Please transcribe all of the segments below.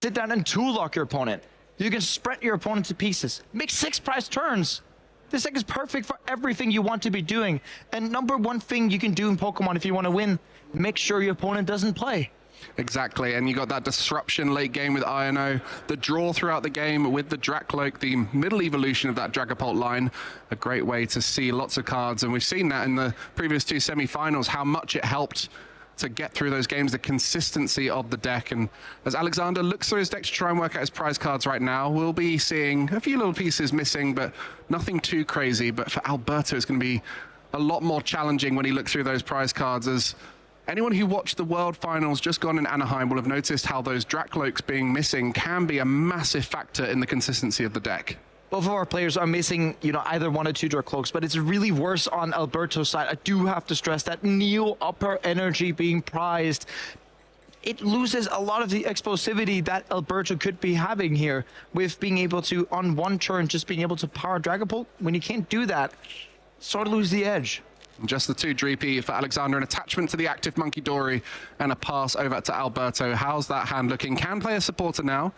sit down and two-lock your opponent. You can spread your opponent to pieces. Make 6 prize turns. This deck is perfect for everything you want to be doing. And number one thing you can do in Pokemon if you want to win, make sure your opponent doesn't play. Exactly, and you got that disruption late game with INO, the draw throughout the game with the Dracloak, the middle evolution of that Dragapult line, a great way to see lots of cards, and we've seen that in the previous 2 semi-finals, how much it helped to get through those games, the consistency of the deck. And as Alexander looks through his deck to try and work out his prize cards right now, we'll be seeing a few little pieces missing, but nothing too crazy. But for Alberto, it's going to be a lot more challenging when he looks through those prize cards, as anyone who watched the World Finals just gone in Anaheim will have noticed how those Dracloaks being missing can be a massive factor in the consistency of the deck. Both of our players are missing, either 1 or 2 Dracloaks, but it's really worse on Alberto's side. I do have to stress that Neo upper energy being prized, it loses a lot of the explosivity that Alberto could be having here with being able to, on one turn, just being able to power Dragapult. When you can't do that, sort of lose the edge. Just the 2 Dreepy for Alexander, an attachment to the active Monkey Dory, and a pass over to Alberto. How's that hand looking? Can play a supporter now,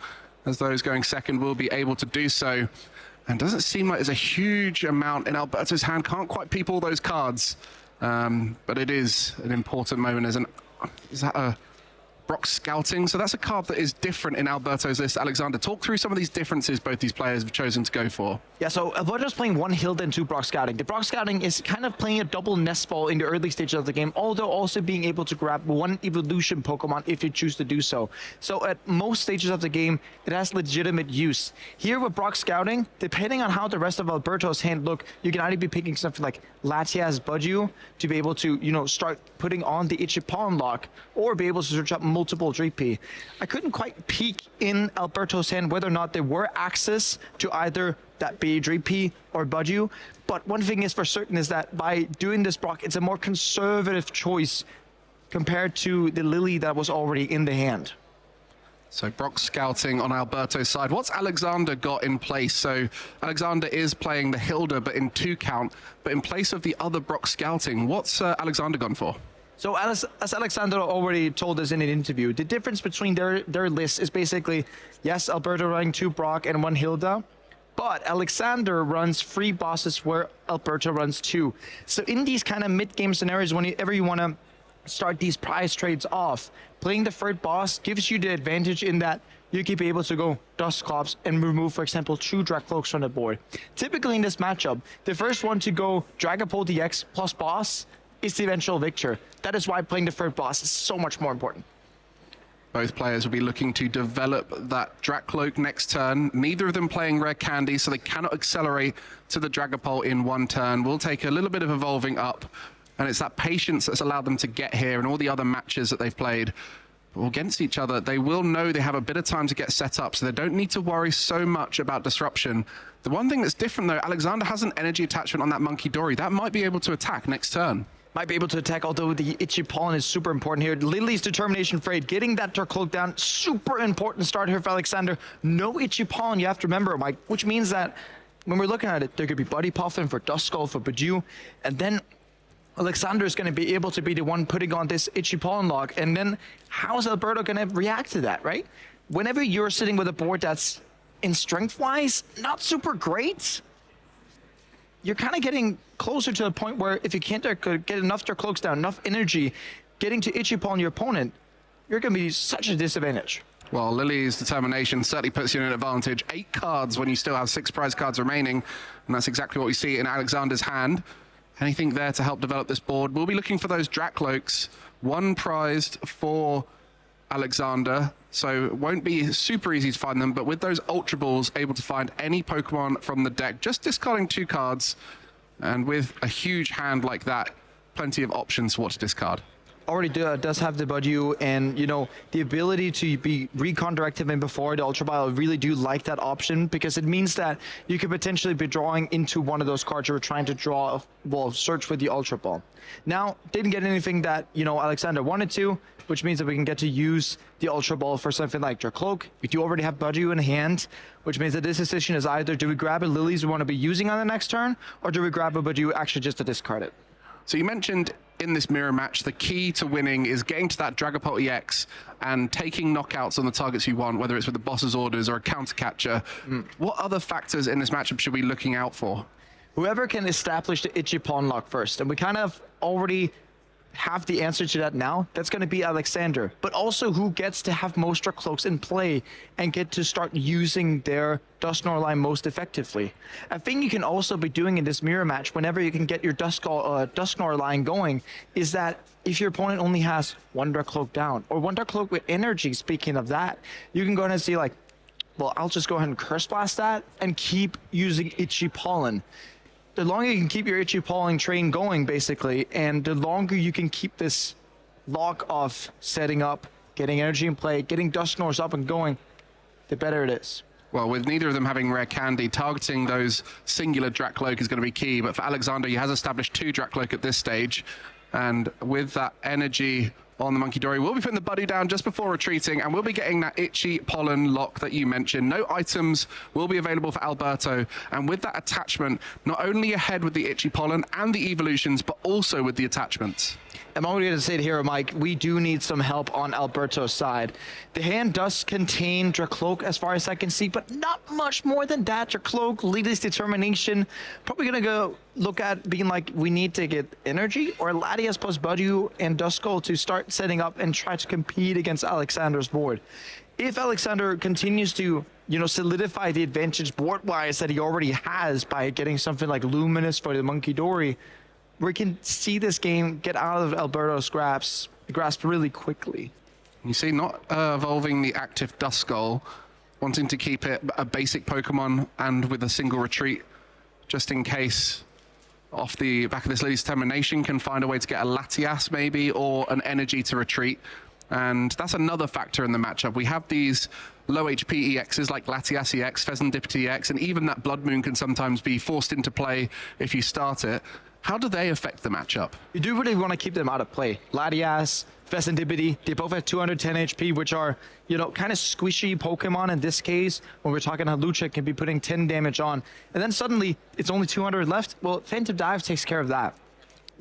as those going second will be able to do so. And doesn't seem like there's a huge amount in Alberto's hand. Can't quite peep all those cards, but it is an important moment. Is that a Brock Scouting? So that's a card that is different in Alberto's list. Alexander, talk through some of these differences both these players have chosen to go for. Yeah, so Alberto's playing 1 Hilda and 2 Brock Scouting. The Brock Scouting is kind of playing a double nest ball in the early stages of the game, although also being able to grab 1 evolution Pokemon if you choose to do so. So at most stages of the game, it has legitimate use. Here with Brock Scouting, depending on how the rest of Alberto's hand look, you can either be picking something like Latias Budgie to be able to, start putting on the Ichipon lock, or be able to search up multiple Dreepy. I couldn't quite peek in Alberto's hand whether or not there were access to either that be Dreepy or Budgie, but one thing is for certain is that by doing this Brock, it's a more conservative choice compared to the Lily that was already in the hand. So Brock Scouting on Alberto's side. What's Alexander got in place? So Alexander is playing the Hilda, but in 2 count, but in place of the other Brock Scouting, what's Alexander gone for? So as Alexander already told us in an interview, the difference between their lists is basically, yes, Alberto running 2 Brock and 1 Hilda, but Alexander runs 3 bosses where Alberto runs 2. So in these kind of mid-game scenarios, whenever you want to start these prize trades off, playing the 3rd boss gives you the advantage in that you can be able to go Dusclops and remove, for example, 2 Dracloaks from the board. Typically in this matchup, the first one to go Dragapult DX plus boss is the eventual victor. That is why playing the 3rd boss is so much more important. Both players will be looking to develop that Dracloak next turn. Neither of them playing Rare Candy, so they cannot accelerate to the Dragapult in 1 turn. Will take a little bit of evolving up, and it's that patience that's allowed them to get here, and all the other matches that they've played against each other, they will know they have a bit of time to get set up, so they don't need to worry so much about disruption. The one thing that's different though, Alexander has an energy attachment on that Monkey Dory. That might be able to attack next turn. Might be able to attack, although the Ichipollen is super important here. Lily's Determination Freight, getting that Dracloak down, super important start here for Alexander. No Ichipollen, you have to remember, Mike, which means that when we're looking at it, there could be Buddy Puffin for Duskull, for Budgie, and then Alexander is going to be able to be the one putting on this Ichipollen lock, and then how is Alberto going to react to that, right? Whenever you're sitting with a board that's, in strength-wise, not super great, you're kind of getting closer to the point where if you can't get enough Dracloaks down, enough energy, getting to Ichipollen your opponent, you're going to be such a disadvantage. Well, Lily's Determination certainly puts you in an advantage. 8 cards when you still have 6 prize cards remaining, and that's exactly what we see in Alexander's hand. Anything there to help develop this board? We'll be looking for those Dracloaks. 1 prized for Alexander, so it won't be super easy to find them, but with those Ultra Balls, able to find any Pokemon from the deck, just discarding 2 cards, and with a huge hand like that, plenty of options for what to discard. Already does have the Budgie, and the ability to be recon directive and before the Ultra Ball. I really do like that option because it means that you could potentially be drawing into one of those cards you were trying to draw, well, search for the Ultra Ball. Now, didn't get anything that Alexander wanted to, which means that we can get to use the Ultra Ball for something like Dracloak. We do already have Budgie in hand, which means that this decision is either do we grab a Lilies we want to be using on the next turn, or do we grab a Budgie actually just to discard it. So you mentioned in this mirror match, the key to winning is getting to that Dragapult EX and taking knockouts on the targets you want, whether it's with the boss's orders or a counter catcher. What other factors in this matchup should we be looking out for? Whoever can establish the itchy pawn lock first, and we kind of already have the answer to that now. That's going to be Alexander, but also who gets to have most cloaks in play and get to start using their Dusknoir line most effectively. A thing you can also be doing in this mirror match whenever you can get your Dusknoir line going is that if your opponent only has one Dark Cloak down or one Dark Cloak with energy, speaking of that, you can go ahead and see like, well, I'll just go ahead and Curse Blast that and keep using Itchy Pollen. The longer you can keep your Itchy Pollen train going, basically, and the longer you can keep this lock of setting up, getting energy in play, getting Dusknoirs up and going, the better it is. Well, with neither of them having rare candy, targeting those singular Drakloak is going to be key. But for Alexander, he has established 2 Drakloak at this stage. And with that energy on the Monkey Dory, we'll be putting the buddy down just before retreating, and we'll be getting that Itchy Pollen lock that you mentioned. No items will be available for Alberto, and with that attachment, not only ahead with the Itchy Pollen and the evolutions, but also with the attachments. I'm already going to say it here, Mike, we do need some help on Alberto's side. The hand does contain Drakloak as far as I can see, but not much more than that. Drakloak, Lille's Determination, probably going to go look at being like, we need to get energy, or Latias plus Buddy and Duskull to start setting up and try to compete against Alexander's board. If Alexander continues to, you know, solidify the advantage board-wise that he already has by getting something like Luminous for the Monkey Dory, we can see this game get out of Alberto's grasp really quickly. You see, not evolving the active Duskull, wanting to keep it a basic Pokemon and with a single retreat, just in case off the back of this Lille's Determination can find a way to get a Latias maybe, or an energy to retreat. And that's another factor in the matchup. We have these low HP EXs like Latias EX, Pheasantipity EX, and even that Blood Moon can sometimes be forced into play if you start it. How do they affect the matchup? You do really want to keep them out of play. Latias, Pheasantipity, they both have 210 HP, which are, you know, kind of squishy Pokemon in this case. When we're talking Hawlucha can be putting 10 damage on, and then suddenly it's only 200 left. Well, Phantom Dive takes care of that.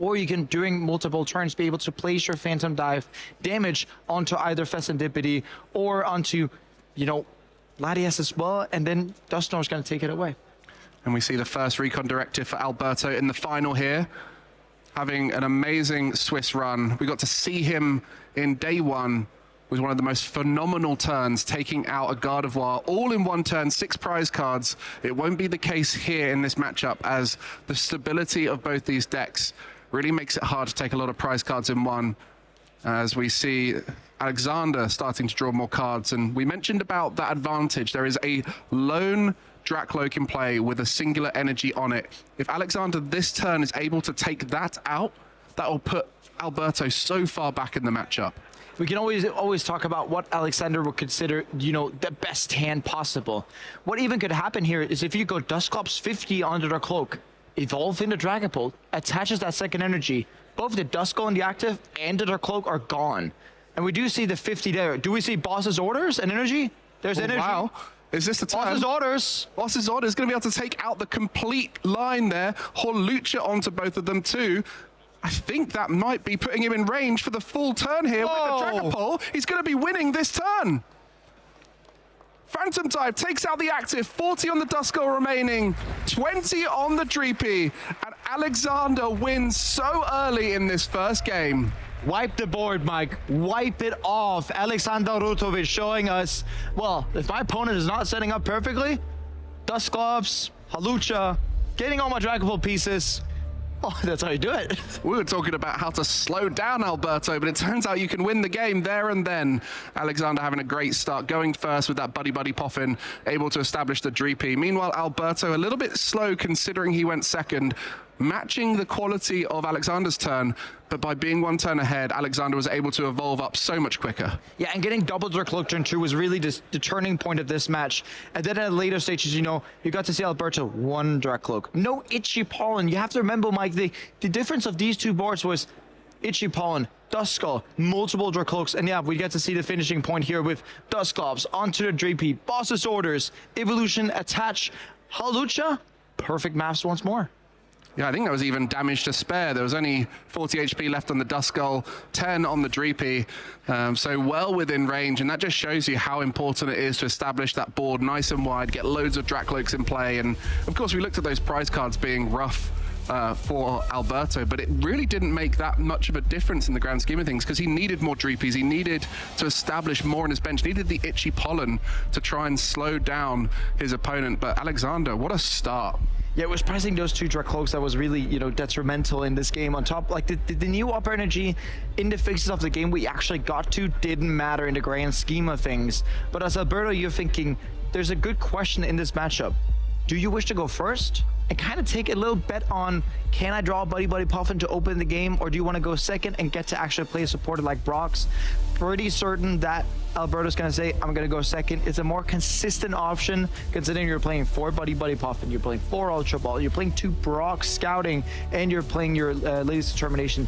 Or you can, during multiple turns, be able to place your Phantom Dive damage onto either Pheasantipity or onto, you know, Latias as well, and then Dusknoir's going to take it away. And we see the first recon directive for Alberto in the final here, having an amazing Swiss run. We got to see him in day 1 with one of the most phenomenal turns, taking out a Gardevoir all in one turn, 6 prize cards. It won't be the case here in this matchup, as the stability of both these decks really makes it hard to take a lot of prize cards in one, as we see Alexander starting to draw more cards. And we mentioned about that advantage. There is a lone Drakloak in play with a singular energy on it. If Alexander this turn is able to take that out, that will put Alberto so far back in the matchup. We can always talk about what Alexander would consider, you know, the best hand possible. What even could happen here is if you go Dusclops 50 onto the Cloak, evolve into Dragapult, attaches that second energy, both the Duskull and the active and the Cloak are gone. And we do see the 50 there. Do we see Boss's Orders and energy? There's energy. Wow. Is this the turn? Boss's Orders. Boss's Orders is going to be able to take out the complete line there. Hawlucha onto both of them too. I think that might be putting him in range for the full turn here. Whoa. With the Dragapult. He's going to be winning this turn. Phantom Dive takes out the active, 40 on the Duskull remaining, 20 on the Dreepy, and Alexander wins so early in this first game. Wipe the board, Mike. Wipe it off. Alexander Rutovic showing us, well, if my opponent is not setting up perfectly, Dusclops, Hawlucha, getting all my Dragapult pieces. Oh, that's how you do it. We were talking about how to slow down Alberto, but it turns out you can win the game there and then. Alexander having a great start, going first with that Buddy Poffin, able to establish the Dreepy. Meanwhile, Alberto a little bit slow considering he went second, matching the quality of Alexander's turn, but by being one turn ahead, Alexander was able to evolve up so much quicker. Yeah, and getting double Drakloak turn 2 was really the turning point of this match. And then at later stages, you know, you got to see Alberto one Drakloak. No Itchy Pollen. You have to remember, Mike, the difference of these two boards was Itchy Pollen, Duskull, multiple Drakloaks, and yeah, we get to see the finishing point here with Dusclops onto the Dreepy, Boss's Orders, Evolution, Attach, Hawlucha, perfect maps once more. Yeah, I think there was even damage to spare. There was only 40 HP left on the Duskull, 10 on the Dreepy, so well within range, and that just shows you how important it is to establish that board nice and wide, get loads of Drakloaks in play, and of course we looked at those prize cards being rough for Alberto, but it really didn't make that much of a difference in the grand scheme of things because he needed more Dreepies, he needed to establish more in his bench, needed the itchy pollen to try and slow down his opponent. But Alexander, what a start. Yeah, it was pressing those two Drakloaks that was really, you know, detrimental in this game. On top, like the new up energy in the phases of the game we actually got to didn't matter in the grand scheme of things. But as Alberto, you're thinking, there's a good question in this matchup. Do you wish to go first and kind of take a little bet on, can I draw Buddy Buddy Puffin to open the game, or do you want to go second and get to actually play a supporter like Brox? Pretty certain that Alberto's going to say, I'm going to go second. It's a more consistent option, considering you're playing 4 Buddy Buddy Puffin, you're playing 4 Ultra Ball, you're playing 2 Brox Scouting, and you're playing your latest determination.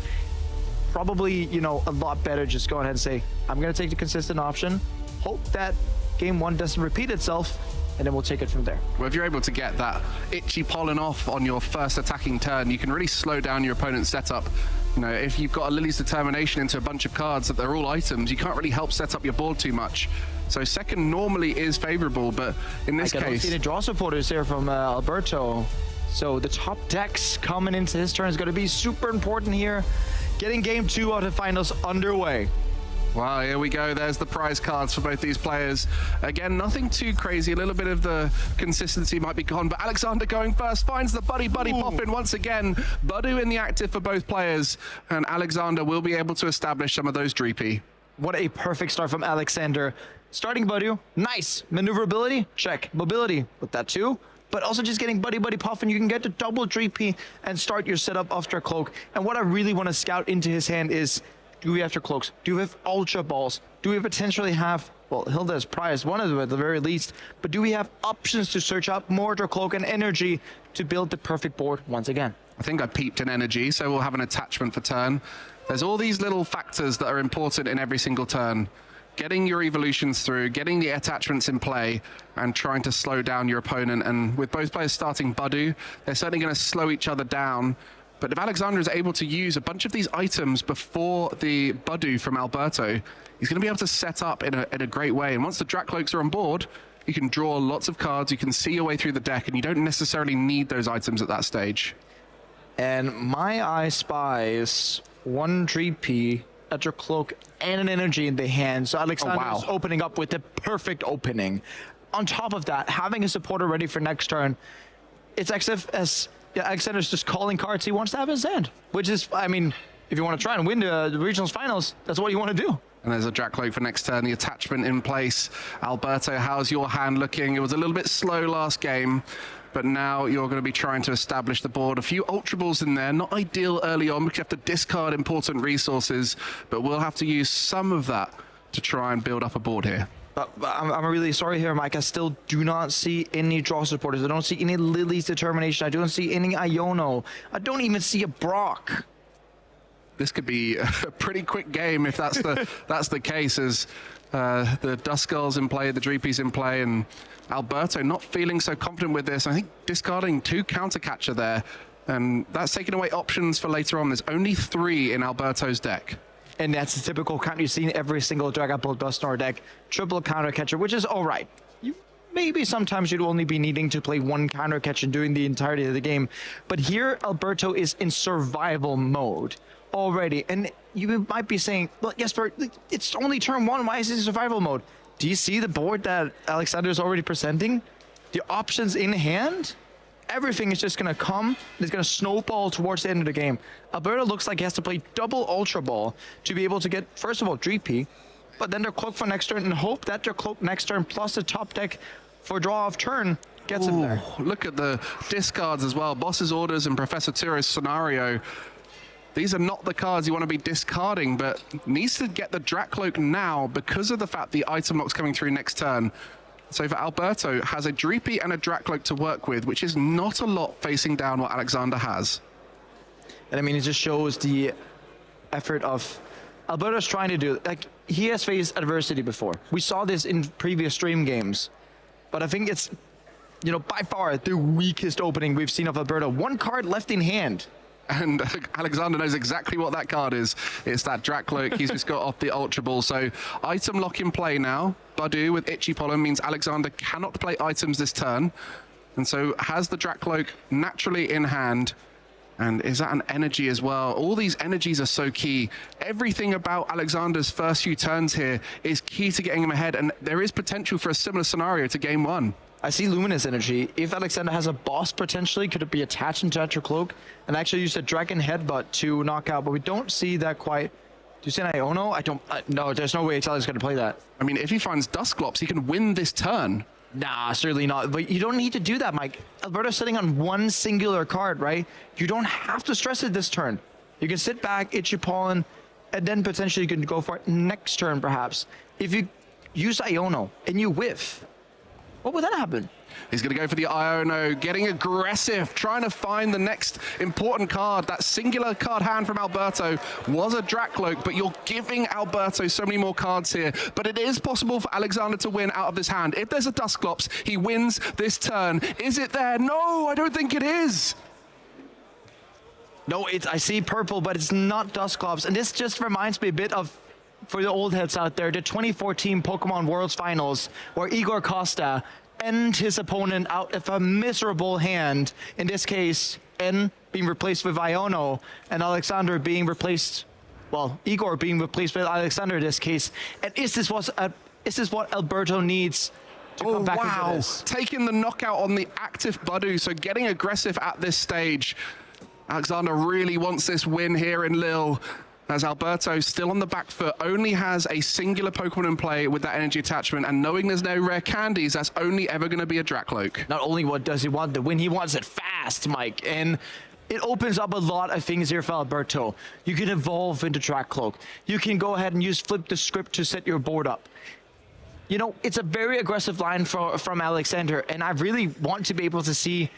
Probably, you know, a lot better just go ahead and say, I'm going to take the consistent option, hope that game 1 doesn't repeat itself, and then we'll take it from there. Well, if you're able to get that itchy pollen off on your first attacking turn, you can really slow down your opponent's setup. You know, if you've got a Lily's Determination into a bunch of cards that they're all items, you can't really help set up your board too much. So second normally is favorable, but in this case... I don't see the draw supporters here from Alberto. So the top decks coming into his turn is going to be super important here. Getting game 2 out of finals underway. Wow, here we go. There's the prize cards for both these players. Again, nothing too crazy. A little bit of the consistency might be gone, but Alexander going first finds the Buddy Buddy Puffin once again. Badu in the active for both players, and Alexander will be able to establish some of those Dreepy. What a perfect start from Alexander. Starting Badu, nice. Maneuverability, check. Mobility, with that too. But also just getting Buddy Buddy Puffin, you can get the double Dreepy and start your setup after Cloak. And what I really want to scout into his hand is, do we have Cloaks? Do we have Ultra Balls? Do we potentially have, well, Hilda's prize, one of them at the very least, but do we have options to search out more Cloak and energy to build the perfect board once again? I think I peeped an energy, so we'll have an attachment for turn. There's all these little factors that are important in every single turn. Getting your evolutions through, getting the attachments in play, and trying to slow down your opponent. And with both players starting Badu, they're certainly going to slow each other down. But if Alexander is able to use a bunch of these items before the Badu from Alberto, he's going to be able to set up in a great way. And once the Drakloaks are on board, you can draw lots of cards, you can see your way through the deck, and you don't necessarily need those items at that stage. And my eye spies 1 Dreepy, a Cloak, and an energy in the hand. So Alexander's opening up with the perfect opening. On top of that, having a supporter ready for next turn, it's as yeah, Alexander's just calling cards he wants to have in his hand, which is, I mean, if you want to try and win the regionals finals, that's what you want to do. And there's a Drakloak for next turn, the attachment in place. Alberto, how's your hand looking? It was a little bit slow last game, but now you're going to be trying to establish the board. A few Ultra Balls in there, not ideal early on because you have to discard important resources, but we'll have to use some of that to try and build up a board here. But I'm really sorry here, Mike. I still do not see any draw supporters. I don't see any Lily's Determination. I don't see any Iono. I don't even see a Brock. This could be a pretty quick game if that's the that's the case, as the Duskulls in play, the Dreepy's in play, and Alberto not feeling so confident with this. I think discarding 2 counter catcher there, and that's taking away options for later on. There's only 3 in Alberto's deck. And that's the typical count you see in every single Dragapult Dusknoir deck. Triple counter catcher, which is all right. Maybe sometimes you'd only be needing to play 1 counter catcher during the entirety of the game. But here, Alberto is in survival mode already. And you might be saying, well, Jesper, it's only turn 1. Why is it in survival mode? Do you see the board that Alexander is already presenting? The options in hand? Everything is just going to come. It's going to snowball towards the end of the game. Alberto looks like he has to play double Ultra Ball to be able to get, first of all, Dreepy, but then their Cloak for next turn, and hope that their Cloak next turn plus the top deck for draw off turn gets him there. Look at the discards as well. Boss's Orders and Professor Turo's Scenario. These are not the cards you want to be discarding, but needs to get the Drakloak now because of the fact the item lock's coming through next turn. So for Alberto, has a Dreepy and a Drakloak to work with, which is not a lot facing down what Alexander has. And I mean, it just shows the effort of Alberto's trying to do. Like, he has faced adversity before. We saw this in previous stream games. But I think it's you know, by far the weakest opening we've seen of Alberto. One card left in hand. And Alexander knows exactly what that card is. It's that Dracloak. He's just got off the Ultra Ball. So item lock in play now. Badu with Itchy Pollen means Alexander cannot play items this turn. And so has the Dracloak naturally in hand. And is that an energy as well? All these energies are so key. Everything about Alexander's first few turns here is key to getting him ahead. And there is potential for a similar scenario to game one. I see Luminous Energy. If Alexander has a boss potentially, could it be attached into that cloak and actually use a Dragon Headbutt to knock out? But we don't see that quite. Do you see an Iono? I don't. No, there's no way Italy's going to play that. I mean, if he finds Dusclops, he can win this turn. Nah, certainly not. But you don't need to do that, Mike. Alberto's sitting on one singular card, right? You don't have to stress it this turn. You can sit back, Itchy Pollen, and then potentially you can go for it next turn, perhaps. If you use Iono and you whiff, what would that happen? He's going to go for the Iono, getting aggressive, trying to find the next important card. That singular card hand from Alberto was a Dracloak, but you're giving Alberto so many more cards here. But it is possible for Alexander to win out of this hand. If there's a Dusclops, he wins this turn. Is it there? No, I don't think it is. No, I see purple, but it's not Dusclops. And this just reminds me a bit of, for the old heads out there, the 2014 Pokemon Worlds Finals, where Igor Costa end his opponent out of a miserable hand. In this case, N being replaced with Iono, and Alexander being replaced, well, Igor being replaced with Alexander in this case. And is this what Alberto needs to come back into this? Taking the knockout on the active Badu, so getting aggressive at this stage. Alexander really wants this win here in Lille, as Alberto, still on the back foot, only has a singular Pokemon in play with that energy attachment, and knowing there's no rare candies, that's only ever going to be a Dracloak. Not only what does he want the win, he wants it fast, Mike, and it opens up a lot of things here for Alberto. You can evolve into Dracloak. You can go ahead and use Flip the Script to set your board up. You know, it's a very aggressive line from Alexander, and I really want to be able to see,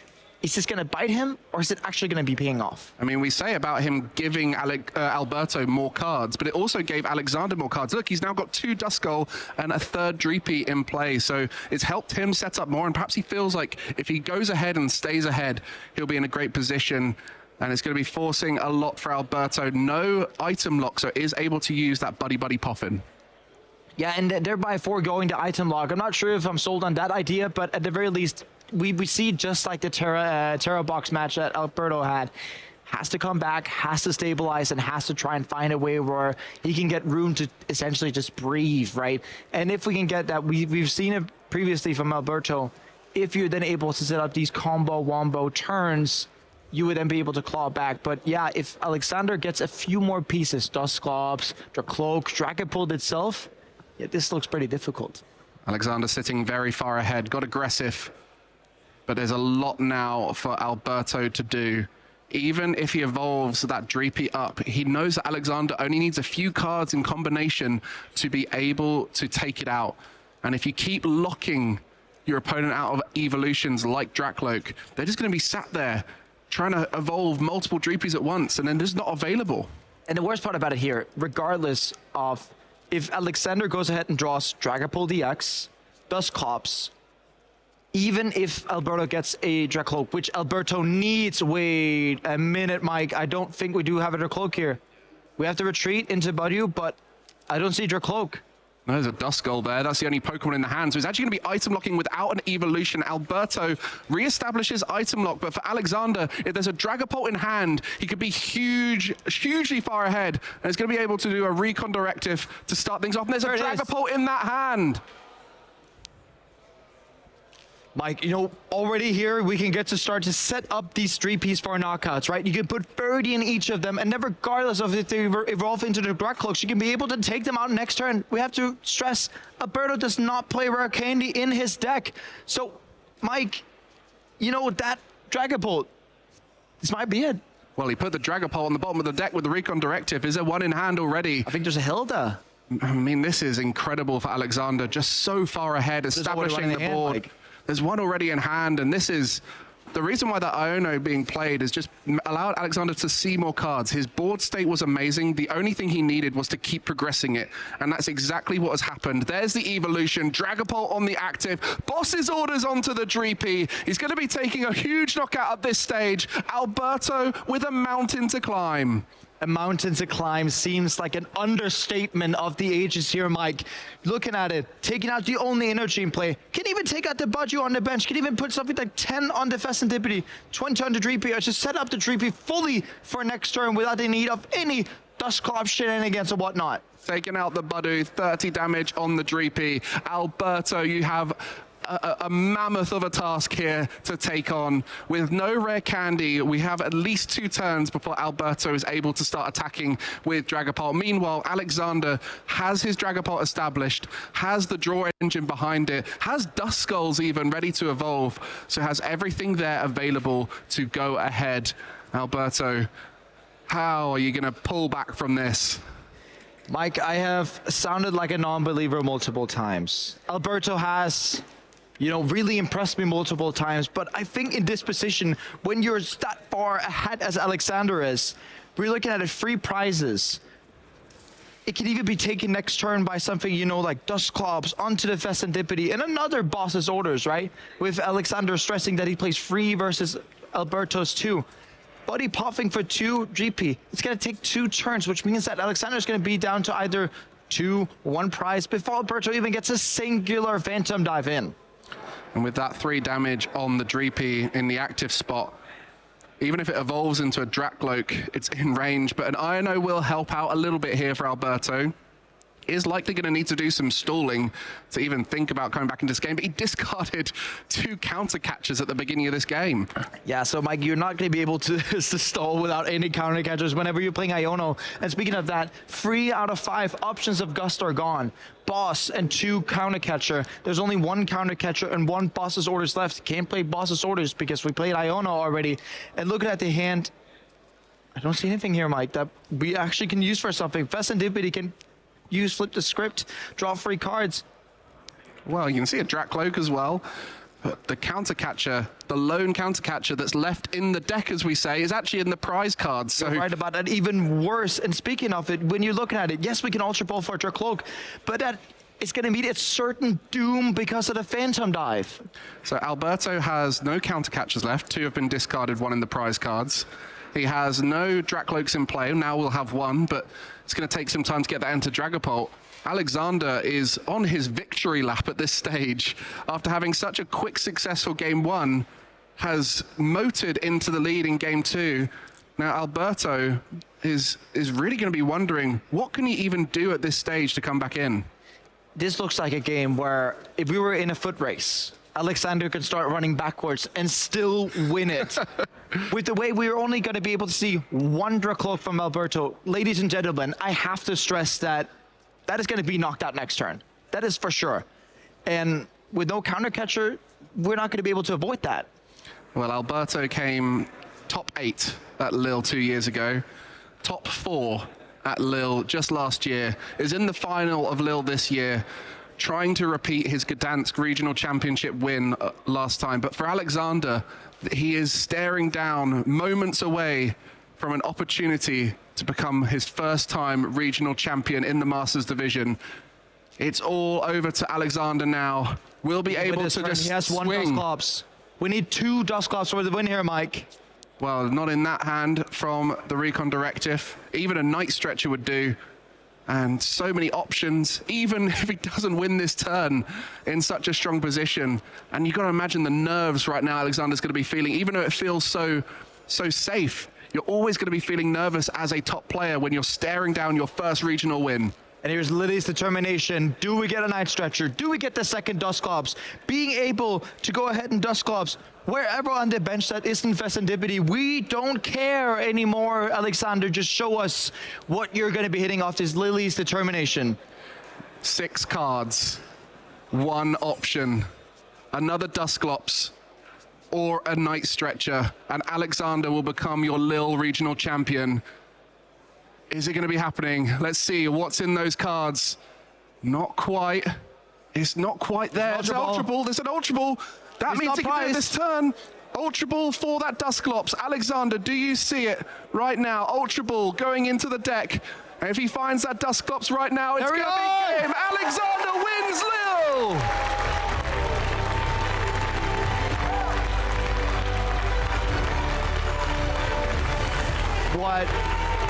is this going to bite him, or is it actually going to be paying off? I mean, we say about him giving Alberto more cards, but it also gave Alexander more cards. Look, he's now got 2 Duskull and a 3rd Dreepy in play, so it's helped him set up more, and perhaps he feels like if he goes ahead and stays ahead, he'll be in a great position, and it's going to be forcing a lot for Alberto. No item lock, so is able to use that Buddy Buddy Poffin. Yeah, and thereby foregoing the item lock. I'm not sure if I'm sold on that idea, but at the very least, we see just like the Terra box match that Alberto had. Has to come back, has to stabilize, and has to try and find a way where he can get room to essentially just breathe, right? And if we can get that, we've seen it previously from Alberto. If you're then able to set up these combo wombo turns, you would then be able to claw back. But yeah, if Alexander gets a few more pieces, Dusclops, Dracloak, Dragapult itself, yeah, this looks pretty difficult. Alexander sitting very far ahead, got aggressive. But there's a lot now for Alberto to do. Even if he evolves that Dreepy up, he knows that Alexander only needs a few cards in combination to be able to take it out. And if you keep locking your opponent out of evolutions like Dracloak, they're just going to be sat there trying to evolve multiple Dreepies at once, and then just not available. And the worst part about it here, regardless of if Alexander goes ahead and draws Dragapult DX, Dusclops, even if Alberto gets a Dracloak, which Alberto needs. Wait a minute, Mike. I don't think we do have a Dracloak here. We have to retreat into Badu, but I don't see Dracloak. No, there's a Duskull there. That's the only Pokemon in the hand. So it's actually going to be item locking without an evolution. Alberto reestablishes item lock, but for Alexander, if there's a Dragapult in hand, he could be hugely far ahead. And he's going to be able to do a recon directive to start things off. And there's a Dragapult in that hand. Mike, you know, already here, we can get to start to set up these 3Ps for our knockouts, right? You can put 30 in each of them, and then regardless of if they evolve into the Dracloaks, you can be able to take them out next turn. We have to stress, Alberto does not play Rare Candy in his deck. So, Mike, you know, that Dragapult, this might be it. Well, he put the Dragapult on the bottom of the deck with the recon directive. Is there one in hand already? I think there's a Hilda. I mean, this is incredible for Alexander, just so far ahead, establishing the board. There's one already in hand, and this is the reason why that Iono being played is just allowed Alexander to see more cards. His board state was amazing. The only thing he needed was to keep progressing it, and that's exactly what has happened. There's the evolution. Dragapult on the active. Boss's orders onto the Dreepy. He's going to be taking a huge knockout at this stage. Alberto with a mountain to climb. A mountain to climb seems like an understatement of the ages here, Mike. Looking at it, taking out the only energy in play, can even take out the Budgie on the bench, can even put something like 10 on the Festivity, 20 on the Dreepy, or just set up the Dreepy fully for next turn without the need of any Dustclops shenanigans or whatnot. Taking out the Budu, 30 damage on the Dreepy. Alberto, you have a mammoth of a task here to take on. With no rare candy, we have at least 2 turns before Alberto is able to start attacking with Dragapult. Meanwhile, Alexander has his Dragapult established, has the draw engine behind it, has Duskulls even ready to evolve, so has everything there available to go ahead. Alberto, how are you going to pull back from this? Mike, I have sounded like a non-believer multiple times. Alberto has, you know, really impressed me multiple times, but I think in this position, when you're that far ahead as Alexander is, we're looking at free prizes. It can even be taken next turn by something, you know, like Dustclops onto the Festivity and another boss's orders, right? With Alexander stressing that he plays free versus Alberto's 2. Buddy popping for 2 GP. It's going to take 2 turns, which means that Alexander's going to be down to either 2 or 1 prize before Alberto even gets a singular Phantom Dive in. And with that 3 damage on the Dreepy in the active spot, even if it evolves into a Dracloak, it's in range. But an Iono will help out a little bit here for Alberto. Is likely going to need to do some stalling to even think about coming back into this game, but he discarded 2 counter catchers at the beginning of this game. Yeah, so Mike, you're not going to be able to stall without any counter catchers whenever you're playing Iono. And speaking of that, 3 out of 5 options of Gust are gone. Boss and 2 counter catcher. There's only 1 counter catcher and 1 boss's orders left. Can't play boss's orders because we played Iono already. And looking at the hand, I don't see anything here, Mike, that we actually can use for something. Festivity can use flip the script, draw free cards. Well, you can see a Dracloak as well. But the counter catcher, the lone counter catcher that's left in the deck, as we say, is actually in the prize cards. So you're right about that. Even worse. And speaking of it, when you're looking at it, yes, we can Ultra Ball for a Dracloak, but that it's going to meet its certain doom because of the Phantom Dive. So Alberto has no counter catchers left. 2 have been discarded, 1 in the prize cards. He has no Dracloaks in play. Now we'll have 1, but it's going to take some time to get that into Dragapult. Alexander is on his victory lap at this stage. After having such a quick, successful game 1, has motored into the lead in game 2. Now Alberto is really going to be wondering, what can he even do at this stage to come back in? This looks like a game where if we were in a foot race, Alexander could start running backwards and still win it. With the way we're only going to be able to see 1 Dracloak from Alberto, ladies and gentlemen, I have to stress that that is going to be knocked out next turn. That is for sure. And with no counter catcher, we're not going to be able to avoid that. Well, Alberto came top 8 at Lille 2 years ago, top 4 at Lille just last year, is in the final of Lille this year, trying to repeat his Gdansk Regional Championship win last time. But for Alexander, he is staring down moments away from an opportunity to become his first time regional champion in the Masters division. It's all over to Alexander now. We'll be able to just he has 1 Dustclops. We need 2 Dustclops for the win here, Mike. Well, not in that hand from the Recon Directive. Even a Night Stretcher would do. And so many options, even if he doesn't win this turn in such a strong position. And you've got to imagine the nerves right now Alexander's going to be feeling, even though it feels so safe. You're always going to be feeling nervous as a top player when you're staring down your first regional win. And here's Lily's determination. Do we get a Night Stretcher? Do we get the second Dustclops? Being able to go ahead and Dustclops wherever on the bench that isn't Festivity. We don't care anymore, Alexander. Just show us what you're going to be hitting off this Lily's determination. 6 cards, 1 option, another Dustclops, or a Night Stretcher, and Alexander will become your Lille regional champion. Is it going to be happening? Let's see what's in those cards. Not quite. It's not quite there. It's Ultra Ball. There's an Ultra Ball. That means he can do this turn. Ultra Ball for that Dusclops. Alexander, do you see it right now? Ultra Ball going into the deck. And if he finds that Dusclops right now, it's going to be game. Alexander wins Lille! What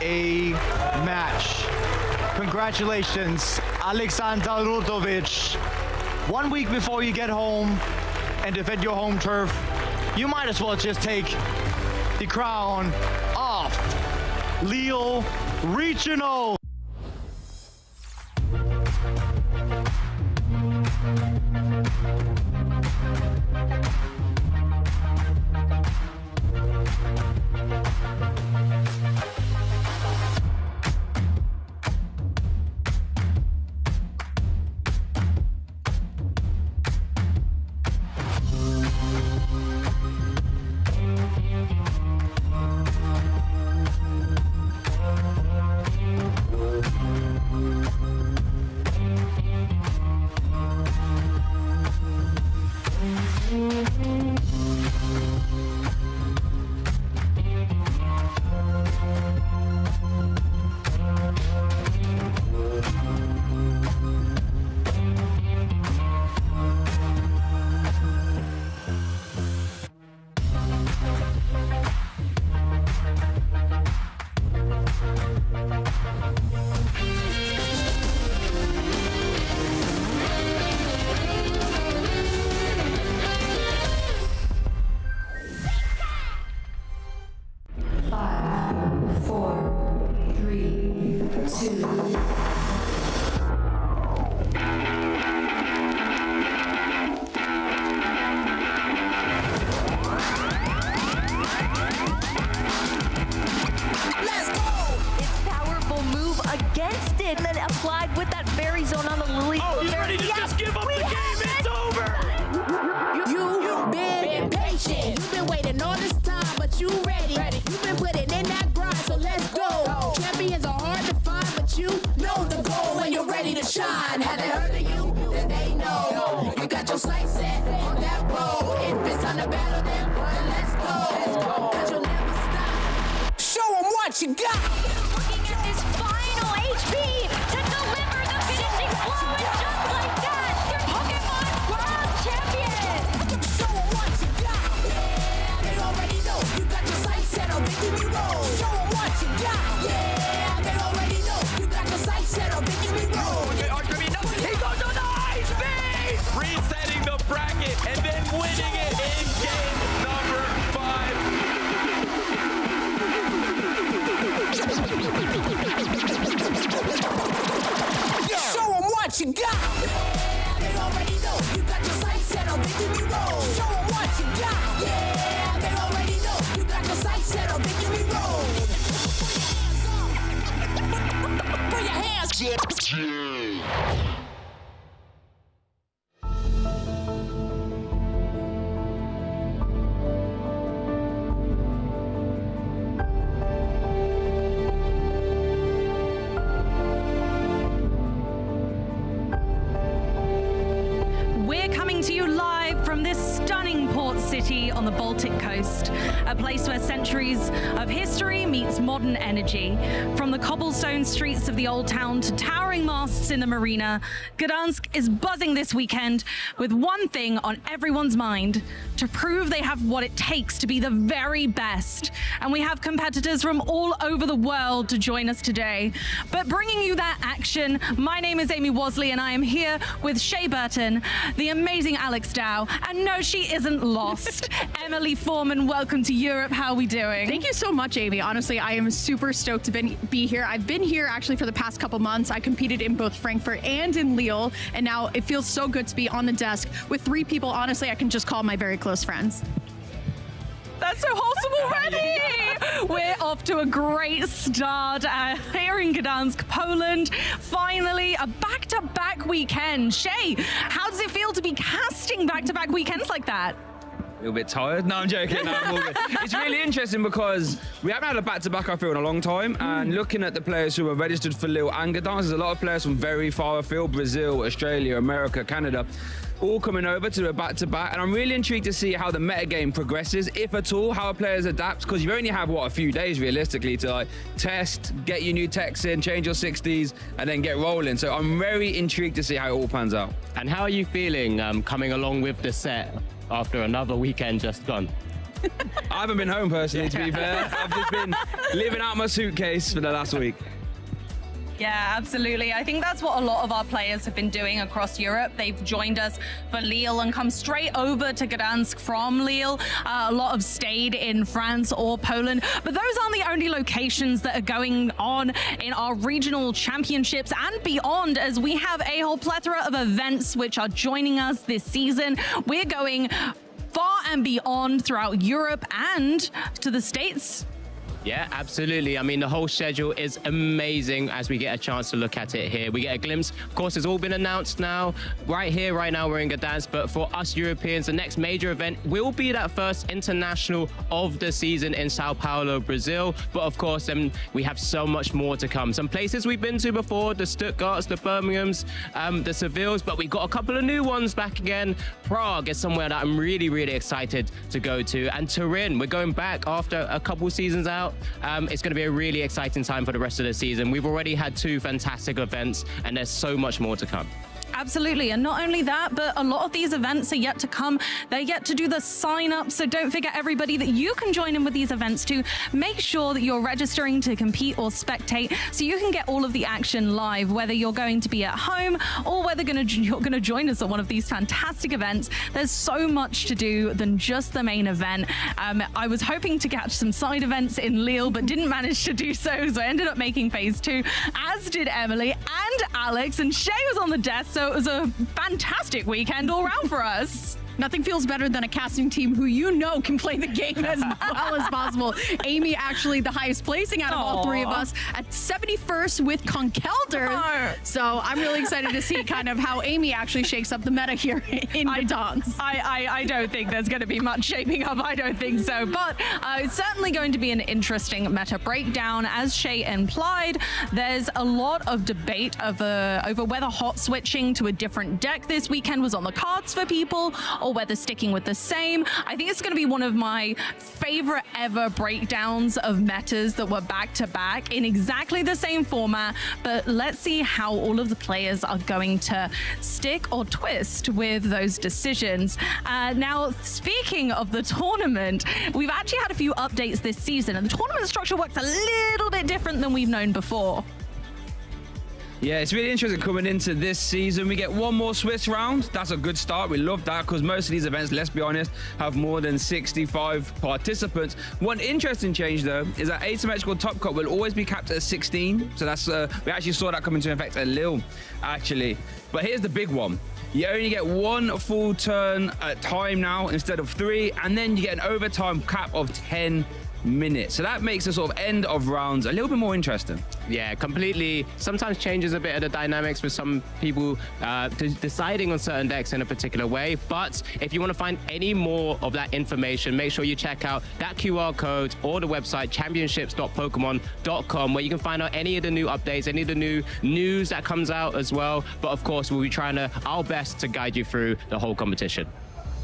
a match. Congratulations, Alexander Rudovic. 1 week before you get home and defend your home turf, you might as well just take the crown off Lille Regional. Against it, and then applied with that fairy zone on the Lily. Oh, he's ready to just give up the game. It's over. You've been patient. You've been waiting all this time, but you ready. You've been putting in that grind, so let's go. Champions are hard to find, but you know the goal when you're ready to shine. Have they heard of you? Then they know. You got your sights set on that road. If it's on the battle, then let's go. Cause you'll never stop. Show them what you got. Looking at this final HP to deliver the finishing blow, and just like that, they're Pokémon World Champions! Show them what you got. Yeah, they already know. You got your sights set on victory road. Show them what you got. Yeah, they already know. You got your sights set on victory road. He goes on the ice speed! Resetting the bracket and then winning it in game number 5. Show them what you got. Yeah, they already know. You got your sights set on victory road. Show them what you got. Yeah, they already know. You got your sights set on victory road. Put your hands up. To you live from this stunning port city on the Baltic coast, a place where centuries of history meets modern energy. From the cobblestone streets of the old town to towering masts in the marina, Gdansk is buzzing this weekend with one thing on everyone's mind: to prove they have what it takes to be the very best. And we have competitors from all over the world to join us today. But bringing you that action, my name is Amy Wasley, and I am here with Shea Burton, the amazing Alex Dow, and no, she isn't lost. Emily Foreman, welcome to Europe. How are we doing? Thank you so much, Amy. Honestly, I am super stoked to be here. I've been here actually for the past couple months. I competed in both Frankfurt and in Lille, and now it feels so good to be on the desk with 3 people, honestly, I can just call my very close friends. That's so wholesome already! We're off to a great start here in Gdansk, Poland. Finally, a back-to-back weekend. Shay, how does it feel to be casting back-to-back weekends like that? A little bit tired. No, I'm joking. No, I'm all good. It's really interesting because we haven't had a back-to-back, I feel, in a long time. And looking at the players who are registered for Lille and Gdansk, there's a lot of players from very far afield: Brazil, Australia, America, Canada. all coming over to a back-to-back, and I'm really intrigued to see how the metagame progresses, if at all, how players adapt, because you only have, what, a few days realistically to like test, get your new techs in, change your 60s, and then get rolling. So I'm very intrigued to see how it all pans out. And how are you feeling coming along with the set after another weekend just gone? I haven't been home personally, to be fair. I've just been living out my suitcase for the last week. Yeah, absolutely. I think that's what a lot of our players have been doing across Europe. They've joined us for Lille and come straight over to Gdansk from Lille. A lot have stayed in France or Poland, but those aren't the only locations that are going on in our regional championships and beyond, as we have a whole plethora of events which are joining us this season. We're going far and beyond throughout Europe and to the States. Yeah, absolutely. I mean, the whole schedule is amazing as we get a chance to look at it here. We get a glimpse. Of course, it's all been announced now. Right here, right now, we're in Gdansk. But for us Europeans, the next major event will be that first international of the season in Sao Paulo, Brazil. But of course, we have so much more to come. Some places we've been to before, the Stuttgarts, the Birminghams, the Sevilles, but we've got a couple of new ones back again. Prague is somewhere that I'm really, really excited to go to. And Turin, we're going back after a couple seasons out. It's going to be a really exciting time for the rest of the season. We've already had 2 fantastic events, and there's so much more to come. Absolutely. And not only that, but a lot of these events are yet to come. They're yet to do the sign up. So don't forget, everybody, that you can join in with these events too. Make sure that you're registering to compete or spectate so you can get all of the action live, whether you're going to be at home or whether you're going to join us at one of these fantastic events. There's so much to do than just the main event. I was hoping to catch some side events in Lille, but didn't manage to do so. So I ended up making phase 2, as did Emily and Alex, and Shay was on the desk. So it was a fantastic weekend all round for us. Nothing feels better than a casting team who can play the game as well as possible. Amy actually the highest placing out of all 3 of us at 71st with Conkelder. So I'm really excited to see kind of how Amy actually shakes up the meta here in Gdansk. I don't think there's going to be much shaping up. I don't think so. But it's certainly going to be an interesting meta breakdown. As Shay implied, there's a lot of debate over whether hot switching to a different deck this weekend was on the cards for people, or whether sticking with the same. I think it's going to be one of my favorite ever breakdowns of metas that were back to back in exactly the same format. But let's see how all of the players are going to stick or twist with those decisions. Now, speaking of the tournament, we've actually had a few updates this season, and the tournament structure works a little bit different than we've known before. Yeah, it's really interesting coming into this season. We get one more Swiss round. That's a good start. We love that because most of these events, let's be honest, have more than 65 participants. One interesting change, though, is that asymmetrical top cut will always be capped at 16. So that's we actually saw that come into effect at Lille, actually. But here's the big one. You only get 1 full turn at time now instead of 3, and then you get an overtime cap of 10 minutes. So that makes the sort of end of rounds a little bit more interesting. Yeah, completely. Sometimes changes a bit of the dynamics with some people deciding on certain decks in a particular way. But if you want to find any more of that information, make sure you check out that QR code or the website championships.pokemon.com, where you can find out any of the new updates, any of the new news that comes out as well. But of course, we'll be trying our best to guide you through the whole competition.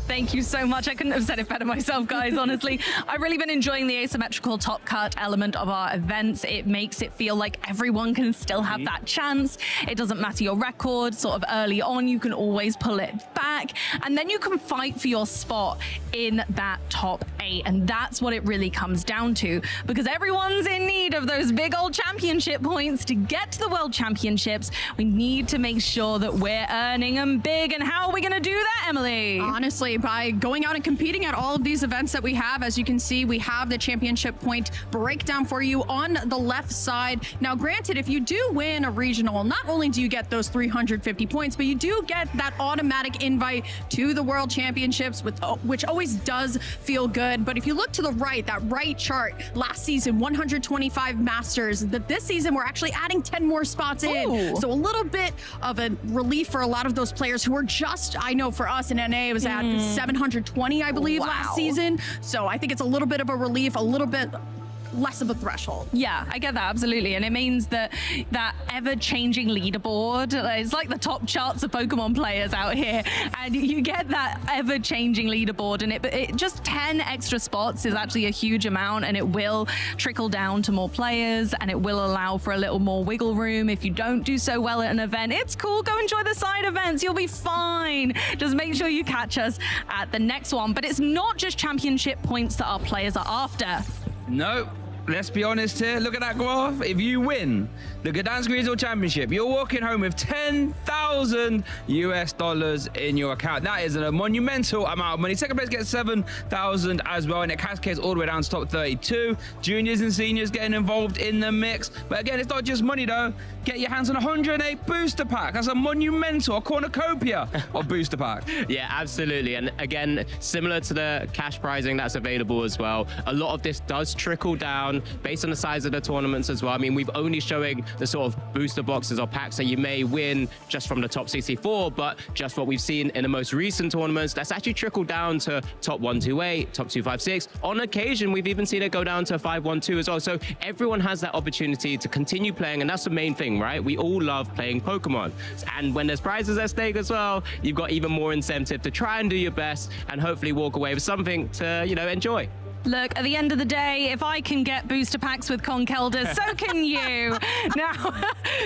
Thank you so much. I couldn't have said it better myself, guys, honestly. I've really been enjoying the asymmetrical top cut element of our events. It makes it feel like everyone can still have that chance. It doesn't matter your record. Sort of early on, you can always pull it back. And then you can fight for your spot in that top 8. And that's what it really comes down to, because everyone's in need of those big old championship points to get to the World Championships. We need to make sure that we're earning them big. And how are we going to do that, Emily? Honestly, by going out and competing at all of these events that we have. As you can see, we have the championship point breakdown for you on the left side. Now, granted, if you do win a regional, not only do you get those 350 points, but you do get that automatic invite to the World Championships, which always does feel good. But if you look to the right, that right chart, last season, 125 Masters, that this season we're actually adding 10 more spots in. Ooh. So a little bit of a relief for a lot of those players who are just, I know for us in NA, it was at 720, I believe, last season. So I think it's a little bit of a relief, a little bit less of a threshold. Yeah, I get that, absolutely. And it means that that ever-changing leaderboard, it's like the top charts of Pokemon players out here, and you get that ever-changing leaderboard, and it just 10 extra spots is actually a huge amount, and it will trickle down to more players, and it will allow for a little more wiggle room. If you don't do so well at an event, it's cool, go enjoy the side events, you'll be fine. Just make sure you catch us at the next one. But it's not just championship points that our players are after. No, let's be honest here. Look at that graph. If you win the Gdansk Regional Championship, you're walking home with $10,000 US in your account. That is a monumental amount of money. Second place gets 7,000 as well, and it cascades all the way down to top 32. Juniors and seniors getting involved in the mix. But again, it's not just money though. Get your hands on 108 booster pack. That's a monumental, a cornucopia of booster pack. Yeah, absolutely. And again, similar to the cash prizing that's available as well, a lot of this does trickle down based on the size of the tournaments as well. I mean, we've only showing the sort of booster boxes or packs that you may win just from the top 64, but just what we've seen in the most recent tournaments, that's actually trickled down to top 128, top 256. On occasion, we've even seen it go down to 512 as well. So everyone has that opportunity to continue playing, and that's the main thing, right? We all love playing Pokemon. And when there's prizes at stake as well, you've got even more incentive to try and do your best and hopefully walk away with something to, you know, enjoy. Look, at the end of the day, if I can get booster packs with Conkelders, so can you. Now,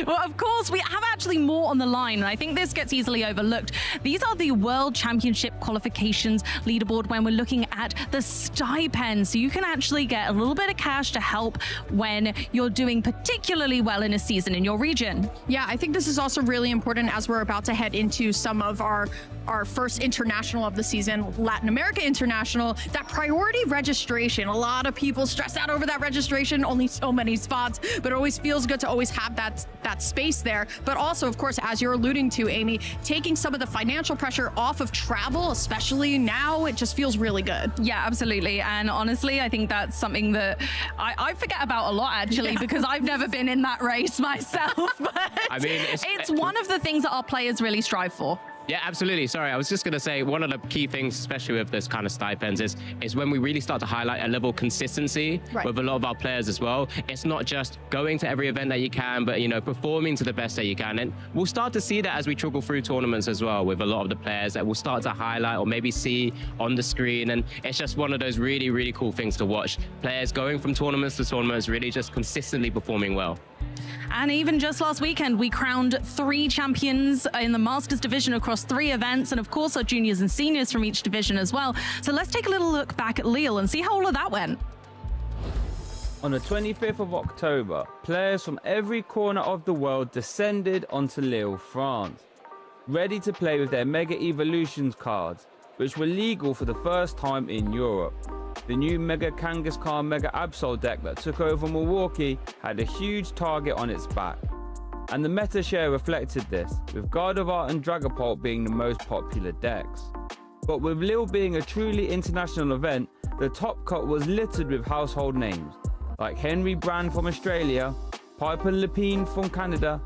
well, of course, we have actually more on the line, and I think this gets easily overlooked. These are the World Championship qualifications leaderboard when we're looking at the stipends. So you can actually get a little bit of cash to help when you're doing particularly well in a season in your region. Yeah, I think this is also really important as we're about to head into some of our first international of the season, Latin America International. That priority registration, a lot of people stress out over that registration, only so many spots, but it always feels good to always have that space there. But also, of course, as you're alluding to, Amy, taking some of the financial pressure off of travel, especially now, it just feels really good. Yeah, absolutely. And honestly, I think that's something that I forget about a lot, actually, because I've never been in that race myself. But I mean, it's one of the things that our players really strive for. Yeah, absolutely. Sorry, I was just going to say one of the key things, especially with this kind of stipends, is when we really start to highlight a level of consistency with a lot of our players as well. It's not just going to every event that you can, but, you know, performing to the best that you can. And we'll start to see that as we trickle through tournaments as well with a lot of the players that we'll start to highlight or maybe see on the screen. And it's just one of those really, really cool things to watch. Players going from tournaments to tournaments, really just consistently performing well. And even just last weekend, we crowned 3 champions in the Masters division across 3 events, and of course our juniors and seniors from each division as well. So let's take a little look back at Lille and see how all of that went. On the 25th of October, players from every corner of the world descended onto Lille, France, ready to play with their Mega Evolutions cards, which were legal for the first time in Europe. The new Mega Kangaskhan Mega Absol deck that took over Milwaukee had a huge target on its back. And the meta share reflected this, with Gardevoir and Dragapult being the most popular decks. But with Lille being a truly international event, the top cut was littered with household names, like Henry Brand from Australia, Piper Lepine from Canada,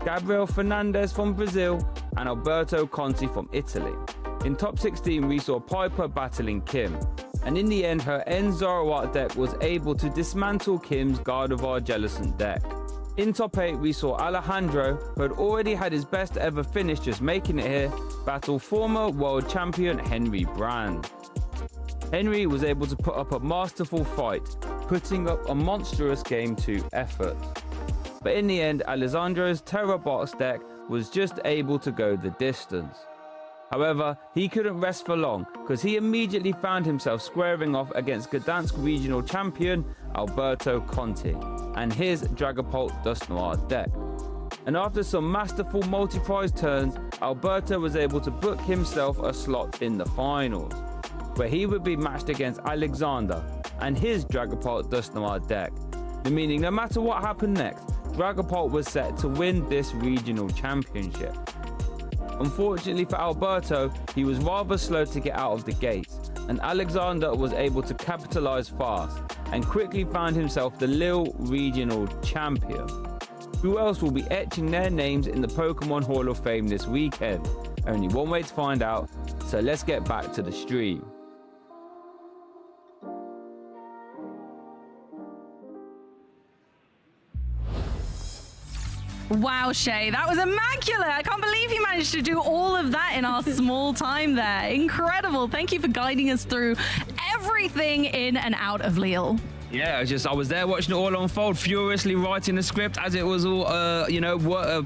Gabriel Fernandez from Brazil, and Alberto Conti from Italy. In top 16 we saw Piper battling Kim, and in the end her N Zoroark deck was able to dismantle Kim's Gardevoir Jellicent deck. In top 8 we saw Alejandro, who had already had his best ever finish just making it here, battle former world champion Henry Brand. Henry was able to put up a masterful fight, putting up a monstrous Game 2 effort. But in the end, Alessandro's Terra Box deck was just able to go the distance. However, he couldn't rest for long, because he immediately found himself squaring off against Gdansk Regional Champion Alberto Conti and his Dragapult Dusknoir deck. And after some masterful multi-prize turns, Alberto was able to book himself a slot in the finals, where he would be matched against Alexander and his Dragapult Dusknoir deck, meaning no matter what happened next, Dragapult was set to win this regional championship. Unfortunately for Alberto, he was rather slow to get out of the gates, and Alexander was able to capitalize fast and quickly found himself the Lille regional champion. Who else will be etching their names in the Pokemon Hall of Fame this weekend? Only one way to find out, so let's get back to the stream. Wow, Shay, that was immaculate. I can't believe you managed to do all of that in our small time there. Incredible. Thank you for guiding us through everything in and out of Lille. Yeah, I was there watching it all unfold, furiously writing the script as it was all,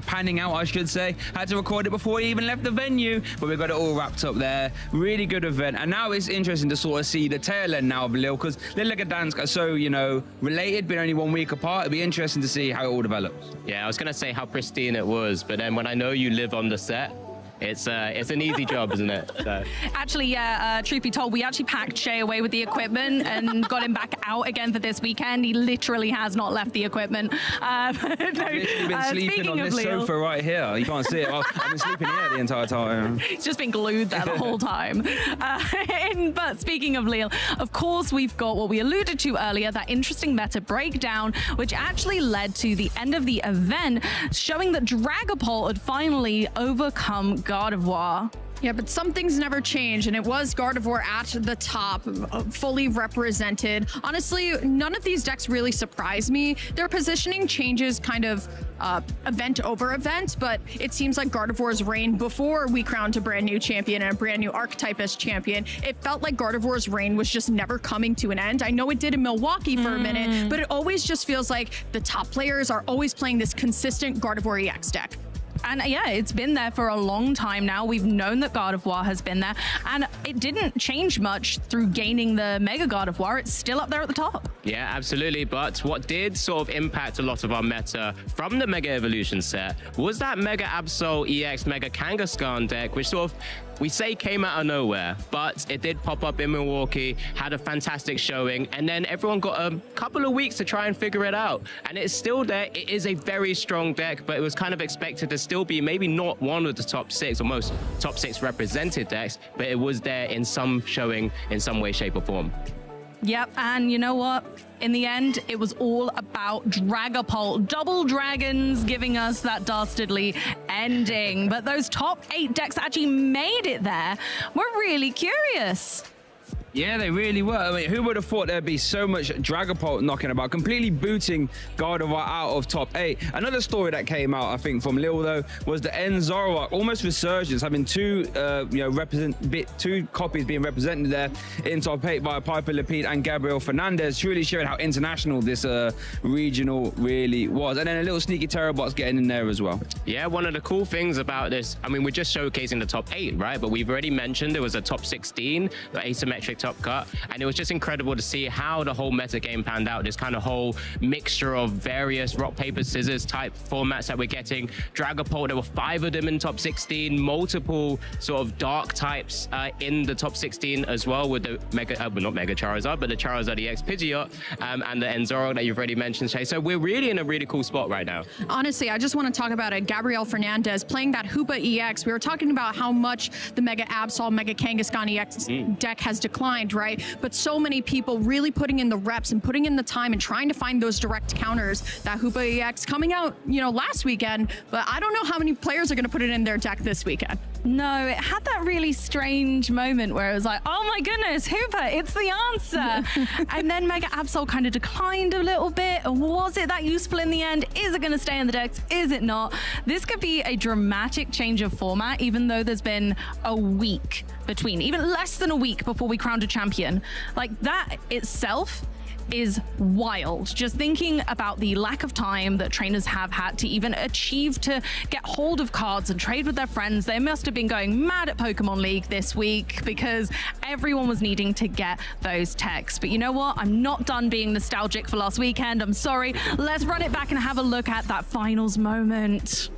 panning out, I should say. Had to record it before we even left the venue, but we got it all wrapped up there. Really good event. And now it's interesting to sort of see the tail end now of Lille, because Lille and Gdansk are so, related, but only 1 week apart. It'll be interesting to see how it all develops. Yeah, I was going to say how pristine it was, but then when I know you live on the set, it's an easy job, isn't it? So. Actually, yeah, truth be told, we actually packed Shay away with the equipment and got him back out again for this weekend. He literally has not left the equipment. I've literally been sleeping on this sofa right here. You can't see it. I've been sleeping here the entire time. He's just been glued there the whole time. But speaking of Lille, of course, we've got what we alluded to earlier, that interesting meta breakdown, which actually led to the end of the event, showing that Dragapult had finally overcome Gardevoir. Yeah, but some things never change, and it was Gardevoir at the top, fully represented. Honestly, none of these decks really surprise me. Their positioning changes kind of event over event, but it seems like Gardevoir's reign before we crowned a brand new champion and a brand new archetypist champion, it felt like Gardevoir's reign was just never coming to an end. I know it did in Milwaukee for a minute, but it always just feels like the top players are always playing this consistent Gardevoir EX deck. And yeah, it's been there for a long time now. We've known that Gardevoir has been there, and it didn't change much through gaining the Mega Gardevoir. It's still up there at the top. Yeah, absolutely. But what did sort of impact a lot of our meta from the Mega Evolution set was that Mega Absol EX Mega Kangaskhan deck, which sort of, we say came out of nowhere, but it did pop up in Milwaukee, had a fantastic showing, and then everyone got a couple of weeks to try and figure it out. And it's still there. It is a very strong deck, but it was kind of expected to still be maybe not one of the top 6 or most top 6 represented decks, but it was there in some showing in some way, shape, or form. Yep, and you know what? In the end, it was all about Dragapult. Double dragons giving us that dastardly ending. But those top 8 decks actually made it there. We're really curious. Yeah, they really were. I mean, who would have thought there'd be so much Dragapult knocking about, completely booting Gardevoir out of top 8. Another story that came out, I think, from Lille, though, was the Zoroark almost resurgence, having two copies being represented there in top 8 by Piper Lapide and Gabriel Fernandez, truly showing how international this regional really was. And then a little sneaky Terrabot's getting in there as well. Yeah, one of the cool things about this, I mean, we're just showcasing the top 8, right? But we've already mentioned there was a top 16, the asymmetric top cut, and it was just incredible to see how the whole meta game panned out. This kind of whole mixture of various rock paper scissors type formats that we're getting. Dragapult, there were 5 of them in top 16, multiple sort of dark types in the top 16 as well, with the not Mega Charizard, but the Charizard EX Pidgeot and the Zoroark that you've already mentioned, Shay. So we're really in a really cool spot right now. Honestly, I just want to talk about it. Gabriel Fernandez playing that Hoopa EX. We were talking about how much the Mega Absol, Mega Kangaskhan EX deck has declined, right? But so many people really putting in the reps and putting in the time and trying to find those direct counters. That Hoopa EX coming out, last weekend, but I don't know how many players are going to put it in their deck this weekend. No, it had that really strange moment where it was like, oh my goodness, Hoopa, it's the answer. And then Mega Absol kind of declined a little bit. Was it that useful in the end? Is it going to stay in the decks? Is it not? This could be a dramatic change of format, even though there's been a week between, even less than a week before we crowned a champion. Like, that itself is wild. Just thinking about the lack of time that trainers have had to even achieve to get hold of cards and trade with their friends. They must have been going mad at Pokémon League this week because everyone was needing to get those techs. But you know what? I'm not done being nostalgic for last weekend. I'm sorry. Let's run it back and have a look at that finals moment.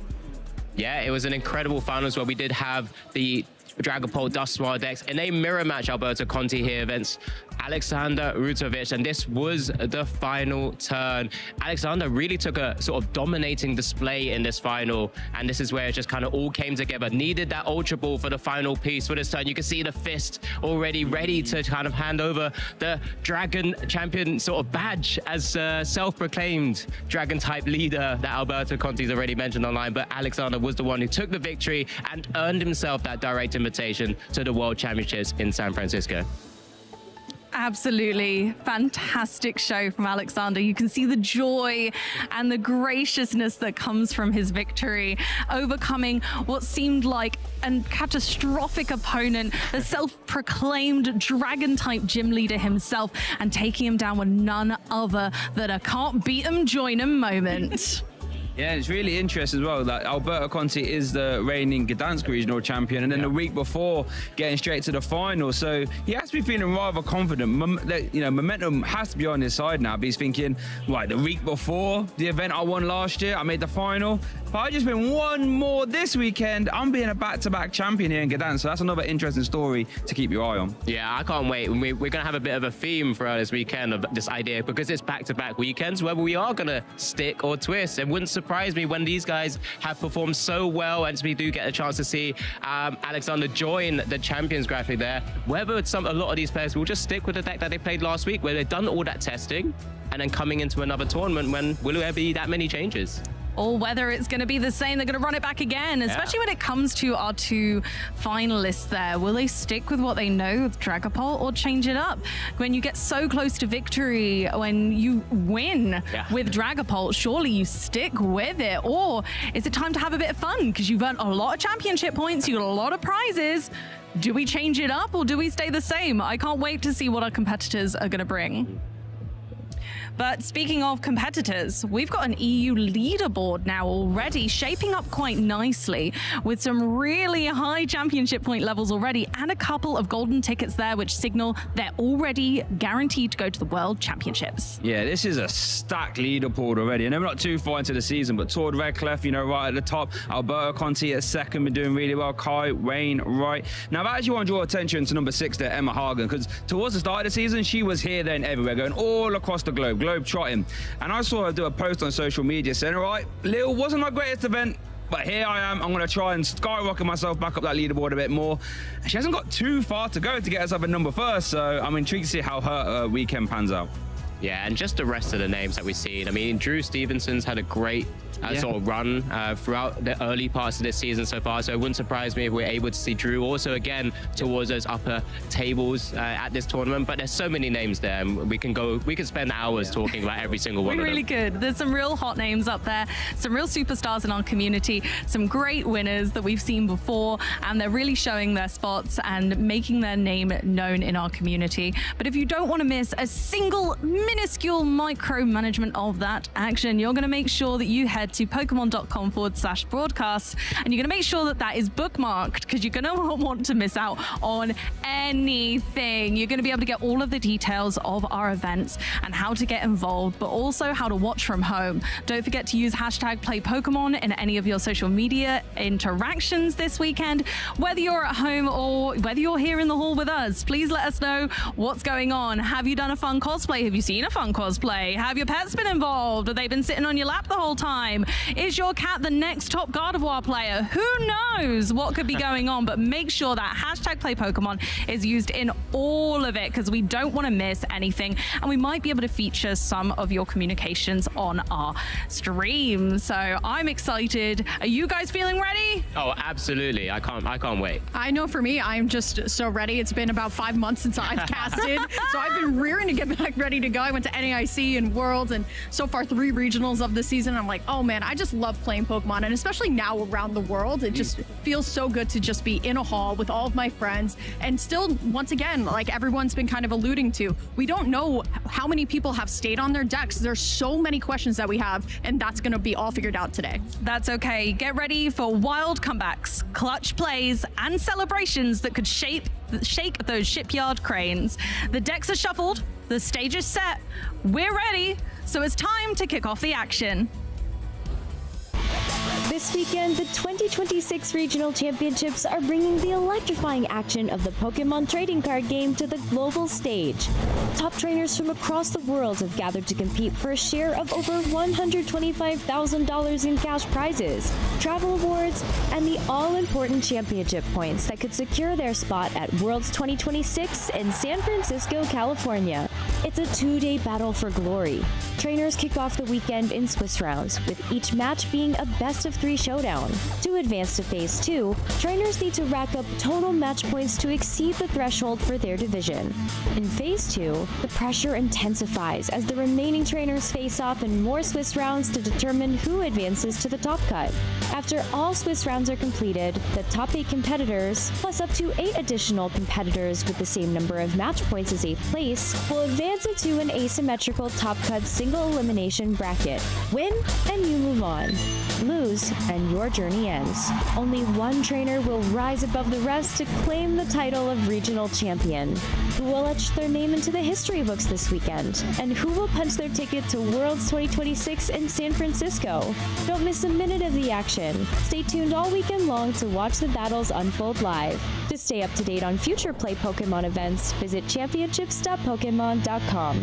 Yeah, it was an incredible finals where we did have the Dragapult Dusknoir decks in a mirror match Alberto Conti here against Alexander Rutovic, and this was the final turn. Alexander really took a sort of dominating display in this final, and this is where it just kind of all came together. Needed that Ultra Ball for the final piece for this turn. You can see the fist already ready to kind of hand over the Dragon Champion sort of badge as self-proclaimed Dragon type leader that Alberto Conti's already mentioned online, but Alexander was the one who took the victory and earned himself that direct invitation to the World Championships in San Francisco. Absolutely fantastic show from Alexander. You can see the joy and the graciousness that comes from his victory, overcoming what seemed like a catastrophic opponent, a self-proclaimed dragon-type gym leader himself, and taking him down with none other than a can't beat him, join him moment. Yeah, it's really interesting as well that Alberto Conti is the reigning Gdansk Regional Champion, and then the week before getting straight to the final. So he has to be feeling rather confident. Momentum has to be on his side now. But he's thinking, right, the week before the event I won last year, I made the final. If I just win one more this weekend, I'm being a back-to-back champion here in Gdansk. So that's another interesting story to keep your eye on. Yeah, I can't wait. We're going to have a bit of a theme throughout this weekend of this idea, because it's back-to-back weekends, whether we are going to stick or twist. It wouldn't surprise me when these guys have performed so well, and we do get a chance to see Alexander join the champions graphic there, whether a lot of these players will just stick with the deck that they played last week, where they've done all that testing, and then coming into another tournament, when will there be that many changes? Or whether it's going to be the same, they're going to run it back again, especially when it comes to our two finalists there. Will they stick with what they know with Dragapult or change it up? When you get so close to victory, when you win with Dragapult, surely you stick with it. Or is it time to have a bit of fun? Because you've earned a lot of championship points, you got a lot of prizes. Do we change it up or do we stay the same? I can't wait to see what our competitors are going to bring. But speaking of competitors, we've got an EU leaderboard now already, shaping up quite nicely with some really high championship point levels already, and a couple of golden tickets there, which signal they're already guaranteed to go to the World Championships. Yeah, this is a stacked leaderboard already, and we're not too far into the season, but Tord Redcliffe, right at the top, Alberto Conti at second, been doing really well, Kai, Wayne, right. Now, I actually want to draw attention to number 6 there, Emma Hagen, because towards the start of the season, she was here, there, and everywhere, going all across the globe trotting, and I saw her do a post on social media saying, all right, Lille wasn't my greatest event, but here I am. I'm going to try and skyrocket myself back up that leaderboard a bit more. And she hasn't got too far to go to get herself a number first, so I'm intrigued to see how her weekend pans out. Yeah, and just the rest of the names that we've seen. I mean, Drew Stevenson's had a great sort of run throughout the early parts of this season so far, so it wouldn't surprise me if we're able to see Drew also again towards those upper tables at this tournament. But there's so many names there, and we can spend hours talking about every single one of them. Really good. There's some real hot names up there, some real superstars in our community, some great winners that we've seen before, and they're really showing their spots and making their name known in our community. But if you don't want to miss a single minuscule micromanagement of that action, you're going to make sure that you head to pokemon.com/broadcast, and you're going to make sure that that is bookmarked, because you're going to want to miss out on anything. You're going to be able to get all of the details of our events and how to get involved, but also how to watch from home. Don't forget to use #PlayPokemon in any of your social media interactions this weekend. Whether you're at home or whether you're here in the hall with us, please let us know what's going on. Have you done a fun cosplay? Have you seen a fun cosplay? Have your pets been involved? Have they been sitting on your lap the whole time? Is your cat the next top Gardevoir player? Who knows what could be going on? But make sure that #PlayPokemon is used in all of it, because we don't want to miss anything, and we might be able to feature some of your communications on our stream. So I'm excited. Are you guys feeling ready? Oh, absolutely. I can't wait. I know for me, I'm just so ready. It's been about 5 months since I've casted, so I've been rearing to get back ready to go. I went to NAIC and Worlds, and so far 3 regionals of the season. I'm like, oh man, I just love playing Pokemon, and especially now around the world, it just feels so good to just be in a hall with all of my friends. And still, once again, like everyone's been kind of alluding to, we don't know how many people have stayed on their decks. There's so many questions that we have, and that's going to be all figured out today. That's okay. Get ready for wild comebacks, clutch plays, and celebrations that could shake those shipyard cranes. The decks are shuffled, the stage is set, we're ready, so it's time to kick off the action. This weekend, the 2026 Regional Championships are bringing the electrifying action of the Pokemon trading card game to the global stage. Top trainers from across the world have gathered to compete for a share of over $125,000 in cash prizes, travel awards, and the all-important championship points that could secure their spot at Worlds 2026 in San Francisco, California. It's a 2-day battle for glory. Trainers kick off the weekend in Swiss rounds, with each match being a best-of-3 showdown. To advance to Phase 2, trainers need to rack up total match points to exceed the threshold for their division. In Phase 2, the pressure intensifies as the remaining trainers face off in more Swiss rounds to determine who advances to the top cut. After all Swiss rounds are completed, the top 8 competitors, plus up to 8 additional competitors with the same number of match points as 8th place, will advance into an asymmetrical top cut single elimination bracket. Win and you move on. Lose and your journey ends. Only one trainer will rise above the rest to claim the title of regional champion. Who will etch their name into the history books this weekend? And who will punch their ticket to Worlds 2026 in San Francisco? Don't miss a minute of the action. Stay tuned all weekend long to watch the battles unfold live. To stay up to date on future Play Pokemon events, visit championships.pokemon.com.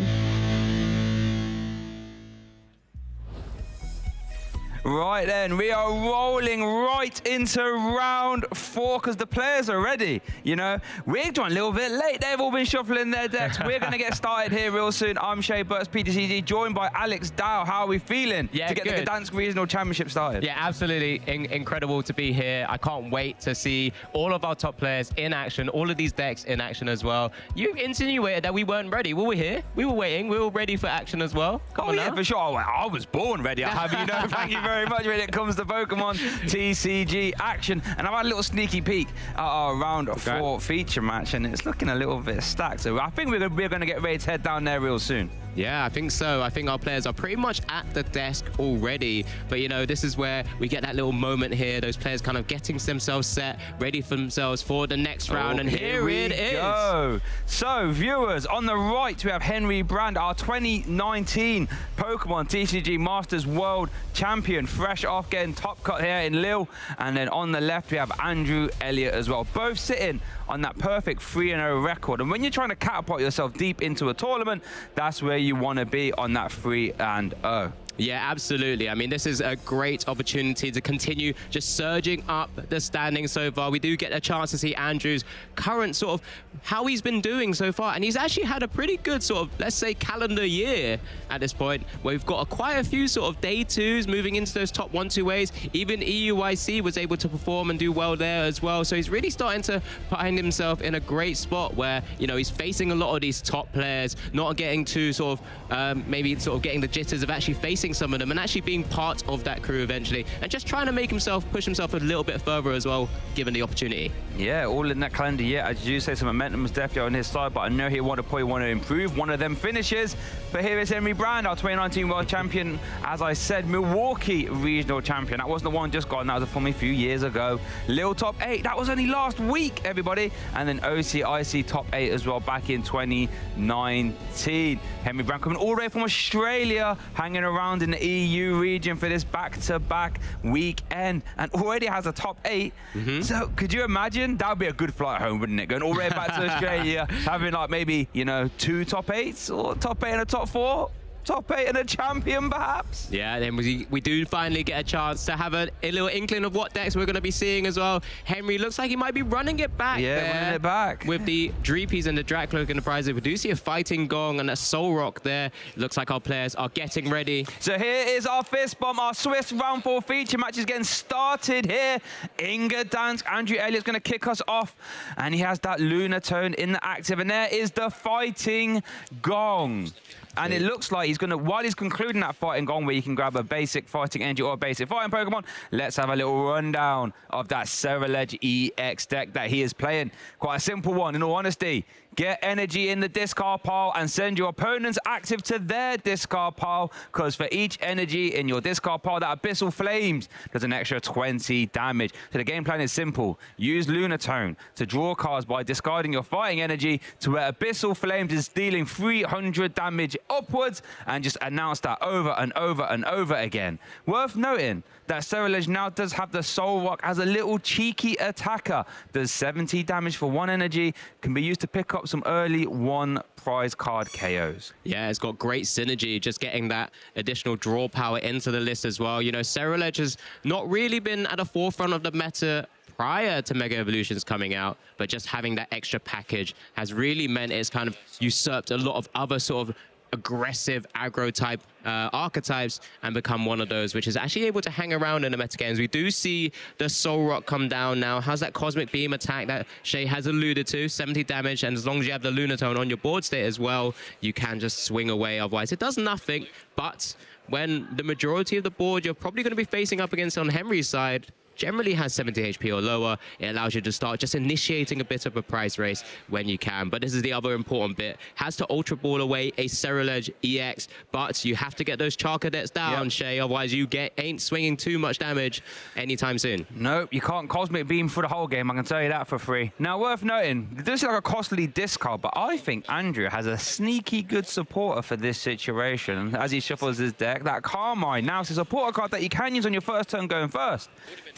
Right then, we are rolling right into round 4 because the players are ready. You know, we're joined a little bit late. They've all been shuffling their decks. We're going to get started here real soon. I'm Shay Burts, PTCG, joined by Alex Dow. How are we feeling to get the Gdansk Regional Championship started? Yeah, absolutely incredible to be here. I can't wait to see all of our top players in action, all of these decks in action as well. You insinuated that we weren't ready. Well, we're here. We were waiting. We were ready for action as well. Come on yeah, now. for sure. I was born ready. I have you know. Thank you very much when it comes to Pokemon TCG action. And I've had a little sneaky peek at our round 4 feature match, and it's looking a little bit stacked. So I think we're going to get ready to head down there real soon. Yeah, I think so. I think our players are pretty much at the desk already. But, you know, this is where we get that little moment here. Those players kind of getting themselves set, ready for themselves for the next round. And here it is. Go. So, viewers, on the right, we have Henry Brand, our 2019 Pokemon TCG Masters World Champion, fresh off getting top cut here in Lille. And then on the left, we have Andrew Elliott as well, both sitting on that perfect 3-0 record. And when you're trying to catapult yourself deep into a tournament, that's where you want to be, on that 3-0. Yeah, absolutely. I mean, this is a great opportunity to continue just surging up the standings so far. We do get a chance to see Andrew's current sort of how he's been doing so far. And he's actually had a pretty good sort of, let's say, calendar year at this point, where we've got quite a few sort of day 2s moving into those top 1-2As. Even EUIC was able to perform and do well there as well. So he's really starting to find himself in a great spot where, you know, he's facing a lot of these top players, not getting too sort of, maybe sort of getting the jitters of actually facing some of them and actually being part of that crew eventually, and just trying to make himself, push himself a little bit further as well, given the opportunity. Yeah, all in that calendar year, as you say, some momentum was definitely on his side, but I know he probably want to improve one of them finishes. But here is Henry Brand, our 2019 World Champion. As I said, Milwaukee Regional Champion. That wasn't the one just gone, that was from a few years ago. Lille top 8, that was only last week, everybody. And then OCIC top 8 as well, back in 2019. Henry Brand coming all the way from Australia, hanging around in the EU region for this back-to-back weekend, and already has a top 8. So could you imagine? That would be a good flight home, wouldn't it? Going all the way back to Australia, having like maybe, you know, 2 top 8s, or top 8 and a top 4. Top 8 and a champion, perhaps? Yeah, then we do finally get a chance to have a little inkling of what decks we're going to be seeing as well. Henry looks like he might be running it back running it back. with the Dreepies and the Dracloak and the prizes. We do see a Fighting Gong and a Soul Rock there. Looks like our players are getting ready. So here is our fist bump. Our Swiss round 4 feature match is getting started here in Gdansk. Andrew Elliott's going to kick us off, and he has that Lunar Tone in the active, and there is the Fighting Gong. And it looks like he's going to, while he's concluding that Fighting Gong, where you can grab a basic Fighting Energy or a basic Fighting Pokemon, let's have a little rundown of that Cerulege EX deck that he is playing. Quite a simple one, in all honesty. Get energy in the discard pile and send your opponent's active to their discard pile, because for each energy in your discard pile, that Abyssal Flames does an extra 20 damage. So the game plan is simple. Use Lunar Tone to draw cards by discarding your fighting energy to where Abyssal Flames is dealing 300 damage upwards, and just announce that over and over and over again. Worth noting that Cerulege now does have the Soul Rock as a little cheeky attacker. Does 70 damage for 1 energy, can be used to pick up some early 1 prize card KOs. Yeah, it's got great synergy, just getting that additional draw power into the list as well. You know, Cerulege has not really been at the forefront of the meta prior to Mega Evolutions coming out, but just having that extra package has really meant it's kind of usurped a lot of other sort of aggressive aggro type archetypes and become one of those which is actually able to hang around in the meta games. We do see the Soul Rock come down now. How's that Cosmic Beam attack that Shay has alluded to? 70 damage, and as long as you have the Lunatone on your board state as well, you can just swing away. Otherwise, it does nothing. But when the majority of the board you're probably going to be facing up against on Henry's side generally has 70 HP or lower, it allows you to start just initiating a bit of a price race when you can. But this is the other important bit. Has to Ultra Ball away a Ceruledge EX, but you have to get those Char Cadets down, Shay, otherwise you ain't swinging too much damage anytime soon. Nope, you can't Cosmic Beam for the whole game, I can tell you that for free. Now, worth noting, this is like a costly discard, but I think Andrew has a sneaky good supporter for this situation as he shuffles his deck. That Carmine, now it's a supporter card that you can use on your first turn going first.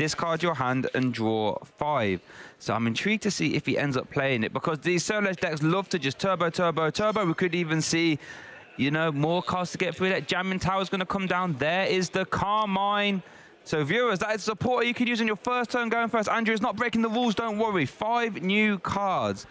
Discard your hand and draw 5. So I'm intrigued to see if he ends up playing it, because these Ceruledge decks love to just turbo, turbo, turbo. We could even see, you know, more cards to get through that. Jamming Tower is going to come down. There is the Carmine. So viewers, that is a supporter you could use on your first turn going first. Andrew is not breaking the rules, don't worry. 5 new cards.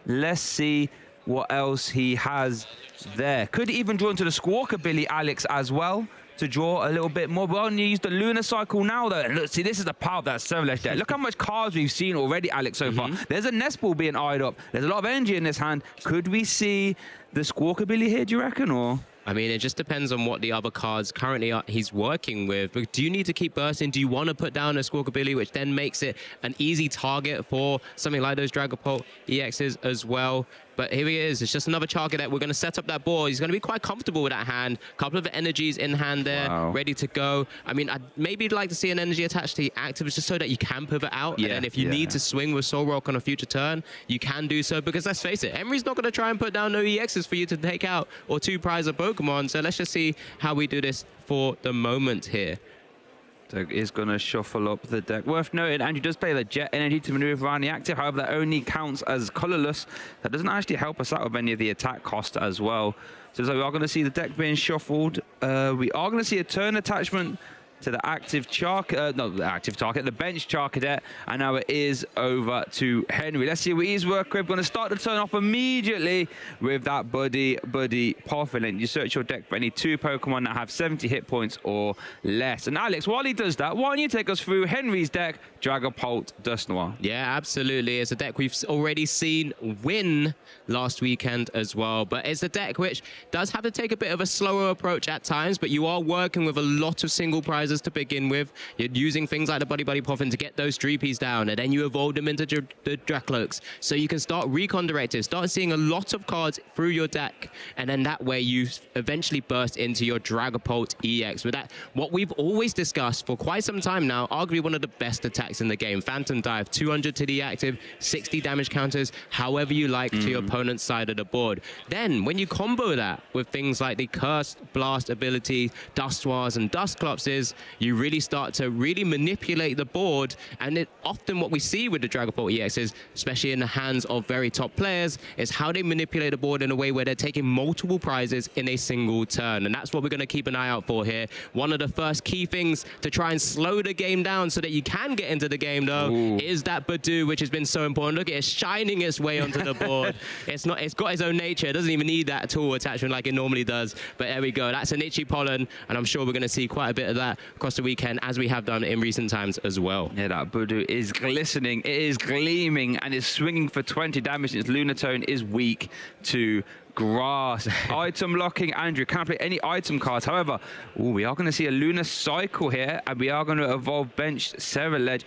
Let's see what else he has there. Could even draw into the Squawkabilly Alex as well to draw a little bit more. We'll only use the Lunar Cycle now, though. Look, see, this is the power of that Ceruledge deck. Look how much cards we've seen already, Alex, so far. There's a Nest Ball being eyed up. There's a lot of energy in this hand. Could we see the Squawkabilly here, do you reckon, or...? I mean, it just depends on what the other cards currently he's working with. But do you need to keep bursting? Do you want to put down a Squawkabilly, which then makes it an easy target for something like those Dragapult EXs as well? But here he is. It's just another Char Cadet. We're going to set up that board. He's going to be quite comfortable with that hand. A couple of energies in hand there, ready to go. I mean, I'd maybe like to see an energy attached to the actives just so that you can pivot out. And then if you need to swing with Soul Rock on a future turn, you can do so. Because let's face it, Emery's not going to try and put down no EXs for you to take out or 2 prize of Pokemon. So let's just see how we do this for the moment here. Doug is going to shuffle up the deck. Worth noting, Andrew does play the Jet Energy to maneuver around the active. However, that only counts as colorless. That doesn't actually help us out with any of the attack cost as well. So we are going to see the deck being shuffled. We are going to see a turn attachment to the active the bench Char Cadet, and now it is over to Henry. Let's see what he's working with. Going to start the turn off immediately with that Buddy Poffin. You search your deck for any 2 Pokemon that have 70 hit points or less. And Alex, while he does that, why don't you take us through Henry's deck, Dragapult Dusknoir? Yeah, absolutely. It's a deck we've already seen win last weekend as well, but it's a deck which does have to take a bit of a slower approach at times, but you are working with a lot of single prizes to begin with. You're using things like the Buddy Poffin to get those Dreepies down, and then you evolve them into the Dracloaks. So you can start Recon Directives, start seeing a lot of cards through your deck, and then that way you eventually burst into your Dragapult EX. With that, what we've always discussed for quite some time now, arguably one of the best attacks in the game. Phantom Dive, 200 to the active, 60 damage counters, however you like to your opponent's side of the board. Then, when you combo that with things like the Cursed Blast ability, Dustoirs and Dusclopses, you really start to manipulate the board. And often what we see with the Dragapult EXs, especially in the hands of very top players, is how they manipulate the board in a way where they're taking multiple prizes in a single turn. And that's what we're going to keep an eye out for here. One of the first key things to try and slow the game down so that you can get into the game, though, is that Badoo, which has been so important. Look at it, shining its way onto the board. It's got its own nature. It doesn't even need that tool attachment like it normally does. But there we go. That's an Itchy Pollen, and I'm sure we're going to see quite a bit of that across the weekend, as we have done in recent times as well. Yeah, that Badoo is glistening, it is gleaming, and is swinging for 20 damage since Lunatone is weak to grass. Item locking, Andrew can't play any item cards. However, we are going to see a Lunar Cycle here, and we are going to evolve benched Ceruledge.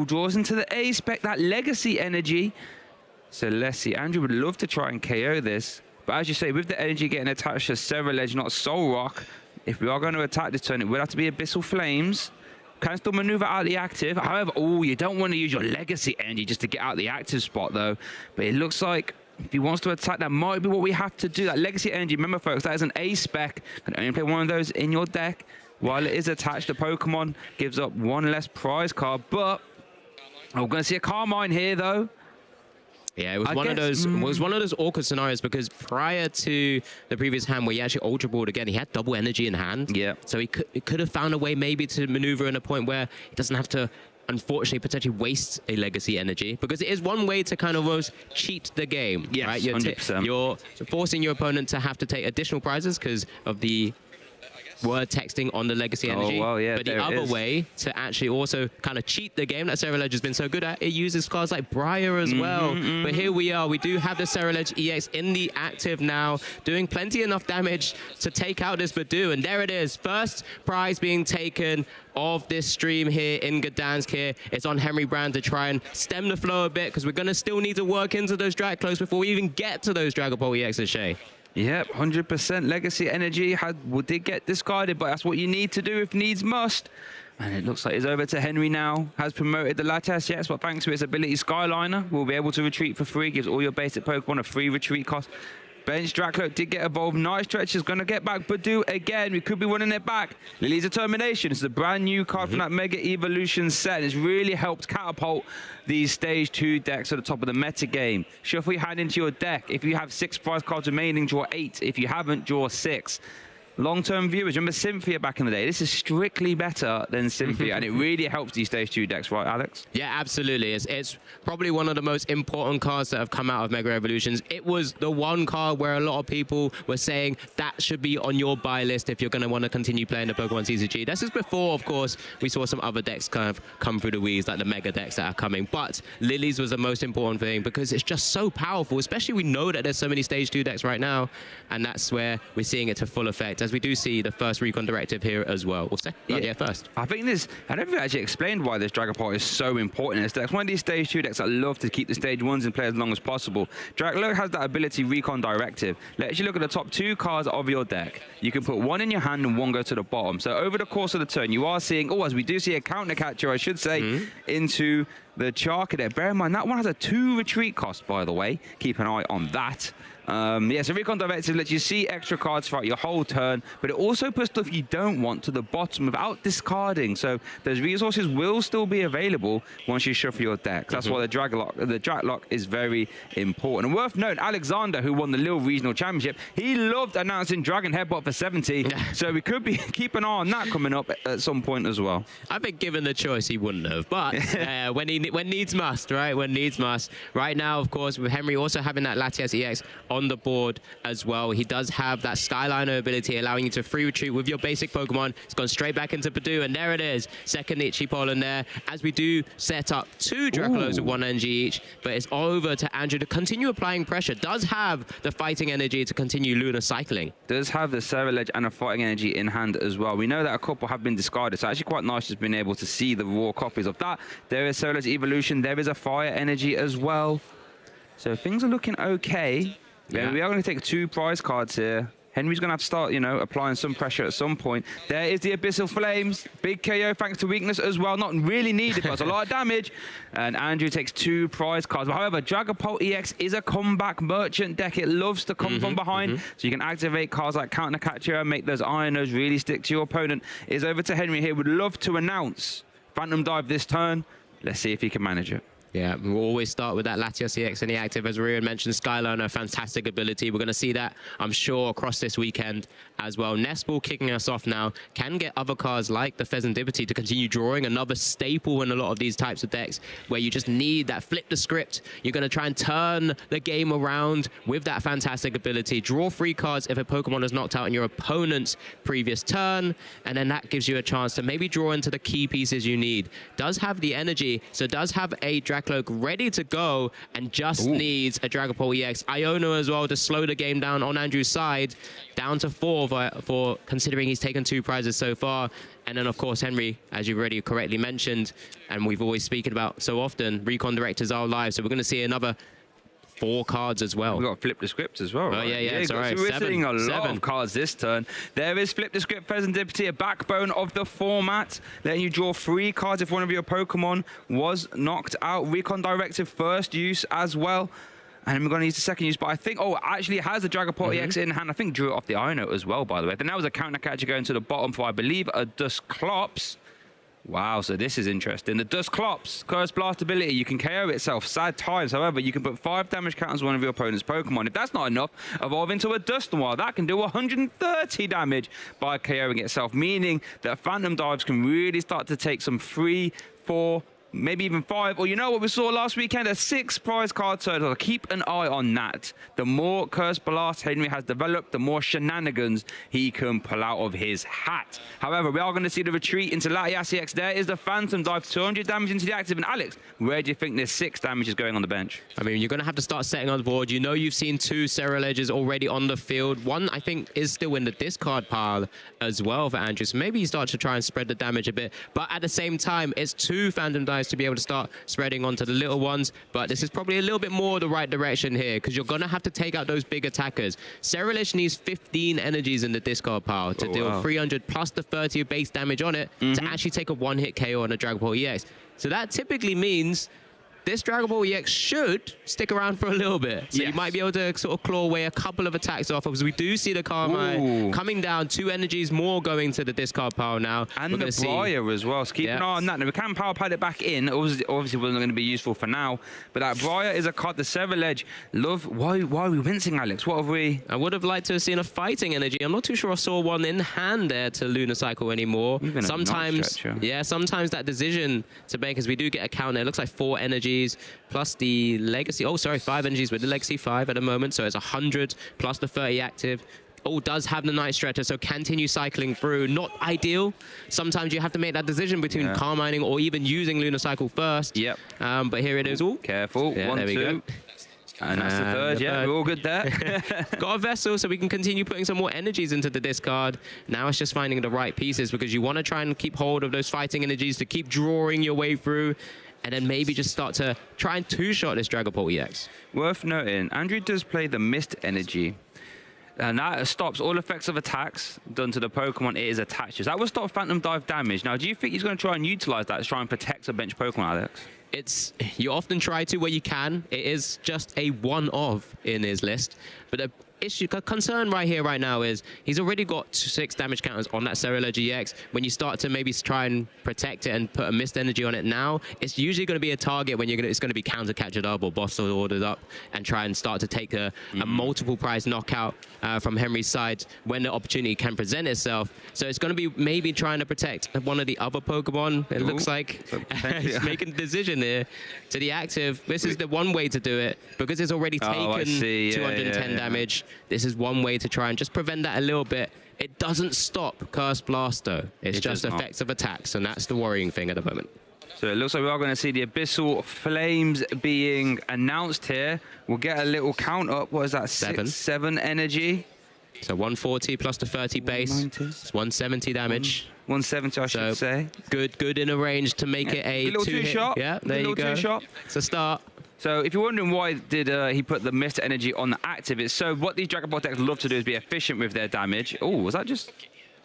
Draws into the A-Spec, that Legacy Energy. So let's see, Andrew would love to try and KO this, but as you say, with the energy getting attached to Ceruledge, not Soul Rock, if we are going to attack this turn, it will have to be Abyssal Flames. Can still maneuver out the active. However, you don't want to use your Legacy Energy just to get out the active spot, though. But it looks like if he wants to attack, that might be what we have to do. That Legacy Energy, remember, folks, that is an A-Spec. You can only play one of those in your deck. While it is attached, the Pokemon gives up 1 less prize card. But we're going to see a Carmine here, though. Yeah, it was one of those awkward scenarios, because prior to the previous hand where he actually Ultra Balled again, he had double energy in hand. Yeah. So he could have found a way maybe to maneuver in a point where he doesn't have to unfortunately potentially wastes a legacy energy, because it is one way to kind of almost cheat the game. Yes, right? 100%. You're forcing your opponent to have to take additional prizes because of the word texting on the legacy energy. well, yeah, but the other way to actually also kind of cheat the game that Ceruledge has been so good at, it uses cards like Briar as well. But here we are, we do have the Ceruledge EX in the active now, doing plenty enough damage to take out this Badoo, and there it is, first prize being taken of this stream here in Gdansk here. It's on Henry Brand to try and stem the flow a bit, because we're going to still need to work into those drag cloaks before we even get to those Dragapult EXs, Shay. Yep, 100% legacy energy did get discarded, but that's what you need to do if needs must. And it looks like it's over to Henry now. Has promoted the Latias, yes, but thanks to its ability, Skyliner will be able to retreat for free. Gives all your basic Pokemon a free retreat cost. Bench Dracloak did get evolved. Nice Stretch is going to get back Badoo again. We could be winning it back. Lily's Determination. It's a brand new card from that Mega Evolution set. It's really helped catapult these Stage 2 decks to the top of the meta game. Shuffle your hand into your deck. If you have 6 prize cards remaining, draw 8. If you haven't, draw 6. Long-term viewers, remember Cynthia back in the day? This is strictly better than Cynthia, and it really helps these Stage 2 decks, right, Alex? Yeah, absolutely. It's probably one of the most important cards that have come out of Mega Evolutions. It was the one card where a lot of people were saying that should be on your buy list if you're going to want to continue playing the Pokemon TCG. This is before, of course, we saw some other decks kind of come through the weeds, like the Mega decks that are coming. But Lily's was the most important thing, because it's just so powerful, especially we know that there's so many Stage 2 decks right now, and that's where we're seeing it to full effect, as we do see the first Recon Directive here as well. First. I think I don't think I actually explained why this Dragapult is so important in this deck. It's one of these Stage 2 decks that love to keep the Stage 1s in play as long as possible. Dracloak has that ability, Recon Directive. Lets you look at the top 2 cards of your deck. You can put 1 in your hand and 1 go to the bottom. So over the course of the turn, you are seeing, as we do see a counter catcher, I should say, into the Charcadet. Bear in mind, that one has a 2 retreat cost, by the way. Keep an eye on that. So Recon Directive lets you see extra cards throughout your whole turn, but it also puts stuff you don't want to the bottom without discarding. So those resources will still be available once you shuffle your deck. That's why the Draglock is very important. And worth noting, Alexander, who won the Lille Regional Championship, he loved announcing Dragon Headbutt for 70. So we could be keep an eye on that coming up at some point as well. I think given the choice, he wouldn't have. But when needs must, right? When needs must. Right now, of course, with Henry also having that Latias EX on the board as well. He does have that Skyliner ability, allowing you to free retreat with your basic Pokemon. It's gone straight back into Badoo, and there it is. Second Itchy Pollen there, as we do set up 2 Dracolos with 1 energy each, but it's over to Andrew to continue applying pressure. Does have the fighting energy to continue Lunar cycling. Does have the Ceruledge and a fighting energy in hand as well. We know that a couple have been discarded, so actually quite nice just being able to see the raw copies of that. There is Ceruledge Evolution, there is a fire energy as well. So things are looking okay. Yeah. We are going to take 2 prize cards here. Henry's going to have to start, applying some pressure at some point. There is the Abyssal Flames. Big KO thanks to weakness as well. Not really needed, but it's a lot of damage. And Andrew takes 2 prize cards. However, Dragapult EX is a comeback merchant deck. It loves to come from behind. So you can activate cards like Counter Catcher and make those Ionos really stick to your opponent. Is over to Henry here. Would love to announce Phantom Dive this turn. Let's see if he can manage it. Yeah, we'll always start with that Latias EX in the active. As Rian mentioned, Skyliner, a fantastic ability. We're going to see that, I'm sure, across this weekend as well. Nestball kicking us off now. Can get other cards like the Pheasantipity to continue drawing, another staple in a lot of these types of decks where you just need that flip the script. You're going to try and turn the game around with that fantastic ability. Draw 3 cards if a Pokemon is knocked out in your opponent's previous turn, and then that gives you a chance to maybe draw into the key pieces you need. Does have the energy, so does have a Dracloak ready to go, and just needs a Dragapult EX. Iona as well to slow the game down on Andrew's side, down to 4 for considering he's taken 2 prizes so far. And then, of course, Henry, as you've already correctly mentioned, and we've always spoken about so often, Recon Directors are live, so we're going to see another 4 cards as well. We've got Flip the Script as well, right? Oh, yeah, it's all right. So we're seeing a lot of cards this turn. There is Flip the Script, Pheasantipity, a backbone of the format, letting you draw 3 cards if one of your Pokemon was knocked out. Recon Directive first use as well. And we're going to use the second use, but I think, actually has the Dragapult EX in hand. I think drew it off the Iono as well, by the way. Then that was a counter catcher going to the bottom for, I believe, a Dusclops. Wow, so this is interesting. The Dusclops, Curse Blast ability, you can KO itself, sad times. However, you can put 5 damage counters on one of your opponent's Pokemon. If that's not enough, evolve into a Dusknoir. That can do 130 damage by KOing itself, meaning that Phantom Dives can really start to take some 3, 4, maybe even 5, or you know what we saw last weekend, a 6 prize card total. Keep an eye on that. The more Curse Blast Henry has developed, the more shenanigans he can pull out of his hat. However, we are going to see the retreat into Latias EX. There is the Phantom Dive, 200 damage into the active. And Alex, where do you think this 6 damage is going on the bench? I mean, you're going to have to start setting on the board. You know you've seen 2 Ceruledges already on the field. One, I think, is still in the discard pile as well for Andrew. So maybe you start to try and spread the damage a bit. But at the same time, it's 2 Phantom Dives to be able to start spreading onto the little ones. But this is probably a little bit more the right direction here, because you're going to have to take out those big attackers. Ceruledge needs 15 energies in the discard pile to deal 300 plus the 30 of base damage on it to actually take a 1-hit KO on a Dragon Ball EX. So that typically means this Dragon Ball EX should stick around for a little bit. So you might be able to sort of claw away a couple of attacks off, because we do see the Carmine coming down, 2 energies more going to the discard pile now. And the Briar as well, so keep an eye on that. Now, we can power pad it back in. Obviously wasn't going to be useful for now, but that Briar is a card. The Ceruledge, love. Why are we wincing, Alex? What have we? I would have liked to have seen a fighting energy. I'm not too sure I saw one in hand there to Lunar Cycle anymore. Even sometimes, sometimes that decision to make, as we do get a counter, it looks like 4 energies plus the legacy. Oh, sorry, 5 energies with the legacy 5 at the moment. So it's 100 plus the 30 active. Oh, does have the Night Stretcher, so continue cycling through. Not ideal. Sometimes you have to make that decision between Carmining or even using Lunar Cycle first. Yep. But here it is. Ooh, careful. 1, 2. And that's the third. Yeah, we're all good there. Got a Vessel, so we can continue putting some more energies into the discard. Now it's just finding the right pieces, because you want to try and keep hold of those fighting energies to keep drawing your way through. And then maybe just start to try and 2-shot this Dragon Ball EX. Worth noting, Andrew does play the Mist Energy. And that stops all effects of attacks done to the Pokemon it is attached to. That will stop Phantom Dive damage. Now, do you think he's going to try and utilize that to try and protect a bench Pokemon, Alex? You often try to where you can. It is just a one-of in his list. But the concern right here, right now, is he's already got 6 damage counters on that Ceruledge EX. When you start to maybe try and protect it and put a Mist Energy on it now, it's usually going to be a target when it's going to be counter captured up or boss ordered up and try and start to take a multiple prize knockout from Henry's side when the opportunity can present itself. So it's going to be maybe trying to protect one of the other Pokemon. It looks like he's making a decision here to the active. This is the one way to do it, because it's already taken 210 damage. This is one way to try and just prevent that a little bit. It doesn't stop Curse Blast, though. It's just effects of attacks, and that's the worrying thing at the moment. So it looks like we are going to see the Abyssal Flames being announced here. We'll get a little count up. What is that? 7 energy. So 140 plus the 30 base. It's 170 damage. 170, I should say. Good in a range to make it a little 2-hit. shot. Yeah, there you go. It's a start. So if you're wondering why did he put the Mist Energy on the active, it's so what these Dragon Ball decks love to do is be efficient with their damage. Oh, was that just...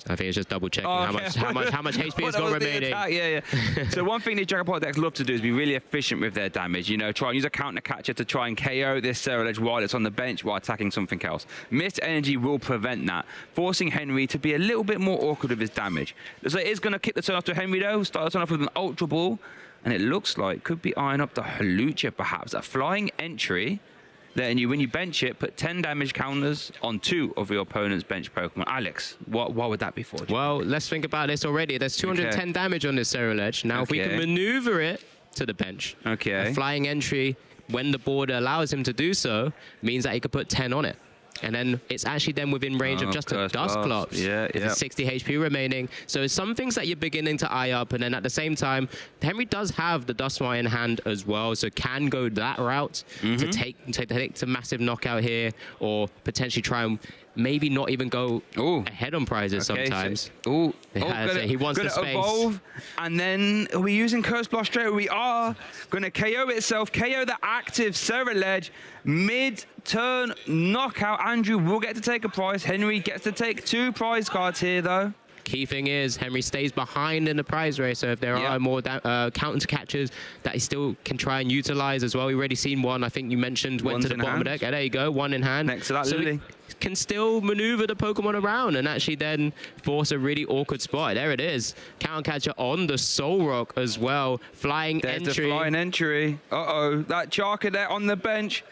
I think it's just double checking how much HP has got remaining. So one thing these Dragon Ball decks love to do is be really efficient with their damage. You know, try and use a counter catcher to try and KO this Ceruledge while it's on the bench while attacking something else. Mist Energy will prevent that, forcing Henry to be a little bit more awkward with his damage. So it is going to kick the turn off to Henry though. Start the turn off with an Ultra Ball, and it looks like could be eyeing up the Hawlucha perhaps. A flying entry. Then when you bench it, put 10 damage counters on 2 of your opponent's bench Pokemon. Alex, what would that be for? Well, let's think about this already. There's 210 damage on this Ceruledge. Now, if we can maneuver it to the bench, a flying entry, when the board allows him to do so, means that he could put 10 on it. And then it's actually then within range of just a Dusclops. There's 60 HP remaining. So it's some things that you're beginning to eye up. And then at the same time, Henry does have the Duskmite in hand as well. So can go that route to take a massive knockout here, or potentially try and maybe not even go ahead on prizes sometimes. He wants the space. Evolve, and then are we using Curse Blast straight? We are going to KO itself, KO the active Ceruledge, mid-turn knockout. Andrew will get to take a prize. Henry gets to take 2 prize cards here, though. Key thing is Henry stays behind in the prize race, so if there are more counter catchers that he still can try and utilize as well. We've already seen one, I think you mentioned, went to the bottom of the deck. There you go, 1 in hand. Next to that, Lily. Can still maneuver the Pokemon around and actually then force a really awkward spot. There it is. Counter catcher on the Soul Rock as well. Flying entry. There's the flying entry. Uh-oh, that Charker there on the bench.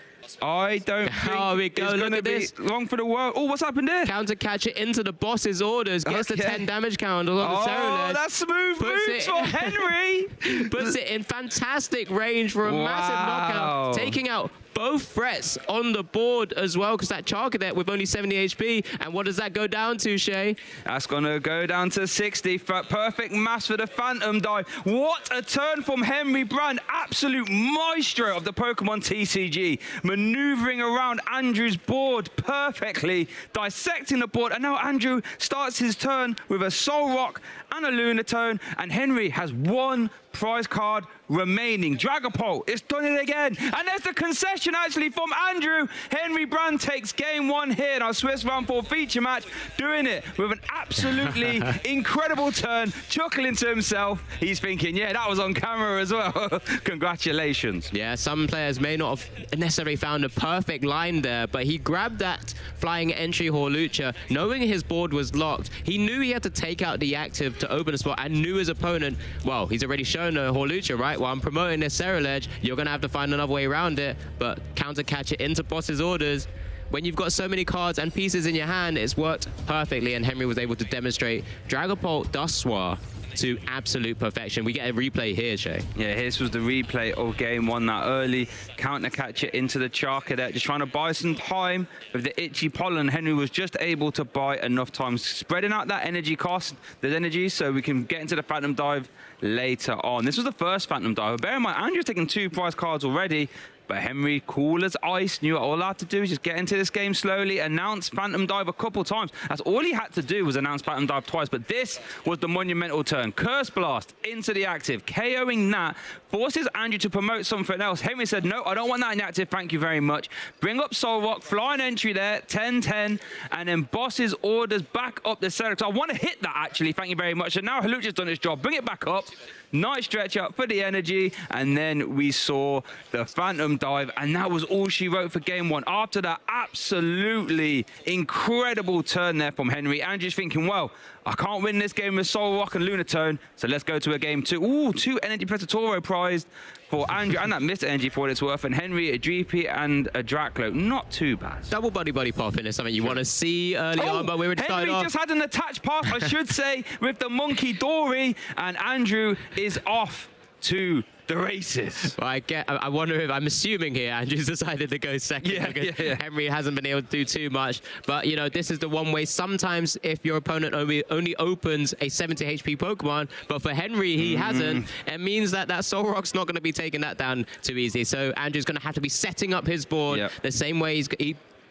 I don't think Oh, we go. it's Look going to at be this. long for the world. Oh, what's happened there? Counter catch it into the boss's orders. Gets the Okay. 10 damage count on the Oh, Ceruledge. that's smooth Puts moves it- for Henry. Puts it in fantastic range for a massive Wow. knockout, taking out both threats on the board as well, because that Charcadet with only 70 HP. And what does that go down to, Shay? That's going to go down to 60. Perfect mass for the Phantom Dive. What a turn from Henry Brand. Absolute maestro of the Pokemon TCG. Maneuvering around Andrew's board perfectly. Dissecting the board. And now Andrew starts his turn with a Soul Rock and a Lunatone. And Henry has one prize card remaining. Dragapult, it's done it again. And there's the concession actually from Andrew. Henry Brand takes game 1 here in our Swiss Round 4 feature match, doing it with an absolutely incredible turn, chuckling to himself. He's thinking, yeah, that was on camera as well. Congratulations. Yeah, some players may not have necessarily found a perfect line there, but he grabbed that flying entry Horlucha, knowing his board was locked. He knew he had to take out the active to open a spot and knew his opponent, well, he's already shown a Horlucha, right? Well, I'm promoting this Ceruledge. You're going to have to find another way around it, but counter catch it into boss's orders. When you've got so many cards and pieces in your hand, it's worked perfectly, and Henry was able to demonstrate Dragapult Dusknoir to absolute perfection. We get a replay here, Shay. Yeah, this was the replay of game 1, that early counter catch it into the Charcadet, just trying to buy some time with the Itchy Pollen. Henry was just able to buy enough time, spreading out that energy cost, the energy, so we can get into the Phantom Dive later on. This was the first Phantom Dive. Bear in mind, Andrew's taken 2 prize cards already, but Henry, cool as ice, knew all I had to do is just get into this game slowly, announce Phantom Dive a couple times. That's all he had to do, was announce Phantom Dive twice, but this was the monumental turn. Curse Blast into the active, KOing that, forces Andrew to promote something else. Henry said, no, I don't want that in the active, thank you very much. Bring up Soul Rock, flying entry there, 10-10, and then Boss's orders back up the select. I want to hit that actually, thank you very much. And now Halucha's done his job, bring it back up. Nice stretch up for the energy, and then we saw the Phantom Dive, and that was all she wrote for game 1. After that absolutely incredible turn there from Henry, Andrew's thinking, well, I can't win this game with Soul Rock and Lunatone, so let's go to a game 2. Ooh, 2 Energy Predatoro prized for Andrew, and that missed energy for what it's worth, and Henry, a GP and a Draclo. Not too bad. Double buddy popping is something you want to see early on, but we already started Henry off. just had an attached pass, I should say, with the Monkey Dory, and Andrew is off to the races. Well, I wonder if, I'm assuming here, Andrew's decided to go second because Henry hasn't been able to do too much. But, you know, this is the one way sometimes if your opponent only opens a 70 HP Pokemon, but for Henry, he hasn't, it means that that Soul Rock's not going to be taking that down too easy. So Andrew's going to have to be setting up his board the same way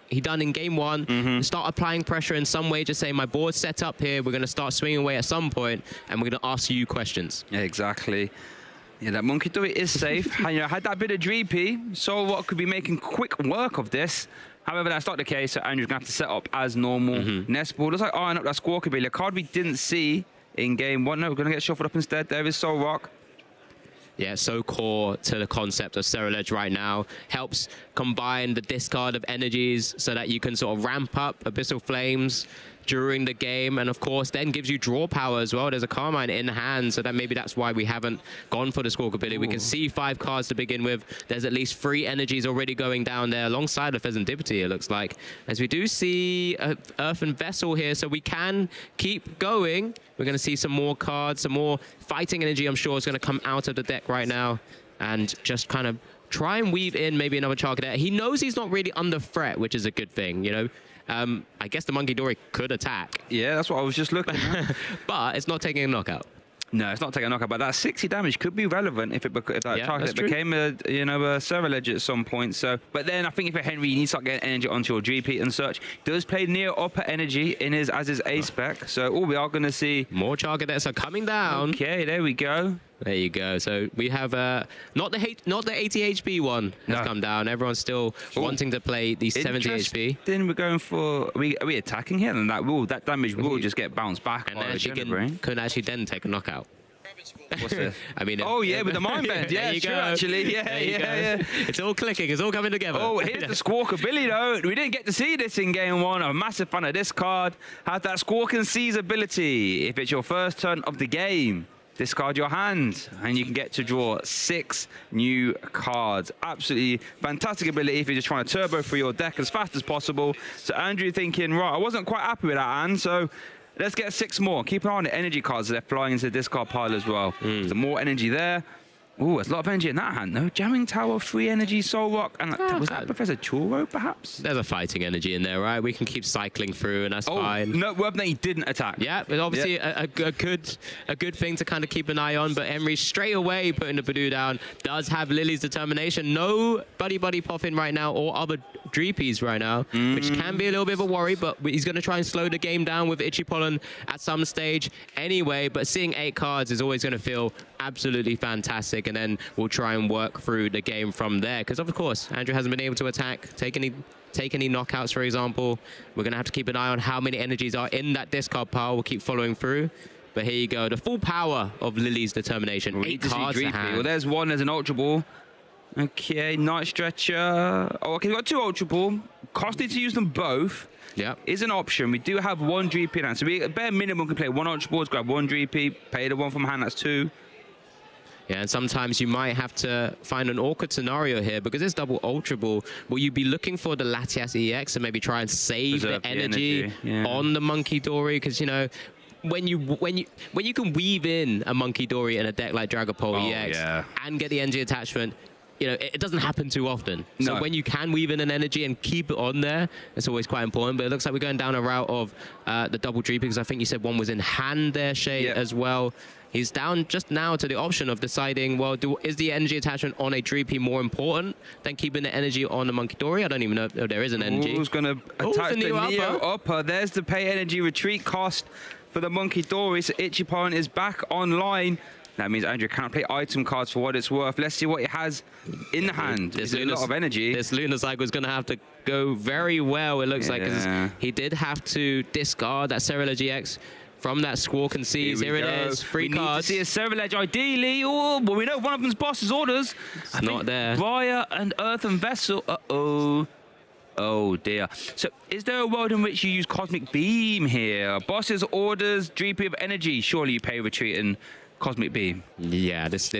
he done in game 1, start applying pressure in some way, just saying my board's set up here, we're going to start swinging away at some point, and we're going to ask you questions. Yeah, exactly. Yeah, that Monkey Dory is safe. And, you know, had that bit of GP, Soul Rock could be making quick work of this. However, that's not the case, so Andrew's going to have to set up as normal. Nest Ball looks like eyeing up that Squawkabilly, a card we didn't see in game 1. No, we're going to get shuffled up instead. There is Soul Rock. Yeah, so core to the concept of Ceruledge right now. Helps combine the discard of energies so that you can sort of ramp up Abyssal Flames during the game, and of course then gives you draw power as well. There's a Carmine in hand, so that maybe that's why we haven't gone for the Squawkabilly. We can see 5 cards to begin with. There's at least 3 energies already going down there alongside a Pheasantipity, it looks like. As we do see an Earthen Vessel here, so we can keep going. We're going to see some more cards, some more fighting energy, I'm sure, is going to come out of the deck right now, and just kind of try and weave in maybe another Charcadet. He knows he's not really under threat, which is a good thing, you know. I guess the Monkey Dory could attack. Yeah, that's what I was just looking at. But it's not taking a knockout. No, it's not taking a knockout, but that 60 damage could be relevant if that Charcadet became a Ceruledge at some point. So, but then I think if you're Henry, you need to start getting energy onto your GP and such. Does play near upper energy in his A spec. So, we are going to see more Charcadets are coming down. Okay, there we go. There you go. So we have not the 80 HP one has come down. Everyone's still wanting to play the 70 HP. Then we're going for are we attacking here? And that damage will just get bounced back. And actually could actually then take a knockout. What's this? I mean, with the mind bend. Yeah, true, actually. Yeah. It's all clicking. It's all coming together. Oh, here's the Squawkabilly, though. We didn't get to see this in game 1. I'm a massive fan of this card. Has that Squawk and Seize ability if it's your first turn of the game. discard your hand, and you can get to draw 6 new cards. Absolutely fantastic ability if you're just trying to turbo through your deck as fast as possible. So Andrew thinking, right, I wasn't quite happy with that hand, so let's get 6 more. Keep an eye on the energy cards as they're flying into the discard pile as well. So more energy there. Ooh, there's a lot of energy in that hand, though. Jamming Tower, 3 energy, Soul Rock, and was that Professor Churro, perhaps? There's a fighting energy in there, right? We can keep cycling through, and that's fine. No, that he didn't attack. Yeah, it's obviously a good thing to kind of keep an eye on. But Henry straight away putting the Badoo down. Does have Lily's determination. No Buddy Poffin right now, or other Dreepies right now, which can be a little bit of a worry. But he's going to try and slow the game down with Itchy Pollen at some stage anyway. But seeing 8 cards is always going to feel absolutely fantastic, and then we'll try and work through the game from there, because of course Andrew hasn't been able to attack, take any knockouts, for example. We're gonna have to keep an eye on how many energies are in that discard pile. We'll keep following through, but here you go, the full power of Lily's determination. 8 cards to hand. Well, there's one, there's an Ultra Ball. Okay, Night Stretcher. Oh, okay, we've got 2 Ultra Ball. Costly to use them both. Yeah, is an option. We do have 1 Dreepy in hand, so we at bare minimum can play 1 Ultra Ball, grab 1 Dreepy, pay the 1 from hand, that's 2. Yeah, and sometimes you might have to find an awkward scenario here, because it's double Ultra Ball. Will you be looking for the Latias EX and maybe try and save the energy on the Monkey Dory? Because, you know, when you can weave in a Monkey Dory in a deck like Dragapult EX and get the energy attachment, you know, it doesn't happen too often. So when you can weave in an energy and keep it on there, it's always quite important. But it looks like we're going down a route of the double Dreepy, because I think you said 1 was in hand there, Shay, as well. He's down just now to the option of deciding, well, is the energy attachment on a Dreepy more important than keeping the energy on the Monkey Dory? I don't even know if there is an energy. Who's going to attack the Neo Upper? There's the pay energy retreat cost for the Monkey Dory. So Itchy Pollen is back online. That means Andrew can't play item cards for what it's worth. Let's see what he has in the hand. There's a lot of energy. This Lunar Cycle is going to have to go very well, it looks like, because he did have to discard that Cerulege GX from that Squawk and Seize. Here it is, 3 cards. We need to see a Cerulege ideally. Oh, well, we know one of them's boss's orders. It's not there. Briar and Earthen Vessel. Uh-oh. Oh, dear. So, is there a world in which you use Cosmic Beam here? Boss's orders, Dreepy of energy. Surely you pay retreat and Cosmic Beam. Yeah, this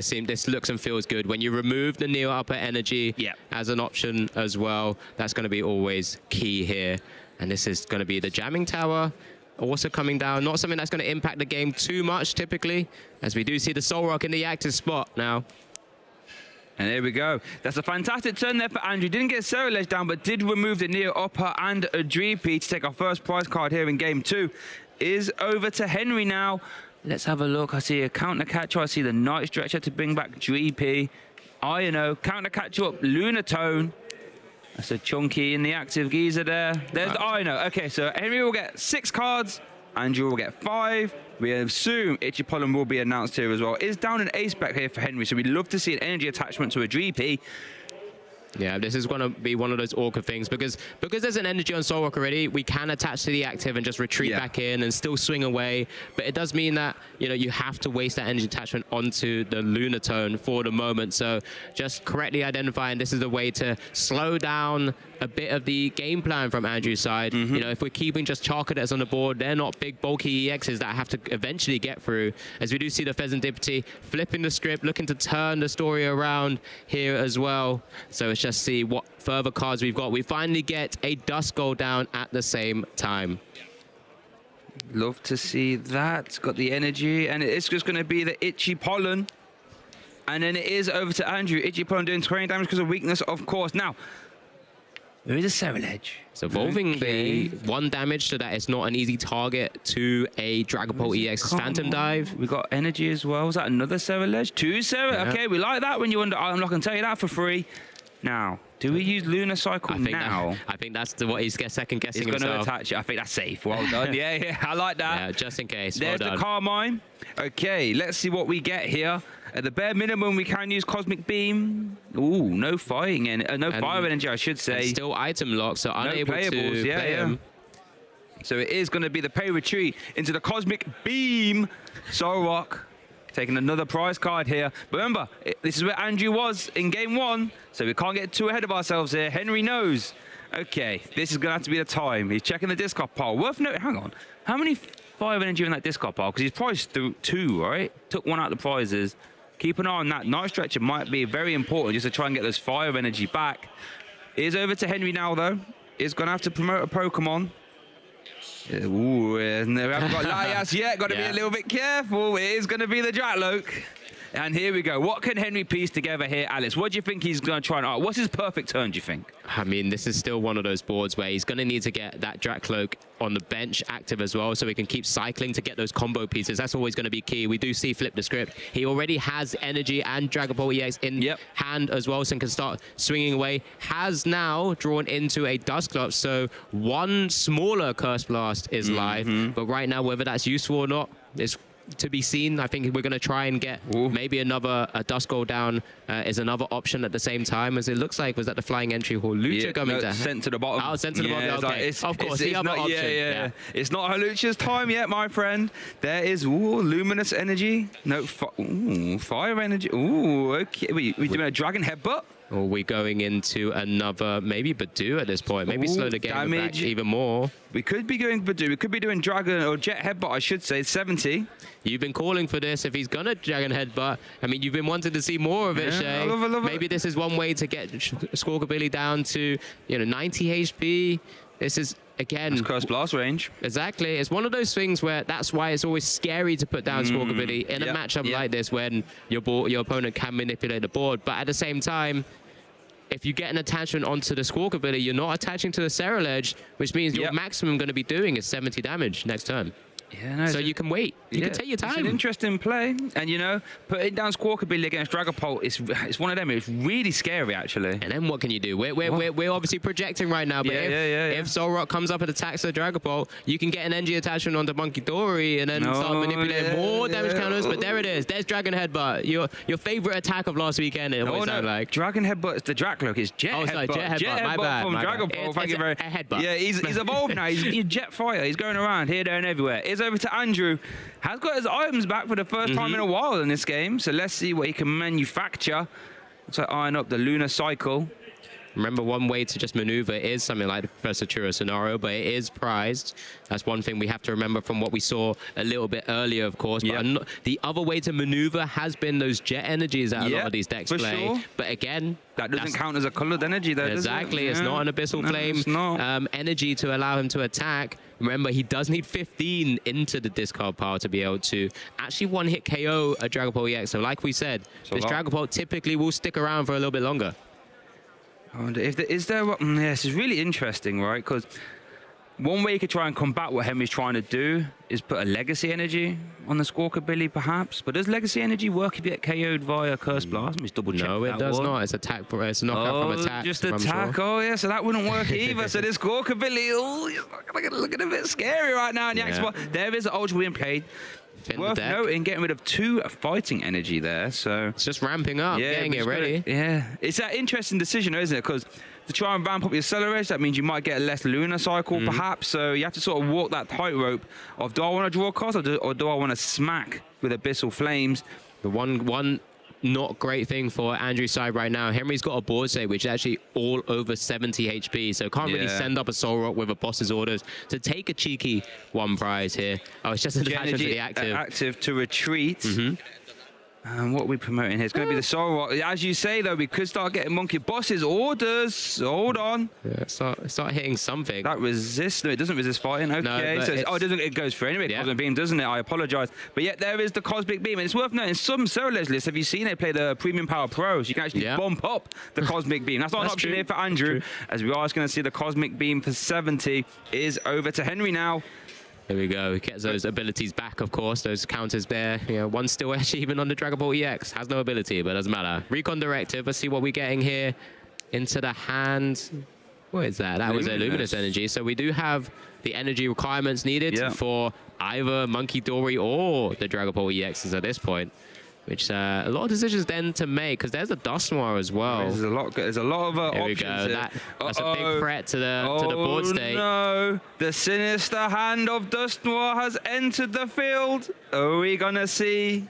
looks and feels good. When you remove the Neo Upper energy as an option as well, that's going to be always key here. And this is going to be the Jamming Tower. Also coming down, not something that's going to impact the game too much typically, as we do see the Soul Rock in the active spot now. And there we go. That's a fantastic turn there for Andrew. Didn't get Cerulege down, but did remove the Neo Upper and a Dreepy to take our first prize card here in game 2. Is over to Henry now. Let's have a look. I see a Counter Catcher. I see the Night Stretcher to bring back Dreepy. Iono, Counter Catcher up, Lunatone. That's a Chunky in the active geezer there. There's the Iono. Okay, so Henry will get 6 cards. Andrew will get 5. We assume Itchy Pollen will be announced here as well. Is down an ace back here for Henry, so we'd love to see an energy attachment to a Dreepy. Yeah, this is going to be one of those awkward things, because there's an energy on Soul Rock already, we can attach to the active and just retreat back in and still swing away. But it does mean that, you know, you have to waste that energy attachment onto the Lunatone for the moment. So just correctly identifying this is a way to slow down a bit of the game plan from Andrew's side. You know, if we're keeping just Charcadets on the board, they're not big bulky EXs that have to eventually get through. As we do see the Pheasant Dipty flipping the script, looking to turn the story around here as well. So it's just see what further cards we've got. We finally get a Dusk Gold down at the same time. Love to see that. Got the energy, and it's just going to be the Itchy Pollen. And then it is over to Andrew. Itchy Pollen doing 20 damage because of weakness, of course. Now, there is a Cerulege. So evolving the 1 damage so that it's not an easy target to a Dragapult EX Phantom Dive. We got energy as well. Was that another Cerulege? 2 Cerulege. Okay, we like that when you under item lock. I can tell you that for free. Now, do we use Lunar Cycle now? I think that's what he's second guessing himself. He's going to attach it. I think that's safe. Well done. yeah, I like that. Yeah, just in case. There's the Carmine. Okay, let's see what we get here. At the bare minimum, we can use Cosmic Beam. Ooh, no fighting and no fire energy, I should say. Still item lock, so unable to play him. So it is going to be the pay retreat into the Cosmic Beam. Soul Rock taking another prize card here. But remember, this is where Andrew was in game 1, so we can't get too ahead of ourselves here. Henry knows. Okay, this is going to have to be the time. He's checking the discard pile. Worth noting, hang on, how many 5 energy in that discard pile because he's priced through 2, right? Took 1 out of the prizes. Keep an eye on that. Night Stretcher might be very important just to try and get those 5 energy back. Is over to Henry now, though. Is going to have to promote a Pokemon. Ooh, we haven't got Laias yet. Got to be a little bit careful. It is going to be the Dratloak. And here we go. What can Henry piece together here, Alice? What do you think he's going to try and... What's his perfect turn, do you think? I mean, this is still one of those boards where he's going to need to get that Dratloak on the bench active as well, so he can keep cycling to get those combo pieces. That's always going to be key. We do see Flip the Script. He already has Energy and Dragon Ball EX in hand as well, so he can start swinging away. Has now drawn into a Dusclops, so 1 smaller Curse Blast is live. But right now, whether that's useful or not, is to be seen. I think we're going to try and get maybe another Duskull down is another option at the same time, as it looks like. Was that the flying entry hall? Lucha coming down. Sent to the bottom. Oh, sent to the bottom. Okay. Of course, the other option. Yeah. It's not Halucha's time yet, my friend. There is Luminous Energy. No, Fire Energy. Ooh, okay. We doing a Dragon Headbutt? Or are we going into another, maybe Badoo at this point? Maybe slow the game back even more. We could be going Badoo. We could be doing Dragon or Jet Headbutt, I should say. 70. You've been calling for this. If he's going to Dragon Headbutt, I mean, you've been wanting to see more of it, Shay. I love maybe this is one way to get Squawkabilly down to, 90 HP. This is, again... That's Curse Blast range. Exactly. It's one of those things where that's why it's always scary to put down Squawkabilly in a matchup like this when your opponent can manipulate the board. But at the same time, if you get an attachment onto the Squawkabilly, you're not attaching to the Ceruledge, which means your maximum going to be doing is 70 damage next turn. Yeah, no, so you can wait. You can take your time. It's an interesting play. And, putting down Squawkabilly against Dragapult, it's one of them. It's really scary, actually. And then what can you do? We're obviously projecting right now, but if Solrock comes up and attacks the Dragapult, you can get an NG attachment onto Monkey Dory and then start manipulating more damage counters. But there it is. There's Dragon Headbutt. Your favorite attack of last weekend, it always sounded like. Dragon Headbutt is the Dratloak. It's Jet Headbutt. Sorry, Jet Headbutt. My bad. From Dragapult. Thank you very much. Headbutt. Yeah, he's evolved now. He's Jet Fire. He's going around here, there, and everywhere. It's over to Andrew. Has got his items back for the first time in a while in this game, so let's see what he can manufacture. So iron up the Lunar Cycle. Remember, one way to just maneuver is something like the Professor Churro scenario, but it is prized. That's one thing we have to remember from what we saw a little bit earlier, of course. But the other way to maneuver has been those jet energies that a lot of these decks play. Sure. But again, that doesn't count as a colored energy, though. Exactly. It's not an Abyssal Flame energy to allow him to attack. Remember, he does need 15 into the discard pile to be able to actually one-hit KO a Dragapult EX. So like we said, this Dragapult typically will stick around for a little bit longer. I wonder if this is really interesting, right? Because one way you could try and combat what Henry's trying to do is put a Legacy Energy on the Squawkabilly, perhaps. But does Legacy Energy work if you get KO'd via Curse Blast? Let me double check. No, it does not. It's attack. It's a knockout from attack. Just attack. Sure. Oh, yeah. So that wouldn't work either. So this Squawkabilly, looking a bit scary right now in the spot. There is an Ultra being played. Worth noting, getting rid of 2 fighting energy there, so it's just ramping up, getting it ready. It's that interesting decision, isn't it? Because to try and ramp up your Ceruledge, that means you might get a less Lunar Cycle, perhaps. So you have to sort of walk that tightrope of, do I want to draw cards or do I want to smack with Abyssal Flames? The one not great thing for Andrew's side right now. Henry's got a board state which is actually all over 70 HP, so can't really send up a Solrock with a boss's orders to take a cheeky 1 prize here. Oh, it's just an attachment to the active. Active to retreat. And what are we promoting here? It's going to be the Solrock. As you say, though, we could start getting Monkey Boss's orders. Hold on. Yeah, start hitting something. That resists. No, it doesn't resist fighting. Okay. No, so it goes for anyway. Cosmic Beam, doesn't it? I apologize. But yet there is the Cosmic Beam. And it's worth noting, some Ceruledge lists, have you seen they play the Premium Power Pros? You can actually bump up the Cosmic Beam. That's not an option here for Andrew, as we are just going to see the Cosmic Beam for 70 is over to Henry now. There we go. He gets those abilities back, of course. Those counters there. One still actually even on the Dragapult EX. Has no ability, but doesn't matter. Recon Directive. Let's see what we're getting here into the hand. What is that? That was a Luminous Energy. So we do have the energy requirements needed for either Monkey Dory or the Dragapult EXs at this point. Which a lot of decisions then to make, because there's a Dusknoir as well. There's a lot of options. There we go. That's a big threat to the board state. No, the sinister hand of Dusknoir has entered the field. Are we gonna see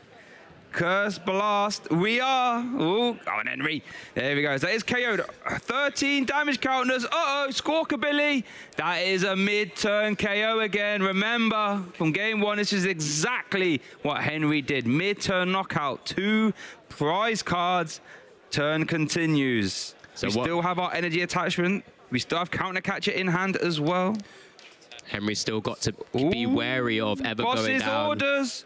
Curse Blast. We are. Oh, go on, Henry. There we go. That is KO'd. 13 damage counters. Uh-oh, Squawkabilly. That is a mid-turn KO again. Remember, from game 1, this is exactly what Henry did. Mid-turn knockout. 2 prize cards. Turn continues. So we still have our energy attachment. We still have Counter Catcher in hand as well. Henry's still got to be wary of ever going down. Orders.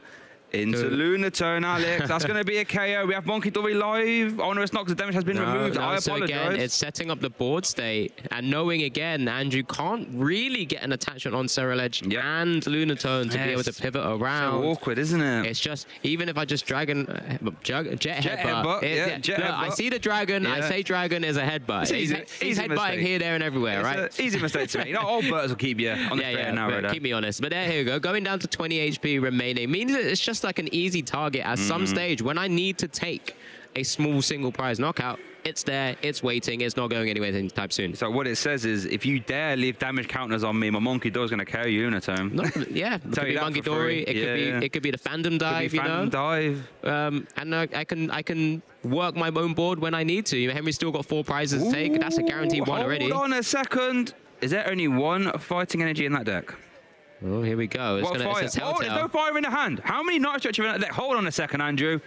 Into Lunatone, Alex. That's going to be a KO. We have Monkey Dory live. Oh, no, it's not because the damage has been removed. I so apologize. Again, it's setting up the board state and knowing again, Andrew can't really get an attachment on Ceruledge and Lunatone to be able to pivot around. So awkward, isn't it? It's just, even if I just Jet Headbutt. Jet Headbutt. I see the dragon. I say dragon is a headbutt. He's headbutting here, there, and everywhere, right? Easy mistake to make. You know, old birds will keep you on the straight and narrow. Keep me honest. But here we go. Going down to 20 HP remaining means that it's just like an easy target at some stage. When I need to take a small single prize knockout, it's there, it's waiting, it's not going anywhere anytime soon. So what it says is, if you dare leave damage counters on me, my Monkey Dory's going to KO you, Lunatone. Yeah, it could be Monkey Dory, it could be the Fandom Dive, and I can work my own board when I need to. Henry's still got 4 prizes to take. That's a guaranteed one already. Hold on a second. Is there only 1 fighting energy in that deck? Oh, here we go. It's there's no fire in the hand. How many Night Stretcher in that deck? Hold on a second, Andrew.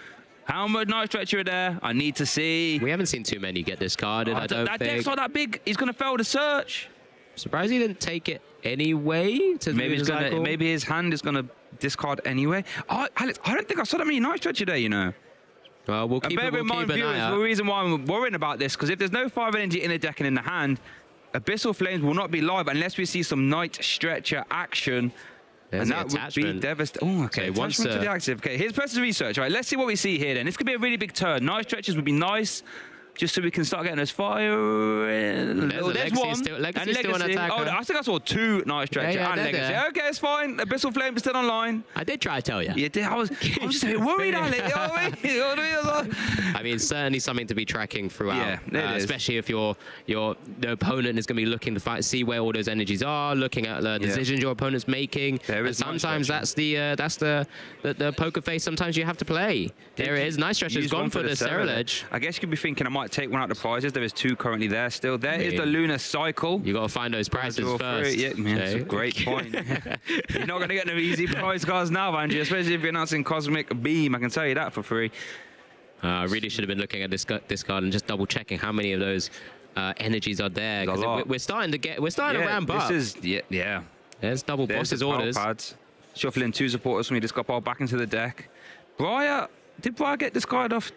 How much Night Stretcher are there? I need to see. We haven't seen too many get discarded, I don't think. That deck's not that big. He's going to fail the search. Surprised he didn't take it anyway. Maybe his hand is going to discard anyway. Oh, Alex, I don't think I saw that many Night Stretcher there, you know. Well, we'll keep an eye out. The reason why I'm worrying about this, because if there's no 5 energy in the deck and in the hand, Abyssal Flames will not be live unless we see some Night Stretcher action. There's and that would be devastating. Oh, okay. Attachment to the active. Okay, here's Person's Research. All right, let's see what we see here then. This could be a really big turn. Night Stretchers would be nice, just so we can start getting those fire. There's one. Legacy still an attacker. Oh, I think I saw 2 Night Stretcher and Legacy. Okay, it's fine. Abyssal Flame is still online. I did try to tell you. You did. I was just a bit worried, Alex. You know what I mean? I mean, certainly something to be tracking throughout. Yeah, especially if the opponent is going to be looking to see where all those energies are, looking at the decisions your opponent's making. Sometimes that's the poker face. Sometimes you have to play. There it is. Night Stretcher's gone for the Ceruledge. I guess you could be thinking I might take one out of the prizes. There is 2 currently there still. There is the Lunar Cycle. You got to find those prizes first. Yeah, man, that's a great point. You're not going to get no easy prize cards now, Andrew, especially if you're announcing Cosmic Beam. I can tell you that for free. I really should have been looking at this card and just double checking how many of those energies are there. We're starting to ramp up. This is There's double bosses orders. Pads. Shuffling 2 supporters from me. Just got power back into the deck. Did Briar get this card off?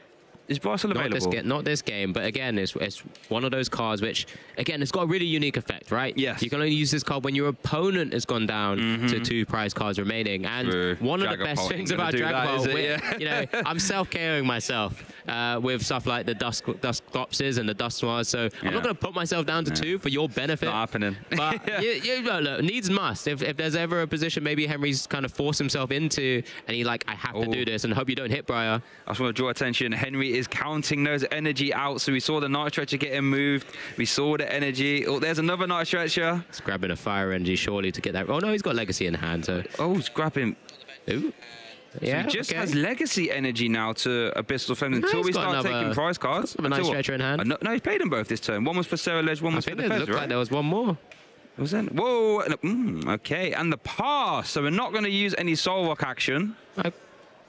Is Briar still available? Not this game, but again, it's one of those cards which, again, it's got a really unique effect, right? Yes. You can only use this card when your opponent has gone down to 2 prize cards remaining. And one of the best things about Dragapult, I'm self-KOing myself with stuff like the Dusk Clopses and the Dust Noirs, so I'm not going to put myself down to 2 for your benefit. Not happening. But look, needs must. If there's ever a position maybe Henry's kind of forced himself into, and he I have to do this, and hope you don't hit Briar. I just want to draw attention. Henry is counting those energy out. So we saw the Night Stretcher getting moved. We saw the energy. Oh, there's another Night Stretcher. He's grabbing a fire energy surely to get that. Oh no, he's got Legacy in hand. So. Oh, he's grabbing. Ooh. Yeah, so he just has Legacy energy now to Abyssal Flame until we start taking prize cards. A Night Stretcher in hand. No, he's played them both this turn. One was for Ceruledge, one was for the Fez, looked like there was one more. Was that? Whoa. Okay, and the pass. So we're not going to use any Soul Rock action.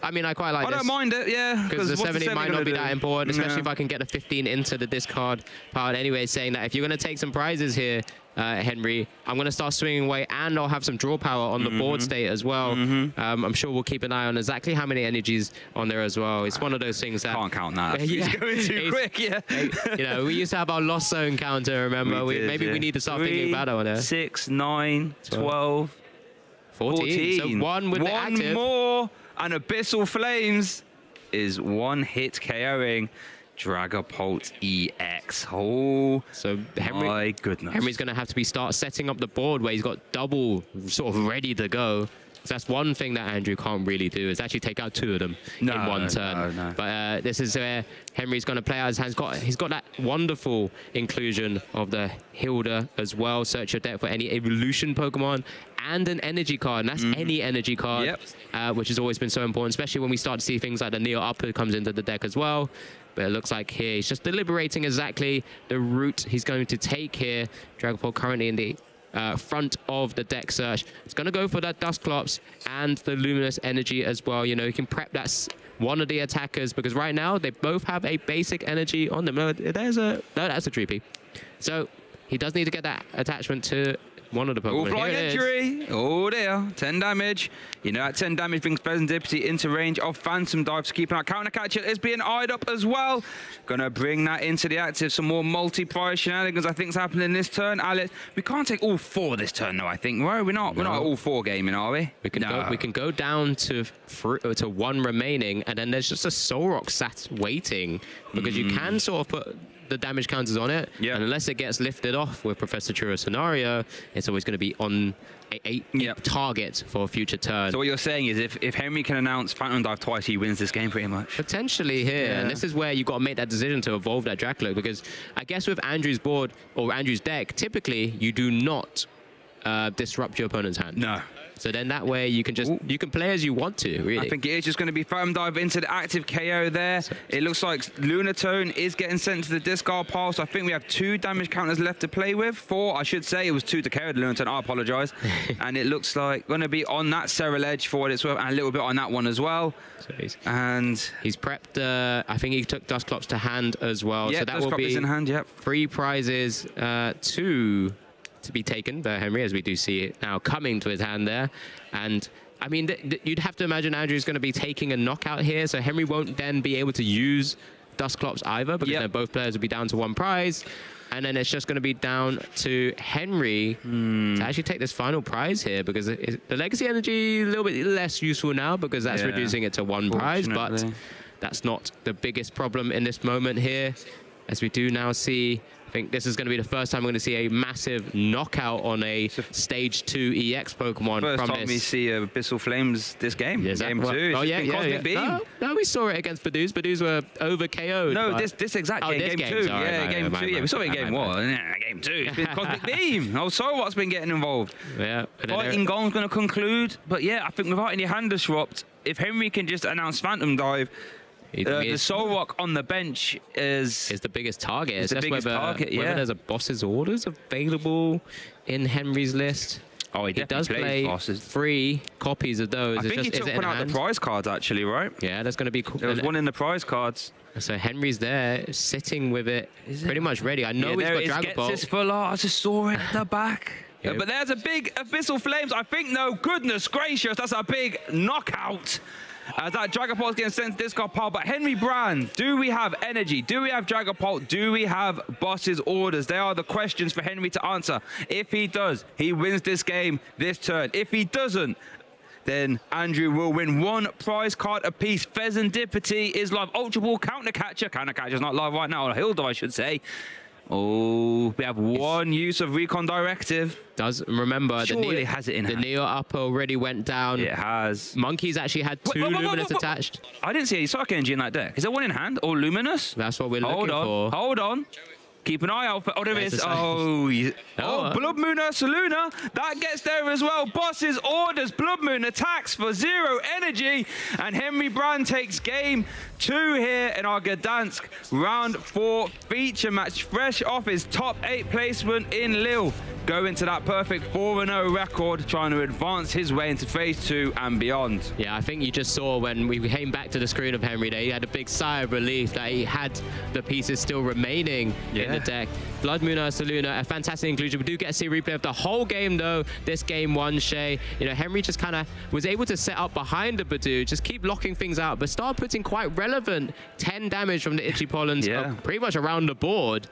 I mean, I quite like this. I don't mind it, yeah. Because the 70 might not be that important, especially if I can get a 15 into the discard part. Anyway, saying that if you're going to take some prizes here, Henry, I'm going to start swinging away, and I'll have some draw power on the board state as well. I'm sure we'll keep an eye on exactly how many energies on there as well. It's one of those things that... Can't count that. He's going too quick, we used to have our Lost Zone counter, remember? Maybe we need to start thinking about it on there. 6, 9, 12, 14. So one with the active. One more. And Abyssal Flames is 1-hit KOing Dragapult EX. Oh, so my goodness. Henry's going to have to start setting up the board where he's got double sort of ready to go. So that's one thing that Andrew can't really do, is actually take out 2 of them in one turn. No. But this is where Henry's going to play out his hands. He's got that wonderful inclusion of the Hilda as well. Search your deck for any evolution Pokemon and an energy card. And that's any energy card, which has always been so important, especially when we start to see things like the Neo Upper comes into the deck as well. But it looks like here he's just deliberating exactly the route he's going to take here. Dragapult currently in the front of the deck search. It's going to go for that Dusclops and the Luminous Energy as well. You know, you can prep that one of the attackers, because right now they both have a basic energy on them. No, that's a Dreepy. So he does need to get that attachment to one of the Pokemon. Flying injury. Oh dear. 10 damage. You know, that 10 damage brings Serendipity into range of Phantom Dive to keep an eye. Counter Catcher is being eyed up as well. Gonna bring that into the active. Some more multi-prize shenanigans I think is happening this turn. Alex, we can't take all 4 this turn though, I think. Right? We're not all 4 gaming, are we? We can go down to 1 remaining, and then there's just a Solrock sat waiting, because you can sort of put the damage counters on it, and unless it gets lifted off with Professor Churro scenario, it's always going to be on a target for a future turn. So what you're saying is if Henry can announce Phantom Dive twice, he wins this game pretty much. Potentially here, and this is where you've got to make that decision to evolve that Dracloak, because I guess with Andrew's board or Andrew's deck, typically you do not disrupt your opponent's hand. No. So then that way you can just play as you want to, really. I think it is just going to be Phantom Dive into the active KO there. It looks like Lunatone is getting sent to the discard pile, so I think we have 2 damage counters left to play with. 4, I should say. It was 2 to KO the Lunatone, I apologise. And it looks like going to be on that Serral Edge for what it's worth, and a little bit on that one as well. So he's prepped, I think he took Dusclops to hand as well. So that will be in hand, 3 prizes to be taken by Henry, as we do see it now coming to his hand there. And I mean, you'd have to imagine Andrew's going to be taking a knockout here, so Henry won't then be able to use Dusclops either, because then both players will be down to 1 prize. And then it's just going to be down to Henry to actually take this final prize here, because the Legacy Energy a little bit less useful now, because that's reducing it to 1 prize, but that's not the biggest problem in this moment here, as we do now see. I think this is going to be the first time we're going to see a massive knockout on a Stage 2 EX Pokemon. First time we see Abyssal Flames this game. Game 2. Cosmic Beam. No, we saw it against Badooz. Badooz were over KO'd. No, this exact game. Game 2. Game 2. Yeah, we saw it in Game 1. Game 2. It's been Cosmic Beam. Oh, Solrock's been getting involved. Yeah. Fighting Gon's going to conclude. But yeah, I think without any hand disrupt, if Henry can just announce Phantom Dive, the Solrock on the bench is the biggest target. It's the biggest target, whether there's a boss's orders available in Henry's list. Oh, he does play bosses. 3 copies of those. I think he took one out the prize cards, actually, right? Yeah, there's going to be... There was one in the prize cards. So Henry's there, sitting with it pretty much ready. I know he's got Dragon Ball. Gets his full art. I just saw it at the back. Yeah, but there's a big Abyssal Flames. I think, no, goodness gracious, that's a big knockout. As that Dragapult is getting sent to discard pile. But Henry Brand, do we have energy? Do we have Dragapult? Do we have boss's orders? They are the questions for Henry to answer. If he does, he wins this game this turn. If he doesn't, then Andrew will win 1 prize card apiece. Serendipity is live. Ultra Ball, Counter Catcher. Counter Catcher's not live right now. Or Hilda, I should say. Oh, we have 1 use of Recon Directive. Does remember surely has it in hand. The Neo Upper already went down. It has. Monkey's actually had 2 Luminous attached. I didn't see any Psychic Energy in that deck. Is there 1 in hand or Luminous? That's what we're looking for. Hold on. Keep an eye out for... Oh, there is. Blood Moon Ursaluna. That gets there as well. Boss's orders. Blood Moon attacks for 0 energy. And Henry Brand takes game 2 here in our Gdansk round 4 feature match. Fresh off his top 8 placement in Lille. Going to that perfect 4-0 record, trying to advance his way into phase 2 and beyond. Yeah, I think you just saw when we came back to the screen of Henry there, he had a big sigh of relief that he had the pieces still remaining in the deck. Blood Moon Ursaluna, a fantastic inclusion. We do get to see a replay of the whole game though. This game 1, Shay. You know, Henry just kind of was able to set up behind the Badoo, just keep locking things out, but start putting quite relevant 10 damage from the Itchy Pollens pretty much around the board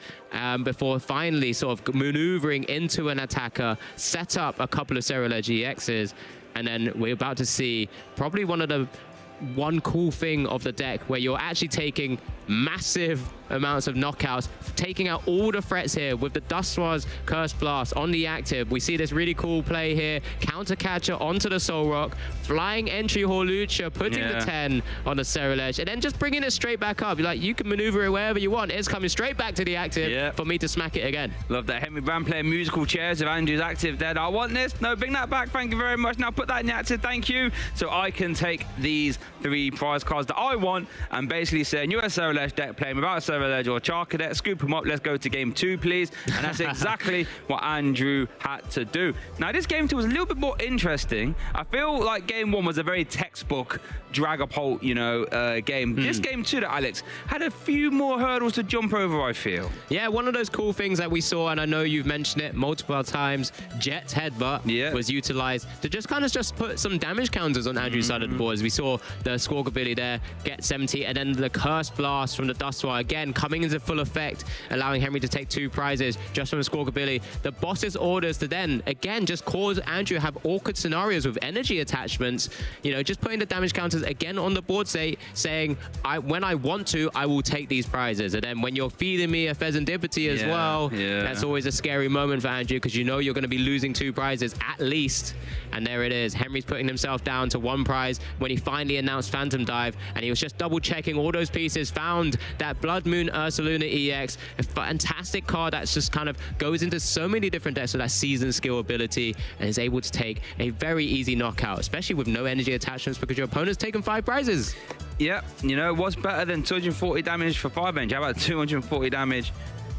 before finally sort of maneuvering into an attacker, set up a couple of Serral Edge EXs, and then we're about to see probably one cool thing of the deck where you're actually taking massive amounts of knockouts, taking out all the threats here with the Dustwar's Curse Blast on the active. We see this really cool play here, counter catcher onto the Solrock, flying entry Hawlucha, putting the 10 on the Cerulege, and then just bringing it straight back up. You're like, you can maneuver it wherever you want. It's coming straight back to the active for me to smack it again. Love that. Henry Brand playing musical chairs with Andrew's active there. I want this. No, bring that back. Thank you very much. Now put that in the active. Thank you. So I can take these 3 prize cards that I want and basically say, you're a Cerulege deck playing without a Cerulege or Charka deck, scoop them up. Let's go to game 2, please. And that's exactly what Andrew had to do. Now, this game 2 was a little bit more interesting. I feel like game 1 was a very textbook Dragapult, you know, game. This game 2, Alex, had a few more hurdles to jump over, I feel. Yeah, one of those cool things that we saw, and I know you've mentioned it multiple times, Jet's Headbutt was utilized to just kind of put some damage counters on Andrew's side of the board. As we saw the Squawkabilly there get 70, and then the Curse Blast from the Dustwar again coming into full effect, allowing Henry to take 2 prizes just from the Squawkabilly. The boss's orders to then again just cause Andrew to have awkward scenarios with energy attachments, you know, just putting the damage counters again on the board, saying when I want to, I will take these prizes. And then when you're feeding me a Pheasantipity as well, that's always a scary moment for Andrew, because you know you're going to be losing 2 prizes at least. And there it is. Henry's putting himself down to 1 prize when he finally announced Phantom Dive, and he was just double checking all those pieces, found that Blood Moon Ursaluna EX, a fantastic card that's just kind of goes into so many different decks with that seasoned skill ability, and is able to take a very easy knockout, especially with no energy attachments, because your opponent's taken 5 prizes. Yep, you know, what's better than 240 damage for 5 inch? How about 240 damage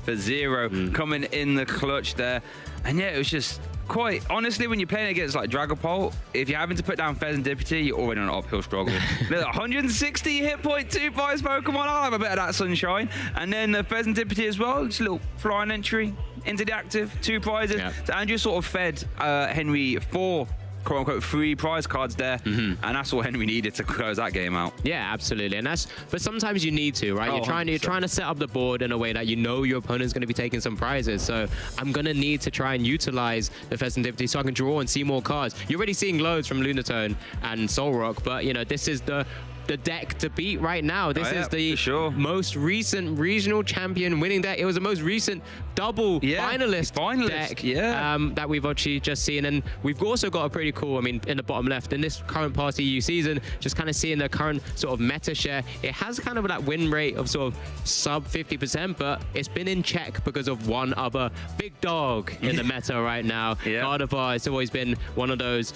for 0 coming in the clutch there? And yeah, it was just quite honestly, when you're playing against like Dragapult, if you're having to put down Pheasantipity, you're already on an uphill struggle. 160 hit point, 2 prize Pokemon. I'll have a bit of that Sunshine. And then the Pheasantipity as well, just a little flying entry into the active, 2 prizes. So Andrew sort of fed Henry 4 quote-unquote 3 prize cards there, and that's all Henry needed to close that game out. Yeah, absolutely. And but sometimes you need to, right? You're trying to set up the board in a way that you know your opponent's going to be taking some prizes. So I'm going to need to try and utilize the Pheasantipity so I can draw and see more cards. You're already seeing loads from Lunatone and Solrock, but you know, this is the deck to beat right now. This is the most recent regional champion winning deck. It was the most recent double finalist deck that we've actually just seen. And we've also got a pretty cool, I mean, in the bottom left, in this current past EU season, just kind of seeing the current sort of meta share. It has kind of that win rate of sort of sub 50%, but it's been in check because of one other big dog in the meta right now. Gardevoir has always been one of those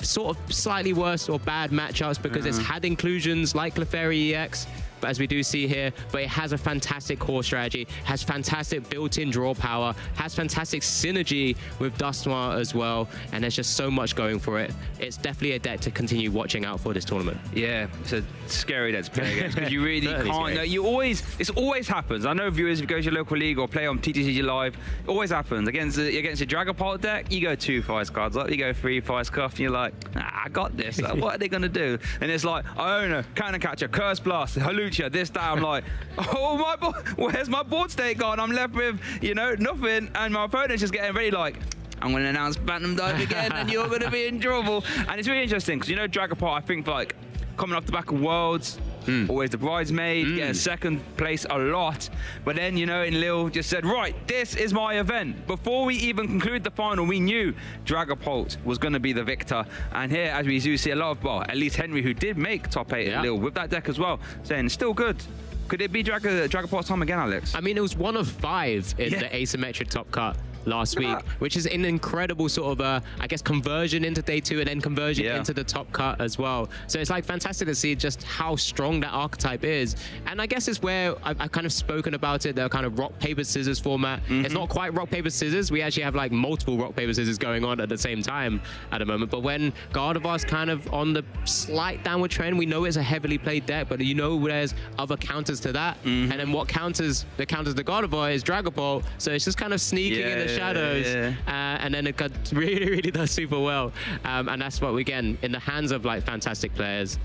sort of slightly worse or bad matchups because it's had inclusions like Clefairy EX, but as we do see here, but it has a fantastic core strategy, has fantastic built-in draw power, has fantastic synergy with Dustnoir as well, and there's just so much going for it. It's definitely a deck to continue watching out for this tournament. Yeah, it's a scary deck to play against because you really can't. No, it always happens. I know viewers, if you go to your local league or play on TCG Live, it always happens. Against a Dragapult deck, you go 2 prize cards up, you go 3 prize cuff, and you're like, I got this. Like, what are they going to do? And it's like, I own a Cannon Catcher, Curse Blast, Hawlucha, this, that. I'm like, oh my board, where's my board state gone? I'm left with, you know, nothing, and my opponent's just getting ready like, I'm going to announce Phantom Dive again, and you're going to be in trouble. And it's really interesting because, you know, Dragapult, I think, like, coming off the back of Worlds, always the bridesmaid, getting 2nd place a lot. But then, you know, in Lille just said, right, this is my event. Before we even conclude the final, we knew Dragapult was going to be the victor. And here, as we do see a lot of, well, at least Henry, who did make top 8 at Lille with that deck as well, saying it's still good. Could it be Dragapult's time again, Alex? I mean, it was 1 of 5 in the asymmetric top cut last week, which is an incredible sort of, I guess, conversion into day 2 and then conversion into the top cut as well. So it's like fantastic to see just how strong that archetype is. And I guess it's where I've kind of spoken about it, the kind of rock, paper, scissors format. It's not quite rock, paper, scissors. We actually have like multiple rock, paper, scissors going on at the same time at the moment. But when Gardevoir's kind of on the slight downward trend, we know it's a heavily played deck, but you know there's other counters to that. And then what counters the Gardevoir is Dragapult. So it's just kind of sneaking in the shadows, and then it really does super well, and that's what we get in the hands of like fantastic players.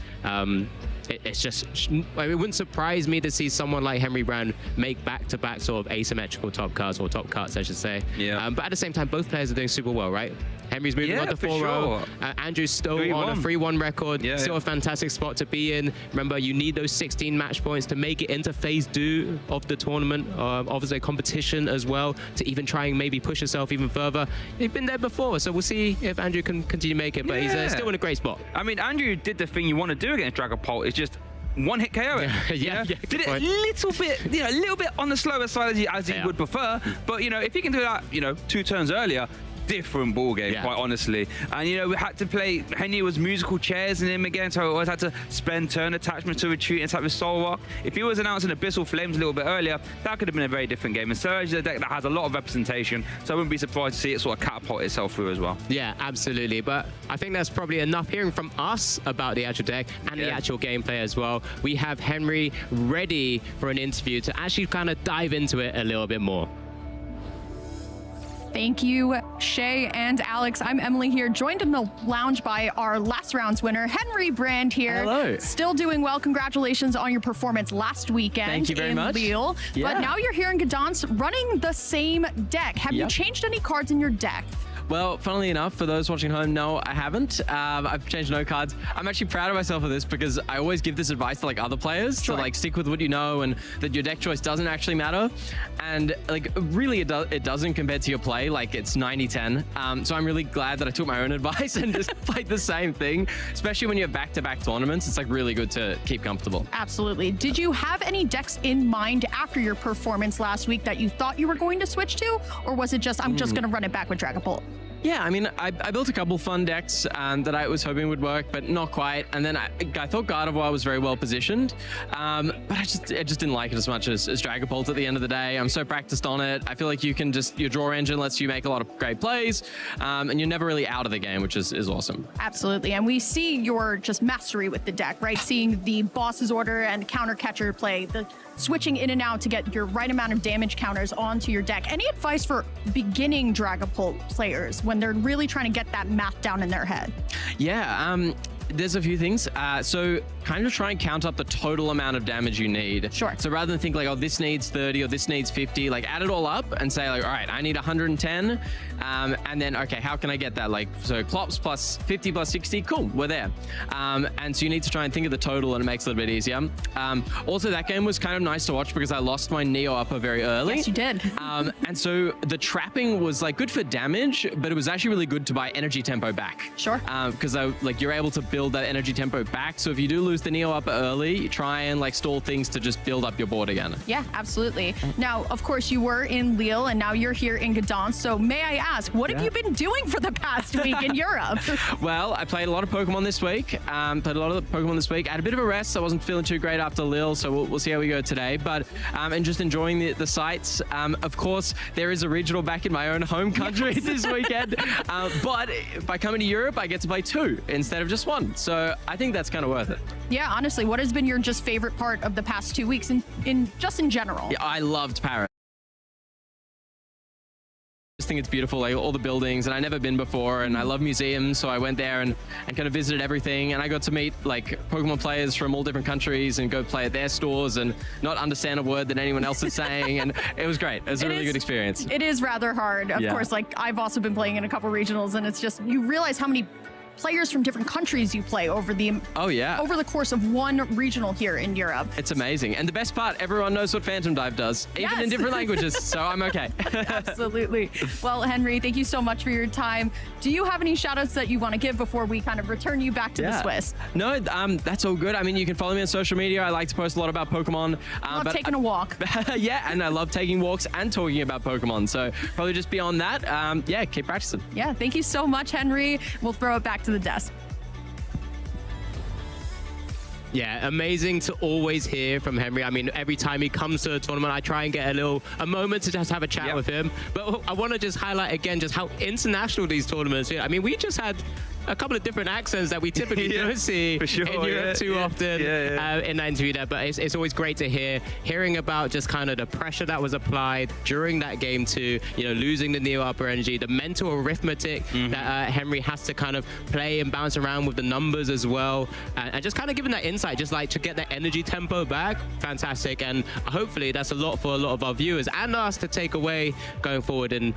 It's just, it wouldn't surprise me to see someone like Henry Brand make back-to-back sort of asymmetrical top cuts, or top cuts I should say. But at the same time, both players are doing super well, right? Henry's moving on to for 4-0. sure. Andrew's still on a 3-1 record. Still a fantastic spot to be in. Remember, you need those 16 match points to make it into phase 2 of the tournament, obviously a competition as well, to even try and maybe push yourself even further. You've been there before, so we'll see if Andrew can continue to make it, but he's still in a great spot. I mean, Andrew did the thing you want to do against Dragapult. It's just one hit KO it. Did it a little bit on the slower side as he would prefer, but if he can do that 2 turns earlier, different ball game, quite honestly. And we had to play. Henry was musical chairs in him again, so I always had to spend turn attachments to retreat and type with Soul Rock. If he was announcing Abyssal Flames a little bit earlier, that could have been a very different game. And Surge is a deck that has a lot of representation, so I wouldn't be surprised to see it sort of catapult itself through as well. Yeah, absolutely. But I think that's probably enough hearing from us about the actual deck and the actual gameplay as well. We have Henry ready for an interview to actually kind of dive into it a little bit more. Thank you, Shay and Alex. I'm Emily here, joined in the lounge by our last round's winner, Henry Brand here. Hello. Still doing well. Congratulations on your performance last weekend. Thank you very in much. Lille. Yeah. But now you're here in Gdansk running the same deck. Have you changed any cards in your deck? Well, funnily enough, for those watching home, no, I haven't. I've changed no cards. I'm actually proud of myself for this because I always give this advice to other players to stick with what you know and that your deck choice doesn't actually matter. And really it doesn't compared to your play. It's 90-10. So I'm really glad that I took my own advice and just played the same thing, especially when you have back-to-back tournaments. It's really good to keep comfortable. Absolutely. Did you have any decks in mind after your performance last week that you thought you were going to switch to? Or was it just, I'm just going to run it back with Dragapult? Yeah, I mean, I built a couple fun decks that I was hoping would work, but not quite. And then I thought Gardevoir was very well positioned, but I just didn't like it as much as Dragapult at the end of the day. I'm so practiced on it. I feel like you can your draw engine lets you make a lot of great plays, and you're never really out of the game, which is awesome. Absolutely, and we see your just mastery with the deck, right? Seeing the boss's order and counter catcher play, the switching in and out to get your right amount of damage counters onto your deck. Any advice for beginning Dragapult players when they're really trying to get that math down in their head? Yeah, there's a few things. So kind of try and count up the total amount of damage you need. Sure. So rather than think oh, this needs 30 or this needs 50, add it all up and say all right, I need 110. And then, okay, how can I get that? So Clops plus 50 plus 60, cool, we're there. And so you need to try and think of the total and it makes it a little bit easier. Also, that game was kind of nice to watch because I lost my Neo Upper very early. Yes, you did. And so the trapping was good for damage, but it was actually really good to buy energy tempo back. Sure. Because you're able to build that energy tempo back. So if you do lose the Neo Upper early, you try and stall things to just build up your board again. Yeah, absolutely. Now, of course, you were in Lille and now you're here in Gdansk. So may I ask, what have you been doing for the past week in Europe? Well, I played a lot of Pokemon this week. I had a bit of a rest. I wasn't feeling too great after Lille, so we'll see how we go today. But and just enjoying the sights. Of course, there is a regional back in my own home country this weekend. But by coming to Europe, I get to play 2 instead of just 1. So I think that's kind of worth it. Yeah, honestly, what has been your just favorite part of the past 2 weeks in general? Yeah, I loved Paris. I just think it's beautiful, all the buildings, and I've never been before, and I love museums, so I went there and kind of visited everything, and I got to meet Pokemon players from all different countries and go play at their stores and not understand a word that anyone else is saying, and it was great. It was a really good experience. It is rather hard. Of course, I've also been playing in a couple regionals, and it's just, you realize how many players from different countries you play over the over the course of one regional here in Europe. It's amazing. And the best part, everyone knows what Phantom Dive does, even in different languages, so I'm okay. Absolutely. Well, Henry, thank you so much for your time. Do you have any shout outs that you want to give before we kind of return you back to the Swiss? No, that's all good. I mean, you can follow me on social media. I like to post a lot about Pokemon. I love taking a walk. Yeah, and I love taking walks and talking about Pokemon. So probably just beyond that, keep practicing. Yeah, thank you so much, Henry. We'll throw it back to the desk. Yeah, amazing to always hear from Henry. I mean, every time he comes to a tournament, I try and get a moment to just have a chat with him. But I want to just highlight again just how international these tournaments are. I mean, we just had a couple of different accents that we typically don't see for sure, in Europe too often in that interview there. But it's always great to hearing about just kind of the pressure that was applied during that game to, losing the Neo upper energy, the mental arithmetic that Henry has to kind of play and bounce around with the numbers as well, and just kind of giving that insight, just like to get that energy tempo back. Fantastic, and hopefully that's a lot for a lot of our viewers and us to take away going forward in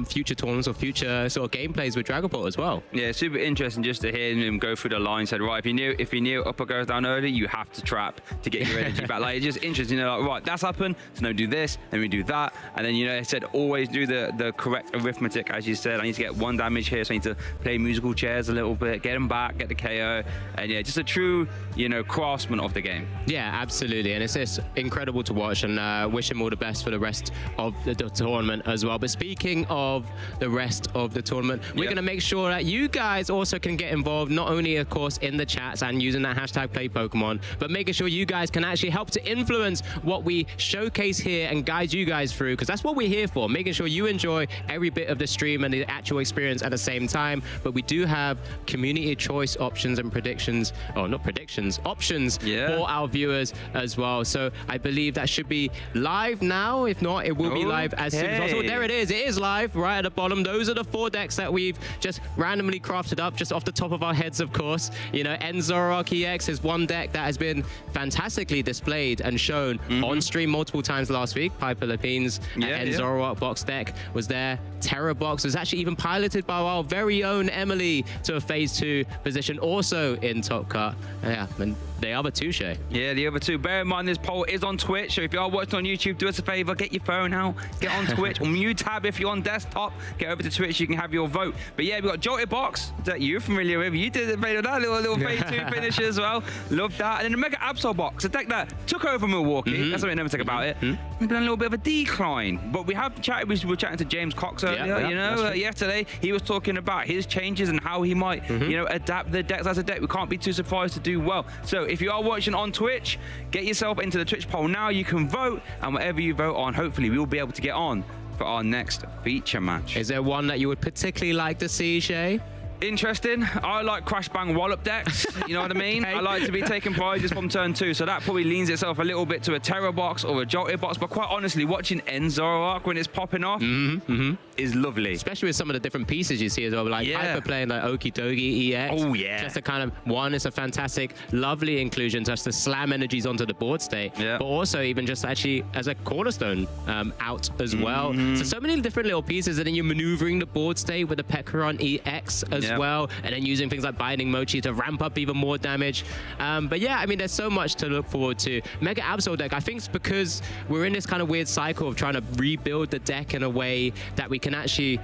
future tournaments or future sort of gameplays with Dragapult as well. Yeah, super interesting just to hear him go through the line. Said, right, if you knew upper goes down early, you have to trap to get your energy back. Like, it's just interesting, like, right, that's happened, so now do this, then we do that, and then it said always do the correct arithmetic, as you said. I need to get 1 damage here, so I need to play musical chairs a little bit, get him back, get the KO, and yeah, just a true craftsman of the game. Yeah, absolutely, and it's just incredible to watch, and wish him all the best for the rest of the tournament as well. But speaking of the rest of the tournament, we're going to make sure that you guys also can get involved, not only of course in the chats and using that hashtag #PlayPokemon, but making sure you guys can actually help to influence what we showcase here and guide you guys through, because that's what we're here for, making sure you enjoy every bit of the stream and the actual experience at the same time. But we do have community choice options and predictions, or not predictions, options for our viewers as well. So I believe that should be live now. If not, it will be live as soon as possible. There it is. It is live right at the bottom. Those are the 4 decks that we've just randomly crafted up just off the top of our heads, of course. Zoroark EX is one deck that has been fantastically displayed and shown on stream multiple times last week. Piper Lapin's Zoroark box deck was there. Terra box was actually even piloted by our very own Emily to a phase 2 position, also in Top Cut. And the other 2, Shay. Yeah, the other 2. Bear in mind, this poll is on Twitch, so if you are watching on YouTube, do us a favor, get your phone out, get on Twitch, or mute tab if you're on desktop, get over to Twitch, you can have your vote. But yeah, we've got Jolted Box that you're familiar with. You did that little phase 2 finish as well. Love that. And then the Mega Absol Box, a deck that took over Milwaukee. That's something I never think about it. We've done a little bit of a decline, but we have chatted. We were chatting to James Cox earlier, yesterday. He was talking about his changes and how he might, adapt the decks as a deck. We can't be too surprised to do well. So if you are watching on Twitch, get yourself into the Twitch poll now. You can vote, and whatever you vote on, hopefully we will be able to get on for our next feature match. Is there one that you would particularly like to see, Shay? Interesting. I like Crash Bang Wallop decks. You know what I mean? I like to be taking prizes from turn 2, so that probably leans itself a little bit to a Terra box or a Jolted box. But quite honestly, watching Zoroark when it's popping off is lovely. Especially with some of the different pieces you see as well, like Piper playing like Okie Dokie EX. Oh yeah. Just a kind of it's a fantastic, lovely inclusion just to slam energies onto the board state. But also even just actually as a cornerstone out as well. So many different little pieces, and then you're maneuvering the board state with the Pekaron EX as well, and then using things like Binding Mochi to ramp up even more damage. But yeah, I mean, there's so much to look forward to. Mega Absol deck, I think it's because we're in this kind of weird cycle of trying to rebuild the deck in a way that we can actually,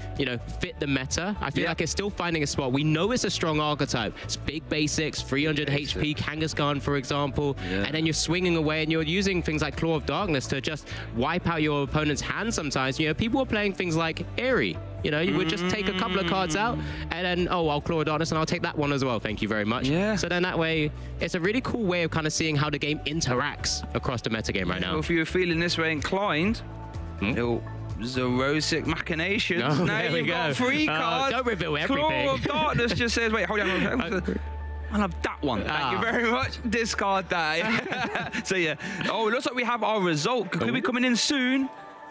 fit the meta. I feel like it's still finding a spot. We know it's a strong archetype. It's big basics, 300 HP, Kangaskhan, for example, and then you're swinging away and you're using things like Claw of Darkness to just wipe out your opponent's hand sometimes. People are playing things like Airy. You would just take a couple of cards out and then, I'll Claw of Darkness and I'll take that one as well. Thank you very much. So then that way, it's a really cool way of kind of seeing how the game interacts across the metagame right now. Well, if you're feeling this way inclined, little Zoroark machinations. Now you've got 3 cards. Don't reveal everything. Claw of Darkness just says, wait, hold on. I'll have that one. Thank you very much. Discard that. So yeah. Oh, it looks like we have our result. Could be coming in soon.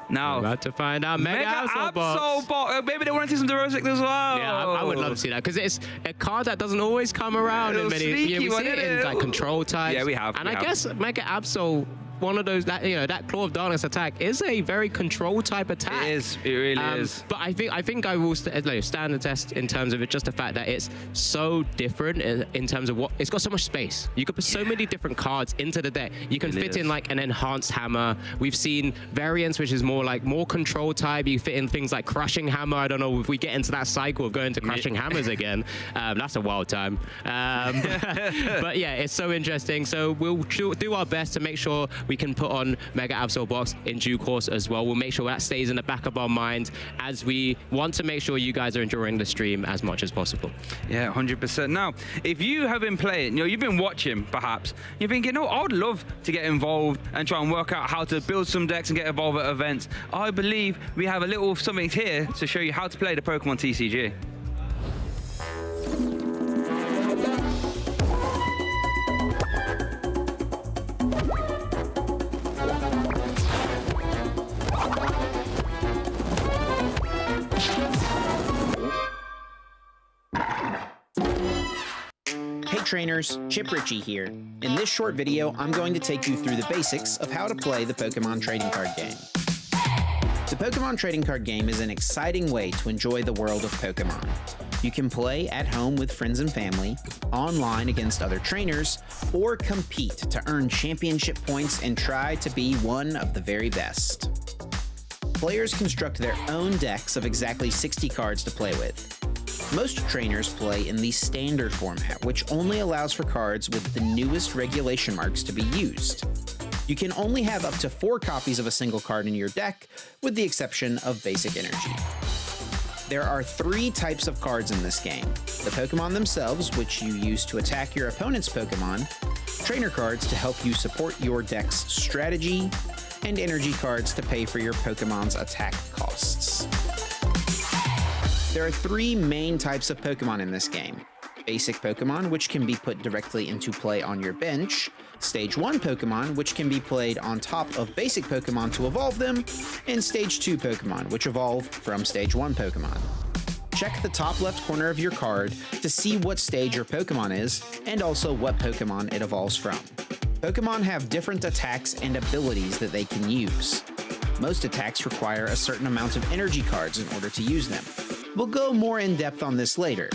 Now, we're about to find out. Mega Absol box. Maybe they want to see some Zoroark as well. Yeah, I would love to see that because it's a card that doesn't always come around in many. We see it in like control types. Yeah, we have. And I guess Mega Absol, one of those that Claw of Darkness attack is a very control type attack. It is. It really is. But I think I will stand the test in terms of it. Just the fact that it's so different in terms of what it's got so much space. You could put so many different cards into the deck. You can fit in like an enhanced hammer. We've seen variants which is more control type. You fit in things like Crushing Hammer. I don't know if we get into that cycle of going to Crushing Hammers again. That's a wild time. But yeah, it's so interesting. So we'll do our best to make sure we can put on Mega Absol box in due course as well. We'll make sure that stays in the back of our mind as we want to make sure you guys are enjoying the stream as much as possible. Yeah, 100%. Now, if you have been playing, you've been watching perhaps, you're thinking, I would love to get involved and try and work out how to build some decks and get involved at events. I believe we have a little something here to show you how to play the Pokemon TCG. trainers, Chip Ritchie here. In this short video, I'm going to take you through the basics of how to play the Pokémon trading card game. The Pokémon trading card game is an exciting way to enjoy the world of Pokémon. You can play at home with friends and family, online against other trainers, or compete to earn championship points and try to be one of the very best. Players construct their own decks of exactly 60 cards to play with. Most trainers play in the standard format, which only allows for cards with the newest regulation marks to be used. You can only have up to 4 copies of a single card in your deck, with the exception of basic energy. There are 3 types of cards in this game: the Pokémon themselves, which you use to attack your opponent's Pokémon, trainer cards to help you support your deck's strategy, and energy cards to pay for your Pokémon's attack costs. There are 3 main types of Pokémon in this game: basic Pokémon, which can be put directly into play on your bench, Stage 1 Pokémon, which can be played on top of basic Pokémon to evolve them, and Stage 2 Pokémon, which evolve from Stage 1 Pokémon. Check the top left corner of your card to see what stage your Pokémon is, and also what Pokémon it evolves from. Pokémon have different attacks and abilities that they can use. Most attacks require a certain amount of energy cards in order to use them. We'll go more in depth on this later.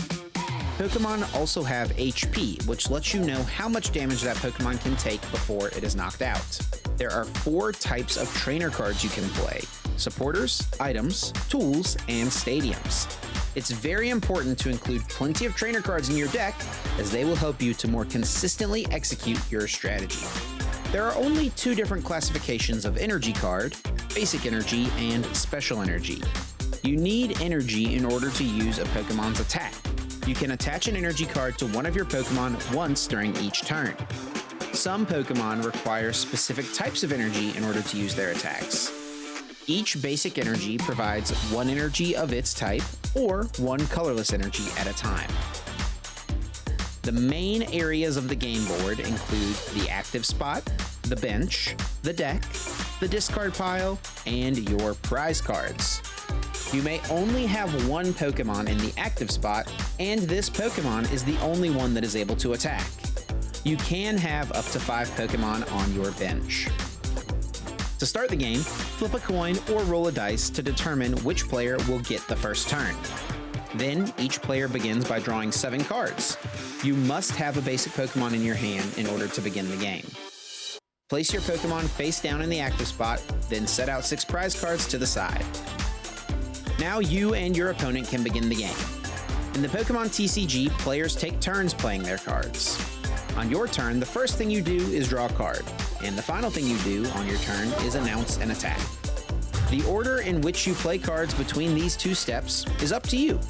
Pokémon also have HP, which lets you know how much damage that Pokémon can take before it is knocked out. There are 4 types of trainer cards you can play: supporters, items, tools, and stadiums. It's very important to include plenty of trainer cards in your deck, as they will help you to more consistently execute your strategy. There are only 2 different classifications of energy card: basic energy and special energy. You need energy in order to use a Pokémon's attack. You can attach an energy card to one of your Pokémon once during each turn. Some Pokémon require specific types of energy in order to use their attacks. Each basic energy provides 1 energy of its type, or 1 colorless energy at a time. The main areas of the game board include the active spot, the bench, the deck, the discard pile, and your prize cards. You may only have 1 Pokémon in the active spot, and this Pokémon is the only one that is able to attack. You can have up to 5 Pokémon on your bench. To start the game, flip a coin or roll a dice to determine which player will get the first turn. Then, each player begins by drawing 7 cards. You must have a basic Pokémon in your hand in order to begin the game. Place your Pokémon face down in the active spot, then set out 6 prize cards to the side. Now you and your opponent can begin the game. In the Pokémon TCG, players take turns playing their cards. On your turn, the first thing you do is draw a card, and the final thing you do on your turn is announce an attack. The order in which you play cards between these 2 steps is up to you.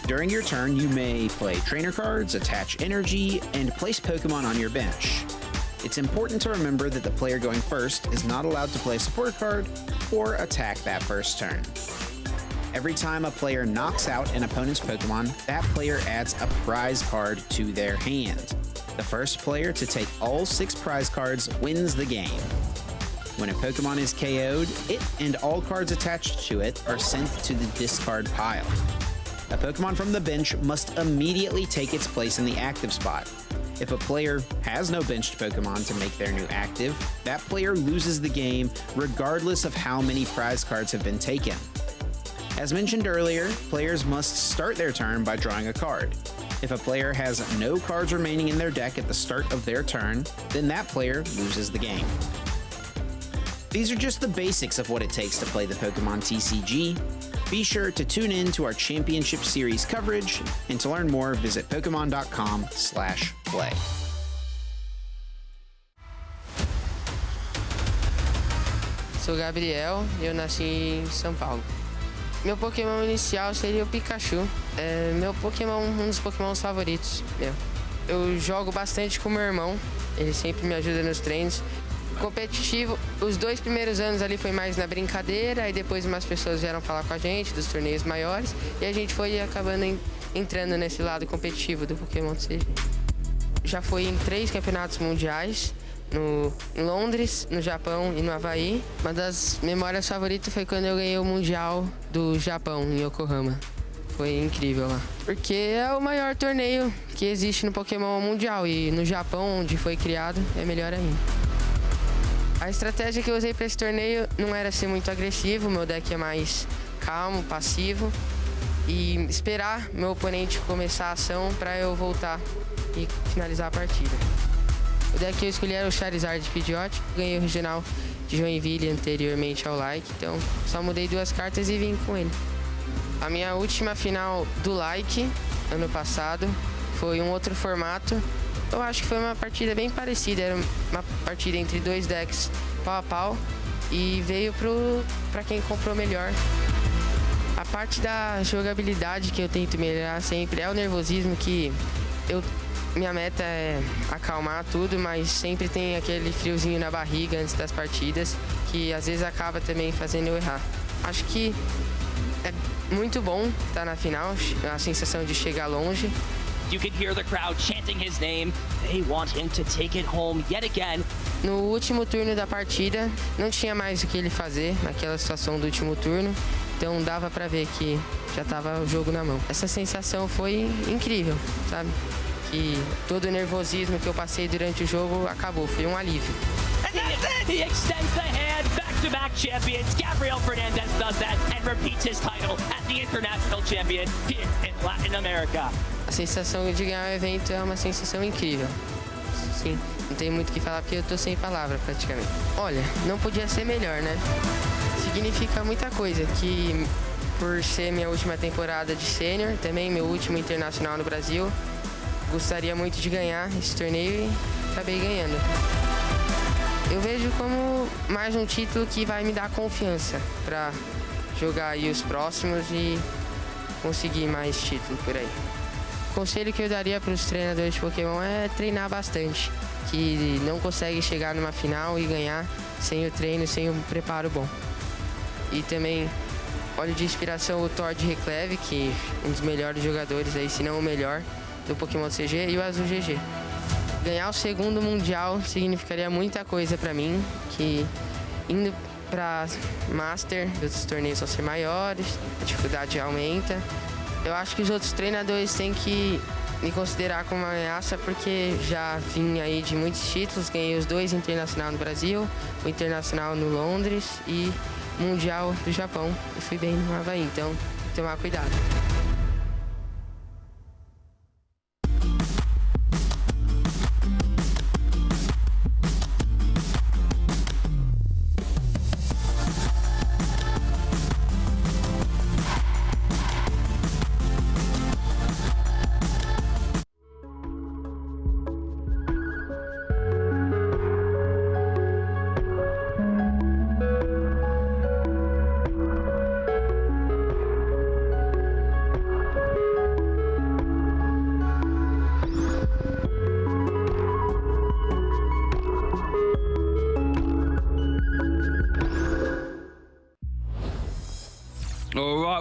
During your turn, you may play trainer cards, attach energy, and place Pokémon on your bench. It's important to remember that the player going first is not allowed to play a support card or attack that first turn. Every time a player knocks out an opponent's Pokémon, that player adds a prize card to their hand. The first player to take all 6 prize cards wins the game. When a Pokémon is KO'd, it and all cards attached to it are sent to the discard pile. A Pokémon from the bench must immediately take its place in the active spot. If a player has no benched Pokémon to make their new active, that player loses the game regardless of how many prize cards have been taken. As mentioned earlier, players must start their turn by drawing a card. If a player has no cards remaining in their deck at the start of their turn, then that player loses the game. These are just the basics of what it takes to play the Pokémon TCG. Be sure to tune in to our Championship Series coverage, and to learn more, visit Pokemon.com/play. Sou Gabriel e eu nasci em São Paulo. Meu Pokémon inicial seria o Pikachu. É meu Pokémon, um dos Pokémons favoritos meu. Eu jogo bastante com meu irmão, ele sempre me ajuda nos treinos. Competitivo, os 2 primeiros anos ali foi mais na brincadeira, aí depois umas pessoas vieram falar com a gente dos torneios maiores e a gente foi acabando entrando nesse lado competitivo do Pokémon TCG. Já fui em 3 campeonatos mundiais, em Londres, no Japão e no Havaí. Uma das memórias favoritas foi quando eu ganhei o Mundial do Japão, em Yokohama. Foi incrível lá. Porque é o maior torneio que existe no Pokémon mundial e no Japão, onde foi criado, é melhor ainda. A estratégia que eu usei para esse torneio não era ser muito agressivo, meu deck é mais calmo, passivo e esperar meu oponente começar a ação para eu voltar e finalizar a partida. O deck que eu escolhi era o Charizard de Pidgeot, ganhei o regional de Joinville anteriormente ao Like, então só mudei 2 cartas e vim com ele. A minha última final do Like, ano passado, foi um outro formato. Eu acho que foi uma partida bem parecida, era uma partida entre 2 decks pau a pau e veio para quem comprou melhor. A parte da jogabilidade que eu tento melhorar sempre é o nervosismo, que minha meta é acalmar tudo, mas sempre tem aquele friozinho na barriga antes das partidas, que às vezes acaba também fazendo eu errar. Acho que é muito bom estar na final, a sensação de chegar longe. You could hear the crowd chanting his name. They want him to take it home yet again. No último turno da partida, não tinha mais o que ele fazer naquela situação do último turno, então dava pra ver que já tava o jogo na mão. Essa sensação foi incrível, sabe? Que todo o nervosismo que eu passei durante o jogo acabou, foi um alívio. He extends the hand, back-to-back champions. Gabriel Fernandez does that and repeats his title as the international champion here in Latin America. A sensação de ganhar o evento é uma sensação incrível. Sim, não tem muito o que falar porque eu tô sem palavra praticamente. Olha, não podia ser melhor, né? Significa muita coisa, que por ser minha última temporada de sênior, também meu último internacional no Brasil, gostaria muito de ganhar esse torneio e acabei ganhando. Eu vejo como mais um título que vai me dar confiança para jogar aí os próximos e conseguir mais títulos por aí. O conselho que eu daria para os treinadores de Pokémon é treinar bastante, que não consegue chegar numa final e ganhar sem o treino, sem um preparo bom. E também olho de inspiração o Thor de Recleve, que é um dos melhores jogadores aí, se não o melhor, do Pokémon TCG, e o Azul GG. Ganhar o 2º Mundial significaria muita coisa para mim, que indo para Master, os torneios vão ser maiores, a dificuldade aumenta. Eu acho que os outros treinadores têm que me considerar como uma ameaça, porque já vim aí de muitos títulos, ganhei os 2 internacional no Brasil, o internacional no Londres e o Mundial do Japão, e fui bem no Havaí, então tomar cuidado.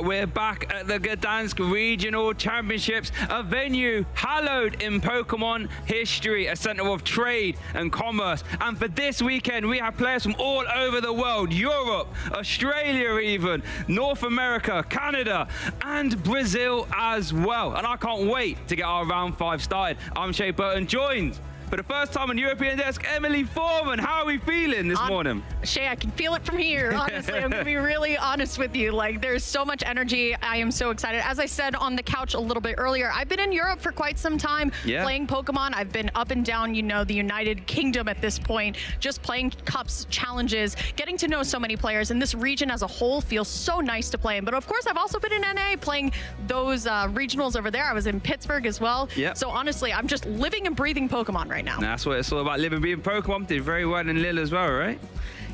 We're back at the Gdansk Regional Championships, a venue hallowed in Pokemon history, a center of trade and commerce. And for this weekend, we have players from all over the world, Europe, Australia even, North America, Canada, and Brazil as well. And I can't wait to get our round 5 started. I'm Shea Burton, joined for the first time on European Desk, Emily Foreman. How are we feeling this morning? Shay, I can feel it from here, honestly. I'm going to be really honest with you. Like, there's so much energy. I am so excited. As I said on the couch a little bit earlier, I've been in Europe for quite some time playing Pokemon. I've been up and down, you know, the United Kingdom at this point, just playing cups, challenges, getting to know so many players. And this region as a whole feels so nice to play in. But of course, I've also been in NA playing those regionals over there. I was in Pittsburgh as well. So honestly, I'm just living and breathing Pokemon right now. That's what it's all about, living, being Pokemon. Did very well in Lille as well, right?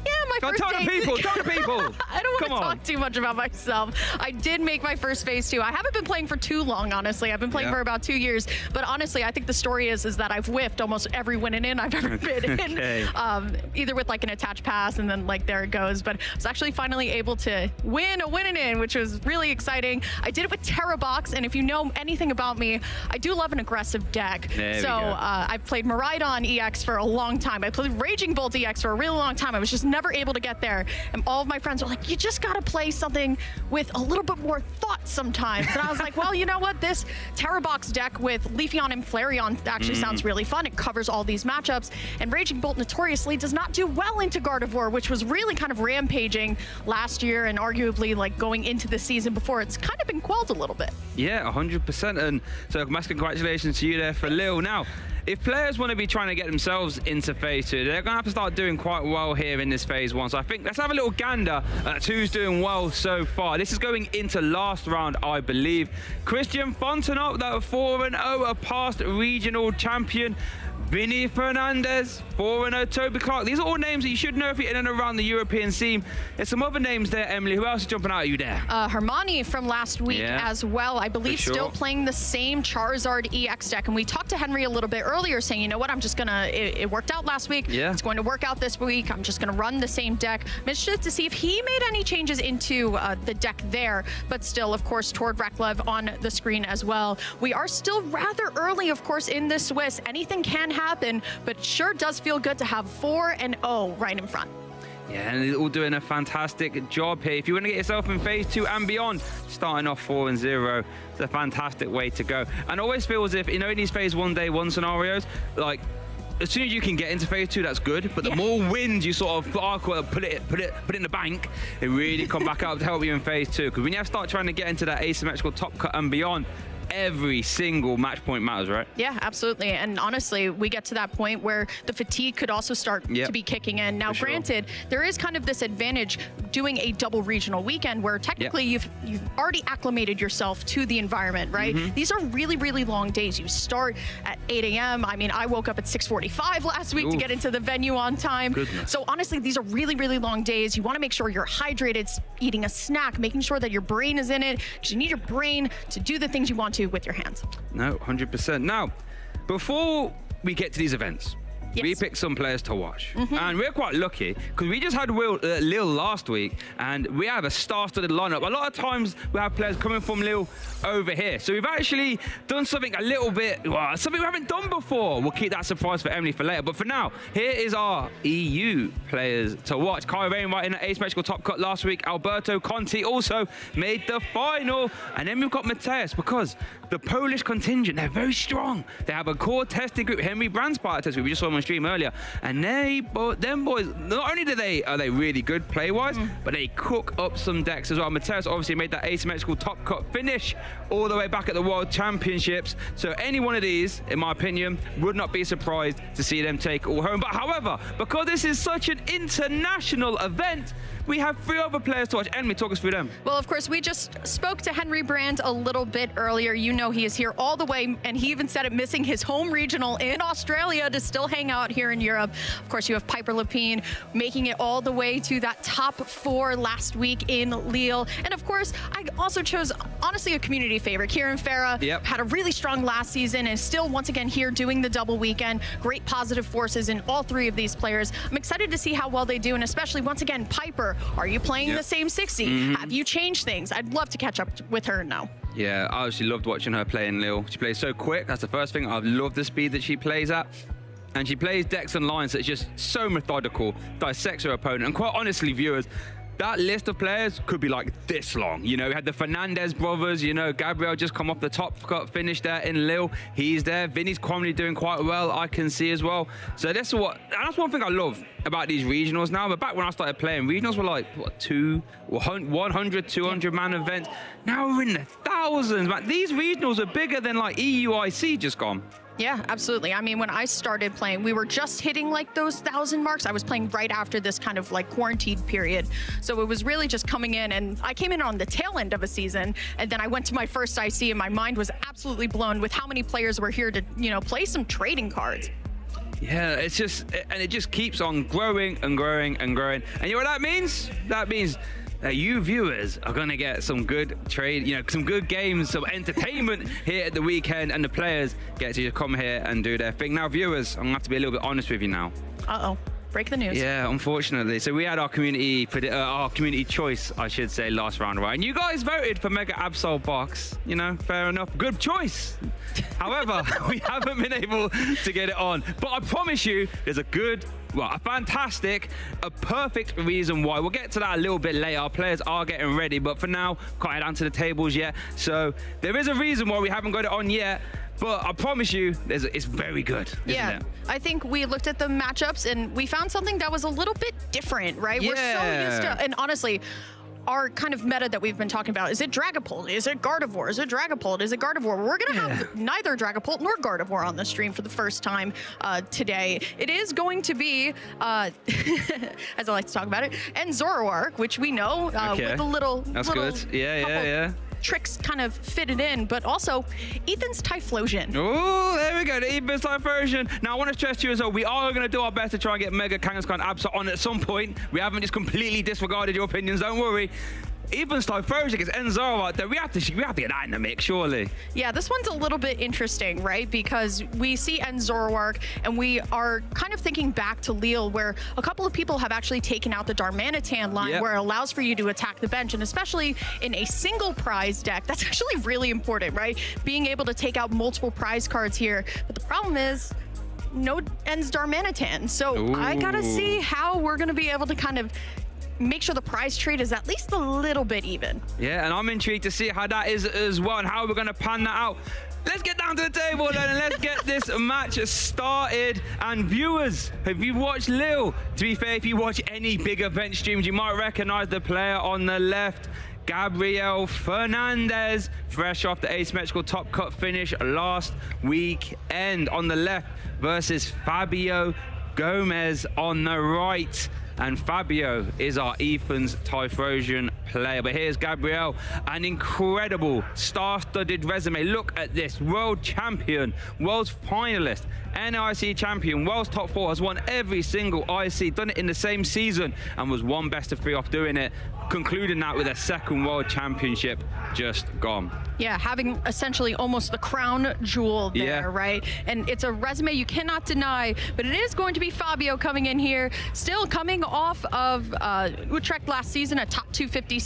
Yeah, my first tell the people, tell the people. I don't want to talk too much about myself. I did make my first phase 2. I haven't been playing for too long, honestly. I've been playing for about 2 years. But honestly, I think the story is that I've whiffed almost every win and in I've ever been in. Either with like an attached pass and then like there it goes. But I was actually finally able to win a win and in, which was really exciting. I did it with Terra Box, and if you know anything about me, I do love an aggressive deck. I've played Miraidon EX for a long time. I played Raging Bolt EX for a really long time. I was just never able to to get there. And all of my friends are like, you just got to play something with a little bit more thought sometimes. And I was like, well, you know what? This Terra Box deck with Leafeon and Flareon actually sounds really fun. It covers all these matchups. And Raging Bolt notoriously does not do well into Gardevoir, which was really kind of rampaging last year and arguably like going into the season before. It's kind of been quelled a little bit. Yeah, 100%. And so massive congratulations to you there for Lille. Now, if players want to be trying to get themselves into phase 2, they're going to have to start doing quite well here in this phase 1. So I think let's have a little gander at who's doing well so far. This is going into last round, I believe. Christian Fontenot, that 4-0, a past regional champion. Vinny Fernandez, 4-0, Toby Clark. These are all names that you should know if you're in and around the European scene. There's some other names there, Emily. Who else is jumping out at you there? Hermione from last week as well. I believe still playing the same Charizard EX deck. And we talked to Henry a little bit earlier saying, you know what, I'm just going to, it worked out last week. Yeah. It's going to work out this week. I'm just going to run the same deck. I'm interested to see if he made any changes into the deck there. But still, of course, Tord Reklev on the screen as well. We are still rather early, of course, in the Swiss. Anything can happen, but it sure does feel good to have 4-0 right in front. Yeah, and they're all doing a fantastic job here. If you want to get yourself in phase 2 and beyond, starting off 4-0, it's a fantastic way to go. And I always feel as if, you know, in these phase 1 day 1 scenarios, like, as soon as you can get into phase 2, that's good. But the more wins you sort of put it in the bank, it really come back up to help you in phase 2. Because when you have to start trying to get into that asymmetrical top cut and beyond, every single match point matters, right? Yeah, absolutely. And honestly, we get to that point where the fatigue could also start to be kicking in. Now, granted, there is kind of this advantage doing a double regional weekend where technically you've already acclimated yourself to the environment, right? These are really, really long days. You start at 8 a.m. I mean, I woke up at 6:45 last week to get into the venue on time. So honestly, these are really, really long days. You want to make sure you're hydrated, eating a snack, making sure that your brain is in it, because you need your brain to do the things you want to with your hands. No, 100%. Now, before we get to these events, we picked some players to watch. And we're quite lucky because we just had Lille last week and we have a star-studded lineup. A lot of times we have players coming from Lille over here. So we've actually done something a little bit, something we haven't done before. We'll keep that surprise for Emily for later. But for now, here is our EU players to watch. Kai Wainwright in the asymmetrical top cut last week. Alberto Conti also made the final. And then we've got Mateus because the Polish contingent, they're very strong. They have a core testing group. Henry Brand's part of the test group. We just saw him on stream earlier. And them boys, not only are they really good play-wise, but they cook up some decks as well. Mateus obviously made that asymmetrical top cut finish all the way back at the World Championships. So any one of these, in my opinion, would not be surprised to see them take all home. But however, because this is such an international event, we have 3 other players to watch. Emily, talk us through them. Well, of course, we just spoke to Henry Brand a little bit earlier. You know he is here all the way, and he even said it, missing his home regional in Australia to still hang out here in Europe. Of course, you have Piper Lepine making it all the way to that top 4 last week in Lille. And of course, I also chose, honestly, a community favorite. Kieran Farah had a really strong last season and is still, once again, here doing the double weekend. Great positive forces in all 3 of these players. I'm excited to see how well they do, and especially, once again, Piper. Are you playing the same 60? Have you changed things? I'd love to catch up with her now. Yeah, I actually loved watching her play in Lille. She plays so quick. That's the first thing. I love the speed that she plays at. And she plays decks and lines that's just so methodical, dissects her opponent. And quite honestly, viewers, that list of players could be like this long. You know, we had the Fernandez brothers, you know, Gabriel just come off the top cut finish there in Lille. He's there. Vinny's commonly doing quite well, I can see as well. So that's one thing I love about these regionals now. But back when I started playing, regionals were like, what, 100, 200 man events. Now we're in the thousands, man. These regionals are bigger than like EUIC just gone. Yeah, absolutely. I mean, when I started playing, we were just hitting like those 1,000 marks. I was playing right after this kind of like quarantine period. So it was really just coming in, and I came in on the tail end of a season, and then I went to my first IC and my mind was absolutely blown with how many players were here to, you know, play some trading cards. Yeah, it's just, and it just keeps on growing and growing and growing. And you know what that means? That means you viewers are going to get some good trade, you know, some good games, some entertainment here at the weekend, and the players get to come here and do their thing. Now, viewers, I'm going to have to be a little bit honest with you now. Uh-oh. Break the news. Yeah, unfortunately. So we had our community choice, I should say, last round, right? And you guys voted for Mega Absol Box. You know, fair enough. Good choice. However, we haven't been able to get it on. But I promise you, there's a good well, a fantastic, a perfect reason why. We'll get to that a little bit later. Our players are getting ready, but for now, can't head down to the tables yet. So there is a reason why we haven't got it on yet. But I promise you, it's very good, isn't it? I think we looked at the matchups and we found something that was a little bit different, right? Yeah. We're so used to, and honestly, our kind of meta that we've been talking about, is it Dragapult? Is it Gardevoir? Is it Dragapult? Is it Gardevoir? We're going to have neither Dragapult nor Gardevoir on the stream for the first time today. It is going to be, as I like to talk about it, and Zoroark, which we know with a little... That's little good. Yeah. Tricks kind of fitted in, but also Ethan's Typhlosion. Oh, there we go, the Ethan's Typhlosion. Now, I want to stress to you as well, we are going to do our best to try and get Mega Kangaskhan Absol on at some point. We haven't just completely disregarded your opinions, don't worry. Ethan's Typhlosion against Zoroark, we have to get that in the mix, surely. Yeah, this one's a little bit interesting, right? Because we see Zoroark, and we are kind of thinking back to Lille, where a couple of people have actually taken out the Darmanitan line, where it allows for you to attack the bench, and especially in a single prize deck, that's actually really important, right? Being able to take out multiple prize cards here. But the problem is, no ends Darmanitan. So I gotta see how we're gonna be able to kind of make sure the prize trade is at least a little bit even. Yeah, and I'm intrigued to see how that is as well and how we're going to pan that out. Let's get down to the table then and let's get this match started. And viewers, if you've watched Lille, to be fair, if you watch any big event streams, you might recognize the player on the left, Gabriel Fernandez, fresh off the asymmetrical top cut finish last weekend. On the left versus Fabio Gomez on the right. And Fabio is our Ethan's Typhlosion player. But here's Gabriel, an incredible star-studded resume. Look at this, world champion, world's finalist, NIC champion, world's top 4, has won every single IC, done it in the same season, and was one best of 3 off doing it, concluding that with a second world championship just gone. Yeah, having essentially almost the crown jewel there, right? And it's a resume you cannot deny, but it is going to be Fabio coming in here, still coming off of Utrecht last season, a top 256.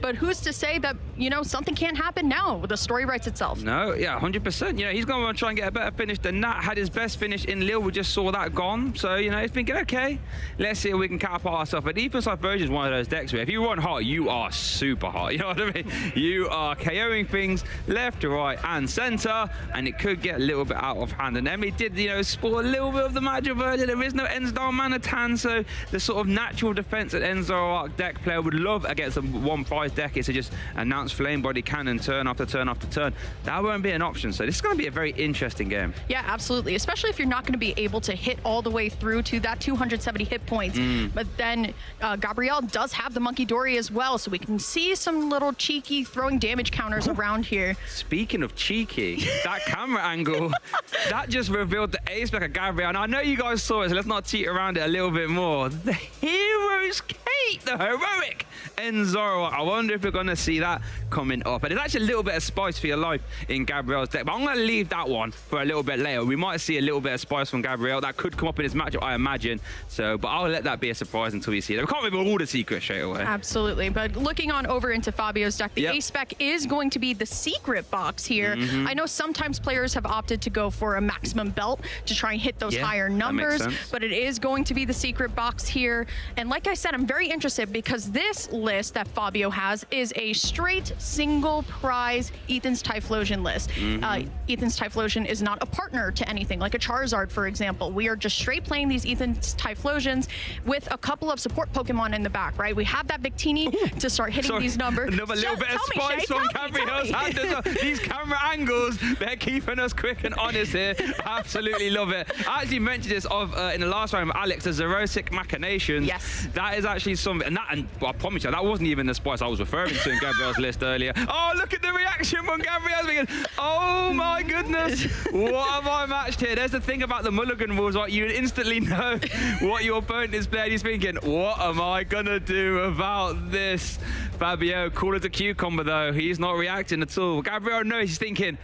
But who's to say that, you know, something can't happen now? The story writes itself. No, yeah, 100%. You know, he's going to want to try and get a better finish than that. Had his best finish in Lille, we just saw that gone. So, you know, he's thinking, okay, let's see if we can catapult ourselves. But Ethan's Typhlosion is one of those decks where if you run hot, you are super hot. You know what I mean? You are KOing things left to right and center, and it could get a little bit out of hand. And Emmy did, you know, spoil a little bit of the matchup earlier. There is no Darmanitan, so the sort of natural defense that Zoroark deck player would love against a one prize deck is to just announce Flame Body Cannon turn after turn after turn. That won't be an option. So this is going to be a very interesting game. Yeah, absolutely. Especially if you're not going to be able to hit all the way through to that 270 hit points. But then Gabriel does have the Monkey Dory as well, so we can see some little cheeky throwing damage counters around here. Speaking of cheeky, that camera angle, that just revealed the ace back of Gabriel. And I know you guys saw it, so let's not cheat around it a little bit more. The hero's cake, the heroic Zoroark. I wonder if we're going to see that coming up. And there's actually a little bit of spice for your life in Gabriel's deck, but I'm going to leave that one for a little bit later. We might see a little bit of spice from Gabriel. That could come up in his matchup, I imagine. So, but I'll let that be a surprise until we see it. We can't reveal all the secrets straight away. Absolutely. But looking on over into Fabio's deck, the ace spec is going to be the secret box here. I know sometimes players have opted to go for a maximum belt to try and hit those higher numbers, but it is going to be the secret box here. And like I said, I'm very interested because this list that Fabio has is a straight single prize Ethan's Typhlosion list. Ethan's Typhlosion is not a partner to anything like a Charizard, for example. We are just straight playing these Ethan's Typhlosions with a couple of support Pokemon in the back, right? We have that Victini to start hitting these numbers. Another little bit of spice from Gabriel's hand. These camera angles, they're keeping us quick and honest here. Absolutely love it. I actually mentioned this in the last round with Alex, the Zerosic Machinations. Yes. That is actually something, and I promise you, that wasn't even the spice I was referring to in Gabriel's list earlier. Oh, look at the reaction from Gabriel's thinking, oh my goodness, what have I matched here? There's the thing about the mulligan rules, right? You instantly know what your opponent is playing. He's thinking, what am I gonna do about this? Fabio, cool as a cucumber though. He's not reacting at all. Gabriel knows, he's thinking,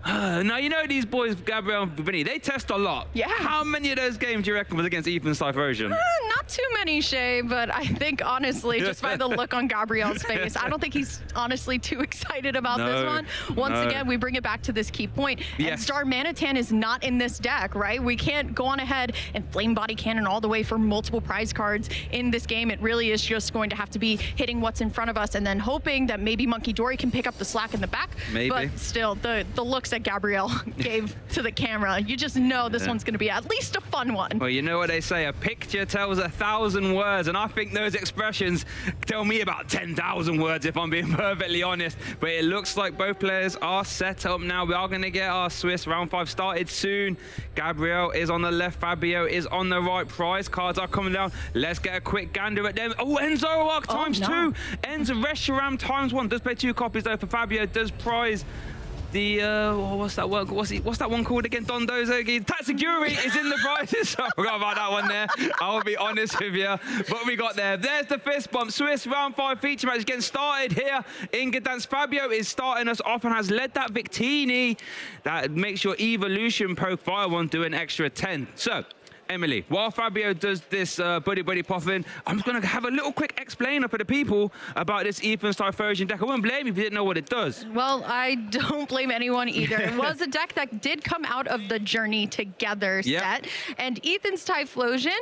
now, you know these boys, Gabriel and Vinny, they test a lot. Yeah. How many of those games do you reckon was against Ethan's Typhlosion? Not too many, Shay, but I think honestly, just by the look on Gabriel's face, I don't think he's honestly too excited about this one. Once again, we bring it back to this key point. And Star Manitan is not in this deck, right? We can't go on ahead and Flame Body Cannon all the way for multiple prize cards in this game. It really is just going to have to be hitting what's in front of us and then hoping that maybe Monkey Dory can pick up the slack in the back. Maybe. But still, the looks that Gabriel gave to the camera, you just know this one's going to be at least a fun one. Well, you know what they say, a picture tells 1,000 words, and I think those expressions tell me about 10,000 words, if I'm being perfectly honest. But it looks like both players are set up now. We are going to get our Swiss round 5 started soon. Gabriel is on the left, Fabio is on the right. Prize cards are coming down. Let's get a quick gander at them. Oh, Enzo Arc times 2. Enzo Reshiram times 1. Does play 2 copies though for Fabio. Does prize the what's that one called again? Don Dozo. Tatsuguri is in the prizes. I forgot about that one there. I'll be honest with you. But we got there. There's the fist bump. Swiss round 5 feature match getting started here in Gdansk. Fabio is starting us off and has led that Victini. That makes your evolution poke fire one do an extra 10. So Emily, while Fabio does this buddy popping, I'm just going to have a little quick explainer for the people about this Ethan's Typhlosion deck. I wouldn't blame you if you didn't know what it does. Well, I don't blame anyone either. It was a deck that did come out of the Journey Together set. And Ethan's Typhlosion,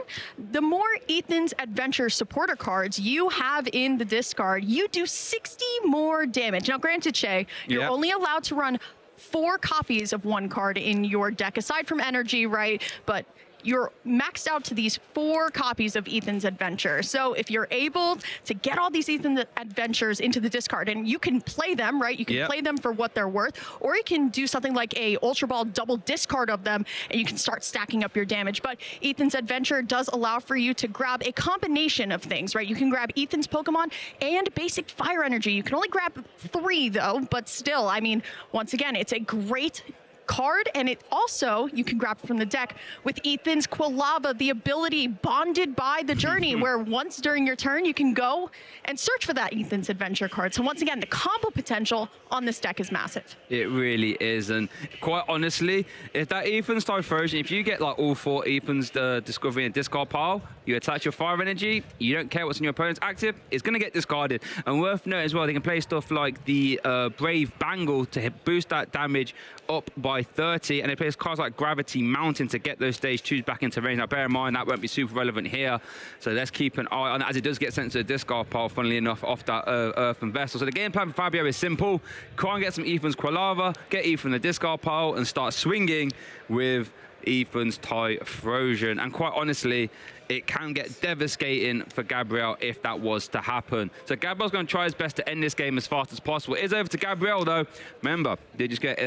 the more Ethan's Adventure supporter cards you have in the discard, you do 60 more damage. Now, granted, Shay, you're only allowed to run 4 copies of one card in your deck, aside from energy, right? But you're maxed out to these 4 copies of Ethan's Adventure. So if you're able to get all these Ethan's Adventures into the discard, and you can play them, right? You can play them for what they're worth, or you can do something like a Ultra Ball double discard of them, and you can start stacking up your damage. But Ethan's Adventure does allow for you to grab a combination of things, right? You can grab Ethan's Pokemon and basic fire energy. You can only grab 3 though, but still, I mean, once again, it's a great card, and it also, you can grab from the deck with Ethan's Quilava, the ability bonded by the Journey, where once during your turn, you can go and search for that Ethan's Adventure card. So once again, the combo potential on this deck is massive. It really is, and quite honestly, if that Ethan's Typhlosion, if you get like all 4 Ethan's Discovery and discard pile, you attach your fire energy, you don't care what's in your opponent's active, it's going to get discarded. And worth noting as well, they can play stuff like the Brave Bangle to boost that damage up by 30, and it plays cards like Gravity Mountain to get those stage 2s back into range. Now bear in mind that won't be super relevant here, so let's keep an eye on it as it does get sent to the discard pile, funnily enough, off that Earthen Vessel. So the game plan for Fabio is simple: try and get some Ethan's Quilava, get Ethan the discard pile, and start swinging with Ethan's Typhlosion. And quite honestly, it can get devastating for Gabriel if that was to happen. So Gabriel's going to try his best to end this game as fast as possible. It is over to Gabriel though. Remember, they just get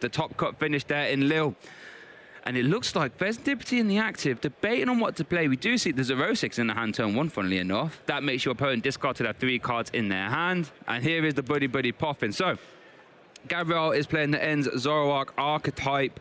the top cut finish there in Lille. And it looks like there's Dipity in the active, debating on what to play. We do see the 0-6 in the hand turn 1, funnily enough. That makes your opponent discard to have 3 cards in their hand. And here is the buddy popping. So Gabriel is playing the Ends Zoroark archetype.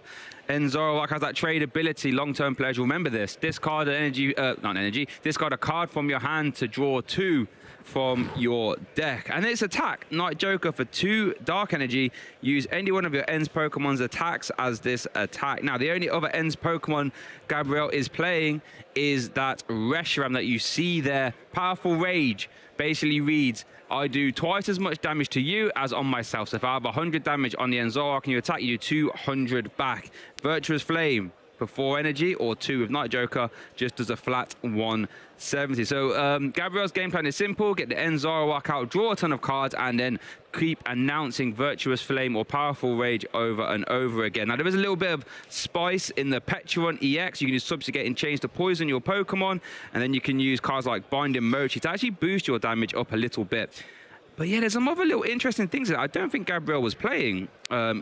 And Zoroark has that trade ability, long-term pleasure. Remember this. Discard an energy, not energy, discard a card from your hand to draw 2 from your deck. And its attack, Night Joker for 2 dark energy. Use any one of your Ends Pokemon's attacks as this attack. Now, the only other Ends Pokemon Gabriel is playing is that Reshiram that you see there. Powerful Rage basically reads, I do twice as much damage to you as on myself. So if I have 100 damage on the Enzora, can you attack, you do 200 back. Virtuous Flame for 4 energy, or 2 with Night Joker, just does a flat 170. So Gabriel's game plan is simple: get the Enzora out, draw a ton of cards, and then keep announcing Virtuous Flame or Powerful Rage over and over again. Now, there is a little bit of spice in the Petron EX. You can use Subjugate and Change to poison your Pokemon, and then you can use cards like Binding Mochi to actually boost your damage up a little bit. But yeah, there's some other little interesting things that I don't think Gabriel was playing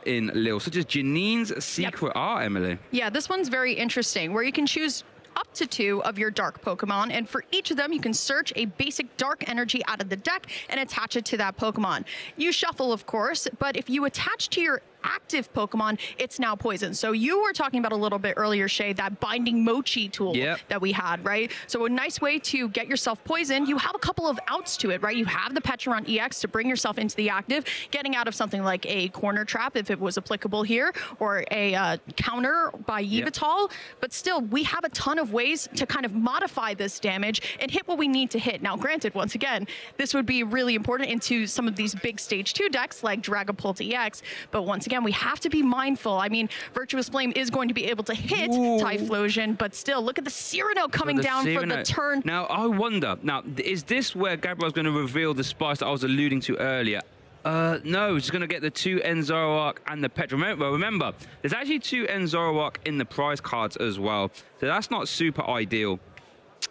in Lille, such as Janine's Secret Art, Emily. Yeah, this one's very interesting, where you can choose up to 2 of your dark Pokemon, and for each of them you can search a basic dark energy out of the deck and attach it to that Pokemon. You shuffle, of course, but if you attach to your active Pokemon, it's now poison. So you were talking about a little bit earlier, Shay, that binding mochi tool that we had, right? So a nice way to get yourself poisoned, you have a couple of outs to it, right? You have the Petron EX to bring yourself into the active, getting out of something like a corner trap if it was applicable here, or a counter by Yveltal. But still, we have a ton of ways to kind of modify this damage and hit what we need to hit. Now, granted, once again, this would be really important into some of these big stage 2 decks like Dragapult EX, but once again, we have to be mindful. I mean, Virtuous Flame is going to be able to hit Typhlosion, but still, look at the Cyrano coming down for the turn. Now, I wonder, is this where Gabriel's going to reveal the spice that I was alluding to earlier? No, he's going to get the 2 Zoroark and the Petra. Remember, there's actually 2 Zoroark in the prize cards as well, so that's not super ideal.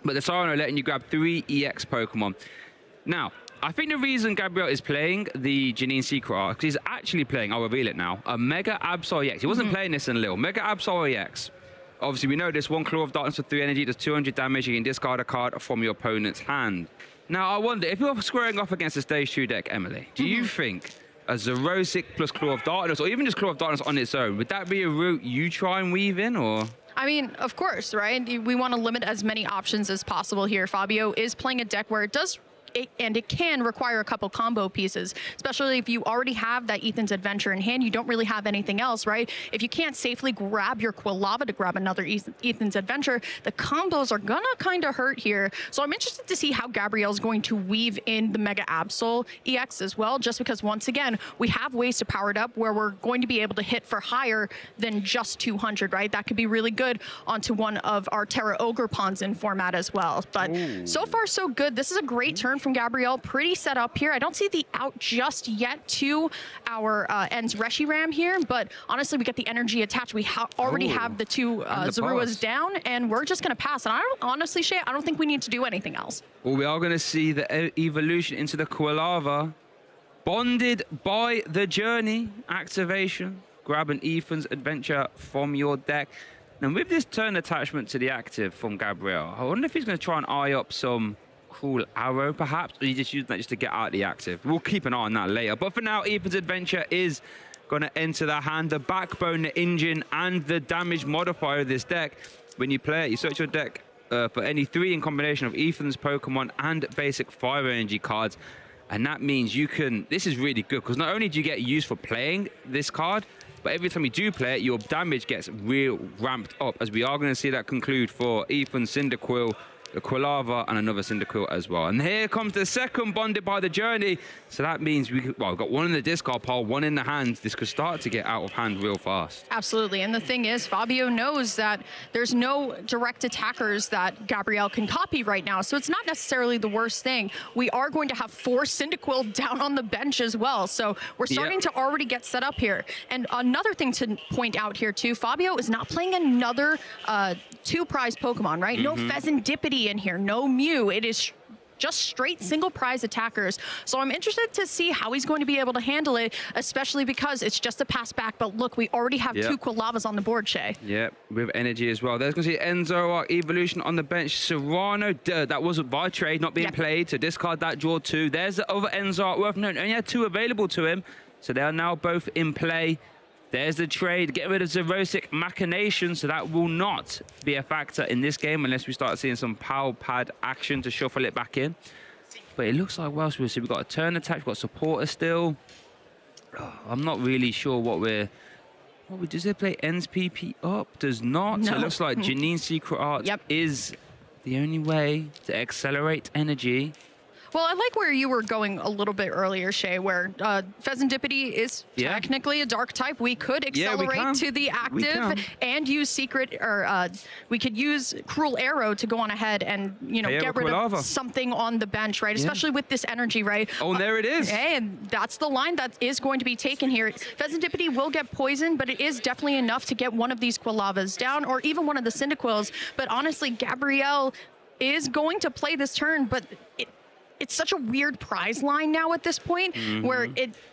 But the Cyrano letting you grab 3 EX Pokemon. Now, I think the reason Gabriel is playing the Janine Secret Art, because he's actually playing, I'll reveal it now, a Mega Absol EX. He wasn't playing this in Lille. Mega Absol EX. Obviously, we know this 1 Claw of Darkness for 3 energy does 200 damage. You can discard a card from your opponent's hand. Now, I wonder, if you're squaring off against a Stage 2 deck, Emily, do you think a Zerosic plus Claw of Darkness, or even just Claw of Darkness on its own, would that be a route you try and weave in, or...? I mean, of course, right? We want to limit as many options as possible here. Fabio is playing a deck where it does... and it can require a couple combo pieces, especially if you already have that Ethan's Adventure in hand. You don't really have anything else, right? If you can't safely grab your Quilava to grab another Ethan's Adventure, the combos are gonna kind of hurt here. So I'm interested to see how Gabrielle's going to weave in the Mega Absol EX as well, just because, once again, we have ways to power it up where we're going to be able to hit for higher than just 200, right? That could be really good onto one of our Terra Ogre Pawns in format as well. But so far, so good. This is a great turn from Gabrielle, pretty set up here. I don't see the out just yet to our Ends Reshiram here, but honestly, we get the energy attached. We already have the 2 Zoruas down, and we're just going to pass. And I don't, honestly, Shay, I don't think we need to do anything else. Well, we are going to see the evolution into the Quilava. Bonded by the Journey activation. Grab an Ethan's Adventure from your deck. And with this turn attachment to the active from Gabrielle, I wonder if he's going to try and eye up some Cruel Arrow, perhaps, or you just use that just to get out the active. We'll keep an eye on that later. But for now, Ethan's Adventure is going to enter the hand, the backbone, the engine, and the damage modifier of this deck. When you play it, you search your deck for any 3 in combination of Ethan's Pokemon and basic Fire Energy cards. And that means you can... This is really good, because not only do you get used for playing this card, but every time you do play it, your damage gets real ramped up, as we are going to see that conclude for Ethan, Cyndaquil, the Quilava, and another Cyndaquil as well. And here comes the second Bonded by the Journey. So that means we've got 1 in the discard pile, 1 in the hand. This could start to get out of hand real fast. Absolutely. And the thing is, Fabio knows that there's no direct attackers that Gabrielle can copy right now. So it's not necessarily the worst thing. We are going to have 4 Cyndaquil down on the bench as well. So we're starting to already get set up here. And another thing to point out here too, Fabio is not playing another 2 prize Pokemon, right? No Pheasantipity in here, no Mew. It is just straight single prize attackers. So I'm interested to see how he's going to be able to handle it, especially because it's just a pass back. But look, we already have 2 Quilavas on the board, Shay. Yep, with energy as well. There's going to see Enzo Evolution on the bench. Serrano, that was by trade, not being played. To discard that, draw 2. There's the other Enzo worth noting. Only had 2 available to him. So they are now both in play. There's the trade. Get rid of Zerosic Machination, so that will not be a factor in this game unless we start seeing some power pad action to shuffle it back in. But it looks like, well, we'll see. We've got a turn attack, we've got supporter still. I'm not really sure what we're... Does it play Ends PP up? Does not. No. So it looks like Janine Secret Art is the only way to accelerate energy. Well, I like where you were going a little bit earlier, Shay, where Pheasantipity is technically a dark type. We could accelerate to the active and use secret, or we could use Cruel Arrow to go on ahead and, you know, get rid of something on the bench, right? Especially with this energy, right? Oh, there it is. And that's the line that is going to be taken here. Pheasantipity will get poisoned, but it is definitely enough to get one of these Quilavas down, or even one of the Cyndaquils. But honestly, Gabrielle is going to play this turn, but it's such a weird prize line now at this point where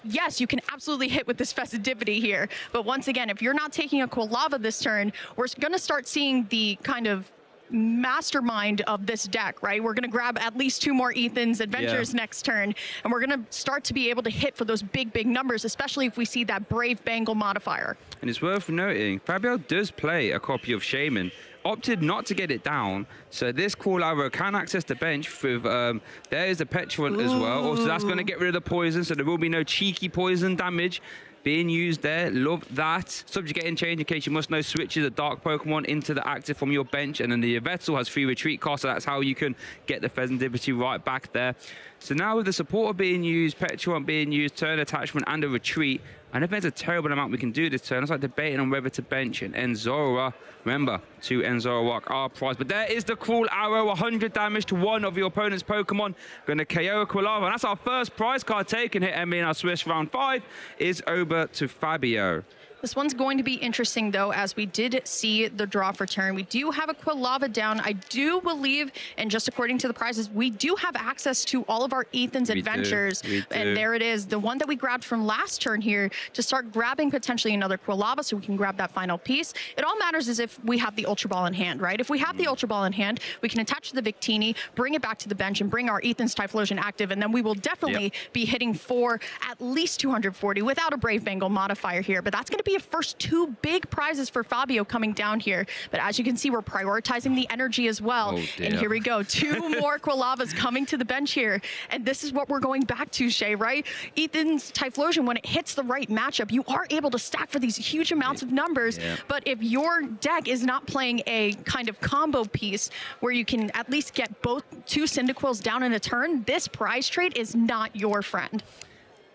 yes, you can absolutely hit with this Pheasantipity here. But once again, if you're not taking a Quilava this turn, we're going to start seeing the kind of mastermind of this deck, right? We're going to grab at least 2 more Ethan's Adventures next turn, and we're going to start to be able to hit for those big numbers, especially if we see that Brave Bengal modifier. And it's worth noting, Fabio does play a copy of Shaman, opted not to get it down, so this Call Arrow can access the bench with, there is the Petulant as well. Also, that's going to get rid of the poison, so there will be no cheeky poison damage being used there. Love that. Subjugating change, in case you must know, switches a dark Pokemon into the active from your bench, and then the Yveltal has 3 retreat costs, so that's how you can get the Pheasantibity right back there. So now with the supporter being used, Petulant being used, turn attachment and a retreat, I don't think there's a terrible amount we can do this turn. It's like debating on whether to bench an Enzora. Remember, 2 Enzora are prized. But there is the Cruel Arrow, 100 damage to 1 of your opponent's Pokemon. Going to KO a Quilava. And that's our first prize card taken here, Emily, in our Swiss round 5 is over to Fabio. This one's going to be interesting, though, as we did see the draw for turn. We do have a Quilava down. I do believe, and just according to the prizes, we do have access to all of our Ethan's Adventures. And there it is, the one that we grabbed from last turn here, to start grabbing potentially another Quilava so we can grab that final piece. It all matters is if we have the Ultra Ball in hand, right? If we have the Ultra Ball in hand, we can attach to the Victini, bring it back to the bench, and bring our Ethan's Typhlosion active, and then we will definitely be hitting for at least 240 without a Brave Bengal modifier here. But that's going to be a first 2 big prizes for Fabio coming down here. But as you can see, we're prioritizing the energy as well. And here we go, 2 more Quilavas coming to the bench here. And this is what we're going back to, Shay, right? Ethan's Typhlosion, when it hits the right matchup, you are able to stack for these huge amounts of numbers. But if your deck is not playing a kind of combo piece where you can at least get both 2 Cyndaquils down in a turn, this prize trade is not your friend.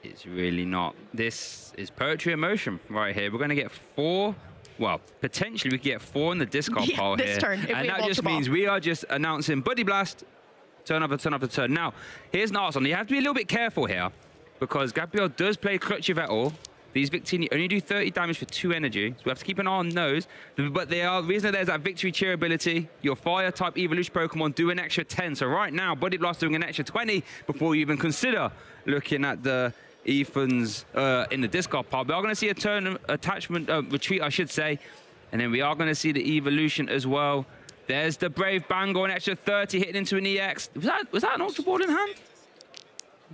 It's really not. This is poetry in motion right here. We're going to get 4. Well, potentially we could get 4 in the discard pile this here. turn, and that just means we are just announcing Buddy Blast, turn after turn after turn. Now, here's an arsenal. You have to be a little bit careful here because Gabriel does play Clutch Yveltal. These Victini only do 30 damage for 2 energy, so we have to keep an eye on those. But they are, the reason there's that Victory Cheer ability, your Fire-type Evolution Pokemon do an extra 10. So right now, Buddy Blast doing an extra 20 before you even consider looking at the Ethan's in the discard pile. We are going to see a turn attachment, retreat, I should say. And then we are going to see the evolution as well. There's the Brave Bengal, an extra 30 hitting into an EX. Was that an Ultra Ball in hand?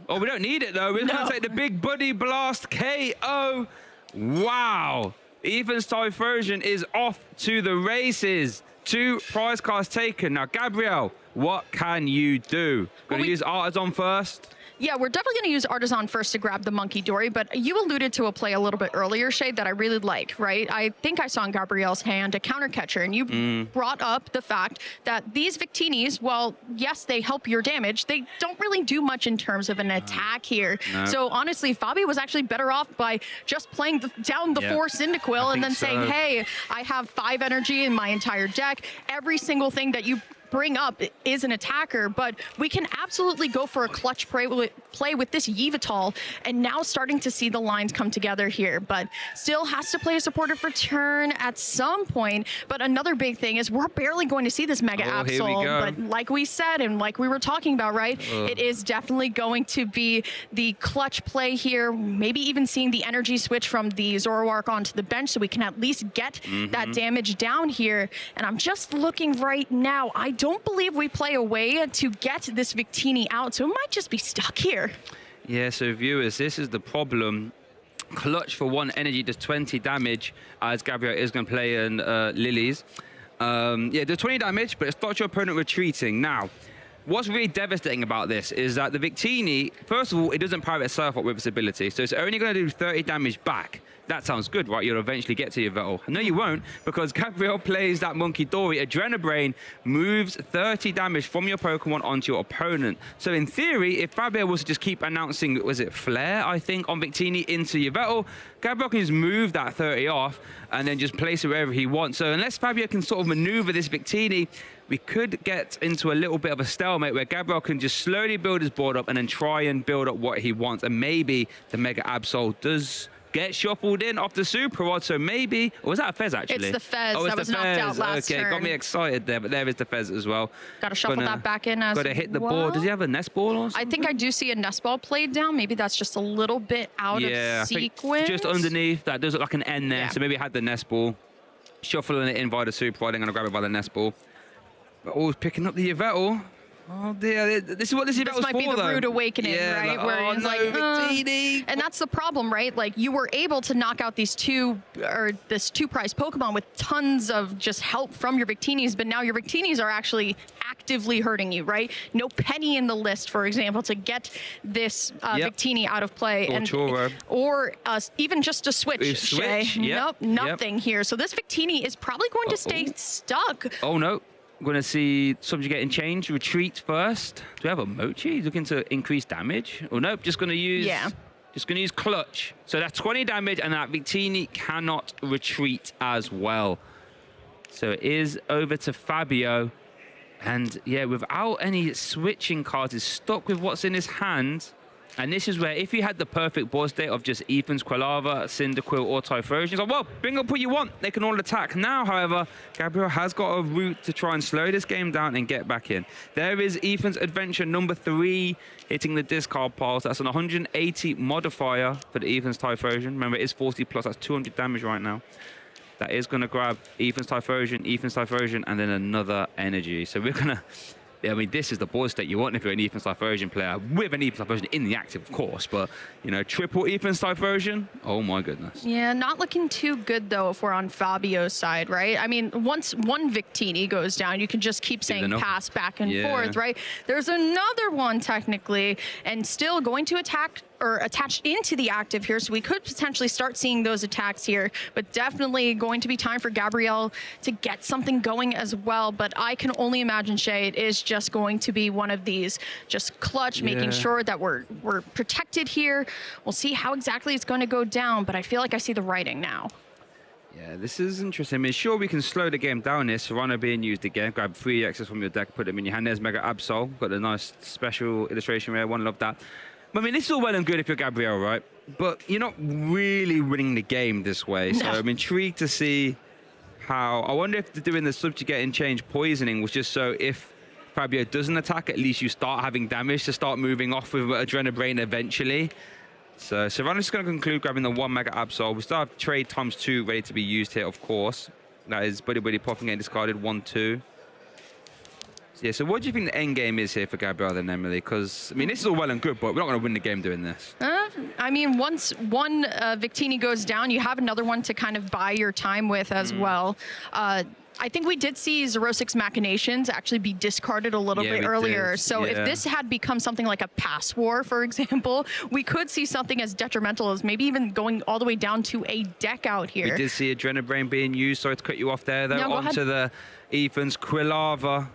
Oh, we don't need it though. We're going to take the big Buddy Blast KO. Wow. Ethan's Typhlosion is off to the races. 2 prize cards taken. Now, Gabrielle, what can you do? Going to use Artisan first? Yeah, we're definitely going to use Artisan first to grab the Monkey Dory, but you alluded to a play a little bit earlier, Shay, that I really like, right? I think I saw in Gabrielle's hand a counter catcher, and you brought up the fact that these Victinis, well, yes, they help your damage. They don't really do much in terms of an attack here. So honestly, Fabio was actually better off by just playing down the 4 Cyndaquil and then saying, hey, I have 5 energy in my entire deck. Every single thing that you bring up is an attacker, but we can absolutely go for a clutch play with this Yveltal, and now starting to see the lines come together here, but still has to play a supporter for turn at some point. But another big thing is we're barely going to see this Mega Absol, but like we said and like we were talking about, right, it is definitely going to be the clutch play here, maybe even seeing the energy switch from the Zoroark onto the bench so we can at least get that damage down here. And I'm just looking right now, I don't believe we play a way to get this Victini out, so it might just be stuck here. Yeah, so viewers, this is the problem. Clutch for 1 energy does 20 damage, as Gabriel is going to play in Lilies. Yeah, does 20 damage, but it stops your opponent retreating. Now, what's really devastating about this is that the Victini, first of all, it doesn't power itself up with its ability, so it's only going to do 30 damage back. That sounds good, right? You'll eventually get to your Yveltal. No, you won't, because Gabriel plays that Monkey Dory. Adrenabrain moves 30 damage from your Pokemon onto your opponent. So in theory, if Fabio was to just keep announcing, was it Flare, I think, on Victini into your Yveltal, Gabriel can just move that 30 off and then just place it wherever he wants. So unless Fabio can sort of maneuver this Victini, we could get into a little bit of a stalemate where Gabriel can just slowly build his board up and then try and build up what he wants. And maybe the Mega Absol does get shuffled in off the Super Rod, so maybe, or was that a Fez actually? It's the Fez that was knocked out last turn. Got me excited there, but there is the Fez as well. Got to shuffle that back in as well. Got to hit the board. Does he have a nest ball or something? I think I do see a nest ball played down. Maybe that's just a little bit out of sequence. Just underneath, that does look like an N there, so maybe it had the nest ball. Shuffling it in via the Super Rod, I'm going to grab it by the nest ball. Oh, picking up the Yveltal. Oh dear, this is what this Yveltal's for, might be the rude awakening, right? Like, where oh, it's no, like, Victini. and that's the problem, right? Like you were able to knock out these this two prize Pokemon with tons of just help from your Victinis, but now your Victinis are actually actively hurting you, right? No penny in the list, for example, to get this Victini out of play, or even just a switch. Shay. Nope, nothing here. So this Victini is probably going to stay stuck. Oh no. We're going to see subject getting changed. Retreat first. Do we have a Mochi? He's looking to increase damage. Oh, nope. Just going to use... Just going to use Clutch. So that's 20 damage, and that Victini cannot retreat as well. So it is over to Fabio. And, yeah, without any switching cards, he's stuck with what's in his hand. And this is where, if you had the perfect board state of just Ethan's Quilava, Cyndaquil, or Typhlosion, it's like, well, bring up what you want. They can all attack. Now, however, Gabriel has got a route to try and slow this game down and get back in. There is Ethan's Adventure number 3 hitting the discard pile. So that's an 180 modifier for the Ethan's Typhlosion. Remember, it is 40 plus. That's 200 damage right now. That is going to grab Ethan's Typhlosion, and then another energy. So we're going to... I mean, this is the board state you want if you're an Ethan's Typhlosion player, with an Ethan's Typhlosion in the active, of course. But, you know, triple Ethan's Typhlosion, oh my goodness. Yeah, not looking too good, though, if we're on Fabio's side, right? I mean, once one Victini goes down, you can just keep saying pass back and forth, right? There's another one, technically, and still going to attack or attached into the active here, so we could potentially start seeing those attacks here, but definitely going to be time for Gabrielle to get something going as well. But I can only imagine, Shay, it is just going to be one of these, just clutch, making sure that we're protected here. We'll see how exactly it's going to go down, but I feel like I see the writing now. Yeah, this is interesting. I mean, sure, we can slow the game down here. Serrano being used again. Grab 3 X's from your deck, put them in your hand. There's Mega Absol. Got a nice special illustration there. One love that. I mean, this is all well and good if you're Gabrielle, right? But you're not really winning the game this way. So I'm intrigued to see how... I wonder if doing the subjugating change poisoning was just so if Fabio doesn't attack, at least you start having damage to start moving off with Adrenabrain eventually. So Serrano's going to conclude grabbing the 1 Mega Absol. We still have trade ×2 ready to be used here, of course. That is Buddy Buddy Puffing getting discarded 1/2. Yeah, so what do you think the end game is here for Gabrielle and Emily? Because, I mean, this is all well and good, but we're not going to win the game doing this. I mean, once one Victini goes down, you have another one to kind of buy your time with as well. I think we did see Xerosic's Machinations actually be discarded a little bit earlier. So if this had become something like a pass war, for example, we could see something as detrimental as maybe even going all the way down to a deck out here. We did see Adrenabrain being used. Sorry to cut you off there, though. No, onto the Ethan's Quilava.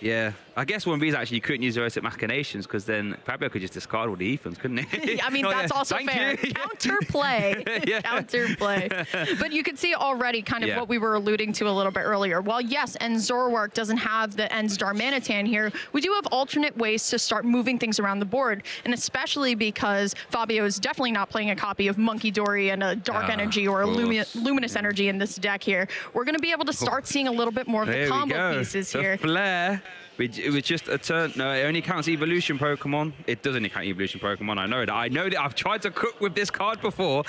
Yeah, I guess one reason actually you couldn't use Xerosic Machinations because then Fabio could just discard all the Ethans, couldn't he? I mean, that's also fair. Counterplay. Counterplay. But you can see already kind of what we were alluding to a little bit earlier. While yes, and Zoroark doesn't have the Ends Darmanitan here, we do have alternate ways to start moving things around the board, and especially because Fabio is definitely not playing a copy of Monkey Dory and a Dark Energy or a Luminous Energy in this deck here. We're going to be able to start seeing a little bit more of the combo pieces here. Flare. It was just a turn. No, it only counts evolution Pokemon. It doesn't count evolution Pokemon. I know that. I know that. I've tried to cook with this card before.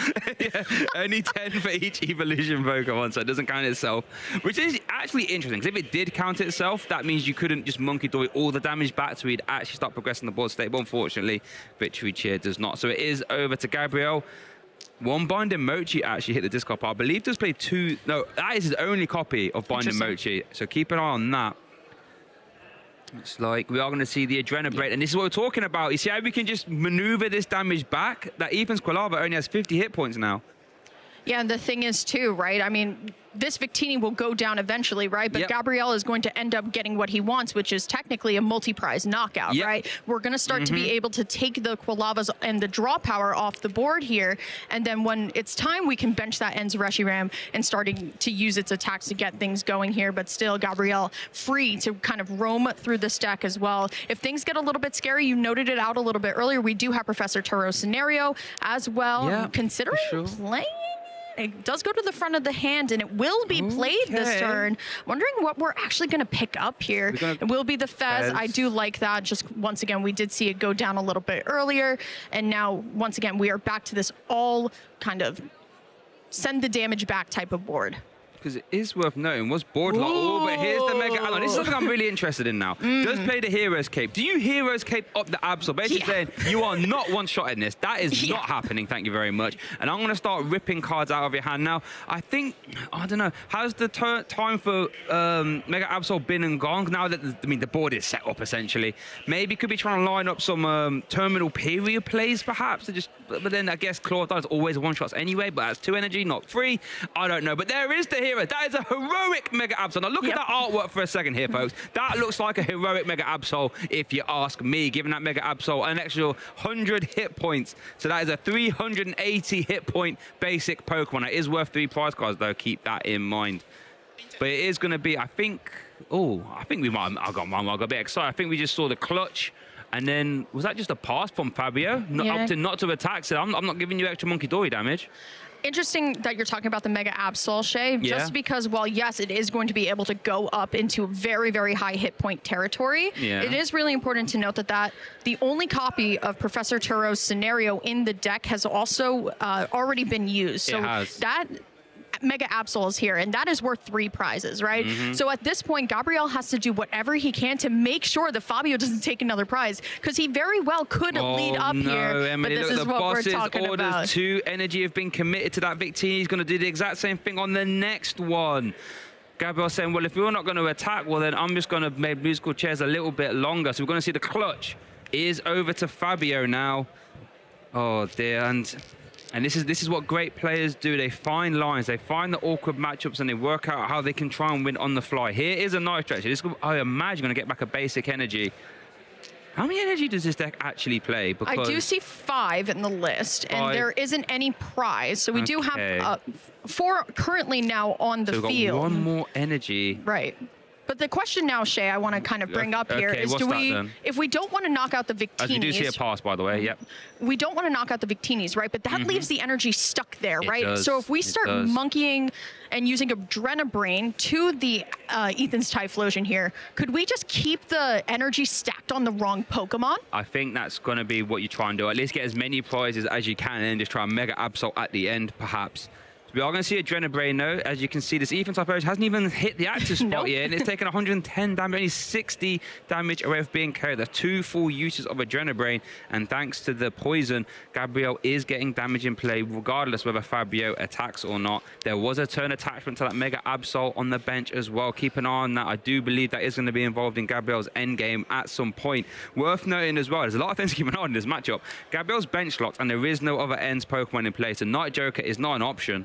Only 10 for each evolution Pokemon, so it doesn't count itself. Which is actually interesting, because if it did count itself, that means you couldn't just Monkey Dory all the damage back, so we'd actually start progressing the board state. But unfortunately, Victory Cheer does not. So it is over to Gabrielle. One Binding Mochi actually hit the discard pile. I believe does play 2. No, that is his only copy of Binding Mochi. So keep an eye on that. It's like we are going to see the Adrenabrain, and this is what we're talking about. You see how we can just maneuver this damage back? That Ethan's Quilava only has 50 hit points now. Yeah, and the thing is too, right? I mean, this Victini will go down eventually, right? But Gabrielle is going to end up getting what he wants, which is technically a multi-prize knockout, right? We're going to start to be able to take the Quilavas and the draw power off the board here, and then when it's time, we can bench that Ends Reshiram and starting to use its attacks to get things going here. But still, Gabrielle free to kind of roam through this deck as well. If things get a little bit scary, you noted it out a little bit earlier, we do have Professor Taro's Scenario as well. Considering playing, it does go to the front of the hand, and it will be played this turn. Wondering what we're actually going to pick up here. It will be the Fez. I do like that. Just once again, we did see it go down a little bit earlier, and now once again we are back to this all kind of send the damage back type of board. because it is worth noting, was bored like, oh, but here's the Mega Absol. This is something I'm really interested in now. Does play the Hero's Cape. Do you Hero's Cape up the Absol? Basically saying, you are not one-shotting this. That is not happening, thank you very much. And I'm going to start ripping cards out of your hand now. I think, I don't know, has the time for Mega Absol been and gone? Now that, I mean, the board is set up, essentially. Maybe could be trying to line up some terminal period plays, perhaps. But then I guess Claw does always one-shots anyway, but that's 2 energy, not 3. I don't know. But there is the hero. That is a heroic Mega Absol. Now look at that artwork for a second here, folks. That looks like a heroic Mega Absol, if you ask me, giving that Mega Absol an extra 100 hit points. So that is a 380 hit point basic Pokemon. It is worth 3 prize cards, though. Keep that in mind. But it is going to be, I think we might, I got a bit excited. I think we just saw the clutch. And then, was that just a pass from Fabio? Not to attack, so I'm not giving you extra Monkey Dory damage. Interesting that you're talking about the Mega Absol, Shay, just because, while yes, it is going to be able to go up into very, very high hit point territory, it is really important to note that the only copy of Professor Turo's scenario in the deck has also already been used. So that Mega Absol is here, and that is worth 3 prizes, right? So at this point, Gabriel has to do whatever he can to make sure that Fabio doesn't take another prize, because he very well could lead up here, Emily, but this is what we're talking about. 2 energy have been committed to that Victini. He's going to do the exact same thing on the next one. Gabriel saying, well, if you're not going to attack, well, then I'm just going to make musical chairs a little bit longer. So we're going to see the clutch is over to Fabio now. Oh, dear. And this is what great players do. They find lines, they find the awkward matchups, and they work out how they can try and win on the fly. Here is a nice stretch. I imagine going to get back a basic energy. How many energy does this deck actually play? Because I do see 5 in the list, and there isn't any prize. So we do have 4 currently now on the field. We've got 1 more energy. Right. But the question now, Shay, I want to kind of bring up here is, if we don't want to knock out the Victinis... You do see a pass, by the way, yep. We don't want to knock out the Victinis, right? But that leaves the energy stuck there, right? So if we start monkeying and using Adrenabrain to the Ethan's Typhlosion here, could we just keep the energy stacked on the wrong Pokemon? I think that's going to be what you try and do. At least get as many prizes as you can and then just try and Mega Absol at the end, perhaps. We are going to see Adrenabrain, though. As you can see, this Ethan Typhlosion hasn't even hit the active spot yet, and it's taken 110 damage, only 60 damage away from being carried. That's 2 full uses of Adrenabrain, and thanks to the poison, Gabriel is getting damage in play, regardless whether Fabio attacks or not. There was a turn attachment to that Mega Absol on the bench as well. Keep an eye on that. I do believe that is going to be involved in Gabriel's endgame at some point. Worth noting as well, there's a lot of things to keep an eye on in this matchup. Gabriel's bench locked, and there is no other ends Pokemon in play, so Night Joker is not an option.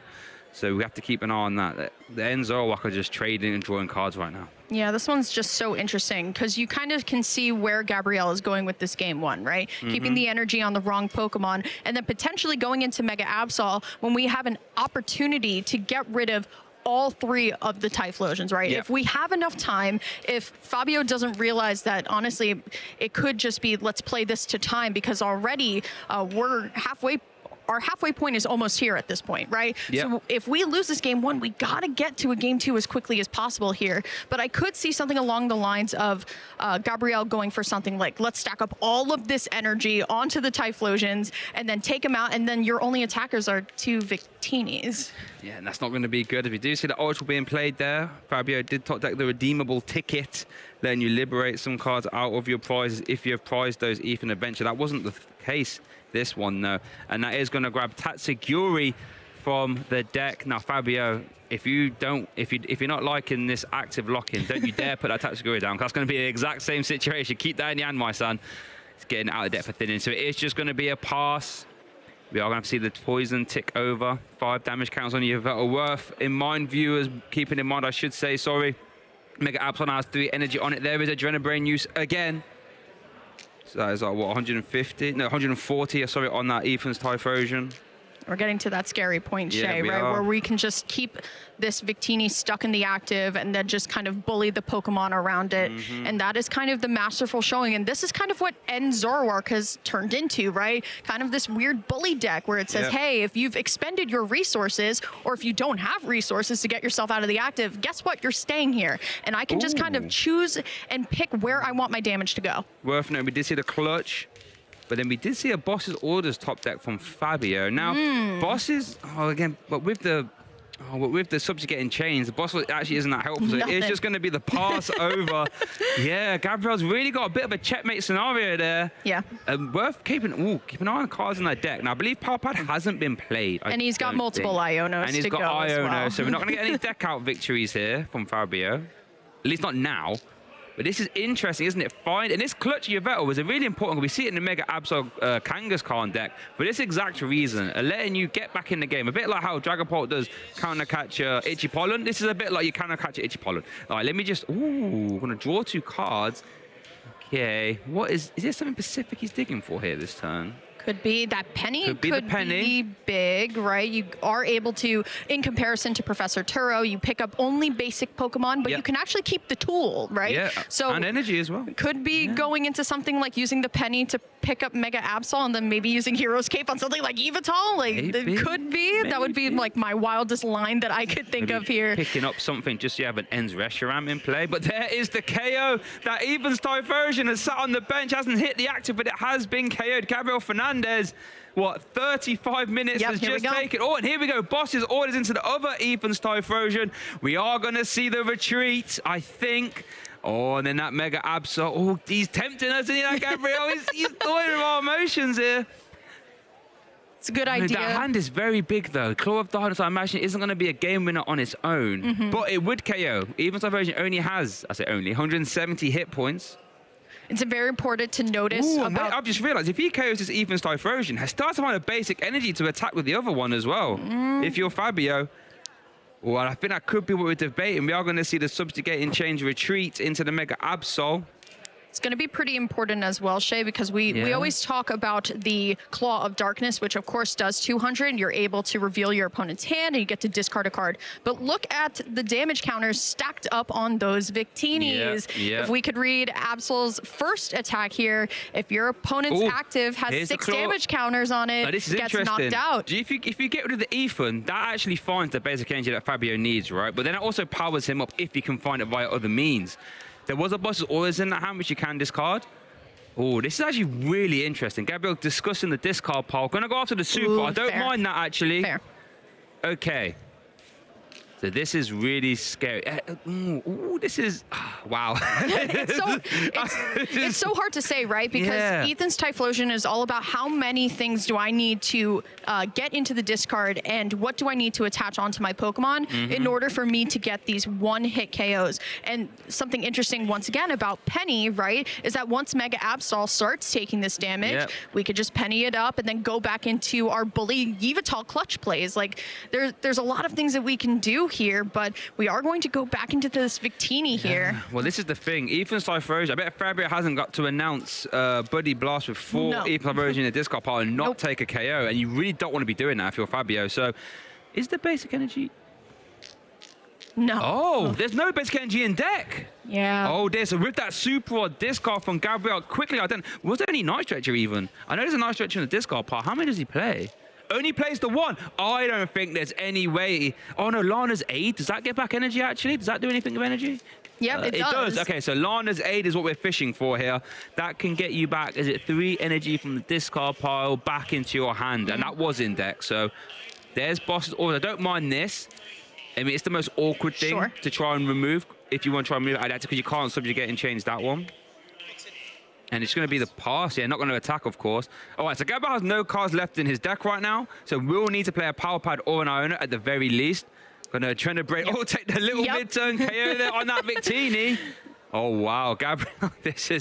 So we have to keep an eye on that. The Enzorwak are just trading and drawing cards right now. Yeah, this one's just so interesting because you kind of can see where Gabriel is going with this game 1, right? Keeping the energy on the wrong Pokemon and then potentially going into Mega Absol when we have an opportunity to get rid of all 3 of the Typhlosions, right? If we have enough time, if Fabio doesn't realize that, honestly, it could just be, let's play this to time, because already we're halfway. Our halfway point is almost here at this point, right? So if we lose this game 1, we got to get to a game 2 as quickly as possible here. But I could see something along the lines of Gabriel going for something like, let's stack up all of this energy onto the Typhlosions and then take them out, and then your only attackers are 2 Victinis. Yeah, and that's not going to be good. If you do see the Ultra being played there, Fabio did top deck the redeemable ticket. Then you liberate some cards out of your prizes if you have prized those Ethan Adventure. That wasn't the case this one, though. And that is going to grab Tatsugiri from the deck. Now, Fabio, if you're not liking this active lock-in, don't you dare put that Tatsugiri down, because that's going to be the exact same situation. Keep that in your hand, my son. It's getting out of depth for thinning. So it is just going to be a pass. We are going to see the poison tick over. 5 damage counts on you. Worth in mind, viewers, keeping in mind, I should say, sorry. Mega Absol now has 3 energy on it. There is Adrenabrain use again. So that is like, what, 150? No, 140, sorry, on that Ethan's Typhlosion. We're getting to that scary point, Shay, right? Where we can just keep this Victini stuck in the active and then just kind of bully the Pokemon around it. And that is kind of the masterful showing. And this is kind of what Enzorwak has turned into, right? Kind of this weird bully deck where it says, hey, if you've expended your resources, or if you don't have resources to get yourself out of the active, guess what? You're staying here. And I can just kind of choose and pick where I want my damage to go. Worth noting, we did see the clutch. But then we did see a Boss's Orders top deck from Fabio. Now, Bosses, again, but with the Oh, well, with the subject getting changed, the boss actually isn't that helpful. So it's just going to be the pass over. Yeah, Gabriel's really got a bit of a checkmate scenario there. Yeah. Worth keeping an eye on the cards in their deck. Now, I believe Power Pad hasn't been played. And he's got multiple Ionos And he's to got go as Iono, well. so we're not going to get any deck out victories here from Fabio. At least not now. But this is interesting, isn't it? And this clutch Yveltal was a really important. We see it in the Mega Absol Kangaskhan deck for this exact reason, letting you get back in the game. A bit like how Dragapult does counter catch Itchy Pollen. This is a bit like you counter catch Itchy Pollen. All right, let me just. Ooh, we're gonna draw 2 cards. Okay, what is there something specific he's digging for here this turn? Could be that penny. Could be big, right? You are able to, in comparison to Professor Turo, you pick up only basic Pokemon, but you can actually keep the tool, right? Yeah, so and energy as well. Could be going into something like using the penny to pick up Mega Absol and then maybe using Hero's Cape on something like Yveltal. Like, Maybe. could be. That would be like my wildest line that I could think of here. Picking up something just so you have an Ends Reshiram in play. But there is the KO. That Evans Typhlosion has sat on the bench, hasn't hit the active, but it has been KO'd. Gabriel Fernandez, what, 35 minutes has just taken. Oh, and here we go. Boss's orders into the other Evans Typhlosion. We are going to see the retreat, I think. Oh, and then that Mega Absol. Oh, he's tempting us, isn't he, that Gabriel? he's toying with our emotions here. It's a good idea. That hand is very big, though. Claw of Darkness, I imagine, isn't going to be a game winner on its own. But it would KO. Even Typhlosion only has, I say only, 170 hit points. It's very important to notice about... I've just realized, if he KOs this Evans Typhlosion, has started to find a basic energy to attack with the other one as well. If you're Fabio. Well, I think that could be what we're debating. We are going to see the subjugating change retreat into the Mega Absol. It's going to be pretty important as well, Shay, because we always talk about the Claw of Darkness, which of course does 200. You're able to reveal your opponent's hand and you get to discard a card. But look at the damage counters stacked up on those Victinis. If we could read Absol's first attack here, if your opponent's active has 6 damage counters on it, this is gets interesting. knocked out. If you get rid of the Ethan, that actually finds the basic energy that Fabio needs, right? But then it also powers him up if he can find it via other means. There was a boss's orders in that hand, which you can discard. Oh, this is actually really interesting. Gabriel discussing the discard pile. Gonna go after the super. I don't mind that, actually. Fair. Okay. So this is really scary. This is... wow. it's so hard to say, right? Because Ethan's Typhlosion is all about how many things do I need to get into the discard and what do I need to attach onto my Pokemon in order for me to get these one-hit KOs. And something interesting, once again, about Penny, right, is that once Mega Absol starts taking this damage, we could just Penny it up and then go back into our bully Yveltal clutch plays. Like, there's a lot of things that we can do here, but we are going to go back into this Victini here. Well, this is the thing. Ethan's Typhlosion, I bet Fabio hasn't got to announce Buddy Blast with 4 Ethan Typhlosion in the discard pile and not take a KO, and you really don't want to be doing that if you're Fabio. So, is the basic energy... No. Oh, there's no basic energy in deck. Yeah. Oh, dear. So with that super odd discard from Gabriel, quickly, was there any Night Stretcher even? I know there's a Night Stretcher in the discard pile. How many does he play? Only plays the 1. I don't think there's any way. Oh, no, Lana's Aid. Does that get back energy, actually? Does that do anything with energy? Yep, it does. Okay, so Lana's Aid is what we're fishing for here. That can get you back, is it 3 energy from the discard pile back into your hand? And that was in deck. So there's boss's orders. I don't mind this. I mean, it's the most awkward thing to try and remove if you want to try and remove it, because you can't subjugate and change that one. And it's going to be the pass, not going to attack, of course. All right, so Gabriel has no cards left in his deck right now, so we'll need to play a Power Pad or an Iona at the very least. Going to Trenabraid, take the little mid-turn KO there on that Victini. Oh, wow, Gabriel,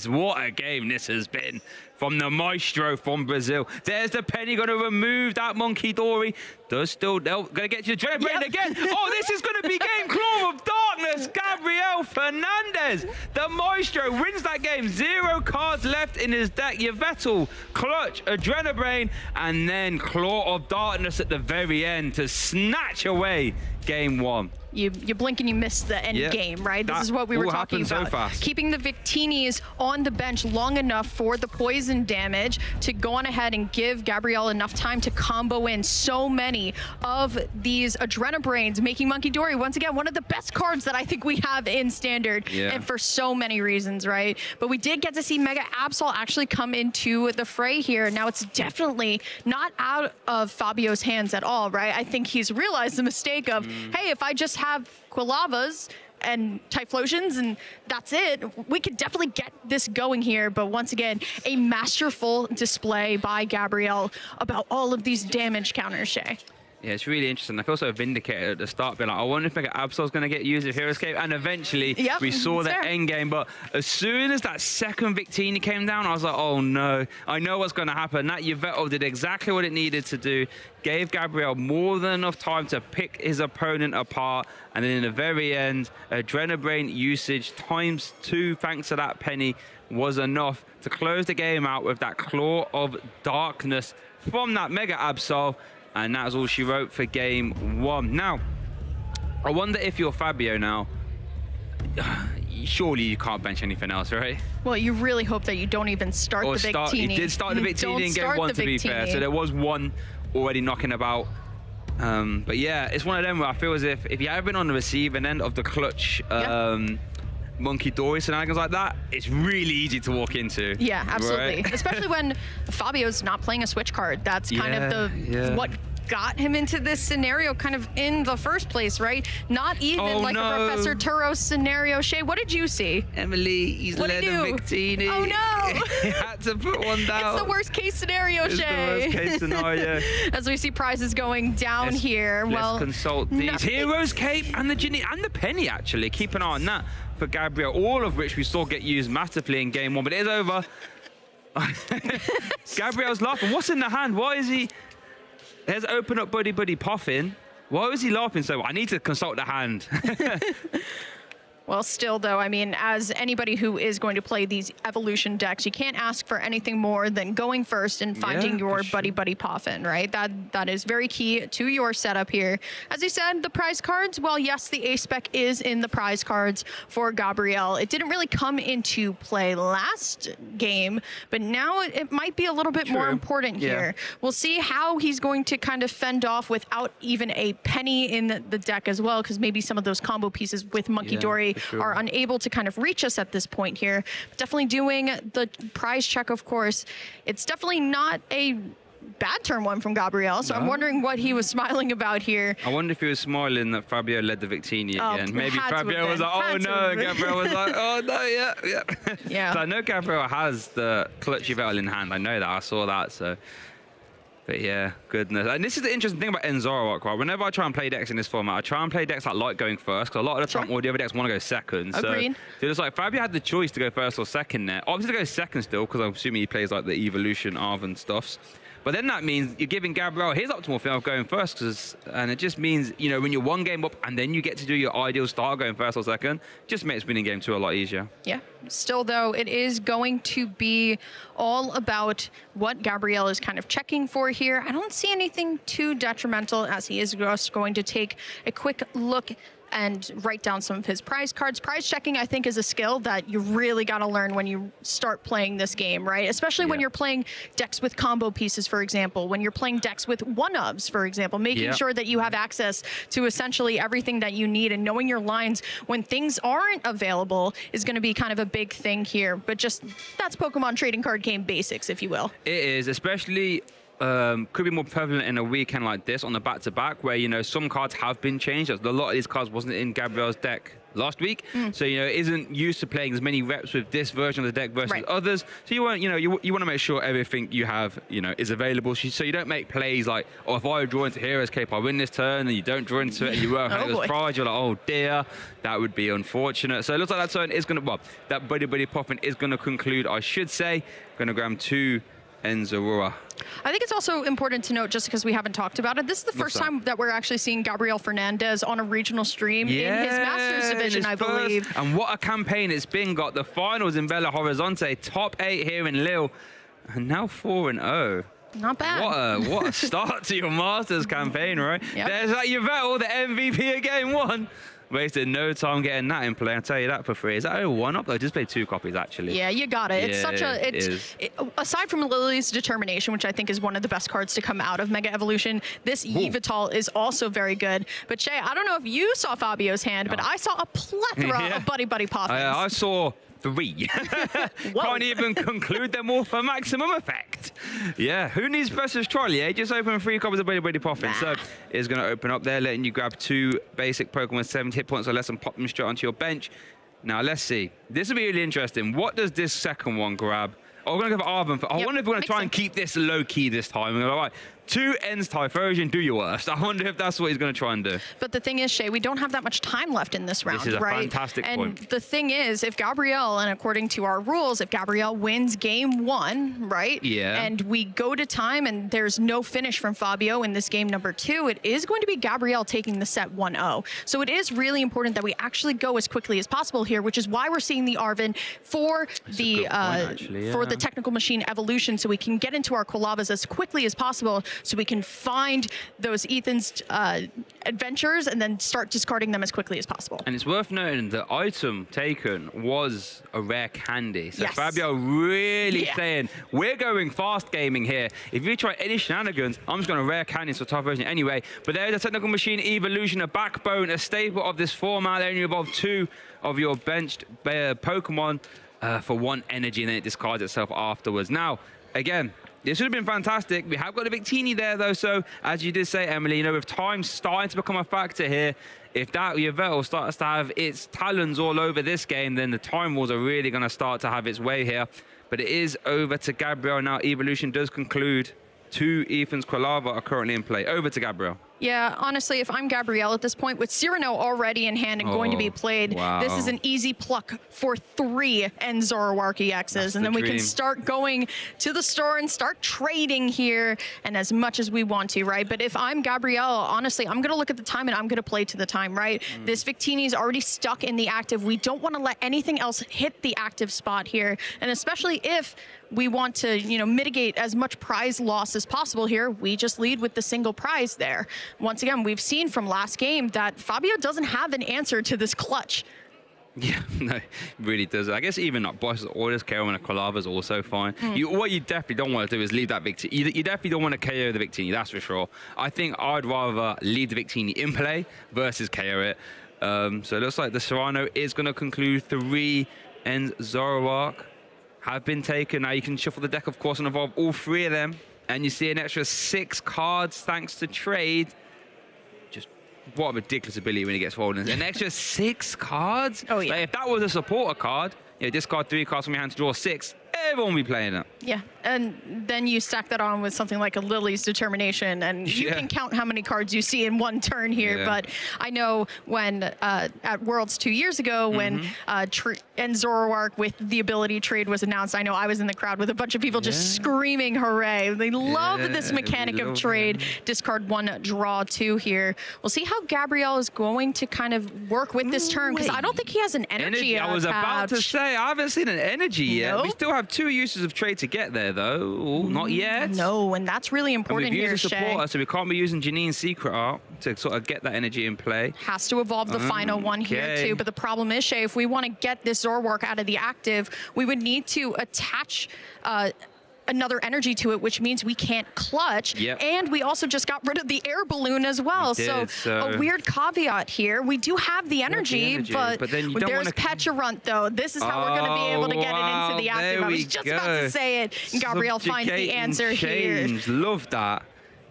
what a game this has been from the Maestro from Brazil. There's the Penny, going to remove that Monkey Dory. They're going to get to the Trenabraid again. Oh, this is going to be game Claw of Darkness. Gabriel Fernandez, the Maestro, wins that game. 0 cards left in his deck. Yveltal, Clutch, Adrenabrain, and then Claw of Darkness at the very end to snatch away game 1. You blink and you miss the end game, right? This is what we were talking about. So fast. Keeping the Victinis on the bench long enough for the poison damage to go on ahead and give Gabriel enough time to combo in so many of these Adrenabrains, making Monkey Dory, once again, one of the best cards that I think we have in Standard, and for so many reasons, right? But we did get to see Mega Absol actually come into the fray here. Now, it's definitely not out of Fabio's hands at all, right? I think he's realized the mistake of, hey, if I just have Quilavas and Typhlosions and that's it, we could definitely get this going here. But once again, a masterful display by Gabriel about all of these damage counters, Shay. Yeah, it's really interesting. I feel so vindicated at the start, being like, I wonder if Mega Absol's going to get used with Hero Escape, and eventually we saw the end game. But as soon as that second Victini came down, I was like, oh no, I know what's going to happen. That Yveltal did exactly what it needed to do, gave Gabriel more than enough time to pick his opponent apart, and then in the very end, Adrenabrain usage ×2 thanks to that penny was enough to close the game out with that Claw of Darkness from that Mega Absol. And that was all she wrote for game 1. Now, I wonder if you're Fabio now, surely you can't bench anything else, right? Well, you really hope that you don't even start the Victini. You did start the Victini in game 1, to be fair. So there was one already knocking about. But yeah, it's one of them where I feel as if you have been on the receiving end of the clutch Monkey Dory shenanigans like that, it's really easy to walk into. Yeah, absolutely. Right? Especially when Fabio's not playing a switch card. That's kind of what got him into this scenario kind of in the first place, right? Not even a Professor Turos scenario. Shay, what did you see? Emily, he's led a Victini. Oh no! He had to put one down. It's the worst case scenario, it's Shay. It's the worst case scenario. As we see prizes going down here. Let's consult these. Heroes Cape and the Ginny and the Penny, actually. Keep an eye on that for Gabriel, all of which we saw get used massively in game 1, but it is over. Gabriel's laughing. What's in the hand? Why is he... There's open up buddy Puffin. Why was he laughing so? I need to consult the hand. Well, still, though, I mean, as anybody who is going to play these evolution decks, you can't ask for anything more than going first and finding your buddy Puffin, right? That is very key to your setup here. As you said, the prize cards, well, yes, the A-Spec is in the prize cards for Gabriel. It didn't really come into play last game, but now it might be a little bit more important here. We'll see how he's going to kind of fend off without even a penny in the deck as well, because maybe some of those combo pieces with Monkey Dory are unable to kind of reach us at this point here. But definitely doing the prize check, of course. It's definitely not a bad turn one from Gabriel, so I'm wondering what he was smiling about here. I wonder if he was smiling that Fabio led the Victini again. Maybe Fabio was like, oh no, Gabriel was like, oh no, yeah. So I know Gabriel has the clutch Yveltal in hand. I know that, I saw that, so. But yeah, goodness. And this is the interesting thing about Enzoroark, right? Whenever I try and play decks in this format, I try and play decks that like going first, because a lot of the time all the other decks want to go second. Agreed. So it's like Fabio had the choice to go first or second there. Obviously to go second still, because I'm assuming he plays like the Evolution, Arven stuffs. But then that means you're giving Gabriel his optimal feel of going first, and it just means, you know, when you're one game up and then you get to do your ideal start going first or second, just makes winning game 2 a lot easier. Yeah. Still, though, it is going to be all about what Gabriel is kind of checking for here. I don't see anything too detrimental, as he is just going to take a quick look and write down some of his prize cards. Prize checking, I think, is a skill that you really got to learn when you start playing this game, right? Especially when you're playing decks with combo pieces, for example, when you're playing decks with one-ofs, for example, making sure that you have access to essentially everything that you need, and knowing your lines when things aren't available is going to be kind of a big thing here. But just, that's Pokemon trading card game basics, if you will. It is, especially... could be more prevalent in a weekend like this on the back-to-back, where, you know, some cards have been changed. A lot of these cards wasn't in Gabriel's deck last week, so, you know, isn't used to playing as many reps with this version of the deck versus others. So you want, you know, you want to make sure everything you have, you know, is available. So you don't make plays like, oh, if I draw into Hero's Cape, I win this turn, and you don't draw into it, and you work on it as prize. You're like, oh dear, that would be unfortunate. So it looks like that turn is going to, well, that buddy Puffin is going to conclude, I should say. Going to grab 2 Enzoroark. I think it's also important to note, just because we haven't talked about it, this is the first time that we're actually seeing Gabriel Fernandez on a regional stream in his Masters division, I believe. And what a campaign it's been. Got the finals in Belo Horizonte, top 8 here in Lille, and now 4-0. Not bad. What a start to your Masters campaign, right? There's that Yveltal, the MVP of game 1. Wasted no time getting that in play. I'll tell you that for free. Is that 1 up? I just played 2 copies, actually. Yeah, you got it. It's such a... aside from Lily's Determination, which I think is one of the best cards to come out of Mega Evolution, this Yveltal is also very good. But Shay, I don't know if you saw Fabio's hand, but I saw a plethora of Buddy Puffins. I saw 3. Can't even conclude them all for maximum effect. Yeah, who needs versus trolley? Eh? Just open 3 copies of Buddy Poffin. So it's going to open up there, letting you grab 2 basic Pokemon 70 hit points or less and pop them straight onto your bench. Now, let's see. This will be really interesting. What does this second one grab? Oh, we're going to go for Arven. I wonder if we're going to try and keep this low-key this time. We're going to go, right, 2 ends Typhlosion, do your worst. I wonder if that's what he's going to try and do. But the thing is, Shay, we don't have that much time left in this round, This is a right? fantastic and point. the thing is, if Gabrielle, and according to our rules, if Gabrielle wins game 1, right? Yeah. And we go to time and there's no finish from Fabio in this game number 2, it is going to be Gabrielle taking the set 1-0. So it is really important that we actually go as quickly as possible here, which is why we're seeing the Arven for for the technical machine evolution, so we can get into our Kolavas as quickly as possible, so we can find those Ethan's adventures and then start discarding them as quickly as possible. And it's worth noting the item taken was a rare candy. So Yes. Fabio really saying, we're going fast gaming here. If you try any shenanigans, I'm just going to rare candy for Typhlosion anyway. But there's a technical machine evolution, a backbone, a staple of this format. They only involve 2 of your benched Pokemon for 1 energy, and then it discards itself afterwards. Now, again, this would have been fantastic. We have got a Victini there, though, so as you did say, Emily, you know, with time starting to become a factor here, if that Yveltal starts to have its talons all over this game, then the time wars are really going to start to have its way here. But it is over to Gabrielle now. Evolution does conclude. 2 Ethan's Quilava are currently in play. Over to Gabrielle. Yeah, honestly, if I'm Gabrielle at this point, with Cyrano already in hand and going to be played, this is an easy pluck for 3 and Zoroark EXs. And then we can start going to the store and start trading here, and as much as we want to, right? But if I'm Gabrielle, honestly, I'm going to look at the time and I'm going to play to the time, right? This Victini is already stuck in the active. We don't want to let anything else hit the active spot here. And especially if we want to, you know, mitigate as much prize loss as possible here, we just lead with the single prize there. Once again, we've seen from last game that Fabio doesn't have an answer to this clutch. Yeah, no, it really does. I guess even not boss orders, KO and a Quilava is also fine. What you definitely don't want to do is leave that Victini. You definitely don't want to KO the Victini, that's for sure. I think I'd rather leave the Victini in play versus KO it. So it looks like the Serrano is going to conclude 3 and Zoroark have been taken. Now you can shuffle the deck, of course, and evolve all 3 of them. And you see an extra 6 cards thanks to trade. Just what a ridiculous ability when he gets rolled. An extra 6 cards? Oh, yeah. Like, if that was a supporter card, you know, discard 3 cards from your hand to draw 6, everyone will be playing it. Yeah, and then you stack that on with something like a Lily's Determination, and you can count how many cards you see in 1 turn here. But I know when at Worlds 2 years ago, when and Zoroark with the ability trade was announced, I know I was in the crowd with a bunch of people just screaming hooray. They love this mechanic of trade. Discard 1, draw 2 here. We'll see how Gabrielle is going to kind of work with this turn, because I don't think he has an energy I was about to say, I haven't seen an energy yet. We still have 2 uses of trade to get there, though. Ooh, not yet. No, and that's really important here, Shay. Supporter, so we can't be using Janine's Secret Art to sort of get that energy in play. Has to evolve the final one here, too. But the problem is, Shay, if we want to get this Zoroark out of the active, we would need to attach another energy to it, which means we can't clutch. And we also just got rid of the air balloon as well. So a weird caveat here. We do have the energy, but then there's Pecharunt, though. This is how we're going to be able to get it into the active. I was just about to say it, and Gabrielle finds the answer here. Love that.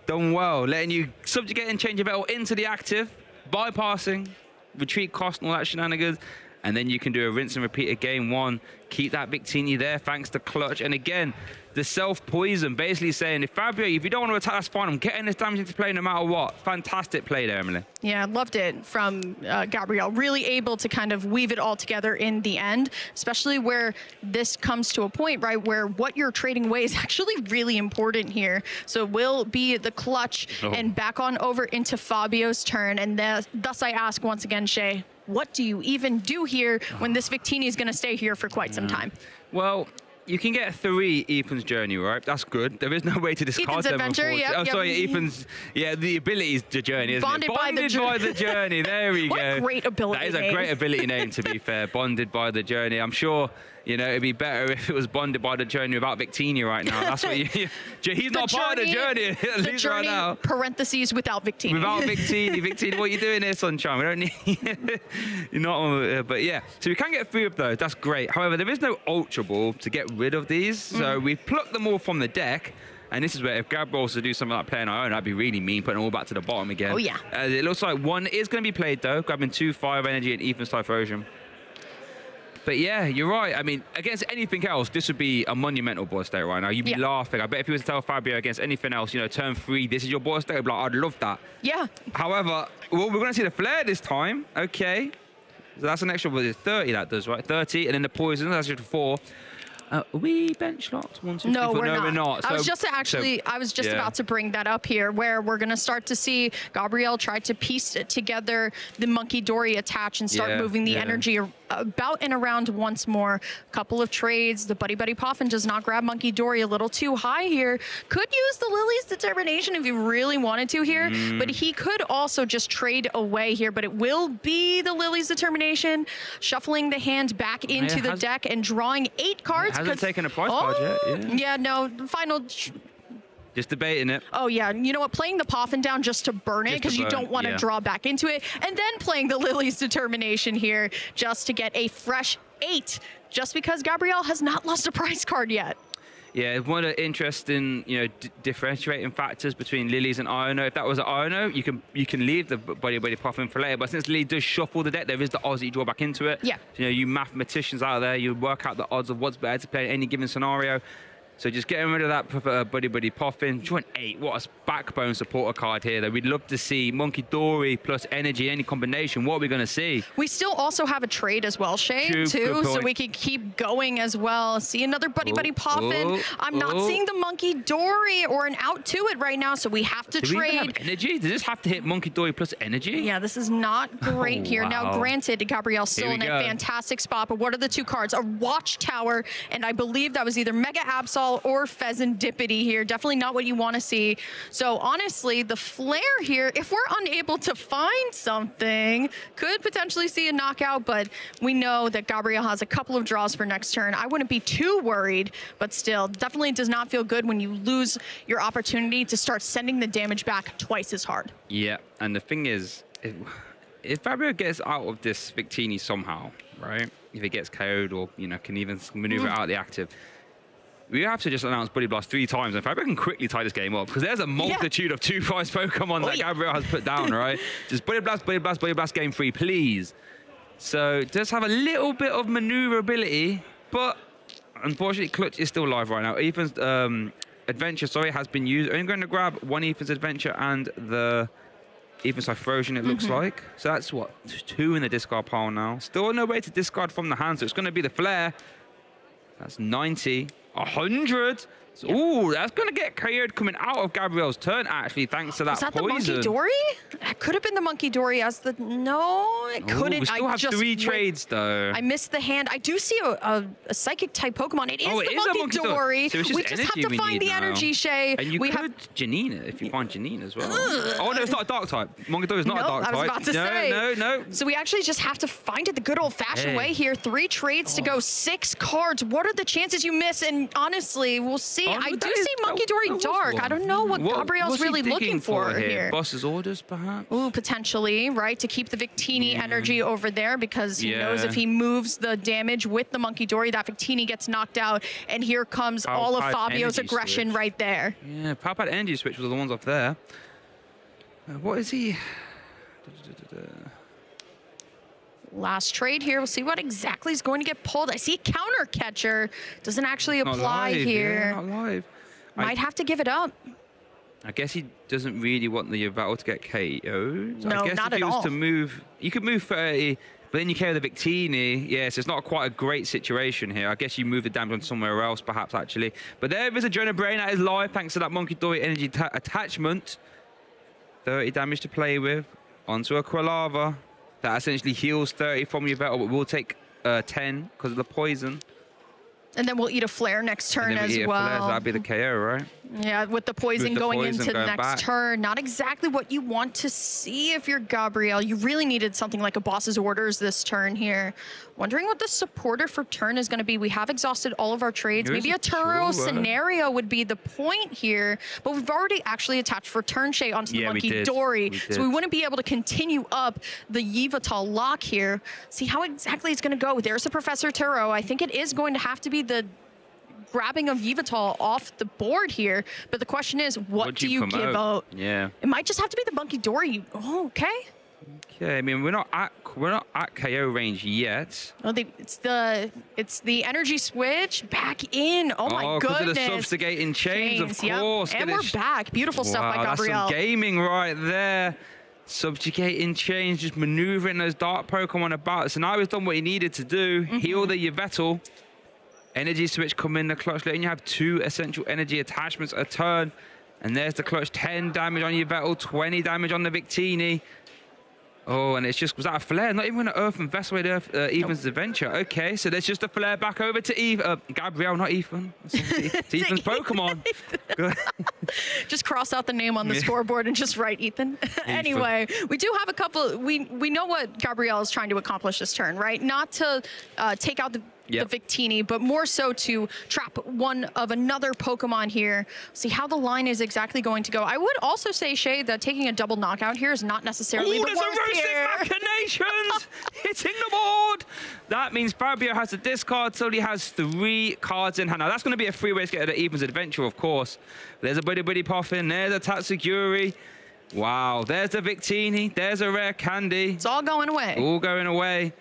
Done well. Letting you subjugate and change your battle into the active, bypassing, retreat cost and all that shenanigans. And then you can do a rinse and repeat at game 1. Keep that Victini there thanks to clutch. And again, the self-poison, basically saying, if Fabio, if you don't want to attack, that's fine. I'm getting this damage into play no matter what. Fantastic play there, Emily. Yeah, loved it from Gabrielle. Really able to kind of weave it all together in the end, especially where this comes to a point, right, where what you're trading away is actually really important here. So it will be the clutch and back on over into Fabio's turn. And thus I ask once again, Shay, what do you even do here when this Victini is going to stay here for quite some time? Well, you can get 3 Ethan's Journey, right? That's good. There is no way to discard them. Adventure, Ethan's, the ability is the journey, isn't Bonded it? by the journey. There we go. What a great ability That is a great ability name, to be fair. Bonded by the journey. I'm sure, You know, it'd be better if it was bonded by the journey without Victini right now. That's what you. He's not part of the journey, at least right now. Parentheses without Victini. Without Victini. Victini, what are you doing here, Sunshine? We don't need. You're not. But yeah, so we can get 3 of those. That's great. However, there is no Ultra Ball to get rid of these. So we've plucked them all from the deck. And this is where if Gabriel was to do something like playing our own, that'd be really mean, putting them all back to the bottom again. Oh, yeah. It looks like 1 is going to be played, though, grabbing 2 Fire Energy and Ethan's Typhlosion. But yeah, you're right. I mean, against anything else, this would be a monumental board state right now. You'd be laughing. I bet if you were to tell Fabio against anything else, you know, turn 3, this is your board state, I'd be like, I'd love that. Yeah. However, well, we're going to see the Flare this time. Okay. So that's an extra, 30 that does, right? 30, and then the Poison, that's just 4. Are we bench locked? 1, 2, 3, 4? No, We're not. I was So- just actually, I was just yeah. about to bring that up here, where we're going to start to see Gabriel try to piece it together, the Monkey Dory attach and start moving the energy about and around once more. A couple of trades. The Buddy Buddy Poffin does not grab Monkey Dory a little too high here. Could use the Lily's Determination if he really wanted to here, but he could also just trade away here, but it will be the Lily's Determination, shuffling the hand back into the deck and drawing 8 cards. Hasn't taken a price card yet. Yeah, no, final. Just debating it. Oh, yeah. You know what? Playing the Poffin down just to burn it because you don't want to draw back into it. And then playing the Lily's Determination here just to get a fresh 8, just because Gabriel has not lost a prize card yet. Yeah, one of the interesting, you know, differentiating factors between Lily's and Iono. If that was an Iono, you can leave the Buddy Buddy Poffin for later. But since Lily does shuffle the deck, there is the odds that you draw back into it. Yeah. You know, you mathematicians out there, you work out the odds of what's better to play in any given scenario. So just getting rid of that Buddy Buddy Poffin. Drawing 8. What a backbone supporter card here, though. We'd love to see Monkey Dory plus Energy, any combination. What are we going to see? We still also have a trade as well, Shane, too, so we can keep going as well. See another Buddy Buddy Poffin. I'm not seeing the Monkey Dory or an out to it right now, so we have to Do we even trade. have Energy? Does this have to hit Monkey Dory plus Energy? Yeah, this is not great here. Now, wow. granted, Gabriel's still in a fantastic spot, but what are the 2 cards? A Watchtower, and I believe that was either Mega Absol or Pheasantipity here. Definitely not what you want to see. So honestly, the Flare here, if we're unable to find something, could potentially see a knockout, but we know that Gabriel has a couple of draws for next turn. I wouldn't be too worried, but still, definitely does not feel good when you lose your opportunity to start sending the damage back twice as hard. Yeah, and the thing is, if Fabio gets out of this Victini somehow, right? If he gets KO'd or, you know, can even maneuver out the active, we have to just announce Buddy Blast 3 times, and Fabio can quickly tie this game up, because there's a multitude of 2-prize Pokemon that Gabriel has put down, right? Just Buddy Blast, Buddy Blast, Buddy Blast game 3, please. So does have a little bit of maneuverability, but unfortunately Clutch is still live right now. Ethan's Adventure, has been used. Only going to grab 1 Ethan's Adventure and the Ethan's Typhlosion, it looks like. So that's what, 2 in the discard pile now. Still no way to discard from the hand, so it's going to be the Flare. That's 90. 100. So, ooh, that's going to get KO'd coming out of Gabriel's turn, actually, thanks to that poison. Was that the Monkey Dory? It could have been the Monkey Dory as the... No, it couldn't. We still have 3 trades, though. I missed the hand. I do see a Psychic-type Pokemon. It is it the is a Monkey Dory. So it's just we just have energy to we find need the now. energy, Shay. And you could Janina if you find Janina as well. Oh, no, it's not a Dark type. Monkey Dory is not a Dark type. I was about to say. No. So we actually just have to find it the good old-fashioned way here. 3 trades to go, 6 cards. What are the chances you miss? And honestly, we'll see. I do see Monkey Dory Dark. I don't know what Gabriel's really looking for here. Boss's orders, perhaps? Ooh, potentially, right? To keep the Victini energy over there, because he knows if he moves the damage with the Monkey Dory, that Victini gets knocked out. And here comes all of Fabio's aggression right there. Yeah, Palpad Energy Switch was the ones up there. What is he? Last trade here. We'll see what exactly is going to get pulled. I see Counter Catcher. Doesn't actually apply here. Yeah, not live. Might have to give it up. I guess he doesn't really want the Yveltal to get KO'd. No, I guess not if he at was all. to move, you could move 30, but then you carry the Victini. Yes, it's not quite a great situation here. I guess you move the damage on somewhere else, perhaps, actually. But there is a Jonah Brain that is live, thanks to that Monkey Dory energy attachment. 30 damage to play with. Onto a Quilava. That essentially heals 30 from Yveltal, but will take 10 because of the poison. And then we'll eat a flare next turn and then as we eat a flare, so well. that'd be the KO, right? Yeah, with the poison With the going poison into the going next back. turn. Not exactly what you want to see if you're Gabrielle. You really needed something like a boss's orders this turn here. Wondering what the supporter for turn is going to be. We have exhausted all of our trades. Here's Maybe a Turo sure. scenario would be the point here. But we've already actually attached for turn Shay onto the Yeah, we Monkey did. Dory. We So we did. wouldn't be able to continue up the Yveltal lock here. See how exactly it's going to go. There's the Professor Turo. I think it is going to have to be the grabbing of Yveltal off the board here, but the question is, what do you give out? Yeah. It might just have to be the Monkey Dory. Oh, okay. Okay. I mean, we're not at KO range yet. Oh, it's the energy switch back in. Oh my because goodness. of the subjugating chains, of yep. course. And Get we're it- back. Beautiful stuff by Wow, Gabrielle. that's some gaming right there. Subjugating chains, just maneuvering those dark Pokemon about. So now he's done what he needed to do. Heal the Yveltal. Energy switch come in the clutch, letting you have 2 essential energy attachments a turn. And there's the clutch, 10 damage on Yveltal, 20 damage on the Victini. Oh, and it's just, was that a flare? Not even an Earth and Vessel with Ethan's Adventure. Okay, so there's just a flare back over to Gabrielle, not Ethan. It's Ethan's Pokemon. Just cross out the name on the scoreboard and just write Ethan. Anyway, we do have a couple. We know what Gabrielle is trying to accomplish this turn, right? Not to take out the Victini, but more so to trap one of another Pokemon here. See how the line is exactly going to go. I would also say, Shay, that taking a double knockout here is not necessarily the there's worst erosive here. machinations hitting the board. That means Fabio has to discard, so he has 3 cards in hand. Now, that's going to be a free way to get to Ethan's Adventure, of course. There's a Buddy Puffin. There's a Tatsuguri. Wow, there's the Victini. There's a Rare Candy. It's all going away. All going away.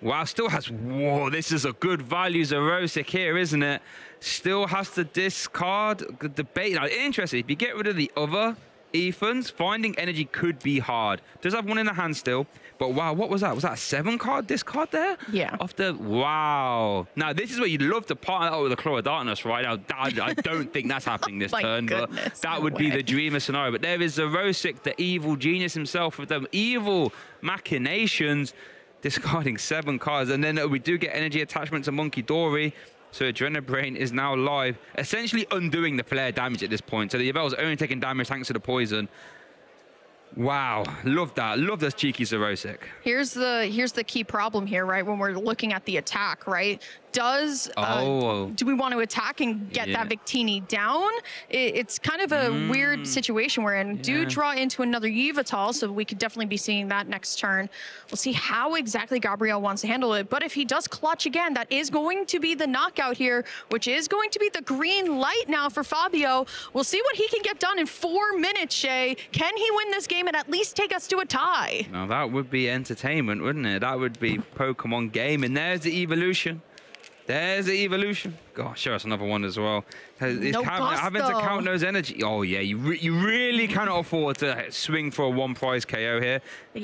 Wow, still has... Whoa, this is a good value Zerosic here, isn't it? Still has to discard. Good debate. Now, interesting. If you get rid of the other Ethans, finding energy could be hard. Does have one in the hand still. But wow, what was that? Was that a 7-card discard there? Yeah. Off the... Wow. Now, this is where you'd love to partner that with a Claw of Darkness, right? Now, I don't think that's happening this My turn, goodness, but that no would be way. the dreamer scenario. But there is Zerosic, the evil genius himself, with the evil machinations, discarding 7 cards. And then we do get energy attachment to Monkey Dory. So Adrenabrain is now live, essentially undoing the flare damage at this point. So the Yveltal's only taking damage thanks to the poison. Wow, love that. Love this cheeky Zerosic. Here's the key problem here, right? When we're looking at the attack, right? Do we want to attack and get that Victini down? It's kind of a weird situation we're in. Do draw into another Yveltal, so we could definitely be seeing that next turn. We'll see how exactly Gabrielle wants to handle it. But if he does clutch again, that is going to be the knockout here, which is going to be the green light now for Fabio. We'll see what he can get done in 4 minutes, Shay. Can he win this game and at least take us to a tie? Now that would be entertainment, wouldn't it? That would be Pokemon game. And there's the evolution. There's the evolution. Gosh, show us another one as well. No bust, Having to count those energy. Oh, yeah, you really cannot afford to swing for a 1-prize KO here.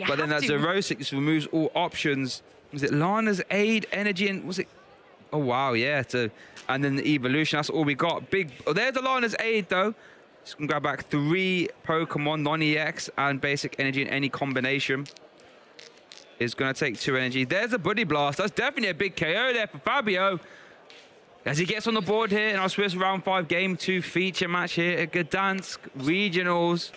But then that Zerosic just removes all options. Was it Lana's Aid, Energy, and was it... Oh, wow, yeah. And then the evolution, that's all we got. There's the Lana's Aid, though. Just gonna grab back 3 Pokemon, non-EX, and basic energy in any combination. Is going to take 2 energy. There's a Buddy Blast. That's definitely a big KO there for Fabio. As he gets on the board here in our Swiss Round 5 Game 2 feature match here at Gdansk Regionals.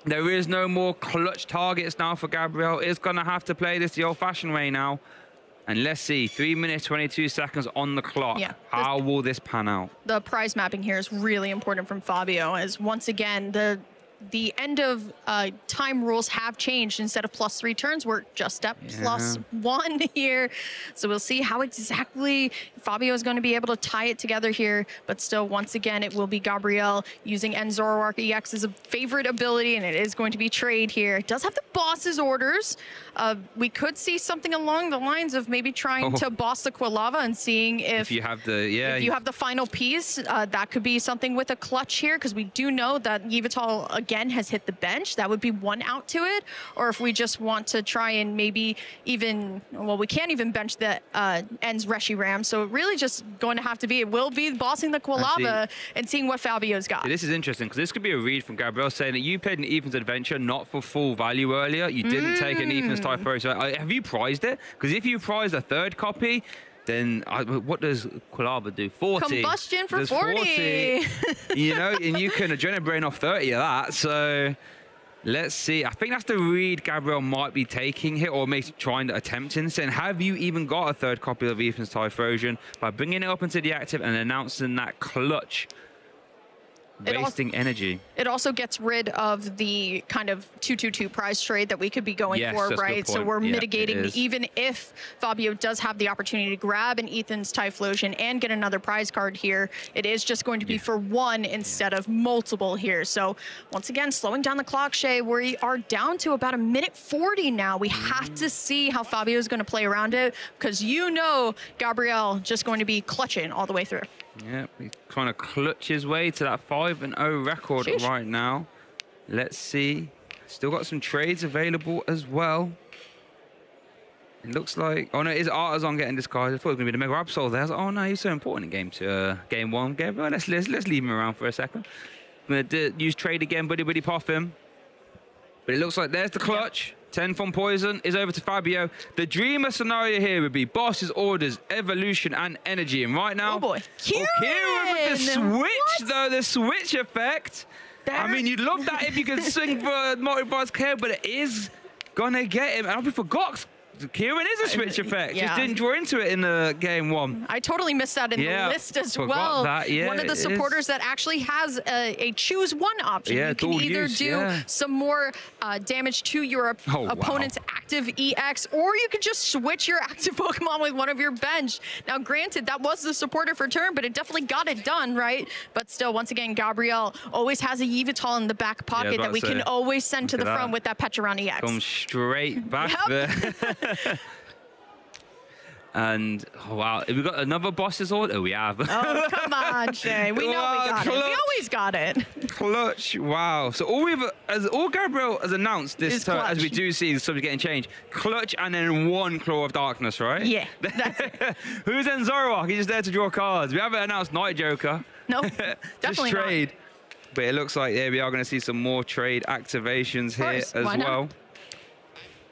There is no more clutch targets now for Gabrielle. Is going to have to play this the old-fashioned way now. And let's see, 3 minutes, 22 seconds on the clock. Yeah. How will this pan out? The prize mapping here is really important from Fabio, as once again, the end of time rules have changed. Instead of +3 turns, we're just at +1 here. So we'll see how exactly Fabio is going to be able to tie it together here. But still, once again, it will be Gabrielle using Zoroark EX as a favorite ability, and it is going to be trade here. It does have the boss's orders. We could see something along the lines of maybe trying to boss the Quilava and seeing if you have the if you have the final piece, that could be something with a clutch here, because we do know that Yveltal again has hit the bench. That would be 1 out to it. Or if we just want to try and maybe even, well, we can't even bench the Ends Reshiram. So it really just going to have to be, it will be bossing the Quilava and seeing what Fabio's got. This is interesting, because this could be a read from Gabrielle saying that you played an Ethan's Adventure not for full value earlier. You didn't take an Ethan's Typhlosion. Have you prized it? Because if you prized a 3rd copy, Then what does Quilaba do? 40. Combustion for Does 40. You know, and you can adrenaline brain off 30 of that. So let's see. I think that's the read Gabriel might be taking here, or maybe trying to attempt in. Saying, have you even got a third copy of Ethan's Typhlosion? By bringing it up into the active and announcing that clutch. Wasting energy. It also gets rid of the kind of 2-2-2 prize trade that we could be going for, right? So we're mitigating, even if Fabio does have the opportunity to grab an Ethan's Typhlosion and get another prize card here, it is just going to be for one instead of multiple here. So once again, slowing down the clock, Shay, we are down to about 1:40 now. We have to see how Fabio is going to play around it, because you know Gabriel just going to be clutching all the way through. Yeah, he's trying to clutch his way to that 5-0 record right now. Let's see. Still got some trades available as well. It looks like... Oh, no, it is Artisan getting discarded. I thought it was going to be the Mega Absol there. I was like, oh, no, he's so important in game one. Gabriel, let's leave him around for a second. I'm going to use trade again, buddy pop him. But it looks like there's the clutch. 10 from Poison is over to Fabio. The dreamer scenario here would be bosses, orders, evolution, and energy. And right now, Kieran with the switch, though, the switch effect. I mean, you'd love that if you could swing for multi-boss care, but it is gonna get him. And I forgot, Kieran is a switch effect. Just didn't draw into it in the game one. I totally missed that in the list as well. That. Yeah, one of the supporters that actually has a choose one option. You can either do some more damage to your opponent's active EX, or you can just switch your active Pokemon with one of your bench. Now, granted, that was the supporter for turn, but it definitely got it done, right? But still, once again, Gabriel always has a Yveltal in the back pocket that we can always send to the front with that Petcharon EX. Come straight back there. And wow, have we got another boss's order? We have. Oh, come on, Shay. We know we got it. We always got it. Clutch. Wow. So all Gabriel has announced this turn, as we do see the subject getting changed. Clutch and then one Claw of Darkness, right? Yeah. That's it. Who's in Zoroark? He's just there to draw cards. We haven't announced Night Joker. No, definitely just trade. Not. But it looks like we are going to see some more trade activations here as well.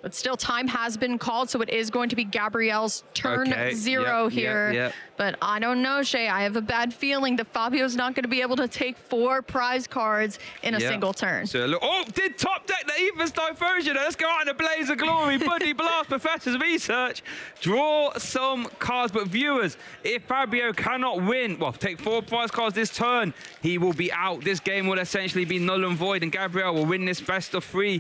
But still, time has been called, so it is going to be Gabriel's turn 0 here. But I don't know, Shay. I have a bad feeling that Fabio's not going to be able to take 4 prize cards in a single turn. So look, did top deck the Ethan's Typhlosion. Let's go out in a blaze of glory. Buddy Blast, Professor's Research. Draw some cards. But viewers, if Fabio cannot win, take 4 prize cards this turn, he will be out. This game will essentially be null and void, and Gabriel will win this best of 3.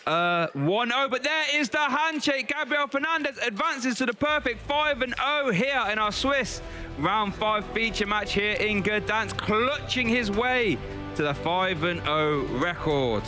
1-0, but there is the handshake. Gabriel Fernandez advances to the perfect 5-0 here in our Swiss round 5 feature match here in Gdansk, clutching his way to the 5-0 record.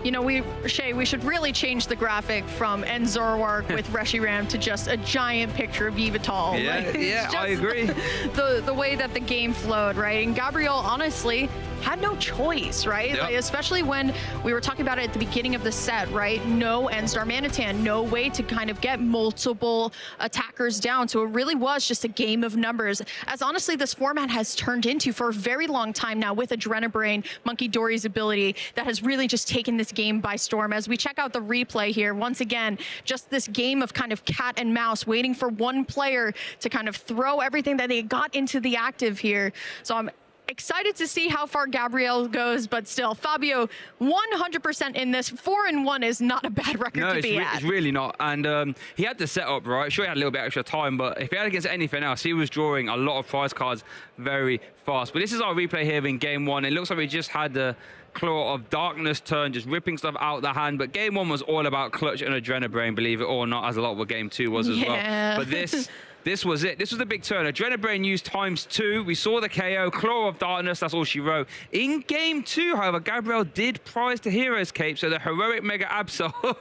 You know, Shay, we should really change the graphic from Zoroark with Reshiram to just a giant picture of Yveltal. Yeah, I agree. The way that the game flowed, right? And Gabriel, honestly, had no choice, right? Like, especially when we were talking about it at the beginning of the set, right? No N-Star Manitan, no way to kind of get multiple attackers down. So it really was just a game of numbers, as honestly this format has turned into for a very long time now, with Adrenabrain, Monkey Dory's ability that has really just taken this game by storm. As we check out the replay here, once again, just this game of kind of cat and mouse, waiting for one player to kind of throw everything that they got into the active here. So I'm excited to see how far Gabriel goes, but still, Fabio 100% in this. 4-1 is not a bad record to be at. It's really not. And he had the setup right. Sure, he had a little bit extra time, but if he had against anything else, he was drawing a lot of prize cards very fast. But this is our replay here in game 1. It looks like we just had the Claw of Darkness turn, just ripping stuff out the hand. But game 1 was all about clutch and Adrenabrain, believe it or not, as a lot of what game 2 was as well. But this was it. This was the big turn. Adrenabrain used ×2. We saw the KO. Claw of Darkness, that's all she wrote. In game 2, however, Gabriel did prize to Hero's Cape, so the heroic Mega Absol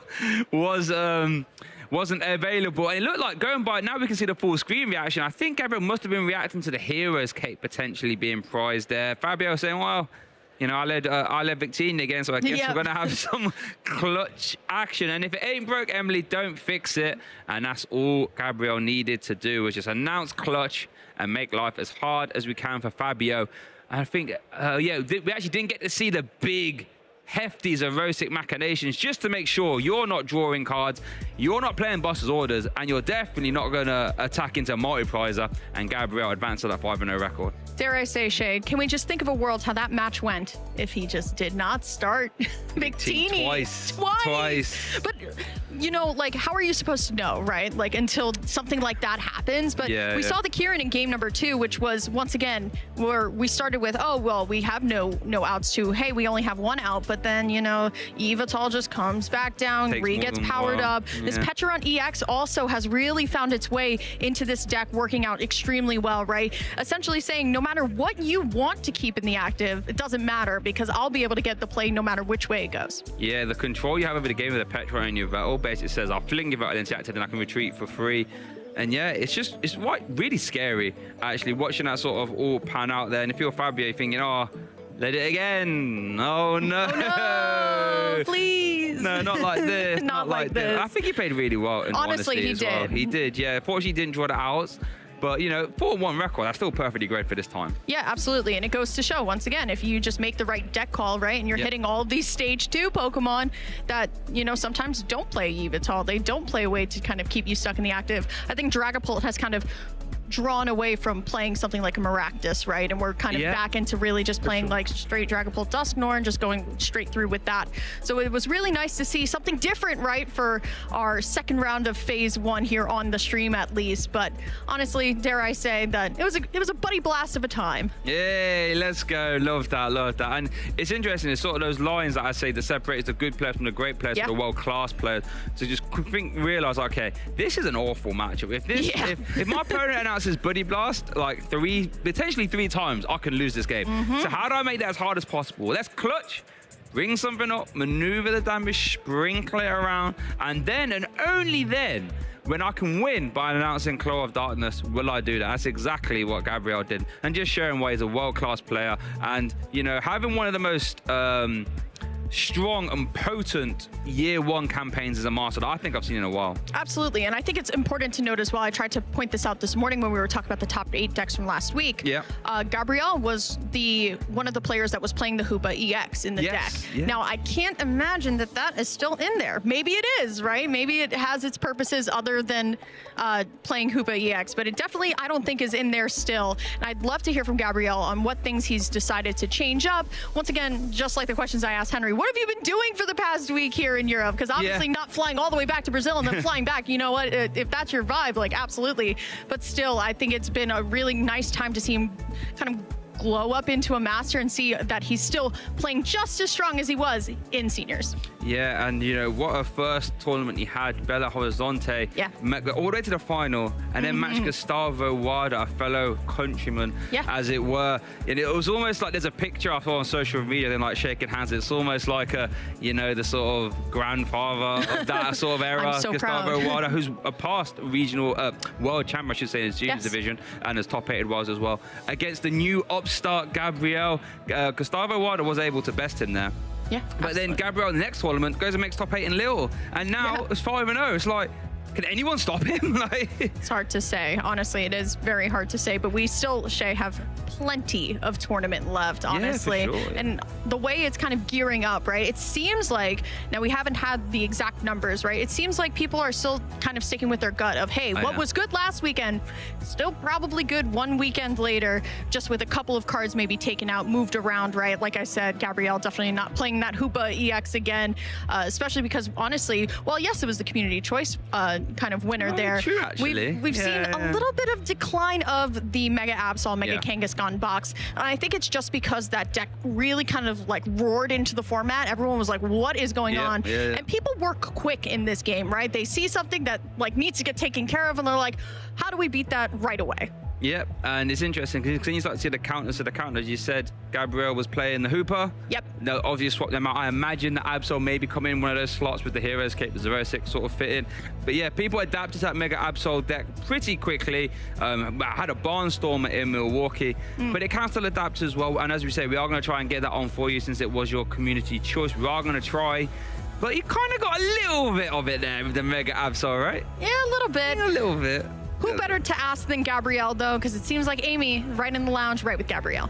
wasn't available. And it looked like, going by, now we can see the full screen reaction. I think Gabriel must have been reacting to the Hero's Cape potentially being prized there. Fabio saying, well, you know, I led Victini again, so I guess we're going to have some clutch action. And if it ain't broke, Emily, don't fix it. And that's all Gabriel needed to do, was just announce clutch and make life as hard as we can for Fabio. And I think, we actually didn't get to see the big hefty Zerosic machinations just to make sure you're not drawing cards, you're not playing boss's orders, and you're definitely not going to attack into a multi-prizer, and Gabriel advanced to that 5-0 record. Dare I say, Shay, can we just think of a world how that match went if he just did not start Victini? Twice. But, you know, like, how are you supposed to know, right? Like, until something like that happens. But we saw the Kieran in game number 2, which was, once again, where we started with, oh, well, we have no outs to, hey, we only have 1 out. But then, you know, Yveltal just comes back down, Ree gets powered up. This Petron EX also has really found its way into this deck, working out extremely well, right? Essentially saying, no matter what you want to keep in the active, it doesn't matter, because I'll be able to get the play no matter which way it goes. Yeah, the control you have over the game with the Petron and your Yveltal basically says, I'll fling Yveltal into active and I can retreat for free. And yeah, it's really scary, actually, watching that sort of all pan out there. And if you're Fabio thinking, oh, let it again. Oh, no. Oh, no, please. No, not like this. Not like this. I think he played really well. Honestly, he did. Well. He did, yeah. Unfortunately, he didn't draw the outs. But, you know, 4-1 record, that's still perfectly great for this time. Yeah, absolutely. And it goes to show, once again, if you just make the right deck call, right, and you're hitting all of these stage 2 Pokemon that, you know, sometimes don't play Yveltal. They don't play a way to kind of keep you stuck in the active. I think Dragapult has kind of drawn away from playing something like a Maractus, right? And we're kind of back into really just playing like straight Dragapult Dusknoir and just going straight through with that. So it was really nice to see something different, right, for our second round of phase 1 here on the stream, at least. But honestly, dare I say that it was a buddy blast of a time. Yay, let's go. Love that. And it's interesting, it's sort of those lines that I say that separates the good players from the great players from the world-class players. So just realize, okay, this is an awful matchup. If my opponent announces Buddy Blast like potentially three times, I can lose this game. So how do I make that as hard as possible? Let's clutch, bring something up, maneuver the damage, sprinkle it around, and then and only then, when I can win by announcing Claw of Darkness, will I do that? That's exactly what Gabriel did, and just showing why he's a world-class player, and you know, having one of the most strong and potent year 1 campaigns as a master that I think I've seen in a while. Absolutely, and I think it's important to note as well, I tried to point this out this morning when we were talking about the top 8 decks from last week. Gabriel was one of the players that was playing the Hoopa EX in the deck. Now, I can't imagine that is still in there. Maybe it is, right? Maybe it has its purposes other than playing Hoopa EX, but it definitely, I don't think, is in there still. And I'd love to hear from Gabriel on what things he's decided to change up. Once again, just like the questions I asked Henry, what have you been doing for the past week here in Europe? Because obviously not flying all the way back to Brazil and then flying back, you know what, if that's your vibe, like absolutely. But still, I think it's been a really nice time to see him kind of glow up into a master and see that he's still playing just as strong as he was in seniors. Yeah, and you know, what a first tournament he had. Belo Horizonte got all the way to the final and then matched Gustavo Wada, a fellow countryman, as it were. And it was almost like there's a picture I saw on social media, then like shaking hands. It's almost like you know, the sort of grandfather of that sort of era. I'm so Gustavo proud. Wada, who's a past regional world champion, I should say, in his juniors division, and has top 8 worlds as well. Against the new upstart Gabriel, Gustavo Wada was able to best him there. But then Gabriel, the next tournament, goes and makes top 8 in Lille, and now it's 5-0. It's like, can anyone stop him? It's hard to say. Honestly, it is very hard to say, but we still, Shay, have plenty of tournament left, honestly. For sure. And the way it's kind of gearing up, right? It seems like, now we haven't had the exact numbers, right? It seems like people are still kind of sticking with their gut of, hey, what was good last weekend, still probably good 1 weekend later, just with a couple of cards maybe taken out, moved around, right? Like I said, Gabriel definitely not playing that Hoopa EX again, especially because honestly, well, yes, it was the community choice kind of winner there. True, actually. We've seen a little bit of decline of the Mega Absol, Mega Kangaskhan box. And I think it's just because that deck really kind of like roared into the format. Everyone was like, what is going on? And people work quick in this game, right? They see something that like needs to get taken care of and they're like, how do we beat that right away? Yep, and it's interesting because you start to see the counters to the counters. You said Gabriel was playing the Hoopa. No obvious swap them out. I imagine that Absol maybe come in one of those slots with the Heroes Cape, the 06 sort of fit in. But yeah, people adapted to that Mega Absol deck pretty quickly. I had a Barnstormer in Milwaukee, but it can still adapt as well. And as we say, we are going to try and get that on for you since it was your community choice. We are going to try. But you kind of got a little bit of it there with the Mega Absol, right? Yeah, a little bit. A little bit. Who better to ask than Gabriel, though? Because it seems like Amy, right in the lounge, right with Gabriel.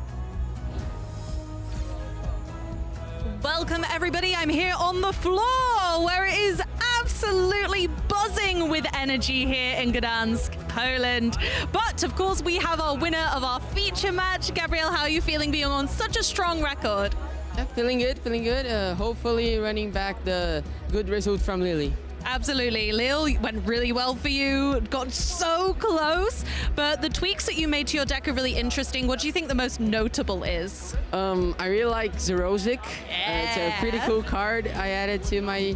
Welcome everybody, I'm here on the floor where it is absolutely buzzing with energy here in Gdansk, Poland. But of course we have our winner of our feature match. Gabriel, how are you feeling being on such a strong record? Yeah, feeling good. Hopefully running back the good result from Lille. Absolutely. Lille went really well for you, got so close, but the tweaks that you made to your deck are really interesting. What do you think the most notable is? I really like Zerozic. It's a pretty cool card I added to my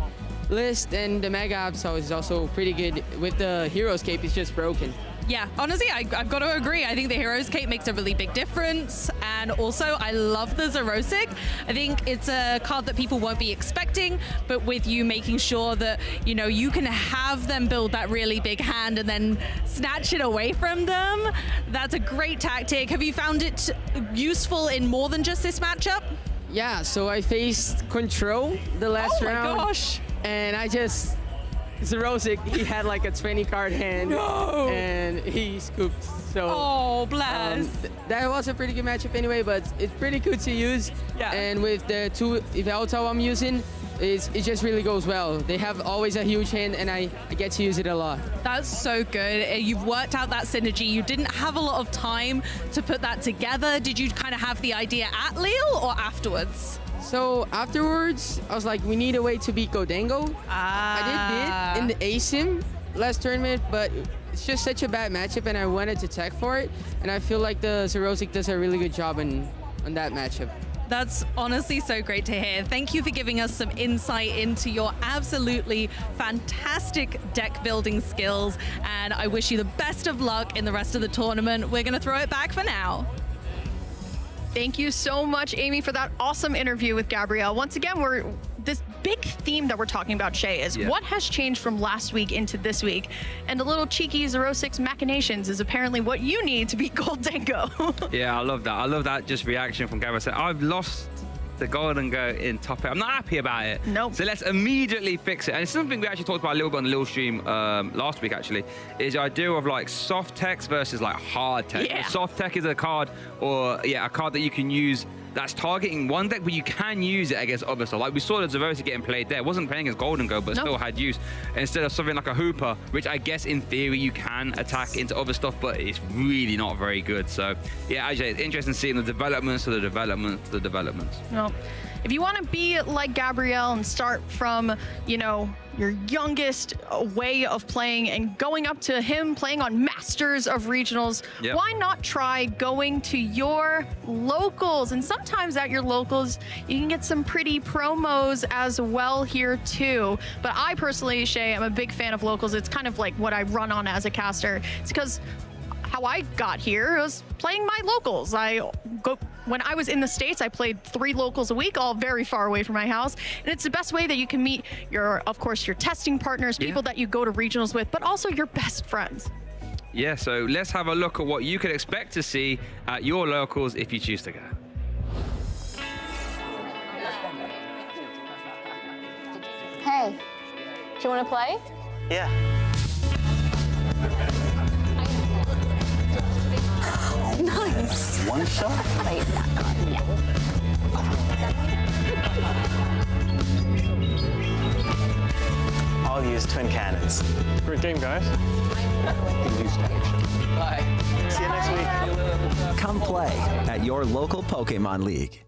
list, and the Mega Absol is also pretty good. With the Hero's Cape, it's just broken. Yeah, honestly, I've got to agree. I think the Hero's Cape makes a really big difference. And also, I love the Zerozic. I think it's a card that people won't be expecting, but with you making sure that, you know, you can have them build that really big hand and then snatch it away from them. That's a great tactic. Have you found it useful in more than just this matchup? Yeah, so I faced Control the last round. Oh my gosh. And I just... Zerozic, he had like a 20 card hand, and he scooped. So, oh, bless. That was a pretty good matchup anyway, but it's pretty good to use. Yeah. And with the 2 Yveltal I'm using, it just really goes well. They have always a huge hand, and I get to use it a lot. That's so good. You've worked out that synergy. You didn't have a lot of time to put that together. Did you kind of have the idea at Lille or afterwards? So afterwards, I was like, we need a way to beat Gdansk. I did in the ASIM last tournament, but it's just such a bad matchup, and I wanted to tech for it. And I feel like the Zerozic does a really good job on that matchup. That's honestly so great to hear. Thank you for giving us some insight into your absolutely fantastic deck building skills, and I wish you the best of luck in the rest of the tournament. We're going to throw it back for now. Thank you so much, Amy, for that awesome interview with Gabrielle. Once again, this big theme that we're talking about, Shay, is what has changed from last week into this week. And a little cheeky 06 machinations is apparently what you need to beat Gdansk. Yeah, I love that. I love that just reaction from Gabriel. I've lost the Golden Go in top 8. I'm not happy about it. Nope. So let's immediately fix it. And it's something we actually talked about a little bit on the Lille stream last week, actually, is the idea of like soft text versus like hard text. Yeah. Soft tech is a card, or a card that you can use that's targeting one deck, but you can use it against other stuff. Like we saw the Zerozic getting played there. It wasn't playing against Golden Go, but still had use. Instead of something like a Hooper, which I guess in theory you can attack into other stuff, but it's really not very good. So yeah, actually it's interesting seeing the developments to the developments to the developments. Well, if you want to be like Gabrielle and start from, you know, your youngest way of playing and going up to him playing on Masters of Regionals, why not try going to your locals? And sometimes at your locals, you can get some pretty promos as well here too. But I personally, Shay, I'm a big fan of locals. It's kind of like what I run on as a caster. It's because how I got here was playing my locals. When I was in the States, I played 3 locals a week, all very far away from my house. And it's the best way that you can meet of course, your testing partners, people that you go to regionals with, but also your best friends. Yeah, so let's have a look at what you could expect to see at your locals if you choose to go. Hey, do you want to play? Yeah. Nice. One shot? Wait, that card, yeah. I'll use twin cannons. Great game, guys. Bye. See you next week. Come play at your local Pokémon League.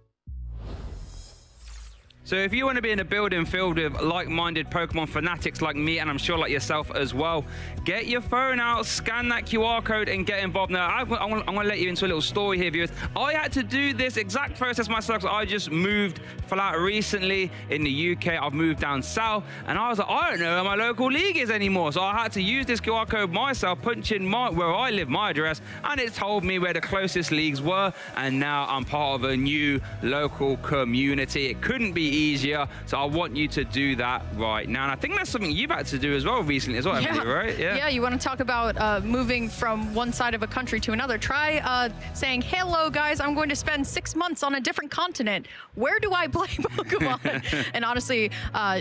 So if you want to be in a building filled with like-minded Pokemon fanatics like me, and I'm sure like yourself as well, get your phone out, scan that QR code, and get involved. Now, I'm going to let you into a little story here, viewers. I had to do this exact process myself. So I just moved flat recently in the UK. I've moved down south, and I was like, I don't know where my local league is anymore. So I had to use this QR code myself, punch in where I live, my address, and it told me where the closest leagues were. And now I'm part of a new local community. It couldn't be easier, so I want you to do that right now. And I think that's something you've had to do as well recently as well, Emily, right? Yeah, you want to talk about moving from one side of a country to another. Try saying, hello guys, I'm going to spend 6 months on a different continent. Where do I play Pokemon? And honestly,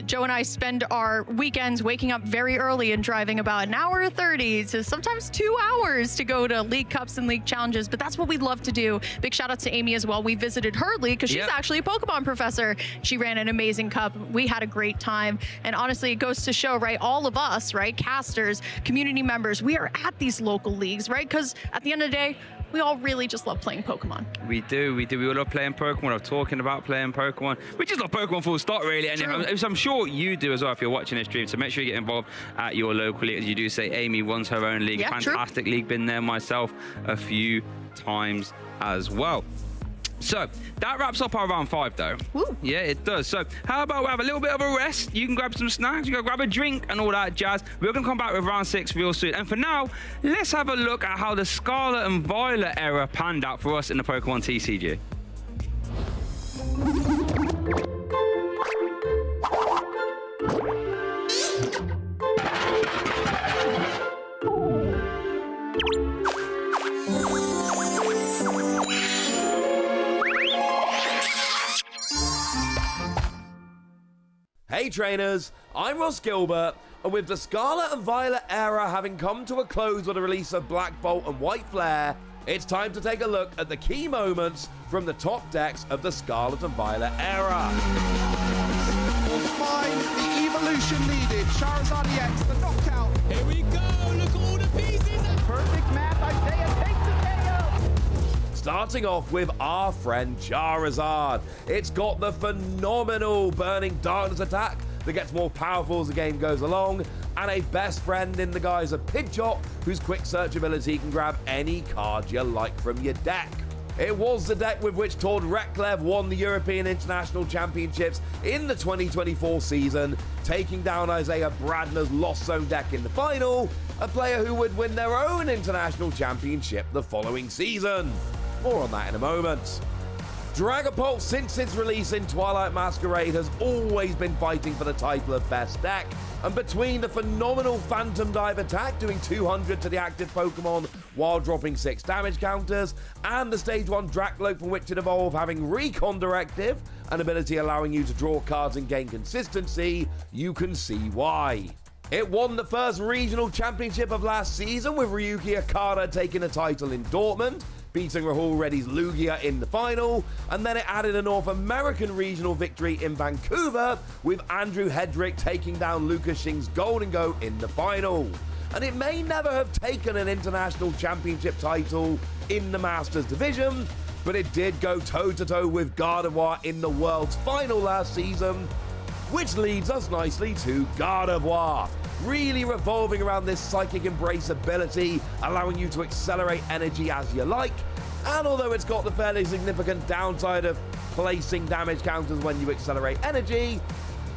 Joe and I spend our weekends waking up very early and driving about 1 hour 30 to sometimes 2 hours to go to League Cups and League Challenges, but that's what we love to do. Big shout out to Amy as well. We visited her league because she's actually a Pokemon professor. She ran an amazing cup. We had a great time. And honestly, it goes to show, right, all of us, right, casters, community members, we are at these local leagues, right? Because at the end of the day, we all really just love playing Pokemon. We do. We all love playing Pokemon. We love talking about playing Pokemon. We just love Pokemon full stop, really. And I'm sure you do as well if you're watching this stream. So make sure you get involved at your local league. As you do say, Amy runs her own league. Yeah, fantastic league. Been there myself a few times as well. So that wraps up our round 5, though. Woo. Yeah, it does. So how about we have a little bit of a rest? You can grab some snacks, you can grab a drink and all that jazz. We're going to come back with round 6 real soon. And for now, let's have a look at how the Scarlet and Violet era panned out for us in the Pokemon TCG. Hey trainers, I'm Ross Gilbert, and with the Scarlet and Violet era having come to a close with the release of Black Bolt and White Flare, it's time to take a look at the key moments from the top decks of the Scarlet and Violet era. We'll find the evolution needed. Charizard EX, the knockout. Here we go, look at all the pieces. Perfect match, Isaiah takes the KO. Starting off with our friend Charizard. It's got the phenomenal Burning Darkness attack that gets more powerful as the game goes along, and a best friend in the guise of Pidgeot, whose quick search ability can grab any card you like from your deck. It was the deck with which Tord Reklev won the European International Championships in the 2024 season, taking down Isaiah Bradner's Lost Zone deck in the final, a player who would win their own International Championship the following season. More on that in a moment. Dragapult, since its release in Twilight Masquerade, has always been fighting for the title of best deck, and between the phenomenal Phantom Dive attack doing 200 to the active Pokemon while dropping 6 damage counters, and the Stage 1 Dracloak from which it evolved having Recon Directive, an ability allowing you to draw cards and gain consistency, you can see why. It won the first regional championship of last season with Ryuki Okada taking the title in Dortmund, beating Rahul Reddy's Lugia in the final, and then it added a North American regional victory in Vancouver with Andrew Hedrick taking down Lucas Shing's Golden Go in the final. And it may never have taken an international championship title in the Masters division, but it did go toe-to-toe with Gardevoir in the World's final last season, which leads us nicely to Gardevoir, really revolving around this Psychic Embrace ability, allowing you to accelerate energy as you like, and although it's got the fairly significant downside of placing damage counters when you accelerate energy,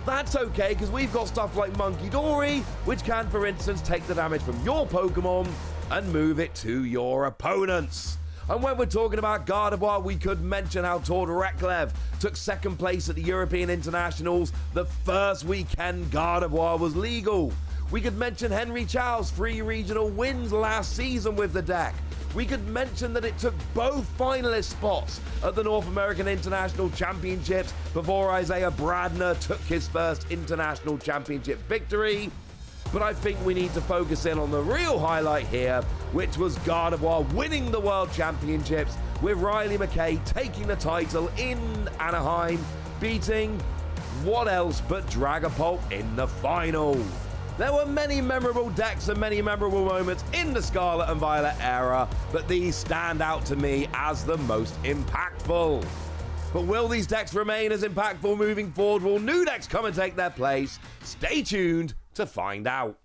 that's okay because we've got stuff like Monkey Dory, which can, for instance, take the damage from your Pokemon and move it to your opponents. And when we're talking about Gardevoir, we could mention how Tord Reklev took second place at the European Internationals the first weekend Gardevoir was legal. We could mention Henry Chow's 3 regional wins last season with the deck. We could mention that it took both finalist spots at the North American International Championships before Isaiah Bradner took his first International Championship victory. But I think we need to focus in on the real highlight here, which was Gardevoir winning the World Championships with Riley McKay taking the title in Anaheim, beating what else but Dragapult in the final. There were many memorable decks and many memorable moments in the Scarlet and Violet era, but these stand out to me as the most impactful. But will these decks remain as impactful moving forward? Will new decks come and take their place? Stay tuned to find out.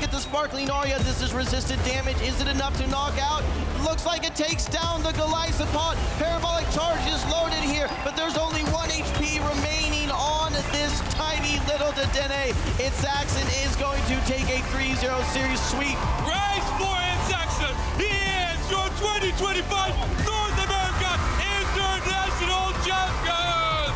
get the Sparkling Aria. This is resistant damage. Is it enough to knock out? Looks like it takes down the Goliathopod. Parabolic charge is loaded here, but there's only 1 HP remaining on this tiny little Dedenne. Saxon is going to take a 3-0 series sweep. Race for Saxon. He is your 2025 North America International Champion.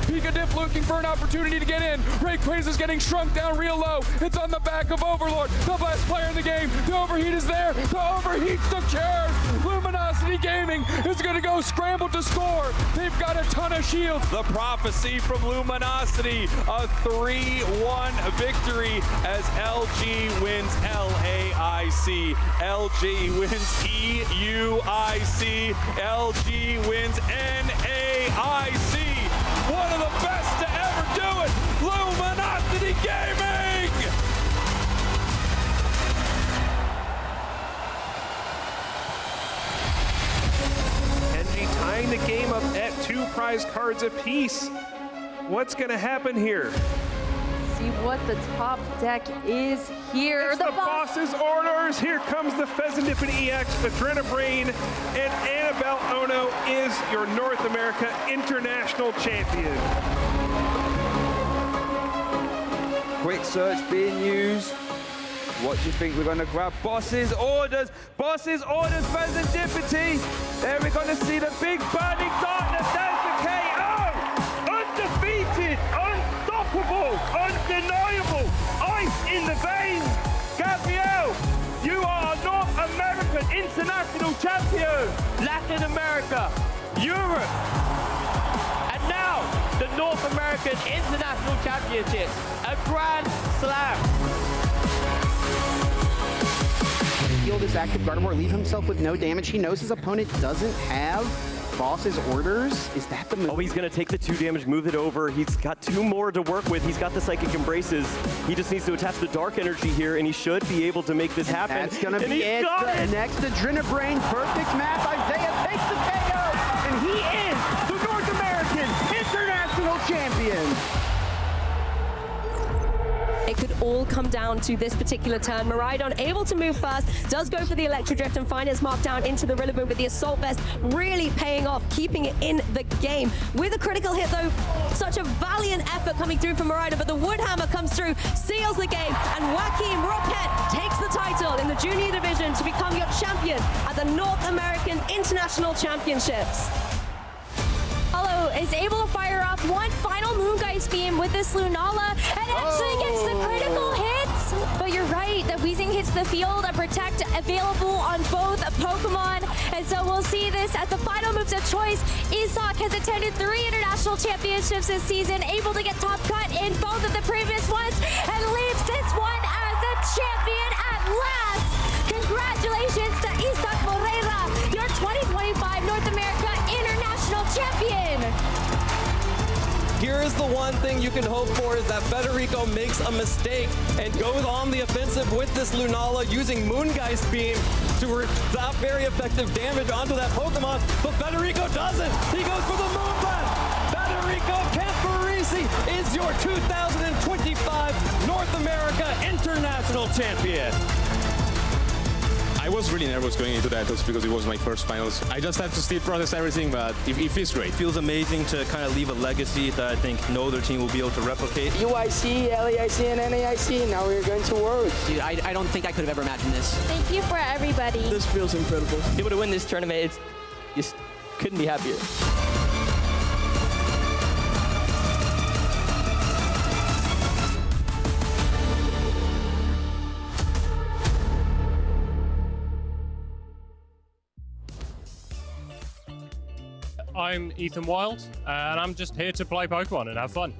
Pika Dip looking for an opportunity to get in. Rayquaza is getting shrunk down real low. It's on the back of Overlord, the best player in the game. The overheat is there. The overheat's the cure. Luminosity Gaming is going to go scramble to score. They've got a ton of shields. The prophecy from Luminosity, a 3-1 victory as LG wins LAIC. LG wins EUIC. LG wins NAIC. One of the best to ever do it, Luminosity Gaming! Kenji tying the game up at 2 prize cards apiece. What's going to happen here? See what the top deck is here. It's the boss's orders. Here comes the Pheasantipity EX, Adrenabrain, and Annabelle Ono is your North America International Champion. Quick search being used. What do you think we're going to grab? Boss's orders, Pheasantipity. There we're going to see the big burning darkness. There's the KO. Undefeated, unstoppable, undeniable. Ice in the veins. Gabrielle, you are North American International Champion. Latin America, Europe. And now, the North American International Championships, a Grand Slam. Heal this active Gardevoir, leave himself with no damage. He knows his opponent doesn't have boss's orders. Is that the move? Oh, he's going to take the 2 damage, move it over. He's got 2 more to work with. He's got the Psychic Embraces. He just needs to attach the Dark Energy here, and he should be able to make this happen. That's going to be it. The next Adrenabrain, perfect map. Isaiah takes the KO, and he is the North American International Champion. It could all come down to this particular turn. Miraidon able to move fast, does go for the Electro Drift and find his mark down into the Rillaboom, but the Assault Vest really paying off, keeping it in the game. With a critical hit though, such a valiant effort coming through from Miraidon, but the Woodhammer comes through, seals the game, and Joaquim Roquette takes the title in the junior division to become your champion at the North American International Championships. Hollow is able to fire off one final Moongeist beam with this Lunala and actually gets the critical hits. But you're right, the Weezing hits the field, a Protect available on both Pokemon. And so we'll see this as the final moves of choice. Isak has attended 3 international championships this season, able to get top cut in both of the previous ones, and leaves this one as a champion at last. Congratulations to Isak Moreira, your 2025 North America International Champion. Here is the one thing you can hope for, is that Federico makes a mistake and goes on the offensive with this Lunala using Moongeist Beam to stop very effective damage onto that Pokemon, but Federico doesn't. He goes for the Moonblast. Federico Camporisi is your 2025 North America International Champion. I was really nervous going into that because it was my first finals. I just had to still process everything, but it feels great. It feels amazing to kind of leave a legacy that I think no other team will be able to replicate. UIC, LAIC, and NAIC, now we're going to Worlds. Dude, I don't think I could have ever imagined this. Thank you for everybody. This feels incredible. Able to win this tournament, it's just couldn't be happier. I'm Ethan Wild, and I'm just here to play Pokemon and have fun.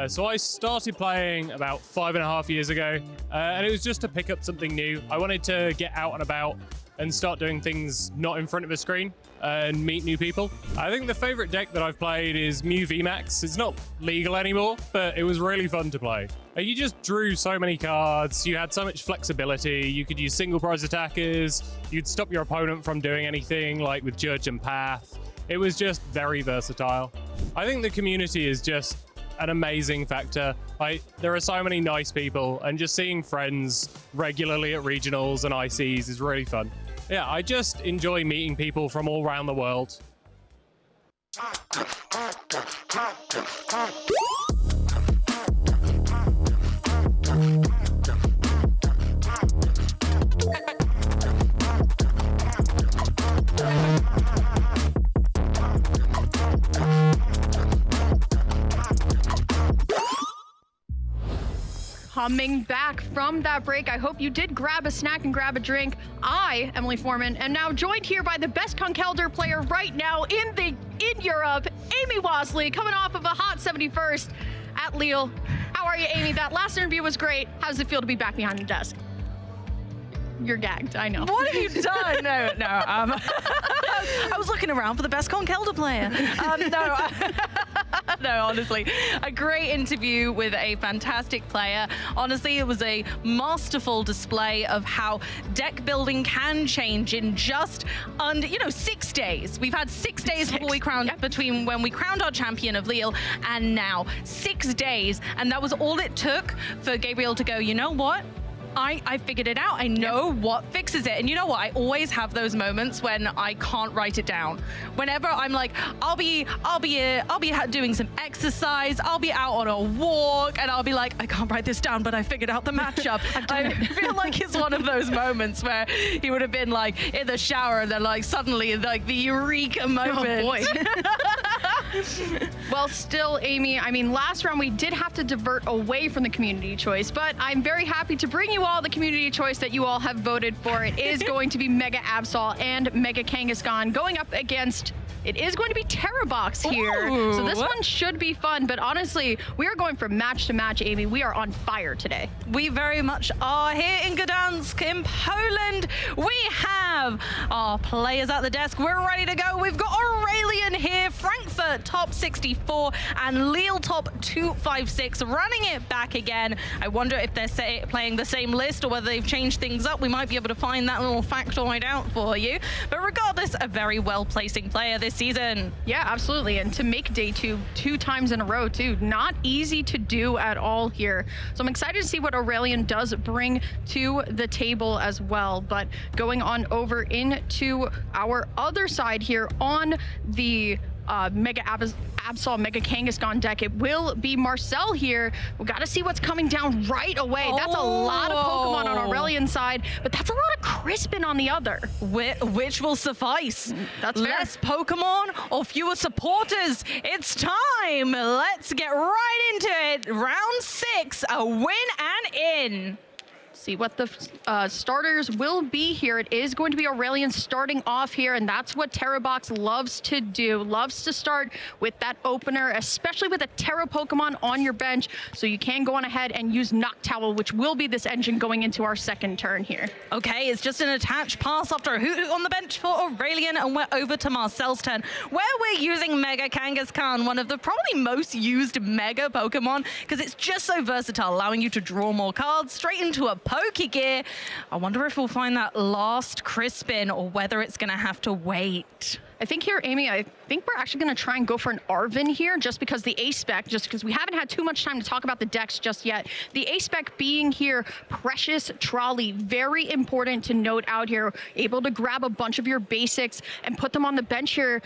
So I started playing about 5.5 years ago, and it was just to pick up something new. I wanted to get out and about and start doing things not in front of a screen and meet new people. I think the favorite deck that I've played is Mew VMAX. It's not legal anymore, but it was really fun to play. You just drew so many cards, you had so much flexibility, you could use single prize attackers, you'd stop your opponent from doing anything like with Judge and Path. It was just very versatile. I think the community is just an amazing factor. There are so many nice people, and just seeing friends regularly at regionals and ICs is really fun. Yeah, I just enjoy meeting people from all around the world. Coming back from that break, I hope you did grab a snack and grab a drink. I, Emily Foreman, am now joined here by the best Conkelder player right now in Europe, Amy Wasley, coming off of a hot 71st at Lille. How are you, Amy? That last interview was great. How does it feel to be back behind the desk? You're gagged, I know. What have you done? No. I was looking around for the best Conkelder player. No, honestly, a great interview with a fantastic player. Honestly, it was a masterful display of how deck building can change in just under, 6 days. We've had 6 days before we crowned, between when we crowned our champion of Lille and now. 6 days, and that was all it took for Gabriel to go, you know what? I figured it out. I know what fixes it. And you know what? I always have those moments when I can't write it down. Whenever I'm like, I'll be doing some exercise. I'll be out on a walk, and I'll be like, I can't write this down, but I figured out the matchup. I feel like it's one of those moments where he would have been like in the shower, and then like suddenly like the eureka moment. Oh boy. Well, still, Amy, I mean, last round we did have to divert away from the community choice, but I'm very happy to bring you all the community choice that you all have voted for. It is going to be Mega Absol and Mega Kangaskhan going up against, it is going to be TerraBox here. Ooh. So this one should be fun, but honestly, we are going from match to match, Amy. We are on fire today. We very much are here in Gdansk, in Poland. We have our players at the desk. We're ready to go. We've got Aurelian here, Frankfurt top 64, and Lille top 256, running it back again. I wonder if they're playing the same list or whether they've changed things up. We might be able to find that little factoid out for you. But regardless, a very well-placing player this season. Yeah, absolutely. And to make day two times in a row too, not easy to do at all here. So I'm excited to see what Aurelian does bring to the table as well. But going on over into our other side here on the Mega Absol, Mega Kangaskhan deck, it will be Marcel here. We got to see what's coming down right away. That's a lot of Pokemon on Aurelian's side, but that's a lot of Crispin on the other. Which will suffice. That's fair. Less Pokemon or fewer supporters. It's time. Let's get right into it. Round 6, a win and in. See what the starters will be here. It is going to be Aurelian starting off here, and that's what TerraBox loves to do. Loves to start with that opener, especially with a Terra Pokemon on your bench, so you can go on ahead and use Noctowl, which will be this engine going into our second turn here. Okay, it's just an attached pass after a Hoot on the bench for Aurelian, and we're over to Marcel's turn, where we're using Mega Kangaskhan, one of the probably most used Mega Pokemon, because it's just so versatile, allowing you to draw more cards straight into a Pokegear. I wonder if we'll find that last Crispin or whether it's going to have to wait. I think here, Amy, I think we're actually going to try and go for an Arven here, just because the A-Spec, just because we haven't had too much time to talk about the decks just yet. The A-Spec being here, Precious Trolley, very important to note out here, able to grab a bunch of your basics and put them on the bench here.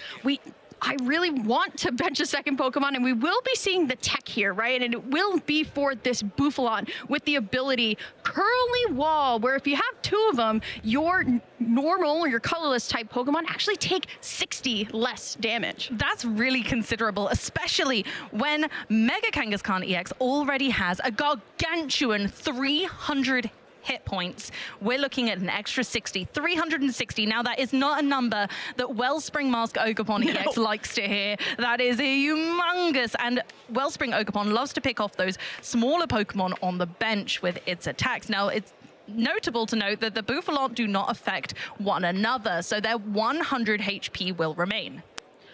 I really want to bench a second Pokemon, and we will be seeing the tech here, right? And it will be for this Bouffalon with the ability Curly Wall, where if you have two of them, your normal or your colorless type Pokemon actually take 60 less damage. That's really considerable, especially when Mega Kangaskhan EX already has a gargantuan 300 hit points. We're looking at an extra 60, 360. Now that is not a number that Wellspring Mask Ogerpon EX likes to hear. That is a humongous, and Wellspring Ogerpon loves to pick off those smaller Pokemon on the bench with its attacks. Now it's notable to note that the Bouffalon do not affect one another, so their 100 HP will remain.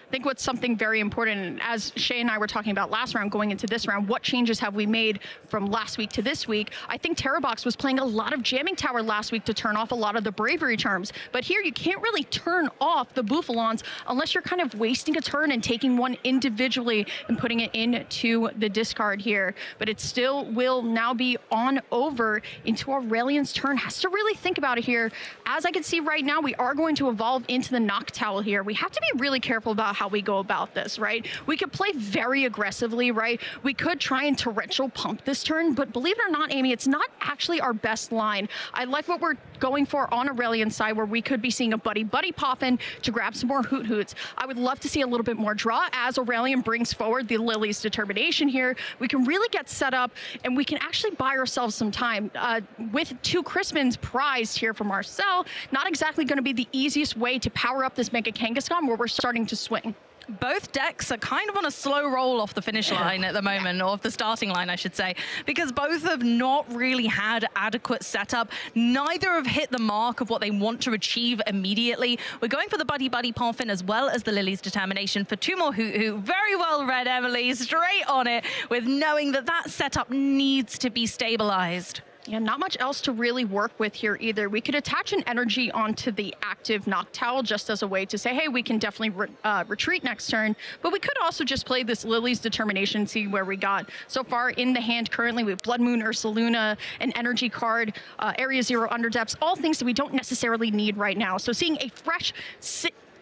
I think what's something very important, and as Shay and I were talking about last round, going into this round, what changes have we made from last week to this week? I think Terrabox was playing a lot of Jamming Tower last week to turn off a lot of the Bravery Charms, but here you can't really turn off the Bouffalons unless you're kind of wasting a turn and taking one individually and putting it into the discard here. But it still will now be on over into Aurelian's turn. Has to really think about it here. As I can see right now, we are going to evolve into the Noctowl here. We have to be really careful about how we go about this, right? We could play very aggressively, right? We could try and torrential pump this turn, but believe it or not, Amy, it's not actually our best line. I like what we're going for on Aurelian's side, where we could be seeing a Buddy pop in to grab some more Hoot Hoots. I would love to see a little bit more draw as Aurelian brings forward the Lily's Determination here. We can really get set up, and we can actually buy ourselves some time. With 2 Crispins prized here from Marcel, not exactly going to be the easiest way to power up this Mega Kangaskhan where we're starting to swing. Both decks are kind of on a slow roll off the finish line at the moment, or off the starting line, I should say, because both have not really had adequate setup. Neither have hit the mark of what they want to achieve immediately. We're going for the Buddy Puffin as well as the Lily's Determination for 2 more Hoot Hoot. Very well read, Emily, straight on it, with knowing that that setup needs to be stabilized. Yeah, not much else to really work with here either. We could attach an energy onto the active Noctowl just as a way to say, hey, we can definitely retreat next turn. But we could also just play this Lily's Determination, see where we got. So far in the hand currently, we have Blood Moon, Ursaluna, an energy card, Area 0 Underdepths, all things that we don't necessarily need right now. So seeing a fresh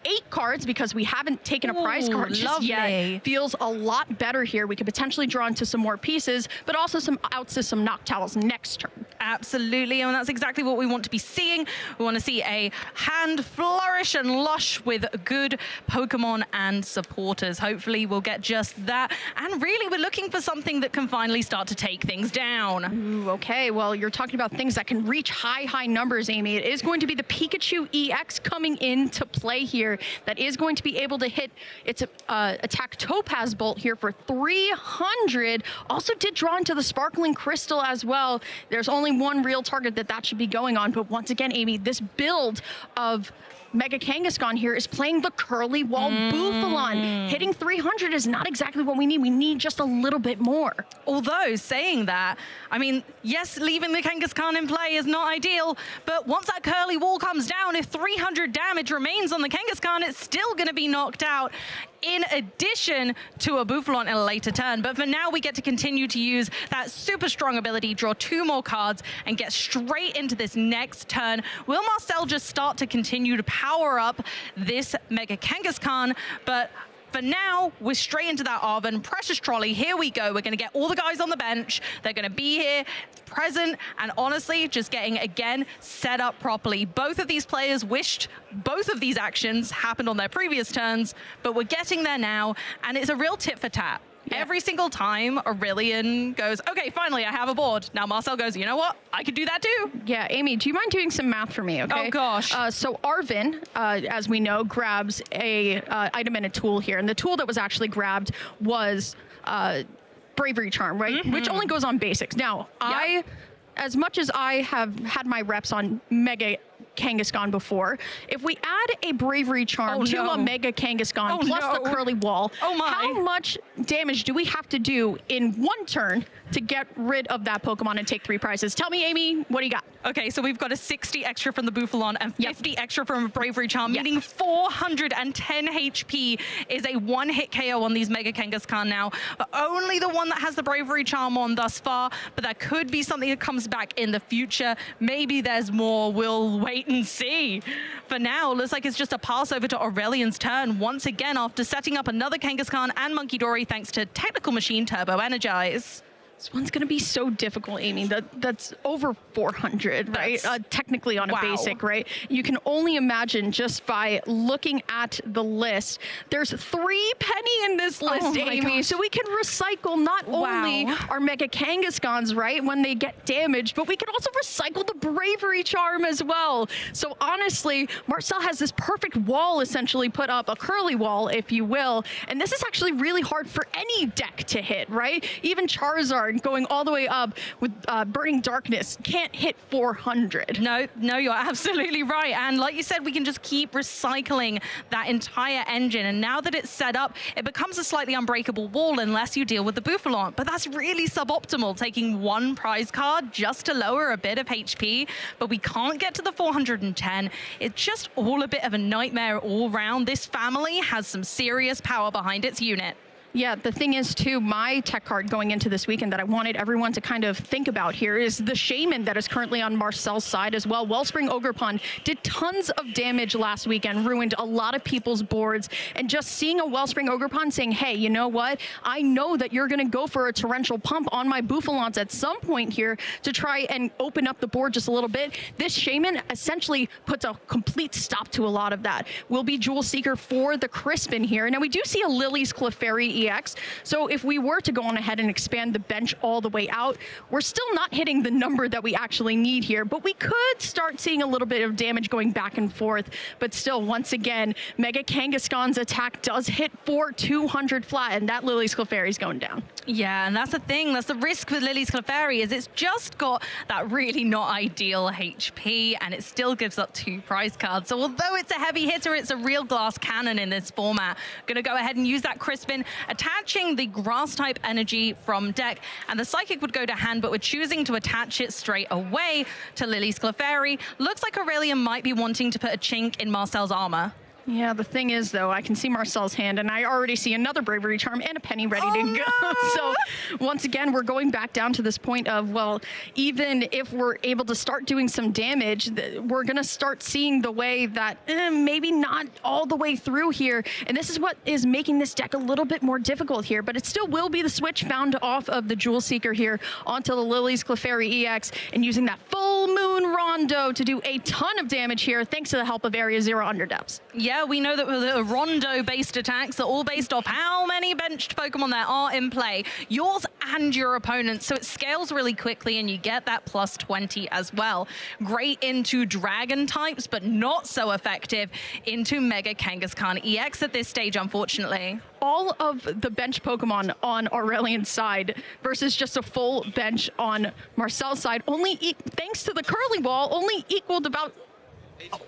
8 cards, because we haven't taken a prize card just yet, feels a lot better here. We could potentially draw into some more pieces, but also some out-system Noctowls next turn. Absolutely, and that's exactly what we want to be seeing. We want to see a hand flourish and lush with good Pokemon and supporters. Hopefully we'll get just that, and really we're looking for something that can finally start to take things down. Ooh, okay, well, you're talking about things that can reach high numbers, Amy. It is going to be the Pikachu EX coming into play here. That is going to be able to hit its attack Topaz Bolt here for 300. Also did draw into the Sparkling Crystal as well. There's only one real target that should be going on. But once again, Amy, this build of Mega Kangaskhan here is playing the Curly Wall Bouffalon. Hitting 300 is not exactly what we need. We need just a little bit more. Although, saying that, I mean, yes, leaving the Kangaskhan in play is not ideal, but once that Curly Wall comes down, if 300 damage remains on the Kangaskhan, it's still going to be knocked out, in addition to a Bouffalon in a later turn. But for now, we get to continue to use that super strong ability, draw 2 more cards, and get straight into this next turn. Will Marcel just start to continue to power up this Mega Kangaskhan? But for now, we're straight into that Arven. Precious Trolley, here we go. We're going to get all the guys on the bench. They're going to be here, present, and honestly, just getting, again, set up properly. Both of these players wished both of these actions happened on their previous turns, but we're getting there now, and it's a real tit for tat. Yeah. Every single time Aurelian goes, okay, finally, I have a board. Now Marcel goes, you know what? I could do that too. Yeah, Amy, do you mind doing some math for me, okay? Oh, gosh. So Arven, as we know, grabs a item and a tool here. And the tool that was actually grabbed was Bravery Charm, right? Which only goes on basics. Now, as much as I have had my reps on Mega Kangaskhan before, if we add a Bravery Charm to a Mega Kangaskhan plus the Curly Wall, how much damage do we have to do in 1 turn to get rid of that Pokemon and take 3 prizes? Tell me, Amy, what do you got? Okay, so we've got a 60 extra from the Bouffalon and 50 extra from a Bravery Charm, meaning 410 HP is a 1-hit KO on these Mega Kangaskhan now. But only the one that has the Bravery Charm on thus far, but that could be something that comes back in the future. Maybe there's more. We'll wait and see. For now, looks like it's just a pass over to Aurelian's turn once again after setting up another Kangaskhan and Monkey Dory thanks to Technical Machine Turbo Energize. This one's going to be so difficult, Amy. That's over 400, right? Technically on a basic, right? You can only imagine just by looking at the list. There's 3 penny in this list, Amy. So we can recycle not only our Mega Kangaskhan's, right, when they get damaged, but we can also recycle the Bravery Charm as well. So honestly, Marcel has this perfect wall essentially put up, a Curly Wall, if you will. And this is actually really hard for any deck to hit, right? Even Charizard card going all the way up with Burning Darkness can't hit 400. No, you're absolutely right. And like you said, we can just keep recycling that entire engine. And now that it's set up, it becomes a slightly unbreakable wall unless you deal with the Bouffalon. But that's really suboptimal, taking one prize card just to lower a bit of HP. But we can't get to the 410. It's just all a bit of a nightmare all round. This family has some serious power behind its unit. Yeah, the thing is, too, my tech card going into this weekend that I wanted everyone to kind of think about here is the Shaman that is currently on Marcel's side as well. Wellspring Ogerpon did tons of damage last weekend, ruined a lot of people's boards, and just seeing a Wellspring Ogerpon saying, hey, you know what? I know that you're going to go for a Torrential Pump on my Bouffalons at some point here to try and open up the board just a little bit. This Shaman essentially puts a complete stop to a lot of that. Will be Jewel Seeker for the Crispin here. Now, we do see a Lily's Clefairy EX. So if we were to go on ahead and expand the bench all the way out, we're still not hitting the number that we actually need here, but we could start seeing a little bit of damage going back and forth. But still, once again, Mega Kangaskhan's attack does hit for 200 flat, and that Lily's Clefairy is going down. Yeah, and that's the thing. That's the risk with Lily's Clefairy, is it's just got that really not ideal HP, and it still gives up 2 prize cards. So although it's a heavy hitter, it's a real glass cannon in this format. Gonna go ahead and use that Crispin, attaching the grass type energy from deck, and the Psychic would go to hand, but we're choosing to attach it straight away to Lily's Clefairy. Looks like Aurelian might be wanting to put a chink in Marcel's armor. Yeah, the thing is, though, I can see Marcel's hand, and I already see another Bravery Charm and a Penny ready to go. No! So, once again, we're going back down to this point of, well, even if we're able to start doing some damage, we're going to start seeing the way that maybe not all the way through here. And this is what is making this deck a little bit more difficult here, but it still will be the switch found off of the Jewel Seeker here onto the Lily's Clefairy EX, and using that Full Moon Rondo to do a ton of damage here, thanks to the help of Area Zero Underdepths. Yeah, we know that with the Rondo-based attacks are all based off how many benched Pokemon there are in play, yours and your opponent's, so it scales really quickly and you get that plus 20 as well. Great into Dragon types, but not so effective into Mega Kangaskhan EX at this stage, unfortunately. All of the bench Pokemon on Aurelian's side versus just a full bench on Marcel's side, only thanks to the Curly Ball, only equaled about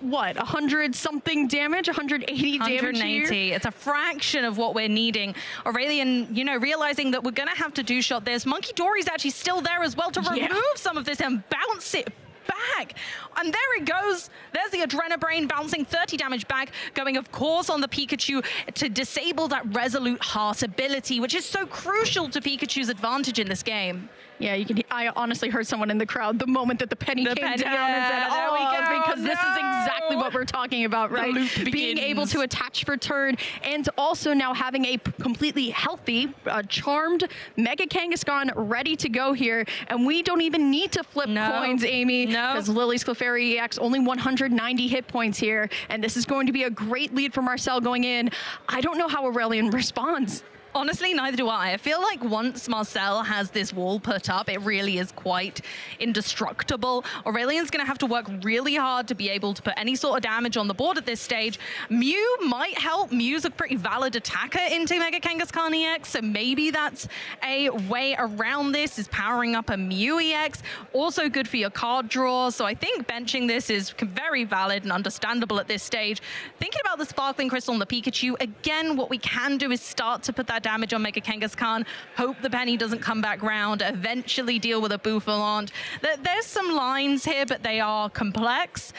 what, 100 something damage, 180 damage 180. here? It's a fraction of what we're needing. Aurelian, you know, realizing that we're going to have to do shot this. Monkey Dory's actually still there as well to remove some of this and bounce it back. And there it goes. There's the Adrenabrain bouncing 30 damage back, going, of course, on the Pikachu to disable that Resolute Heart ability, which is so crucial to Pikachu's advantage in this game. Yeah, you can. I honestly heard someone in the crowd the moment that the penny came down and said, there we go. because this is exactly what we're talking about, right? Being able to attach for turn, and also now having a completely healthy, charmed Mega Kangaskhan ready to go here. And we don't even need to flip coins, Amy, because Lily's Clefairy EX only 190 hit points here. And this is going to be a great lead for Marcel going in. I don't know how Aurelian responds. Honestly, neither do I. I feel like once Marcel has this wall put up, it really is quite indestructible. Aurelian's going to have to work really hard to be able to put any sort of damage on the board at this stage. Mew might help. Mew's a pretty valid attacker into Mega Kangaskhan EX, so maybe that's a way around this, is powering up a Mew EX. Also good for your card draw, so I think benching this is very valid and understandable at this stage. Thinking about the Sparkling Crystal and the Pikachu, again, what we can do is start to put that damage on Mega Kangaskhan, hope the penny doesn't come back round, eventually deal with a Bouffalon. There's some lines here, but they are complex.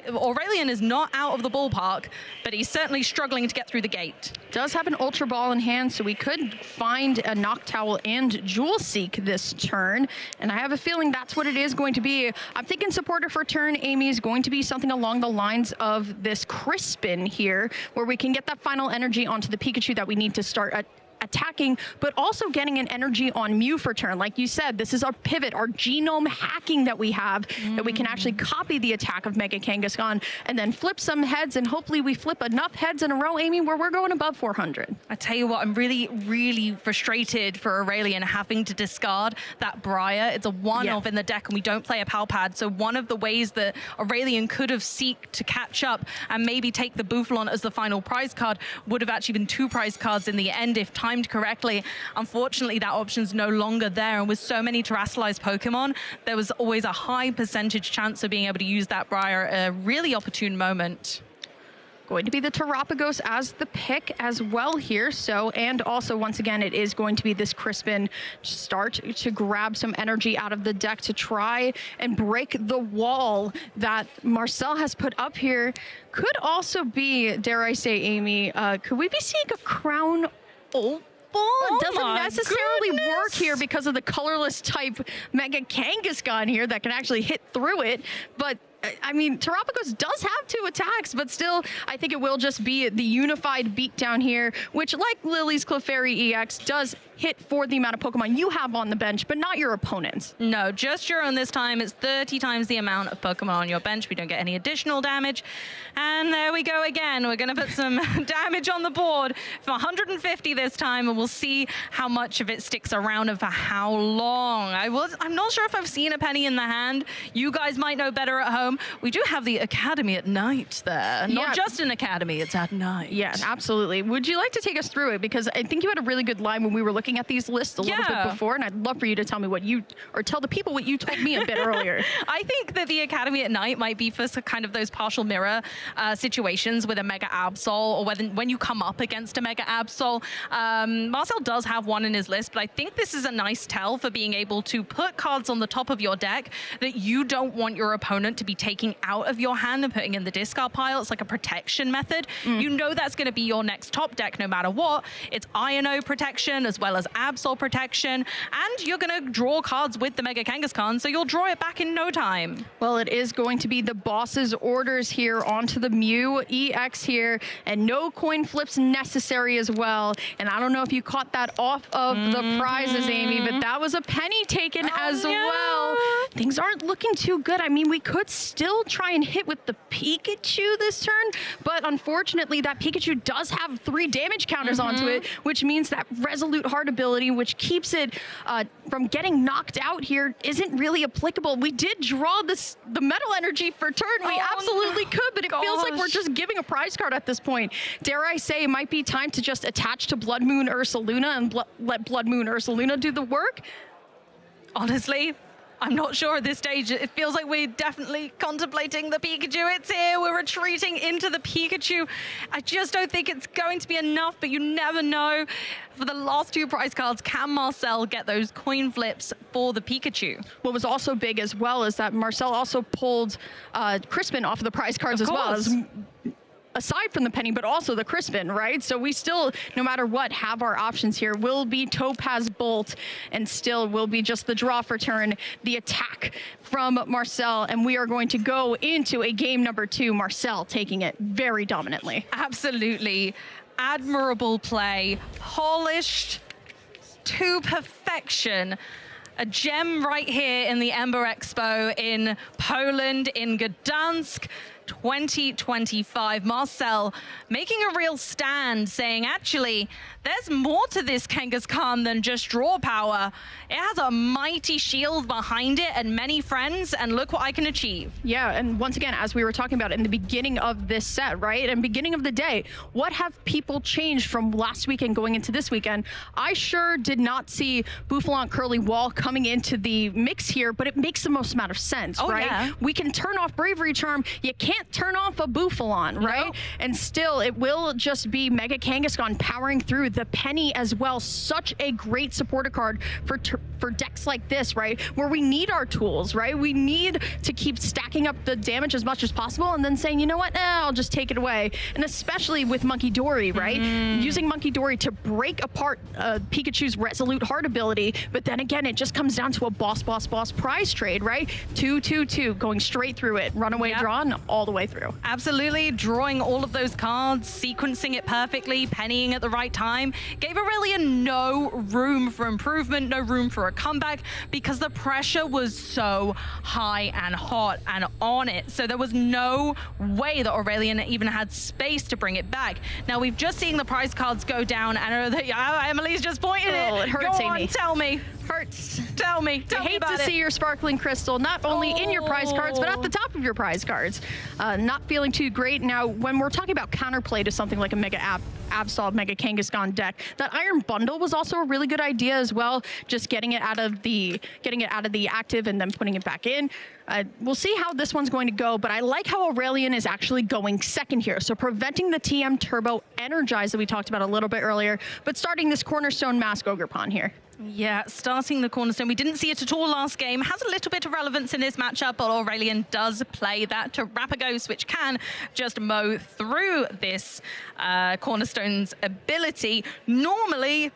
Aurelian is not out of the ballpark, but he's certainly struggling to get through the gate. Does have an Ultra Ball in hand, so we could find a Noctowl and Jewel Seek this turn, and I have a feeling that's what it is going to be. I'm thinking supporter for turn, Amy, is going to be something along the lines of this Crispin here, where we can get that final energy onto the Pikachu that we need to start attacking, but also getting an energy on Mew for turn. Like you said, this is our pivot, our genome hacking that we have, that we can actually copy the attack of Mega Kangaskhan and then flip some heads, and hopefully we flip enough heads in a row, Amy, where we're going above 400. I tell you what, I'm really, really frustrated for Aurelian having to discard that Briar. It's a one-of in the deck, and we don't play a Palpad, so one of the ways that Aurelian could have seeked to catch up and maybe take the Bouffalon as the final prize card would have actually been 2 prize cards in the end if time timed correctly. Unfortunately, that option's no longer there. And with so many terrestrialized Pokemon, there was always a high percentage chance of being able to use that Briar at a really opportune moment. Going to be the Terapagos as the pick as well here. So, and also once again, it is going to be this Crispin start to grab some energy out of the deck to try and break the wall that Marcel has put up here. Could also be, dare I say, Amy, could we be seeing a Crown Opal? It doesn't necessarily work here because of the colorless type Mega Kangaskhan here that can actually hit through it. But I mean, Terapagos does have 2 attacks, but still, I think it will just be the unified beatdown here, which, like Lily's Clefairy EX, does hit for the amount of Pokemon you have on the bench, but not your opponent's. No, just your own this time. It's 30 times the amount of Pokemon on your bench. We don't get any additional damage. And there we go again. We're going to put some damage on the board for 150 this time, and we'll see how much of it sticks around and for how long. I'm not sure if I've seen a penny in the hand. You guys might know better at home. We do have the Academy at night there. Not just an Academy, it's at night. Yeah, absolutely. Would you like to take us through it? Because I think you had a really good line when we were looking at these lists a little bit before, and I'd love for you to tell me tell the people what you told me a bit earlier. I think that the Academy at night might be for kind of those partial mirror situations with a Mega Absol, or when you come up against a Mega Absol. Marcel does have one in his list, but I think this is a nice tell for being able to put cards on the top of your deck that you don't want your opponent to be taking out of your hand and putting in the discard pile. It's like a protection method. You know that's going to be your next top deck no matter what. It's Iono protection as well as Absol protection, and you're going to draw cards with the Mega Kangaskhan, so you'll draw it back in no time. Well, it is going to be the boss's orders here onto the Mew EX here, and no coin flips necessary as well. And I don't know if you caught that off of the prizes, Amy, but that was a penny taken as well. Things aren't looking too good. I mean, we could still try and hit with the Pikachu this turn, but unfortunately that Pikachu does have 3 damage counters onto it, which means that Resolute Heart ability, which keeps it from getting knocked out here, isn't really applicable. We did draw the Metal Energy for turn. We absolutely could, but it feels like we're just giving a prize card at this point. Dare I say it might be time to just attach to Blood Moon Ursaluna and let Blood Moon Ursaluna do the work? Honestly, I'm not sure at this stage. It feels like we're definitely contemplating the Pikachu. It's here. We're retreating into the Pikachu. I just don't think it's going to be enough, but you never know. For the last 2 prize cards, can Marcel get those coin flips for the Pikachu? What was also big as well is that Marcel also pulled Crispin off of the prize cards as well. Aside from the penny, but also the Crispin, right? So we still, no matter what, have our options here. Will be Topaz Bolt, and still will be just the draw for turn, the attack from Marcel, and we are going to go into a game number 2, Marcel taking it very dominantly. Absolutely. Admirable play, polished to perfection. A gem right here in the Ember Expo in Poland, in Gdansk. 2025. Marcel making a real stand, saying, actually, there's more to this Kangaskhan than just draw power. It has a mighty shield behind it and many friends, and look what I can achieve. Yeah, and once again, as we were talking about in the beginning of this set, right, and beginning of the day, what have people changed from last weekend going into this weekend? I sure did not see Bouffalant Curly Wall coming into the mix here, but it makes the most amount of sense, right? Yeah. We can turn off Bravery Charm. You can't turn off a Bouffalant, right? No. And still, it will just be Mega Kangaskhan powering through. The penny as well, such a great supporter card for decks like this, right? Where we need our tools, right? We need to keep stacking up the damage as much as possible and then saying, you know what, I'll just take it away. And especially with Monkey Dory, right? Using Monkey Dory to break apart Pikachu's Resolute Heart ability, but then again, it just comes down to a boss prize trade, right? 2/2/2, going straight through it, runaway draw, and all the way through. Absolutely, drawing all of those cards, sequencing it perfectly, pennying at the right time, gave Aurelian no room for improvement, no room for a comeback, because the pressure was so high and hot and on it. So there was no way that Aurelian even had space to bring it back. Now, we've just seen the prize cards go down, and Emily's just pointing it hurts, Go on, Amy. tell me. Hurts. Tell me about it. I hate to see your sparkling crystal not only in your prize cards, but at the top of your prize cards. not feeling too great. Now, when we're talking about counterplay to something like a Mega Absol, Mega Kangaskhan deck, that Iron Bundle was also a really good idea as well. Just getting it out of the active and then putting it back in. We'll see how this one's going to go, but I like how Aurelian is actually going second here. So preventing the TM Turbo Energize that we talked about a little bit earlier, but starting this Cornerstone Mask Ogerpon here. Yeah, starting the Cornerstone. We didn't see it at all last game. Has a little bit of relevance in this matchup, but Aurelian does play that Terrapagos, which can just mow through this Cornerstone's ability. Normally,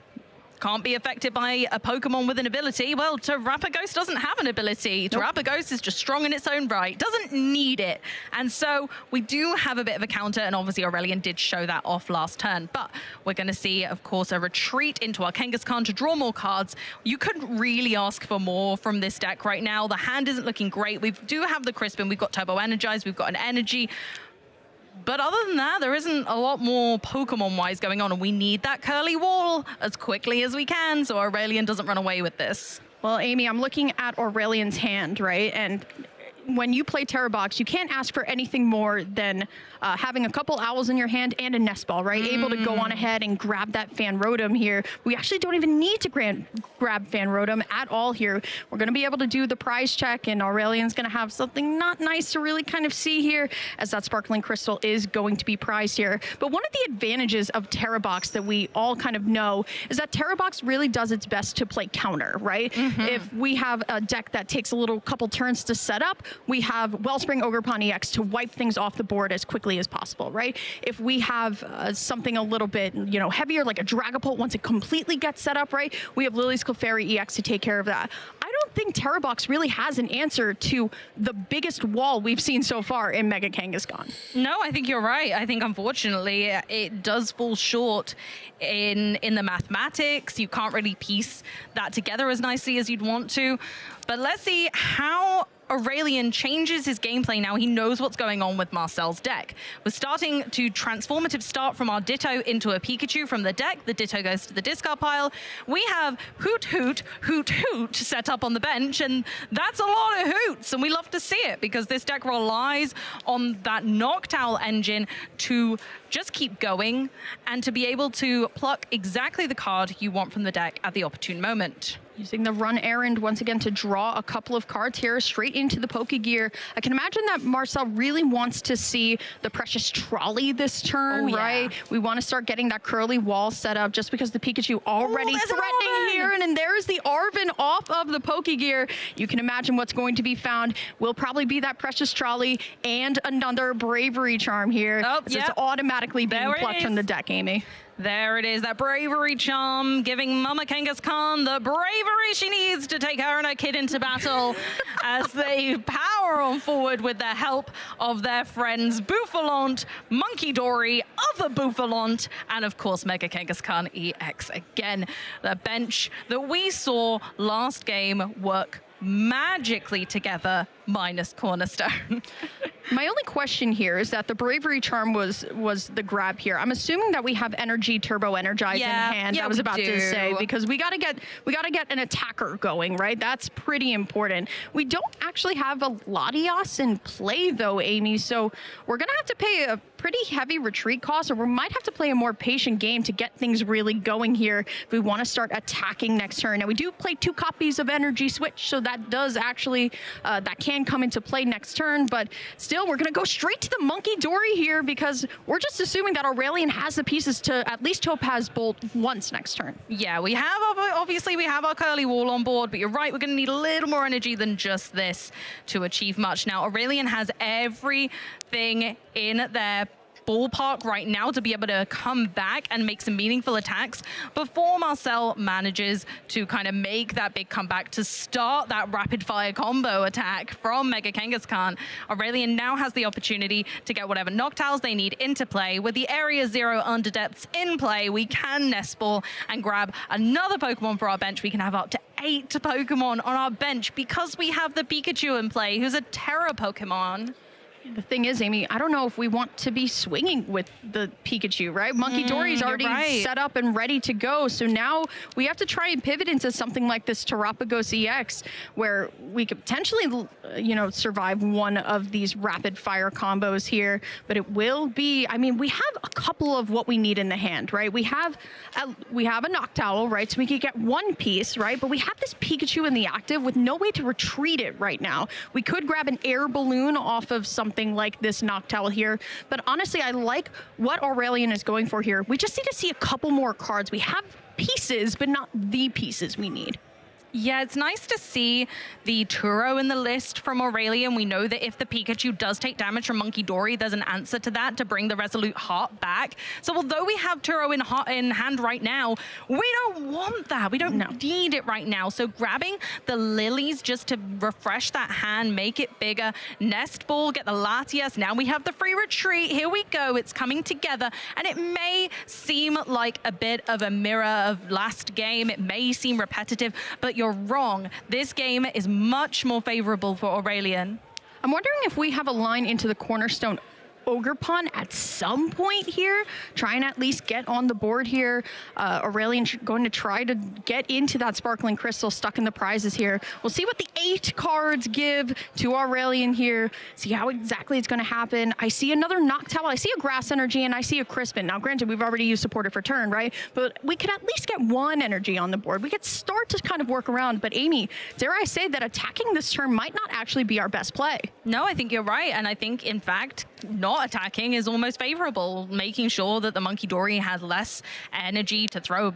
can't be affected by a Pokemon with an ability. Well, Terrapagos doesn't have an ability. Nope. Terrapagos is just strong in its own right. Doesn't need it. And so we do have a bit of a counter, and obviously Aurelian did show that off last turn. But we're going to see, of course, a retreat into our Kangaskhan to draw more cards. You couldn't really ask for more from this deck right now. The hand isn't looking great. We do have the Crispin. We've got Turbo Energize. We've got an Energy. But other than that, there isn't a lot more Pokemon-wise going on, and we need that curly wall as quickly as we can so Aurelian doesn't run away with this. Well, Amy, I'm looking at Aurelian's hand, right? And when you play Terra Box, you can't ask for anything more than having a couple owls in your hand and a nest ball, right? Able to go on ahead and grab that Fan Rotom here. We actually don't even need to grab Fan Rotom at all here. We're going to be able to do the prize check, and Aurelian's going to have something not nice to really kind of see here, as that Sparkling Crystal is going to be prized here. But one of the advantages of Terra Box that we all kind of know is that Terra Box really does its best to play counter, right? If we have a deck that takes a couple turns to set up, we have Wellspring Ogerpon EX to wipe things off the board as quickly as possible, right? If we have something a little bit, heavier, like a Dragapult, once it completely gets set up, right, we have Lily's Clefairy EX to take care of that. I don't think Terra Box really has an answer to the biggest wall we've seen so far in Mega Kangaskhan. No, I think you're right. I think, unfortunately, it does fall short in the mathematics. You can't really piece that together as nicely as you'd want to. But let's see how Aurelian changes his gameplay now. He knows what's going on with Marcel's deck. We're starting to transformative start from our Ditto into a Pikachu from the deck. The Ditto goes to the discard pile. We have Hoot Hoot, Hoot Hoot set up on the bench, and that's a lot of hoots, and we love to see it because this deck relies on that Noctowl engine to just keep going and to be able to pluck exactly the card you want from the deck at the opportune moment. Using the Run Errand once again to draw a couple of cards here straight into the Pokegear. I can imagine that Marcel really wants to see the Precious Trolley this turn, right? We want to start getting that curly wall set up just because the Pikachu already threatening here. And there's the Arven off of the Pokegear. You can imagine what's going to be found will probably be that Precious Trolley and another Bravery Charm here. It's automatically being plucked from the deck, Amy. There it is, that Bravery Charm, giving Mama Kangaskhan the bravery she needs to take her and her kid into battle as they power on forward with the help of their friends Bouffalante, Monkey Dory, other Bouffalante, and of course Mega Kangaskhan EX again. The bench that we saw last game work magically together, minus Cornerstone. My only question here is that the Bravery Charm was the grab here. I'm assuming that we have Energy Turbo Energize in hand. I was about to say, because we gotta get an attacker going, right? That's pretty important. We don't actually have a Latias in play though, Amy, so we're gonna have to pay a pretty heavy retreat cost, or we might have to play a more patient game to get things really going here if we want to start attacking next turn. Now we do play 2 copies of Energy Switch, so that does actually that can come into play next turn, but still we're going to go straight to the Monkey Dory here because we're just assuming that Aurelian has the pieces to at least Topaz Bolt once next turn. Yeah, we have, obviously we have our curly wall on board, but you're right, we're going to need a little more energy than just this to achieve much. Now Aurelian has everything in their ballpark right now to be able to come back and make some meaningful attacks before Marcel manages to kind of make that big comeback to start that rapid fire combo attack from Mega Kangaskhan. Aurelian now has the opportunity to get whatever Noctowls they need into play. With the Area 0 Underdepths in play, we can Nest Ball and grab another Pokemon for our bench. We can have up to 8 Pokemon on our bench because we have the Pikachu in play, who's a Terra Pokemon. The thing is, Amy, I don't know if we want to be swinging with the Pikachu, right? Monkey Dory's already set up and ready to go. So now we have to try and pivot into something like this Terapagos EX, where we could potentially, you know, survive one of these rapid fire combos here. But it will be, I mean, we have a couple of what we need in the hand, right? We have a Noctowl, right? So we could get one piece, right? But we have this Pikachu in the active with no way to retreat it right now. We could grab an air balloon off of something like this Noctowl here, but honestly, I like what Aurelian is going for here. We just need to see a couple more cards. We have pieces, but not the pieces we need. Yeah, it's nice to see the Turo in the list from Aurelian. We know that if the Pikachu does take damage from Monkey Dory, there's an answer to that to bring the Resolute Heart back. So although we have Turo in hand right now, we don't want that. We don't need it right now. So grabbing the Lilies just to refresh that hand, make it bigger. Nest Ball, get the Latias. Now we have the free retreat. Here we go. It's coming together. And it may seem like a bit of a mirror of last game. It may seem repetitive, but you're wrong. This game is much more favorable for Aurelian. I'm wondering if we have a line into the Cornerstone Ogerpon at some point here, trying to at least get on the board here. Aurelian going to try to get into that Sparkling Crystal stuck in the prizes here. We'll see what the 8 cards give to Aurelian here, see how exactly it's going to happen. I see another Noctowl, I see a Grass Energy, and I see a Crispin. Now, granted, we've already used Supported for turn, right? But we could at least get one energy on the board. We could start to kind of work around. But Amy, dare I say that attacking this turn might not actually be our best play? No, I think you're right. And I think, in fact, not attacking is almost favorable, making sure that the Monkey Dory has less energy to throw,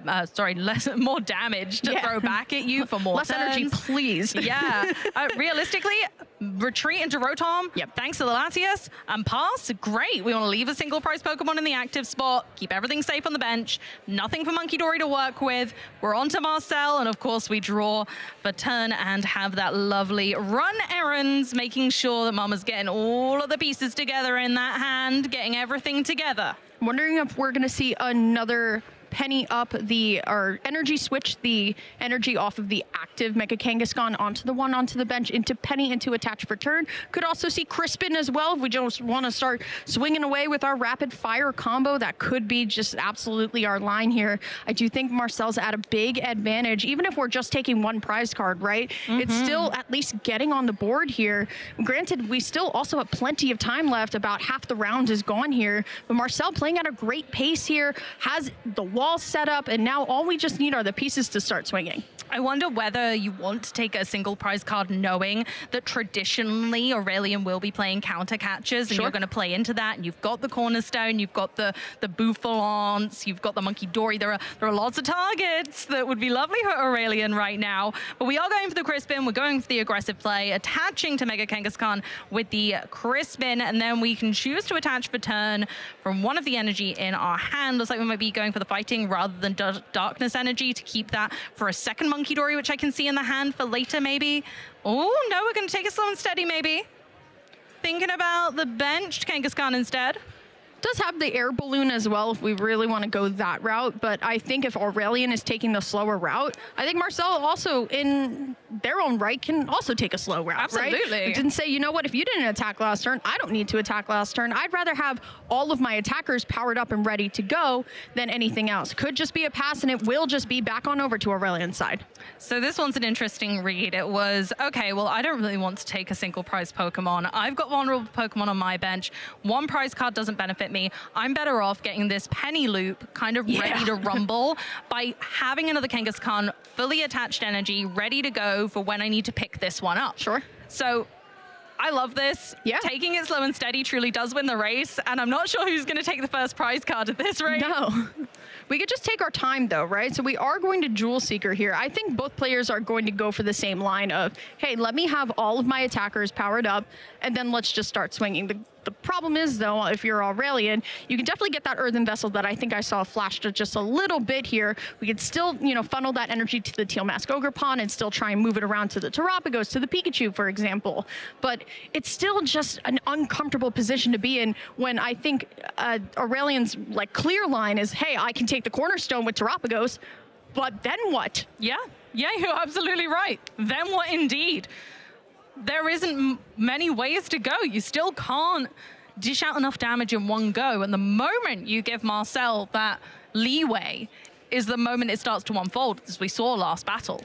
more damage to throw back at you for more less energy, please. Yeah. Realistically, retreat into Rotom. Yep. Thanks to the Latias and pass. Great. We want to leave a single prize Pokemon in the active spot, keep everything safe on the bench. Nothing for Monkey Dory to work with. We're on to Marcel, and of course we draw for turn and have that lovely run errands, making sure that Mama's getting all of the pieces together in that hand, getting everything together. I'm wondering if we're going to see another Penny up or energy switch the energy off of the active Mega Kangaskhan onto the one onto the bench into Penny into attach for turn. Could also see Crispin as well if we just want to start swinging away with our rapid fire combo. That could be just absolutely our line here. I do think Marcel's at a big advantage, even if we're just taking one prize card, right? It's still at least getting on the board here. Granted, we still also have plenty of time left. About half the round is gone here, but Marcel playing at a great pace here, has the wall set up, and now all we just need are the pieces to start swinging. I wonder whether you want to take a single prize card knowing that traditionally Aurelian will be playing counter catches, and you're going to play into that, and you've got the Cornerstone, you've got the Bouffalance, you've got the Monkey Dory. There are lots of targets that would be lovely for Aurelian right now, but we are going for the Crispin, we're going for the aggressive play, attaching to Mega Kangaskhan with the Crispin, and then we can choose to attach for turn from one of the energy in our hand. Looks like we might be going for the Fighting rather than Darkness Energy to keep that for a second Monkey Dory, which I can see in the hand for later maybe. Oh, no, we're going to take it slow and steady maybe. Thinking about the benched Kangaskhan instead. Does have the air balloon as well if we really want to go that route, but I think if Aurelian is taking the slower route, I think Marcel also in their own right can also take a slow route. Absolutely. Right? We didn't say, you know what, if you didn't attack last turn, I don't need to attack last turn. I'd rather have all of my attackers powered up and ready to go than anything else. Could just be a pass, and it will just be back on over to Aurelian's side. So this one's an interesting read. It was, okay, well, I don't really want to take a single prize Pokemon. I've got vulnerable Pokemon on my bench. One prize card doesn't benefit me. I'm better off getting this Penny Loop kind of ready to rumble by having another Kangaskhan fully attached energy ready to go for when I need to pick this one up. Sure. So I love this. Yeah. Taking it slow and steady truly does win the race, and I'm not sure who's going to take the first prize card at this rate. No. We could just take our time though, right? So we are going to Jewel Seeker here. I think both players are going to go for the same line of, hey, let me have all of my attackers powered up, and then let's just start swinging. The problem is, though, if you're Aurelian, you can definitely get that Earthen Vessel that I think I saw flashed just a little bit here. We could still, you know, funnel that energy to the Teal Mask Ogerpon and still try and move it around to the Terapagos, to the Pikachu, for example. But it's still just an uncomfortable position to be in when I think Aurelian's like clear line is, hey, I can take the Cornerstone with Terapagos, but then what? Yeah, you're absolutely right. Then what indeed? there isn't many ways to go. You still can't dish out enough damage in one go. And the moment you give Marcel that leeway is the moment it starts to unfold, as we saw last battle.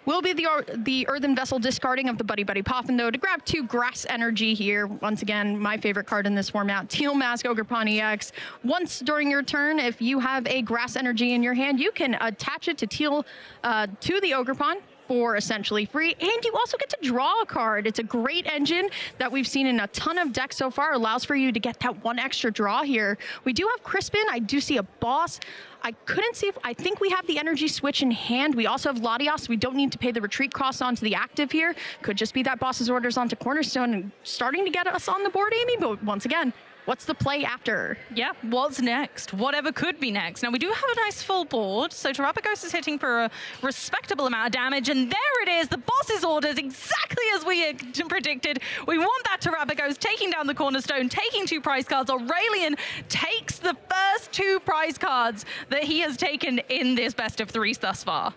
Will be the Earthen Vessel discarding of the Buddy Buddy Poffin, though, to grab 2 Grass Energy here. Once again, my favorite card in this format, Teal Mask Ogerpon EX. Once during your turn, if you have a Grass Energy in your hand, you can attach it to Teal, to the Ogerpon for essentially free, and you also get to draw a card. It's a great engine that we've seen in a ton of decks so far. Allows for you to get that 1 extra draw here. We do have Crispin. I do see a Boss. I couldn't see if, I think we have the energy switch in hand. We also have Latios. We don't need to pay the retreat costs onto the active here. Could just be that Boss's orders onto Cornerstone and starting to get us on the board, Amy. But once again, what's the play after? Yeah, what's next? Whatever could be next. Now, we do have a nice full board, so Terapagos is hitting for a respectable amount of damage, and there it is, the boss's orders, exactly as we had predicted. We want that Terapagos taking down the Cornerstone, taking 2 prize cards. Aurelian takes the first 2 prize cards that he has taken in this best of 3s thus far.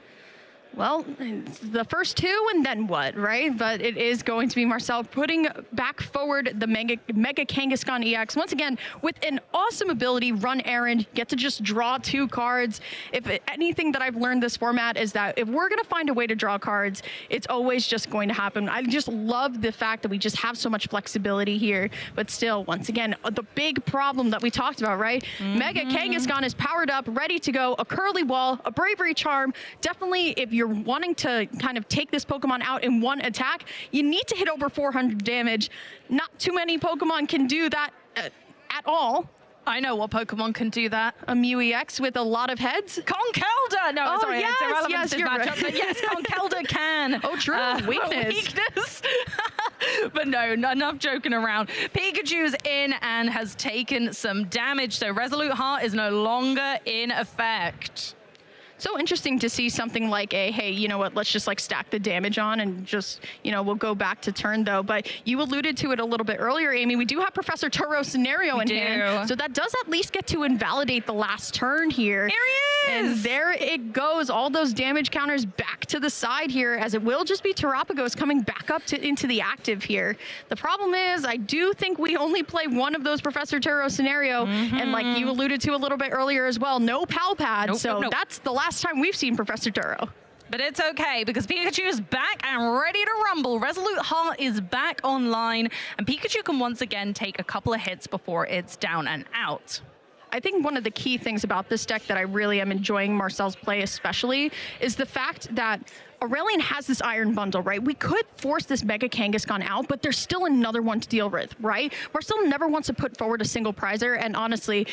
Well, it's the first 2 and then what, right? But it is going to be Marcel putting back forward the Mega Kangaskhan EX. Once again, with an awesome ability, run errand, get to just draw 2 cards. If anything that I've learned this format is that if we're going to find a way to draw cards, it's always just going to happen. I just love the fact that we just have so much flexibility here. But still, once again, the big problem that we talked about, right? Mega Kangaskhan is powered up, ready to go. A Curly Wall, a Bravery Charm. Definitely, if you're wanting to kind of take this Pokemon out in 1 attack, you need to hit over 400 damage. Not too many Pokemon can do that at all. I know what Pokemon can do that. A Mew EX with a lot of heads? Conkeldurr! No, sorry, yes, it's irrelevant yes, to this you're matchup, right. but yes, Conkeldurr can. Oh, true, weakness. Weakness. But no, enough joking around. Pikachu's in and has taken some damage, so Resolute Heart is no longer in effect. So interesting to see something like a, hey, you know what, let's just like stack the damage on and just, you know, we'll go back to turn though. But you alluded to it a little bit earlier, Amy. We do have Professor Turo scenario in hand. So that does at least get to invalidate the last turn here. Here he is! And there it goes. All those damage counters back to the side here, as it will just be Terapagos coming back up into the active here. The problem is, I do think we only play 1 of those Professor Turo scenario. And like you alluded to a little bit earlier as well, no Pal Pad. So that's the last time we've seen Professor Turo. But it's okay, because Pikachu is back and ready to rumble. Resolute Heart is back online, and Pikachu can once again take a couple of hits before it's down and out. I think one of the key things about this deck that I really am enjoying Marcel's play especially is the fact that Aurelian has this Iron Bundle, right? We could force this Mega Kangaskhan out, but there's still another one to deal with, right? Marcel never wants to put forward a single prizer, and honestly,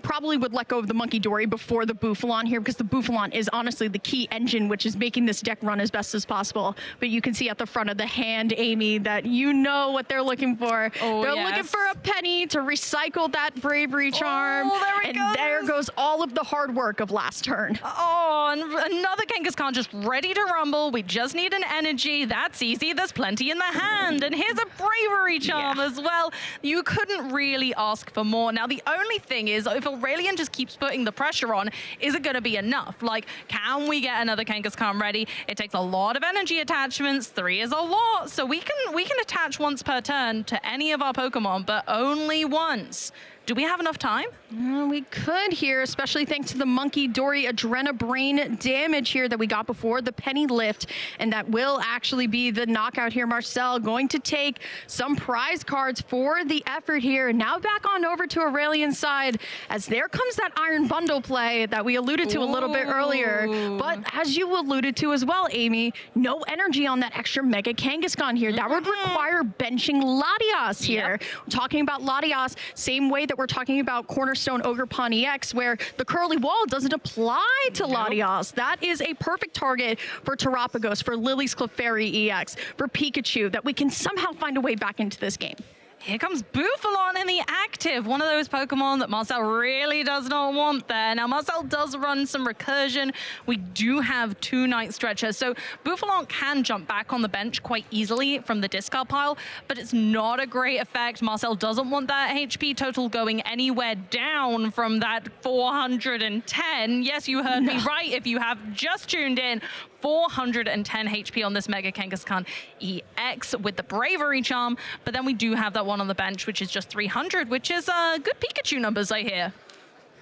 probably would let go of the Monkey Dory before the Bouffalon here, because the Bouffalon is honestly the key engine, which is making this deck run as best as possible. But you can see at the front of the hand, Amy, that you know what they're looking for. They're looking for a penny to recycle that Bravery Charm. And there goes all of the hard work of last turn. Oh, and another Kangaskhan just ready to rumble. We just need an energy. That's easy. There's plenty in the hand. And here's a Bravery Charm as well. You couldn't really ask for more. Now, the only thing is, if Aurelian just keeps putting the pressure on, is it going to be enough? Like, can we get another Kangaskhan ready? It takes a lot of energy attachments. 3 is a lot. So we can attach once per turn to any of our Pokemon, but only once. Do we have enough time? We could here, especially thanks to the Monkey Dory Adrenabrain damage here that we got before the Penny Lift. And that will actually be the knockout here. Marcel going to take some prize cards for the effort here. Now back on over to Aurelian's side, as there comes that Iron Bundle play that we alluded to a little bit earlier. But as you alluded to as well, Amy, no energy on that extra Mega Kangaskhan here. That would require benching Latios here. We're talking about Latios, same way that we're talking about Cornerstone Ogerpon EX, where the Curly Wall doesn't apply to Latios. That is a perfect target for Terapagos, for Lily's Clefairy EX, for Pikachu, that we can somehow find a way back into this game. Here comes Bouffalon in the active, one of those Pokemon that Marcel really does not want there. Now, Marcel does run some recursion. We do have 2 Night Stretchers, so Bouffalon can jump back on the bench quite easily from the discard pile, but it's not a great effect. Marcel doesn't want that HP total going anywhere down from that 410. Yes, you heard me right if you have just tuned in. 410 HP on this Mega Kangaskhan EX with the Bravery Charm, but then we do have that one on the bench, which is just 300, which is good Pikachu numbers, I hear.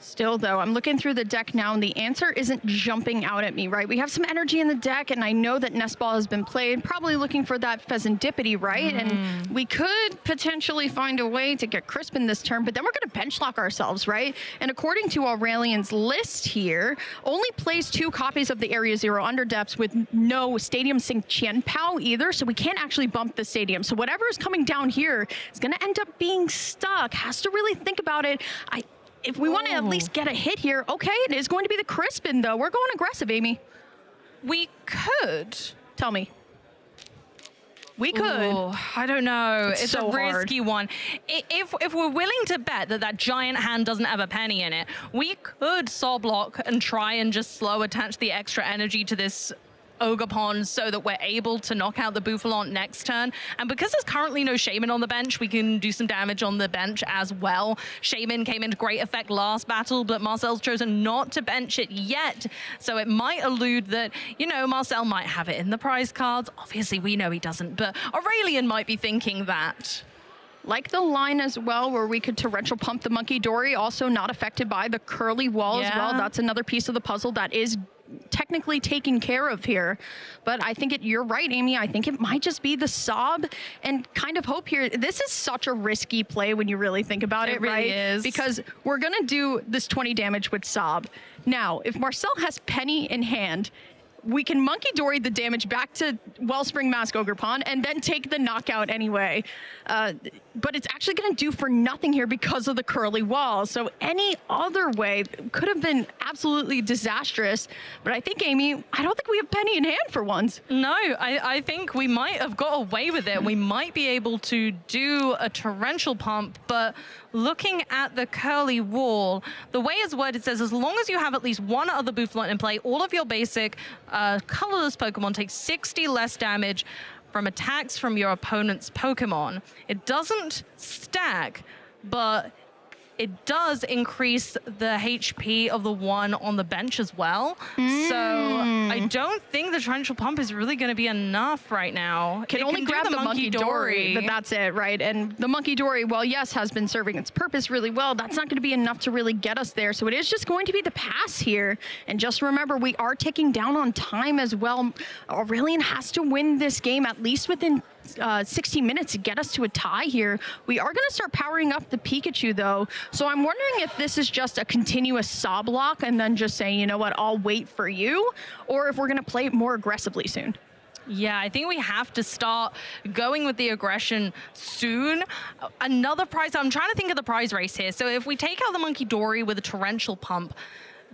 Still, though, I'm looking through the deck now, and the answer isn't jumping out at me, right? We have some energy in the deck, and I know that Nest Ball has been played, probably looking for that Pheasantipity, right? And we could potentially find a way to get Crispin this turn, but then we're going to bench lock ourselves, right? And according to Aurelian's list here, only plays 2 copies of the Area 0 Underdepths with no Stadium Sync Qianpao either, so we can't actually bump the Stadium. So whatever is coming down here is going to end up being stuck. Has to really think about it. If we want to at least get a hit here, okay, it is going to be the Crispin, though. We're going aggressive, Amy. We could. Tell me. We could. Ooh, I don't know. It's so a risky one. If we're willing to bet that that giant hand doesn't have a penny in it, we could saw block and try and just slow attach the extra energy to this Ogerpon so that we're able to knock out the Bouffalant next turn. And because there's currently no Shaman on the bench, we can do some damage on the bench as well. Shaman came into great effect last battle, but Marcel's chosen not to bench it yet. So it might allude that, you know, Marcel might have it in the prize cards. Obviously, we know he doesn't, but Aurelian might be thinking that. Like the line as well, where we could torrential pump the Monkey Dory, also not affected by the curly wall as well. That's another piece of the puzzle that is technically taken care of here. But I think you're right, Amy. I think it might just be the Sob and kind of hope here. This is such a risky play when you really think about it, really right? is. Because we're going to do this 20 damage with Sob. Now, if Marcel has Penny in hand, we can Monkey Dory the damage back to Wellspring Mask Ogerpon and then take the knockout anyway. But it's actually going to do for nothing here because of the curly wall. So any other way could have been absolutely disastrous. But I think, Amy, I don't think we have Penny in hand for once. No, I think we might have got away with it. We might be able to do a torrential pump, but looking at the curly wall, the way it's worded says, as long as you have at least one other Bouffalant in play, all of your basic colorless Pokemon take 60 less damage from attacks from your opponent's Pokemon. It doesn't stack, but it does increase the HP of the one on the bench as well. So I don't think the torrential pump is really going to be enough right now. Can only grab the Monkey Dory, but that's it, right? And the Monkey Dory, well, yes, has been serving its purpose really well. That's not going to be enough to really get us there. So it is just going to be the pass here. And just remember, we are ticking down on time as well. Aurelian has to win this game at least within 60 minutes to get us to a tie here. We are going to start powering up the Pikachu, though. So I'm wondering if this is just a continuous Sob block and then just saying, you know what, I'll wait for you, or if we're going to play it more aggressively soon. Yeah, I think we have to start going with the aggression soon. Another prize, I'm trying to think of the prize race here. So if we take out the Monkey Dory with a torrential pump,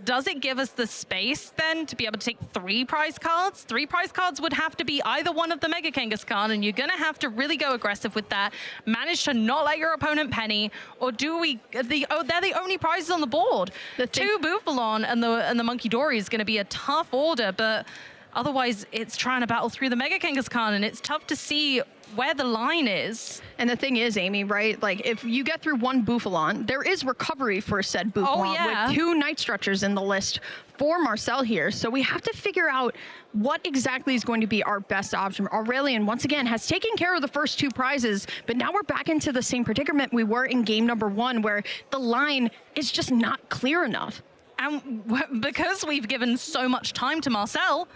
does it give us the space then to be able to take 3 prize cards? 3 prize cards would have to be either one of the Mega Kangaskhan, and you're going to have to really go aggressive with that, manage to not let your opponent penny, or do we, they're the only prizes on the board. The 2 Bouffalant and the Monkey Dory is going to be a tough order, but otherwise it's trying to battle through the Mega Kangaskhan, and it's tough to see where the line is. And the thing is, Amy, right, like if you get through 1 Bouffalant, there is recovery for said Bouffalant with 2 Night Stretchers in the list for Marcel here. So we have to figure out what exactly is going to be our best option. Aurelian, once again, has taken care of the first 2 prizes, but now we're back into the same predicament we were in game number 1, where the line is just not clear enough. And because we've given so much time to Marcel,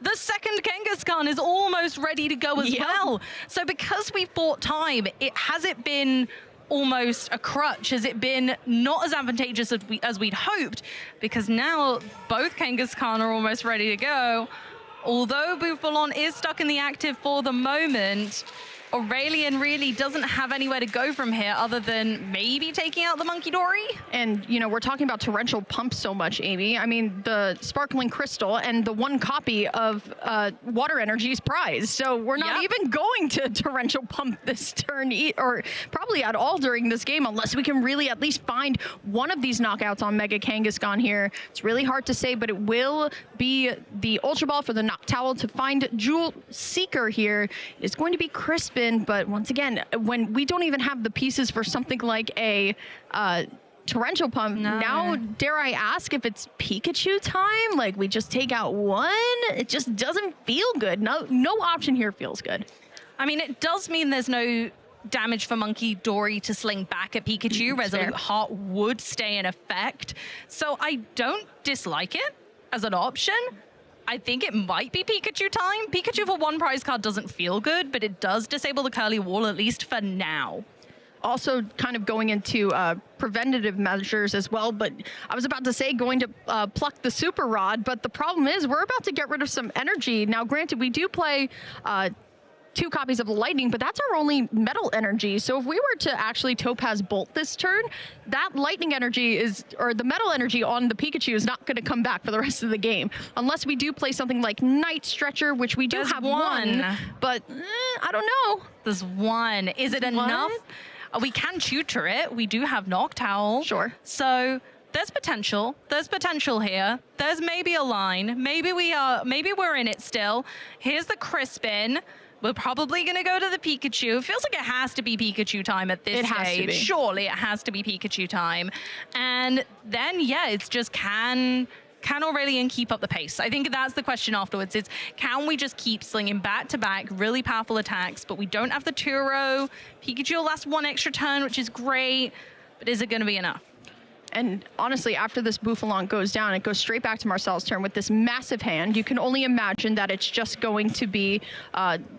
the second Kangaskhan is almost ready to go as well. So because we've bought time, has it been almost a crutch? Has it been not as advantageous as we'd hoped? Because now both Kangaskhan are almost ready to go. Although Bouffalant is stuck in the active for the moment, Aurelian really doesn't have anywhere to go from here other than maybe taking out the Monkey Dory. And, you know, we're talking about torrential pumps so much, Amy. I mean, the Sparkling Crystal and the 1 copy of Water Energy's prize. So we're not even going to torrential pump this turn, or probably at all during this game, unless we can really at least find one of these knockouts on Mega Kangaskhan here. It's really hard to say, but it will be the Ultra Ball for the Noctowl to find Jewel Seeker here. It's going to be Crispin, but once again, when we don't even have the pieces for something like a Torrential Pump. No. Now, dare I ask if it's Pikachu time? Like, we just take out one? It just doesn't feel good. No option here feels good. I mean, it does mean there's no damage for Monkey Dory to sling back at Pikachu. Resolute Heart would stay in effect. So I don't dislike it as an option. I think it might be Pikachu time. Pikachu for one prize card doesn't feel good, but it does disable the Curly Wall, at least for now. Also kind of going into preventative measures as well, but I was about to say going to pluck the Super Rod, but the problem is we're about to get rid of some energy. Now, granted, we do play 2 copies of Lightning, but that's our only metal energy. So if we were to actually Topaz Bolt this turn, that lightning energy or the metal energy on the Pikachu is not going to come back for the rest of the game. Unless we do play something like Night Stretcher, which we do have one, but I don't know. There's one. Is it enough? We can tutor it. We do have Noctowl. Sure. So there's potential. There's potential here. There's maybe a line. Maybe we're in it still. Here's the Crispin. We're probably going to go to the Pikachu. It feels like it has to be Pikachu time at this stage. Has to be. Surely it has to be Pikachu time. And then, yeah, it's just can Aurelion keep up the pace? I think that's the question afterwards is, can we just keep slinging back-to-back really powerful attacks, but we don't have the Turo. Pikachu will last one extra turn, which is great, but is it going to be enough? And honestly, after this Bouffalon goes down, it goes straight back to Marcel's turn with this massive hand. You can only imagine that it's just going to be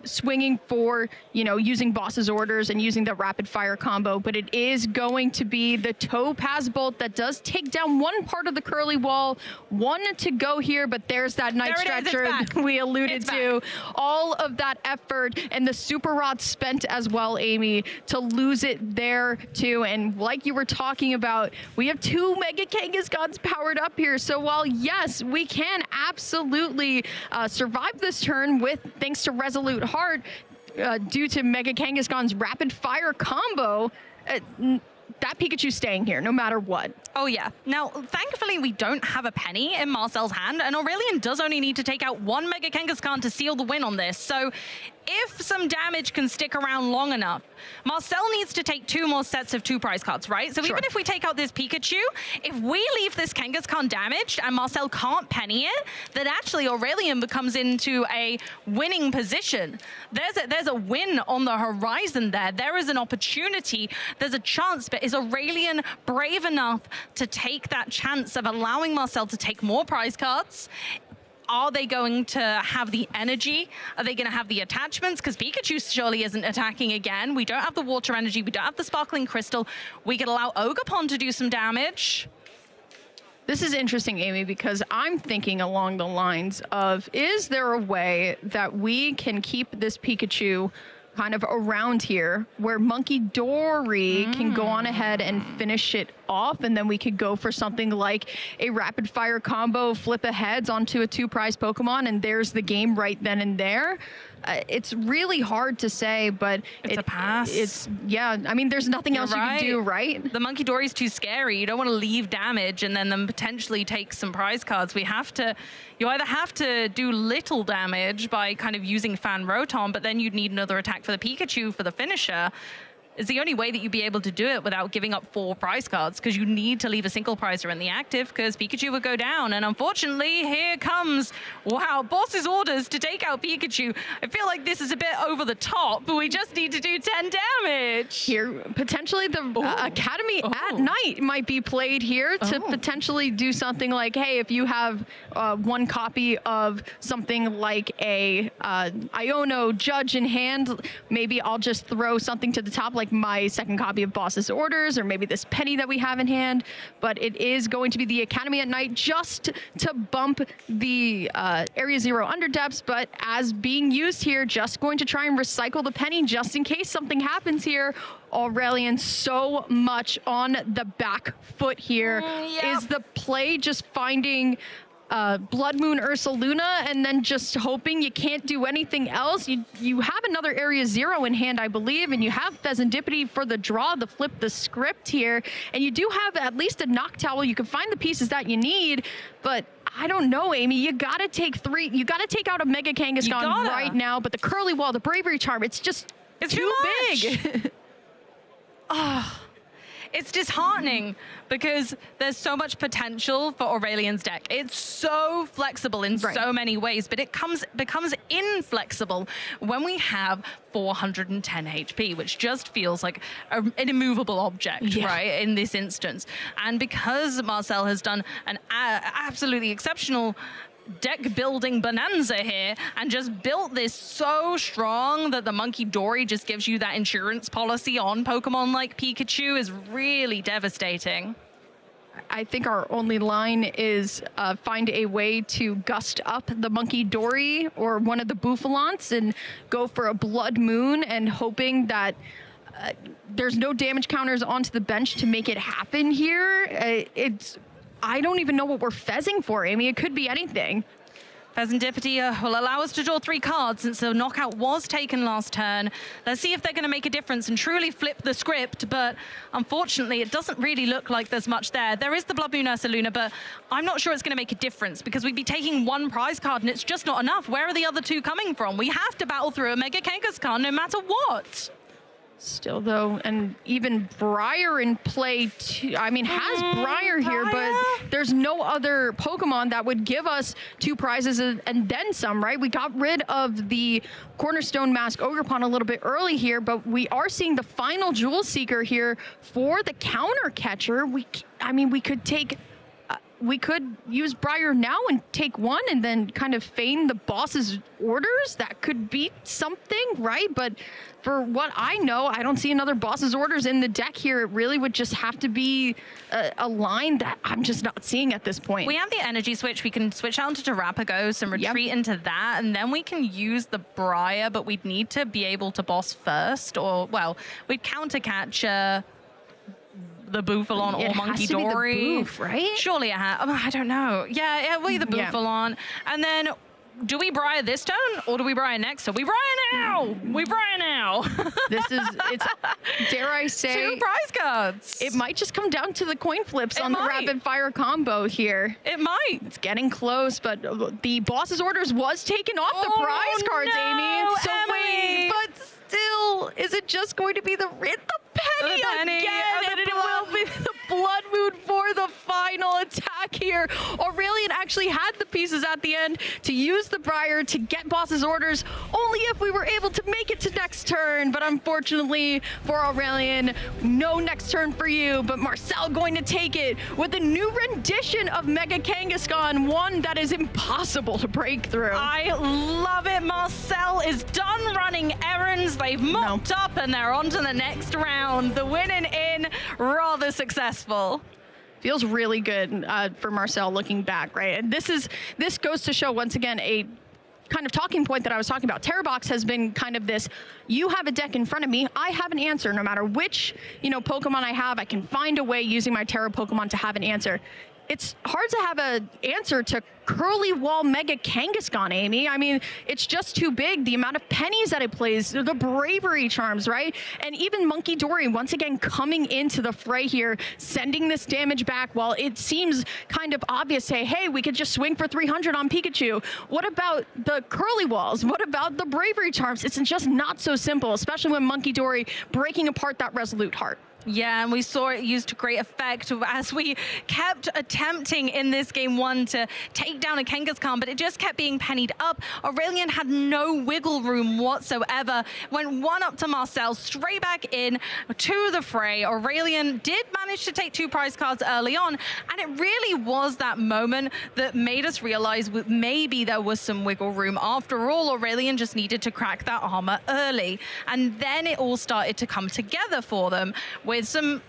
swinging for, using Boss's Orders and using the rapid fire combo. But it is going to be the Topaz Bolt that does take down one part of the Curly Wall. One to go here, but there's that Night Stretcher that we alluded to. All of that effort and the Super Rod spent as well, Amy, to lose it there too. And like you were talking about, we have 2 Mega Kangaskhan's powered up here. So while, yes, we can absolutely survive this turn thanks to Resolute Heart, due to Mega Kangaskhan's rapid fire combo, that Pikachu's staying here no matter what. Oh, yeah. Now, thankfully, we don't have a penny in Marcel's hand, and Aurelion does only need to take out 1 Mega Kangaskhan to seal the win on this. So if some damage can stick around long enough, Marcel needs to take 2 more sets of 2 prize cards, right? So even if we take out this Pikachu, if we leave this Kangaskhan damaged and Marcel can't penny it, then actually Aurelion becomes into a winning position. There's a win on the horizon there. There is an opportunity. There's a chance, but is Aurelion brave enough to take that chance of allowing Marcel to take more prize cards? Are they going to have the energy? Are they going to have the attachments? Because Pikachu surely isn't attacking again. We don't have the water energy. We don't have the sparkling crystal. We could allow Ogerpon to do some damage. This is interesting, Amy, because I'm thinking along the lines of, is there a way that we can keep this Pikachu kind of around here where Monkey Dory can go on ahead and finish it off, and then we could go for something like a rapid fire combo, flip aheads onto a 2-prize Pokemon, and there's the game right then and there. It's really hard to say, but it's a pass. I mean, there's nothing else you can do, right? The Monkey Dory's too scary. You don't want to leave damage and then them potentially take some prize cards. You either have to do little damage by kind of using Fan Rotom, but then you'd need another attack for the Pikachu for the finisher. It's the only way that you'd be able to do it without giving up 4 prize cards, because you need to leave a single prizer in the active, because Pikachu would go down. And unfortunately, here comes, Boss's Orders to take out Pikachu. I feel like this is a bit over the top, but we just need to do 10 damage. Here, potentially the Academy at Night might be played here to potentially do something like, hey, if you have 1 copy of something like a Iono Judge in hand, maybe I'll just throw something to the top, like my 2nd copy of Boss's Orders, or maybe this penny that we have in hand. But it is going to be the Academy at Night just to bump the Area 0 underdepths, but as being used here, just going to try and recycle the penny just in case something happens here. Aurelion so much on the back foot here. Is the play just finding Blood Moon Ursaluna and then just hoping you can't do anything else? You have another Area 0 in hand, I believe, and you have Pheasantipity for the draw to flip the script here, and you do have at least a Noctowl. You can find the pieces that you need, but I don't know, Amy. You gotta take 3. You gotta take out a Mega Kangaskhan right now, but the Curly Wall, the Bravery Charm, it's too big. it's disheartening because there's so much potential for Aurelian's deck. It's so flexible in so many ways, but it becomes inflexible when we have 410 HP, which just feels like an immovable object, right, in this instance. And because Marcel has done an absolutely exceptional deck building bonanza here and just built this so strong that the Monkey Dory just gives you that insurance policy on Pokemon like Pikachu is really devastating. I think our only line is find a way to gust up the Monkey Dory or one of the Bouffalants and go for a Blood Moon and hoping that there's no damage counters onto the bench to make it happen here. I don't even know what we're fezzing for, Amy. It could be anything. Pheasantipity will allow us to draw 3 cards since the knockout was taken last turn. Let's see if they're going to make a difference and truly flip the script, but unfortunately it doesn't really look like there's much there. There is the Blood Moon Ursaluna, but I'm not sure it's going to make a difference because we'd be taking 1 prize card and it's just not enough. Where are the other 2 coming from? We have to battle through a Mega Kangaskhan no matter what. Still, though, and even Briar in play, too. I mean, has Briar here, but there's no other Pokemon that would give us 2 prizes and then some, right? We got rid of the Cornerstone Mask Ogerpon a little bit early here, but we are seeing the final Jewel Seeker here for the counter catcher. I mean, we could take... we could use Briar now and take 1 and then kind of feign the boss's orders. That could be something, right? But for what I know, I don't see another boss's orders in the deck here. It really would just have to be a line that I'm just not seeing at this point. We have the energy switch. We can switch out into Terapagos and retreat into that, and then we can use the Briar, but we'd need to be able to boss first, or, well, we'd counter catch the Bouffalon or Monkey Dory. Be the Boof, right? Surely I don't know. Yeah, it'll be the Bouffalon. And then do we Briar this turn or do we Briar next? So we Briar now. We Briar now. It's dare I say, 2 prize cards. It might just come down to the coin flips on the rapid fire combo here. It might. It's getting close, but the boss's orders was taken off the prize cards, Amy. So wait, but still, is it just going to be the penny again? And it will be the Blood Moon for the final attack here. Aurelian actually had the pieces at the end to use the Briar to get boss's orders, only if we were able to make it to next turn. But unfortunately for Aurelian, no next turn for you. But Marcel going to take it with a new rendition of Mega Kangaskhan, one that is impossible to break through. I love it. Marcel is done running errands. They've mopped up and they're on to the next round. The win and in, rather successful. Feels really good for Marcel looking back, right? And this goes to show once again a kind of talking point that I was talking about. Terrabox has been kind of this, you have a deck in front of me, I have an answer. No matter which, Pokemon I have, I can find a way using my Terra Pokemon to have an answer. It's hard to have an answer to Curly Wall Mega Kangaskhan, Amy. I mean, it's just too big. The amount of pennies that it plays, the bravery charms, right? And even Monkey Dory, once again, coming into the fray here, sending this damage back while it seems kind of obvious, say, hey, we could just swing for 300 on Pikachu. What about the Curly Walls? What about the bravery charms? It's just not so simple, especially when Monkey Dory breaking apart that Resolute Heart. Yeah, and we saw it used to great effect as we kept attempting in this game 1 to take down a Kangaskhan, but it just kept being pennied up. Aurelian had no wiggle room whatsoever. Went 1 up to Marcel, straight back in to the fray. Aurelian did manage to take 2 prize cards early on, and it really was that moment that made us realize maybe there was some wiggle room. After all, Aurelian just needed to crack that armor early, and then it all started to come together for them with some,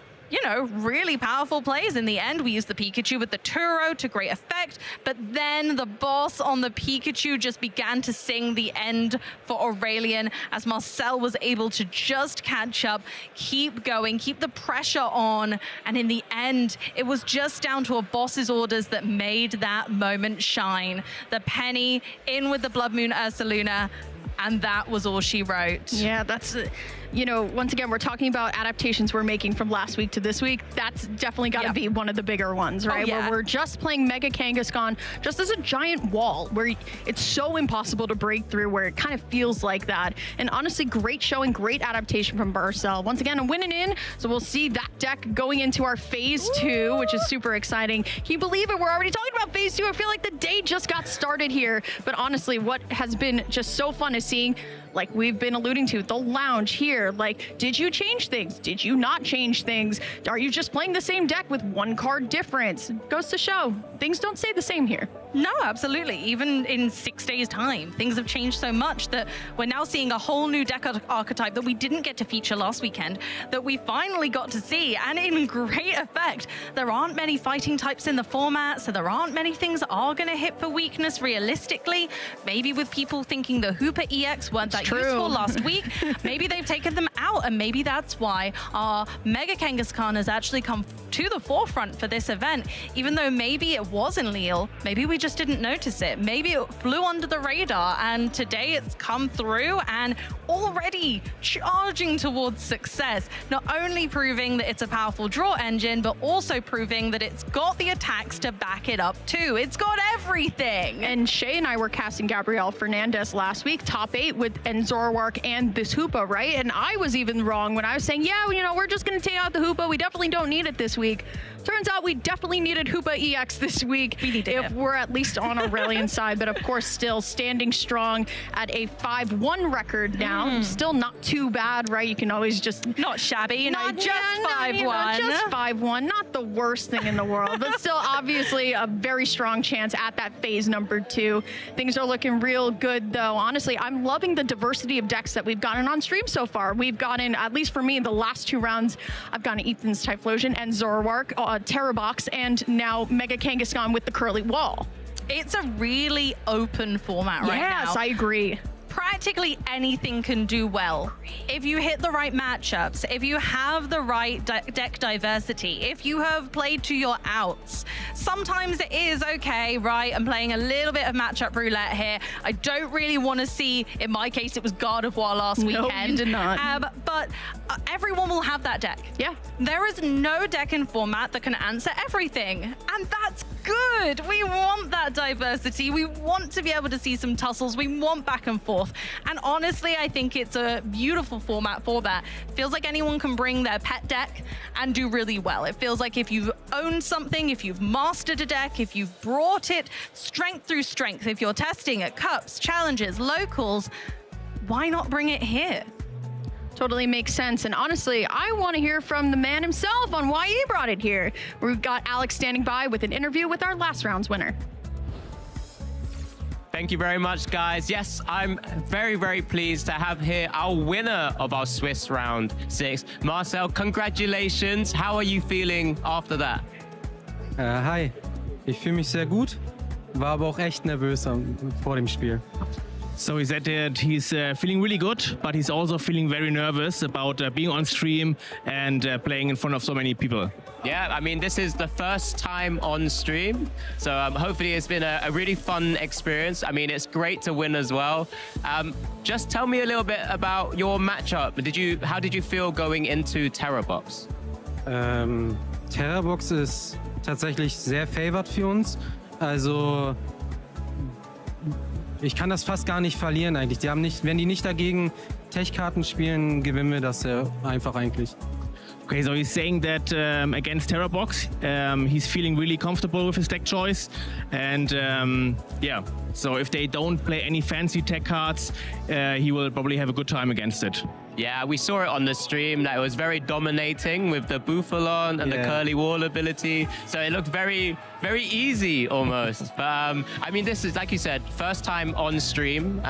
really powerful plays. In the end, we used the Pikachu with the Turo to great effect, but then the boss on the Pikachu just began to sing the end for Aurelian as Marcel was able to just catch up, keep going, keep the pressure on, and in the end, it was just down to a boss's orders that made that moment shine. The penny in with the Blood Moon Ursaluna, and that was all she wrote. Yeah, that's, you know, once again, we're talking about adaptations we're making from last week to this week. That's definitely got to be one of the bigger ones, right? Where we're just playing Mega Kangaskhan just as a giant wall where it's so impossible to break through, where it kind of feels like that. And honestly, great showing, great adaptation from Barcel. Once again, a win and in, so we'll see that deck going into our phase 2, which is super exciting. Can you believe it? We're already talking about phase 2. I feel like the day just got started here. But honestly, what has been just so fun is seeing, like we've been alluding to, the lounge here. Like, did you change things? Did you not change things? Are you just playing the same deck with one card difference? Goes to show, things don't stay the same here. No, absolutely. Even in 6 days' time, things have changed so much that we're now seeing a whole new deck archetype that we didn't get to feature last weekend, that we finally got to see, and in great effect. There aren't many fighting types in the format, so there aren't many things that are going to hit for weakness realistically. Maybe with people thinking the Hooper EX weren't that useful last week, maybe they've taken them out, and maybe that's why our Mega Kangaskhan has actually come to the forefront for this event. Even though maybe it was in Lille, maybe we just didn't notice it. Maybe it flew under the radar, and today it's come through and already charging towards success. Not only proving that it's a powerful draw engine, but also proving that it's got the attacks to back it up too. It's got everything. And Shay and I were casting Gabriel Fernandez last week, top 8 with Zoroark and this Hoopa, right? And I was even wrong when I was saying, yeah, you know, we're just going to take out the Hoopa. We definitely don't need it this week. Turns out we definitely needed Hoopa EX this week if we're at least on Aurelian's side, but of course still standing strong at a 5-1 record now. Still not too bad, right? You can always just... Not shabby, you know, just 5-1. Just 5-1, not the worst thing in the world, but still obviously a very strong chance at that phase number 2. Things are looking real good though. Honestly, I'm loving the diversity of decks that we've gotten on stream so far. We've gotten, at least for me, the last 2 rounds, I've gotten Ethan's Typhlosion and Zoroark, Terrabox, and now Mega Kangaskhan with the Curly Wall. It's a really open format right now. Yes, I agree. Practically anything can do well if you hit the right matchups, if you have the right deck diversity, if you have played to your outs. Sometimes it is okay, right? I'm playing a little bit of matchup roulette here. I don't really want to see, in my case, it was God of War last weekend. No, you did not. But everyone will have that deck. Yeah. There is no deck in format that can answer everything, and that's good. We want that diversity. We want to be able to see some tussles. We want back and forth. And honestly, I think it's a beautiful format for that. It feels like anyone can bring their pet deck and do really well. It feels like if you've owned something, if you've mastered a deck, if you've brought it strength through strength, if you're testing at cups, challenges, locals, why not bring it here? Totally makes sense. And honestly, I want to hear from the man himself on why he brought it here. We've got Alex standing by with an interview with our last round's winner. Thank you very much, guys. Yes, I'm very, very pleased to have here our winner of our Swiss round 6. Marcel, congratulations. How are you feeling after that? Hi, ich fühle mich sehr gut, war aber auch echt nervös vor dem Spiel. So he said that he's feeling really good, but he's also feeling very nervous about being on stream and playing in front of so many people. Yeah, I mean, this is the first time on stream, so hopefully it's been a really fun experience. I mean, it's great to win as well. Just tell me a little bit about your matchup. How did you feel going into Terrabox? Terrabox ist tatsächlich sehr favored für uns. Also ich kann das fast gar nicht verlieren eigentlich. Die haben nicht, wenn die nicht dagegen Tech-Karten spielen, gewinnen wir das sehr einfach eigentlich. Okay, so he's saying that against Terrabox, he's feeling really comfortable with his deck choice. And yeah, so if they don't play any fancy tech cards, he will probably have a good time against it. Yeah, we saw it on the stream that it was very dominating with the Bouffalon and the curly wall ability. So it looked very, very easy almost. But I mean, this is, like you said, first time on stream,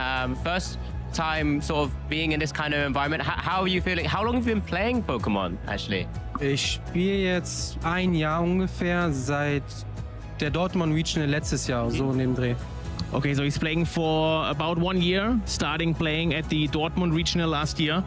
first time sort of being in this kind of environment. How are you feeling? How long have you been playing Pokémon, actually? Ich spiele jetzt 1 Jahr ungefähr, seit der Dortmund Regional letztes Jahr, so in dem Dreh. Okay, so he's playing for about 1 year, starting playing at the Dortmund Regional last year.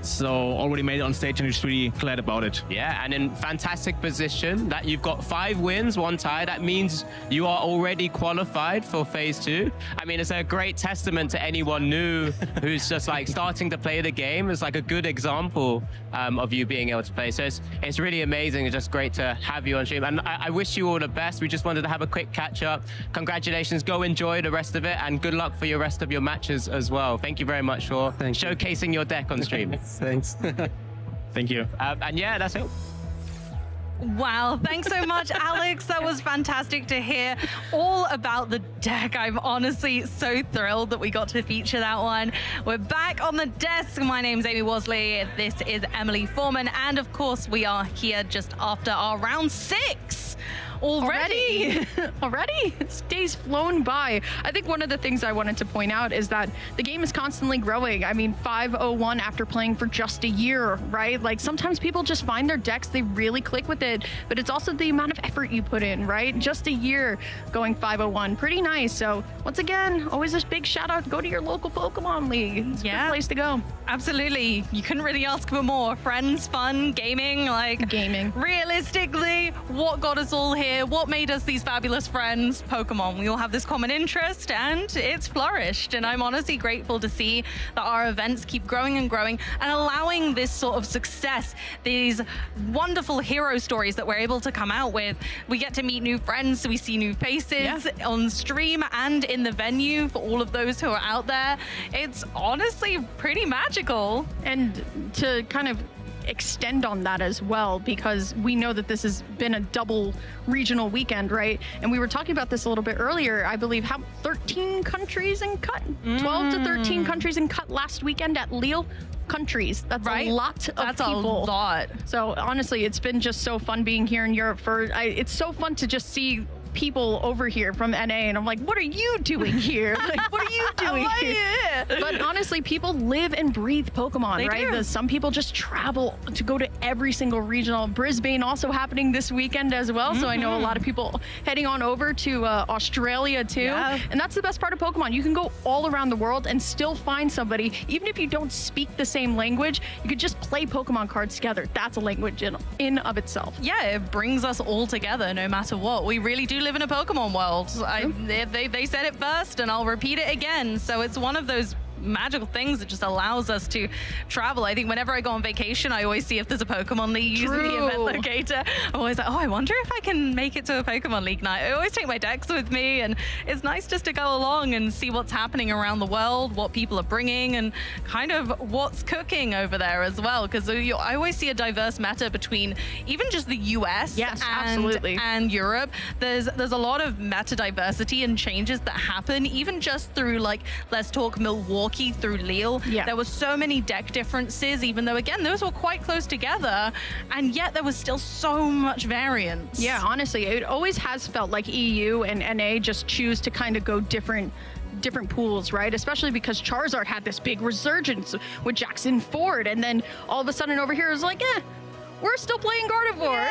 So already made it on stage and just really glad about it. Yeah, and in fantastic position that you've got 5 wins, 1 tie. That means you are already qualified for phase 2. I mean, it's a great testament to anyone new who's just like starting to play the game. It's like a good example of you being able to play. So it's really amazing. It's just great to have you on stream. And I wish you all the best. We just wanted to have a quick catch up. Congratulations. Go enjoy the rest of it, and good luck for your rest of your matches as well. Thank you very much for showcasing your deck on stream. Thanks. Thank you. And yeah, that's it. Wow, thanks so much, Alex. That was fantastic to hear all about the deck. I'm honestly so thrilled that we got to feature that one. We're back on the desk. My name's Amy Worsley. This is Emily Foreman. And of course, we are here just after our round 6. Already? This day's flown by. I think one of the things I wanted to point out is that the game is constantly growing. I mean, 501 after playing for just a year, right? Like sometimes people just find their decks, they really click with it, but it's also the amount of effort you put in, right? Just a year going 501, pretty nice. So once again, always this big shout out, go to your local Pokemon League. It's a good place to go. Absolutely. You couldn't really ask for more. Friends, fun, gaming, like gaming. Realistically, what got us all here? What made us these fabulous friends? Pokemon. We all have this common interest and it's flourished. And I'm honestly grateful to see that our events keep growing and growing and allowing this sort of success, these wonderful hero stories that we're able to come out with. We get to meet new friends, we see new faces on stream and in the venue for all of those who are out there. It's honestly pretty magical. And to kind of extend on that as well, because we know that this has been a double regional weekend, right? And we were talking about this a little bit earlier. I believe 13 countries in cut, 12 to 13 countries in cut last weekend at Lille. Countries. That's a lot of people. A lot. So honestly, it's been just so fun being here in Europe. It's so fun to just see people over here from NA, and I'm like, what are you doing here? Like, what are you doing here? But honestly, people live and breathe Pokemon, right? Some people just travel to go to every single regional. Brisbane also happening this weekend as well. So I know a lot of people heading on over to Australia too. And that's the best part of Pokemon. You can go all around the world and still find somebody, even if you don't speak the same language, you could just play Pokemon cards together. That's a language in of itself. Yeah, it brings us all together no matter what. We really do live in a Pokemon world. They said it first and I'll repeat it again. So it's one of those magical things that just allows us to travel. I think whenever I go on vacation, I always see if there's a Pokemon League using the event locator. I'm always like, oh, I wonder if I can make it to a Pokemon League night. I always take my decks with me, and it's nice just to go along and see what's happening around the world, what people are bringing, and kind of what's cooking over there as well. Because I always see a diverse meta between even just the US and Europe. There's a lot of meta diversity and changes that happen, even just through, like, let's talk Milwaukee through Lille. There were so many deck differences, even though again those were quite close together, and yet there was still so much variance. Yeah, honestly, it always has felt like EU and NA just choose to kind of go different pools, right? Especially because Charizard had this big resurgence with Jackson Ford, and then all of a sudden over here is like, we're still playing Gardevoir.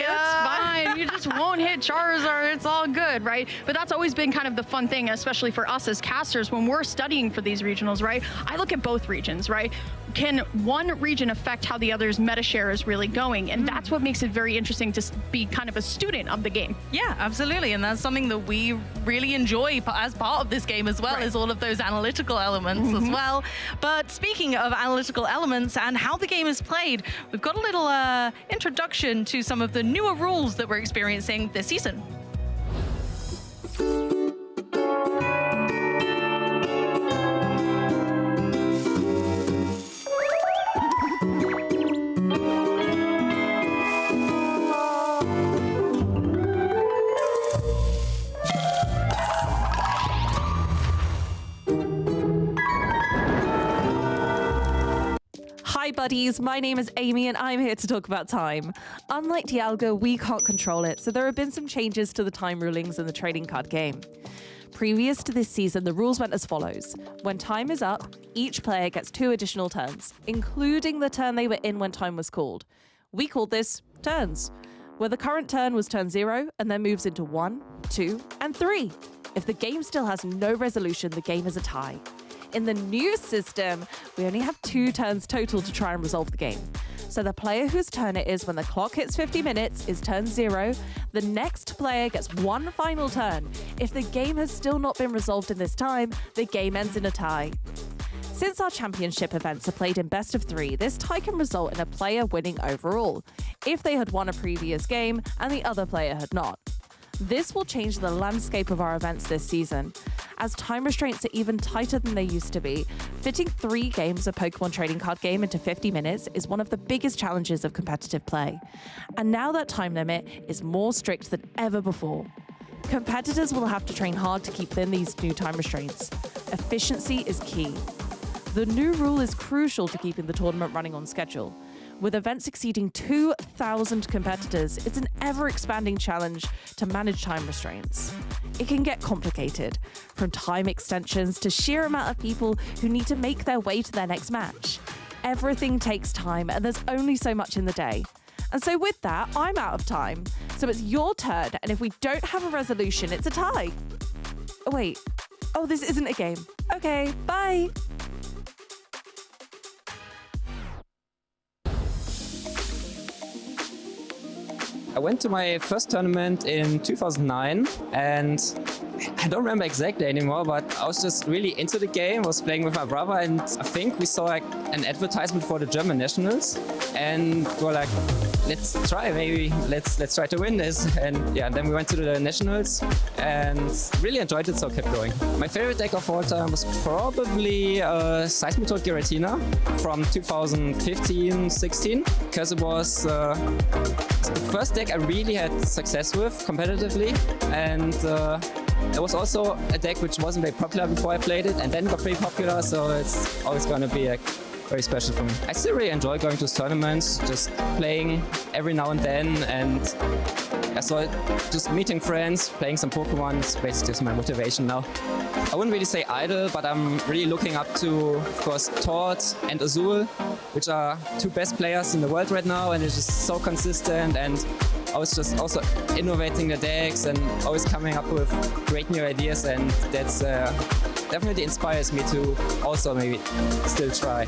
That's fine. You just won't hit Charizard. It's all good, right? But that's always been kind of the fun thing, especially for us as casters when we're studying for these regionals, right? I look at both regions, right? Can one region affect how the other's meta share is really going? And that's what makes it very interesting to be kind of a student of the game. Yeah, absolutely. And that's something that we really enjoy as part of this game as well, is all of those analytical elements as well. But speaking of analytical elements and how the game is played, we've got a little introduction to some of the newer rules that we're experiencing this season. Hi buddies, my name is Amy and I'm here to talk about time. Unlike Dialga, we can't control it, so there have been some changes to the time rulings in the trading card game. Previous to this season, the rules went as follows. When time is up, each player gets 2 additional turns, including the turn they were in when time was called. We called this turns, where the current turn was turn 0 and then moves into 1, 2, and 3. If the game still has no resolution, the game is a tie. In the new system, we only have 2 turns total to try and resolve the game. So the player whose turn it is when the clock hits 50 minutes is turn 0. The next player gets 1 final turn. If the game has still not been resolved in this time, the game ends in a tie. Since our championship events are played in best of 3, this tie can result in a player winning overall, if they had won a previous game and the other player had not. This will change the landscape of our events this season. As time restraints are even tighter than they used to be, fitting 3 games of Pokémon trading card game into 50 minutes is one of the biggest challenges of competitive play. And now that time limit is more strict than ever before. Competitors will have to train hard to keep within these new time restraints. Efficiency is key. The new rule is crucial to keeping the tournament running on schedule. With events exceeding 2,000 competitors, it's an ever-expanding challenge to manage time restraints. It can get complicated, from time extensions to sheer amount of people who need to make their way to their next match. Everything takes time, and there's only so much in the day. And so with that, I'm out of time. So it's your turn, and if we don't have a resolution, it's a tie. Oh, wait. Oh, this isn't a game. Okay, bye. I went to my first tournament in 2009, and I don't remember exactly anymore, but I was just really into the game, was playing with my brother, and I think we saw like an advertisement for the German nationals, and we were like, let's try, maybe let's try to win this. And yeah, and then we went to the nationals and really enjoyed it, so kept going. My favorite deck of all time was probably Seismitoad Giratina from 2015-16, because it was the first deck I really had success with competitively, and it was also a deck which wasn't very popular before I played it, and then got pretty popular, so it's always going to be like very special for me. I still really enjoy going to tournaments, just playing every now and then, and so just meeting friends, playing some Pokemon is basically just my motivation now. I wouldn't really say idol, but I'm really looking up to, of course, Todd and Azul, which are 2 best players in the world right now, and it's just so consistent, and I was just also innovating the decks and always coming up with great new ideas, and that's definitely inspires me to also maybe still try.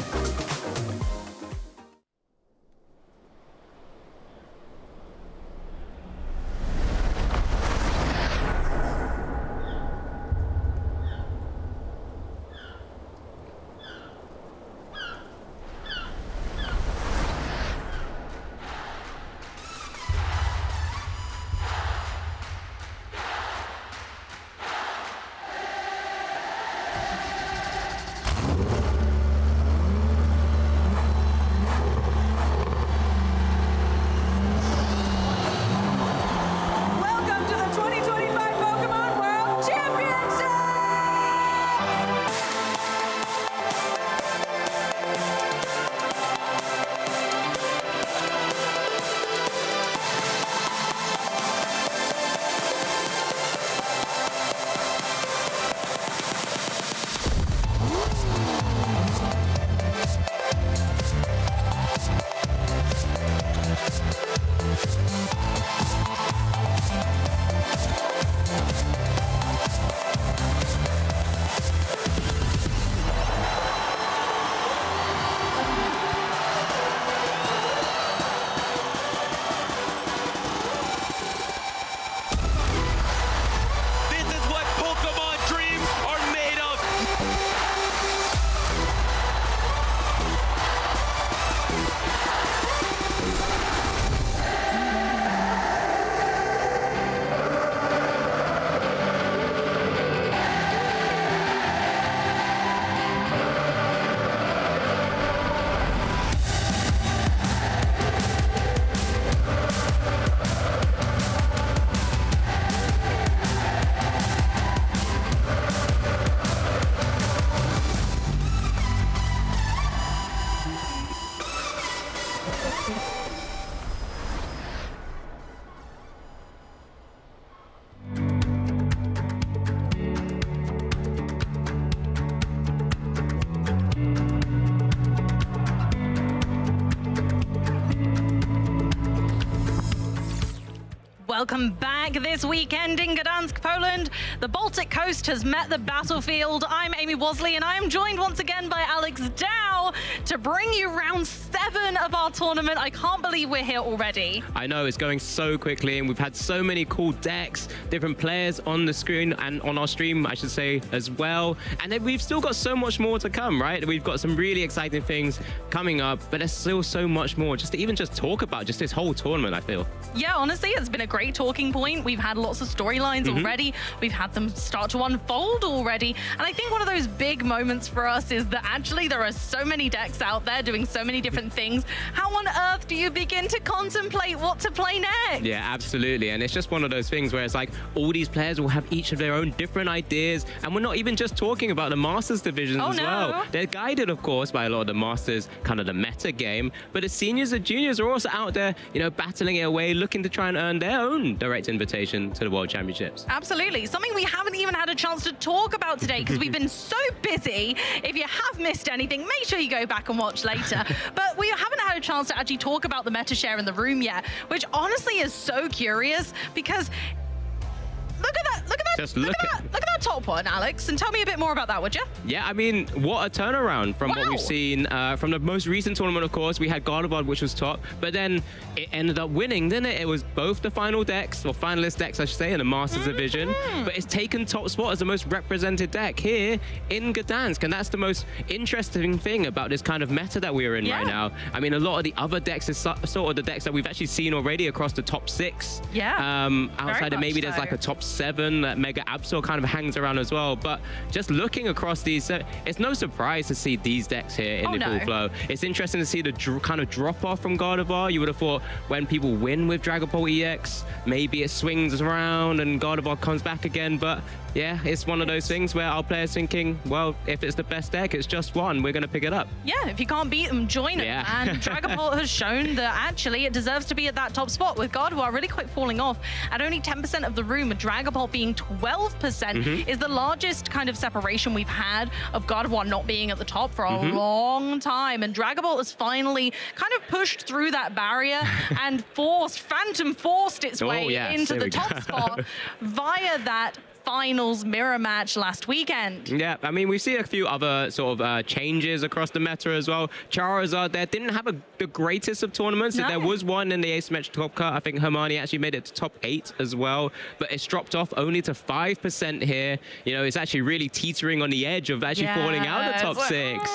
Welcome back. back this weekend in Gdansk, Poland. The Baltic coast has met the battlefield. I'm Amy Wosley, and I am joined once again by Alex Dow to bring you round 7 of our tournament. I can't believe we're here already. I know, it's going so quickly, and we've had so many cool decks, different players on the screen and on our stream, I should say, as well. And then we've still got so much more to come, right? We've got some really exciting things coming up, but there's still so much more just to even just talk about just this whole tournament, I feel. Yeah, honestly, it's been a great talking point. We've had lots of storylines already. We've had them start to unfold already. And I think one of those big moments for us is that actually there are so many decks out there doing so many different things. How on earth do you begin to contemplate what to play next? Yeah, absolutely. And it's just one of those things where it's like all these players will have each of their own different ideas. And we're not even just talking about the Masters divisions as well. They're guided, of course, by a lot of the Masters, kind of the meta game. But the seniors and juniors are also out there, you know, battling it away, looking to try and earn their own direct invitation to the World Championships. Absolutely. Something we haven't even had a chance to talk about today because we've been so busy. If you have missed anything, make sure you go back and watch later. But we haven't had a chance to actually talk about the meta share in the room yet, which honestly is so curious because look at that top one, Alex, and tell me a bit more about that, would you? Yeah, I mean, what a turnaround from what we've seen from the most recent tournament. Of course, we had Gardevoir, which was top, but then it ended up winning, didn't it? It was both the final decks, or finalist decks, I should say, in the Masters division, but it's taken top spot as the most represented deck here in Gdansk, and that's the most interesting thing about this kind of meta that we're in right now. I mean, a lot of the other decks is sort of the decks that we've actually seen already across the top 6. Outside of maybe there's like a top 7 that Mega Absol kind of hangs around as well, but just looking across these, it's no surprise to see these decks here in the full flow. It's interesting to see the kind of drop off from Gardevoir. You would have thought when people win with Dragon Ball EX, maybe it swings around and Gardevoir comes back again, but yeah, it's one of those things where our players thinking, well, if it's the best deck, it's just one, we're going to pick it up. Yeah, if you can't beat them, join them. And Dragon Ball has shown that actually it deserves to be at that top spot, with Gardevoir really quite falling off at only 10% of the room, with Dragon Ball being 12% is the largest kind of separation we've had of Gardevoir not being at the top for a long time. And Dragon Ball has finally kind of pushed through that barrier and phantom forced its way into the top spot via that finals mirror match last weekend. Yeah, I mean, we've seen a few other sort of changes across the meta as well. Charizard there didn't have the greatest of tournaments. There was one in the asymmetric top cut. I think Hermione actually made it to top 8 as well, but it's dropped off only to 5% here. You know, it's actually really teetering on the edge of actually falling out of the top 6.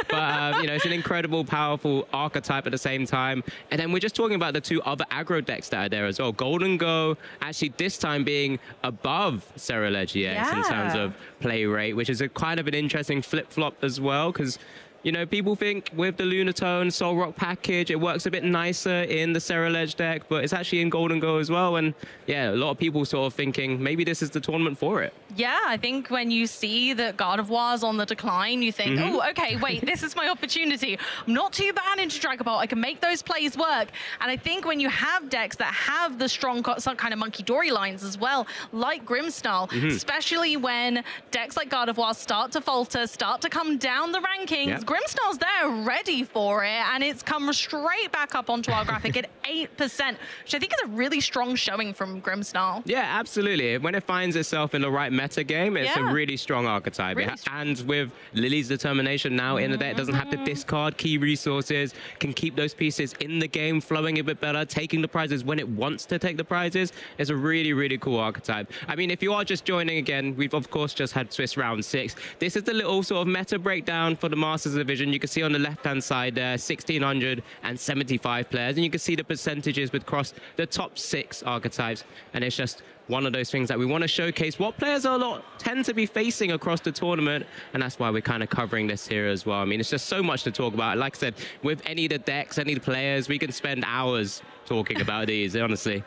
But, you know, it's an incredible, powerful archetype at the same time. And then we're just talking about the 2 other aggro decks that are there as well. Golden Go, actually this time being above Ceruledge EX in terms of play rate, which is a kind of an interesting flip-flop as well, because you know, people think with the Lunatone Soul Rock package, it works a bit nicer in the Ceruledge deck, but it's actually in Golden Go as well. And yeah, a lot of people sort of thinking maybe this is the tournament for it. Yeah, I think when you see that Gardevoir's on the decline, you think, oh, okay, wait, this is my opportunity. I'm not too bad into Dragon Ball. I can make those plays work. And I think when you have decks that have the strong some kind of Monkey Dory lines as well, like Grimmsnarl, especially when decks like Gardevoir start to falter, start to come down the rankings, Grimmsnarl's there ready for it, and it's come straight back up onto our graphic at 8%, which I think is a really strong showing from Grimmsnarl. Yeah, absolutely. When it finds itself in the right meta game, it's a really strong archetype. Really and with Lily's determination now in the deck, doesn't have to discard key resources, can keep those pieces in the game flowing a bit better, taking the prizes when it wants to take the prizes. It's a really, really cool archetype. I mean, if you are just joining again, we've of course just had Swiss round 6. This is the little sort of meta breakdown for the Masters division. You can see on the left-hand side there, 1,675 players, and you can see the percentages across the top 6 archetypes. And it's just one of those things that we want to showcase what players tend to be facing across the tournament, and that's why we're kind of covering this here as well. I mean, it's just so much to talk about. Like I said, with any of the decks, any of the players, we can spend hours talking about these, honestly.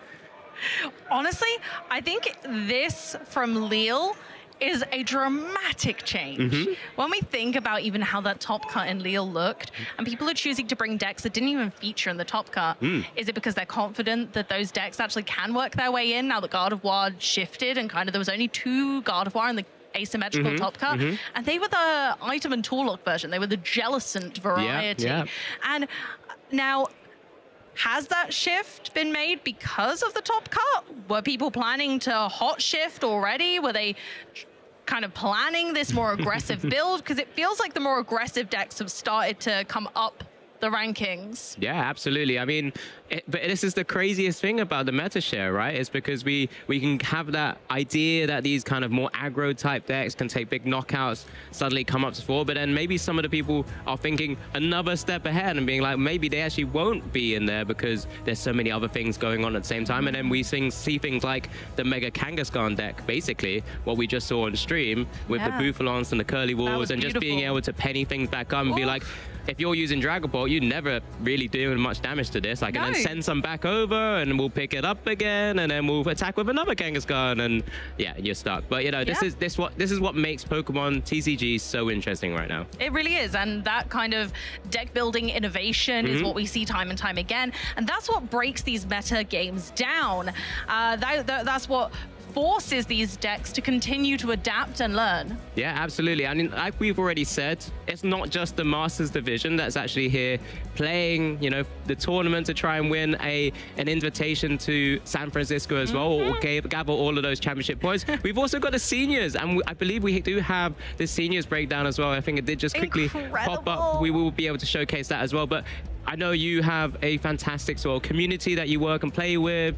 Honestly, I think this from Lille is a dramatic change. When we think about even how that top cut in Lille looked, and people are choosing to bring decks that didn't even feature in the top cut, is it because they're confident that those decks actually can work their way in now that Gardevoir shifted and kind of there was only 2 Gardevoir in the asymmetrical top cut, and they were the item and tool lock version. They were the Jellicent variety. And now Has that shift been made because of the top cut? Were people planning to hot shift already? Were they kind of planning this more aggressive build? Because it feels like the more aggressive decks have started to come up the rankings. Yeah, absolutely. I mean, but this is the craziest thing about the meta share, right? It's because we can have that idea that these kind of more aggro type decks can take big knockouts, suddenly come up to 4, but then maybe some of the people are thinking another step ahead and being like, maybe they actually won't be in there because there's so many other things going on at the same time. And then we see things like the Mega Kangaskhan deck, basically what we just saw on stream with the Bouffalons and the Curly Walls, and just being able to penny things back up and be like, if you're using Dragon Ball, you're never really doing much damage to this. I can then send some back over, and we'll pick it up again, and then we'll attack with another Kangaskhan, and yeah, you're stuck. But you know, this is what makes Pokemon TCG so interesting right now. It really is, and that kind of deck building innovation is what we see time and time again, and that's what breaks these meta games down. That's what forces these decks to continue to adapt and learn. Yeah, absolutely. I mean, like we've already said, it's not just the Masters division that's actually here playing, you know, the tournament to try and win an invitation to San Francisco as well, or gather all of those championship points. We've also got the seniors, and I believe we do have the seniors breakdown as well. I think it did just quickly pop up. We will be able to showcase that as well. But I know you have a fantastic sort of community that you work and play with.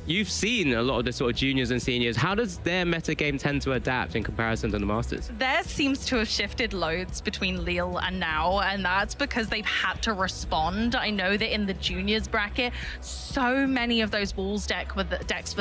You've seen a lot of the sort of juniors and seniors. How does their meta game tend to adapt in comparison to the Masters? Theirs seems to have shifted loads between Lille and now, and that's because they've had to respond. I know that in the juniors bracket, so many of those Walls decks were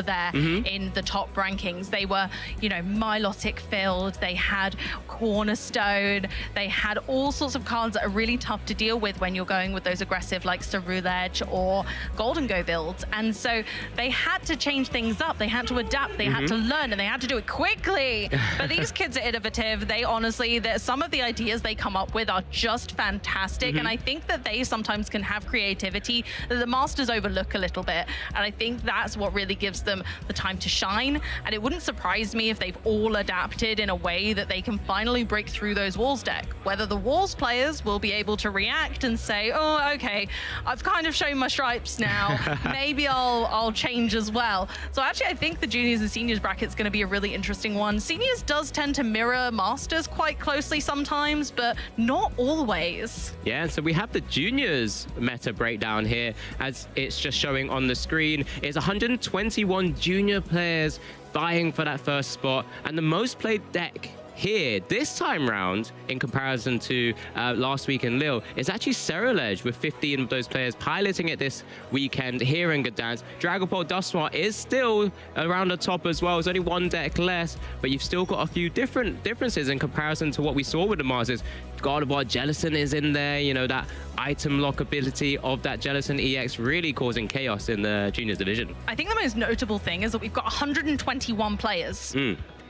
there in the top rankings. They were, you know, Milotic filled, they had Cornerstone, they had all sorts of cards that are really tough to deal with when you're going with those aggressive like Cerulege or Golden Go builds. And so they had to change things up, they had to adapt, they had to learn, and they had to do it quickly. But these kids are innovative. They honestly, some of the ideas they come up with are just fantastic, and I think that they sometimes can have creativity that the Masters overlook a little bit, and I think that's what really gives them the time to shine. And it wouldn't surprise me if they've all adapted in a way that they can finally break through those Walls deck. Whether the Walls players will be able to react and say, oh, okay, I've kind of shown my stripes now, maybe I'll change as well. So actually, I think the juniors and seniors bracket is going to be a really interesting one. Seniors does tend to mirror Masters quite closely sometimes, but not always. Yeah, so we have the juniors meta breakdown here, as it's just showing on the screen. It's 121 junior players vying for that first spot, and the most played deck here this time round in comparison to last week in Lille is actually Cerulege, with 15 of those players piloting it this weekend here in Gdansk. Dragapult Dusknoir is still around the top as well. It's only one deck less, but you've still got a few differences in comparison to what we saw with the Masters. God of War Jellicent is in there, you know, that item lock ability of that Jellicent EX really causing chaos in the juniors division. I think the most notable thing is that we've got 121 players.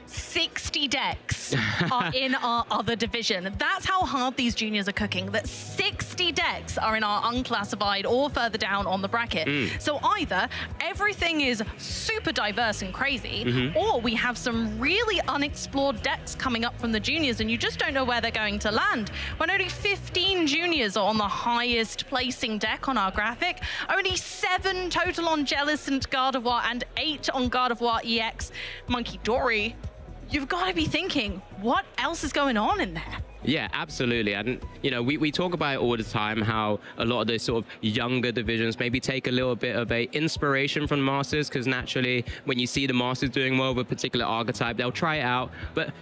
60 decks are in our other division. That's how hard these juniors are cooking, that 60 decks are in our unclassified or further down on the bracket. So either everything is super diverse and crazy, or we have some really unexplored decks coming up from the juniors and you just don't know where they're going to land. When only 15 juniors are on the highest placing deck on our graphic, only 7 total on Jellicent Gardevoir and 8 on Gardevoir EX Monkey Dory. You've got to be thinking, what else is going on in there? Yeah, absolutely. And, you know, we talk about it all the time, how a lot of those sort of younger divisions maybe take a little bit of a inspiration from Masters, because naturally, when you see the Masters doing well with a particular archetype, they'll try it out. But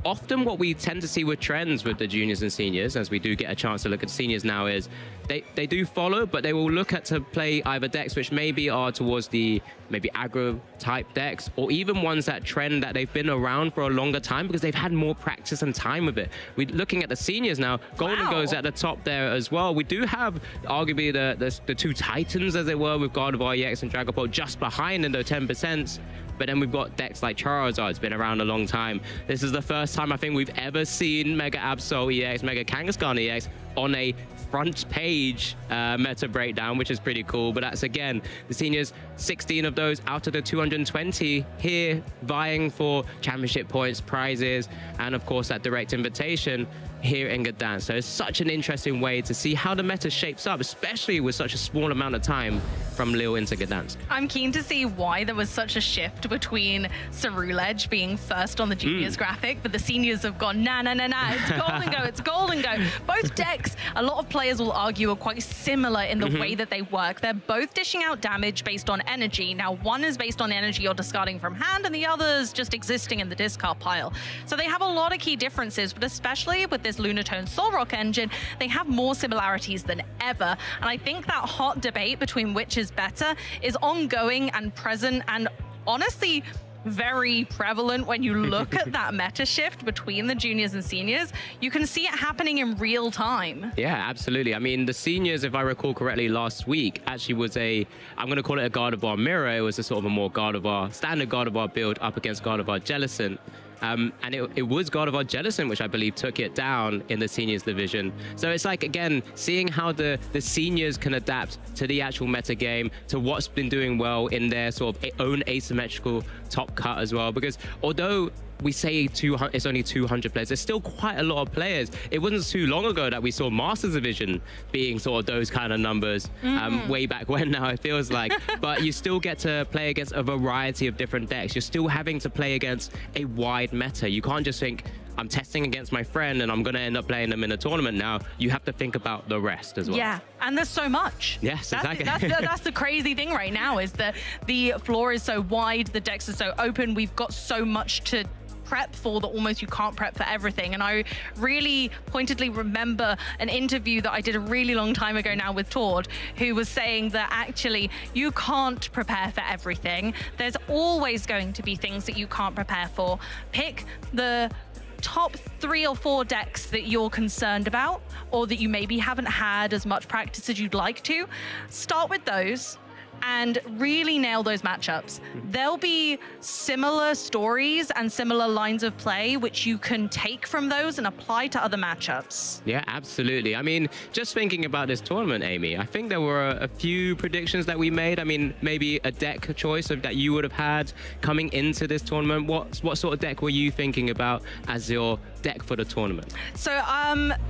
often what we tend to see with trends with the juniors and seniors, as we do get a chance to look at seniors now, is they do follow, but they will look at to play either decks which maybe are towards the maybe aggro type decks, or even ones that trend that they've been around for a longer time because they've had more practice and time with it. We're looking at the seniors now. Golden Go's at the top there as well. We do have arguably the two titans, as they were, with Gardevoir EX and Dragapult just behind in the 10%. But then we've got decks like Charizard. It's been around a long time. This is the first time I think we've ever seen Mega Absol EX, Mega Kangaskhan EX on a front page meta breakdown, which is pretty cool. But that's, again, the seniors, 16 of those out of the 220 here vying for championship points, prizes, and of course that direct invitation. here in Gdansk. So it's such an interesting way to see how the meta shapes up, especially with such a small amount of time from Lille into Gdansk. I'm keen to see why there was such a shift between Cerulege being first on the juniors graphic, but the seniors have gone, nah, it's Golden Go, it's Golden Go. Both decks, a lot of players will argue, are quite similar in the way that they work. They're both dishing out damage based on energy. Now, one is based on energy you're discarding from hand, and the other is just existing in the discard pile. So they have a lot of key differences, but especially with this Lunatone Solrock engine, they have more similarities than ever. And I think that hot debate between which is better is ongoing and present, and honestly very prevalent when you look at that meta shift between the juniors and seniors. You can see it happening in real time. Yeah, absolutely. I mean, the seniors, if I recall correctly, last week actually was I'm going to call it a Gardevoir mirror. It was a sort of a more Gardevoir, standard Gardevoir build up against Gardevoir Jellicent. And it was Gardevoir Jellicent, which I believe took it down in the seniors division. So it's like, again, seeing how the seniors can adapt to the actual meta game, to what's been doing well in their sort of own asymmetrical top cut as well. Because although we say it's only 200 players, there's still quite a lot of players. It wasn't too long ago that we saw Masters Division being sort of those kind of numbers, way back when now it feels like. But you still get to play against a variety of different decks. You're still having to play against a wide meta. You can't just think, I'm testing against my friend and I'm going to end up playing them in a tournament now. You have to think about the rest as well. Yeah, and there's so much. Yes, exactly. That's the crazy thing right now, is that the floor is so wide, the decks are so open, we've got so much to prep for that almost you can't prep for everything. And I really pointedly remember an interview that I did a really long time ago now with Tord, who was saying that actually you can't prepare for everything. There's always going to be things that you can't prepare for. Pick the top 3 or 4 decks that you're concerned about, or that you maybe haven't had as much practice as you'd like to. Start with those and really nail those matchups. There'll be similar stories and similar lines of play which you can take from those and apply to other matchups. Yeah, absolutely. I mean, just thinking about this tournament, Amy, I think there were a few predictions that we made. I mean, maybe a deck choice that you would have had coming into this tournament. What sort of deck were you thinking about as your deck for the tournament? So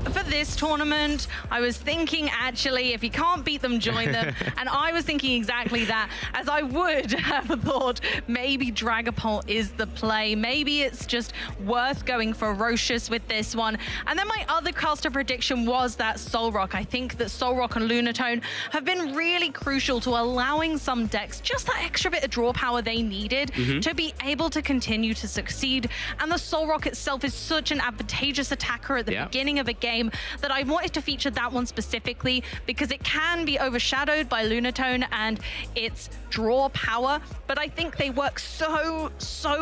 for this tournament, I was thinking, actually, if you can't beat them, join them. And I was thinking exactly that, as I would have thought maybe Dragapult is the play. Maybe it's just worth going ferocious with this one. And then my other caster prediction was that Solrock. I think that Solrock and Lunatone have been really crucial to allowing some decks just that extra bit of draw power they needed to be able to continue to succeed. And the Solrock itself is such an advantageous attacker at the beginning of a game that I wanted to feature that one specifically, because it can be overshadowed by Lunatone and its draw power, but I think they work so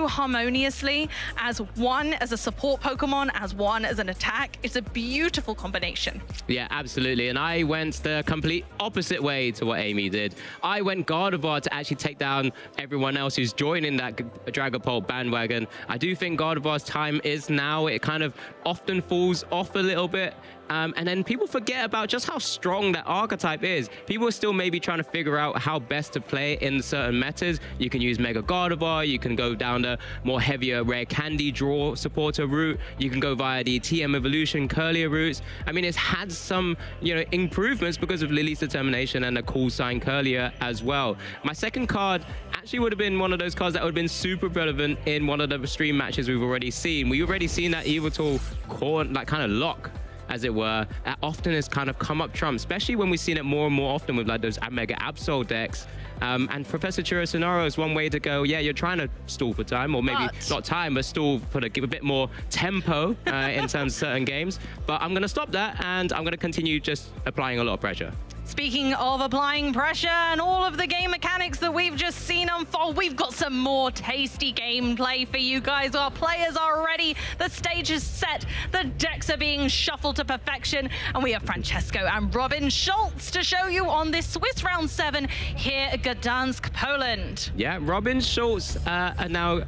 harmoniously as one as a support Pokemon, as one as an attack. It's a beautiful combination. Yeah, absolutely. And I went the complete opposite way to what Amy did. I went Gardevoir to actually take down everyone else who's joining that Dragapult bandwagon. I do think Gardevoir's time is now. It kind of often falls off a little bit. And then people forget about just how strong that archetype is. People are still maybe trying to figure out how best to play in certain metas. You can use Mega Gardevoir, you can go down the more heavier rare candy draw supporter route, you can go via the TM Evolution Curlier routes. I mean, it's had some, improvements because of Lily's determination and a call sign Curlier as well. My second card actually would have been one of those cards that would have been super relevant in one of the stream matches we've already seen. We've already seen that Yveltal core, like kind of lock, as it were, often has kind of come up trump, especially when we've seen it more and more often with like those Mega Absol decks. And Professor Churro is one way to go. Yeah, you're trying to stall for time, or maybe not time, but stall for give a bit more tempo in terms of certain games. But I'm going to stop that, and I'm going to continue just applying a lot of pressure. Speaking of applying pressure and all of the game mechanics that we've just seen unfold, we've got some more tasty gameplay for you guys. Our players are ready, the stage is set, the decks are being shuffled to perfection, and we have Francesco and Robin Schultz to show you on this Swiss Round 7 here at Gdansk, Poland. Yeah, Robin Schultz are now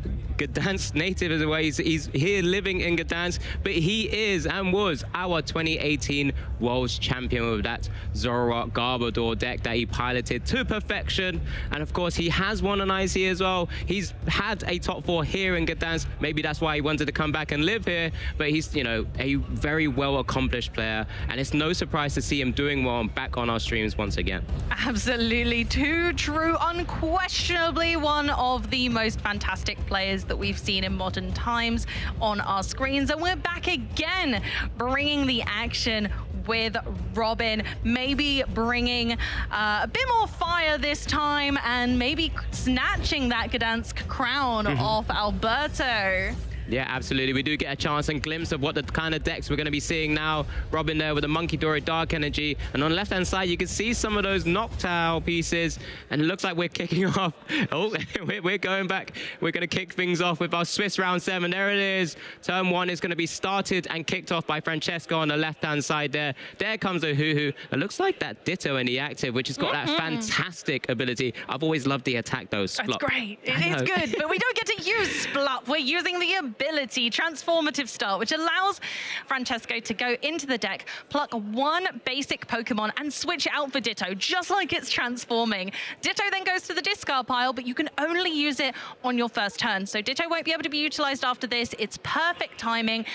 Gdansk native as well. He's here living in Gdansk, but he is and was our 2018 World's Champion with that Zoroark Garbodor deck that he piloted to perfection. And of course, he has won an IC as well. He's had a top 4 here in Gdansk. Maybe that's why he wanted to come back and live here, but he's, you know, a very well accomplished player, and it's no surprise to see him doing well and back on our streams once again. Absolutely too true. Unquestionably one of the most fantastic players that we've seen in modern times on our screens, and we're back again bringing the action with Robin, maybe bringing a bit more fire this time and maybe snatching that Gdansk crown off Alberto. Yeah, absolutely. We do get a chance and glimpse of what the kind of decks we're going to be seeing now. Robin there with the Monkey Dory Dark Energy. And on the left-hand side, you can see some of those Noctowl pieces. And it looks like we're kicking off. Oh, we're going back. We're going to kick things off with our Swiss round 7. There it is. Turn 1 is going to be started and kicked off by Francesco on the left-hand side there. There comes a Hoo-Hoo. It looks like that Ditto in the active, which has got that fantastic ability. I've always loved the attack, though. It's great. It is good, but we don't get to use Splup. We're using the ability, transformative start, which allows Francesco to go into the deck, pluck one basic Pokemon and switch it out for Ditto, just like it's transforming. Ditto then goes to the discard pile, but you can only use it on your first turn. So Ditto won't be able to be utilized after this. It's perfect timing.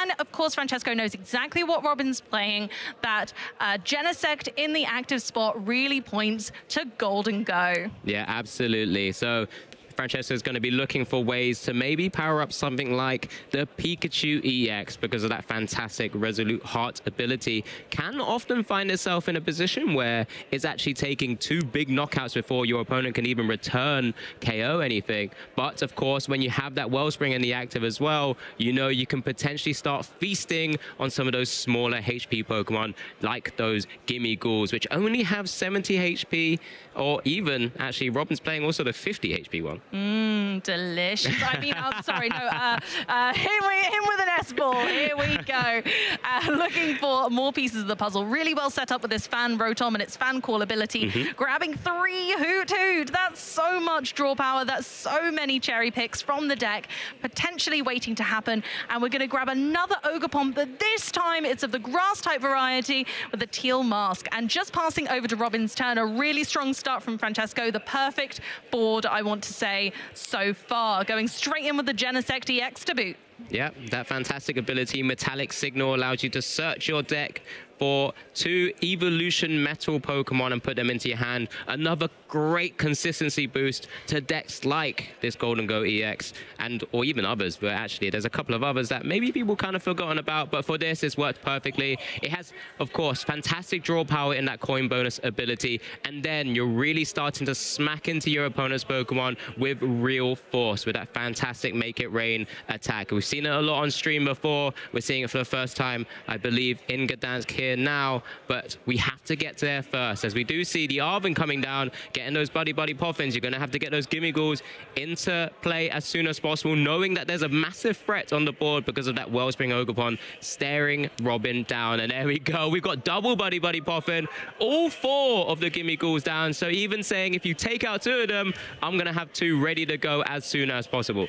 And of course, Francesco knows exactly what Robin's playing. That Genesect in the active spot really points to Golden Go. Yeah, absolutely. So Francesco is going to be looking for ways to maybe power up something like the Pikachu EX because of that fantastic Resolute Heart ability. Can often find itself in a position where it's actually taking 2 big knockouts before your opponent can even return KO anything. But of course, when you have that Wellspring in the active as well, you know you can potentially start feasting on some of those smaller HP Pokemon like those Gimme Ghouls, which only have 70 HP, or even actually Robin's playing also the 50 HP one. Delicious. I mean, I'm sorry, no, him with an S-ball. Here we go. Looking for more pieces of the puzzle. Really well set up with this Fan Rotom and its Fan Call ability. Grabbing 3 Hoot Hoot. That's so much draw power. That's so many cherry picks from the deck, potentially waiting to happen. And we're going to grab another Ogerpon, but this time it's of the grass type variety with the teal mask. And just passing over to Robin's turn, a really strong start from Francesco. The perfect board, I want to say, so far. Going straight in with the Genesect EX to boot. Yeah, that fantastic ability, Metallic Signal, allows you to search your deck for 2 Evolution Metal Pokemon and put them into your hand. Another great consistency boost to decks like this Golden Go EX, and or even others, but actually there's a couple of others that maybe people kind of forgotten about, but for this it's worked perfectly. It has, of course, fantastic draw power in that coin bonus ability, and then you're really starting to smack into your opponent's Pokemon with real force with that fantastic Make It Rain attack. We've seen it a lot on stream before. We're seeing it for the first time, I believe, in Gdansk here now, but we have to get there first. As we do see the Arven coming down, getting those buddy Poffins, you're going to have to get those Gimme Ghouls into play as soon as possible, knowing that there's a massive threat on the board because of that Wellspring Ogerpon staring Robin down. And there we go. We've got double buddy Poffin, all 4 of the Gimme Ghouls down. So even saying if you take out 2 of them, I'm going to have 2 ready to go as soon as possible.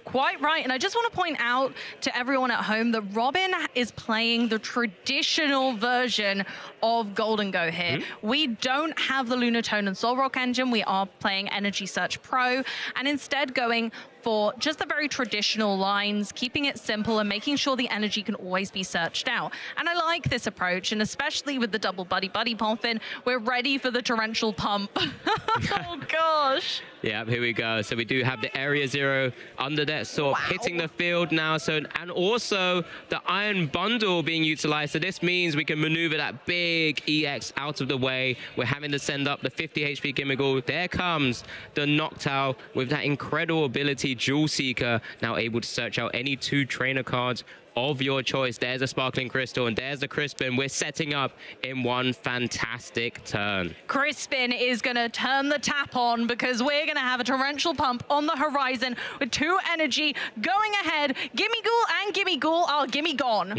Quite right. And I just want to point out to everyone at home that Robin is playing the traditional version of Golden Go here. We don't have the Lunatone and Solrock engine. We are playing Energy Search Pro and instead going for just the very traditional lines, keeping it simple and making sure the energy can always be searched out. And I like this approach, and especially with the double buddy Poffin, we're ready for the torrential pump. Oh gosh. Yeah, here we go. So we do have the Area 0 under that sort of hitting the field now. So, and also the Iron Bundle being utilized. So this means we can maneuver that big EX out of the way. We're having to send up the 50 HP Gimmighoul. There comes the Noctowl with that incredible ability, Jewel Seeker, now able to search out any 2 trainer cards of your choice. There's a Sparkling Crystal and there's the Crispin. We're setting up in one fantastic turn. Crispin is going to turn the tap on because we're going to have a torrential pump on the horizon with 2 energy going ahead. Gimme Ghoul and Gimme Ghoul are gimme gone.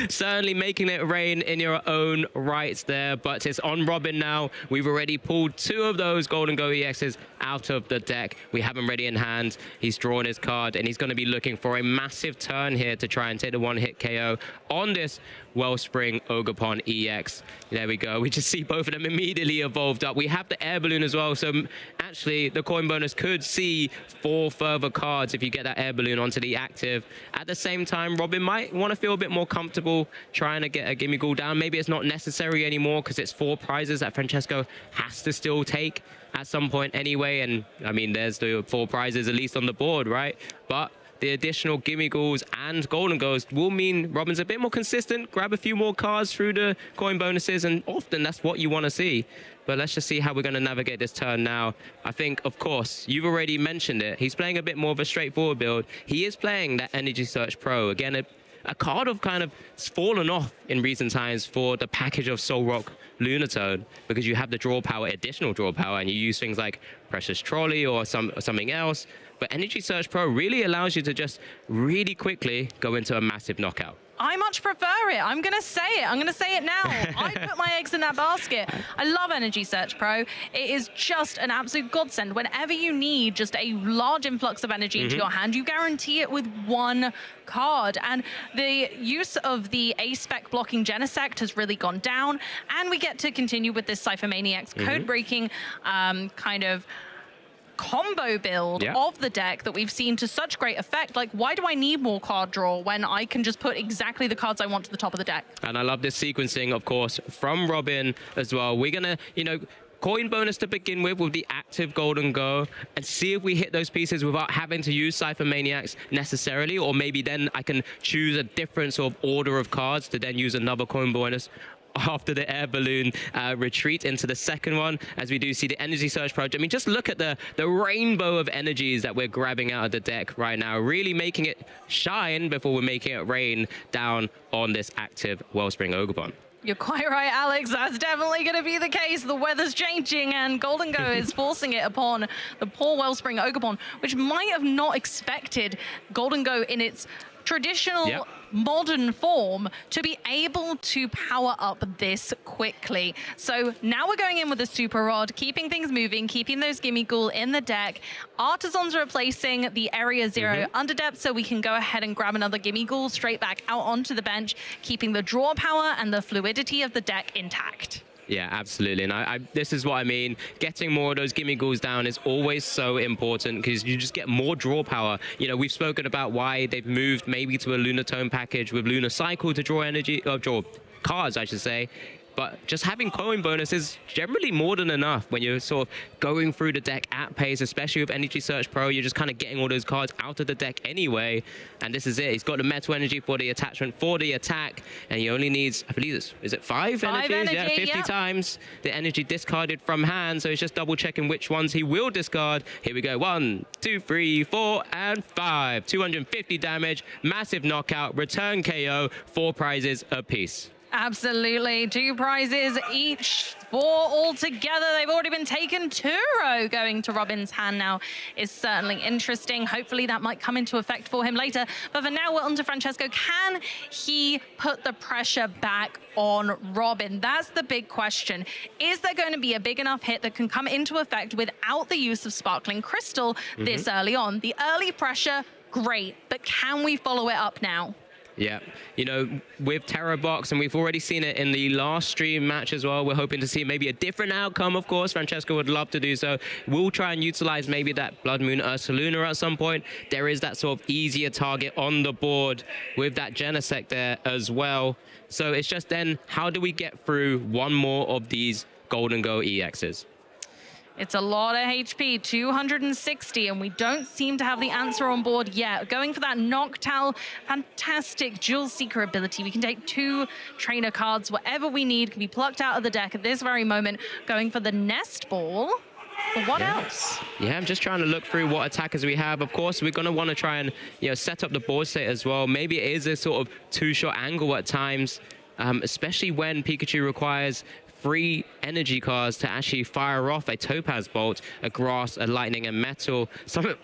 Certainly making it rain in your own rights there, but it's on Robin now. We've already pulled 2 of those Golden Go EXs out of the deck. We have him ready in hand. He's drawn his card and he's going to be looking for a massive turn here to try and take the one-hit KO on this Wellspring Ogerpon EX. There we go. We just see both of them immediately evolved up. We have the Air Balloon as well, so actually the coin bonus could see 4 further cards if you get that Air Balloon onto the active. At the same time, Robin might want to feel a bit more comfortable trying to get a Gimme Ghoul down. Maybe it's not necessary anymore because it's 4 prizes that Francesco has to still take at some point anyway. And I mean, there's the 4 prizes at least on the board, right? But the additional Gimme Ghouls and Golden Ghost will mean Robin's a bit more consistent, grab a few more cards through the coin bonuses, and often that's what you want to see. But let's just see how we're going to navigate this turn now. I think, of course, you've already mentioned it. He's playing a bit more of a straightforward build. He is playing that Energy Search Pro. Again, a card of kind of fallen off in recent times for the package of Soul Rock Lunatone, because you have the draw power, additional draw power, and you use things like Precious Trolley or something else. But Energy Search Pro really allows you to just really quickly go into a massive knockout. I much prefer it. I'm going to say it. I'm going to say it now. I put my eggs in that basket. I love Energy Search Pro. It is just an absolute godsend. Whenever you need just a large influx of energy into your hand, you guarantee it with 1 card. And the use of the A-Spec blocking Genesect has really gone down. And we get to continue with this Cypher Maniac's code-breaking kind of combo build of the deck that we've seen to such great effect. Like, why do I need more card draw when I can just put exactly the cards I want to the top of the deck? And I love this sequencing, of course, from Robin as well. We're gonna, you know, coin bonus to begin with the active Golden Go and see if we hit those pieces without having to use Cypher Maniacs necessarily, or maybe then I can choose a different sort of order of cards to then use another coin bonus after the Air Balloon retreat into the second one, as we do see the Energy Search Project. I mean, just look at the rainbow of energies that we're grabbing out of the deck right now, really making it shine before we're making it rain down on this active Wellspring Ogerpon. You're quite right, Alex. That's definitely going to be the case. The weather's changing and Golden Go is forcing it upon the poor Wellspring Ogerpon, which might have not expected Golden Go in its traditional modern form to be able to power up this quickly. So now we're going in with a Super Rod, keeping things moving, keeping those Gimme Ghoul in the deck. Artisans replacing the Area 0 Underdepth, so we can go ahead and grab another Gimme Ghoul straight back out onto the bench, keeping the draw power and the fluidity of the deck intact. Yeah, absolutely. And this is what I mean. Getting more of those Gimme Ghouls down is always so important because you just get more draw power. You know, we've spoken about why they've moved maybe to a Lunatone package with Lunar Cycle to draw energy, or draw cards, I should say. But just having coin bonus is generally more than enough when you're sort of going through the deck at pace, especially with Energy Search Pro. You're just kind of getting all those cards out of the deck anyway. And this is it. He's got the Metal Energy for the attachment for the attack. And he only needs, I believe, is it 5 energies? Yeah, 50 times the energy discarded from hand. So he's just double checking which ones he will discard. Here we go. 1, 2, 3, 4, and 5. 250 damage, massive knockout, return KO, 4 prizes apiece. Absolutely. 2 prizes each, 4 altogether. They've already been taken. 2 going to Robin's hand now is certainly interesting. Hopefully that might come into effect for him later. But for now, we're on to Francesco. Can he put the pressure back on Robin? That's the big question. Is there going to be a big enough hit that can come into effect without the use of Sparkling Crystal this early on? The early pressure, great. But can we follow it up now? Yeah, you know, with Terror Box, and we've already seen it in the last stream match as well, we're hoping to see maybe a different outcome, of course. Francesco would love to do so. We'll try and utilize maybe that Blood Moon Ursaluna at some point. There is that sort of easier target on the board with that Genesect there as well. So it's just then, how do we get through one more of these Golden Go EXs? It's a lot of HP, 260, and we don't seem to have the answer on board yet. Going for that Noctowl, fantastic Jewel Seeker ability. We can take 2 trainer cards, whatever we need can be plucked out of the deck at this very moment. Going for the Nest Ball. What else? Yeah, I'm just trying to look through what attackers we have. Of course, we're going to want to try and set up the board state as well. Maybe it is a sort of two-shot angle at times, especially when Pikachu requires 3 energy cards to actually fire off a Topaz Bolt, a Grass, a Lightning, and Metal.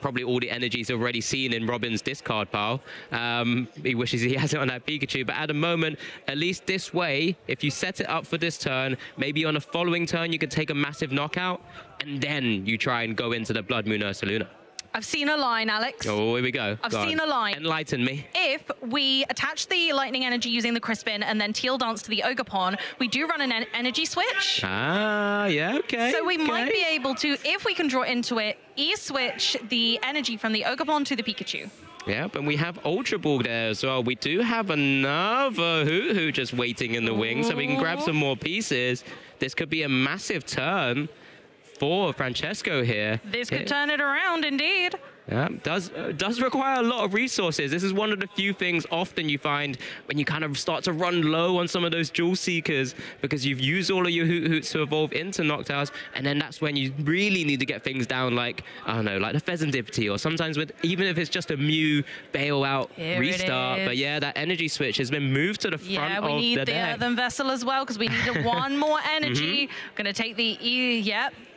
Probably all the energies already seen in Robin's discard pile. He wishes he has it on that Pikachu, but at the moment, at least this way, if you set it up for this turn, maybe on a following turn you could take a massive knockout, and then you try and go into the Blood Moon Ursaluna. I've seen a line, Alex. Oh, here we go. I've seen a line. Enlighten me. If we attach the lightning energy using the Crispin and then Teal Dance to the Ogerpon, we do run an energy switch. Ah, yeah, okay. So we might be able to, if we can draw into it, E-switch the energy from the Ogerpon to the Pikachu. Yep, and we have Ultra Ball there as well. We do have another Hoo-Hoo just waiting in the wings, so we can grab some more pieces. This could be a massive turn for Francesco here. This could turn it around, indeed. Yeah, does require a lot of resources. This is one of the few things often you find when you kind of start to run low on some of those Jewel Seekers, because you've used all of your Hoot-Hoots to evolve into Noctiles, and then that's when you really need to get things down, like, I don't know, like the Pheasantipity, or sometimes with, even if it's just a Mew bailout restart. But yeah, that energy switch has been moved to the front of the deck. Yeah, we need the Earthen Vessel as well, because we need one more energy. Gonna take the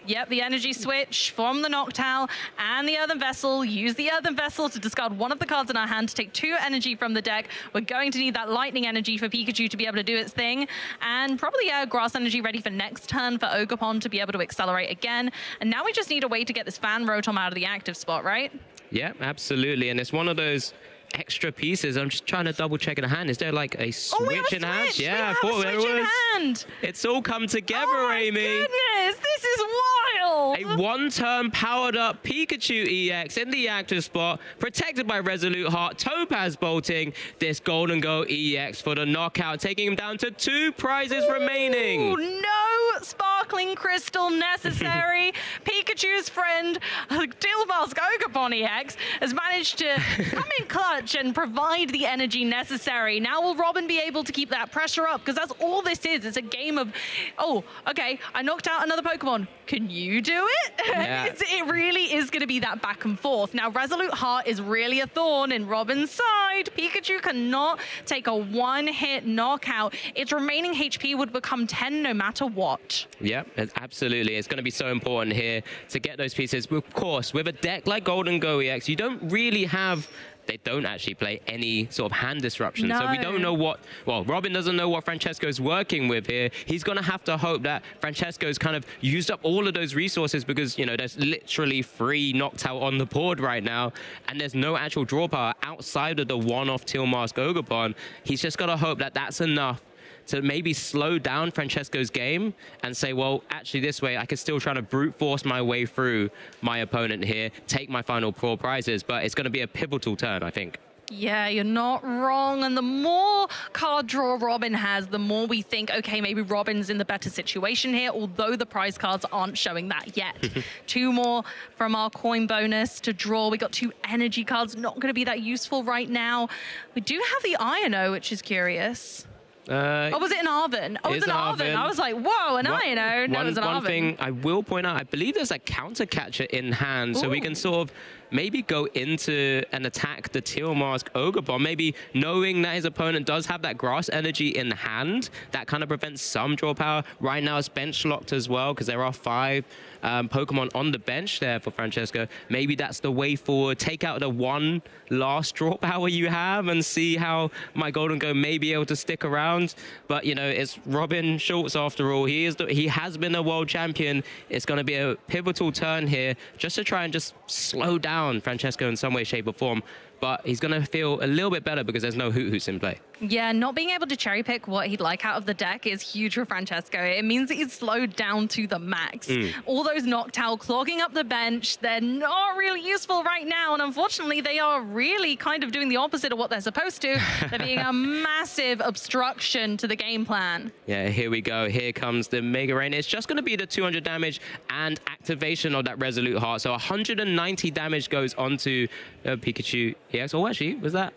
Yep, the energy switch from the Noctowl and the Earthen Vessel. Use the Earthen Vessel to discard one of the cards in our hand to take 2 energy from the deck. We're going to need that lightning energy for Pikachu to be able to do its thing. And probably grass energy ready for next turn for Ogerpon to be able to accelerate again. And now we just need a way to get this Fan Rotom out of the active spot, right? Yeah, absolutely. And it's one of those extra pieces. I'm just trying to double check in the hand. Is there like a switch in hand? Yeah, I thought there was. It's all come together, Amy. Goodness, this is wild. A 1-turn powered up Pikachu EX in the active spot, protected by Resolute Heart, Topaz bolting this Golden Go EX for the knockout, taking him down to 2 prizes remaining. No sparkling crystal necessary. Pikachu's friend, Dilmask Ogerpon EX, has managed to come in clutch and provide the energy necessary. Now will Robin be able to keep that pressure up? Because that's all this is. It's a game of, oh, okay, I knocked out another Pokemon. Can you do it? Yeah. It really is going to be that back and forth. Now, Resolute Heart is really a thorn in Robin's side. Pikachu cannot take a 1-hit knockout. Its remaining HP would become 10 no matter what. Yep, absolutely. It's going to be so important here to get those pieces. Of course, with a deck like Golden Go EX, you don't really have... They don't actually play any sort of hand disruption. No. So we don't know what, well, Robin doesn't know what Francesco's working with here. He's going to have to hope that Francesco's kind of used up all of those resources, because, you know, there's literally 3 Noctowl on the board right now, and there's no actual draw power outside of the one-off Tilmask Ogerpon. He's just got to hope that that's enough to maybe slow down Francesco's game and say, well, actually this way I can still try to brute force my way through my opponent here, take my final 4 prizes, but it's going to be a pivotal turn, I think. Yeah, you're not wrong. And the more card draw Robin has, the more we think, okay, maybe Robin's in the better situation here, although the prize cards aren't showing that yet. 2 more from our coin bonus to draw. We got 2 energy cards, not going to be that useful right now. We do have the Iono, which is curious. Oh, was it an Arven? Oh, it was an Arven. I was like, whoa, an Iono. No, it was an Arven. One thing I will point out, I believe there's a counter catcher in hand, so we can sort of maybe go into and attack the Tilmask Ogerpon, maybe knowing that his opponent does have that grass energy in hand. That kind of prevents some draw power. Right now it's bench locked as well, because there are 5 Pokemon on the bench there for Francesco. Maybe that's the way forward. Take out the 1 last draw power you have and see how my Golden Go may be able to stick around. But, you know, it's Robin Schultz after all. He has been a world champion. It's going to be a pivotal turn here just to try and just slow down Francesco in some way, shape or form. But he's going to feel a little bit better because there's no Hoot-Hoots in play. Yeah, not being able to cherry pick what he'd like out of the deck is huge for Francesco. It means that he's slowed down to the max. All those Noctowl clogging up the bench, they're not really useful right now. And unfortunately, they are really kind of doing the opposite of what they're supposed to. They're being a massive obstruction to the game plan. Yeah, here we go. Here comes the Mega Rain. It's just going to be the 200 damage and activation of that Resolute Heart. So 190 damage goes onto Pikachu EX. Oh, actually, was that?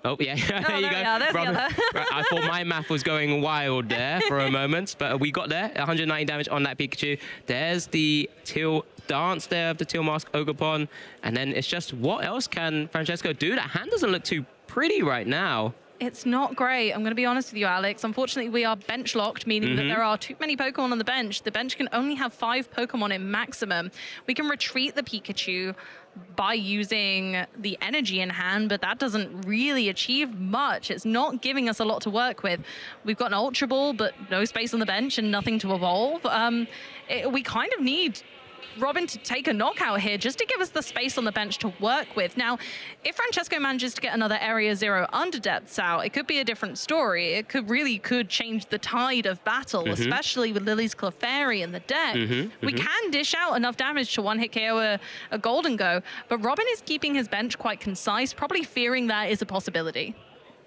Oh, yeah. There you go. There's Robin. the other. Right, I thought my math was going wild there for a moment, but we got there. 190 damage on that Pikachu. There's the Teal dance there of the Teal Mask Ogerpon. And then it's just, what else can Francesco do? That hand doesn't look too pretty right now. It's not great. I'm going to be honest with you, Alex. Unfortunately, we are bench locked, meaning that there are too many Pokemon on the bench. The bench can only have 5 Pokemon in maximum. We can retreat the Pikachu by using the energy in hand, but that doesn't really achieve much. It's not giving us a lot to work with. We've got an Ultra Ball, but no space on the bench and nothing to evolve. We kind of need Robin to take a knockout here just to give us the space on the bench to work with. Now, if Francesco manages to get another Area 0 under Depths out, it could be a different story. It could change the tide of battle, especially with Lily's Clefairy in the deck. We can dish out enough damage to one-hit KO a Golden Go, but Robin is keeping his bench quite concise, probably fearing that is a possibility.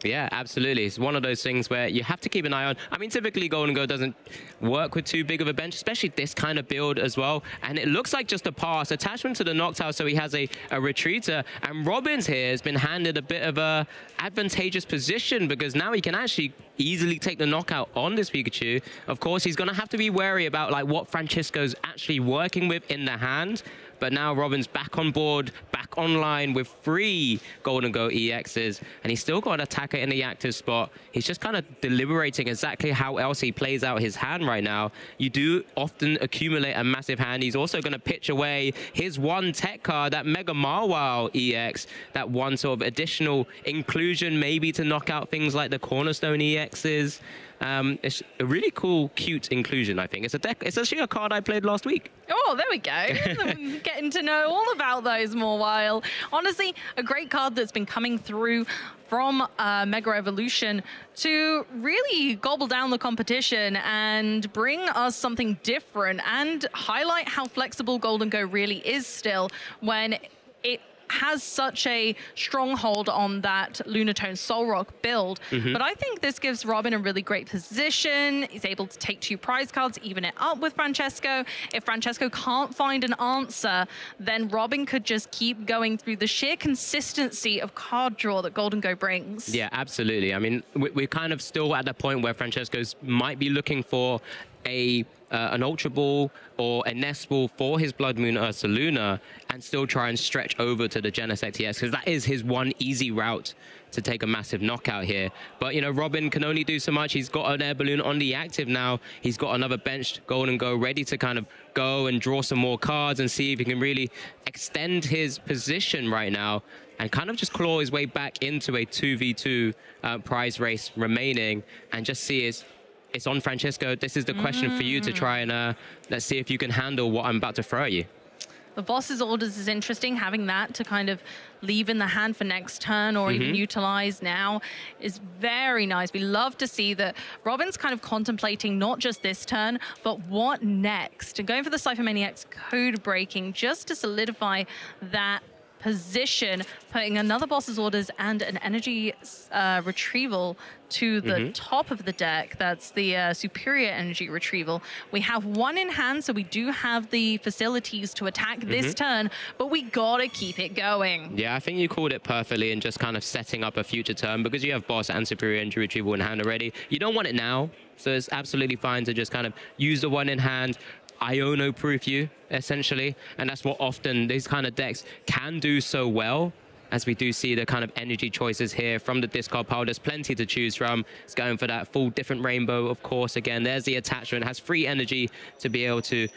Yeah, absolutely. It's one of those things where you have to keep an eye on. I mean, typically Golden Go doesn't work with too big of a bench, especially this kind of build as well. And it looks like just a pass. Attachment to the Noctowl, so he has a retreater. And Robin's here has been handed a bit of a advantageous position because now he can actually easily take the knockout on this Pikachu. Of course, he's going to have to be wary about like what Francesco's actually working with in the hand. But now Robin's back on board, back online with 3 Golden Go EXs, and he's still got an attacker in the active spot. He's just kind of deliberating exactly how else he plays out his hand right now. You do often accumulate a massive hand. He's also going to pitch away his 1 tech card, that Mega Marwile EX, that one sort of additional inclusion maybe to knock out things like the Cornerstone EXs. It's a really cool, cute inclusion, I think. It's a deck. It's actually a card I played last week. Oh, there we go. Getting to know all about those more while. Honestly, a great card that's been coming through from Mega Evolution to really gobble down the competition and bring us something different and highlight how flexible Golden Go really is still when it has such a stronghold on that Lunatone Solrock build. But I think this gives Robin a really great position. He's able to take 2 prize cards, even it up with Francesco. If Francesco can't find an answer, then Robin could just keep going through the sheer consistency of card draw that Golden Go brings. Yeah, absolutely. I mean, we're kind of still at the point where Francesco's might be looking for an Ultra Ball or a Nest Ball for his Blood Moon Ursaluna and still try and stretch over to the Genesect EX, because that is his one easy route to take a massive knockout here. But, you know, Robin can only do so much. He's got an Air Balloon on the active now. He's got another benched Golden Go ready to kind of go and draw some more cards and see if he can really extend his position right now and kind of just claw his way back into a 2v2 prize race remaining and just see it's on Francesco. This is the question for you to try and let's see if you can handle what I'm about to throw at you. The boss's orders is interesting. Having that to kind of leave in the hand for next turn or even utilize now is very nice. We love to see that Robin's kind of contemplating not just this turn, but what next. And going for the Cypher Maniac's code breaking just to solidify that position, putting another boss's orders and an energy retrieval to the top of the deck. That's the superior energy retrieval. We have 1 in hand, so we do have the facilities to attack this turn, but we gotta keep it going. Yeah, I think you called it perfectly and just kind of setting up a future turn because you have boss and superior energy retrieval in hand already. You don't want it now, so it's absolutely fine to just kind of use the 1 in hand, Iono-proof you, essentially. And that's what often these kind of decks can do so well, as we do see the kind of energy choices here from the discard pile. There's plenty to choose from. It's going for that full different rainbow, of course. Again, there's the attachment. It has free energy to be able to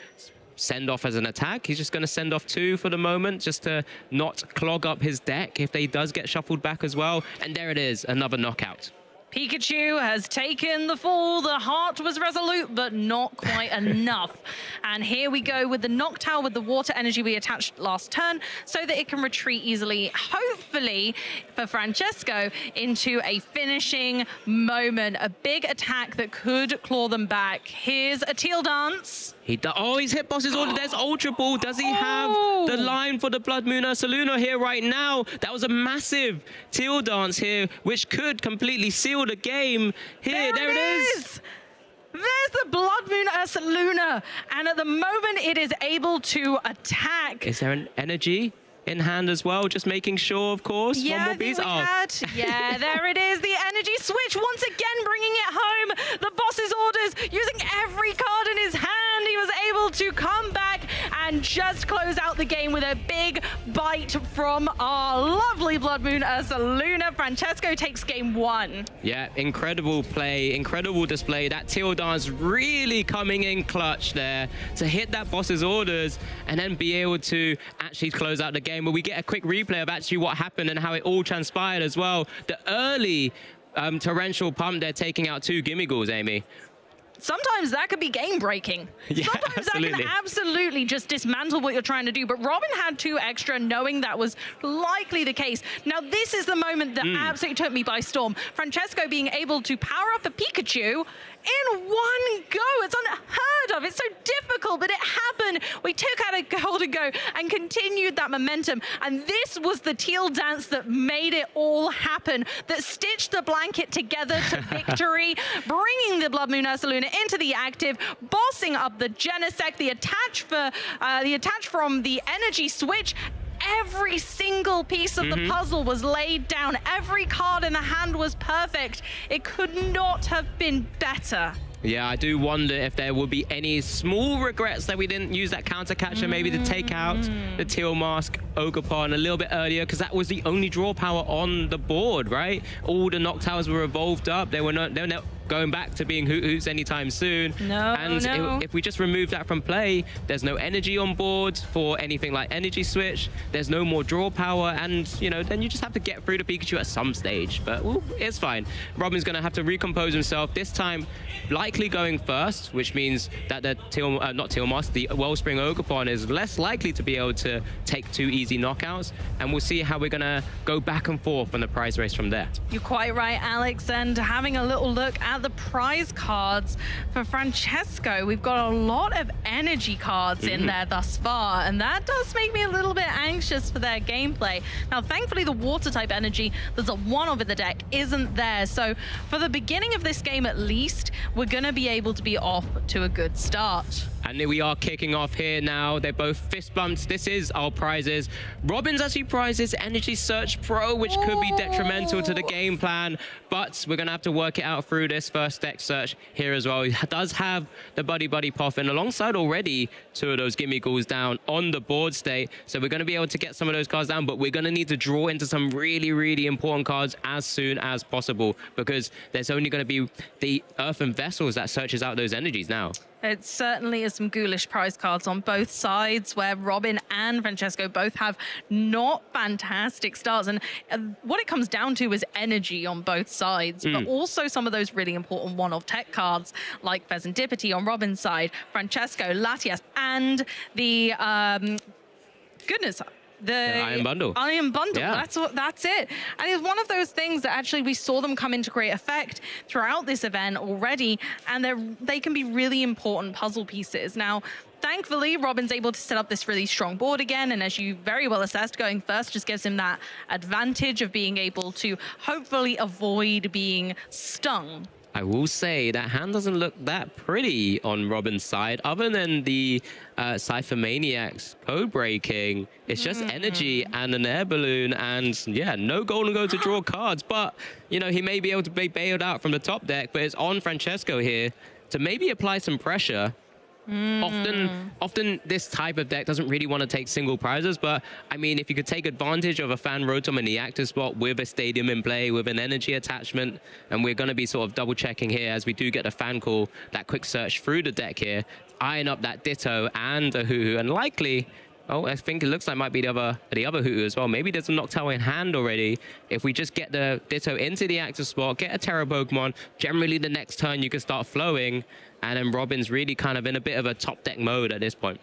send off as an attack. He's just going to send off 2 for the moment, just to not clog up his deck if they does get shuffled back as well. And there it is, another knockout. Pikachu has taken the fall. The heart was resolute, but not quite enough. And here we go with the Noctowl with the water energy we attached last turn so that it can retreat easily, hopefully for Francesco, into a finishing moment. A big attack that could claw them back. Here's a Teal Dance. He's hit boss's order. There's Ultra Ball. Does he have the line for the Blood Moon Ursaluna here right now? That was a massive Teal Dance here, which could completely seal the game. Here, there it is. There's the Blood Moon Ursaluna. And at the moment, it is able to attack. Is there an energy? in hand as well, just making sure, of course. Yeah, one more I think piece. we had. Yeah, there it is. The energy switch once again bringing it home. The boss's orders using every card in his hand. He was able to come back and just close out the game with a big bite from our lovely Blood Moon Ursaluna. Francesco takes game 1. Yeah, incredible play, incredible display. That teal dance really coming in clutch there to hit that boss's orders and then be able to actually close out the game. But we get a quick replay of actually what happened and how it all transpired as well. The early torrential pump there taking out 2 Gimmighoulls, Amy. Sometimes that could be game breaking. Yeah, Sometimes absolutely. that can absolutely just dismantle what you're trying to do. But Robin had 2 extra, knowing that was likely the case. Now, this is the moment that absolutely took me by storm. Francesco being able to power up a Pikachu in one go. It's unheard of. It's so difficult, but it happened. We took out a golden go and continued that momentum. And this was the teal dance that made it all happen, that stitched the blanket together to victory, bringing the Blood Moon Ursaluna into the active, bossing up the Genesect, the attach from the energy switch. Every single piece of the puzzle was laid down. Every card in the hand was perfect. It could not have been better. Yeah, I do wonder if there will be any small regrets that we didn't use that counter catcher maybe to take out the Teal Mask Ogerpon a little bit earlier, because that was the only draw power on the board, right? All the Noctowers were evolved up. They were not going back to being Hoots anytime soon. If we just remove that from play, there's no energy on board for anything like energy switch. There's no more draw power, and you know, then you just have to get through the Pikachu at some stage. But it's fine. Robin's gonna have to recompose himself this time, likely going first, which means that the the Wellspring Ogerpon is less likely to be able to take 2 easy knockouts, and we'll see how we're gonna go back and forth on the prize race from there. You're quite right, Alex, and having a little look at the prize cards for Francesco, we've got a lot of energy cards in there thus far, and that does make me a little bit anxious for their gameplay. Now, thankfully, the water type energy there's a 1 of in the deck isn't there, so for the beginning of this game at least, we're going to be able to be off to a good start. And we are kicking off here now. They're both fist bumps. This is our prizes. Robin's actually prizes Energy Search Pro, which could be detrimental to the game plan, but we're going to have to work it out through this first deck search here as well. He does have the Buddy Poffin alongside already 2 of those Gimmighoulls down on the board state, so we're going to be able to get some of those cards down, but we're going to need to draw into some really, really important cards as soon as possible, because there's only going to be the Earthen Vessels that searches out those energies now. It certainly is some ghoulish prize cards on both sides, where Robin and Francesco both have not fantastic starts. And what it comes down to is energy on both sides, but also some of those really important one-off tech cards like Pheasantipity on Robin's side, Francesco, Latias, and the the Iron Bundle. Iron Bundle, yeah. That's it. And it's one of those things that actually we saw them come into great effect throughout this event already, and they can be really important puzzle pieces. Now, thankfully, Robin's able to set up this really strong board again, and as you very well assessed, going first just gives him that advantage of being able to hopefully avoid being stung. I will say that hand doesn't look that pretty on Robin's side, other than the Cypher Maniac's code breaking. It's just energy and an air balloon, and yeah, no golden go to draw cards. But you know, he may be able to be bailed out from the top deck, but it's on Francesco here to maybe apply some pressure. Often this type of deck doesn't really want to take single prizes, but I mean, if you could take advantage of a Fan Rotom in the active spot with a Stadium in play, with an energy attachment, and we're going to be sort of double checking here as we do get a Fan Call, that quick search through the deck here, eyeing up that Ditto and a Hoo-Hoo, and likely, oh, I think it looks like might be the other Hoo-Hoo as well. Maybe there's a Noctowl in hand already. If we just get the Ditto into the active spot, get a Terra Pokemon, generally the next turn you can start flowing, and then Robin's really kind of in a bit of a top deck mode at this point.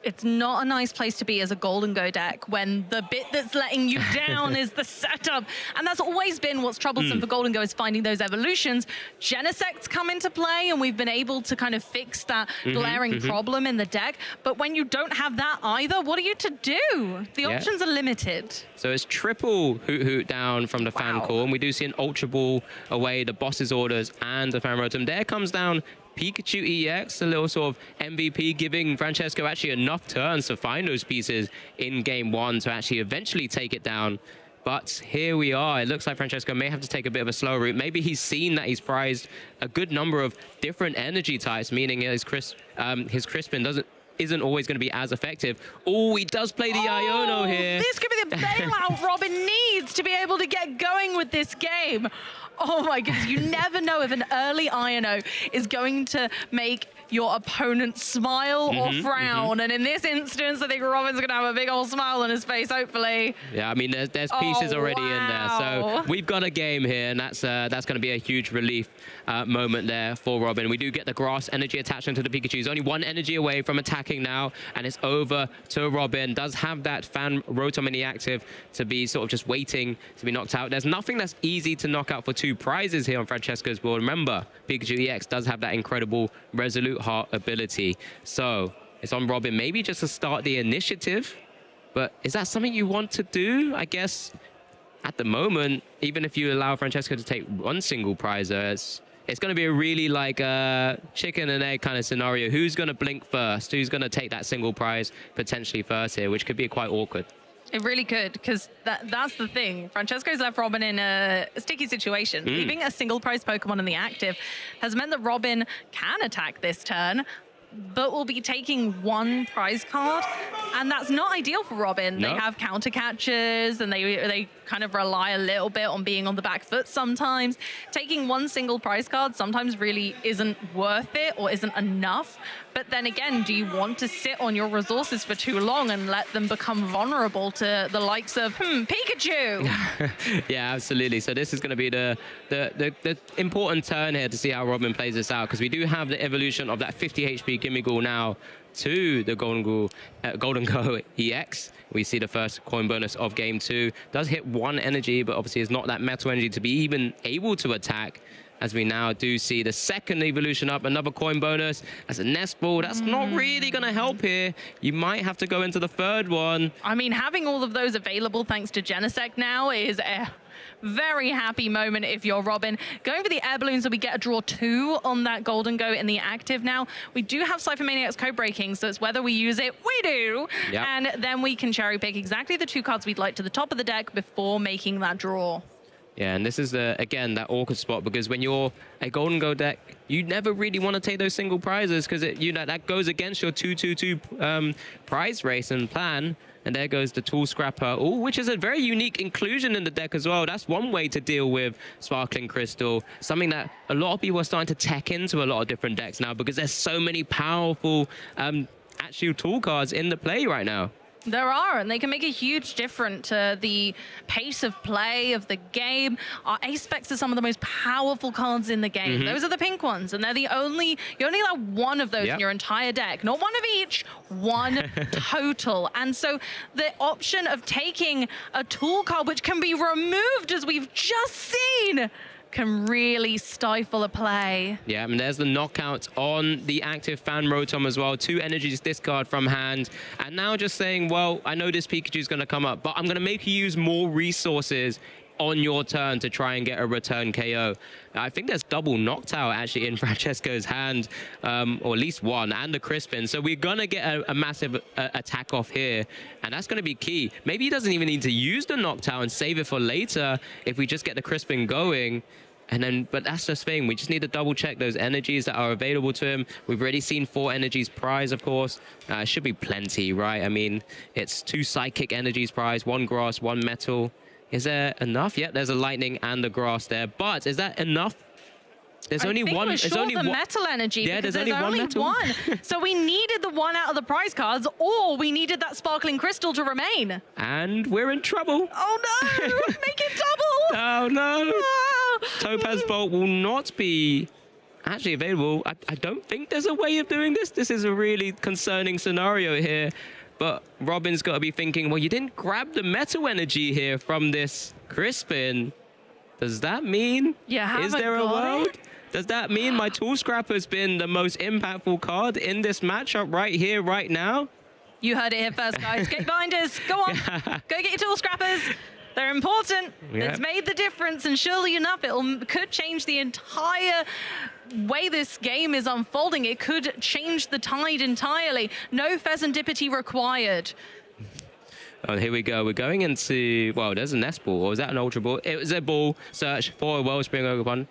It's not a nice place to be as a Golden Go deck when the bit that's letting you down is the setup. And that's always been what's troublesome for Golden Go, is finding those evolutions. Genesects come into play, and we've been able to kind of fix that glaring problem in the deck. But when you don't have that either, what are you to do? The options are limited. So it's triple Hoot down from the Fan Call, and we do see an Ultra Ball away, the boss's orders, and the Fan Rotom. There comes down Pikachu EX, a little sort of MVP, giving Francesco actually enough turns to find those pieces in game 1 to actually eventually take it down. But here we are. It looks like Francesco may have to take a bit of a slow route. Maybe he's seen that he's prized a good number of different energy types, meaning his Crispin isn't always going to be as effective. Oh, he does play the Iono here. This could be the bailout Robin needs to be able to get going with this game. Oh my goodness, you never know if an early Iono is going to make your opponent smile or frown. And in this instance, I think Robin's going to have a big old smile on his face, hopefully. Yeah, I mean, there's pieces already in there. So we've got a game here, and that's going to be a huge relief moment there for Robin. We do get the grass energy attachment to the Pikachu. He's only 1 energy away from attacking now, and it's over to Robin. Does have that fan Rotom in the active to be sort of just waiting to be knocked out. There's nothing that's easy to knock out for 2 prizes here on Francesco's board. Remember, Pikachu EX does have that incredible Resolute Heart ability. So it's on Robin maybe just to start the initiative. But is that something you want to do? I guess at the moment, even if you allow Francesco to take 1 single prize, it's going to be a really like chicken and egg kind of scenario. Who's going to blink first? Who's going to take that single prize potentially first here, which could be quite awkward. It really could, because that's the thing. Francesco's left Robin in a sticky situation. Leaving a single prize Pokemon in the active has meant that Robin can attack this turn, but will be taking 1 prize card, and that's not ideal for Robin. No. They have counter catches, and they kind of rely a little bit on being on the back foot sometimes. Taking 1 single prize card sometimes really isn't worth it or isn't enough. But then again, do you want to sit on your resources for too long and let them become vulnerable to the likes of Pikachu? Yeah, absolutely. So this is going to be the important turn here to see how Robin plays this out, because we do have the evolution of that 50 HP Gimmighoul now to the Golden Go EX. We see the first coin bonus of game 2. Does hit 1 energy, but obviously it's not that metal energy to be even able to attack. As we now do see the second evolution up, another coin bonus as a nest ball. That's not really going to help here. You might have to go into the third one. I mean, having all of those available thanks to Genesect now is a very happy moment if you're Robin. Going for the air balloon, so we get a draw 2 on that Golden Go in the active now. We do have Cypher Maniac's code breaking, so it's whether we use it, we do. Yep. And then we can cherry pick exactly the 2 cards we'd like to the top of the deck before making that draw. Yeah, and this is, again, that awkward spot, because when you're a Golden Go deck, you never really want to take those single prizes, because that goes against your 2-2-2 prize race and plan. And there goes the Tool Scrapper, which is a very unique inclusion in the deck as well. That's one way to deal with Sparkling Crystal, something that a lot of people are starting to tech into a lot of different decks now, because there's so many powerful actual tool cards in the play right now. There are, and they can make a huge difference to the pace of play of the game. Our Ace Specs are some of the most powerful cards in the game. Those are the pink ones, and they're you only allow 1 of those in your entire deck. Not 1 of each, 1 total. And so the option of taking a tool card, which can be removed, as we've just seen, can really stifle a play. Yeah, and there's the knockout on the active Fan Rotom as well. 2 energies discard from hand. And now just saying, well, I know this Pikachu's going to come up, but I'm going to make you use more resources on your turn to try and get a return KO. I think there's double knocked out actually in Francesco's hand, or at least 1, and the Crispin. So we're going to get a massive attack off here, and that's going to be key. Maybe he doesn't even need to use the knocked out and save it for later if we just get the Crispin going. And then, but that's the thing, we just need to double check those energies that are available to him. We've already seen 4 energies prize, of course. Should be plenty, right? I mean, it's 2 psychic energies prize, 1 grass, 1 metal. Is there enough? Yeah, there's a lightning and the grass there. But is that enough? There's only one. There's only the metal energy. Yeah, because there's only one. So we needed the 1 out of the prize cards, or we needed that sparkling crystal to remain. And we're in trouble. Oh no! Make it double! Oh no! Topaz Bolt will not be actually available. I don't think there's a way of doing this. This is a really concerning scenario here. But Robin's got to be thinking, well, you didn't grab the metal energy here from this Crispin. Does that mean? Yeah, is there a world? Does that mean my Tool Scrapper's been the most impactful card in this matchup right here, right now? You heard it here first, guys. Get binders. Go on. Go get your Tool Scrappers. They're important. Yeah. It's made the difference, and surely enough, could change the entire way this game is unfolding. It could change the tide entirely. No Pheasantipity required. Oh, here we go. We're going into, well, there's a nest ball, or was that an ultra ball? It was a ball search for a Wellspring Ogerpon.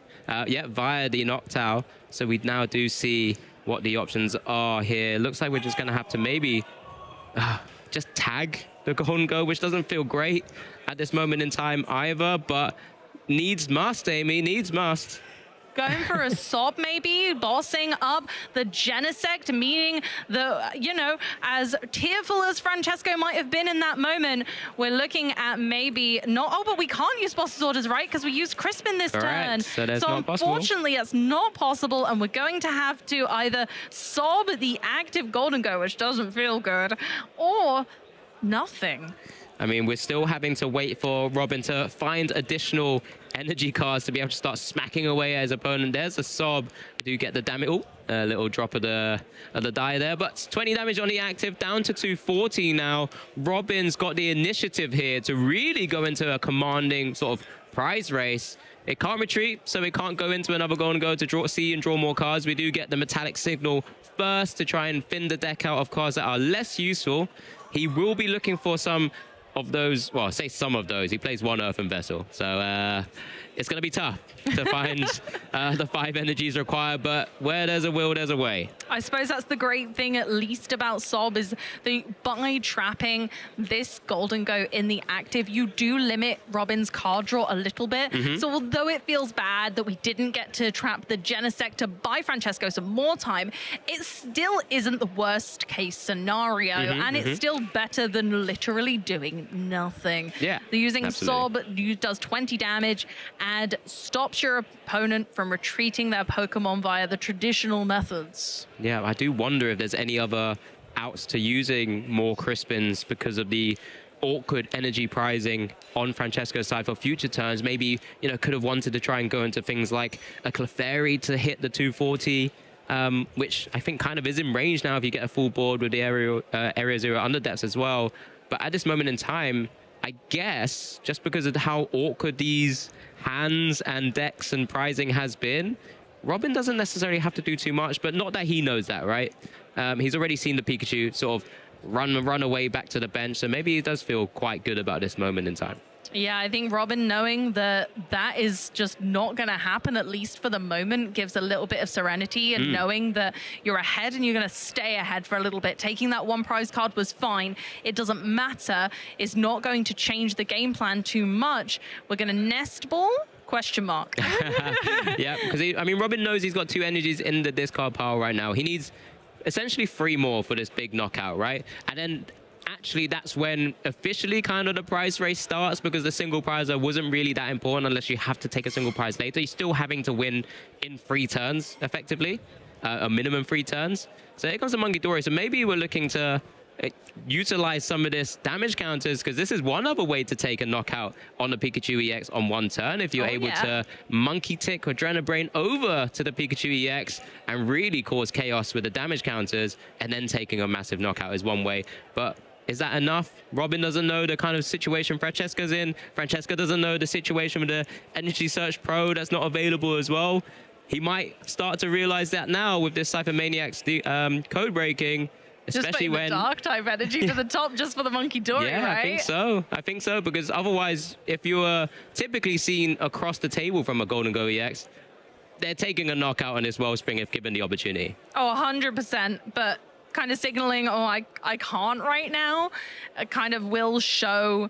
Yeah, via the Noctowl. So we now do see what the options are here. Looks like we're just going to have to maybe just tag the Golden Go, which doesn't feel great at this moment in time either, but needs must, Amy, needs must. Going for a sob, maybe, bossing up the Genesect, meaning the, you know, as tearful as Francesco might have been in that moment, we're looking at maybe not, oh, but we can't use boss's orders, right? Because we used Crispin this turn. So that's not possible. Unfortunately, that's not possible, and we're going to have to either sob the active Golden Go, which doesn't feel good, or nothing. I mean, we're still having to wait for Robin to find additional energy cards to be able to start smacking away at his opponent. There's a sob. I do get the damage. Oh, a little drop of the die there, but 20 damage on the active, down to 240 now. Robin's got the initiative here to really go into a commanding sort of prize race. It can't retreat, so it can't go into another Golden Go to draw more cards. We do get the metallic signal first to try and thin the deck out of cards that are less useful. He will be looking for some of those, well, say some of those. He plays one Earthen Vessel, so it's going to be tough to find the 5 energies required, but where there's a will, there's a way. I suppose that's the great thing, at least, about Sob, is by trapping this Golden Go in the active, you do limit Robin's card draw a little bit. So although it feels bad that we didn't get to trap the Genesect to buy Francesco some more time, it still isn't the worst case scenario, and it's still better than literally doing nothing. Yeah, they're using absolutely. Sob, does 20 damage and stops your opponent from retreating their Pokemon via the traditional methods. Yeah, I do wonder if there's any other outs to using more Crispins because of the awkward energy prizing on Francesco's side for future turns. Maybe, you know, could have wanted to try and go into things like a Clefairy to hit the 240. Which I think kind of is in range now if you get a full board with the Area Zero Underdepths as well. But at this moment in time, I guess, just because of how awkward these hands and decks and prizing has been, Robin doesn't necessarily have to do too much, but not that he knows that, right? He's already seen the Pikachu sort of run away back to the bench, so maybe he does feel quite good about this moment in time. Yeah, I think Robin knowing that that is just not going to happen, at least for the moment, gives a little bit of serenity, and knowing that you're ahead and you're going to stay ahead for a little bit. Taking that one prize card was fine. It doesn't matter. It's not going to change the game plan too much. We're going to nest ball? Question mark. Yeah, because I mean, Robin knows he's got 2 energies in the discard pile right now. He needs essentially 3 more for this big knockout, right? And then actually that's when officially kind of the prize race starts, because the single prizer wasn't really that important unless you have to take a single prize later. You're still having to win in 3 turns, effectively, a minimum 3 turns. So here comes the Monkey Dory. So maybe we're looking to utilize some of this damage counters, because this is one other way to take a knockout on the Pikachu EX on 1 turn. If you're able to Monkey Tick or Adrenabrain over to the Pikachu EX and really cause chaos with the damage counters, and then taking a massive knockout is one way. But is that enough? Robin doesn't know the kind of situation Francesca's in. Francesca doesn't know the situation with the Energy Search Pro that's not available as well. He might start to realize that now with this Cypher Maniac's code breaking. Especially when Dark type energy to the top just for the Monkey Dory, yeah, right? I think so. I think so, because otherwise, if you were typically seen across the table from a Golden Go EX, they're taking a knockout on this Wellspring if given the opportunity. Oh, 100%. But kind of signaling, oh, I can't right now, kind of will show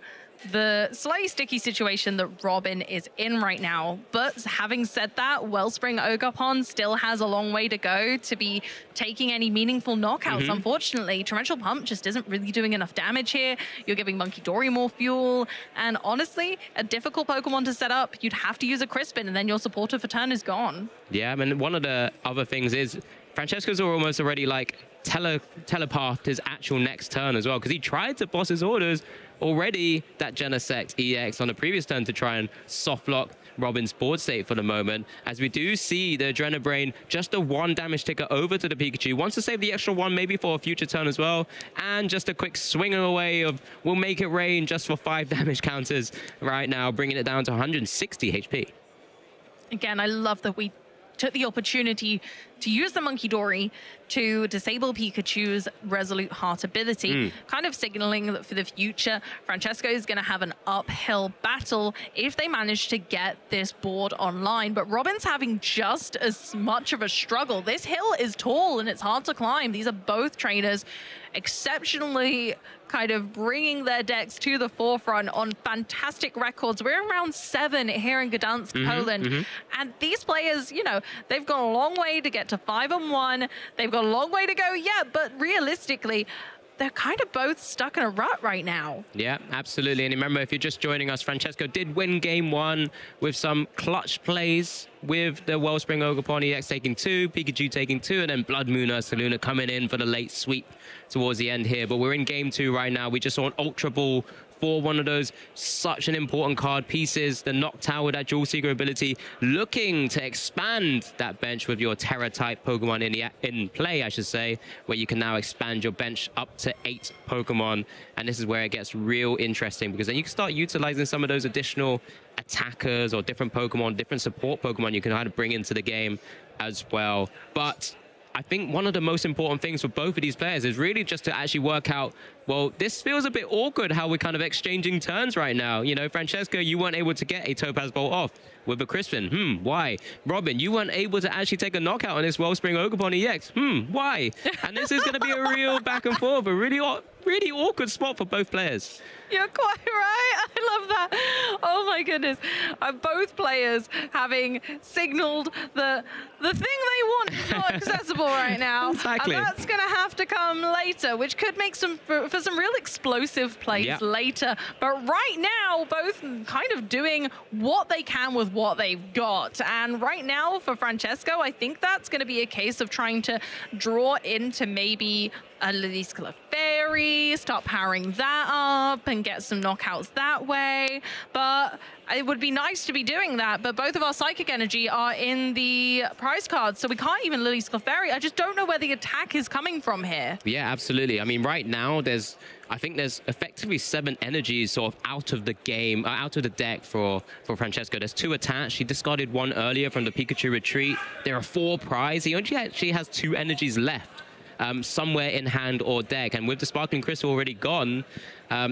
the slightly sticky situation that Robin is in right now. But having said that, Wellspring Ogerpon still has a long way to go to be taking any meaningful knockouts, unfortunately. Torrential Pump just isn't really doing enough damage here. You're giving Monkey Dory more fuel. And honestly, a difficult Pokemon to set up. You'd have to use a Crispin, and then your supporter for turn is gone. Yeah, I mean, one of the other things is Francesco's almost already like telepathed his actual next turn as well, because he tried to boss his orders already, that Genesect EX on the previous turn, to try and soft lock Robin's board state for the moment, as we do see the Adrenabrain, just a 1 damage ticker over to the Pikachu. Wants to save the extra 1 maybe for a future turn as well. And just a quick swing away of will make it rain just for 5 damage counters right now, bringing it down to 160 HP. Again, I love that we took the opportunity to use the Monkey Dory to disable Pikachu's Resolute Heart ability, kind of signaling that for the future, Francesco is going to have an uphill battle if they manage to get this board online. But Robin's having just as much of a struggle. This hill is tall and it's hard to climb. These are both trainers exceptionally kind of bringing their decks to the forefront on fantastic records. We're in round 7 here in Gdansk, Poland. And these players, you know, they've gone a long way to get to 5-1. They've got a long way to go yet, but realistically, they're kind of both stuck in a rut right now. Yeah, absolutely. And remember, if you're just joining us, Francesco did win game 1 with some clutch plays with the Wellspring Ogerpon EX taking 2, Pikachu taking 2, and then Blood Moon Ursaluna coming in for the late sweep towards the end here. But we're in game 2 right now. We just saw an Ultra Ball for one of those such an important card pieces, the Noctowl with that Jewel Seeker ability, looking to expand that bench with your Terra type Pokemon in play, I should say, where you can now expand your bench up to 8 Pokemon. And this is where it gets real interesting, because then you can start utilizing some of those additional attackers or different Pokemon, different support Pokemon you can kind of bring into the game as well. But I think one of the most important things for both of these players is really just to actually work out, well, this feels a bit awkward how we're kind of exchanging turns right now. You know, Francesco, you weren't able to get a Topaz Bolt off with a Crispin. Why? Robin, you weren't able to actually take a knockout on this Wellspring Ogerpon EX. Why? And this is going to be a real back and forth, a really awkward spot for both players. You're quite right. I love that. Oh my goodness. Both players having signaled the thing they want is not accessible right now. Exactly. And that's going to have to come later, which could make for some real explosive plays later. But right now, both kind of doing what they can with what they've got. And right now for Francesco, I think that's going to be a case of trying to draw into maybe a Lille's Clefairy, start powering that up and get some knockouts that way. But it would be nice to be doing that, but both of our Psychic Energy are in the prize cards, so we can't even Lille's Clefairy. I just don't know where the attack is coming from here. Yeah, absolutely. I mean, right now, I think there's effectively 7 energies sort of out of the game, out of the deck for Francesco. There's 2 attached. He discarded 1 earlier from the Pikachu retreat. There are 4 prize. He only actually has 2 energies left. Somewhere in hand or deck, and with the Sparkling Crystal already gone,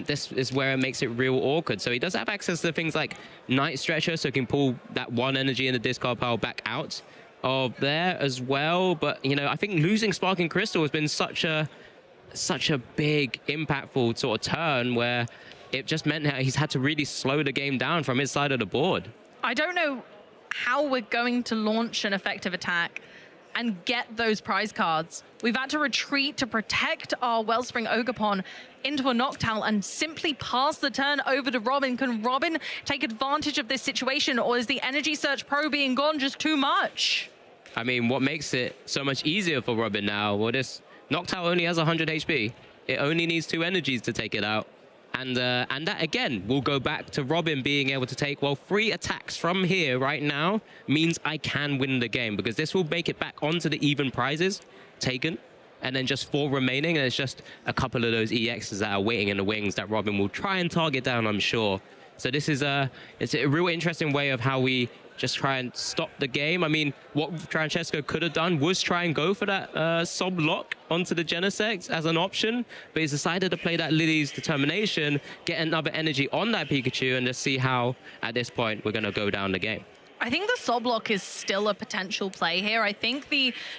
this is where it makes it real awkward. So he does have access to things like Night Stretcher, so he can pull that 1 energy in the discard pile back out of there as well. But you know, I think losing Sparkling Crystal has been such a big impactful sort of turn, where it just meant that he's had to really slow the game down from his side of the board. I don't know how we're going to launch an effective attack and get those prize cards. We've had to retreat to protect our Wellspring Ogerpon into a Noctowl and simply pass the turn over to Robin. Can Robin take advantage of this situation, or is the Energy Search Pro being gone just too much? I mean, what makes it so much easier for Robin now? Well, this Noctowl only has 100 HP. It only needs 2 energies to take it out. And that, again, will go back to Robin being able to take, well, 3 attacks from here right now means I can win the game, because this will make it back onto the even prizes taken, and then just 4 remaining, and it's just a couple of those EXs that are waiting in the wings that Robin will try and target down, I'm sure. So this is it's a real interesting way of how we just try and stop the game. I mean, what Francesco could have done was try and go for that sub lock onto the Genesect as an option, but he's decided to play that Lille's Determination, get another energy on that Pikachu, and just see how, at this point, we're going to go down the game. I think the Soblock is still a potential play here. I think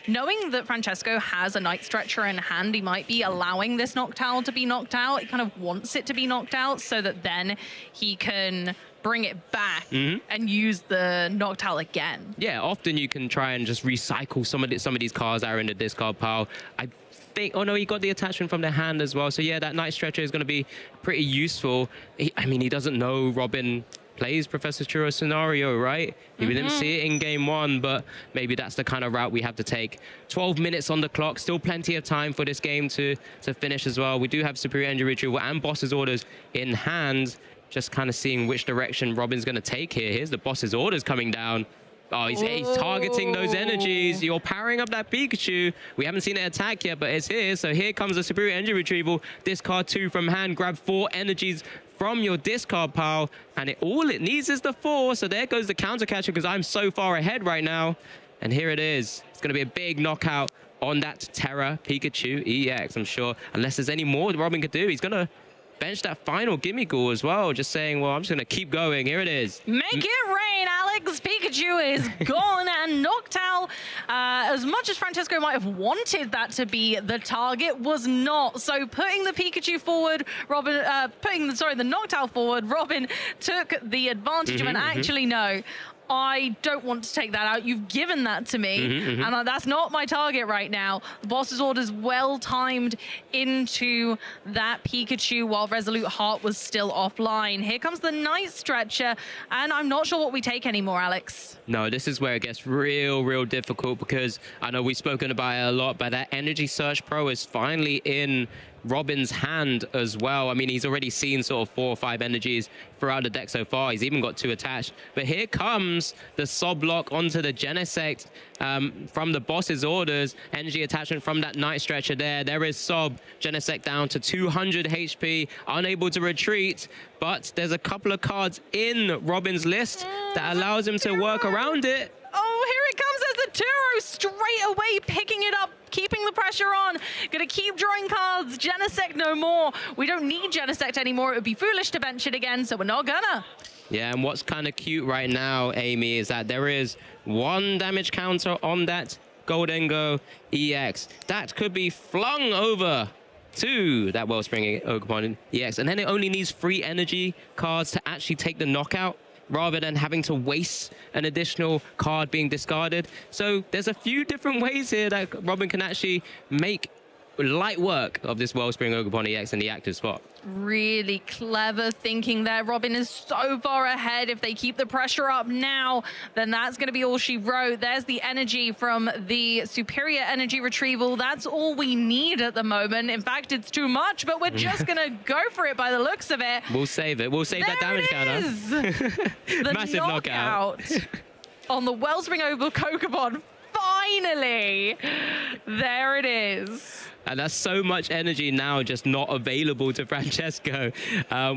knowing that Francesco has a Night Stretcher in hand, he might be allowing this Noctowl to be knocked out. He kind of wants it to be knocked out so that then he can bring it back and use the Noctowl again. Yeah, often you can try and just recycle some of these cards that are in the discard pile. I think, oh no, he got the attachment from the hand as well. So yeah, that Night Stretcher is going to be pretty useful. I mean, he doesn't know Robin plays Professor Churro scenario, right? We didn't see it in game 1, but maybe that's the kind of route we have to take. 12 minutes on the clock, still plenty of time for this game to finish as well. We do have Superior Energy Retrieval and Boss's Orders in hand. just kind of seeing which direction Robin's going to take here. Here's the boss's orders coming down. Oh, he's targeting those energies. You're powering up that Pikachu. We haven't seen it attack yet, but it's here. So here comes the superior energy retrieval. Discard 2 from hand. Grab 4 energies from your discard pile. And all it needs is the 4. So there goes the counter catcher because I'm so far ahead right now. And here it is. It's going to be a big knockout on that Terra Pikachu EX, I'm sure. Unless there's any more Robin could do. He's going to bench that final Gimme Ghoul as well. Just saying, well, I'm just going to keep going. Here it is. Make it rain, Alex. Pikachu is gone, and Noctowl, as much as Francesco might have wanted that to be the target, was not. So putting the Pikachu forward, Robin, the Noctowl forward, Robin took the advantage of an actually no. I don't want to take that out. You've given that to me, and that's not my target right now. The boss's orders well timed into that Pikachu while Resolute Heart was still offline. Here comes the Night Stretcher, and I'm not sure what we take anymore, Alex. No, this is where it gets real difficult because I know we've spoken about it a lot, but that Energy Search Pro is finally in Robin's hand as well. I mean, he's already seen sort of 4 or 5 energies throughout the deck so far. He's even got 2 attached. But here comes the Sob Lock onto the Genesect from the boss's orders. Energy attachment from that Night Stretcher there. There is Sob. Genesect down to 200 HP, unable to retreat. But there's a couple of cards in Robin's list that allows him to work around it. Oh, here it comes as the Turo straight away picking it up, keeping the pressure on. Gonna keep drawing cards. Genesect no more. We don't need Genesect anymore. It would be foolish to bench it again, so we're not gonna. Yeah, and what's kind of cute right now, Amy, is that there is 1 damage counter on that Gdansk EX. That could be flung over to that Wellspring Oakmon EX. And then it only needs 3 energy cards to actually take the knockout, rather than having to waste an additional card being discarded. So there's a few different ways here that Robin can actually make light work of this Wellspring Oakmon EX in the active spot. Really clever thinking there. Robin is so far ahead. If they keep the pressure up now, then that's going to be all she wrote. There's the energy from the superior energy retrieval. That's all we need at the moment. In fact, it's too much, but we're just going to go for it by the looks of it. We'll save it. We'll save that damage counter. The Massive knockout on the Wellspring Oval Pokemon. Finally, there it is. And that's so much energy now just not available to Francesco.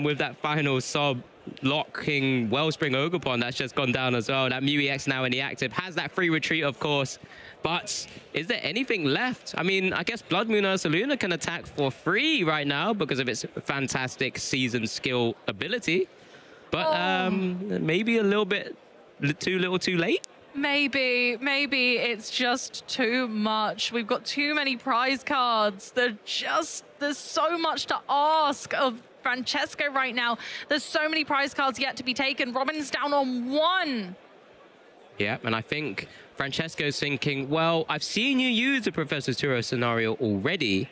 With that final Sob locking Wellspring Ogerpon, that's just gone down as well. That Mew EX now in the active has that free retreat, of course. But is there anything left? I mean, I guess Blood Moon Ursaluna can attack for free right now because of its fantastic season skill ability. But maybe a little bit too little too late? Maybe it's just too much. We've got too many prize cards. There's so much to ask of Francesco right now. There's so many prize cards yet to be taken. Robin's down on 1. Yeah, and I think Francesco's thinking, well, I've seen you use the Professor Turo scenario already.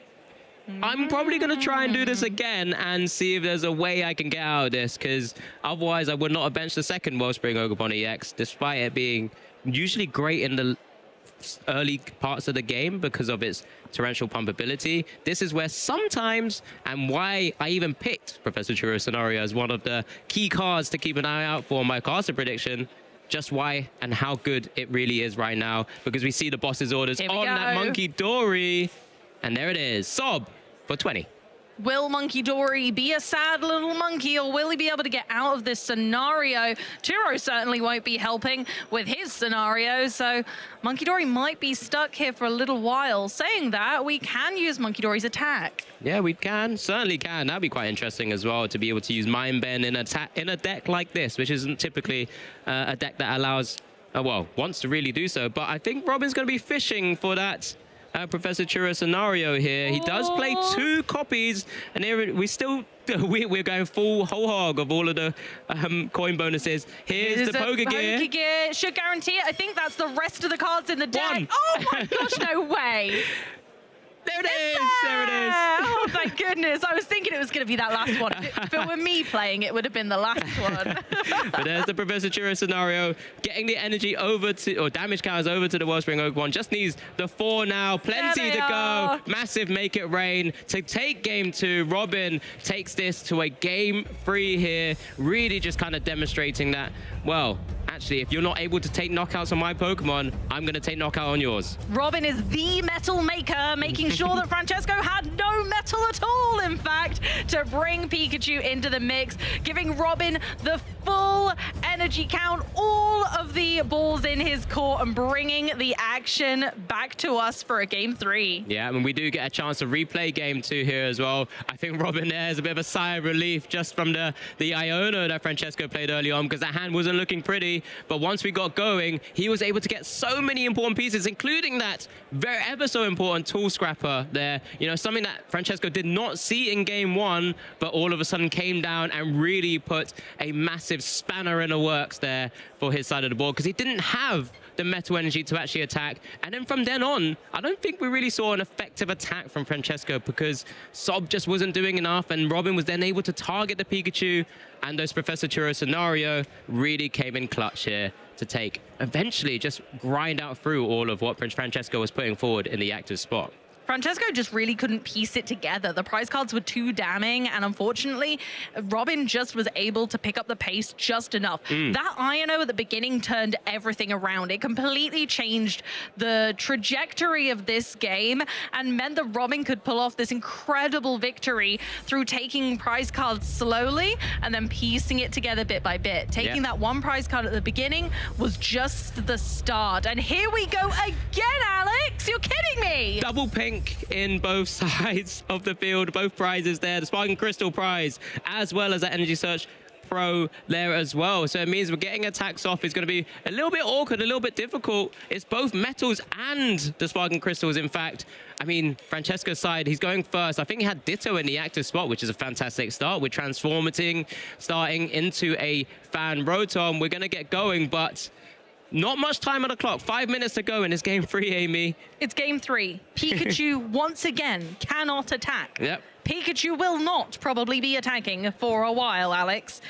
I'm probably going to try and do this again and see if there's a way I can get out of this, because otherwise I would not have benched the second Wellspring Ogerpon EX, despite it being usually great in the early parts of the game because of its torrential pump ability. This is where sometimes, and why I even picked Professor Turo scenario as one of the key cards to keep an eye out for my caster prediction, just why and how good it really is right now, because we see the boss's orders on that Monkey Dory, and there it is, Sob for 20. Will Monkey Dory be a sad little monkey, or will he be able to get out of this scenario? Turo certainly won't be helping with his scenario, so Monkey Dory might be stuck here for a little while. Saying that, we can use Monkey Dory's attack. Yeah, we can. Certainly can. That'd be quite interesting as well, to be able to use Mind Bend in a deck like this, which isn't typically a deck that allows, wants to really do so. But I think Robin's going to be fishing for that Professor Turo scenario here. He does play 2 copies, and here we're going full whole hog of all of the coin bonuses. Here's the Pokegear. Should guarantee it. I think that's the rest of the cards in the deck. 1. Oh my gosh, no way. There it is. There it is. Oh, thank goodness. I was thinking it was going to be that last one. If it were me playing, it would have been the last one. But there's the Professor Churro scenario, getting the energy over to, or damage counters over to the Wellspring Oakmon. Just needs the 4 now. Plenty to go. Massive make it rain to take game 2. Robin takes this to a game 3 here. Really just kind of demonstrating that, well, actually, if you're not able to take knockouts on my Pokemon, I'm going to take knockout on yours. Robin is the metal maker, making sure that Francesco had no metal at all, in fact, to bring Pikachu into the mix, giving Robin the full energy count, all of the balls in his court, and bringing the action back to us for a game 3. Yeah, I mean, we do get a chance to replay game 2 here as well. I think Robin there is a bit of a sigh of relief just from the Iono that Francesco played early on, because that hand wasn't looking pretty. But once we got going, he was able to get so many important pieces, including that very ever so important tool scrapper there. You know, something that Francesco did not see in game 1, but all of a sudden came down and really put a massive spanner in the works there for his side of the board, because he didn't have the metal energy to actually attack. And then from then on, I don't think we really saw an effective attack from Francesco, because Sob just wasn't doing enough, and Robin was then able to target the Pikachu, and those Professor Churro scenario really came in clutch here to take, eventually just grind out through all of what Francesco was putting forward in the active spot. Francesco just really couldn't piece it together. The prize cards were too damning, and unfortunately, Robin just was able to pick up the pace just enough. That Iono at the beginning turned everything around. It completely changed the trajectory of this game and meant that Robin could pull off this incredible victory through taking prize cards slowly and then piecing it together bit by bit. Taking that one prize card at the beginning was just the start. And here we go again, Alex. You're kidding me. Double pink in both sides of the field, both prizes there, the Sparking Crystal prize, as well as that Energy Search Pro there as well. So it means we're getting attacks off. It's going to be a little bit awkward, a little bit difficult. It's both metals and the Sparking Crystals, in fact. I mean, Francesco's side, he's going first. I think he had Ditto in the active spot, which is a fantastic start. We're transforming, starting into a Fan Rotom. We're going to get going, but not much time on the clock. 5 minutes to go in this game 3, Amy. It's game 3. Pikachu once again cannot attack. Yep. Pikachu will not probably be attacking for a while, Alex.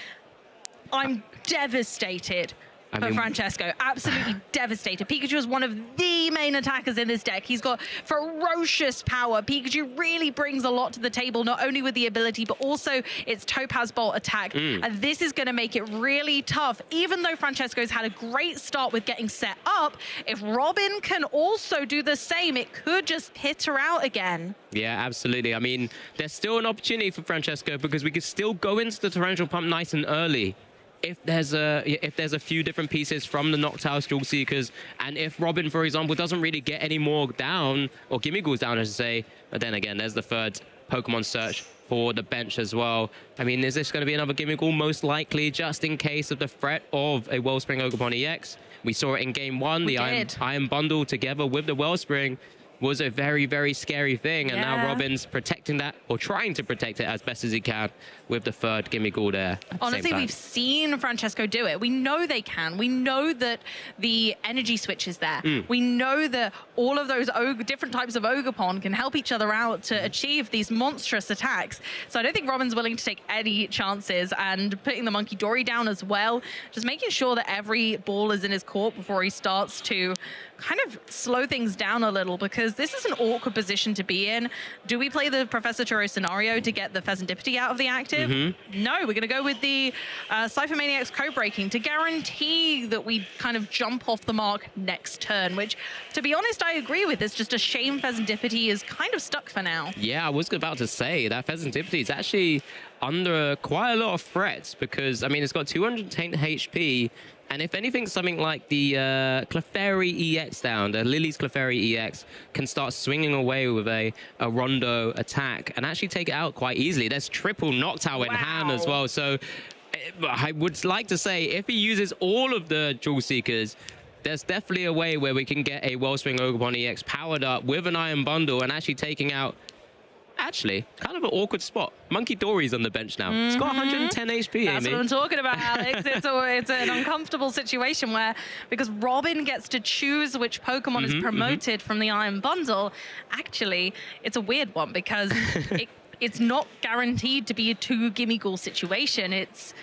I'm devastated for Francesco. Absolutely devastated. Pikachu is one of the main attackers in this deck. He's got ferocious power. Pikachu really brings a lot to the table, not only with the ability, but also its Topaz Bolt attack. And this is going to make it really tough. Even though Francesco's had a great start with getting set up, if Robin can also do the same, it could just hit her out again. Yeah, absolutely. I mean, there's still an opportunity for Francesco, because we could still go into the Torrential Pump nice and early. If there's a few different pieces from the Noctowl Dual Seekers, and if Robin, for example, doesn't really get any more down, or Gimmighoul's down, I should say, but then again, there's the third Pokemon search for the bench as well. I mean, is this going to be another Gimmighoul? Most likely, just in case of the threat of a Wellspring Oakmon EX. We saw it in game 1, the Iron Bundle together with the Wellspring was a very, very scary thing. And now Robin's protecting that, or trying to protect it as best as he can with the third Gimmighoul there. Honestly, we've seen Francesco do it. We know they can. We know that the energy switch is there. We know that all of those different types of Ogerpon can help each other out to achieve these monstrous attacks. So I don't think Robin's willing to take any chances, and putting the Monkey Dory down as well, just making sure that every ball is in his court before he starts to kind of slow things down a little, because this is an awkward position to be in. Do we play the Professor Churro scenario to get the Pheasantipity out of the active? No, we're going to go with the Cypher Maniac's Code Breaking to guarantee that we kind of jump off the mark next turn, which, to be honest, I agree with. It's just a shame Pheasantipity is kind of stuck for now. Yeah, I was about to say that Pheasantipity is actually under quite a lot of threats, because, I mean, it's got 210 HP, and if anything, something like the Clefairy EX down, the Lily's Clefairy EX, can start swinging away with a Rondo attack and actually take it out quite easily. There's triple Noctowl in hand as well. So I would like to say, if he uses all of the Dual Seekers, there's definitely a way where we can get a Wellspring Ogerpon EX powered up with an Iron Bundle and actually taking out, actually, kind of an awkward spot. Monkey Dory's on the bench now. It's got 110 HP, That's Amy. what I'm talking about, Alex. It's an uncomfortable situation where, because Robin gets to choose which Pokemon is promoted from the Iron Bundle, actually, it's a weird one, because it's not guaranteed to be a 2 Gimme Ghoul situation. It's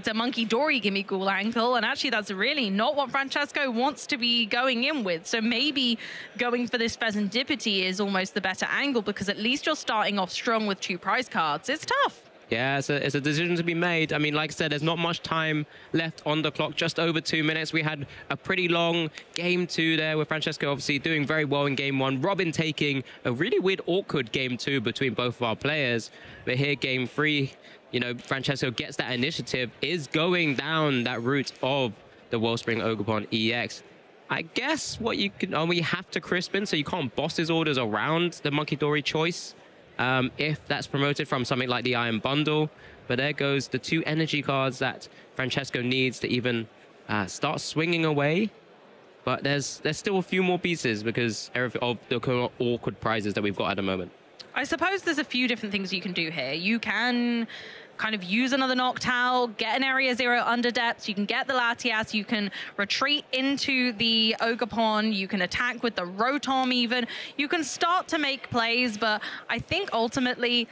a Monkey Dory Gimme Ghoul angle, and actually that's really not what Francesco wants to be going in with. So maybe going for this Pheasantipity is almost the better angle, because at least you're starting off strong with 2 prize cards. It's tough. Yeah, it's a decision to be made. I mean, like I said, there's not much time left on the clock, just over 2 minutes. We had a pretty long game 2 there, with Francesco obviously doing very well in game 1. Robin taking a really weird, awkward game 2 between both of our players. But here, game 3, you know, Francesco gets that initiative, is going down that route of the Wellspring Ogerpon EX. I guess what you can only have to Crispin, so you can't boss his orders around the Monkey Dory choice if that's promoted from something like the Iron Bundle. But there goes the 2 energy cards that Francesco needs to even start swinging away. But there's still a few more pieces because of the awkward prizes that we've got at the moment. I suppose there's a few different things you can do here. You can kind of use another Noctowl, get an Area 0 under depths, you can get the Latias, you can retreat into the Ogerpon, you can attack with the Rotom even. You can start to make plays, but I think ultimately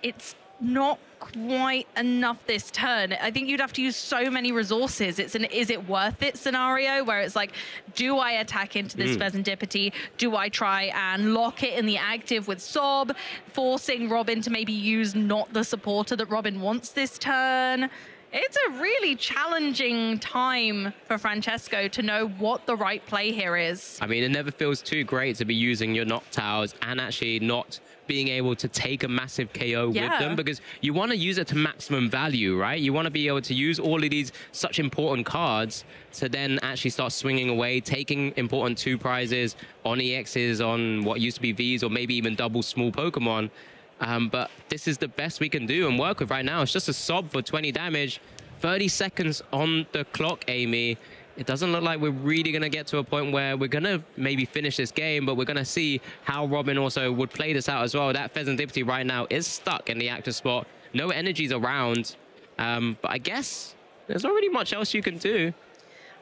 it's not quite enough this turn. I think you'd have to use so many resources. It's an is it worth it scenario where it's like, do I attack into this Pheasantipity? Do I try and lock it in the active with Sob, forcing Robin to maybe use not the supporter that Robin wants this turn? It's a really challenging time for Francesco to know what the right play here is. I mean, it never feels too great to be using your Noctowls and actually not being able to take a massive KO with them, because you want to use it to maximum value, right? You want to be able to use all of these such important cards to then actually start swinging away, taking important 2 prizes on EXs, on what used to be Vs, or maybe even double small Pokemon. But this is the best we can do and work with right now. It's just a Sob for 20 damage. 30 seconds on the clock, Amy. It doesn't look like we're really going to get to a point where we're going to maybe finish this game, but we're going to see how Robin also would play this out as well. That Pheasantipity right now is stuck in the active spot. No energies around. But I guess there's not really much else you can do.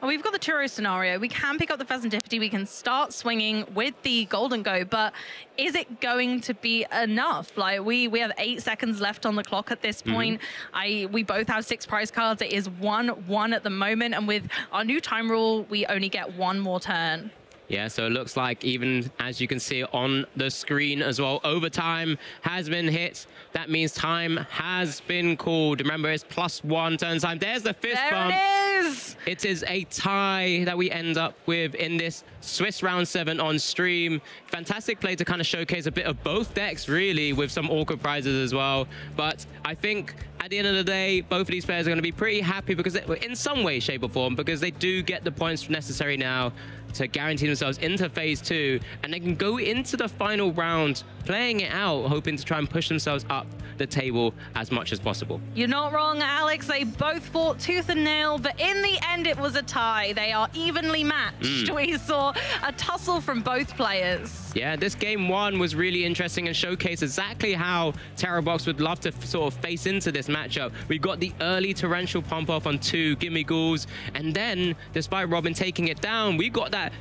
Well, we've got the Turo scenario. We can pick up the Pheasantipity. We can start swinging with the Golden Go, but is it going to be enough? Like we have 8 seconds left on the clock at this point. We both have 6 prize cards. It is 1-1 at the moment, and with our new time rule, we only get 1 more turn. Yeah, so it looks like, even as you can see on the screen as well, overtime has been hit. That means time has been called. Remember, it's +1 turn time. There's the fist bump. There it is! It is a tie that we end up with in this Swiss round 7 on stream. Fantastic play to kind of showcase a bit of both decks, really, with some awkward prizes as well. But I think at the end of the day, both of these players are going to be pretty happy, because in some way, shape or form, because they do get the points necessary now to guarantee themselves into phase 2, and they can go into the final round playing it out, hoping to try and push themselves up the table as much as possible. You're not wrong, Alex. They both fought tooth and nail, but in the end it was a tie. They are evenly matched. We saw a tussle from both players. Yeah, this game 1 was really interesting and showcased exactly how TerraBox would love to sort of face into this matchup. We got the early torrential pump off on 2 Gimme Ghouls, and then, despite Robin taking it down, we got that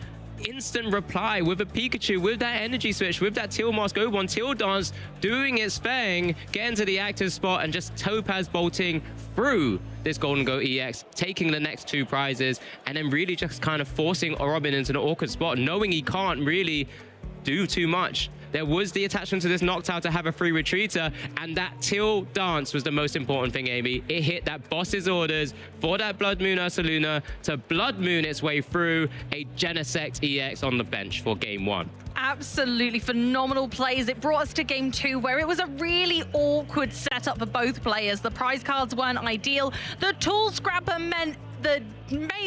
instant reply with a Pikachu, with that energy switch, with that Teal Mask Oban, Teal Dance doing its thing, getting to the active spot and just Topaz bolting through this Golden Go EX, taking the next 2 prizes, and then really just kind of forcing Robin into an awkward spot, knowing he can't really do too much. There was the attachment to this Noctowl to have a free retreater, and that Teal Dance was the most important thing, Amy. It hit that boss's orders for that Blood Moon Ursaluna to Blood Moon its way through a Genesect EX on the bench for game 1. Absolutely phenomenal plays. It brought us to game 2, where it was a really awkward setup for both players. The prize cards weren't ideal. The Tool Scrapper made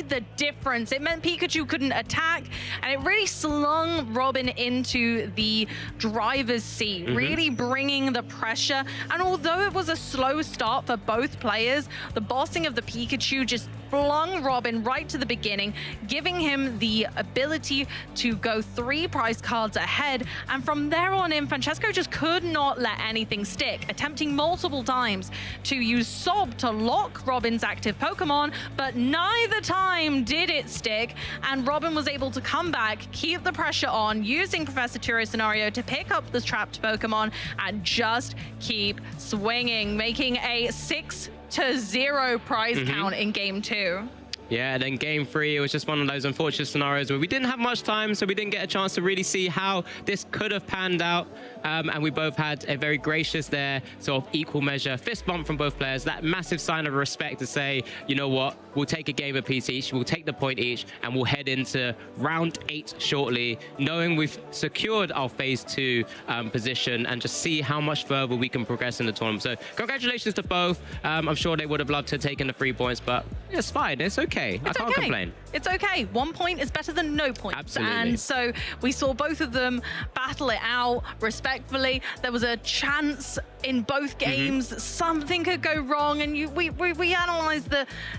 the difference. It meant Pikachu couldn't attack, and it really slung Robin into the driver's seat, really bringing the pressure. And although it was a slow start for both players, the bossing of the Pikachu just flung Robin right to the beginning, giving him the ability to go 3 prize cards ahead. And from there on in, Francesco just could not let anything stick, attempting multiple times to use Sob to lock Robin's active Pokemon, but neither neither time did it stick, and Robin was able to come back, keep the pressure on, using Professor Turo scenario to pick up the trapped Pokemon and just keep swinging, making a 6-0 prize count in game 2. Yeah, then game 3, it was just one of those unfortunate scenarios where we didn't have much time, so we didn't get a chance to really see how this could have panned out. And we both had a very gracious there, sort of equal measure, fist bump from both players, that massive sign of respect to say, you know what, we'll take a game apiece each, we'll take the point each, and we'll head into round 8 shortly, knowing we've secured our phase 2 position, and just see how much further we can progress in the tournament. So congratulations to both. I'm sure they would have loved to have taken the 3 points, but it's fine, it's okay. I can't complain. It's okay. 1 point is better than no points. Absolutely. And so we saw both of them battle it out respectfully. There was a chance in both games something could go wrong, and we analyzed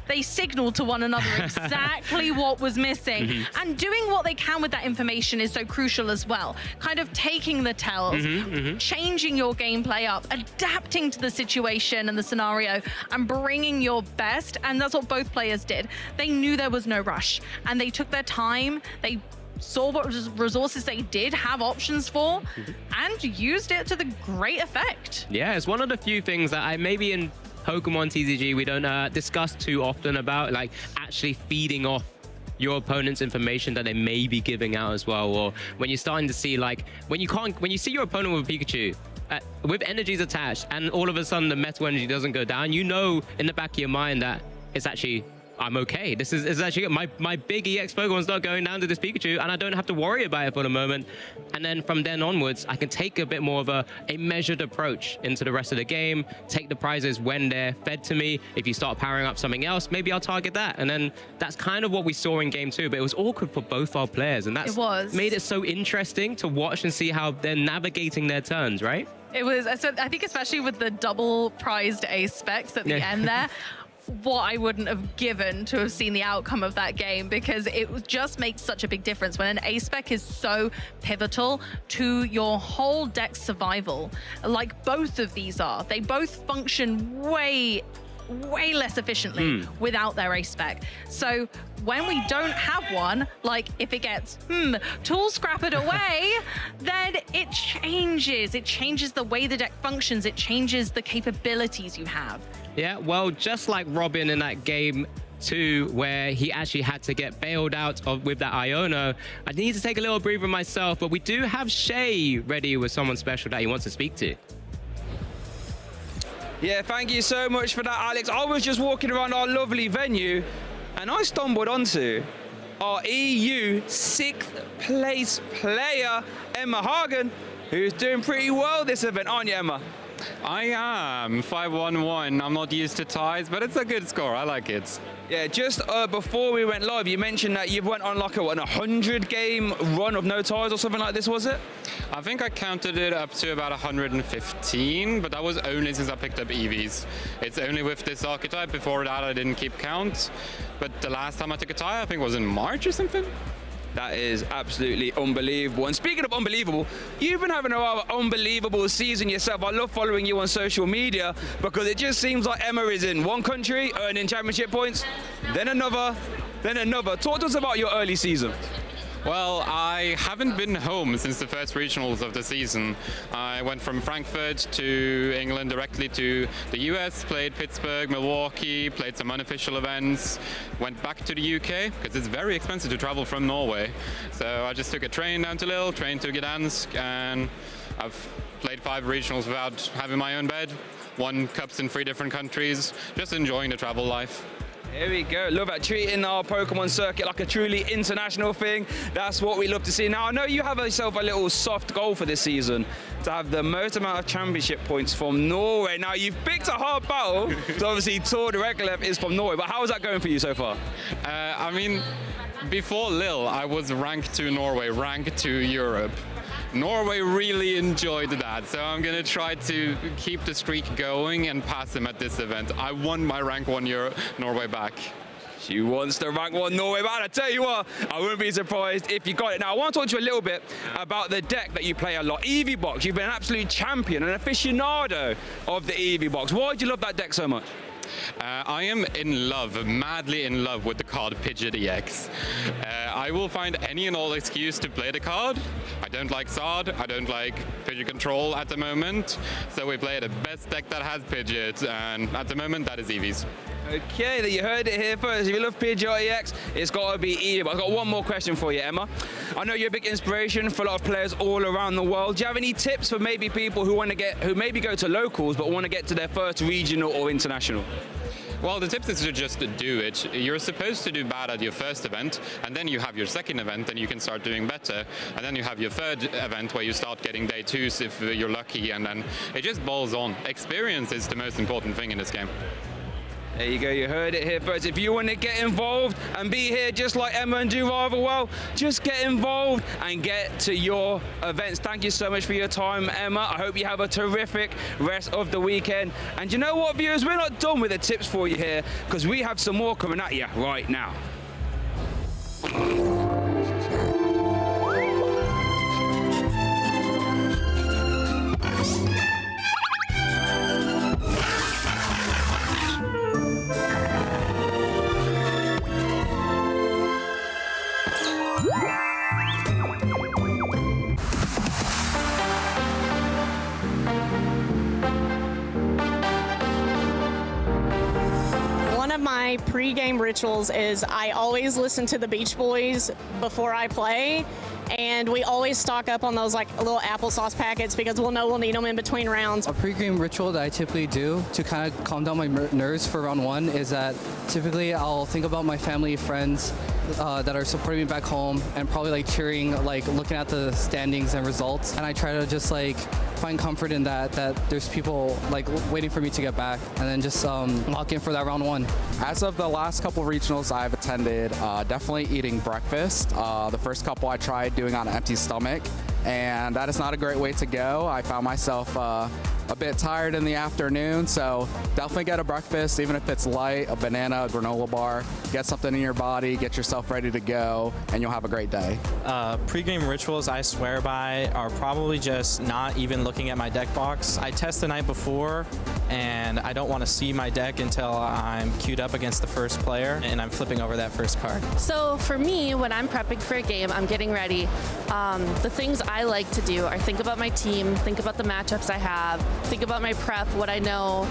they signaled to one another exactly what was missing. And doing what they can with that information is so crucial as well. Kind of taking the tells, changing your gameplay up, adapting to the situation and the scenario, and bringing your best. And that's what both players did. They knew there was no rush, and they took their time. They saw what resources they did have options for, and used it to the great effect. Yeah, it's one of the few things that I maybe in Pokemon TCG we don't discuss too often about, like actually feeding off your opponent's information that they may be giving out as well. Or when you're starting to see, like, when you see your opponent with a Pikachu with energies attached, and all of a sudden the metal energy doesn't go down, you know in the back of your mind that it's actually, I'm okay. This is actually my big EX Pokemon's not going down to this Pikachu, and I don't have to worry about it for the moment. And then from then onwards, I can take a bit more of a measured approach into the rest of the game, take the prizes when they're fed to me. If you start powering up something else, maybe I'll target that. And then that's kind of what we saw in game 2, but it was awkward for both our players, and that's made it so interesting to watch and see how they're navigating their turns, right? It was, so I think especially with the double prized ace specs at the end there, what I wouldn't have given to have seen the outcome of that game, because it just makes such a big difference when an ace spec is so pivotal to your whole deck's survival, like both of these are. They both function way less efficiently without their ace spec. So when we don't have one, like if it gets tool scrappered away, then it changes the way the deck functions, it changes the capabilities you have. Yeah, well, just like Robin in that game 2, where he actually had to get bailed out with that Iono, I need to take a little breather myself, but we do have Shay ready with someone special that he wants to speak to. Yeah, thank you so much for that, Alex. I was just walking around our lovely venue, and I stumbled onto our EU 6th place player, Emma Hagen, who's doing pretty well this event, aren't you, Emma? I am 5-1-1. I'm not used to ties, but it's a good score. I like it. Yeah, just before we went live, you mentioned that you went on like a 100-game run of no ties or something like this, was it? I think I counted it up to about 115, but that was only since I picked up EVs. It's only with this archetype. Before that, I didn't keep count. But the last time I took a tie, I think was in March or something. That is absolutely unbelievable. And speaking of unbelievable, you've been having a rather unbelievable season yourself. I love following you on social media because it just seems like Emma is in one country earning championship points, then another, then another. Talk to us about your early season. Well, I haven't been home since the first regionals of the season. I went from Frankfurt to England directly to the US, played Pittsburgh, Milwaukee, played some unofficial events, went back to the UK because it's very expensive to travel from Norway. So I just took a train down to Lille, train to Gdansk, and I've played 5 regionals without having my own bed, won cups in 3 different countries, just enjoying the travel life. Here we go. Love that, treating our Pokemon circuit like a truly international thing. That's what we love to see. Now, I know you have yourself a little soft goal for this season, to have the most amount of championship points from Norway. Now, you've picked a hard battle, so obviously Tor Direklev is from Norway, but how is that going for you so far? I mean, before Lille, I was ranked to Norway, ranked to Europe. Norway really enjoyed that, so I'm going to try to keep the streak going and pass them at this event. I won my rank 1 Norway back. She wants the rank 1 Norway back. I tell you what, I wouldn't be surprised if you got it. Now, I want to talk to you a little bit about the deck that you play a lot. EV Box, you've been an absolute champion, an aficionado of the EV Box. Why do you love that deck so much? I am in love, madly in love with the card Pidgeot EX. I will find any and all excuse to play the card. I don't like Sard, I don't like Pidgeot Control at the moment, so we play the best deck that has Pidgeot, and at the moment that is Eevee's. Okay, that you heard it here first. If you love Pidgeot EX, it's got to be Eevee. But I've got one more question for you, Emma. I know you're a big inspiration for a lot of players all around the world. Do you have any tips for maybe people who maybe go to locals but want to get to their first regional or international? Well, the tip is to just do it. You're supposed to do bad at your first event, and then you have your second event, and you can start doing better. And then you have your third event where you start getting day twos if you're lucky, and then it just balls on. Experience is the most important thing in this game. There you go, you heard it here first. If you want to get involved and be here just like Emma and do rather well, just get involved and get to your events. Thank you so much for your time, Emma. I hope you have a terrific rest of the weekend. And you know what, viewers, we're not done with the tips for you here, because we have some more coming at you right now. My pre-game rituals is I always listen to the Beach Boys before I play, and we always stock up on those like little applesauce packets because we'll know we'll need them in between rounds. A pre-game ritual that I typically do to kind of calm down my nerves for round one is that typically I'll think about my family, friends that are supporting me back home, and probably like cheering, like looking at the standings and results, and I try to just like find comfort in that there's people like waiting for me to get back, and then just lock in for that round one. As of the last couple regionals I've attended, definitely eating breakfast. The first couple I tried doing on an empty stomach, and that is not a great way to go. I found myself a bit tired in the afternoon, so definitely get a breakfast, even if it's light, a banana, a granola bar. Get something in your body, get yourself ready to go, and you'll have a great day. Pre-game rituals I swear by are probably just not even looking at my deck box. I test the night before, and I don't want to see my deck until I'm queued up against the first player, and I'm flipping over that first card. So for me, when I'm prepping for a game, I'm getting ready. The things I like to do are think about my team, think about the matchups I have, think about my prep, what I know,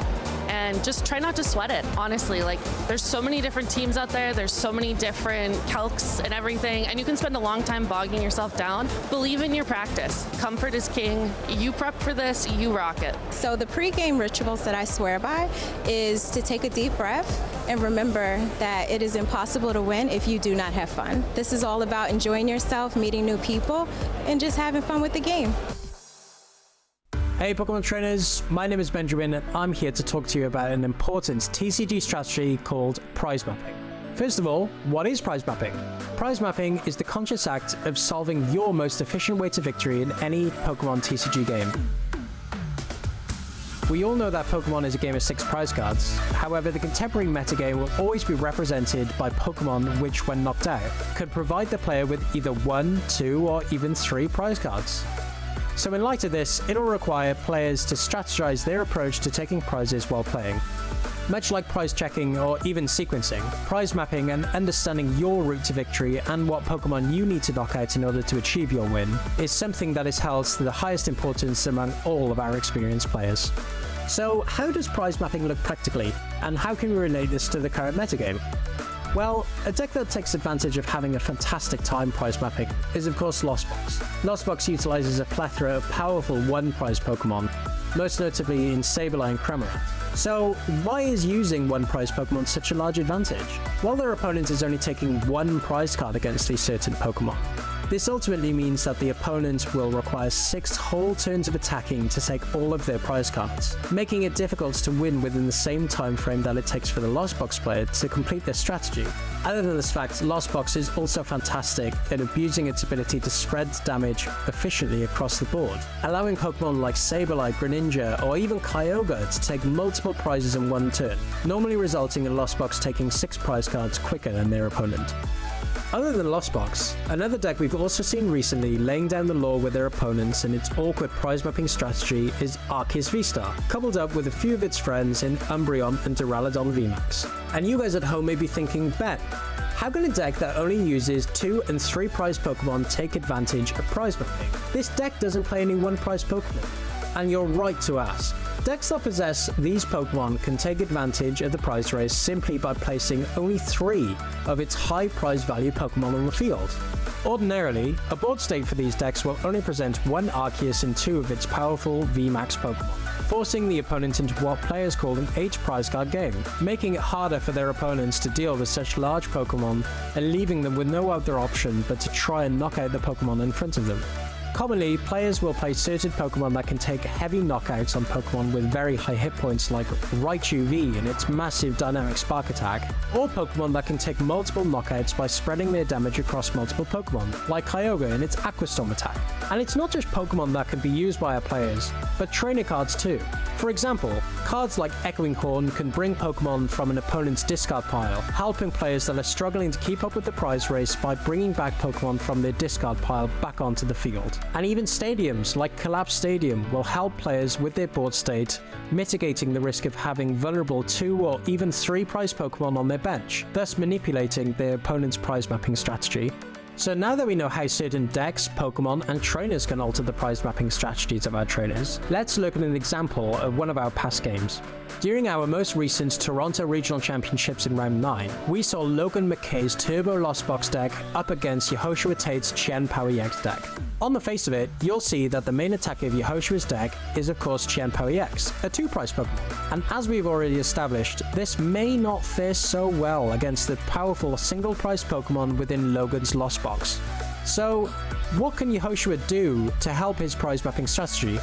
and just try not to sweat it, honestly. Like, there's so many different teams out there, there's so many different calcs and everything, and you can spend a long time bogging yourself down. Believe in your practice. Comfort is king. You prep for this, you rock it. So the pre-game rituals that I swear by is to take a deep breath and remember that it is impossible to win if you do not have fun. This is all about enjoying yourself, meeting new people, and just having fun with the game. Hey Pokemon trainers, my name is Benjamin and I'm here to talk to you about an important TCG strategy called prize mapping. First of all, what is prize mapping? Prize mapping is the conscious act of solving your most efficient way to victory in any Pokemon TCG game. We all know that Pokemon is a game of 6 prize cards. However, the contemporary metagame will always be represented by Pokemon which, when knocked out, could provide the player with either 1, 2, or even 3 prize cards. So in light of this, it'll require players to strategize their approach to taking prizes while playing. Much like prize checking or even sequencing, prize mapping and understanding your route to victory and what Pokemon you need to knock out in order to achieve your win is something that is held to the highest importance among all of our experienced players. So how does prize mapping look practically, and how can we relate this to the current metagame? Well, a deck that takes advantage of having a fantastic time prize mapping is of course Lost Box. Lost Box utilizes a plethora of powerful one-prize Pokemon, most notably in Sableye and Cramorant. So why is using one-prize Pokemon such a large advantage? Well, their opponent is only taking 1 prize card against a certain Pokemon. This ultimately means that the opponent will require 6 whole turns of attacking to take all of their prize cards, making it difficult to win within the same time frame that it takes for the Lost Box player to complete their strategy. Other than this fact, Lost Box is also fantastic at abusing its ability to spread damage efficiently across the board, allowing Pokemon like Sableye, Greninja, or even Kyogre to take multiple prizes in 1 turn, normally resulting in Lost Box taking 6 prize cards quicker than their opponent. Other than Lost Box, another deck we've also seen recently laying down the law with their opponents in its awkward prize mapping strategy is Arceus V-Star, coupled up with a few of its friends in Umbreon and Duraludon VMAX. And you guys at home may be thinking, Ben, how can a deck that only uses 2 and 3 prize Pokemon take advantage of prize mapping? This deck doesn't play any 1 prize Pokemon. And you're right to ask. Decks that possess these Pokemon can take advantage of the prize race simply by placing only 3 of its high prize value Pokemon on the field. Ordinarily, a board state for these decks will only present 1 Arceus and 2 of its powerful VMAX Pokemon, forcing the opponent into what players call an H prize card game, making it harder for their opponents to deal with such large Pokemon and leaving them with no other option but to try and knock out the Pokemon in front of them. Commonly, players will play certain Pokemon that can take heavy knockouts on Pokemon with very high hit points like Raichu V and its massive dynamic spark attack, or Pokemon that can take multiple knockouts by spreading their damage across multiple Pokemon, like Kyogre and its Aqua Storm attack. And it's not just Pokemon that can be used by our players, but trainer cards too. For example, cards like Echoing Horn can bring Pokemon from an opponent's discard pile, helping players that are struggling to keep up with the prize race by bringing back Pokemon from their discard pile back onto the field. And even stadiums like Collapse Stadium will help players with their board state, mitigating the risk of having vulnerable 2 or even 3 prize Pokemon on their bench, thus manipulating their opponent's prize mapping strategy. So now that we know how certain decks, Pokemon, and trainers can alter the prize mapping strategies of our trainers, let's look at an example of one of our past games. During our most recent Toronto Regional Championships in Round 9, we saw Logan McKay's Turbo Lost Box deck up against Yehoshua Tate's Chen Power EX deck. On the face of it, you'll see that the main attacker of Yehoshua's deck is of course Chen Power EX, a 2-prize Pokemon. And as we've already established, this may not fare so well against the powerful single-prize Pokemon within Logan's Lost Box. So, what can Yehoshua do to help his prize mapping strategy?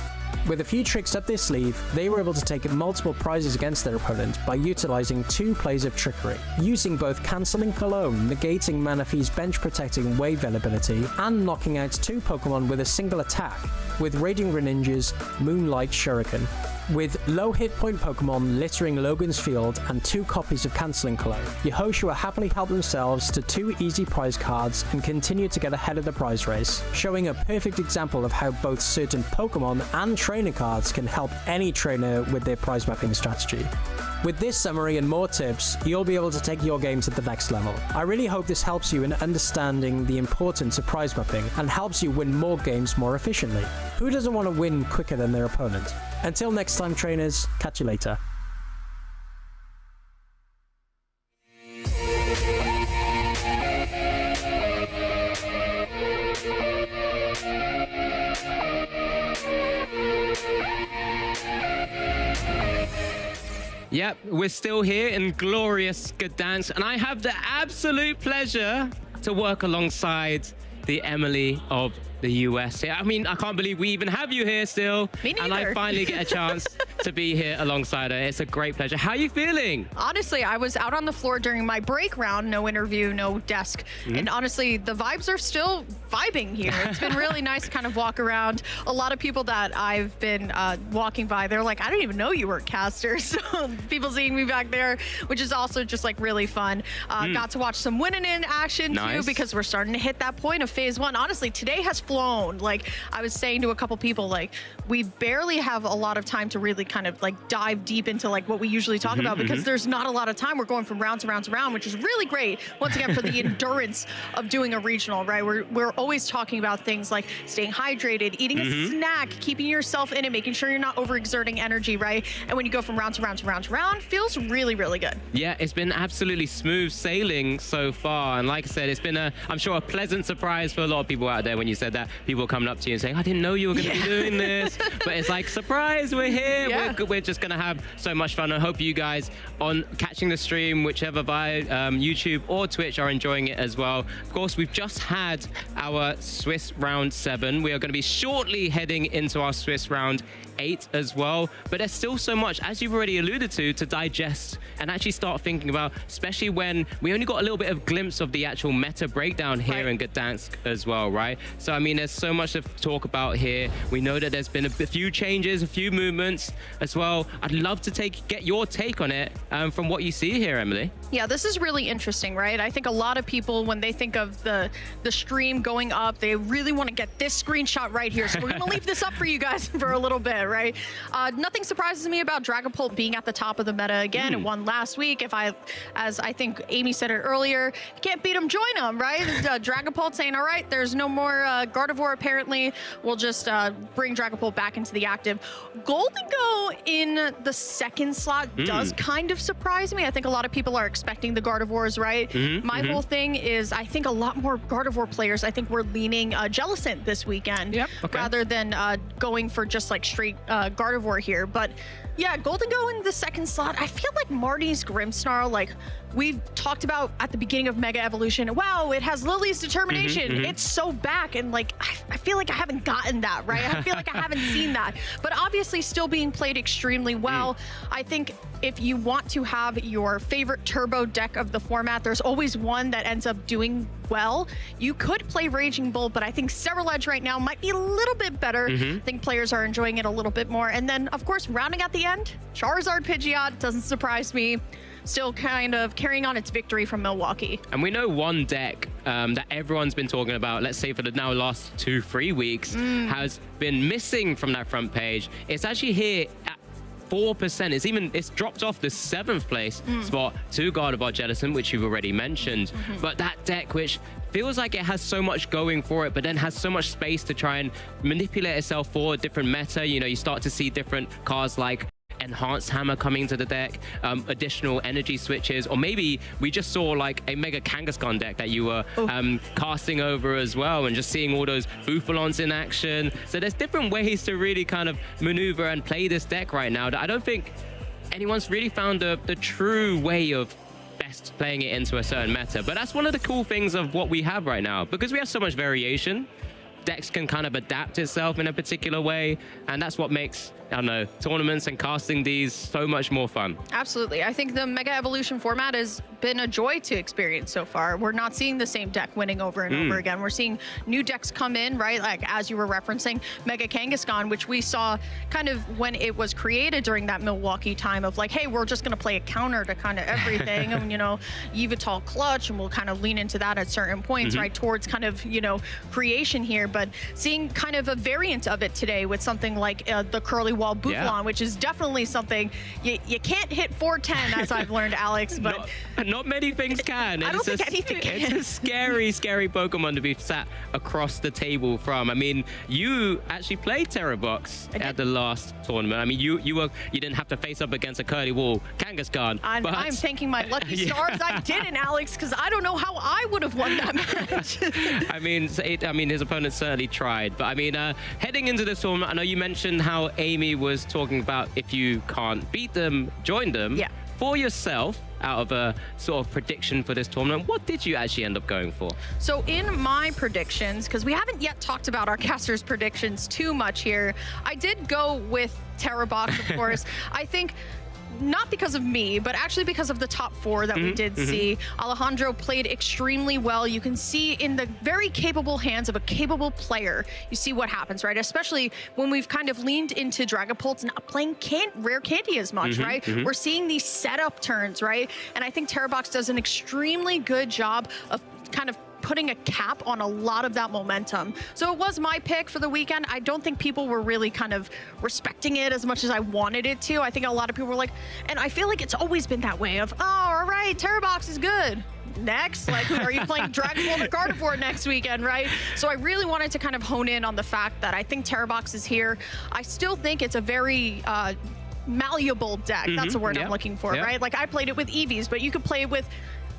With a few tricks up their sleeve, they were able to take multiple prizes against their opponent by utilizing 2 plays of Trickery, using both Cancelling Cologne, negating Manaphy's bench protecting Wave ability, and knocking out 2 Pokemon with a single attack, with Radiant Greninja's Moonlight Shuriken. With low hit point Pokemon littering Logan's field and 2 copies of Cancelling Cologne, Yehoshua happily helped themselves to 2 easy prize cards and continued to get ahead of the prize race, showing a perfect example of how both certain Pokemon and trainer cards can help any trainer with their prize mapping strategy. With this summary and more tips, you'll be able to take your game to the next level. I really hope this helps you in understanding the importance of prize mapping and helps you win more games more efficiently. Who doesn't want to win quicker than their opponent? Until next time, trainers, catch you later. Yep, we're still here in glorious Gdansk, and I have the absolute pleasure to work alongside the Emily of the US. I mean, I can't believe we even have you here still. Me neither. And I finally get a chance to be here alongside her. It's a great pleasure. How are you feeling? Honestly, I was out on the floor during my break round, no interview, no desk. And honestly, the vibes are still vibing here. It's been really nice to kind of walk around. A lot of people that I've been walking by, they're like, I didn't even know you were a caster. So people seeing me back there, which is also just like really fun. Got to watch some winning in action too, because we're starting to hit that point of phase 1. Honestly, today has flown. Like I was saying to a couple people, like we barely have a lot of time to really kind of like dive deep into like what we usually talk about, because there's not a lot of time. We're going from round to round to round, which is really great once again for the endurance of doing a regional, right? We're always talking about things like staying hydrated, eating a snack, keeping yourself in it, making sure you're not overexerting energy, right? And when you go from round to round to round to round, feels really, really good. Yeah, it's been absolutely smooth sailing so far. And like I said, it's been I'm sure a pleasant surprise for a lot of people out there when you said that. People coming up to you and saying, I didn't know you were going to be doing this. But it's like, surprise, we're here. We're just going to have so much fun. I hope you guys on catching the stream, whichever via YouTube or Twitch, are enjoying it as well. Of course, we've just had our Swiss round 7. We are going to be shortly heading into our Swiss round 8 as well, but there's still so much, as you've already alluded to digest and actually start thinking about, especially when we only got a little bit of glimpse of the actual meta breakdown here in Gdansk as well, right? So I mean, there's so much to talk about here. We know that there's been a few changes, a few movements, as well. I'd love to get your take on it from what you see here, Emily. Yeah, this is really interesting, right? I think a lot of people, when they think of the stream going up, they really want to get this screenshot right here. So we're going to leave this up for you guys for a little bit, right? Nothing surprises me about Dragapult being at the top of the meta again. It won last week. As I think Amy said it earlier, you can't beat them, join them, right? Dragapult saying, all right, there's no more Gardevoir apparently. We'll just bring Dragapult back into the active. Golden Go in the second slot does kind of surprise me. I think a lot of people are expecting the Gardevoirs, right? My whole thing is I think a lot more Gardevoir players, I think we're leaning Jellicent this weekend rather than going for just like straight Gardevoir here. But yeah, Golden Go in the second slot. I feel like Marty's Grimmsnarl, like we've talked about at the beginning of Mega Evolution. Wow, it has Lily's determination. It's so back, and like I feel like I haven't gotten that, right? I feel like I haven't seen that. But obviously still being played extremely well. I think if you want to have your favorite turbo deck of the format, there's always one that ends up doing well. You could play Raging Bull, but I think Several Edge right now might be a little bit better. I think players are enjoying it a little bit more. And then, of course, rounding out the end, Charizard Pidgeot doesn't surprise me. Still kind of carrying on its victory from Milwaukee. And we know one deck that everyone's been talking about, let's say for the now last 2-3 weeks, has been missing from that front page. It's actually here at 4%. It's dropped off the 7th place spot to Gardevoir Jellicent, which you've already mentioned. But that deck, which feels like it has so much going for it, but then has so much space to try and manipulate itself for a different meta. You know, you start to see different cards like Enhanced Hammer coming to the deck, additional energy switches, or maybe we just saw like a Mega Kangaskhan deck that you were casting over as well, and just seeing all those Bufalons in action. So there's different ways to really kind of maneuver and play this deck right now. I don't think anyone's really found the true way of best playing it into a certain meta, but that's one of the cool things of what we have right now, because we have so much variation. Decks can kind of adapt itself in a particular way, and that's what makes, I don't know, tournaments and casting these so much more fun. Absolutely. I think the Mega Evolution format has been a joy to experience so far. We're not seeing the same deck winning over and over again. We're seeing new decks come in, right? Like as you were referencing, Mega Kangaskhan, which we saw kind of when it was created during that Milwaukee time of like, hey, we're just going to play a counter to kind of everything. And, you know, Yveltal Clutch, and we'll kind of lean into that at certain points, right? Towards kind of, you know, creation here. But seeing kind of a variant of it today with something like the Curly Wall Bufalon, which is definitely something you can't hit 410, as I've learned, Alex. But not many things can. I don't think anything can. It's a scary, scary Pokemon to be sat across the table from. I mean, you actually played Terrabox at the last tournament. I mean, you didn't have to face up against a Curly Wall Kangaskhan. I'm thanking my lucky stars I didn't, Alex, because I don't know how I would have won that match. I mean, his opponent certainly tried. But I mean, heading into this tournament, I know you mentioned how Amy was talking about if you can't beat them, join them. Yeah. For yourself, out of a sort of prediction for this tournament, what did you actually end up going for? So in my predictions, because we haven't yet talked about our casters' predictions too much here, I did go with Terrabox, of course. I think not because of me, but actually because of the top 4 that we did see. Alejandro played extremely well. You can see in the very capable hands of a capable player, you see what happens, right? Especially when we've kind of leaned into Dragapults and not playing rare candy as much, right? We're seeing these setup turns, right? And I think Terrabox does an extremely good job of kind of putting a cap on a lot of that momentum. So it was my pick for the weekend. I don't think people were really kind of respecting it as much as I wanted it to. I think a lot of people were like, and I feel like it's always been that way of, oh, all right, Terrabox is good. Next, like, are you playing Dragon Ball or Gardevoir next weekend, right? So I really wanted to kind of hone in on the fact that I think Terrabox is here. I still think it's a very malleable deck. That's the word I'm looking for, right? Like I played it with Eevees, but you could play it with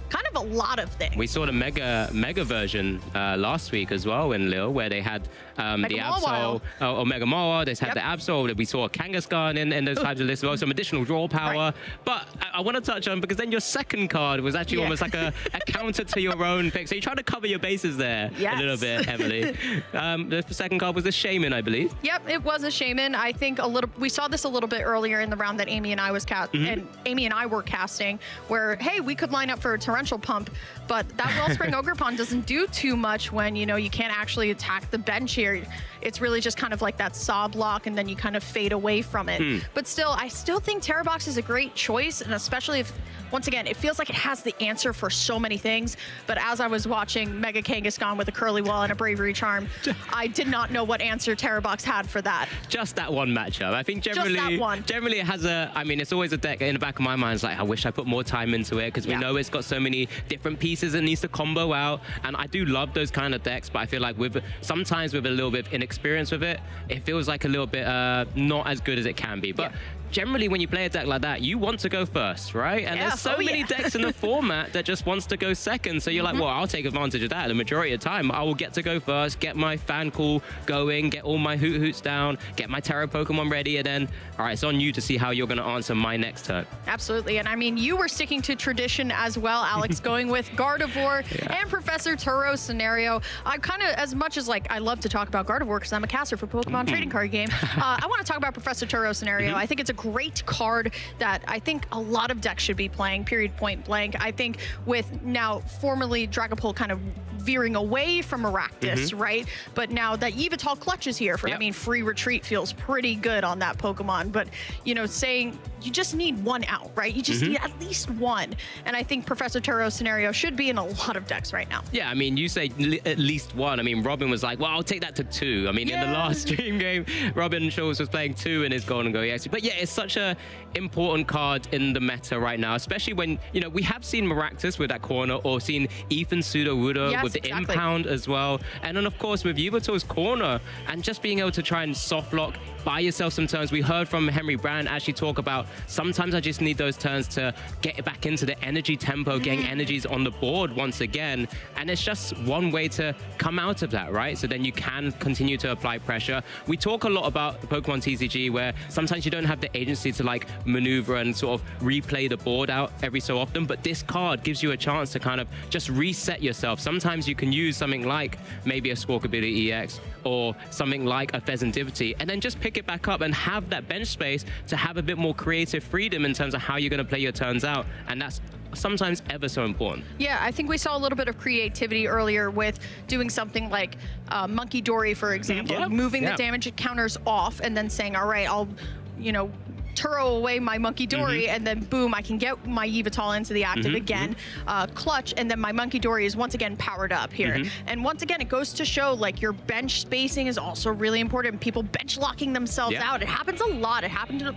kind of a lot of things. We saw the mega version last week as well in Lille, where they had the Absol or Mega Mawile. They had the Absol. We saw Kangaskhan in those types of lists as well. Some additional draw power. But I want to touch on, because then your second card was actually almost like a counter to your own pick. So you try to cover your bases there a little bit, Emily. The second card was the Shaman, I believe. Yep, it was a Shaman. I think we saw this a little bit earlier in the round that Amy and I was Amy and I were casting, where hey, we could line up for a Torrential pump, but that Wellspring Ogerpon doesn't do too much when, you know, you can't actually attack the bench here. It's really just kind of like that saw block, and then you kind of fade away from it. But still, I still think Terrabox is a great choice, and especially if, once again, it feels like it has the answer for so many things. But as I was watching Mega Kangaskhan with a Curly Wall and a Bravery Charm, I did not know what answer Terrabox had for that. Just that one matchup. I think generally, Just that one. generally it has a, I mean, it's always a deck in the back of my mind. It's like, I wish I put more time into it, because we know it's got so many different pieces it needs to combo out. And I do love those kind of decks, but I feel like sometimes with a little bit of inexperience with it, it feels like a little bit not as good as it can be. But generally, when you play a deck like that, you want to go first, right? And there's so many decks in the format that just wants to go second. So you're like, well, I'll take advantage of that. The majority of the time, I will get to go first, get my fan call going, get all my hoots down, get my Terra Pokemon ready, and then, all right, it's on you to see how you're going to answer my next turn. Absolutely. And I mean, you were sticking to tradition as well, Alex, going with Gardevoir and Professor Turo's scenario. I kind of, as much as like I love to talk about Gardevoir because I'm a caster for Pokemon Trading Card Game, I want to talk about Professor Turo's scenario. I think it's a great card that I think a lot of decks should be playing, period, point blank. I think with now formerly Dragapult kind of veering away from Aractus, right? But now that Yveltal Clutch is here, I mean, free retreat feels pretty good on that Pokemon. But, you know, saying you just need one out, right? You just need at least one. And I think Professor Turo's scenario should be in a lot of decks right now. Yeah, I mean, you say at least one. I mean, Robin was like, well, I'll take that to 2. I mean, in the last stream game, Robin Schultz was playing 2 in his Golden Go EX. But yeah, it's such a important card in the meta right now, especially when, you know, we have seen Maractus with that corner, or seen Ethan Sudowoodo with the impound as well. And then, of course, with Yveltal's corner, and just being able to try and soft lock, buy yourself some turns. We heard from Henry Brand actually talk about, sometimes I just need those turns to get back into the energy tempo, getting energies on the board once again. And it's just one way to come out of that, right? So then you can continue to apply pressure. We talk a lot about the Pokemon TCG, where sometimes you don't have the agency to like maneuver and sort of replay the board out every so often, but this card gives you a chance to kind of just reset yourself. Sometimes you can use something like maybe a Squawkabilly EX or something like a Pheasantivity, and then just pick it back up and have that bench space to have a bit more creative freedom in terms of how you're going to play your turns out. And that's sometimes ever so important. Yeah, I think we saw a little bit of creativity earlier with doing something like Monkey Dory, for example, moving the damage counters off and then saying, all right, I'll, you know, Turo away my Monkey Dory, and then boom, I can get my Yveltal into the active again, clutch, and then my Monkey Dory is once again powered up here. And once again, it goes to show like your bench spacing is also really important. People bench locking themselves out. It happens a lot. It happened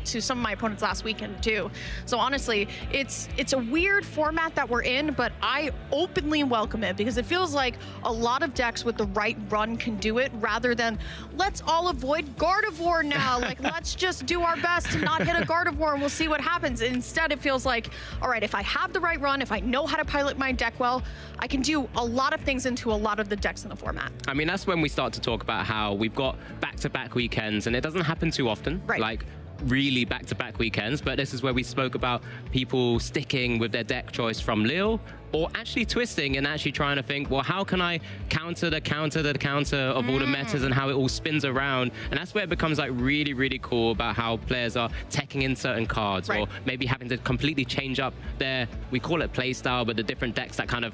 to some of my opponents last weekend too. So honestly, it's a weird format that we're in, but I openly welcome it because it feels like a lot of decks with the right run can do it, rather than let's all avoid Gardevoir now. Like, let's just do our best to not hit a Gardevoir and we'll see what happens. Instead, it feels like, all right, if I have the right run, if I know how to pilot my deck well, I can do a lot of things into a lot of the decks in the format. I mean, that's when we start to talk about how we've got back-to-back weekends, and it doesn't happen too often. Right. Like, really back-to-back weekends, but this is where we spoke about people sticking with their deck choice from Lille, or actually twisting and actually trying to think, well, how can I counter the counter of all the metas and how it all spins around? And that's where it becomes like really, really cool about how players are teching in certain cards, or maybe having to completely change up their, we call it play style, but the different decks that kind of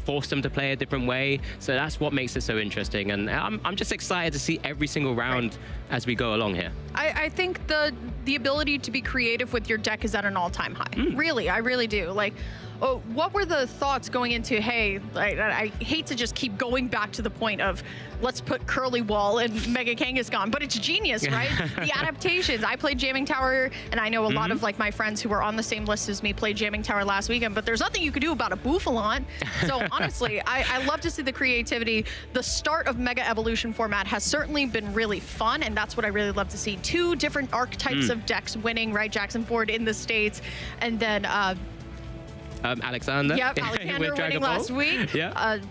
force them to play a different way. So that's what makes it so interesting. And I'm just excited to see every single round as we go along here. I think the ability to be creative with your deck is at an all-time high. Really, I really do. Like, what were the thoughts going into, hey, I hate to just keep going back to the point of let's put Curly Wall and Mega Kangaskhan, but it's genius, right? The adaptations. I played Jamming Tower, and I know a lot of like my friends who were on the same list as me played Jamming Tower last weekend, but there's nothing you could do about a Bouffalant. So honestly, I love to see the creativity. The start of Mega Evolution format has certainly been really fun, and that's what I really love to see. 2 different archetypes of decks winning, right? Jackson Ford in the States, and then Alexander. Yep, Alexander winning last week.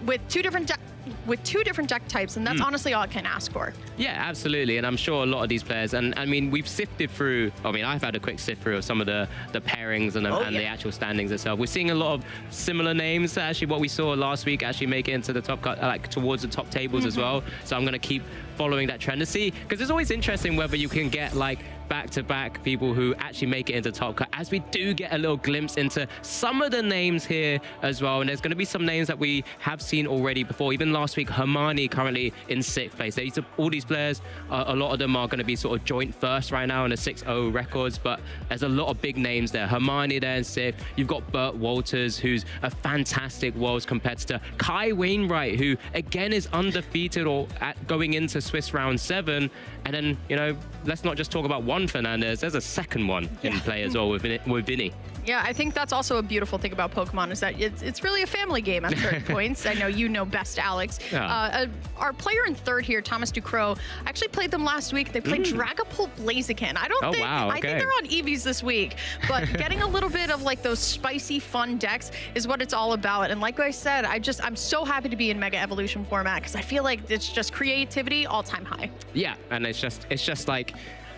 With two different deck types, and that's honestly all I can ask for. Yeah, absolutely. And I'm sure a lot of these players, and I mean, we've sifted through, I mean, I've had a quick sift through of some of the pairings and the actual standings itself. We're seeing a lot of similar names to actually what we saw last week actually make it into the top, like towards the top tables as well. So I'm going to keep following that trend to see, because it's always interesting whether you can get like back-to-back people who actually make it into Top Cut, as we do get a little glimpse into some of the names here as well. And there's going to be some names that we have seen already before. Even last week, Hermione currently in 6th place. All these players, a lot of them are going to be sort of joint first right now in the 6-0 records, but there's a lot of big names there. Hermione there in 6th. You've got Bert Walters, who's a fantastic Worlds competitor. Kai Wainwright, who again is undefeated or going into Swiss round 7. And then, you know, let's not just talk about Juan Fernandez. There's a second one in play as well with Vinny. Yeah, I think that's also a beautiful thing about Pokemon is that it's really a family game at certain points. I know you know best, Alex. Yeah. Our player in 3rd here, Thomas Ducrot, actually played them last week. They played Dragapult Blaziken. I think they're on EVs this week, but getting a little bit of like those spicy, fun decks is what it's all about. And like I said, I'm so happy to be in Mega Evolution format because I feel like it's just creativity all-time high. Yeah, and it's just like,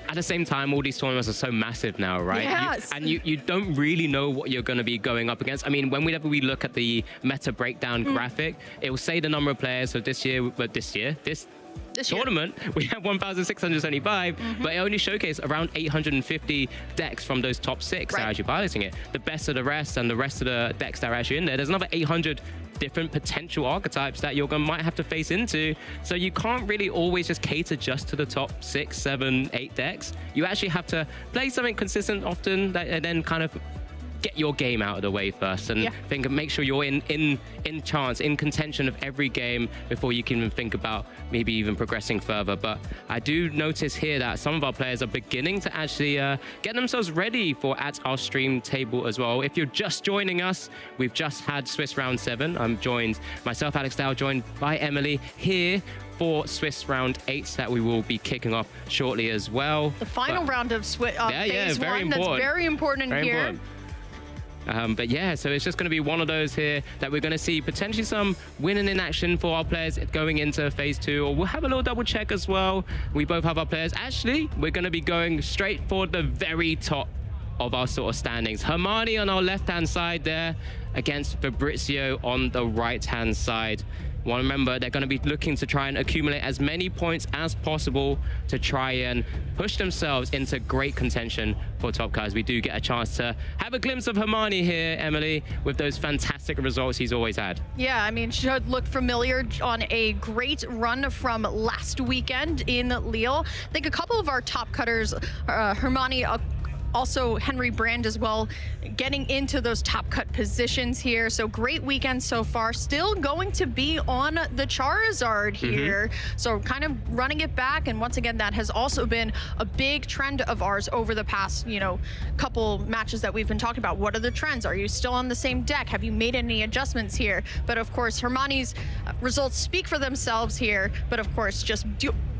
at the same time, all these tournaments are so massive now, right? Yes. You don't really know what you're going to be going up against. I mean, whenever we look at the meta breakdown graphic, it will say the number of players. So this tournament, we have 1,675, but it only showcased around 850 decks from those top 6 that are actually piloting it. The best of the rest and the rest of the decks that are actually in there, there's another 800 different potential archetypes that you might have to face into. So you can't really always just cater just to the top 6, 7, 8 decks. You actually have to play something consistent often and then kind of get your game out of the way first and make sure you're in contention of every game before you can even think about maybe even progressing further. But I do notice here that some of our players are beginning to actually get themselves ready for at our stream table as well. If you're just joining us, we've just had Swiss round 7. I'm joined, myself, Alex Dow, joined by Emily here for Swiss round 8 that we will be kicking off shortly as well. The final round of phase 1, that's very important here. But yeah, so it's just going to be one of those here that we're going to see potentially some winning in action for our players going into phase 2, or we'll have a little double check as well. We both have our players. Actually, we're going to be going straight for the very top of our sort of standings. Hermione on our left-hand side there against Fabrizio on the right-hand side. Well, remember, they're going to be looking to try and accumulate as many points as possible to try and push themselves into great contention for Top Cut. We do get a chance to have a glimpse of Hermione here, Emily, with those fantastic results he's always had. Yeah, I mean, should look familiar on a great run from last weekend in Lille. I think a couple of our top cutters, Hermione, also Henry Brand as well, getting into those top cut positions here. So great weekend so far. Still going to be on the Charizard here. So kind of running it back. And once again, that has also been a big trend of ours over the past, couple matches that we've been talking about. What are the trends? Are you still on the same deck? Have you made any adjustments here? But of course, Hermione's results speak for themselves here. But of course, just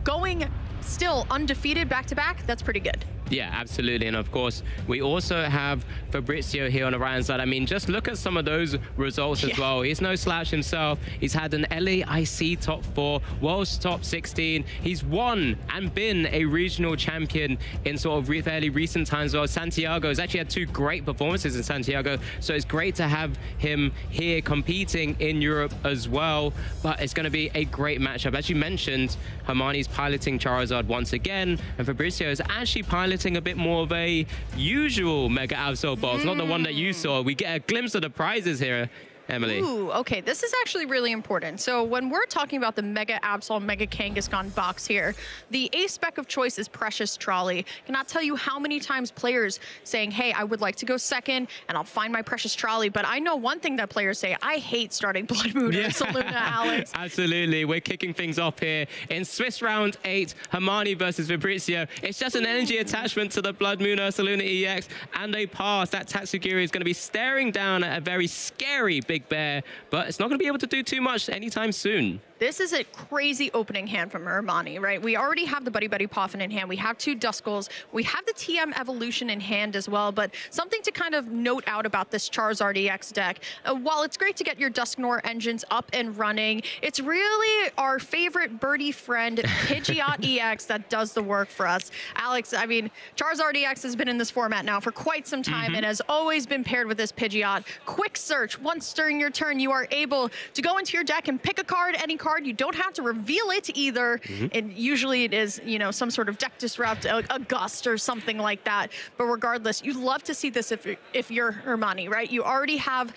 going still undefeated back-to-back, that's pretty good. Yeah, absolutely. And of course, we also have Fabrizio here on the right-hand side. I mean, just look at some of those results as well. He's no slouch himself. He's had an LAIC top 4, World's top 16. He's won and been a regional champion in sort of fairly recent times as well. Santiago has actually had 2 great performances in Santiago. So it's great to have him here competing in Europe as well. But it's going to be a great matchup. As you mentioned, Hermione's piloting Charizard once again, and Fabrizio is actually piloting a bit more of a usual Mega Absol box, not the one that you saw. We get a glimpse of the prizes here, Emily. Ooh, okay, this is actually really important. So when we're talking about the Mega Absol, Mega Kangaskhan box here, the ace spec of choice is Precious Trolley. Cannot tell you how many times players saying, hey, I would like to go second and I'll find my Precious Trolley. But I know one thing that players say, I hate starting Blood Moon or Saluna, Alex. Absolutely, we're kicking things off here in Swiss round 8, Hermione versus Fabrizio. It's just an energy attachment to the Blood Moon Saluna EX, and they pass. That Tatsugiri is going to be staring down at a very scary Big Bear, but it's not going to be able to do too much anytime soon. This is a crazy opening hand from Hermione, right? We already have the Buddy Buddy Poffin in hand. We have 2 Duskulls. We have the TM Evolution in hand as well, but something to kind of note out about this Charizard EX deck. While it's great to get your Dusknoir engines up and running, it's really our favorite birdie friend, Pidgeot EX, that does the work for us. Alex, I mean, Charizard EX has been in this format now for quite some time and has always been paired with this Pidgeot. Quick search. Once during your turn, you are able to go into your deck and pick a card, any card card. You don't have to reveal it either. And usually it is, you know, some sort of deck disrupt, a gust or something like that. But regardless, you'd love to see this if you're Hermione, right? You already have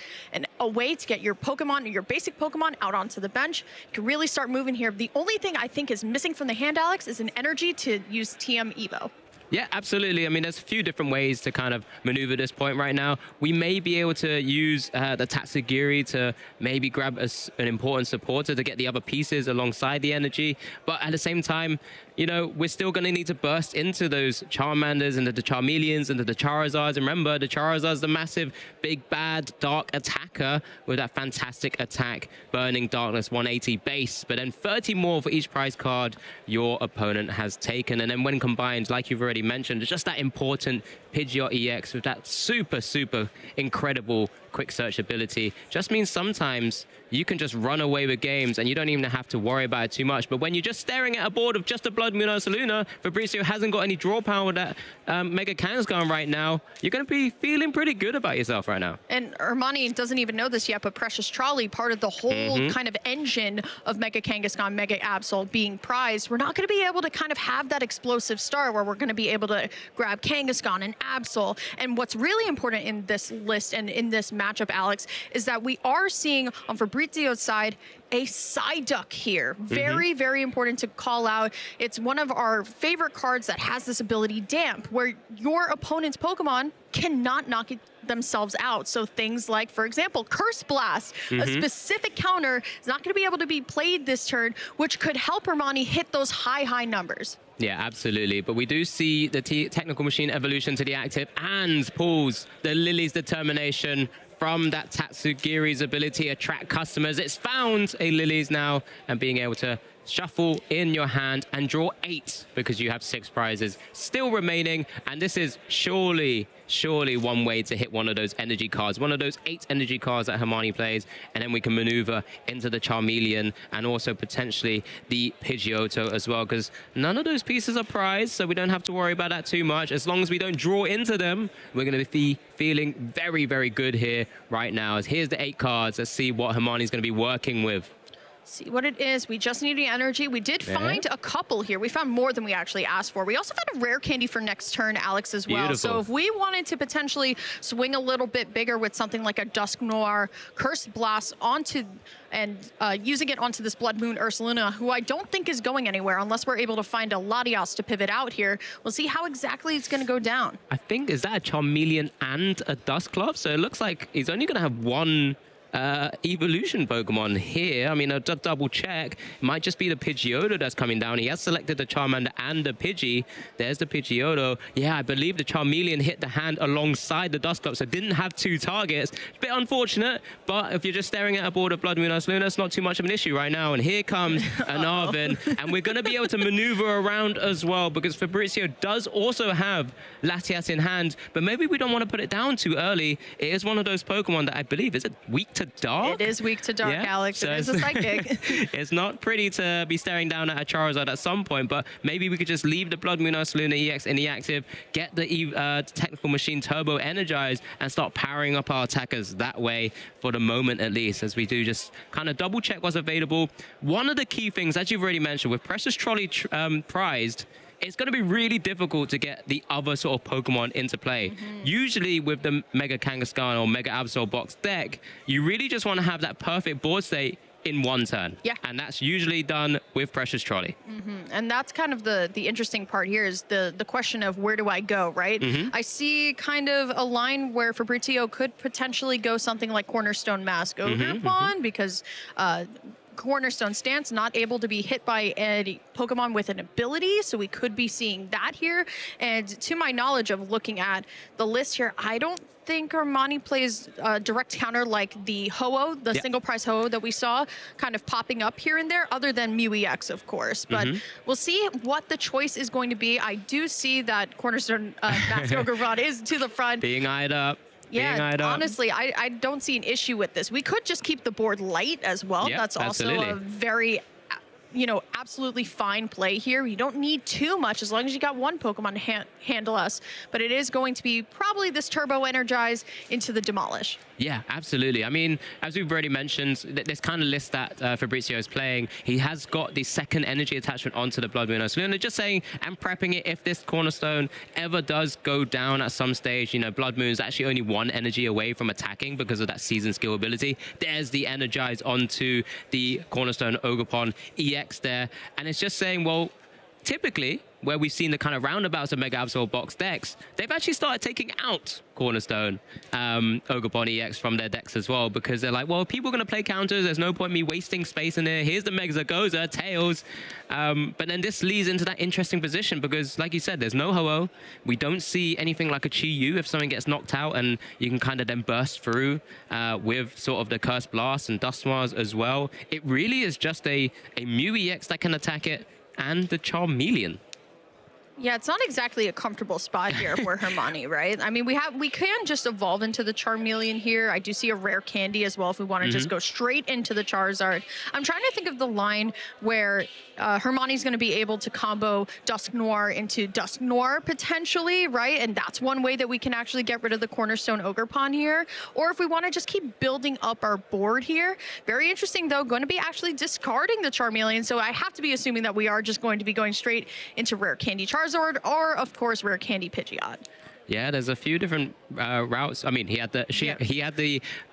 a way to get your Pokemon, your basic Pokemon out onto the bench. You can really start moving here. The only thing I think is missing from the hand, Alex, is an energy to use TM Evo. Yeah, absolutely. I mean, there's a few different ways to kind of maneuver this point right now. We may be able to use the Tatsugiri to maybe grab an important supporter to get the other pieces alongside the energy. But at the same time, you know, we're still going to need to burst into those Charmanders, into the Charmeleons, into the Charizards. And remember, the Charizard's the massive, big, bad, dark attacker with that fantastic attack, Burning Darkness 180 base. But then 30 more for each prize card your opponent has taken. And then when combined, like you've already mentioned, it's just that important Pidgeot EX with that super, super incredible quick search ability. Just means sometimes you can just run away with games and you don't even have to worry about it too much. But when you're just staring at a board of just a Blood Moon Ursaluna, Fabricio hasn't got any draw power with that Mega Kangaskhan right now, you're going to be feeling pretty good about yourself right now. And Hermione doesn't even know this yet, but Precious Trolley, part of the whole kind of engine of Mega Kangaskhan, Mega Absol being prized, we're not going to be able to kind of have that explosive start where we're going to be able to grab Kangaskhan and Absol. And what's really important in this list and in this matchup, Alex, is that we are seeing on Fabrizio's side a Psyduck here. Very, very important to call out. It's one of our favorite cards that has this ability Damp, where your opponent's Pokemon cannot knock it themselves out. So things like, for example, Curse Blast, a specific counter is not going to be able to be played this turn, which could help Hermione hit those high numbers. Yeah, absolutely. But we do see the Technical Machine evolution to the active and pulls the Lily's Determination from that Tatsugiri's ability to attract customers. It's found a Lily's now and being able to shuffle in your hand and draw 8 because you have 6 prizes still remaining. And this is surely one way to hit one of those energy cards, one of those 8 energy cards that Hermione plays. And then we can maneuver into the Charmeleon and also potentially the Pidgeotto as well, because none of those pieces are prized, so we don't have to worry about that too much. As long as we don't draw into them, we're going to be feeling very, very good here right now. As here's the 8 cards. Let's see what Hermione's going to be working with. See what it is. We just need the energy. We did find a couple here. We found more than we actually asked for. We also found a rare candy for next turn, Alex, as well. Beautiful. So if we wanted to potentially swing a little bit bigger with something like a Dusk Noir, Curse Blast onto and using it onto this Blood Moon Ursaluna, who I don't think is going anywhere unless we're able to find a Latias to pivot out here. We'll see how exactly it's going to go down. I think, is that a Charmeleon and a Dusclops? So it looks like he's only going to have one evolution Pokemon here. I mean, I'll double check. It might just be the Pidgeotto that's coming down. He has selected the Charmander and the Pidgey. There's the Pidgeotto. Yeah, I believe the Charmeleon hit the hand alongside the Dusclops, so didn't have 2 targets. A bit unfortunate, but if you're just staring at a board of Blood Moon Ursaluna, it's not too much of an issue right now. And here comes an Arvin, and we're going to be able to maneuver around as well, because Fabricio does also have Latias in hand, but maybe we don't want to put it down too early. It is one of those Pokemon that I believe, is it weak to dark? It is weak to dark, Alex. So it is a psychic. It's not pretty to be staring down at a Charizard at some point, but maybe we could just leave the Blood Moon Ursaluna EX in the active, get the Technical Machine Turbo energized, and start powering up our attackers that way for the moment at least, as we do just kind of double check what's available. One of the key things, as you've already mentioned, with Precious Trolley prized, it's going to be really difficult to get the other sort of Pokemon into play. Usually with the Mega Kangaskhan or Mega Absol box deck, you really just want to have that perfect board state in one turn. Yeah. And that's usually done with Precious Trolley. And that's kind of the interesting part here is the question of where do I go, right? I see kind of a line where Fabrizio could potentially go something like Cornerstone Mask over Juan, because Cornerstone Stance, not able to be hit by a Pokemon with an ability, so we could be seeing that here. And to my knowledge of looking at the list here, I don't think Hermione plays a direct counter like the Ho-Oh, the single prize Ho-Oh that we saw kind of popping up here and there, other than Mew EX, of course. But we'll see what the choice is going to be. I do see that Cornerstone Mask Ogre is to the front. Being eyed up. Yeah, honestly, I don't see an issue with this. We could just keep the board light as well. Yep, that's also absolutely. a very absolutely fine play here. You don't need too much as long as you got one Pokemon to handle us. But it is going to be probably this Turbo Energize into the Demolish. Yeah, absolutely. I mean, as we've already mentioned, this kind of list that Fabrizio is playing, he has got the second energy attachment onto the Blood Moon Ursaluna, just saying, and prepping it if this Cornerstone ever does go down at some stage. Blood Moon's actually only one energy away from attacking because of that season skill ability. There's the Energize onto the Cornerstone Ogerpon EX there. And it's just saying, well, typically, where we've seen the kind of roundabouts of Mega Absol box decks, they've actually started taking out Cornerstone Ogerpon EX from their decks as well, because they're like, well, people are going to play counters. There's no point me wasting space in there. Here's the Megazagoza, Tails. But then this leads into that interesting position because, like you said, there's no Ho-Oh. We don't see anything like a Chi-Yu if something gets knocked out, and you can kind of then burst through with sort of the Cursed Blast and Dusknoirs as well. It really is just a Mew EX that can attack it, and the Charmeleon. Yeah, it's not exactly a comfortable spot here for Hermione, right? I mean, we can just evolve into the Charmeleon here. I do see a rare candy as well if we want to just go straight into the Charizard. I'm trying to think of the line where Hermione's going to be able to combo Dusknoir into Dusknoir potentially, right? And that's one way that we can actually get rid of the Cornerstone Ogerpon here. Or if we want to just keep building up our board here. Very interesting, though, going to be actually discarding the Charmeleon. So I have to be assuming that we are just going to be going straight into rare candy Charizard, or of course rare candy Pidgeot. Yeah, there's a few different routes. I mean, he had the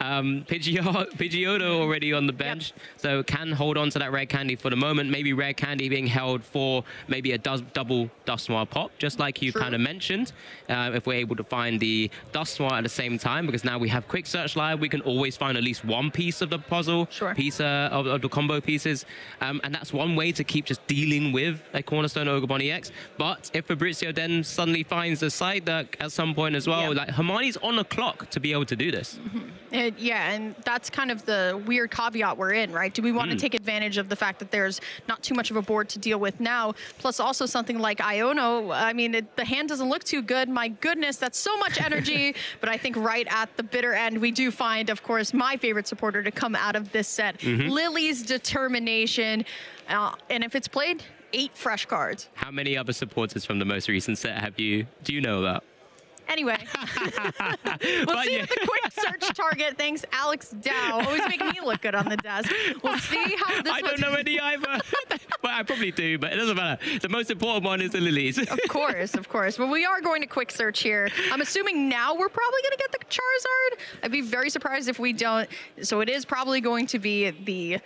Pidgeotto already on the bench, so can hold on to that rare candy for the moment. Maybe rare candy being held for maybe a double Dusknoir pop, just like you kind of mentioned. If we're able to find the Dusknoir at the same time, because now we have Quick Search Live, we can always find at least one piece of the puzzle, piece of the combo pieces, and that's one way to keep just dealing with a Cornerstone Ogerpon EX. But if Fabrizio then suddenly finds a side deck at some point as well, like Hermione's on the clock to be able to do this. Yeah, and that's kind of the weird caveat we're in, right? Do we want to take advantage of the fact that there's not too much of a board to deal with now, plus also something like Iono? I mean, the hand doesn't look too good. My goodness, that's so much energy. But I think right at the bitter end, we do find, of course, my favorite supporter to come out of this set, Lily's Determination. And if it's played, 8 fresh cards. How many other supporters from the most recent set do you know about? Anyway, we'll see what the quick search target. Thanks, Alex Dow. Always making me look good on the desk. We'll see how this I don't know any either. But I probably do, but it doesn't matter. The most important one is the Lilies. Of course, of course. Well, we are going to quick search here. I'm assuming now we're probably going to get the Charizard. I'd be very surprised if we don't. So it is probably going to be the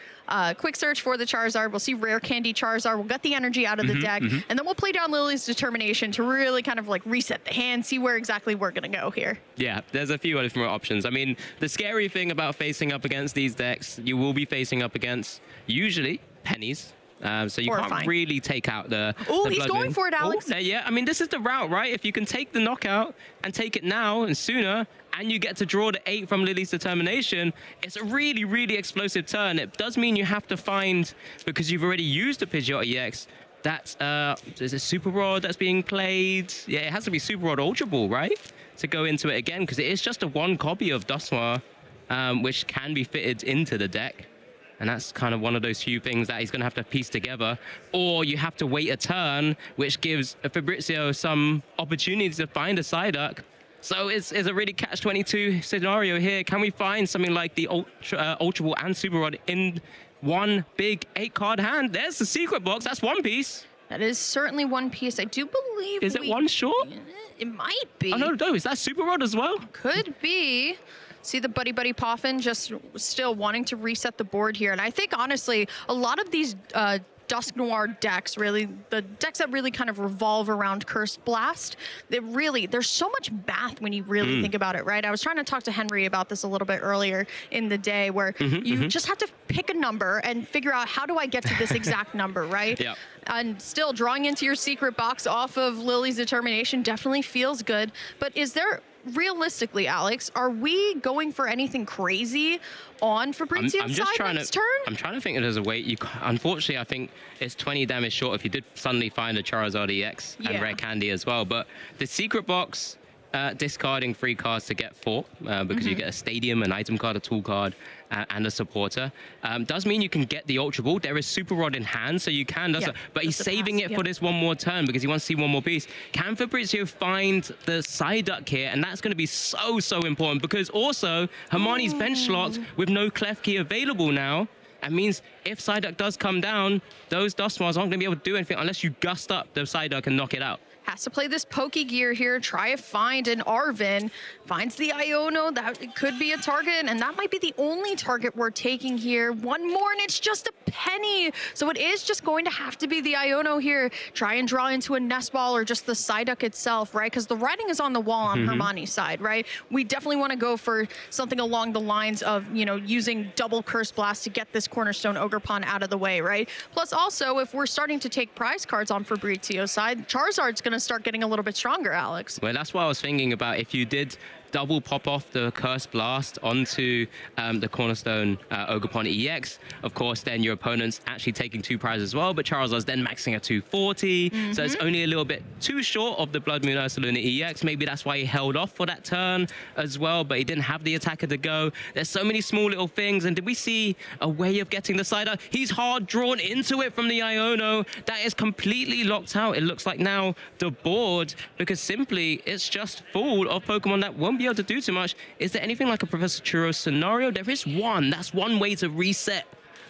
quick search for the Charizard. We'll see rare candy Charizard. We'll get the energy out of the deck, and then we'll play down Lily's Determination to really kind of like reset the hand, see where exactly we're going to go here. Yeah, there's a few different options. I mean, the scary thing about facing up against these decks, you will be facing up against usually pennies. So you can't really take out the he's going for it, Alex. Yeah, I mean, this is the route, right? If you can take the knockout and take it now and sooner, and you get to draw the 8 from Lily's Determination, it's a really, really explosive turn. It does mean you have to find, because you've already used the Pidgeot EX, that's there's a Super Rod that's being played. Yeah, it has to be Super Rod Ultra Ball, right? To go into it again, because it is just a one copy of Dusknoir, which can be fitted into the deck. And that's kind of one of those few things that he's going to have to piece together. Or you have to wait a turn, which gives Fabrizio some opportunity to find a Psyduck. So it's a really catch-22 scenario here. Can we find something like the Ultra Ball and Super Rod in one big 8-card hand? There's the secret box. That's one piece. That is certainly one piece. I do believe. Is it one short? It might be. Oh, no. Is that Super Rod as well? Could be. See the Buddy Poffin just still wanting to reset the board here. And I think, honestly, a lot of these Dusknoir decks, really, the decks that really kind of revolve around Cursed Blast, there's so much math when you really think about it, right? I was trying to talk to Henry about this a little bit earlier in the day, where you just have to pick a number and figure out, how do I get to this exact number, right? Yeah. And still, drawing into your secret box off of Lily's Determination definitely feels good. But is there, realistically, Alex, are we going for anything crazy on Fabrizio's side next turn? I'm trying to think if there's a way. Unfortunately, I think it's 20 damage short if you did suddenly find a Charizard EX and Rare Candy as well. But the secret box discarding 3 cards to get 4 because you get a stadium, an item card, a tool card, and a supporter. Does mean you can get the Ultra Ball. There is Super Rod in hand, so you can. But he's saving it for this one more turn because he wants to see one more piece. Can Fabrizio find the Psyduck here? And that's going to be so important because also Hermione's bench slot with no Clef Key available now. That means if Psyduck does come down, those Dusknoirs aren't going to be able to do anything unless you gust up the Psyduck and knock it out. Has to play this Poke Gear here, try to find an Arven, finds the Iono, that could be a target, and that might be the only target we're taking here. One more, and it's just a penny. So it is just going to have to be the Iono here. Try and draw into a Nest Ball or just the Psyduck itself, right? Because the writing is on the wall on Hermione's side, right? We definitely want to go for something along the lines of, you know, using double Curse Blast to get this Cornerstone Ogerpon out of the way, right? Plus also, if we're starting to take prize cards on Fabrizio's side, Charizard's going to start getting a little bit stronger, Alex. Well, that's what I was thinking about. If you did double pop off the Curse Blast onto the Cornerstone Ogerpon EX, of course, then your opponent's actually taking 2 prizes as well, but Charizard's then maxing at 240, so it's only a little bit too short of the Blood Moon Ursaluna EX. Maybe that's why he held off for that turn as well, but he didn't have the attacker to go. There's so many small little things, and did we see a way of getting the Psyduck? He's hard drawn into it from the Iono. That is completely locked out. It looks like now the board, because simply it's just full of Pokemon that won't be able to do too much. Is there anything like a Professor Churro scenario? There is one. That's one way to reset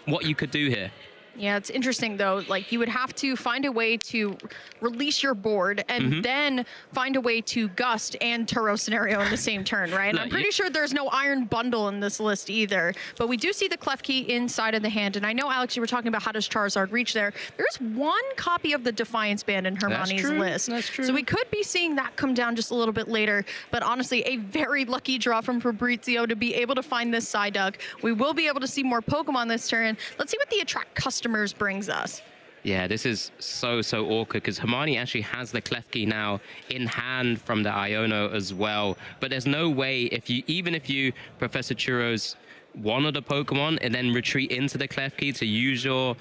what you could do here. Yeah, it's interesting though. Like you would have to find a way to release your board and then find a way to gust and Turo scenario in the same turn, right? And I'm pretty sure there's no Iron Bundle in this list either. But we do see the Clef Key inside of the hand. And I know, Alex, you were talking about how does Charizard reach there. There's one copy of the Defiance Band in Hermione's list. That's true. So we could be seeing that come down just a little bit later. But honestly, a very lucky draw from Fabrizio to be able to find this Psyduck. We will be able to see more Pokemon this turn. Let's see what the Attract Customers brings us. Yeah, this is so awkward because Hermione actually has the Clef Key now in hand from the Iono as well. But there's no way even if you Professor Churro's one of the Pokemon and then retreat into the Clef Key to use your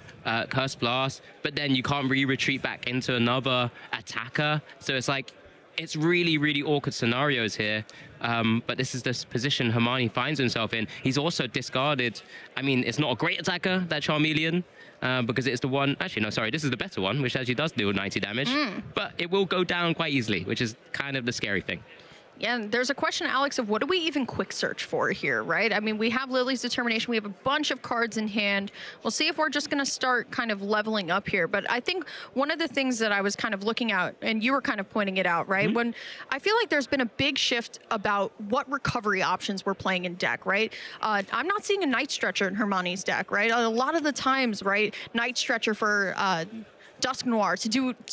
Curse Blast, but then you can't retreat back into another attacker. So it's like, it's really awkward scenarios here. But this is the position Hermione finds himself in. He's also discarded, I mean, it's not a great attacker, that Charmeleon, because it's the one, actually, no, sorry, this is the better one, which actually does deal 90 damage, but it will go down quite easily, which is kind of the scary thing. Yeah, and there's a question, Alex, of what do we even quick search for here, right? I mean, we have Lily's Determination. We have a bunch of cards in hand. We'll see if we're just going to start kind of leveling up here. But I think one of the things that I was kind of looking at, and you were kind of pointing it out, right? When I feel like there's been a big shift about what recovery options we're playing in deck, right? I'm not seeing a Night Stretcher in Hermione's deck, right? A lot of the times, right, Night Stretcher for Dusknoir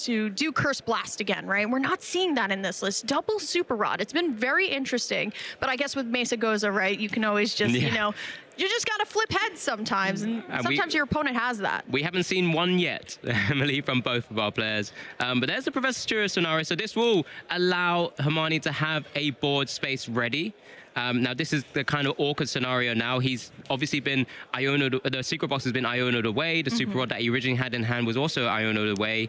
to do Curse Blast again, right? We're not seeing that in this list. Double Super Rod. It's been very interesting, but I guess with Mesa Goza, right, you can always just, you know, you just got to flip heads sometimes, and sometimes your opponent has that. We haven't seen one yet, Emily, from both of our players. But there's the Professor Churro scenario, so this will allow Hermione to have a board space ready. Now, this is the kind of awkward scenario now. He's obviously been Iono'd, the secret box has been Iono'd away. The Super Rod that he originally had in hand was also Iono'd away.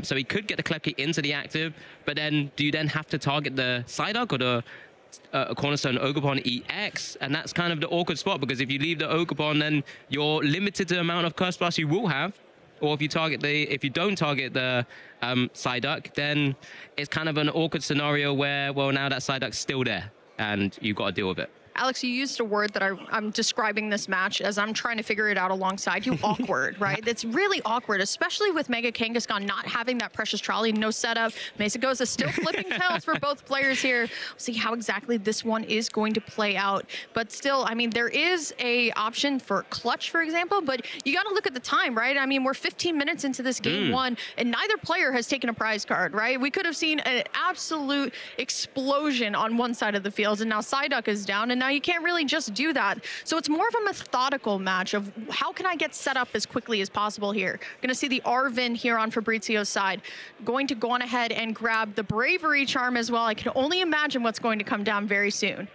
So he could get the Clef Key into the active, but then do you then have to target the Psyduck or the Cornerstone Ogerpon EX? And that's kind of the awkward spot, because if you leave the Ogerpon, then you're limited to the amount of Curse Blast you will have. Or if you don't target the Psyduck, then it's kind of an awkward scenario where, well, now that Psyduck's still there, and you've got to deal with it. Alex, you used a word that I'm describing this match as I'm trying to figure it out alongside you. Awkward, right? It's really awkward, especially with Mega Kangaskhan not having that Precious Trolley, no setup. Mesa Goza still flipping tails for both players here. We'll see how exactly this one is going to play out. But still, I mean, there is a option for Clutch, for example, but you got to look at the time, right? I mean, we're 15 minutes into this game one, and neither player has taken a prize card, right? We could have seen an absolute explosion on one side of the field, and now Psyduck is down, and now you can't really just do that. So it's more of a methodical match of how can I get set up as quickly as possible here. Going to see the Arven here on Fabrizio's side. Going to go on ahead and grab the Bravery Charm as well. I can only imagine what's going to come down very soon.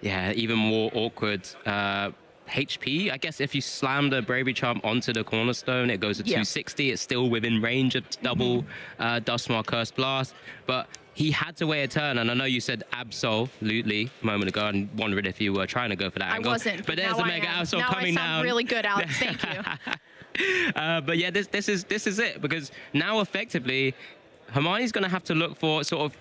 Yeah, even more awkward. HP, I guess if you slam the Bravery Charm onto the Cornerstone, it goes to 260. It's still within range of double Dusknoir Curse Blast. But he had to wait a turn, and I know you said absolutely a moment ago, and wondered if you were trying to go for that angle. I wasn't. But there's the Mega Absol coming now I sound down. really good, Alex. Thank you. But yeah, this is it, because now effectively, Hermione's going to have to look for sort of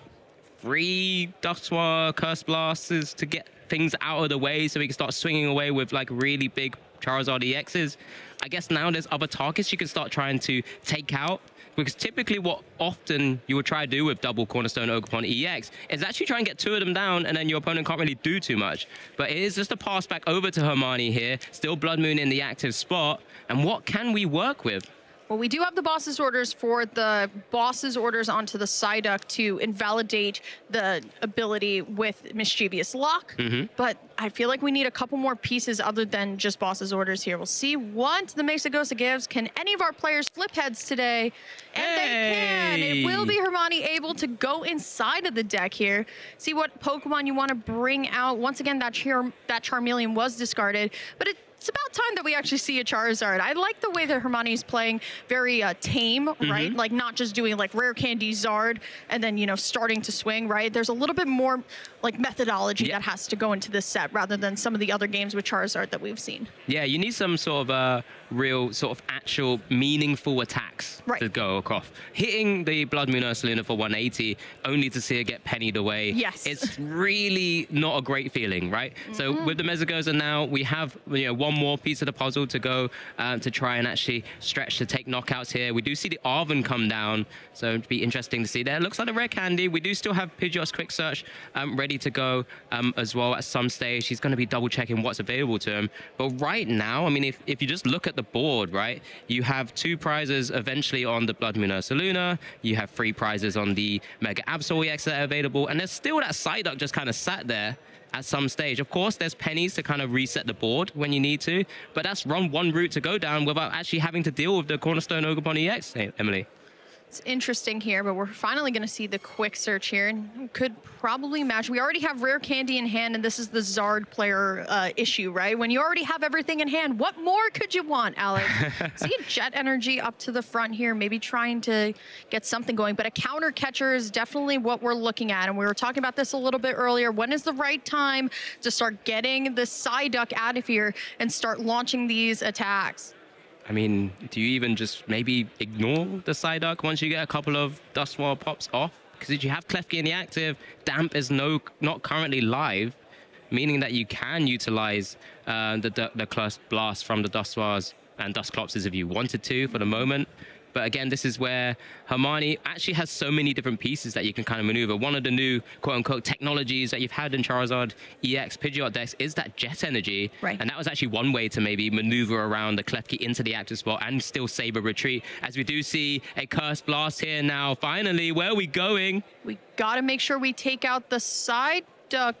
3 Dusknoir Curse Blasters to get things out of the way so we can start swinging away with like really big Charizard EXs. I guess now there's other targets you can start trying to take out, because typically what often you would try to do with double Cornerstone Ogerpon EX is actually try and get 2 of them down, and then your opponent can't really do too much. But it is just a pass back over to Hermione here, still Blood Moon in the active spot, and what can we work with? Well, we do have the boss's orders for the boss's orders onto the Psyduck to invalidate the ability with Mischievous Lock. But I feel like we need a couple more pieces other than just boss's orders here. We'll see what the Mexagosa gives. Can any of our players flip heads today? And they can. It will be Hermione able to go inside of the deck here. See what Pokemon you want to bring out. Once again, that Charmeleon was discarded, but it's about time that we actually see a Charizard. I like the way that Hermione's playing very tame, right? Like not just doing like Rare Candy Zard and then, you know, starting to swing, right? There's a little bit more like methodology that has to go into this set rather than some of the other games with Charizard that we've seen. Yeah, you need some sort of real sort of actual meaningful attacks to go across. Hitting the Blood Moon Ursaluna for 180 only to see it get pennied away. Yes. It's really not a great feeling, right? So with the Mezzagoza now, we have, you know, one more piece of the puzzle to go to try and actually stretch to take knockouts here. We do see the Arven come down, so it'd be interesting to see there. Looks like a Rare Candy. We do still have Pidgeot's Quick Search ready to go as well at some stage. He's going to be double checking what's available to him. But right now, I mean, if you just look at the board, right, you have 2 prizes eventually on the Blood Moon Ursaluna. You have 3 prizes on the Mega Absol EX that are available. And there's still that Psyduck just kind of sat there at some stage. Of course, there's pennies to kind of reset the board when you need to, but that's one route to go down without actually having to deal with the Cornerstone Ogerpon EX, Emily. It's interesting here, but we're finally going to see the quick search here, and could probably match. We already have Rare Candy in hand, and this is the Zard player issue, right? When you already have everything in hand, what more could you want, Alex? See a Jet Energy up to the front here, maybe trying to get something going, but a counter catcher is definitely what we're looking at, and we were talking about this a little bit earlier. When is the right time to start getting the Psyduck out of here and start launching these attacks? I mean, do you even just maybe ignore the Psyduck once you get a couple of Dusknoir pops off? Because if you have Klefki in the active, Damp is not currently live, meaning that you can utilize the Curse Blast from the Dusknoirs and Dusclopses if you wanted to for the moment. But again, this is where Hermione actually has so many different pieces that you can kind of maneuver. One of the new quote-unquote technologies that you've had in Charizard EX Pidgeot decks is that Jet Energy. Right. And that was actually one way to maybe maneuver around the Klefki into the active spot and still save a retreat. As we do see a Curse Blast here now. Finally, where are we going? We got to make sure we take out the Psyduck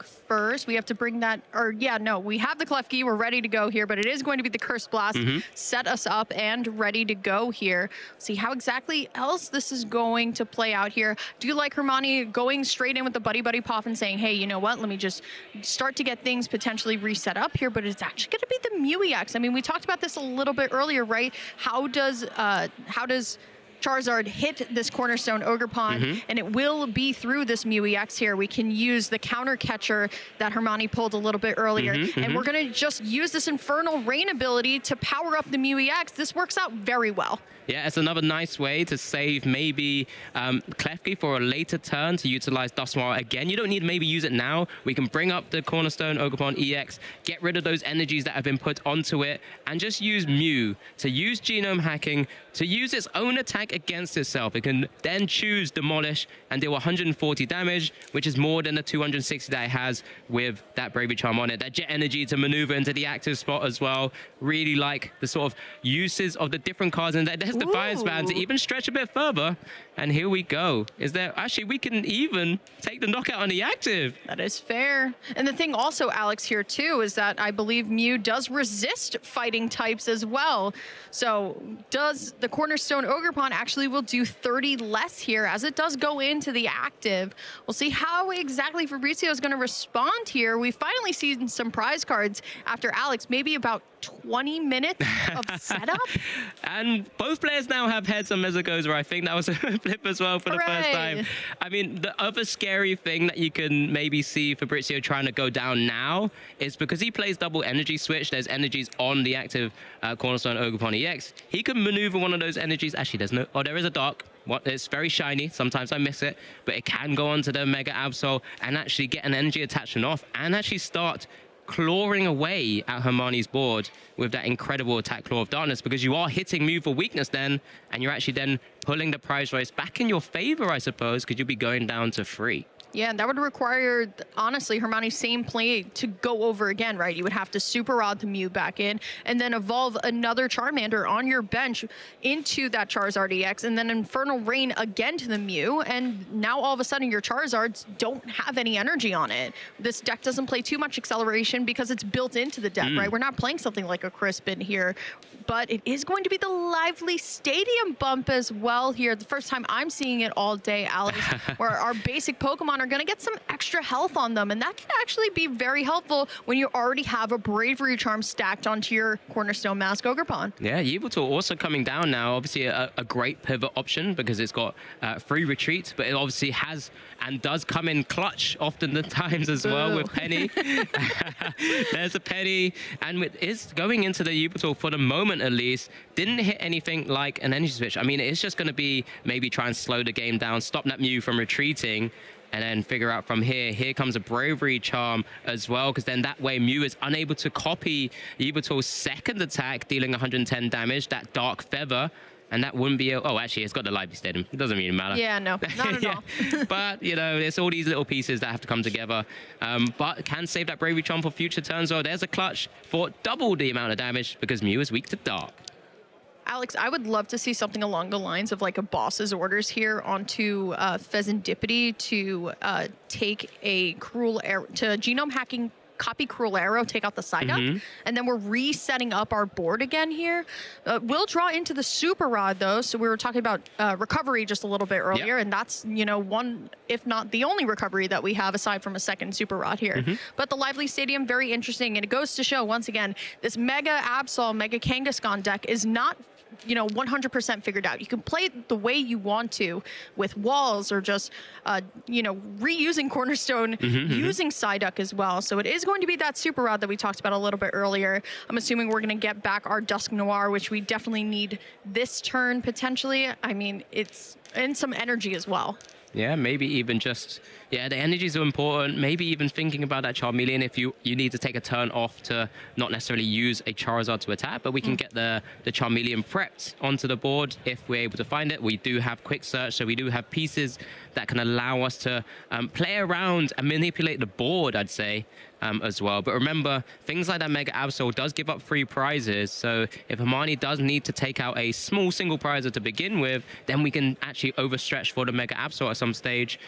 first. We have to bring that, or yeah, no, we have the Klefki. We're ready to go here, but it is going to be the Curse Blast. Set us up and ready to go here. See how exactly else this is going to play out here. Do you like Hermione going straight in with the Buddy Buddy Pop and saying, hey, you know what? Let me just start to get things potentially reset up here, but it's actually going to be the Mew EX. I mean, we talked about this a little bit earlier, right? How does Charizard hit this Cornerstone Ogerpon, and it will be through this Mew EX here. We can use the counter catcher that Hermione pulled a little bit earlier, and we're going to just use this Infernal Rain ability to power up the Mew EX. This works out very well. Yeah, it's another nice way to save maybe Klefki for a later turn to utilize Dusknoir again. You don't need to maybe use it now. We can bring up the Cornerstone Ogerpon EX, get rid of those energies that have been put onto it, and just use Mew to use genome hacking, to use its own attack against itself. It can then choose Demolish and deal 140 damage, which is more than the 260 that it has with that Bravery Charm on it. That Jet Energy to maneuver into the active spot as well. Really like the sort of uses of the different cards in that. There's the Fire Span to even stretch a bit further. And here we go. Is there actually, we can even take the knockout on the active. That is fair. And the thing also, Alex, here too, is that I believe Mew does resist fighting types as well. So does the Cornerstone Ogerpon actually will do 30 less here as it does go into the active. We'll see how exactly Fabrizio is going to respond here. We've finally seen some prize cards after Alex, maybe about 20 minutes of setup. And both players now have heads on Mesogoza. I think that was a flip as well for the first time. I mean, the other scary thing that you can maybe see Fabrizio trying to go down now is because he plays double energy switch, there's energies on the active Cornerstone Ogerpon EX. He can maneuver one of those energies. Actually, there's no... Oh, there is a dark. It's very shiny. Sometimes I miss it. But it can go onto the Mega Absol and actually get an energy attachment off and actually start clawing away at Hermione's board with that incredible attack Claw of Darkness, because you are hitting Mew for weakness then, and you're actually then pulling the prize race back in your favor, I suppose, because you'll be going down to 3. Yeah, and that would require, honestly, Hermione's same play to go over again, right? You would have to Super Rod the Mew back in and then evolve another Charmander on your bench into that Charizard EX and then Infernal Rain again to the Mew. And now all of a sudden your Charizards don't have any energy on it. This deck doesn't play too much acceleration because it's built into the deck, right? We're not playing something like a Crispin here, but it is going to be the lively Stadium bump as well here. The first time I'm seeing it all day, Alex, where our basic Pokemon are going to get some extra health on them, and that can actually be very helpful when you already have a Bravery Charm stacked onto your Cornerstone Mask Ogerpon. Yeah, Yveltal also coming down now. Obviously a great pivot option because it's got free retreat, but it obviously has and does come in clutch often the times as well with Penny. There's a Penny, and with is going into the Yveltal for the moment at least. Didn't hit anything like an energy switch. I mean, it's just going to be maybe try and slow the game down, stop that Mew from retreating, and then figure out from here. Here comes a Bravery Charm as well, because then that way Mew is unable to copy Yveltal's second attack, dealing 110 damage, that Dark Feather, and that wouldn't be... Oh, actually, it's got the Lively Stadium. It doesn't really matter. Yeah, no, not at all. But, you know, there's all these little pieces that have to come together. But can save that Bravery Charm for future turns. So there's a clutch for double the amount of damage because Mew is weak to Dark. Alex, I would love to see something along the lines of like a boss's orders here onto Pheasantipity to take a Cruel Arrow, to genome hacking, copy Cruel Arrow, take out the Psyduck, and then we're resetting up our board again here. We'll draw into the Super Rod though, so we were talking about recovery just a little bit earlier, and that's, you know, one, if not the only recovery that we have aside from a second Super Rod here. But the Lively Stadium, very interesting, and it goes to show, once again, this Mega Absol, Mega Kangaskhan deck is not, you know, 100% figured out. You can play it the way you want to with walls or just, you know, reusing Cornerstone, using Psyduck as well. So it is going to be that Super Rod that we talked about a little bit earlier. I'm assuming we're going to get back our Dusk Noir, which we definitely need this turn potentially. I mean, it's, and some energy as well. Yeah, maybe even just, yeah, the energies are important. Maybe even thinking about that Charmeleon if you need to take a turn off to not necessarily use a Charizard to attack, but we can get the Charmeleon prepped onto the board if we're able to find it. We do have quick search, so we do have pieces that can allow us to play around and manipulate the board, I'd say, as well. But remember, things like that Mega Absol does give up free prizes. So if Hermione does need to take out a small single prizer to begin with, then we can actually overstretch for the Mega Absol at some stage.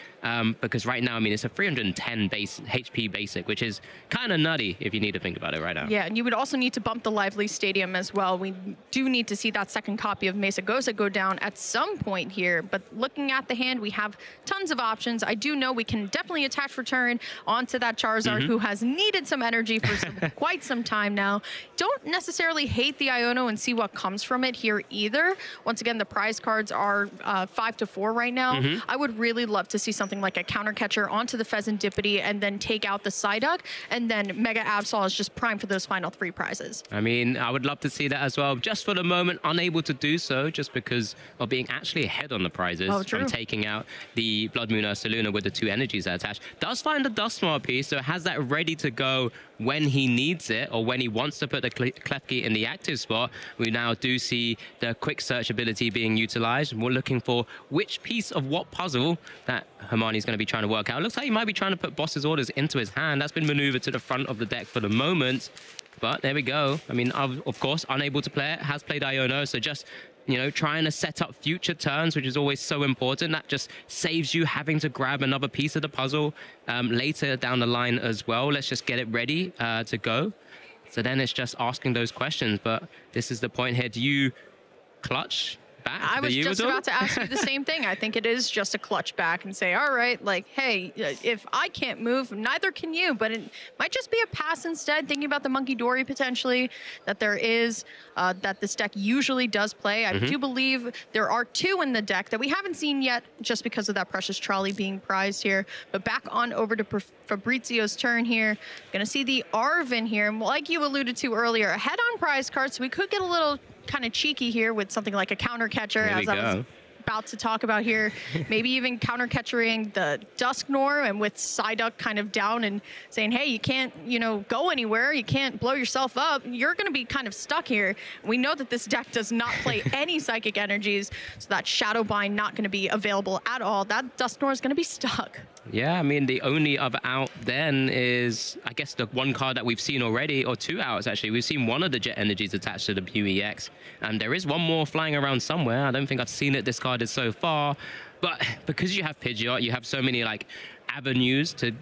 Because right now, I mean, it's a 310 HP basic, which is kind of nutty if you need to think about it right now. Yeah, and you would also need to bump the Lively Stadium as well. We do need to see that second copy of Mesogoza go down at some point here. But looking at the hand, we have tons of options. I do know we can definitely attach return onto that Charizard who has needed some energy for quite some time now. Don't necessarily hate the Iono and see what comes from it here either. Once again, the prize cards are 5 to 4 right now. I would really love to see something like a counter catcher onto the Pheasantipity and then take out the Psyduck, and then Mega Absol is just prime for those final 3 prizes. I mean, I would love to see that as well. Just for the moment, unable to do so just because of being actually ahead on the prizes from taking out the Blood Moon Ursaluna with the 2 energies that attach. Does find the Dust Noir piece, so has that ready to go when he needs it or when he wants to put the Klefki in the active spot. We now do see the quick search ability being utilized, and we're looking for which piece of what puzzle that Hermione's going to be trying to work out. It looks like he might be trying to put Boss's Orders into his hand. That's been maneuvered to the front of the deck for the moment. But there we go. I mean, of course, unable to play it, has played Iono, so just, you know, trying to set up future turns, which is always so important. That just saves you having to grab another piece of the puzzle later down the line as well. Let's just get it ready to go. So then it's just asking those questions. But this is the point here. Do you clutch back I that was you just were about to ask you the same thing. I think it is just a clutch back and say, all right, like, hey, if I can't move, neither can you. But it might just be a pass instead, thinking about the Monkey Dory potentially that there is, that this deck usually does play. I do believe there are 2 in the deck that we haven't seen yet just because of that Precious Trolley being prized here. But back on over to Fabrizio's turn here. Going to see the Arvin here. And like you alluded to earlier, a head-on prize card, so we could get a little kind of cheeky here with something like a counter catcher, as I was about to talk about here. Maybe even counter catchering the Dusknoir and with Psyduck kind of down and saying, hey, you can't, you know, go anywhere. You can't blow yourself up. You're going to be kind of stuck here. We know that this deck does not play any psychic energies, so that Shadow Bind not going to be available at all. That Dusknoir is going to be stuck. Yeah, I mean, the only other out then is, I guess, the one card that we've seen already, or 2 outs, actually. We've seen one of the Jet Energies attached to the PUEX, and there is one more flying around somewhere. I don't think I've seen it discarded so far, but because you have Pidgeot, you have so many, like, avenues to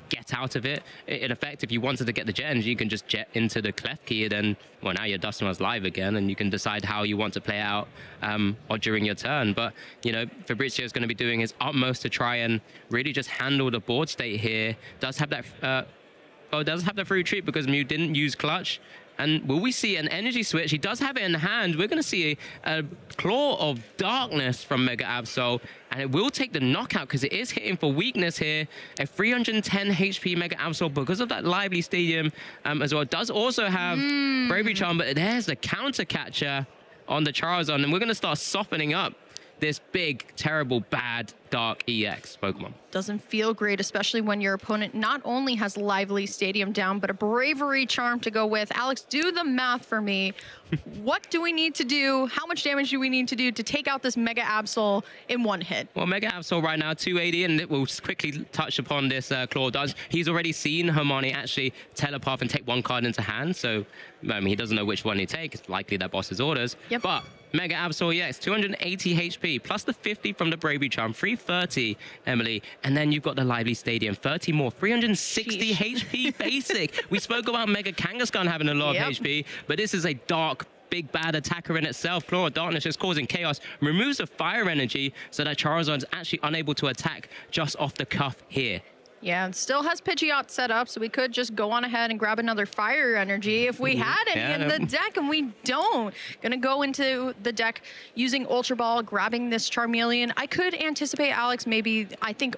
get out of it. In effect, if you wanted to get the Jet Energy, you can just jet into the Klefki, and then, well, now your Dusknoir's live again, and you can decide how you want to play out or during your turn. But, you know, Fabrizio is going to be doing his utmost to try and really just handle the board state here. Does have that, does have the free retreat because Mew didn't use Clutch. And will we see an energy switch? He does have it in hand. We're going to see a Claw of Darkness from Mega Absol, and it will take the knockout because it is hitting for weakness here. A 310 HP Mega Absol because of that Lively Stadium as well. It does also have Bravery Charm, but there's the counter catcher on the Charizard, and we're going to start softening up this big, terrible, bad, dark EX Pokemon. Doesn't feel great, especially when your opponent not only has Lively Stadium down, but a Bravery Charm to go with. Alex, do the math for me. What do we need to do? How much damage do we need to do to take out this Mega Absol in one hit? Well, Mega Absol right now, 280, and it will quickly touch upon this Claw Dodge. He's already seen Hermione actually telepath and take one card into hand, so he doesn't know which one he takes. It's likely that boss's orders. Yep. But Mega Absol EX, 280 HP, plus the 50 from the Bravery Charm, 330, Emily. And then you've got the Lively Stadium, 30 more, 360 HP basic. We spoke about Mega Kangaskhan having a lot of HP, but this is a dark, big bad attacker in itself. Claw of Darkness is causing chaos, removes the fire energy so that Charizard's actually unable to attack just off the cuff here. Yeah, it still has Pidgeot set up, so we could just go on ahead and grab another fire energy if we had any in the deck, and we don't. Gonna go into the deck using Ultra Ball, grabbing this Charmeleon. I could anticipate, Alex, maybe, I think,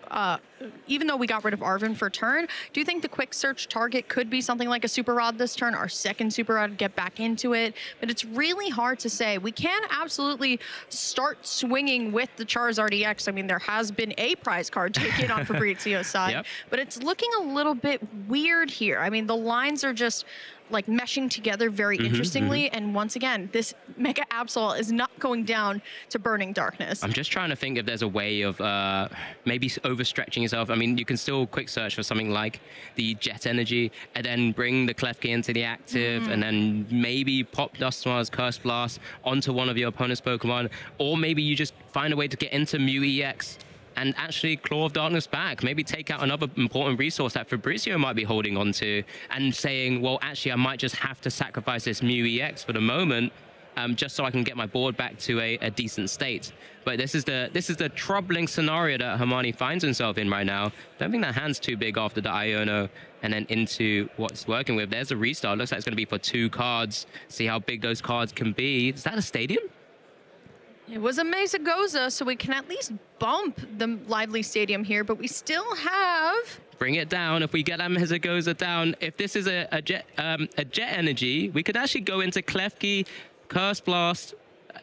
even though we got rid of Arvin for turn, do you think the quick search target could be something like a Super Rod this turn, our second Super Rod, get back into it? But it's really hard to say. We can absolutely start swinging with the Charizard EX. I mean, there has been a prize card taken on Fabrizio's side. But it's looking a little bit weird here. I mean, the lines are just like meshing together very interestingly. And once again, this Mega Absol is not going down to Burning Darkness. I'm just trying to think if there's a way of maybe overstretching yourself. I mean, you can still quick search for something like the Jet Energy and then bring the Klefki into the active and then maybe pop Dusknoir's Curse Blast onto one of your opponent's Pokemon. Or maybe you just find a way to get into Mew EX and actually Claw of Darkness back. Maybe take out another important resource that Fabrizio might be holding on to and saying, well, actually, I might just have to sacrifice this Mew EX for the moment just so I can get my board back to a decent state. But this is the troubling scenario that Hermione finds himself in right now. Don't think that hand's too big after the Iono and then into what's working with. There's a restart. Looks like it's going to be for 2 cards. See how big those cards can be. Is that a stadium? It was a Mesagoza, so we can at least bump the Lively Stadium here, but we still have... Bring it down. If we get that Mesagoza down, if this is a jet energy, we could actually go into Klefki, Curse Blast,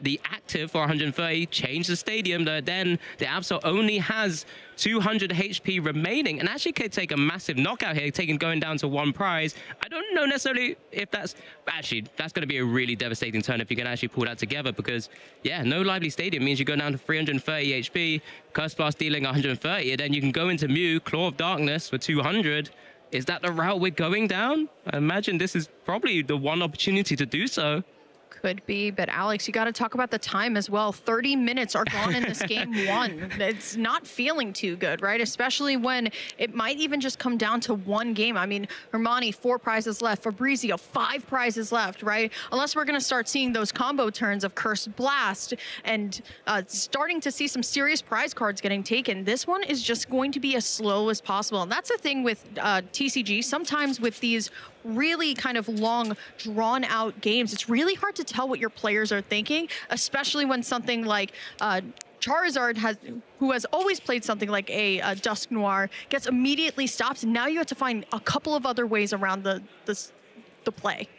the active for 130, change the stadium. Then the Absol only has 200 HP remaining and actually could take a massive knockout here, going down to 1 prize. I don't know necessarily if that's going to be a really devastating turn if you can actually pull that together, because yeah, no Lively Stadium means you go down to 330 HP, Curse Blast dealing 130, and then you can go into Mew, Claw of Darkness for 200. Is that the route we're going down? I imagine this is probably the one opportunity to do so. Could be, but Alex, you got to talk about the time as well. 30 minutes are gone in this game one. It's not feeling too good, right? Especially when it might even just come down to one game. I mean, Hermione, 4 prizes left. Fabrizio, 5 prizes left, right? Unless we're going to start seeing those combo turns of Cursed Blast and starting to see some serious prize cards getting taken. This one is just going to be as slow as possible. And that's the thing with TCG. Sometimes with these really kind of long, drawn-out games, it's really hard to tell what your players are thinking, especially when something like Charizard who has always played something like a Dusk Noir, gets immediately stopped, and now you have to find a couple of other ways around the play.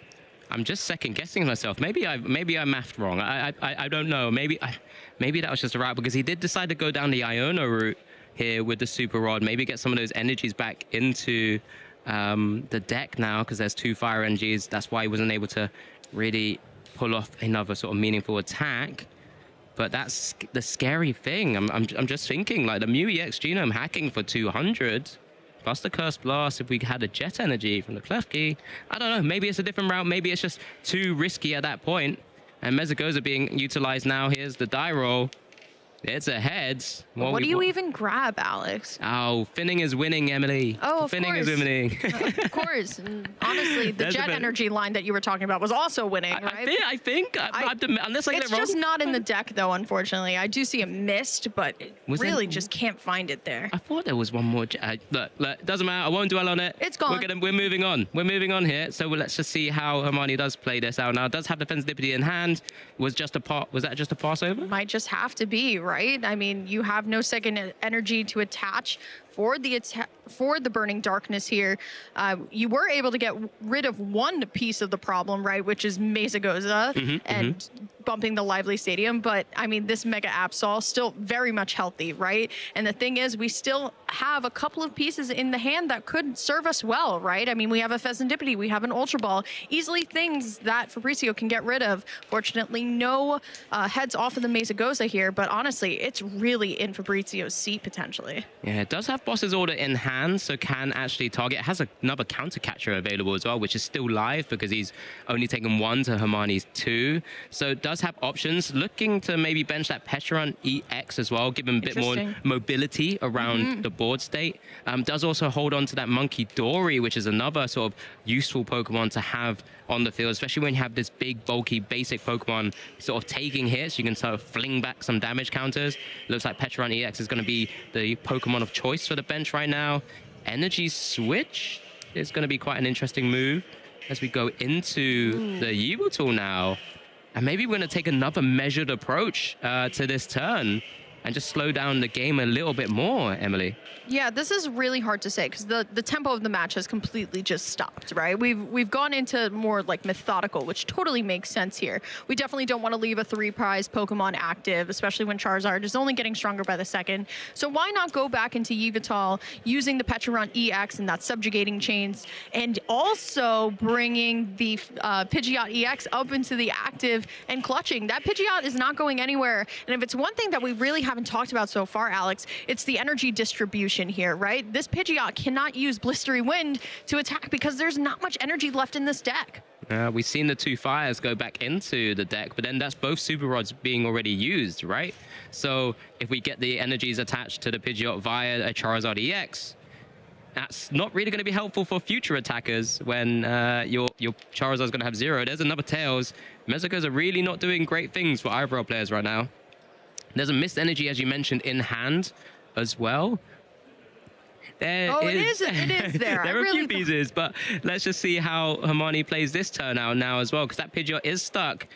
I'm just second guessing myself. Maybe I mathed wrong. I don't know. Maybe that was just a route, because he did decide to go down the Iono route here with the Super Rod. Maybe get some of those energies back into the deck now, because there's 2 fire energies. That's why he wasn't able to really pull off another sort of meaningful attack. But that's the scary thing. I'm just thinking, like, the Mew EX genome hacking for 200 plus the Cursed Blast. If we had a Jet Energy from the Klefki, I don't know. Maybe it's a different route. Maybe it's just too risky at that point. And Mezagoza being utilized now. Here's the die roll. It's a heads. What do you even grab, Alex? Oh, Finning is winning, Emily. Oh, of Finning course. is winning. Of course. And honestly, the Jet Energy line that you were talking about was also winning, right? I think unless I get it wrong. It's just not in the deck, though, unfortunately. I do see it missed, but really just can't find it there. I thought there was one more. Look, doesn't matter. I won't dwell on it. It's gone. We're moving on. We're moving on here. So let's just see how Hermione does play this out now. It does have Defense Dipity in hand. Was that just a passover? Might just have to be, right? I mean, you have no second energy to attach for the Burning Darkness here. You were able to get rid of one piece of the problem, right, which is Mezagoza and bumping the Lively Stadium. But I mean, this Mega Absol still very much healthy, right? And the thing is, we still have a couple of pieces in the hand that could serve us well, right? I mean, we have a Pheasantipity, we have an Ultra Ball, easily things that Fabrizio can get rid of. Fortunately, no heads off of the Mezagoza here, but honestly, it's really in Fabrizio's seat potentially. Yeah, it does have Boss's Order in hand, so can actually target. It has another counter catcher available as well, which is still live because he's only taken 1 to Hermione's 2. So it does have options. Looking to maybe bench that Petron EX as well, give him a bit more mobility around the board state. Does also hold on to that Monkey Dory, which is another sort of useful Pokemon to have on the field, especially when you have this big, bulky, basic Pokemon sort of taking hits. You can sort of fling back some damage counters. Looks like Petron EX is going to be the Pokemon of choice for the bench right now. Energy Switch is going to be quite an interesting move as we go into the Yveltal now. And maybe we're going to take another measured approach to this turn and just slow down the game a little bit more, Emily. Yeah, this is really hard to say because the tempo of the match has completely just stopped, right? We've gone into more like methodical, which totally makes sense here. We definitely don't want to leave a 3-prize Pokemon active, especially when Charizard is only getting stronger by the second. So why not go back into Yveltal using the Petron EX and that subjugating chains, and also bringing the Pidgeot EX up into the active and clutching. That Pidgeot is not going anywhere. And if it's one thing that we really haven't talked about so far, Alex, it's the energy distribution here, right? This Pidgeot cannot use Blistery Wind to attack because there's not much energy left in this deck. We've seen the 2 fires go back into the deck, but then that's both Super Rods being already used, right? So if we get the energies attached to the Pidgeot via a Charizard EX, that's not really going to be helpful for future attackers when your Charizard's going to have 0. There's another Tails. Mezagoza are really not doing great things for either our players right now. There's a missed energy, as you mentioned, in hand as well. It is there. There are a few pieces, but let's just see how Hermione plays this turn out now as well, because that Pidgeot is stuck.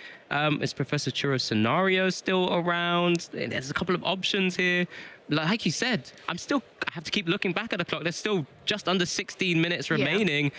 Is Professor Churro's scenario still around? There's a couple of options here. Like you said, I have to keep looking back at the clock. There's still just under 16 minutes remaining.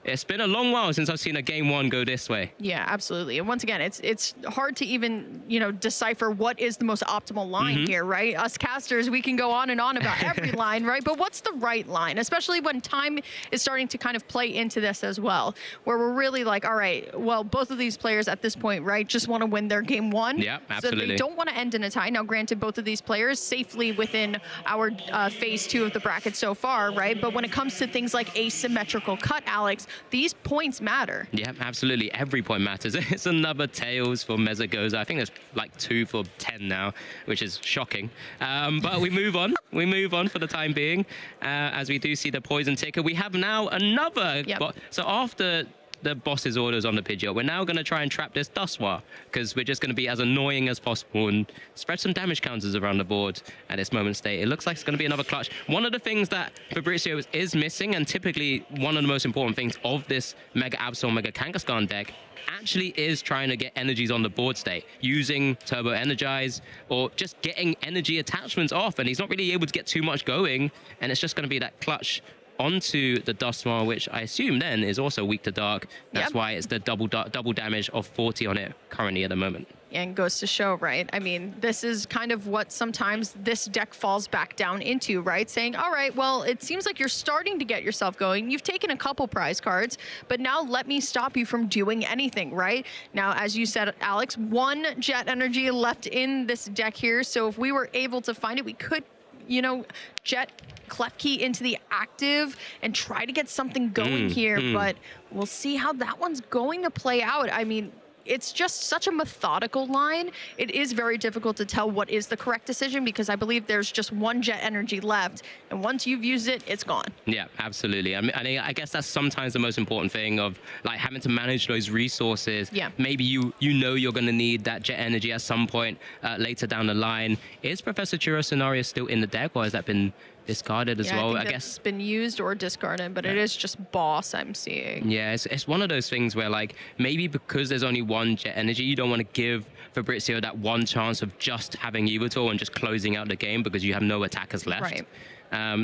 It's been a long while since I've seen a game 1 go this way. Yeah, absolutely. And once again, it's hard to even, decipher what is the most optimal line here, right? Us casters, we can go on and on about every line, right? But what's the right line? Especially when time is starting to kind of play into this as well, where we're really like, all right, well, both of these players at this point, right, just want to win their game 1. Yeah, absolutely. So they don't want to end in a tie. Now, granted, both of these players safely within our phase 2 of the bracket so far, right? But when it comes to things like asymmetrical cut, Alex, these points matter. Yeah, absolutely. Every point matters. It's another tails for Mezagoza. I think there's like 2 for 10 now, which is shocking. But we move on. We move on for the time being, as we do see the poison ticker. We have now another. So after the boss's orders on the Pidgeot, we're now going to try and trap this Duswa, because we're just going to be as annoying as possible and spread some damage counters around the board at this moment state. It looks like it's going to be another clutch. One of the things that Fabrizio is missing, and typically one of the most important things of this Mega Absol, Mega Kangaskhan deck, actually is trying to get energies on the board state, using Turbo Energize or just getting energy attachments off, and he's not really able to get too much going, and it's just going to be that clutch onto the Dustmar, which I assume then is also weak to dark. That's why it's the double damage of 40 on it currently at the moment. And goes to show, right? I mean, this is kind of what sometimes this deck falls back down into, right? Saying, all right, well, it seems like you're starting to get yourself going. You've taken a couple prize cards, but now let me stop you from doing anything, right? Now, as you said, Alex, 1 jet energy left in this deck here. So if we were able to find it, we could, you know, jet Klefki into the active and try to get something going here, but we'll see how that one's going to play out. I mean, it's just such a methodical line. It is very difficult to tell what is the correct decision, because I believe there's just 1 jet energy left, and once you've used it, it's gone. Yeah, absolutely. I mean, I guess that's sometimes the most important thing of like having to manage those resources. Yeah. Maybe you know you're going to need that jet energy at some point later down the line. Is Professor Churro scenario still in the deck, or has that been discarded as well? I guess it's been used or discarded, but it is just boss I'm seeing. Yeah, it's one of those things where like maybe because there's only 1 jet energy, you don't want to give Fabrizio that 1 chance of just having Yveltal and just closing out the game because you have no attackers left. Right.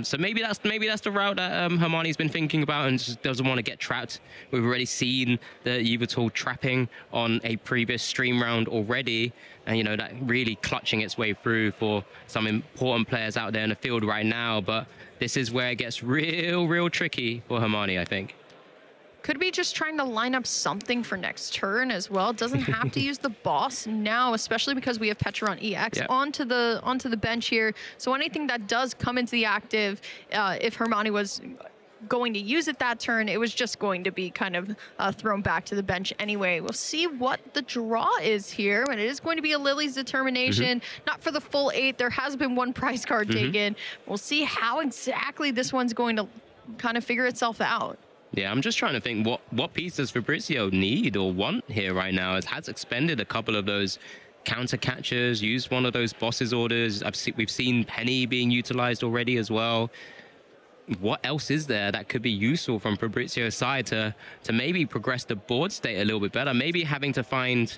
So maybe that's the route that Hermione's been thinking about and just doesn't want to get trapped. We've already seen the Yveltal trapping on a previous stream round already, and you know that really clutching its way through for some important players out there in the field right now. But this is where it gets real tricky for Hermione, I think. Could be just trying to line up something for next turn as well. Doesn't have to use the boss now, especially because we have Petron EX onto the bench here. So anything that does come into the active, if Hermione was going to use it that turn, it was just going to be kind of thrown back to the bench anyway. We'll see what the draw is here, and it is going to be a Lily's Determination. Not for the full 8. There has been 1 prize card taken. We'll see how exactly this one's going to kind of figure itself out. Yeah, I'm just trying to think what piece does Fabrizio need or want here right now. It has expended a couple of those counter catchers, used one of those boss's orders. We've seen Penny being utilized already as well. What else is there that could be useful from Fabrizio's side to maybe progress the board state a little bit better? Maybe having to find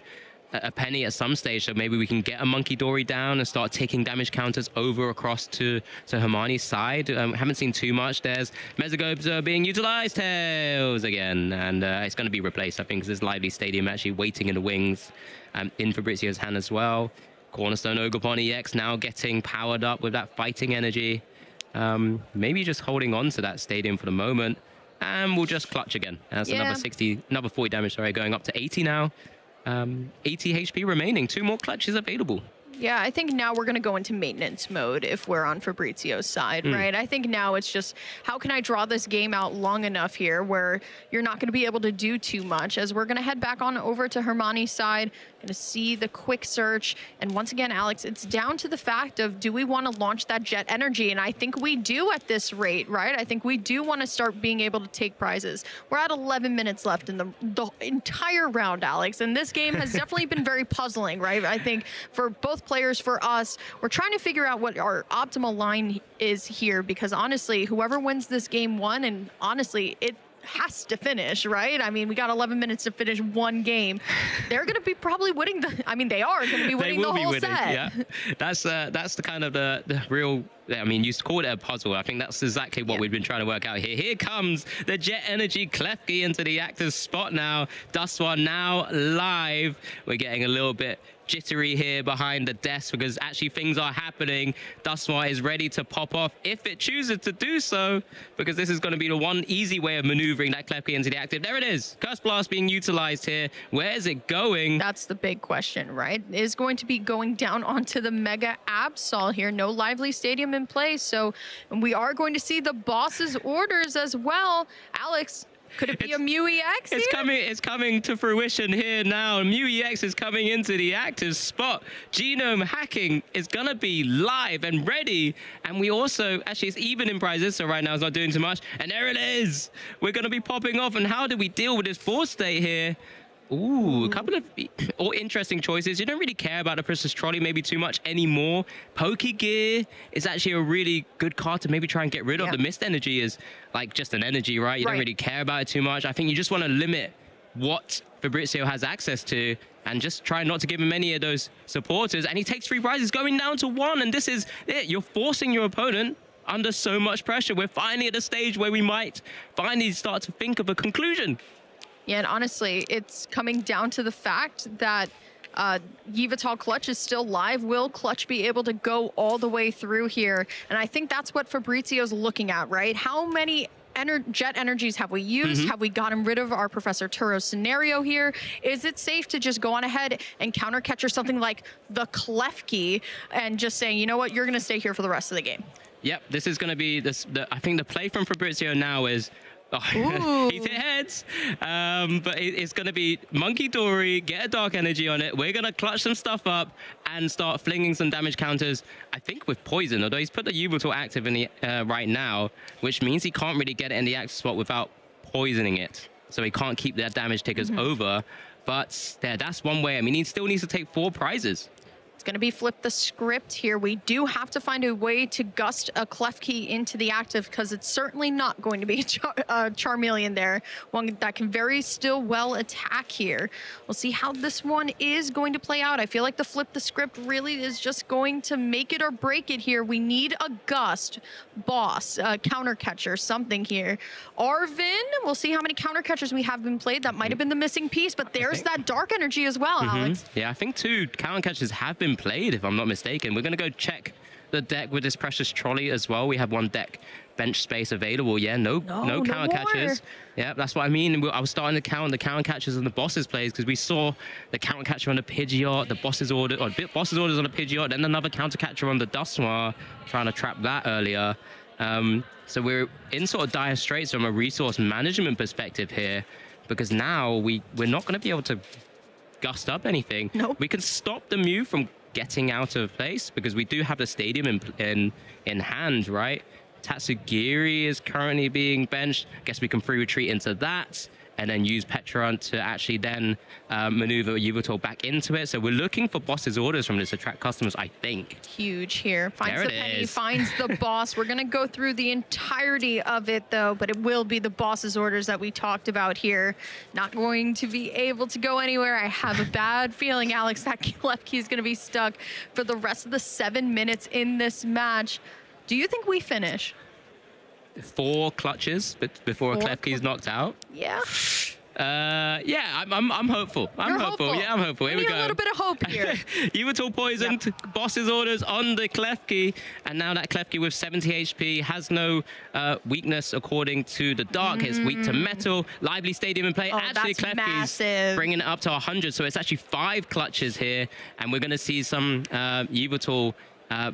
a Penny at some stage, so maybe we can get a Monkey Dory down and start taking damage counters over across to Hermione's side. Haven't seen too much. There's Mezagoza being utilized, Tails again, and it's going to be replaced, I think, because there's Lively Stadium actually waiting in the wings in Fabrizio's hand as well. Cornerstone Ogerpon EX now getting powered up with that fighting energy. Maybe just holding on to that stadium for the moment, and we'll just clutch again. That's another 40 damage, sorry, going up to 80 now. 80 HP remaining. 2 more clutches available. Yeah, I think now we're going to go into maintenance mode if we're on Fabrizio's side, right? I think now it's just, how can I draw this game out long enough here where you're not going to be able to do too much, as we're going to head back on over to Hermione's side, going to see the quick search. And once again, Alex, it's down to the fact of, do we want to launch that jet energy? And I think we do at this rate, right? I think we do want to start being able to take prizes. We're at 11 minutes left in the entire round, Alex, and this game has definitely been very puzzling, right? I think for both players, for us, we're trying to figure out what our optimal line is here, because honestly, whoever wins this game 1, and honestly, it has to finish, right? I mean, we got 11 minutes to finish 1 game. They're going to be probably winning they are going to be winning the whole set. Yeah, that's the kind of the real, I mean, you called it a puzzle. I think that's exactly what we've been trying to work out here. Here comes the Jet Energy Klefki into the active spot now. Dustwa now live. We're getting a little bit jittery here behind the desk because actually things are happening. Dustwa is ready to pop off if it chooses to do so, because this is going to be the one easy way of maneuvering that Klefki into the active. There it is. Curse Blast being utilized here. Where is it going? That's the big question, right? It is going to be going down onto the Mega Absol here. No Lively Stadium in place, so we are going to see the boss's orders as well. Alex, Could it be a Mew EX It's here? it's coming to fruition here now. Mew EX is coming into the active spot. Genome hacking is gonna be live and ready. And we also, actually it's even in prizes, so right now it's not doing too much. And there it is. We're gonna be popping off. And how do we deal with this board state here? Ooh, a couple of all interesting choices. You don't really care about the Princess Trolley maybe too much anymore. Pokegear is actually a really good card to maybe try and get rid of. The Mist Energy is like just an energy, right? You don't really care about it too much. I think you just want to limit what Fabrizio has access to and just try not to give him any of those supporters. And he takes 3 prizes going down to 1. And this is it. You're forcing your opponent under so much pressure. We're finally at a stage where we might finally start to think of a conclusion. Yeah, and honestly, it's coming down to the fact that Yveltal Clutch is still live. Will Clutch be able to go all the way through here? And I think that's what Fabrizio's looking at, right? How many jet energies have we used? Have we gotten rid of our Professor Turo's scenario here? Is it safe to just go on ahead and counter catcher something like the Klefki and just saying, you know what, you're going to stay here for the rest of the game? Yep, this is going to be I think the play from Fabrizio now is he's hit heads, but it's going to be Monkey Dory, get a Dark Energy on it. We're going to clutch some stuff up and start flinging some damage counters, I think with Poison, although he's put the Yveltal active in the right now, which means he can't really get it in the active spot without poisoning it. So he can't keep their damage takers over. But that's one way. I mean, he still needs to take 4 prizes. It's going to be flip the script here. We do have to find a way to gust a Klefki into the active because it's certainly not going to be a Charmeleon there. One that can very still well attack here. We'll see how this one is going to play out. I feel like the flip the script really is just going to make it or break it here. We need a gust, boss, counter catcher, something here. Arvin, we'll see how many counter catchers we have been played. That might have been the missing piece, but there's that dark energy as well, Alex. Yeah, I think 2 counter catchers have been played, if I'm not mistaken. We're going to go check the deck with this Precious Trolley as well. We have 1 deck bench space available. Yeah, no counter catchers. Yeah, that's what I mean. I was starting to count the counter catchers and the bosses plays because we saw the counter catcher on the Pidgeot, the boss's orders on the Pidgeot, then another counter catcher on the Dusknoir, trying to trap that earlier. So we're in sort of dire straits from a resource management perspective here, because now we're not going to be able to gust up anything. We can stop the Mew from getting out of place because we do have the stadium in hand, right? Tatsugiri is currently being benched. I guess we can free retreat into that and then use Petron to actually then maneuver Yveltal back into it. So we're looking for boss's orders from this to attract customers, I think. Huge here. Finds There the it penny, is. finds the boss. We're going to go through the entirety of it, though, but it will be the boss's orders that we talked about here. Not going to be able to go anywhere. I have a bad feeling, Alex, that Klefki is going to be stuck for the rest of the 7 minutes in this match. Do you think we finish? 4 clutches before a Klefki is knocked out. Yeah. Yeah, I'm hopeful. I'm hopeful. Yeah, I'm hopeful. Here we go. A little bit of hope here. Yveltal poisoned, boss's orders on the Klefki, and now that Klefki with 70 HP has no weakness according to the dark. It's weak to metal. Lively Stadium in play. Actually, that's Klefki's massive. bringing it up to 100, so it's actually 5 clutches here, and we're going to see some Yveltal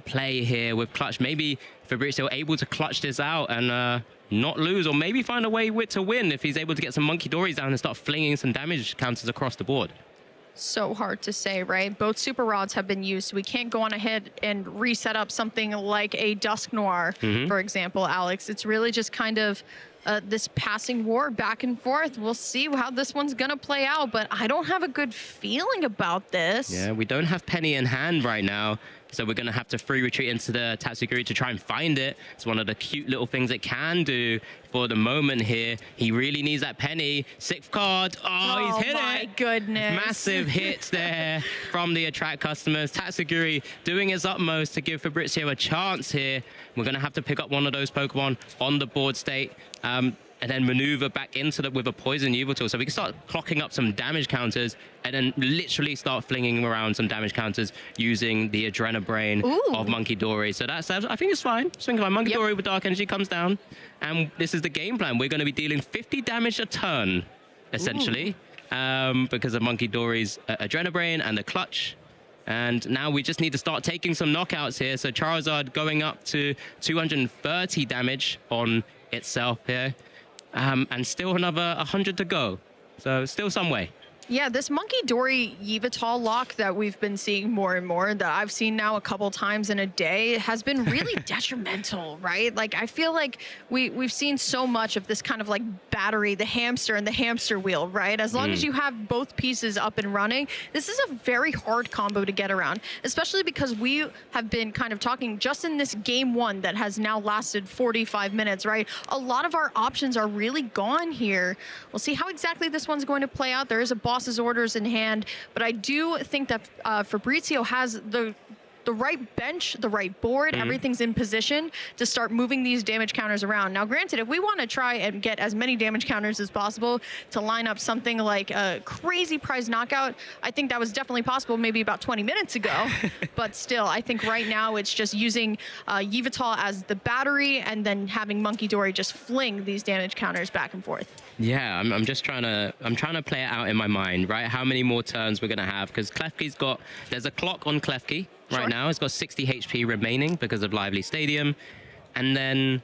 play here with clutch. Maybe Fabrizio able to clutch this out and not lose, or maybe find a way to win if he's able to get some Monkey Dories down and start flinging some damage counters across the board. So hard to say, right? Both super rods have been used. We can't go on ahead and reset up something like a Dusknoir, for example, Alex. It's really just kind of this passing war back and forth. We'll see how this one's going to play out, but I don't have a good feeling about this. Yeah, we don't have Penny in hand right now, so we're going to have to free retreat into the Tatsugiri to try and find it. It's one of the cute little things it can do for the moment here. He really needs that Penny. 6th card. Oh, he's hit it. Oh, my goodness. Massive hits there from the attract customers. Tatsugiri doing his utmost to give Fabrizio a chance here. We're going to have to pick up one of those Pokemon on the board state. And then maneuver back into it with a poison Yveltal. So we can start clocking up some damage counters and then literally start flinging around some damage counters using the Adrenabrain of Monkey Dory. So that's, I think it's fine. Swing by Monkey Dory with Dark Energy comes down. And this is the game plan. We're going to be dealing 50 damage a turn, essentially, because of Monkey Dory's Adrenabrain and the clutch. And now we just need to start taking some knockouts here. So Charizard going up to 230 damage on itself here. and still another 100 to go. So still some way. Yeah, this Monkey Dory Yveltal lock that we've been seeing more and more, that I've seen now a couple times in a day, has been really detrimental, right? Like, I feel like we've seen so much of this kind of like battery, the hamster and the hamster wheel, right? As long as you have both pieces up and running, this is a very hard combo to get around, especially because we have been kind of talking just in this game one that has now lasted 45 minutes, right? A lot of our options are really gone here. We'll see how exactly this one's going to play out. There is a boss's orders in hand, but I do think that Fabrizio has the right bench, the right board, everything's in position to start moving these damage counters around. Now, granted, if we want to try and get as many damage counters as possible to line up something like a crazy prize knockout, I think that was definitely possible maybe about 20 minutes ago. But still, I think right now it's just using Yveltal as the battery and then having Monkey Dory just fling these damage counters back and forth. Yeah, I'm just trying to play it out in my mind, right? How many more turns we're gonna have? Because Klefki's got, there's a clock on Klefki right now. It's got 60 HP remaining because of Lively Stadium, and then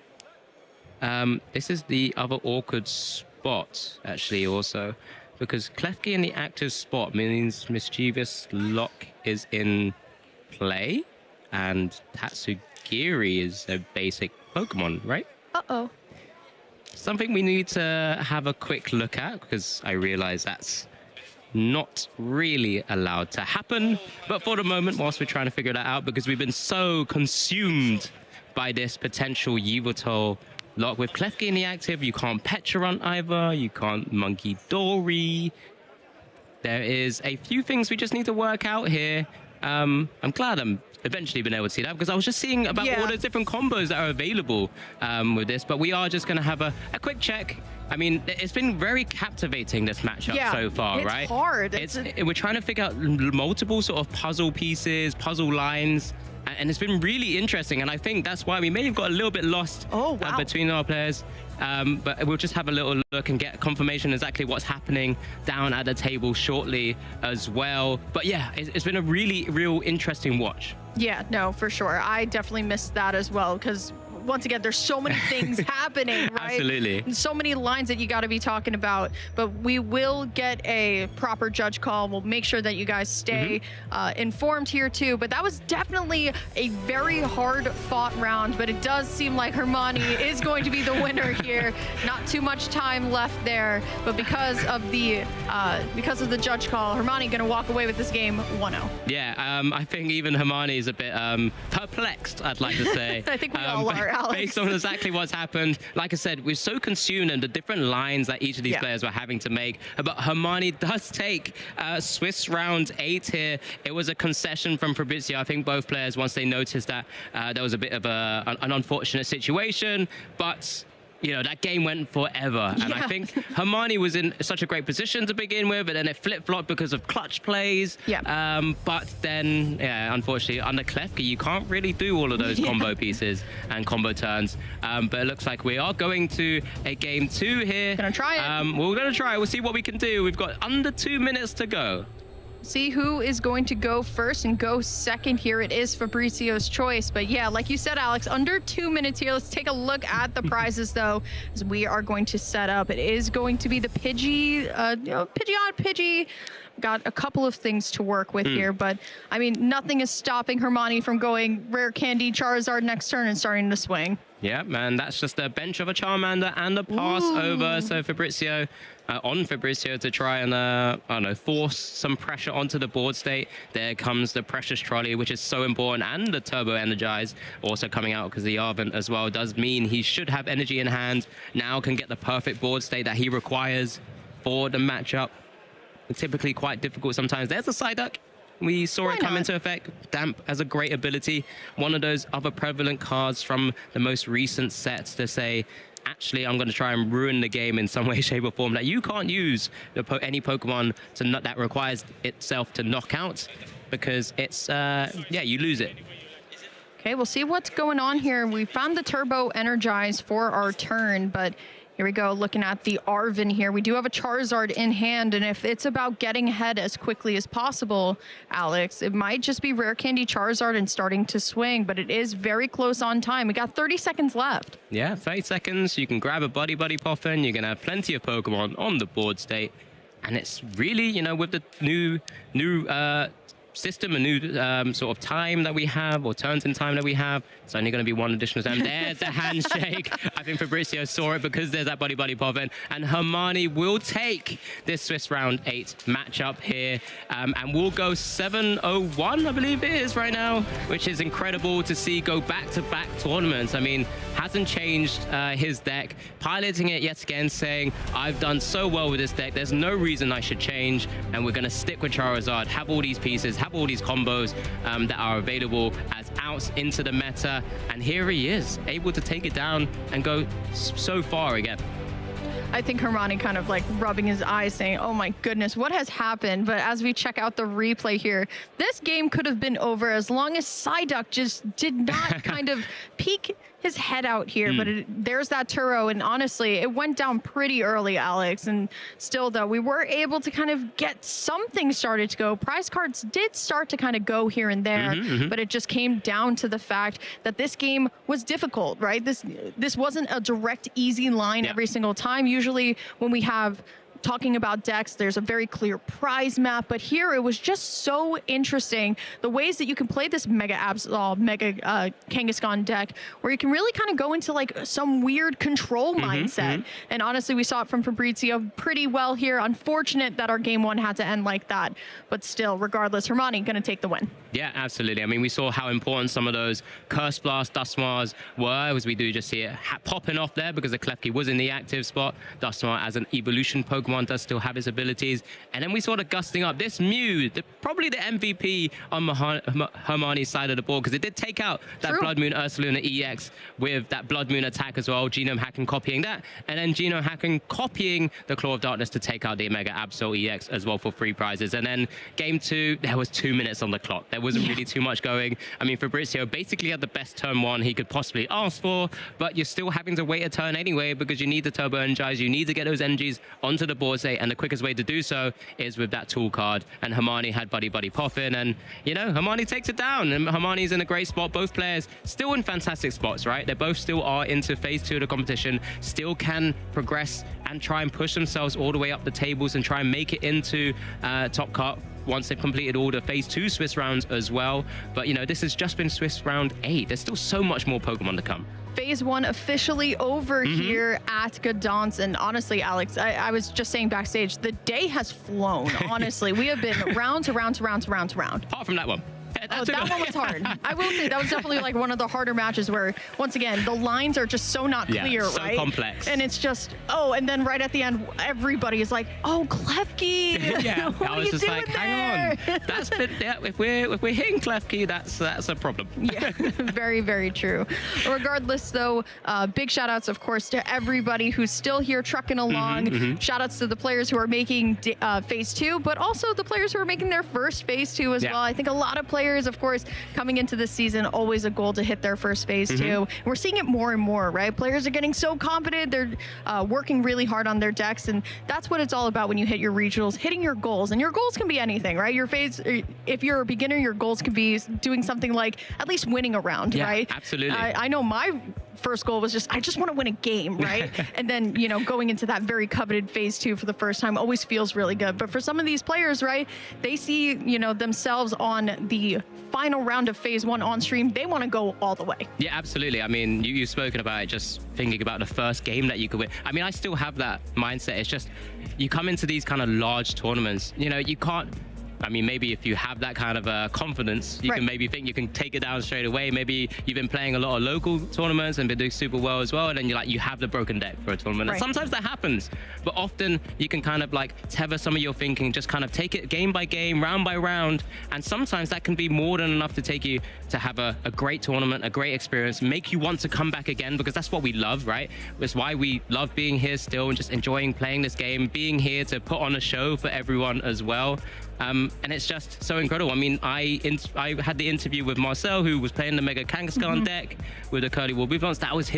this is the other awkward spot actually also, because Klefki in the active spot means Mischievous Lock is in play, and Tatsugiri is a basic Pokemon, right? Uh-oh. Something we need to have a quick look at, because I realize that's not really allowed to happen. But for the moment, whilst we're trying to figure that out, because we've been so consumed by this potential Yveltal lock with Klefki in the active, you can't Pecharunt either, you can't Monkey Dory. There is a few things we just need to work out here. I'm glad I'm eventually been able to see that, because I was just seeing about all the different combos that are available with this, but we are just going to have a quick check. I mean, it's been very captivating, this matchup so far, right? It's hard. We're trying to figure out multiple sort of puzzle pieces, puzzle lines, and it's been really interesting, and I think that's why we may have got a little bit lost between our players. But we'll just have a little look and get confirmation exactly what's happening down at the table shortly as well. But yeah, it's been a real interesting watch. Yeah, no, for sure. I definitely missed that as well, because once again, there's so many things happening, right? Absolutely. And so many lines that you got to be talking about, but we will get a proper judge call. We'll make sure that you guys stay informed here too. But that was definitely a very hard fought round, but it does seem like Hermione is going to be the winner here. Not too much time left there, but because of the judge call, Hermione going to walk away with this game 1-0. Yeah, I think even Hermione is a bit perplexed, I'd like to say. I think we all are, Alex. Based on exactly what's happened. Like I said, we're so consumed in the different lines that each of these players were having to make. But Hermione does take Swiss round 8 here. It was a concession from Fabrizio. I think both players, once they noticed that there was a bit of an unfortunate situation, but you know, that game went forever. And I think Hermione was in such a great position to begin with, and then it flip-flopped because of clutch plays. But then, unfortunately, under Klefki, you can't really do all of those combo pieces and combo turns. But it looks like we are going to a game 2 here. Gonna try it. We're gonna try. We'll see what we can do. We've got under 2 minutes to go. See who is going to go first and go second here. It is Fabrizio's choice. But yeah, like you said, Alex, under 2 minutes here. Let's take a look at the prizes, though, as we are going to set up. It is going to be the Pidgey, Pidgey. Got a couple of things to work with here, but I mean, nothing is stopping Hermione from going Rare Candy Charizard next turn and starting to swing. Yeah, man, that's just a bench of a Charmander and a pass over. So Fabrizio, on Fabrizio to try and, I don't know, force some pressure onto the board state. There comes the Precious Trolley, which is so important, and the Turbo Energize also coming out because the Arvent as well does mean he should have energy in hand. Now can get the perfect board state that he requires for the matchup. Typically quite difficult sometimes. There's a Psyduck. We saw it come into effect. Damp has a great ability. One of those other prevalent cards from the most recent sets to say, actually, I'm going to try and ruin the game in some way, shape, or form. That you can't use any Pokemon that requires itself to knock out, because it's, you lose it. Okay, we'll see what's going on here. We found the turbo energized for our turn, but here we go, looking at the Arvin here. We do have a Charizard in hand, and if it's about getting ahead as quickly as possible, Alex, it might just be Rare Candy Charizard and starting to swing, but it is very close on time. We got 30 seconds left. Yeah, 30 seconds. You can grab a Buddy Poffin. You're going to have plenty of Pokemon on the board state. And it's really, you know, with the new system, a new sort of time that we have, or turns in time that we have, it's only going to be one additional time. There's the handshake. I think Fabrizio saw it because there's that Buddy Poffin, and Hermione will take this Swiss round 8 matchup here, and we'll go 7-0-1, I believe it is right now, which is incredible to see go back-to-back tournaments. I mean, hasn't changed his deck, piloting it yet again, saying, I've done so well with this deck, there's no reason I should change, and we're going to stick with Charizard, have all these pieces, have all these combos that are available as outs into the meta, and here he is, able to take it down and go so far again. I think Hermione kind of like rubbing his eyes saying, oh my goodness, what has happened? But as we check out the replay here, this game could have been over as long as Psyduck just did not kind of peek his head out here. But there's that Turo, and honestly, it went down pretty early, Alex. And still, though, we were able to kind of get something started to go. Prize cards did start to kind of go here and there, but it just came down to the fact that this game was difficult, right? This wasn't a direct, easy line every single time. Usually when we have talking about decks, there's a very clear prize map, but here it was just so interesting the ways that you can play this Mega Absol, Mega Kangaskhan deck, where you can really kind of go into like some weird control mindset. And honestly, we saw it from Fabrizio pretty well here. Unfortunate that our game one had to end like that, but still, regardless, Hermione gonna take the win. Yeah, absolutely. I mean, we saw how important some of those Curse Blast, Duskmars were, as we do just see it popping off there because the Klefki was in the active spot. Duskmar as an evolution Pokemon does still have his abilities. And then we saw the gusting up. This Mew, probably the MVP on Hermione's side of the board, because it did take out that Blood Moon Ursaluna EX with that Blood Moon attack as well. Genome Hacking copying that. And then Genome Hacking copying the Claw of Darkness to take out the Mega Absol EX as well for free prizes. And then game 2, there was 2 minutes on the clock. There wasn't really too much going. I mean, Fabrizio basically had the best turn 1 he could possibly ask for, but you're still having to wait a turn anyway because you need the Turbo Energize. You need to get those energies onto the board state, and the quickest way to do so is with that tool card. And Hermione had Buddy Poffin, and you know, Hermione takes it down, and Hermione's in a great spot. Both players still in fantastic spots, right? They both still are into phase 2 of the competition, still can progress and try and push themselves all the way up the tables and try and make it into top cut once they've completed all the phase 2 Swiss rounds as well. But you know, this has just been Swiss round 8. There's still so much more Pokemon to come. Phase 1 officially over here at Gdansk. And honestly, Alex, I was just saying backstage, the day has flown, honestly. We have been round to round to round to round to round. Apart from that one. Oh, that one was hard. I will say that was definitely like one of the harder matches where, once again, the lines are just so not clear, so right? complex. And it's just, and then right at the end, everybody is like, oh, Klefki. Yeah, what I was just like, hang on. That's if we're hitting Klefki, that's a problem. Yeah, very, very true. Regardless, though, big shout outs, of course, to everybody who's still here trucking along. Shout outs to the players who are making phase 2, but also the players who are making their first phase 2 as well. I think a lot of players, of course, coming into this season, always a goal to hit their first phase 2. We're seeing it more and more, right? Players are getting so confident. They're working really hard on their decks, and that's what it's all about when you hit your regionals, hitting your goals. And your goals can be anything, right? Your phase, if you're a beginner, your goals can be doing something like at least winning a round, right? Absolutely. I know my first goal was just, I just want to win a game, right? And then, you know, going into that very coveted phase 2 for the first time always feels really good. But for some of these players, right, they see, you know, themselves on the final round of phase 1 on stream. They want to go all the way. Yeah, absolutely. I mean, you've spoken about it, just thinking about the first game that you could win. I mean, I still have that mindset. It's just, you come into these kind of large tournaments, you know, you can't, I mean, maybe if you have that kind of confidence, you can maybe think you can take it down straight away. Maybe you've been playing a lot of local tournaments and been doing super well as well, and then you have the broken deck for a tournament. And sometimes that happens, but often you can kind of like tether some of your thinking, just kind of take it game by game, round by round, and sometimes that can be more than enough to take you to have a great tournament, a great experience, make you want to come back again, because that's what we love, right? It's why we love being here still and just enjoying playing this game, being here to put on a show for everyone as well. And it's just so incredible. I mean, I had the interview with Marcel, who was playing the Mega Kangaskhan deck with the Curly Wall Bouffalons. That was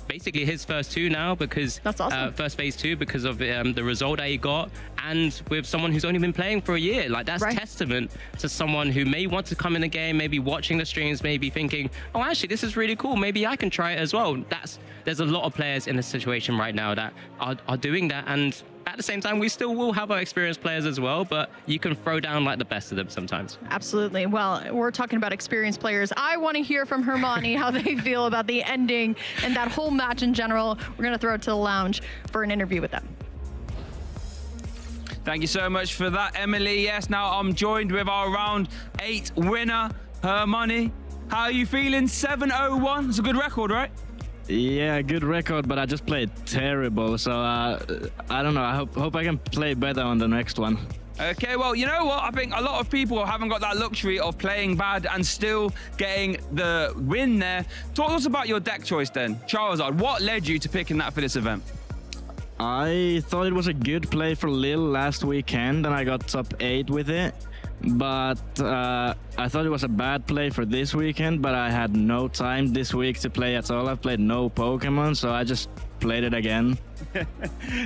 basically his first two now, because that's awesome. First phase 2 because of the result that he got, and with someone who's only been playing for a year. Like, that's testament to someone who may want to come in the game, maybe watching the streams, maybe thinking, oh, actually this is really cool, maybe I can try it as well. There's a lot of players in this situation right now that are doing that, and at the same time, we still will have our experienced players as well, but you can throw down like the best of them sometimes. Absolutely. Well, we're talking about experienced players. I want to hear from Hermione how they feel about the ending and that whole match in general. We're going to throw it to the lounge for an interview with them. Thank you so much for that, Emily. Yes, now I'm joined with our round 8 winner, Hermione. How are you feeling? 7-0-1. It's a good record, right? Yeah, good record, but I just played terrible. So I don't know. I hope I can play better on the next one. Okay, well, you know what? I think a lot of people haven't got that luxury of playing bad and still getting the win there. Talk to us about your deck choice then. Charizard, what led you to picking that for this event? I thought it was a good play for Lille last weekend, and I got top 8 with it. But I thought it was a bad play for this weekend, but I had no time this week to play at all. I've played no Pokemon, so I just played it again.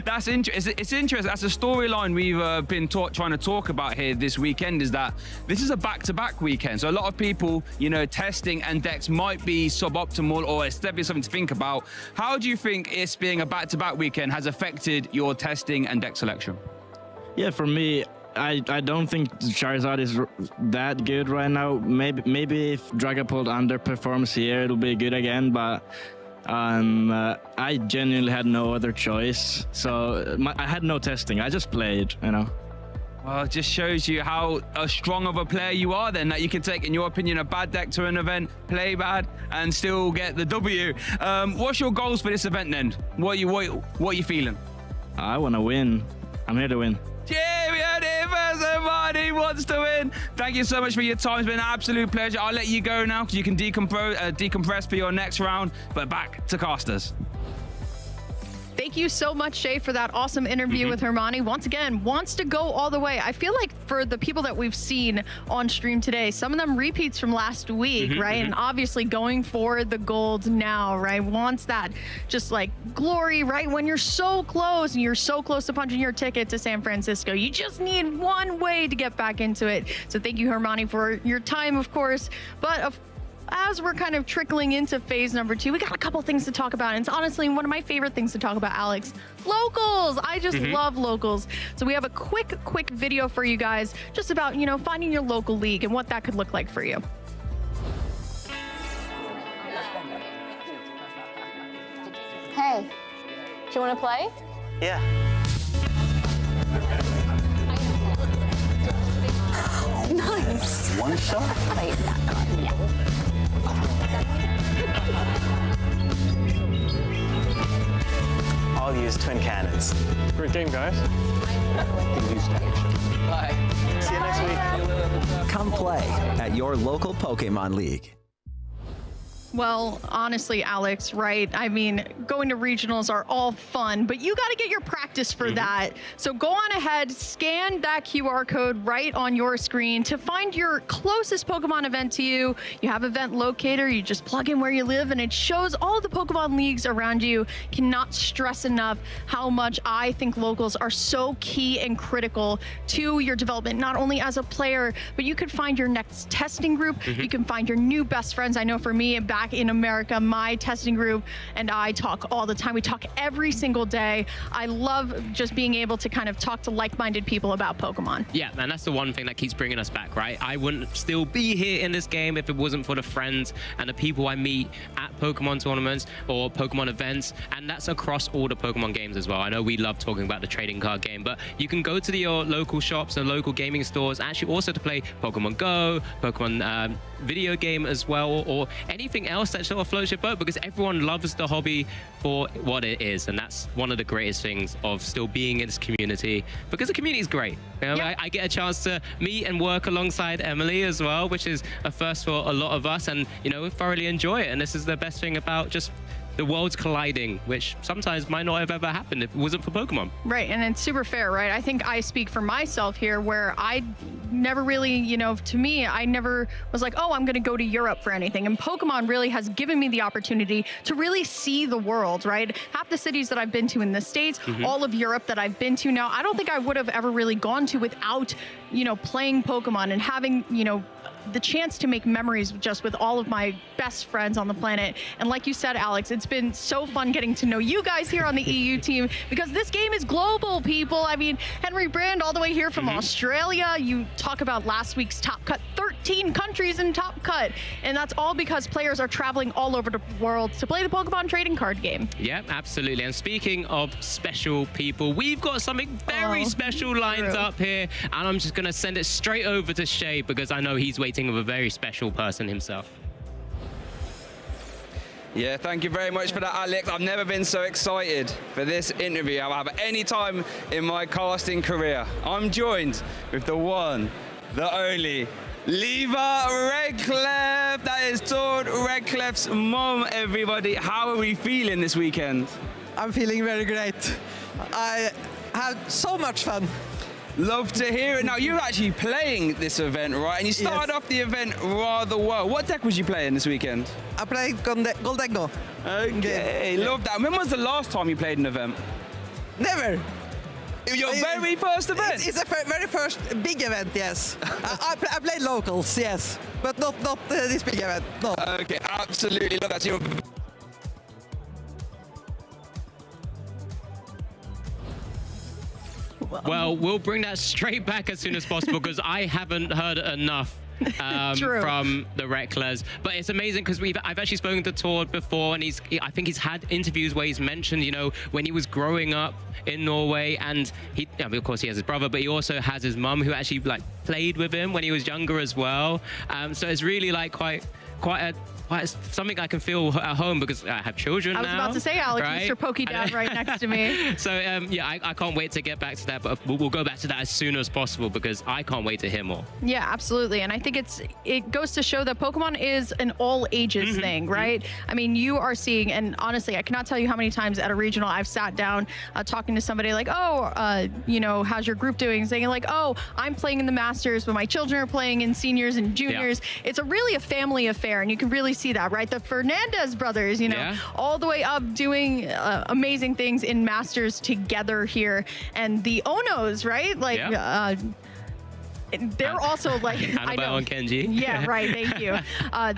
That's interesting. It's interesting. That's a storyline we've been trying to talk about here this weekend, is that this is a back-to-back weekend. So a lot of people, you know, testing and decks might be suboptimal, or it's definitely something to think about. How do you think it's being a back-to-back weekend has affected your testing and deck selection? Yeah, for me, I don't think Charizard is that good right now. Maybe if Dragapult underperforms here, it'll be good again, but I genuinely had no other choice. So I had no testing. I just played, you know. Well, it just shows you how strong of a player you are then, that you can take, in your opinion, a bad deck to an event, play bad, and still get the W. What's your goals for this event then? What are you feeling? I want to win. I'm here to win. Yeah, we heard it first. Somebody wants to win. Thank you so much for your time. It's been an absolute pleasure. I'll let you go now because you can decompress for your next round. But back to casters. Thank you so much, Shay, for that awesome interview with Hermione. Once again, wants to go all the way. I feel like for the people that we've seen on stream today, some of them repeats from last week, right? And obviously going for the gold now, right? Wants that just like glory, right? When you're so close and you're so close to punching your ticket to San Francisco, you just need one way to get back into it. So thank you, Hermione, for your time, of course. But as we're kind of trickling into phase number 2, we got a couple things to talk about. And it's honestly one of my favorite things to talk about, Alex. Locals! I just love locals. So we have a quick video for you guys just about, you know, finding your local league and what that could look like for you. Hey, do you want to play? Yeah. Nice. One shot? Play that card, yeah. I'll use twin cannons. Great game, guys. Bye. See you next week. Come play at your local Pokémon League. Well, honestly, Alex, right? I mean, going to regionals are all fun, but you got to get your practice for that. So go on ahead, scan that QR code right on your screen to find your closest Pokemon event to you. You have Event Locator, you just plug in where you live, and it shows all the Pokemon leagues around you. Cannot stress enough how much I think locals are so key and critical to your development, not only as a player, but you could find your next testing group. You can find your new best friends. I know for me, back in America, my testing group and I talk all the time. We talk every single day. I love just being able to kind of talk to like-minded people about Pokemon. Yeah, and that's the one thing that keeps bringing us back, right? I wouldn't still be here in this game if it wasn't for the friends and the people I meet at Pokemon tournaments or Pokemon events, and that's across all the Pokemon games as well. I know we love talking about the trading card game, but you can go to your local shops and local gaming stores, actually also to play Pokemon GO, Pokemon video game as well, or anything else that sort of floats your boat, because everyone loves the hobby for what it is, and that's one of the greatest things of still being in this community, because the community is great. You know, I get a chance to meet and work alongside Emily as well, which is a first for a lot of us, and you know, we thoroughly enjoy it. And this is the best thing about just the worlds colliding, which sometimes might not have ever happened if it wasn't for Pokemon. Right, and it's super fair, right? I think I speak for myself here, where I never really, you know, to me, I never was like, oh, I'm going to go to Europe for anything. And Pokemon really has given me the opportunity to really see the world, right? Half the cities that I've been to in the States, all of Europe that I've been to now, I don't think I would have ever really gone to without, you know, playing Pokemon and having, you know, the chance to make memories just with all of my best friends on the planet. And like you said, Alex, it's been so fun getting to know you guys here on the EU team, because this game is global, people. I mean, Henry Brand all the way here from Australia. You talk about last week's Top Cut, 13 countries in Top Cut. And that's all because players are traveling all over the world to play the Pokemon trading card game. Yeah, absolutely. And speaking of special people, we've got something very special lined up here. And I'm just going to send it straight over to Shay, because I know he's waiting with a very special person himself. Yeah, thank you very much for that, Alex. I've never been so excited for this interview I'll have any time in my casting career. I'm joined with the one, the only, Leva Redcliffe. That is Todd Redcliffe's mom, everybody. How are we feeling this weekend? I'm feeling very great. I had so much fun. Love to hear it. Now, you're actually playing this event, right? And you started off the event rather well. What deck was you playing this weekend? I played Gdansk. Okay, love that. When was the last time you played an event? Never. Your very first event? It's a very first big event, yes. I played locals, yes. But not this big event, no. Okay, absolutely love that. Well, we'll bring that straight back as soon as possible, because I haven't heard enough from the Recklers. But it's amazing because I've actually spoken to Tord before, and I think he's had interviews where he's mentioned, you know, when he was growing up in Norway, and I mean, of course he has his brother, but he also has his mum who actually like played with him when he was younger as well. So it's really like quite something I can feel at home, because I have children now. I was about to say, Alex, right? Mr. Pokey Dad right next to me. So yeah, I can't wait to get back to that, but we'll go back to that as soon as possible, because I can't wait to hear more. Yeah, absolutely. And I think it goes to show that Pokemon is an all ages thing, right? I mean, you are seeing, and honestly, I cannot tell you how many times at a regional I've sat down talking to somebody like, oh, you know, how's your group doing? Saying like, oh, I'm playing in the Masters, but my children are playing in seniors and juniors. Yeah. It's really a family affair, and you can really see that, right? The Fernandez brothers, you know, all the way up doing amazing things in Masters together here. And the Onos, right? Like, they're also like Annabelle and Kenji. Yeah, right. Thank you.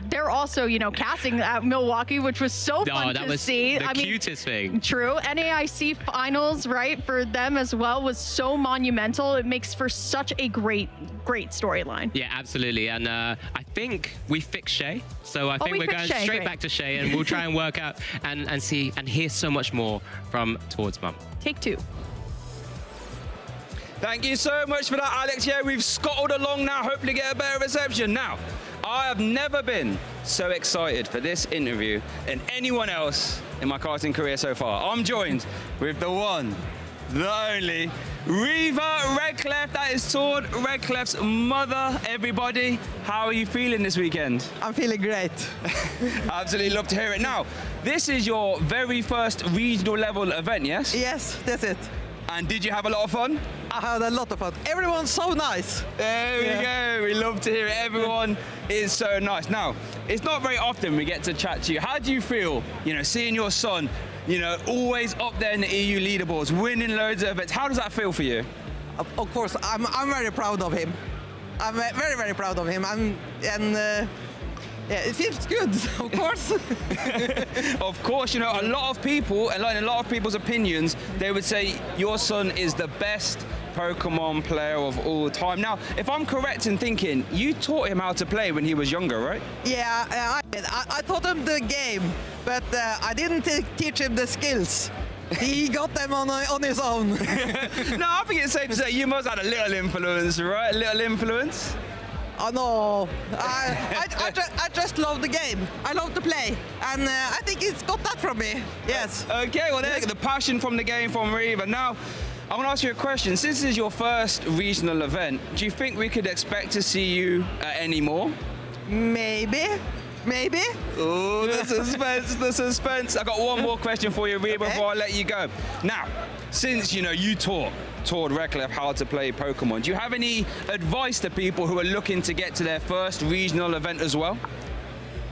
They're also, you know, casting at Milwaukee, which was so fun to see. The cutest thing. True. NAIC finals, right, for them as well was so monumental. It makes for such a great storyline. Yeah, absolutely. And I think we fixed Shay, so I think we're going straight back to Shay, and we'll try and work out and see and hear so much more from Tord's mum. Take two. Thank you so much for that, Alex. Yeah, we've scuttled along now, hopefully get a better reception. Now, I have never been so excited for this interview than anyone else in my casting career so far. I'm joined with the one, the only, Reva Redcliffe. That is Tord Redcliffe's mother, everybody. How are you feeling this weekend? I'm feeling great. Absolutely love to hear it. Now, this is your very first regional level event, yes? Yes, that's it. And did you have a lot of fun? I had a lot of fun. Everyone's so nice. There we go. We love to hear it. Everyone is so nice. Now, it's not very often we get to chat to you. How do you feel, you know, seeing your son, you know, always up there in the EU leaderboards, winning loads of events? How does that feel for you? Of course, I'm very proud of him. I'm very, very proud of him. Yeah, it feels good, of course. Of course, you know, a lot of people, and in a lot of people's opinions, they would say your son is the best Pokemon player of all time. Now, if I'm correct in thinking, you taught him how to play when he was younger, right? Yeah, I did. I taught him the game, but I didn't teach him the skills. He got them on his own. No, I think it's safe to say you must have had a little influence, right? A little influence? Oh no, I just love the game. I love to play, and I think it's got that from me. Yes. Okay, well there, the passion from the game from Reva. Now, I want to ask you a question. Since this is your first regional event, do you think we could expect to see you at any more? Maybe. Maybe. Oh, the suspense, the suspense. I got one more question for you, Rhea, before I let you go. Now, since you taught Recklef how to play Pokemon, do you have any advice to people who are looking to get to their first regional event as well?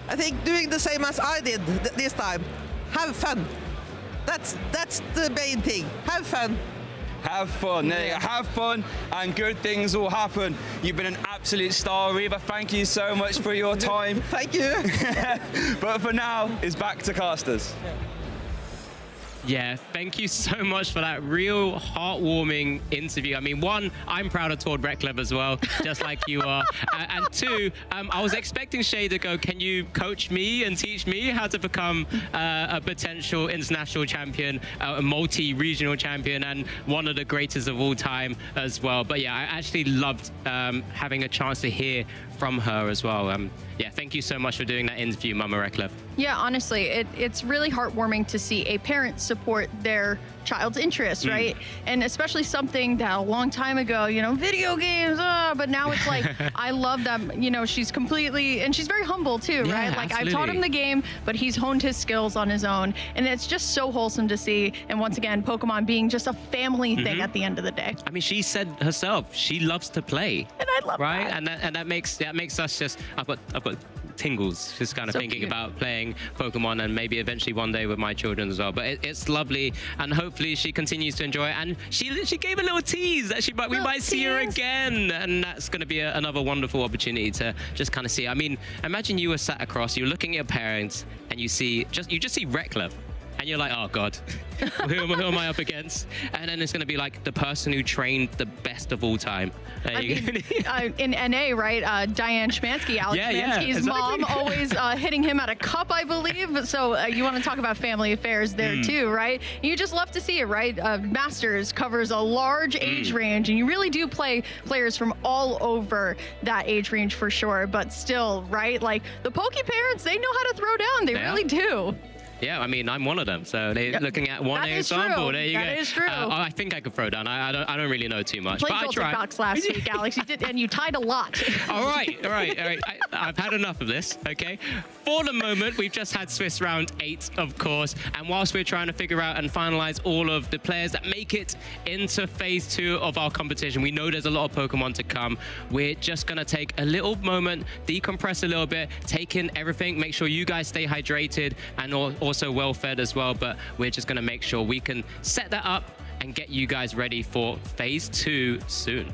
I think doing the same as I did this time. Have fun. That's the main thing. Have fun. Have fun. There you go. Have fun, and good things will happen. You've been an absolute star, Reba. Thank you so much for your time. Thank you. But for now, it's back to casters. Yeah, thank you so much for that real heartwarming interview. I mean, one, I'm proud of Tord Reklev as well, just like you are. And two, I was expecting Shay to go, can you coach me and teach me how to become a potential international champion, a multi-regional champion, and one of the greatest of all time as well. But yeah, I actually loved having a chance to hear from her as well. Yeah, thank you so much for doing that interview, Mama Reklev. Yeah, honestly, it's really heartwarming to see a parent support their child's interests, right? And especially something that a long time ago, video games, but now it's like, I love that, she's completely, and she's very humble too, Yeah, right? Like absolutely. I've taught him the game, but he's honed his skills on his own. And it's just so wholesome to see. And once again, Pokemon being just a family thing at the end of the day. I mean, she said herself, she loves to play. And I love right? that. And that makes us just, I've got tingles just kind of thinking about playing Pokemon, and maybe eventually one day with my children as well. But it's lovely, and hopefully she continues to enjoy it. And she gave a little tease that we might see her again, and that's going to be another wonderful opportunity to just kind of see. I mean, imagine you were sat across, you're looking at your parents, and you just see Reklev. And you're like, oh God, who am I up against? And then it's going to be like the person who trained the best of all time. In NA, right? Diane Schmansky, Alex Schmansky's mom, always hitting him at a cup, I believe. So you want to talk about family affairs there too, right? You just love to see it, right? Masters covers a large age range, and you really do play players from all over that age range for sure. But still, right? Like the Poke parents, they know how to throw down. They really do. Yeah, I mean, I'm one of them. So they're looking at one example. True. There you go. That is true. I think I could throw down. I don't really know too much, but I tried. Box last week, Alex. You did, and you tied a lot. All right. I've had enough of this. Okay. For the moment, we've just had Swiss round 8, of course, and whilst we're trying to figure out and finalize all of the players that make it into phase 2 of our competition, we know there's a lot of Pokemon to come. We're just gonna take a little moment, decompress a little bit, take in everything, make sure you guys stay hydrated and also well fed as well. But we're just gonna make sure we can set that up and get you guys ready for phase 2 soon.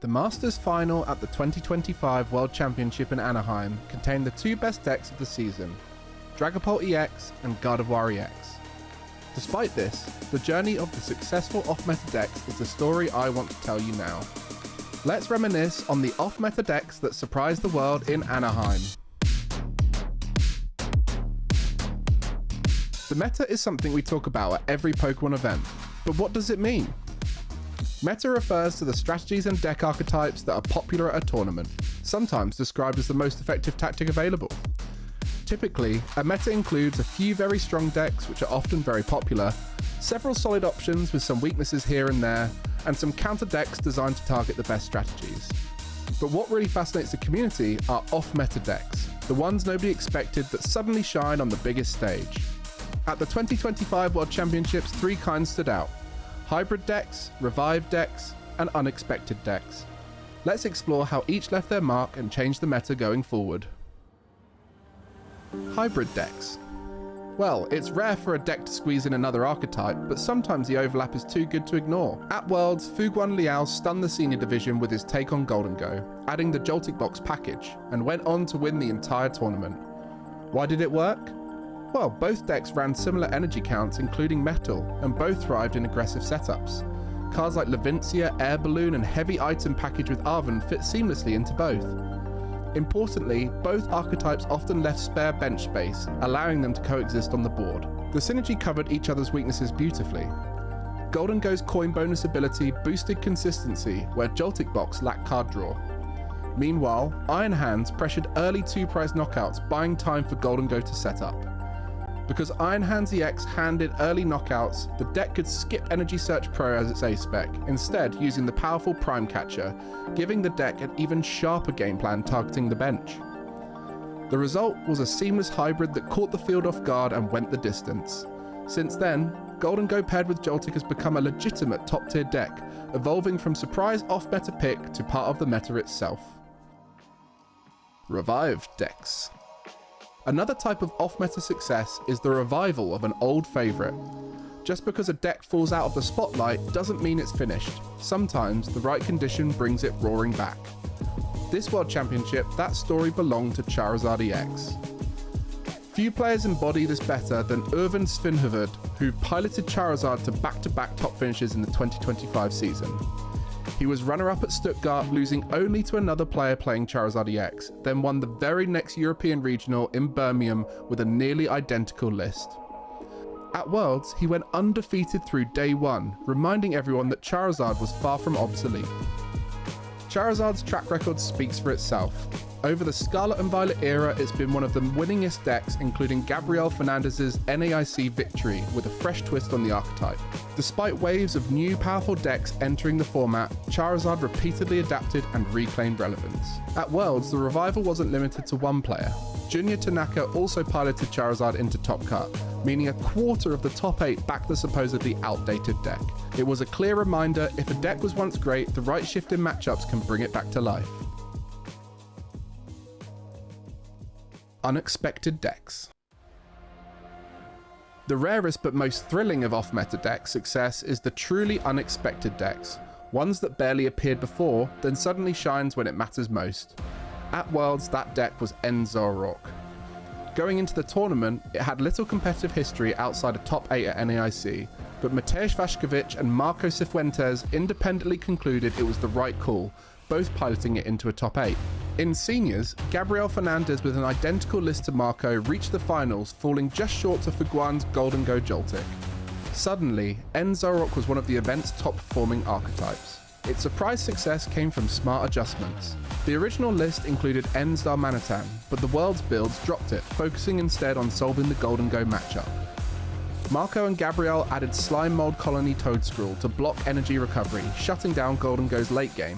The Masters final at the 2025 World Championship in Anaheim contained the 2 best decks of the season, Dragapult EX and Gardevoir EX. Despite this, the journey of the successful off-meta decks is the story I want to tell you now. Let's reminisce on the off-meta decks that surprised the world in Anaheim. The meta is something we talk about at every Pokemon event, but what does it mean? Meta refers to the strategies and deck archetypes that are popular at a tournament, sometimes described as the most effective tactic available. Typically, a meta includes a few very strong decks which are often very popular, several solid options with some weaknesses here and there, and some counter decks designed to target the best strategies. But what really fascinates the community are off-meta decks, the ones nobody expected that suddenly shine on the biggest stage. At the 2025 World Championships, 3 kinds stood out: hybrid decks, revived decks, and unexpected decks. Let's explore how each left their mark and changed the meta going forward. Hybrid decks. Well, it's rare for a deck to squeeze in another archetype, but sometimes the overlap is too good to ignore. At Worlds, Fuguan Liao stunned the senior division with his take on Golden Go, adding the Joltik Box package, and went on to win the entire tournament. Why did it work? Well, both decks ran similar energy counts, including metal, and both thrived in aggressive setups. Cards like Levincia, Air Balloon, and heavy item package with Arven fit seamlessly into both. Importantly, both archetypes often left spare bench space, allowing them to coexist on the board. The synergy covered each other's weaknesses beautifully. Golden Go's coin bonus ability boosted consistency where Joltik Box lacked card draw. Meanwhile, Iron Hands pressured early 2-prize knockouts, buying time for Golden Go to set up. Because Iron Hands EX handed early knockouts, the deck could skip Energy Search Pro as its A-spec, instead using the powerful Prime Catcher, giving the deck an even sharper game plan targeting the bench. The result was a seamless hybrid that caught the field off guard and went the distance. Since then, Golden Go paired with Joltik has become a legitimate top-tier deck, evolving from surprise off-meta pick to part of the meta itself. Revived decks. Another type of off-meta success is the revival of an old favourite. Just because a deck falls out of the spotlight doesn't mean it's finished. Sometimes the right condition brings it roaring back. This World Championship, that story belonged to Charizard EX. Few players embody this better than Irvin Svinhuvud, who piloted Charizard to back-to-back top finishes in the 2025 season. He was runner-up at Stuttgart, losing only to another player playing Charizard EX, then won the very next European Regional in Birmingham with a nearly identical list. At Worlds, he went undefeated through day one, reminding everyone that Charizard was far from obsolete. Charizard's track record speaks for itself. Over the Scarlet and Violet era, it's been one of the winningest decks, including Gabriel Fernandez's NAIC victory with a fresh twist on the archetype. Despite waves of new powerful decks entering the format, Charizard repeatedly adapted and reclaimed relevance. At Worlds, the revival wasn't limited to one player. Junya Tanaka also piloted Charizard into Top Cut, meaning a quarter of the top 8 backed the supposedly outdated deck. It was a clear reminder, if a deck was once great, the right shift in matchups can bring it back to life. Unexpected decks. The rarest but most thrilling of off-meta deck success is the truly unexpected decks, ones that barely appeared before, then suddenly shines when it matters most. At Worlds, that deck was Zoroark. Going into the tournament, it had little competitive history outside a top 8 at NAIC, but Mateusz Vashkovic and Marco Cifuentes independently concluded it was the right call, both piloting it into a top 8. In seniors, Gabriel Fernandez with an identical list to Marco reached the finals, falling just short to Fuguan's Golden Go Joltik. Suddenly, Zoroark was one of the event's top performing archetypes. Its surprise success came from smart adjustments. The original list included N-Star Manatan, but the World's builds dropped it, focusing instead on solving the Golden Go matchup. Marco and Gabriel added Slime Mold Colony Toadscruel to block energy recovery, shutting down Golden Go's late game.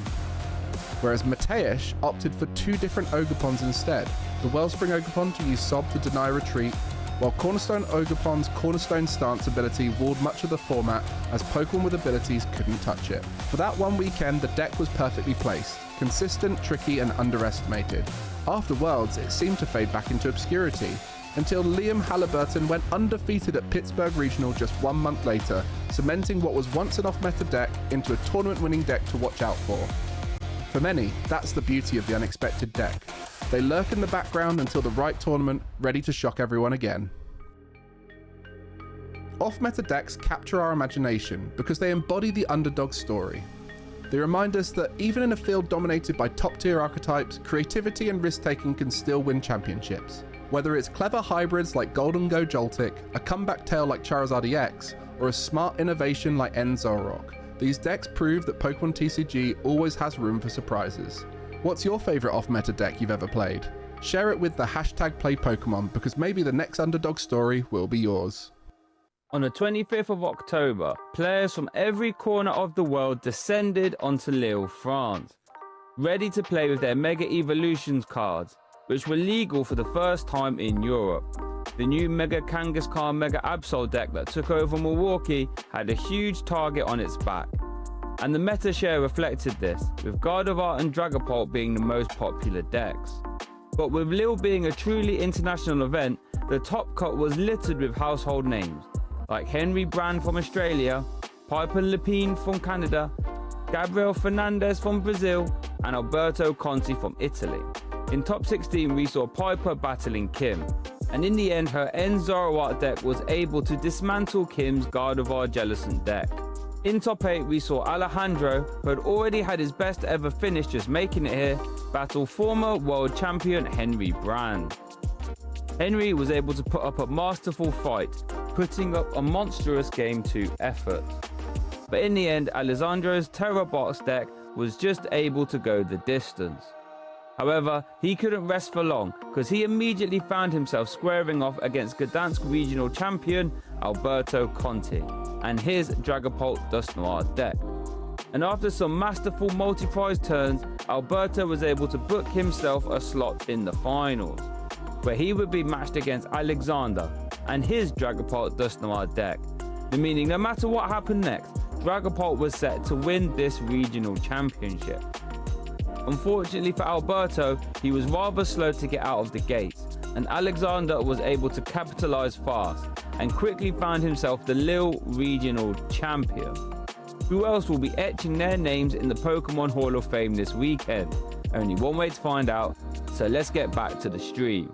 Whereas Mateusz opted for 2 different Ogopons instead, the Wellspring Ogopon to use Sob to deny retreat, while Cornerstone Ogopon's Cornerstone Stance ability walled much of the format as Pokemon with abilities couldn't touch it. For that one weekend, the deck was perfectly placed, consistent, tricky and underestimated. After Worlds, it seemed to fade back into obscurity, until Liam Halliburton went undefeated at Pittsburgh Regional just 1 month later, cementing what was once an off-meta deck into a tournament-winning deck to watch out for. For many, that's the beauty of the unexpected deck. They lurk in the background until the right tournament, ready to shock everyone again. Off-meta decks capture our imagination because they embody the underdog story. They remind us that even in a field dominated by top-tier archetypes, creativity and risk-taking can still win championships. Whether it's clever hybrids like Golden Go Joltik, a comeback tale like Charizard EX, or a smart innovation like Zoroark, these decks prove that Pokémon TCG always has room for surprises. What's your favourite off-meta deck you've ever played? Share it with the #PlayPokemon because maybe the next underdog story will be yours. On the 25th of October, players from every corner of the world descended onto Lille, France, ready to play with their Mega Evolutions cards, which were legal for the first time in Europe. The new Mega Kangaskhan Mega Absol deck that took over Milwaukee had a huge target on its back, and the meta share reflected this, with Gardevoir and Dragapult being the most popular decks. But with Lille being a truly international event, the top cut was littered with household names, like Henry Brand from Australia, Piper Lepine from Canada, Gabriel Fernandez from Brazil, and Alberto Conti from Italy. In top 16 we saw Piper battling Kim, and in the end her Zoroark deck was able to dismantle Kim's Gardevoir Jellicent deck. In top 8 we saw Alejandro, who had already had his best ever finish just making it here, battle former world champion Henry Brand. Henry was able to put up a masterful fight, putting up a monstrous Game 2 effort. But in the end, Alessandro's Terra Box deck was just able to go the distance. However, he couldn't rest for long because he immediately found himself squaring off against Gdansk Regional Champion Alberto Conti and his Dragapult Dust Noir deck. And after some masterful multi-prize turns, Alberto was able to book himself a slot in the finals, where he would be matched against Alexander and his Dragapult Dust Noir deck, meaning no matter what happened next, Dragapult was set to win this regional championship. Unfortunately for Alberto, he was rather slow to get out of the gates, and Alexander was able to capitalize fast and quickly found himself the Lille regional champion. Who else will be etching their names in the Pokemon Hall of Fame this weekend? Only one way to find out, so let's get back to the stream.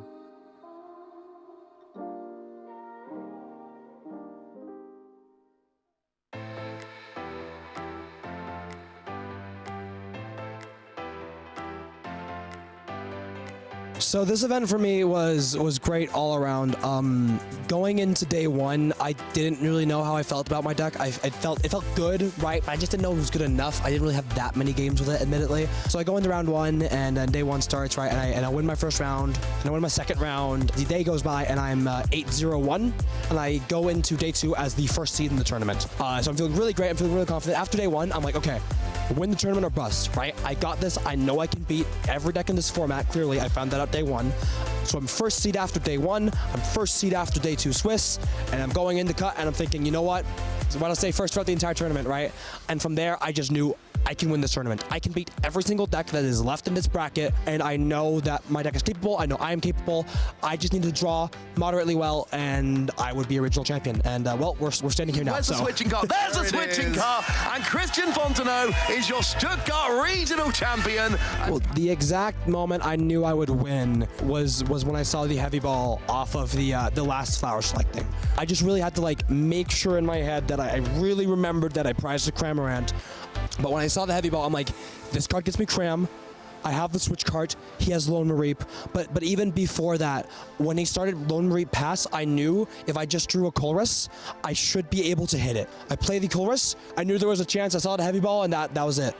So this event for me was great all around. Going into day one, I didn't really know how I felt about my deck. It felt good, right? But I just didn't know it was good enough. I didn't really have that many games with it, admittedly. So I go into round one, and then day one starts, right? And I win my first round, and I win my second round. The day goes by, and I'm 8-0-1, and I go into day two as the first seed in the tournament. So I'm feeling really great. I'm feeling really confident. After day one, I'm like, okay, win the tournament or bust, right? I got this. I know I can beat every deck in this format. Clearly, I found that out day one. So I'm first seed after day one. I'm first seed after day two Swiss. And I'm going in the cut, and I'm thinking, you know what? So why don't I stay first throughout the entire tournament, right? And from there, I just knew I can win this tournament. I can beat every single deck that is left in this bracket, and I know that my deck is capable. I know I am capable. I just need to draw moderately well, and I would be original champion. And well, we're standing here now. Where's the switching car? There's the switching car, and Christian Fontenot is your Stuttgart regional champion. Well, the exact moment I knew I would win was when I saw the heavy ball off of the last flower selecting. I just really had to like make sure in my head that I really remembered that I prized the Cramorant. But when I saw the heavy ball, I'm like, this card gets me Cram. I have the switch card. He has Lone Mareep. But even before that, when he started Lone Mareep pass, I knew if I just drew a Colress, I should be able to hit it. I play the Colress. I knew there was a chance. I saw the heavy ball, and that was it.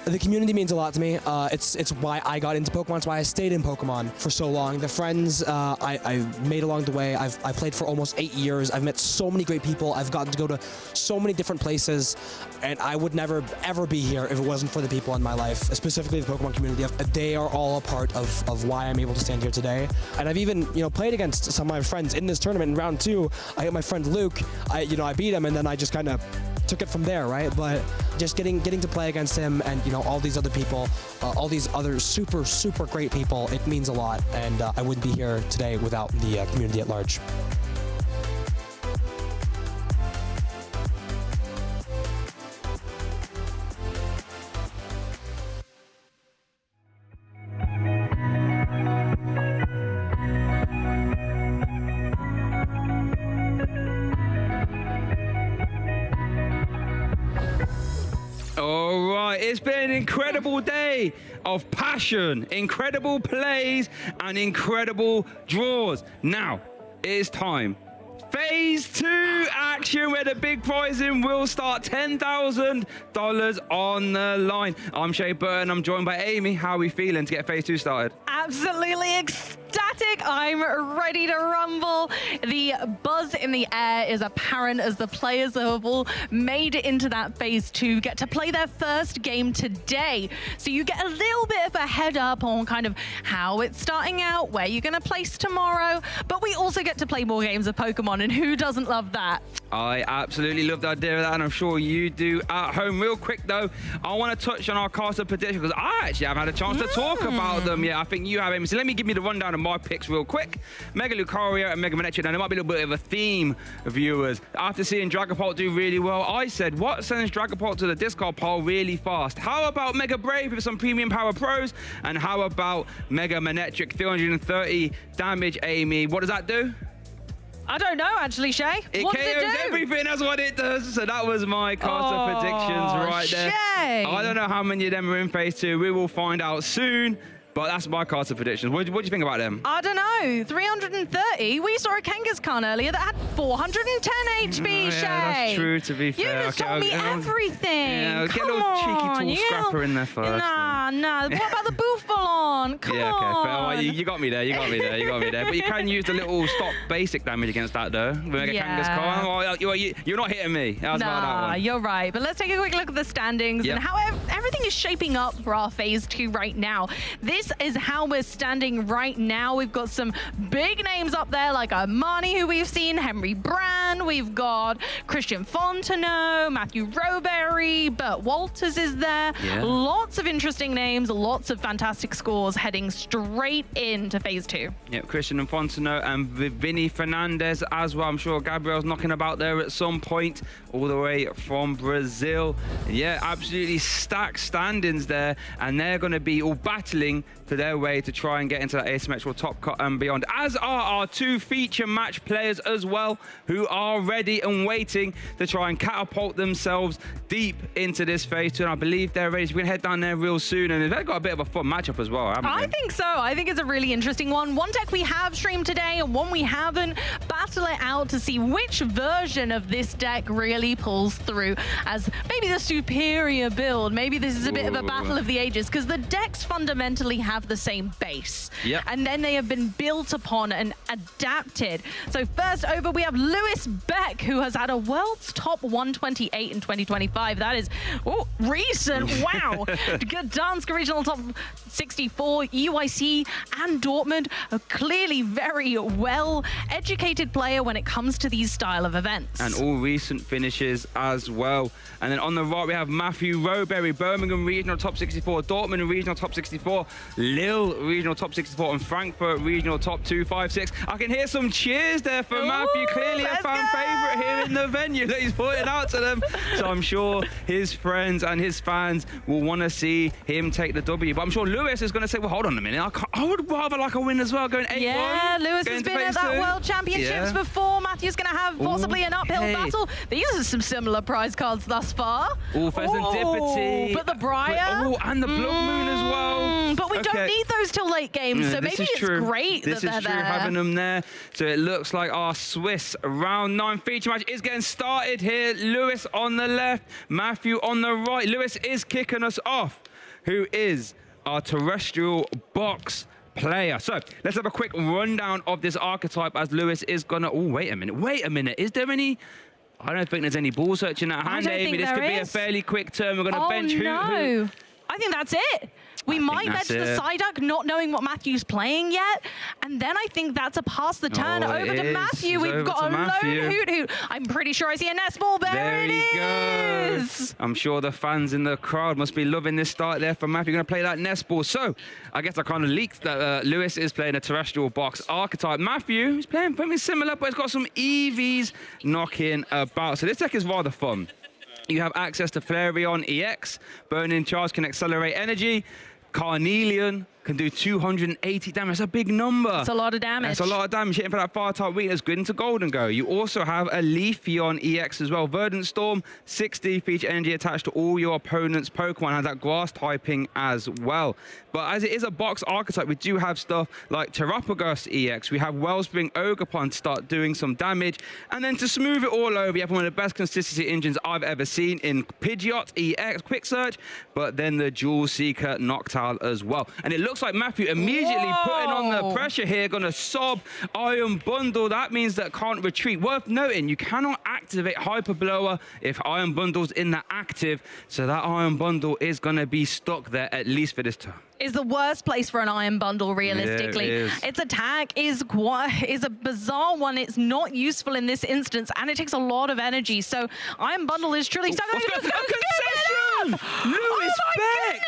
The community means a lot to me. It's why I got into Pokemon. It's why I stayed in Pokemon for so long. The friends I've made along the way. I've played for almost 8 years. I've met so many great people. I've gotten to go to so many different places, and I would never ever be here if it wasn't for the people in my life, specifically the Pokemon community. They are all a part of why I'm able to stand here today. And I've even played against some of my friends in this tournament. In round two, I hit my friend Luke. I beat him, and then I just kind of took it from there, right? But just getting to play against him and all these other people, all these other super great people, it means a lot, and I wouldn't be here today without the community at large. All right, it's been an incredible day of passion, incredible plays, and incredible draws. Now, it is time. Phase 2 action where the big prizing will start. $10,000 on the line. I'm Shay Burton. I'm joined by Amy. How are we feeling to get Phase 2 started? Absolutely ecstatic. I'm ready to rumble. The buzz in the air is apparent as the players have all made it into that Phase 2, get to play their first game today. So you get a little bit of a head up on kind of how it's starting out, where you're going to place tomorrow, but we also get to play more games of Pokemon, and who doesn't love that? I absolutely love the idea of that, and I'm sure you do at home. Real quick, though, I want to touch on our caster prediction because I actually haven't had a chance to talk about them yet. I think you have, Amy. So let me give you the rundown of my picks real quick. Mega Lucario and Mega Manectric. Now, there might be a little bit of a theme, viewers. After seeing Dragapult do really well, I said, what sends Dragapult to the discard pile really fast? How about Mega Brave with some premium power pros? And how about Mega Manectric, 330 damage, Amy? What does that do? I don't know, actually, Shay. It What does it KOs do? everything, that's what it does. So that was my caster predictions right there. Shay. I don't know how many of them are in Phase 2. We will find out soon. But that's my caster predictions. What do you think about them? I don't know. 330. We saw a Kangaskhan earlier that had 410 HP, Shay. That's true, to be fair. You just told me everything. Yeah, get a Come little cheeky on, tool scrapper in there first. Nah. What about the Bouffalon? on, come yeah, okay, on. fair. Well, you got me there, you got me there, you got me there. But you can use the little stop basic damage against that, though. You're not hitting me. That was about that one. You're right. But let's take a quick look at the standings and how everything is shaping up for our Phase 2 right now. This is how we're standing right now. We've got some big names up there like Armani, who we've seen, Henry Brand, we've got Christian Fontenot, Matthew Roberry, Bert Walters is there. Yeah. Lots of interesting names, lots of fantastic scores heading straight into Phase 2. Yeah, Christian and Fontenot and Vinny Fernandez as well. I'm sure Gabriel's knocking about there at some point, all the way from Brazil. Yeah, absolutely stacked standings there, and they're going to be all battling for their way to try and get into that asymmetrical top cut and beyond, as are our two feature match players as well, who are ready and waiting to try and catapult themselves deep into this Phase 2. And I believe they're ready. So we're going to head down there real soon, and they've got a bit of a fun matchup as well, haven't they? I think so. I think it's a really interesting one. One deck we have streamed today and one we haven't. Battle it out to see which version of this deck really pulls through as maybe the superior build. Maybe this is a bit of a battle of the ages, because the decks fundamentally have the same base. Yep. And then they have been built upon and adapted. So first over, we have Lewis Beck, who has had a world's top 128 in 2025. That is recent. Wow. Gdansk Regional Top 64, EYC and Dortmund, a clearly very well-educated player when it comes to these style of events. And all recent finishes as well. And then on the right, we have Matthew Roberry, Birmingham Regional Top 64, Dortmund Regional Top 64, Lille Regional Top 64, and Frankfurt Regional Top 256. I can hear some cheers there for Matthew. Clearly a fan favourite here in the venue that he's pointing out to them. So I'm sure his friends and his fans will want to see him take the W. But I'm sure Lewis is going to say, well, hold on a minute. I would rather like a win as well, going 8-1. Yeah, Lewis has been at that World Championships before. Matthew's going to have possibly an uphill battle. These are some similar prize cards thus far. Pheasantipity. But the Briar. And the Blood Moon as well. But we don't need those till late games, so maybe it's great that they're there. Having them there. So it looks like our Swiss round 9 feature match is getting started here. Lewis on the left, Matthew on the right. Lewis is kicking us off, who is our terrestrial box player. So let's have a quick rundown of this archetype, as Lewis is gonna... Oh, wait a minute. Is there any... I don't think there's any ball searching at hand, Amy. This could be a fairly quick turn. We're going to bench who? I think that's it. We might bench the Psyduck, not knowing what Matthew's playing yet. And then I think that's a pass the turn over to Matthew. We've got a lone Hoot. I'm pretty sure I see a nest ball. There it is. I'm sure the fans in the crowd must be loving this start there for Matthew. Going to play that nest ball. So I guess I kind of leaked that Lewis is playing a terrestrial box archetype. Matthew is playing something similar, but it's got some EVs knocking about. So this deck is rather fun. You have access to Flareon EX. Burning Charge can accelerate energy. Carnelian can do 280 damage. That's a big number. That's a lot of damage. That's a lot of damage. Hitting for that fire-type weakness, good into Golden Go. You also have a Leafeon EX as well. Verdant Storm, 60 feature energy attached to all your opponent's Pokemon. Has that grass typing as well. But as it is a box archetype, we do have stuff like Terrapagus EX. We have Wellspring Ogerpon to start doing some damage. And then to smooth it all over, you have one of the best consistency engines I've ever seen in Pidgeot EX Quick Search, but then the Jewel Seeker Noctowl as well. And it looks like Matthew immediately putting on the pressure here, gonna sob Iron Bundle. That means that can't retreat. Worth noting, you cannot activate Hyper Blower if Iron Bundle's in the active, so that Iron Bundle is gonna be stuck there, at least for this turn. Is the worst place for an Iron Bundle, realistically. Yeah, it is. Its attack is a bizarre one. It's not useful in this instance, and it takes a lot of energy. So Iron Bundle is truly stuck. Lewis Beck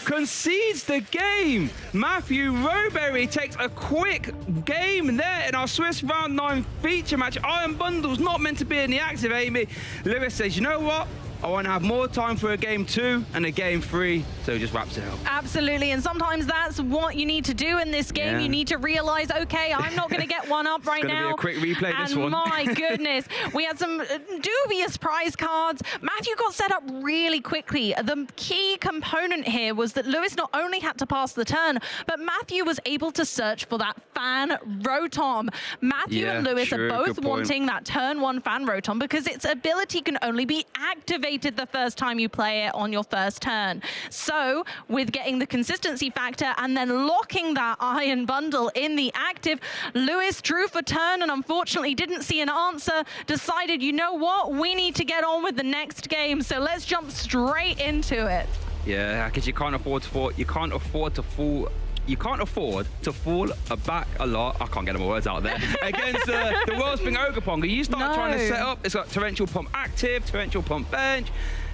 concedes the game. Matthew Roberry takes a quick game there in our Swiss round 9 feature match. Iron Bundle's not meant to be in the active, Amy. Lewis says, you know what? I want to have more time for a game 2 and a game 3, so he just wraps it up. Absolutely, and sometimes that's what you need to do in this game. You need to realize, okay, I'm not going to get one up right now. It's going to be a quick replay, this one. My goodness, we had some dubious prize cards. Matthew got set up really quickly. The key component here was that Lewis not only had to pass the turn, but Matthew was able to search for that Fan Rotom. Matthew and Lewis are both wanting that turn 1 Fan Rotom because its ability can only be activated activated the first time you play it on your first turn. So with getting the consistency factor and then locking that iron bundle in the active, Lewis drew for turn and unfortunately didn't see an answer, decided, you know what, we need to get on with the next game. So let's jump straight into it. Yeah, because you can't afford to fall. You can't afford to fall. You can't afford to fall back a lot. I can't get my words out there. Against the Wellspring Ogerpon. You start trying to set up. It's got Torrential Pump active, Torrential Pump bench.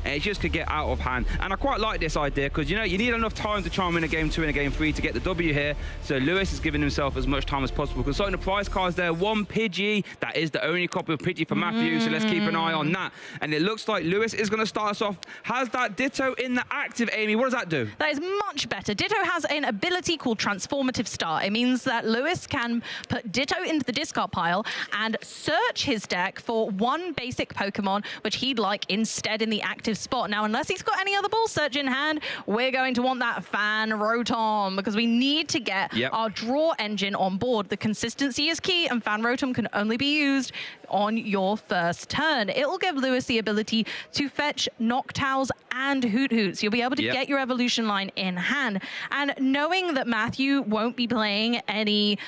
And it just could get out of hand. And I quite like this idea because, you know, you need enough time to try and win a game 2 and a game 3 to get the W here. So Lewis is giving himself as much time as possible. Consulting the prize cards there, 1 Pidgey. That is the only copy of Pidgey for Matthew. So let's keep an eye on that. And it looks like Lewis is going to start us off. Has that Ditto in the active, Amy. What does that do? That is much better. Ditto has an ability called Transformative Start. It means that Lewis can put Ditto into the discard pile and search his deck for 1 basic Pokemon, which he'd like instead in the active spot. Now, unless he's got any other ball search in hand, we're going to want that Fan Rotom because we need to get our draw engine on board. The consistency is key, and Fan Rotom can only be used on your first turn. It will give Lewis the ability to fetch Noctowls and Hoot Hoots. You'll be able to get your evolution line in hand. And knowing that Matthew won't be playing any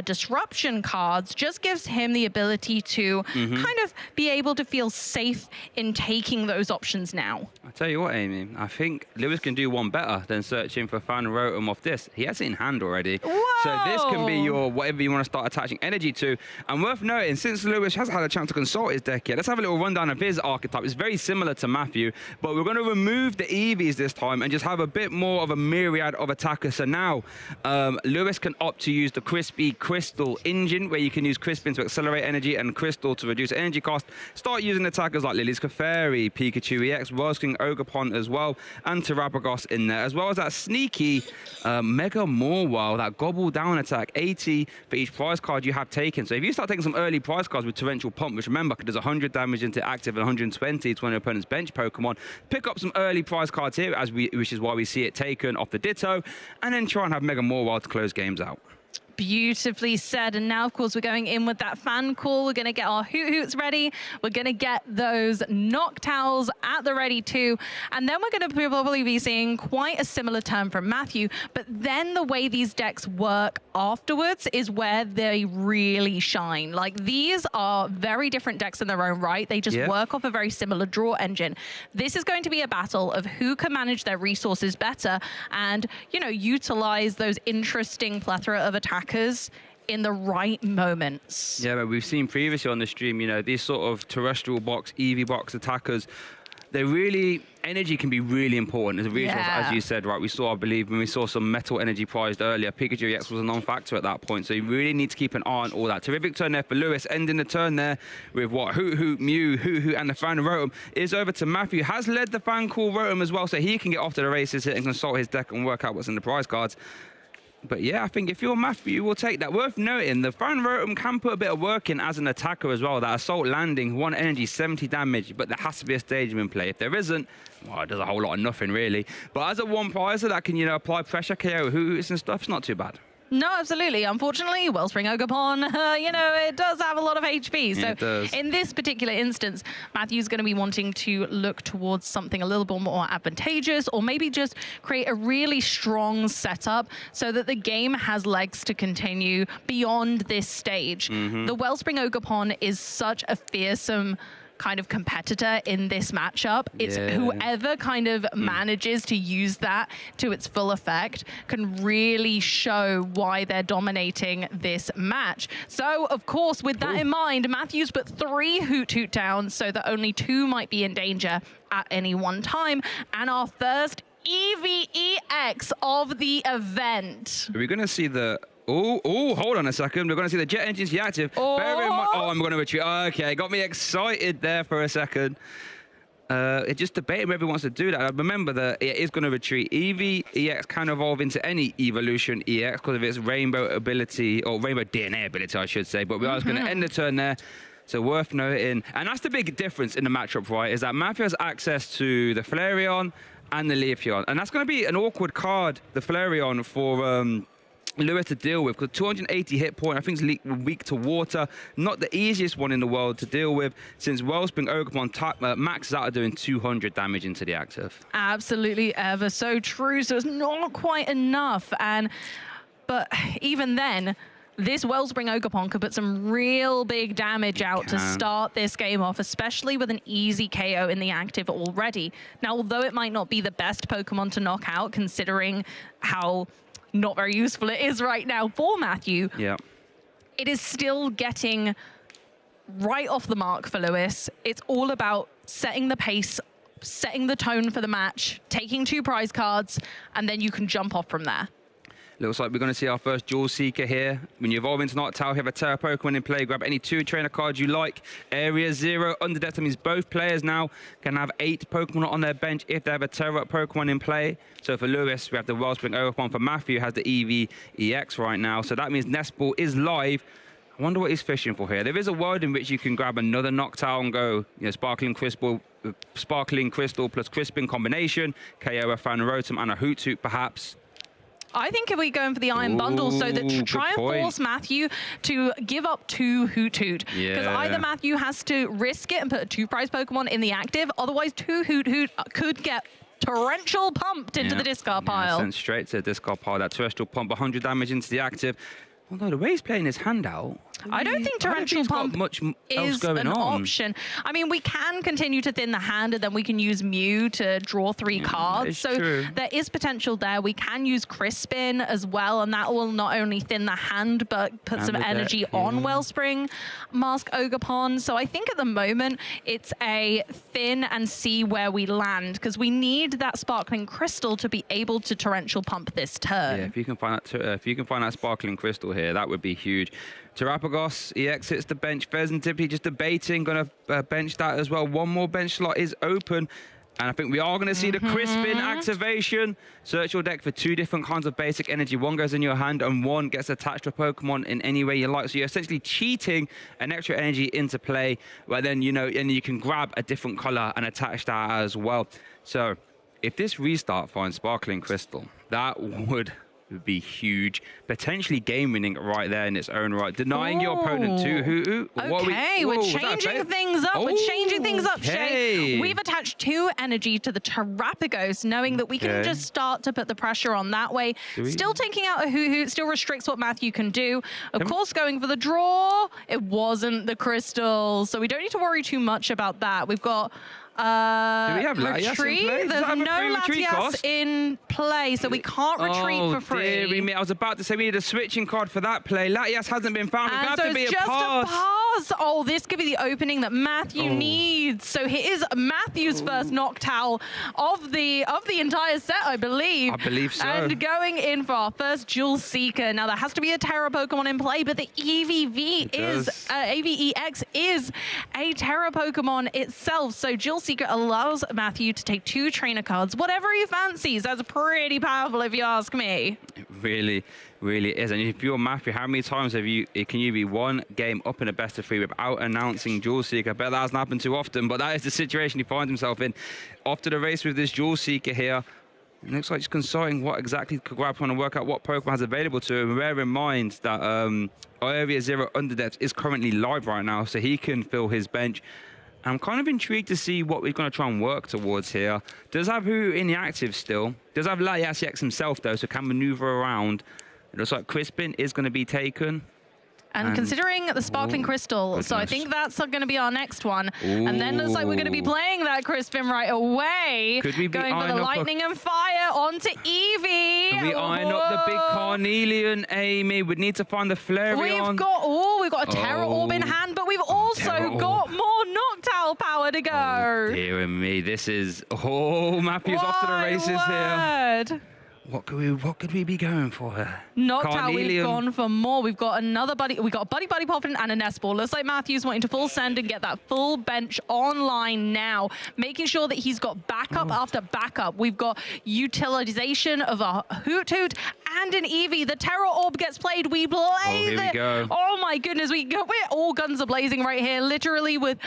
disruption cards just gives him the ability to kind of be able to feel safe in taking those options now. I tell you what, Amy, I think Lewis can do one better than searching for Fan Rotom off this. He has it in hand already. Whoa. So this can be your whatever you want to start attaching energy to. And worth noting, since Lewis hasn't had a chance to consult his deck yet, let's have a little rundown of his archetype. It's very similar to Matthew, but we're going to remove the EVs this time and just have a bit more of a myriad of attackers. So now Lewis can opt to use the Crispy Crystal engine, where you can use Crispin to accelerate energy and Crystal to reduce energy cost. Start using attackers like Lily's Clefairy, Pikachu EX, Wellspring Ogerpon as well, and Terrapagos in there, as well as that sneaky Mega Morwile, that gobble down attack, 80 for each prize card you have taken. So if you start taking some early prize cards with Torrential Pump, which remember does 100 damage into active and 120 to an opponent's bench Pokemon, pick up some early prize cards here, which is why we see it taken off the Ditto, and then try and have Mega Morwile to close games out. Beautifully said. And now, of course, we're going in with that fan call. We're going to get our Hoot Hoots ready. We're going to get those Noctowls at the ready too. And then we're going to probably be seeing quite a similar turn from Matthew. But then the way these decks work afterwards is where they really shine. Like, these are very different decks in their own right. They just work off a very similar draw engine. This is going to be a battle of who can manage their resources better and, you know, utilize those interesting plethora of attackers in the right moments. Yeah, but we've seen previously on the stream, you know, these sort of terrestrial box, EV box attackers, they really, energy can be really important as a resource, as you said, right? We saw, I believe, when we saw some metal energy prized earlier, Pikachu EX was a non-factor at that point, so you really need to keep an eye on all that. Terrific turn there for Lewis, ending the turn there with what? Hoot Hoot, Mew, Hoot Hoot, and the Fan Rotom is over to Matthew. Has led the Fan Call Rotom as well, so he can get off to the races here and consult his deck and work out what's in the prize cards. But yeah, I think if you're Matthew, you will take that. Worth noting, the Fan Rotom can put a bit of work in as an attacker as well. That Assault Landing, 1 energy, 70 damage, but there has to be a stadium in play. If there isn't, well, it does a whole lot of nothing, really. But as a one-prizer that can, you know, apply pressure, KO, Hoots and stuff, it's not too bad. No, absolutely. Unfortunately, Wellspring Ogerpon, you know, it does have a lot of HP. So in this particular instance, Matthew's going to be wanting to look towards something a little bit more advantageous, or maybe just create a really strong setup so that the game has legs to continue beyond this stage. The Wellspring Ogerpon is such a fearsome kind of competitor in this matchup. It's whoever kind of manages to use that to its full effect can really show why they're dominating this match. So, of course, with that in mind, Matthew's put 3 Hoot Hoot down so that only 2 might be in danger at any one time. And our first EVEX of the event. Are we going to see the... Oh, hold on a second. We're going to see the jet engines active. I'm going to retreat. Okay, got me excited there for a second. It's just debating whether he wants to do that. Remember that it is going to retreat. EX can evolve into any evolution EX because of its rainbow ability, or rainbow DNA ability, I should say. But we are just going to end the turn there. So worth noting. And that's the big difference in the matchup, right, is that Matthew has access to the Flareon and the Leafeon. And that's going to be an awkward card, the Flareon, Lewis to deal with, because 280 hit point, I think it's weak to water. Not the easiest one in the world to deal with, since Wellspring Ogerpon maxes out at doing 200 damage into the active. Absolutely, ever so true. So it's not quite enough. But even then, this Wellspring Ogerpon could put some real big damage out to start this game off, especially with an easy KO in the active already. Now, although it might not be the best Pokemon to knock out, considering how not very useful it is right now for Matthew, it is still getting right off the mark for Lewis. It's all about setting the pace, setting the tone for the match, taking 2 prize cards, and then you can jump off from there. Looks like we're going to see our first Jewel Seeker here. When you evolve into Noctowl, you have a Terra Pokemon in play. Grab any 2 trainer cards you like. Area 0 under death. That means both players now can have 8 Pokemon on their bench if they have a Terra Pokemon in play. So for Lewis, we have the Wellspring Ogerpon. For Matthew, has the EV EX right now. So that means Nest Ball is live. I wonder what he's fishing for here. There is a world in which you can grab another Noctowl and go, Sparkling Crystal plus Crispin combination, KO a Phanrotom and a Hoot Hoot perhaps. I think if we go in for the Iron Bundle, so that try and force Matthew to give up 2 Hoot Hoot. Because either Matthew has to risk it and put a 2 prize Pokemon in the active, otherwise 2 Hoot Hoot could get torrential pumped into the discard pile. Sent straight to the discard pile. That Terrestrial Pump, 100 damage into the active. Although the way he's playing his hand out, I don't think Torrential Pump is an option. I mean, we can continue to thin the hand, and then we can use Mew to draw 3 cards. So there is potential there. We can use Crispin as well, and that will not only thin the hand, but put some energy on Wellspring Mask Ogerpon. So I think at the moment, it's a thin and see where we land, because we need that Sparkling Crystal to be able to Torrential Pump this turn. Yeah, if you can find that Sparkling Crystal here, that would be huge. Terapagos, he exits the bench. Pheasantippi just debating, going to bench that as well. One more bench slot is open. And I think we are going to see the Crispin activation. Search your deck for 2 different kinds of basic energy. One goes in your hand and one gets attached to a Pokemon in any way you like. So you're essentially cheating an extra energy into play, where then, and you can grab a different color and attach that as well. So if this restart finds Sparkling Crystal, that would be huge, potentially game winning right there in its own right, denying your opponent 2 Hoot Hoot. Okay, we're changing things up. We're changing things up, Shay. We've attached 2 energy to the Terapagos, knowing that we can just start to put the pressure on that way. Still taking out a Hoot Hoot, still restricts what Matthew can do. Of course, going for the draw, it wasn't the crystal, so we don't need to worry too much about that. We've got do we have retreat? There's no Latias in play, so we can't retreat for free. Dearie me. I was about to say we need a switching card for that play. Latias hasn't been found. It's going to be a pass. Oh, this could be the opening that Matthew needs. So here's Matthew's first Noctowl of the entire set, I believe. I believe so. And going in for our first Jewel Seeker. Now, there has to be a Terra Pokemon in play, but the AVEX is a Terra Pokemon itself. So Jewel Seeker allows Matthew to take 2 trainer cards, whatever he fancies. That's pretty powerful, if you ask me. It really is. And if you're Matthew, how many times can you be 1 game up in a best of 3 without announcing Jewel Seeker? I bet that hasn't happened too often, but that is the situation he finds himself in. Off to the race with this Jewel Seeker here. It looks like he's consulting what exactly could grab, trying to work out what Pokemon has available to him. Bear in mind that Area 0 Underdepth is currently live right now, so he can fill his bench. I'm kind of intrigued to see what we're going to try and work towards here. Does have Hoot in the active still. Does have Latias EX himself, though, so can maneuver around. It looks like Crispin is going to be taken. And considering the Sparkling Crystal, so I think that's going to be our next one. And then looks like we're going to be playing that Crispin right away. Could we be going for the Lightning and Fire onto Eevee. Can we iron up the big Carnelian, Amy? We'd need to find the Flareon. We've got a Terra Orb in hand, but we've also got more Noctowl power to go. Dear me, this is... Matthew's off to the races here. What could we be going for here? Noctowl, we've gone for more. We've got another Buddy. We've got a Buddy Poffin and a Nest Ball. Looks like Matthew's wanting to full send and get that full bench online now, making sure that he's got backup after backup. We've got utilization of a Hoot Hoot and an Eevee. The Terra Orb gets played. We play here we go. Oh my goodness, we're all guns are blazing right here, literally with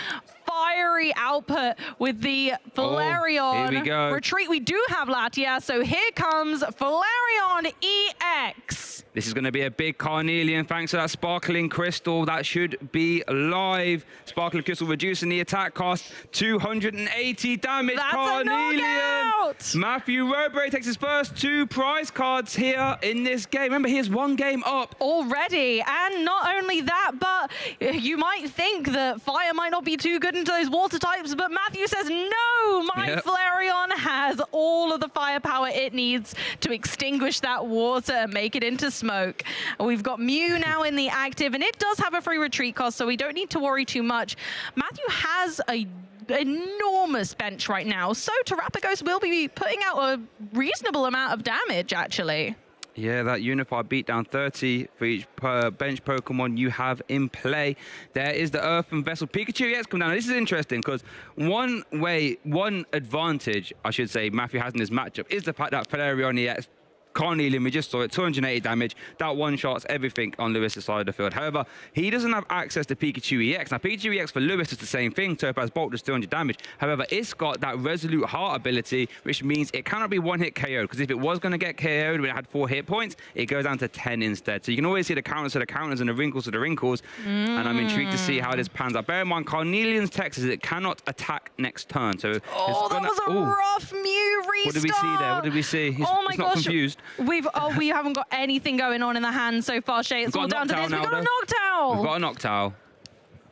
fiery output with the Flareon here we go. retreat. We do have Latias, so here comes Flareon EX. This is going to be a big Carnelian thanks to that Sparkling Crystal. That should be live. Sparkling Crystal reducing the attack cost. 280 damage. That's Carnelian. a knockout. Matthew Robray takes his first 2 prize cards here in this game. Remember, he has 1 game up Already. And not only that, but you might think that fire might not be too good into those water types, but Matthew says, no, my Flareon has all of the firepower it needs to extinguish that water and make it into smoke. We've got Mew now in the active, and it does have a free retreat cost, so we don't need to worry too much. Matthew has a enormous bench right now, so Terrapagos will be putting out a reasonable amount of damage, actually. Yeah, that Unified beatdown 30 for each bench Pokemon you have in play. There is the Earthen Vessel. Pikachu EX come down. Now, this is interesting because one advantage, I should say, Matthew has in this matchup is the fact that Flareon EX Carnelian, we just saw it, 280 damage. That one-shots everything on Lewis's side of the field. However, he doesn't have access to Pikachu EX. Now, Pikachu EX for Lewis is the same thing. Topaz Bolt does 200 damage. However, it's got that Resolute Heart ability, which means it cannot be one-hit KO'd, because if it was going to get KO'd when it had 4 hit points, it goes down to 10 instead. So you can always see the counters to the counters and the wrinkles to the wrinkles. And I'm intrigued to see how this pans out. Bear in mind, Carnelian's text is it cannot attack next turn. So that was a rough Mew restart. What did we see there? What did we see? He's not confused. We haven't got anything going on in the hand so far, Shay. It's all down to this. We've got a Noctowl. We've got a Noctowl.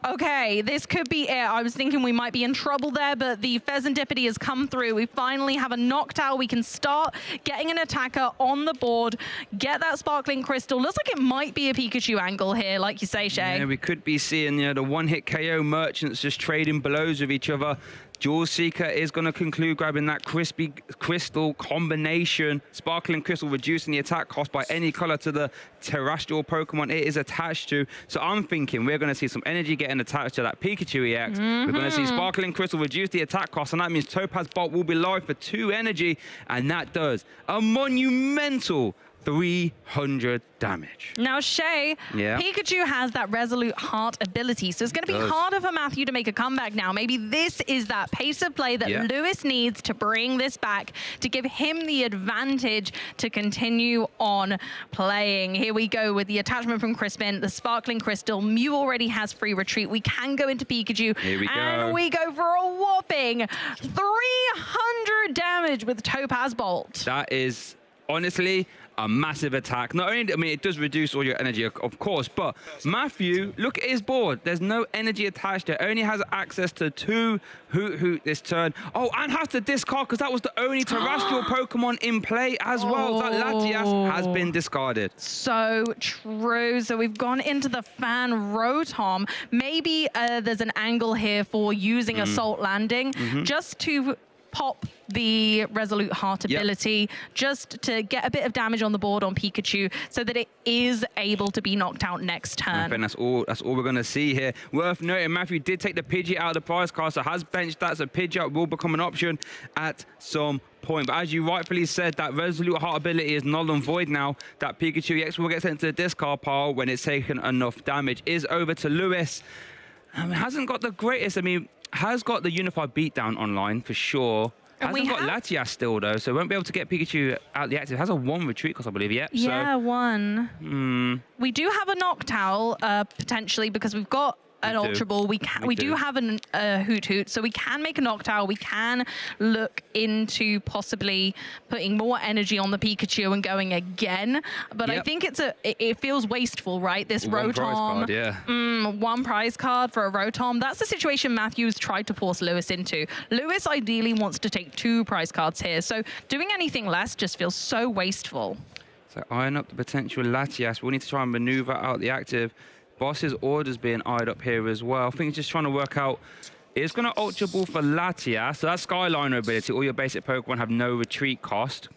Okay, this could be it. I was thinking we might be in trouble there, but the Pheasantipity has come through. We finally have a Noctowl. We can start getting an attacker on the board, get that Sparkling Crystal. Looks like it might be a Pikachu angle here, like you say, Shay. Yeah, we could be seeing the one-hit KO merchants just trading blows with each other. Jewel Seeker is going to conclude grabbing that crispy crystal combination. Sparkling Crystal reducing the attack cost by any color to the terrestrial Pokemon it is attached to. So I'm thinking we're going to see some energy getting attached to that Pikachu EX. We're going to see Sparkling Crystal reduce the attack cost, and that means Topaz Bolt will be live for 2 energy, and that does a monumental 300 damage. Now, Shay, Pikachu has that Resolute Heart ability, so it's going to be harder for Matthew to make a comeback now. Maybe this is that pace of play that Lewis needs to bring this back, to give him the advantage to continue on playing. Here we go with the attachment from Crispin, the Sparkling Crystal. Mew already has free retreat. We can go into Pikachu. Here we go. And we go for a whopping 300 damage with Topaz Bolt. That is honestly a massive attack. Not only, I mean, it does reduce all your energy, of course, but Matthew, look at his board. There's no energy attached. It only has access to 2 Hoot this turn. Oh, and has to discard because that was the only terrestrial Pokemon in play as well. That Latias has been discarded. So true. So we've gone into the Fan Rotom. Maybe there's an angle here for using Assault Landing just to pop the Resolute Heart ability, just to get a bit of damage on the board on Pikachu so that it is able to be knocked out next turn. I think that's all we're going to see here. Worth noting, Matthew did take the Pidgey out of the prize card, so has benched that, so Pidgeot will become an option at some point. But as you rightfully said, that Resolute Heart ability is null and void now. That Pikachu EX will get sent to the discard pile when it's taken enough damage. Is over to Lewis. Hasn't got the greatest, has got the Unified Beatdown online for sure. Hasn't got Latias still though, so won't be able to get Pikachu out the active. Has a 1 retreat cost, I believe, yet. Yeah, so, 1. We do have a Noctowl potentially because we've got an Ultra Ball. We do have a Hoot, so we can make a Noctowl. We can look into possibly putting more energy on the Pikachu and going again. But I think it feels wasteful, right? This Rotom. Prize card, 1 prize card for a Rotom. That's the situation Matthews tried to force Lewis into. Lewis ideally wants to take 2 prize cards here, so doing anything less just feels so wasteful. So eyeing up the potential Latias. We'll need to try and maneuver out the active. Boss's orders being eyed up here as well. I think he's just trying to work out. It's going to Ultra Ball for Latias. So that's Skyliner ability. All your basic Pokemon have no retreat cost.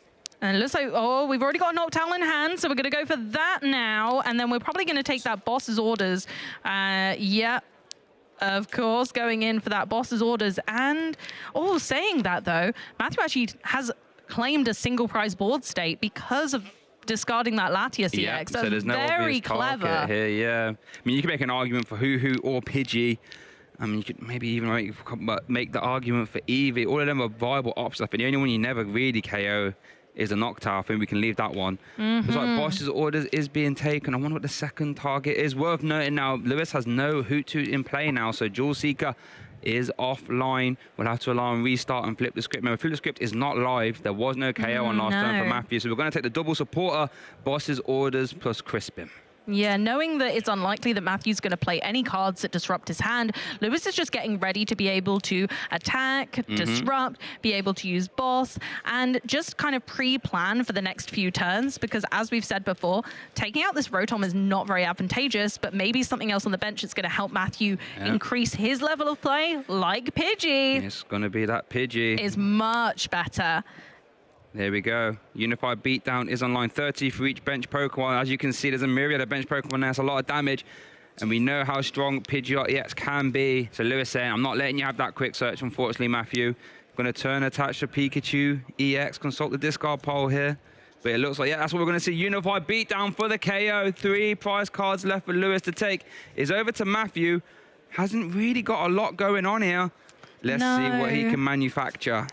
And it looks like, we've already got a Noctowl in hand, so we're going to go for that now. And then we're probably going to take that Boss's orders. Of course, going in for that Boss's orders. And, saying that though, Matthew actually has claimed a single prize board state because of discarding that Latias EX. So there's no very obvious clever here, I mean, you can make an argument for Hoo or Pidgey. I mean, you could maybe even make the argument for Eevee. All of them are viable options. I think the only one you never really KO is a Noctowl. I think we can leave that one. It's like Boss's orders is being taken. I wonder what the second target is. Worth noting now, Lewis has no Hoot Toot in play now, so Jewel Seeker is offline. We'll have to allow him restart and flip the script. Remember, flip the script is not live. There was no KO on last turn for Matthew, so we're going to take the double supporter, Boss's orders plus Crispin. Yeah, knowing that it's unlikely that Matthew's going to play any cards that disrupt his hand, Lewis is just getting ready to be able to attack, disrupt, be able to use boss, and just kind of pre-plan for the next few turns, because as we've said before, taking out this Rotom is not very advantageous, but maybe something else on the bench is going to help Matthew increase his level of play, like Pidgey. It's going to be that Pidgey. Is much better. There we go. Unified Beatdown is online. 30 for each bench Pokemon. As you can see, there's a myriad of bench Pokemon there. That's a lot of damage. And we know how strong Pidgeot EX can be. So Lewis saying, I'm not letting you have that quick search, unfortunately, Matthew. Going to turn attach to Pikachu EX. Consult the discard pile here. But it looks like, yeah, that's what we're going to see. Unified Beatdown for the KO. 3 prize cards left for Lewis to take. Is over to Matthew. Hasn't really got a lot going on here. Let's see what he can manufacture.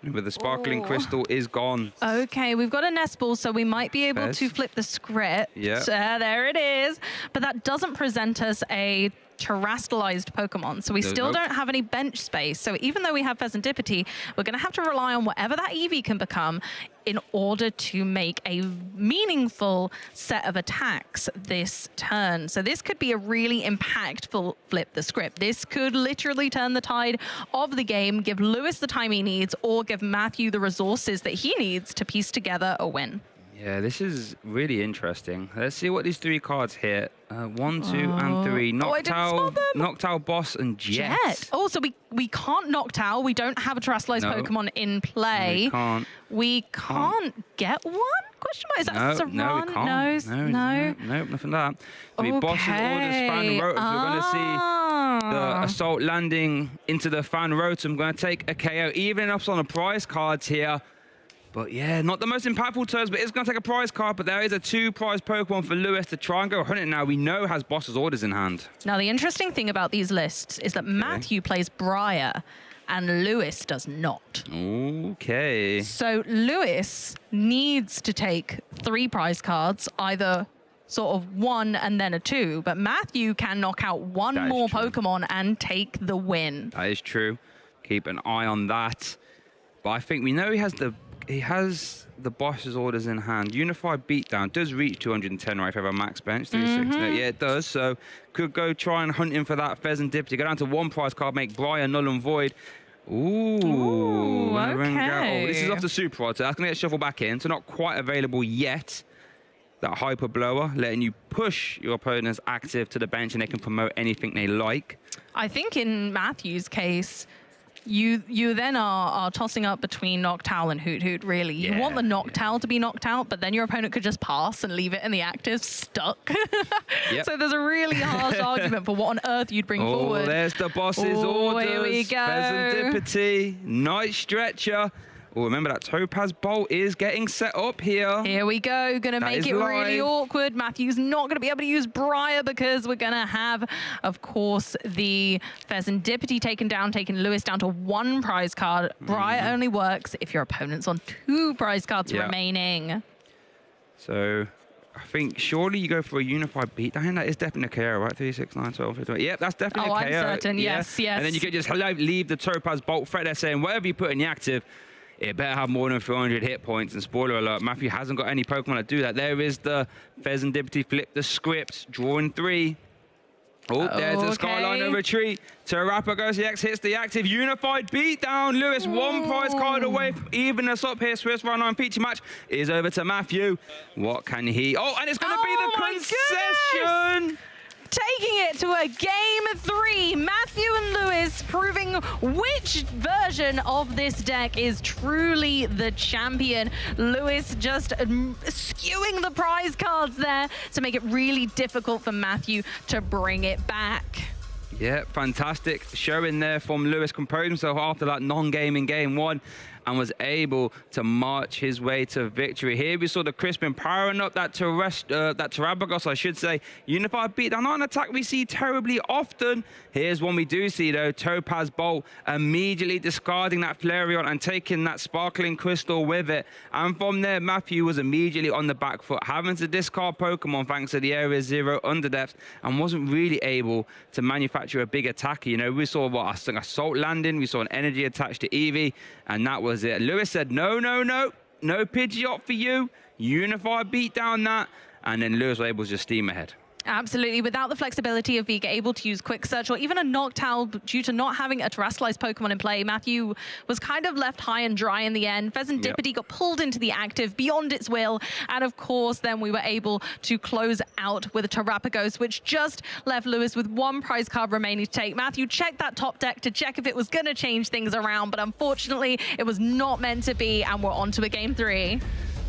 But the sparkling crystal is gone. Okay, we've got a nest ball, so we might be able to flip the script. Yeah. There it is. But that doesn't present us a terrestrialized Pokemon, so we still don't have any bench space. So even though we have Pheasantipity, we're going to have to rely on whatever that Eevee can become in order to make a meaningful set of attacks this turn. So this could be a really impactful flip the script. This could literally turn the tide of the game, give Lewis the time he needs, or give Matthew the resources that he needs to piece together a win. Yeah, this is really interesting. Let's see what these 3 cards hit. 1, 2, and 3. Noctowl, Boss, and Jet. Oh, so we can't Noctowl. We don't have a terrestrialized Pokemon in play. No, we can't get one? Question mark? Is that a Saran? No, we can't. No, nothing like that. The Boss's orders fan Rotom. So we're going to see the Assault landing into the fan Rotom. Going to take a KO. Evening up on the prize cards here. But yeah, not the most impactful turns, but it's going to take a prize card. But there is a 2 prize Pokemon for Lewis to try and go hunt it now. We know has Boss's orders in hand. Now, the interesting thing about these lists is that Matthew plays Briar and Lewis does not. Okay. So Lewis needs to take 3 prize cards, either sort of 1 and then a 2. But Matthew can knock out 1 more Pokemon and take the win. That is true. Keep an eye on that. But I think we know he has the Boss's orders in hand. Unified Beatdown does reach 210, right, if I have a max bench. 360. Yeah, it does. So could go try and hunt him for that Pheasantipity. Go down to 1 prize card, make Briar null and void. Ooh, okay. Oh, this is off the Super Rod, so that's going to get shuffled back in. So not quite available yet. That Hyper Blower, letting you push your opponent's active to the bench and they can promote anything they like. I think in Matthew's case, you then are tossing up between Noctowl and Hoot Hoot, really. You want the Noctowl to be knocked out, but then your opponent could just pass and leave it in the active stuck. So there's a really harsh argument for what on earth you'd bring forward. There's the Boss's orders. Here we go. Pheasantipity, Night Stretcher. Oh, remember that Topaz Bolt is getting set up here. Here we go. Going to make it really awkward. Matthew's not going to be able to use Briar because we're going to have, of course, the Pheasantipity taken down, taking Lewis down to 1 prize card. Briar only works if your opponent's on 2 prize cards remaining. So I think surely you go for a Unified Beatdown. That is definitely a KO, right? 3, 6, 9, 12, 15. Yep, that's definitely a KO. I'm certain. Yes. And then you can just leave the Topaz Bolt threat there saying, whatever you put in the active, it better have more than 400 hit points. And spoiler alert, Matthew hasn't got any Pokemon that do that. There is the Pheasantipity, flip the script, drawing 3. Oh, there's a Skyliner retreat. Terrapagos EX hits the active. Unified Beatdown. Lewis, 1 prize card away from even us up here. Swiss Round 9 feature match is over to Matthew. What can he... Oh, and it's going to be the concession. Taking it to a game 3, Matthew and Lewis proving which version of this deck is truly the champion. Lewis just skewing the prize cards there to make it really difficult for Matthew to bring it back. Yeah, fantastic show in there from Lewis. Composed himself after that non-game in game 1. and was able to march his way to victory. Here we saw the Crispin powering up that Terabagos, I should say. Unified beatdown, not an attack we see terribly often. Here's one we do see though, Topaz Bolt immediately discarding that Flareon and taking that Sparkling Crystal with it. And from there, Matthew was immediately on the back foot, having to discard Pokemon thanks to the Area 0 Underdepth, and wasn't really able to manufacture a big attack. You know, we saw what, an Assault landing, we saw an energy attached to Eevee, and that was it. Lewis said, no Pidgeot for you. Unified beat down that, and then Lewis was able to just steam ahead. Absolutely. Without the flexibility of being able to use Quick Search or even a Noctowl due to not having a terrestrialized Pokemon in play, Matthew was kind of left high and dry in the end. Pheasantipity got pulled into the active beyond its will. And of course, then we were able to close out with a Terrapagos, which just left Lewis with one prize card remaining to take. Matthew checked that top deck to check if it was going to change things around, but unfortunately, it was not meant to be, and we're on to a game 3.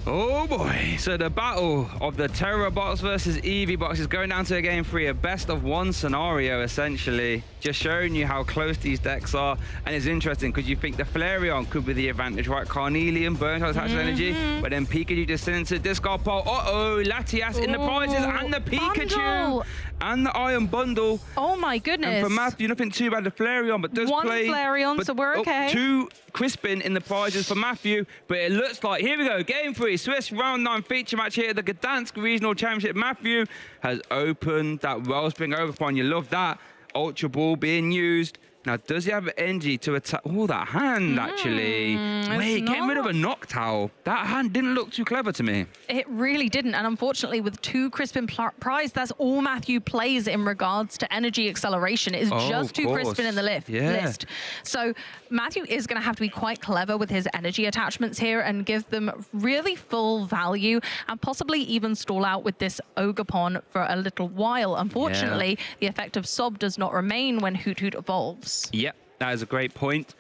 Oh boy, so the battle of the Terra box versus Eevee box is going down to a game 3, a best of 1 scenario essentially. Just showing you how close these decks are, and it's interesting because you think the Flareon could be the advantage, right? Carnelian, Burnt attached energy, but then Pikachu just sends it discard pole. Latias in the prizes, and the Pikachu, bundle. And the Iron Bundle. Oh my goodness. And for Matthew, nothing too bad, the Flareon, but does play... One Flareon, so we're okay. 2 Crispin in the prizes for Matthew, but it looks like, here we go, game 3, Swiss round 9 feature match here at the Gdansk Regional Championship. Matthew has opened that Wellspring Ogerpon. You love that. Ultra Ball being used. Now, does he have energy to attack? Oh, that hand, actually. Wait, getting rid of a Noctowl. That hand didn't look too clever to me. It really didn't. And unfortunately, with 2 Crispin prize, that's all Matthew plays in regards to energy acceleration. It's just 2 Crispin in the list. So Matthew is going to have to be quite clever with his energy attachments here and give them really full value and possibly even stall out with this Ogerpon for a little while. Unfortunately, the effect of Sob does not remain when Hoot Hoot evolves. Yep, that is a great point.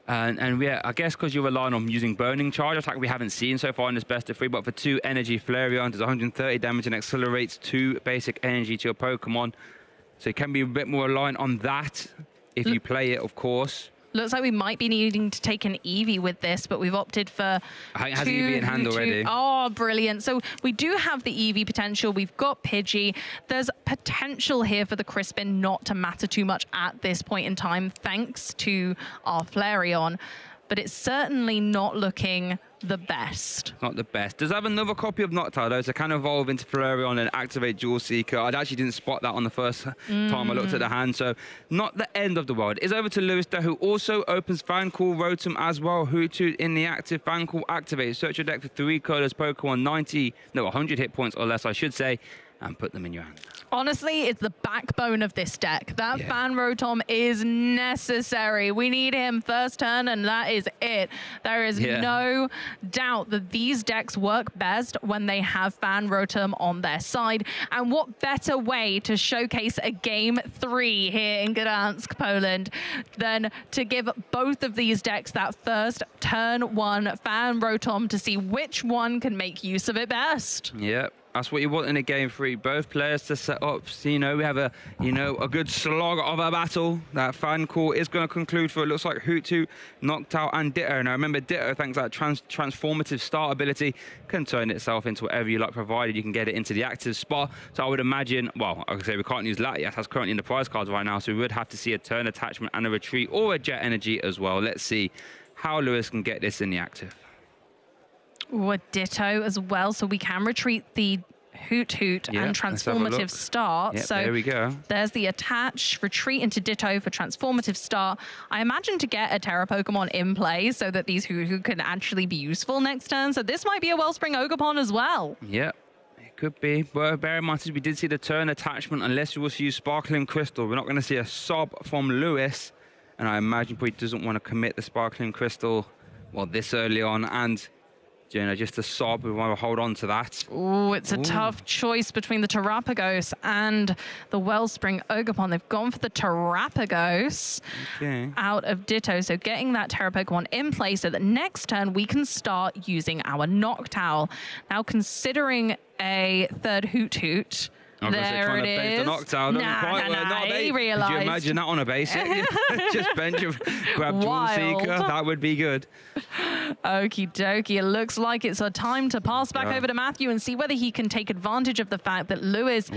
And yeah, I guess because you're relying on using Burning Charge, attack we haven't seen so far in this best of 3, but for 2 energy, Flareon does 130 damage and accelerates 2 basic energy to your Pokemon. So it can be a bit more reliant on that if you play it, of course. Looks like we might be needing to take an Eevee with this, but we've opted for has Eevee in hand already. Oh, brilliant. So we do have the Eevee potential. We've got Pidgey. There's potential here for the Crispin not to matter too much at this point in time, thanks to our Flareon. But it's certainly not looking the best. Not the best. Does have another copy of Noctowl, though, so can evolve into Flareon and activate Jewel Seeker. I actually didn't spot that on the first time I looked at the hand, so not the end of the world. It's over to Lewis, though, who also opens Fancool Rotom as well. Hoot Hoot in the active. Fancool activates. Search your deck for 3 colors, Pokemon 100 hit points or less, I should say, and put them in your hand. Honestly, it's the backbone of this deck. That Fan Rotom is necessary. We need him first turn, and that is it. There is no doubt that these decks work best when they have Fan Rotom on their side. And what better way to showcase a game 3 here in Gdansk, Poland, than to give both of these decks that first turn 1 Fan Rotom to see which one can make use of it best. Yep. That's what you want in a game 3. Both players to set up. So, we have a good slog of a battle. That fan call is going to conclude for, it looks like, Hoot Hoot, Noctowl, and Ditto. Now, remember, Ditto, thanks to that transformative start ability, can turn itself into whatever you like, provided you can get it into the active spot. So I would imagine, well, I would say we can't use Latias. That's currently in the prize cards right now. So we would have to see a turn attachment and a retreat or a jet energy as well. Let's see how Lewis can get this in the active. Ooh, a Ditto as well, so we can retreat the Hoot Hoot and transformative start. Yep, so there we go. There's the attach, retreat into Ditto for transformative start. I imagine to get a Terra Pokemon in play so that these Hoot Hoot can actually be useful next turn. So this might be a Wellspring Ogerpon as well. Yep. Could be, but bear in mind, we did see the turn attachment. Unless you also use Sparkling Crystal, we're not going to see a sob from Lewis. And I imagine he doesn't want to commit the Sparkling Crystal, well, this early on. And just a sob, we want to hold on to that. Oh, it's a tough choice between the Terrapagos and the Wellspring Ogerpon. They've gone for the Terrapagos out of Ditto. So getting that Terra Pokemon in play so that next turn we can start using our Noctowl. Now, considering a third Hoot Hoot, I was going to say, trying to bench the Noctowl. He realised. Could you imagine that on a basic? Just bench of grab Jewel Seeker. That would be good. Okie dokie. It looks like it's a time to pass back over to Matthew and see whether he can take advantage of the fact that Lewis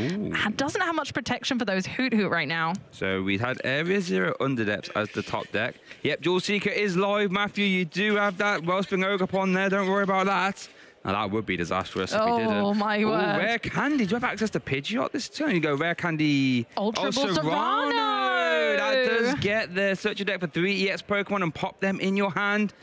doesn't have much protection for those Hoot Hoot right now. So we had Area 0 Underdepths as the top deck. Yep, Jewel Seeker is live. Matthew, you do have that Wellspring Ogre there. Don't worry about that. Now, that would be disastrous if we didn't. Oh, my word. Rare Candy. Do you have access to Pidgeot this turn? You go Rare Candy. Ultra Serrano. That does get there. Search your deck for 3 EX Pokemon and pop them in your hand.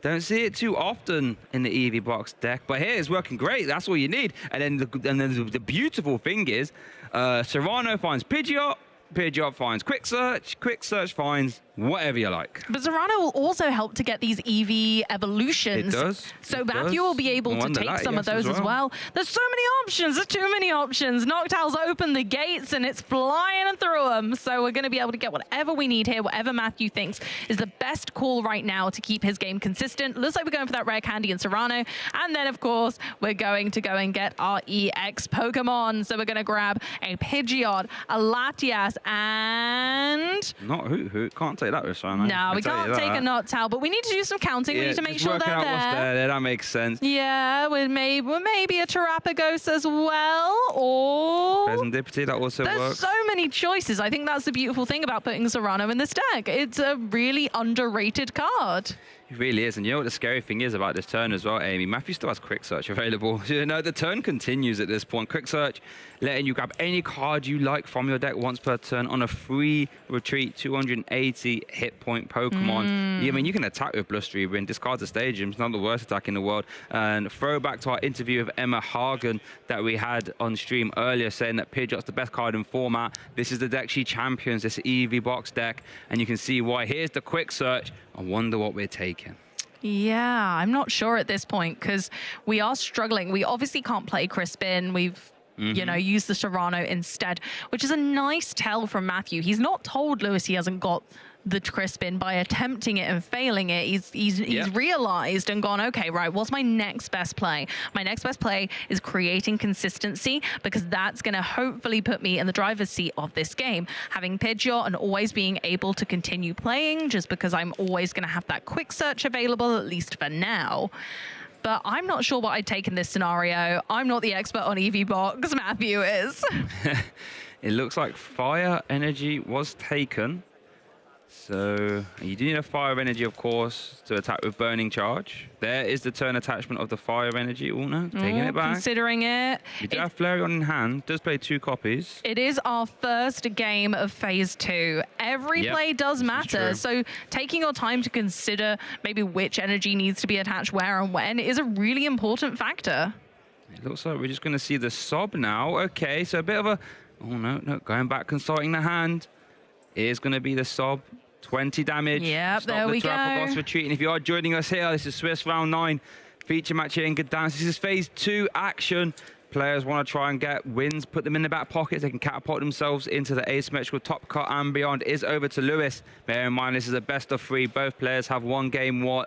Don't see it too often in the EV box deck, but here it's working great. That's all you need. And then the beautiful thing is, Serrano finds Pidgeot, Pidgeot finds Quick Search finds whatever you like. But Serrano will also help to get these EV evolutions. It does. So Matthew will be able to take some of those as well. There's so many options. There's too many options. Noctowl's opened the gates and it's flying through them. So we're going to be able to get whatever we need here, whatever Matthew thinks is the best call right now to keep his game consistent. Looks like we're going for that Rare Candy and Serrano. And then, of course, we're going to go and get our EX Pokemon. So we're going to grab a Pidgeot, a Latias, and... Not Hoot Hoot. Can't take that with Serrano. No, we can't take a Noctowl, but we need to do some counting. We need to make sure they're out there. What's there. That makes sense. Yeah, with maybe a Terrapagos as well, or... Serendipity, that also There's works. so many choices. I think that's the beautiful thing about putting Serrano in this deck. It's a really underrated card. It really is. And you know what the scary thing is about this turn as well, Amy? Matthew still has Quick Search available. You know, the turn continues at this point. Quick Search letting you grab any card you like from your deck once per turn on a free retreat 280 hit point Pokemon. Yeah, I mean, you can attack with Blustery and discard the Stadium. It's not the worst attack in the world. And throwback to our interview of Emma Hagen that we had on stream earlier, saying that Pidgeot's the best card in format. This is the deck she champions, this EV box deck. And you can see why. Here's the Quick Search. I wonder what we're taking. Yeah, I'm not sure at this point because we are struggling. We obviously can't play Crispin. We've you know, used the Serrano instead, which is a nice tell from Matthew. He's not told Lewis he hasn't got the Crispin by attempting it and failing it. He's realized and gone, okay, right, what's my next best play? My next best play is creating consistency because that's going to hopefully put me in the driver's seat of this game. Having Pidgeot and always being able to continue playing just because I'm always going to have that Quick Search available, at least for now. But I'm not sure what I'd take in this scenario. I'm not the expert on EV box. Matthew is. It looks like Fire Energy was taken. So you do need a Fire Energy, of course, to attack with Burning Charge. There is the turn attachment of the Fire Energy. Oh, no, taking it back. Considering it. You do have Flareon in hand. Does play 2 copies. It is our first game of Phase 2. Every play does matter. So taking your time to consider maybe which energy needs to be attached where and when is a really important factor. It looks like we're just going to see the Sob now. Okay, so a bit of a... Oh, no, going back, consulting the hand. Is going to be the Sob. 20 damage. Yep, there we go. Terrapagos retreating. If you are joining us here, this is Swiss Round 9 feature match here in Gdansk. This is Phase 2 action. Players want to try and get wins, put them in the back pockets. They can catapult themselves into the asymmetrical top cut and beyond. Is over to Lewis. Bear in mind, this is a best of 3. Both players have game 1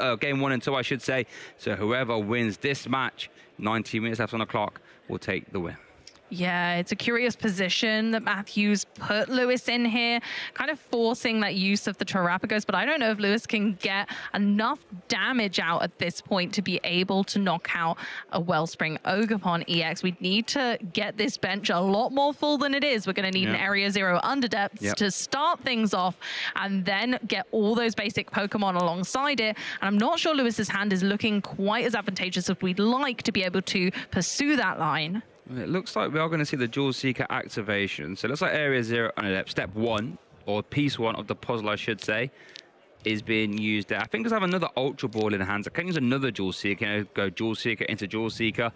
and 2, I should say. So whoever wins this match, 90 minutes left on the clock, will take the win. Yeah, it's a curious position that Matthews put Lewis in here, kind of forcing that use of the Terrapagos, but I don't know if Lewis can get enough damage out at this point to be able to knock out a Wellspring Ogerpon EX. We need to get this bench a lot more full than it is. We're going to need an Area 0 Underdepths to start things off and then get all those basic Pokemon alongside it. And I'm not sure Lewis's hand is looking quite as advantageous as we'd like to be able to pursue that line. It looks like we are going to see the Jewel Seeker activation. So it looks like Area 0 and Step 1, or Piece 1 of the puzzle, I should say, is being used there. I think because I have another Ultra Ball in hands. I can use another Jewel Seeker, you know, go Jewel Seeker into Jewel Seeker,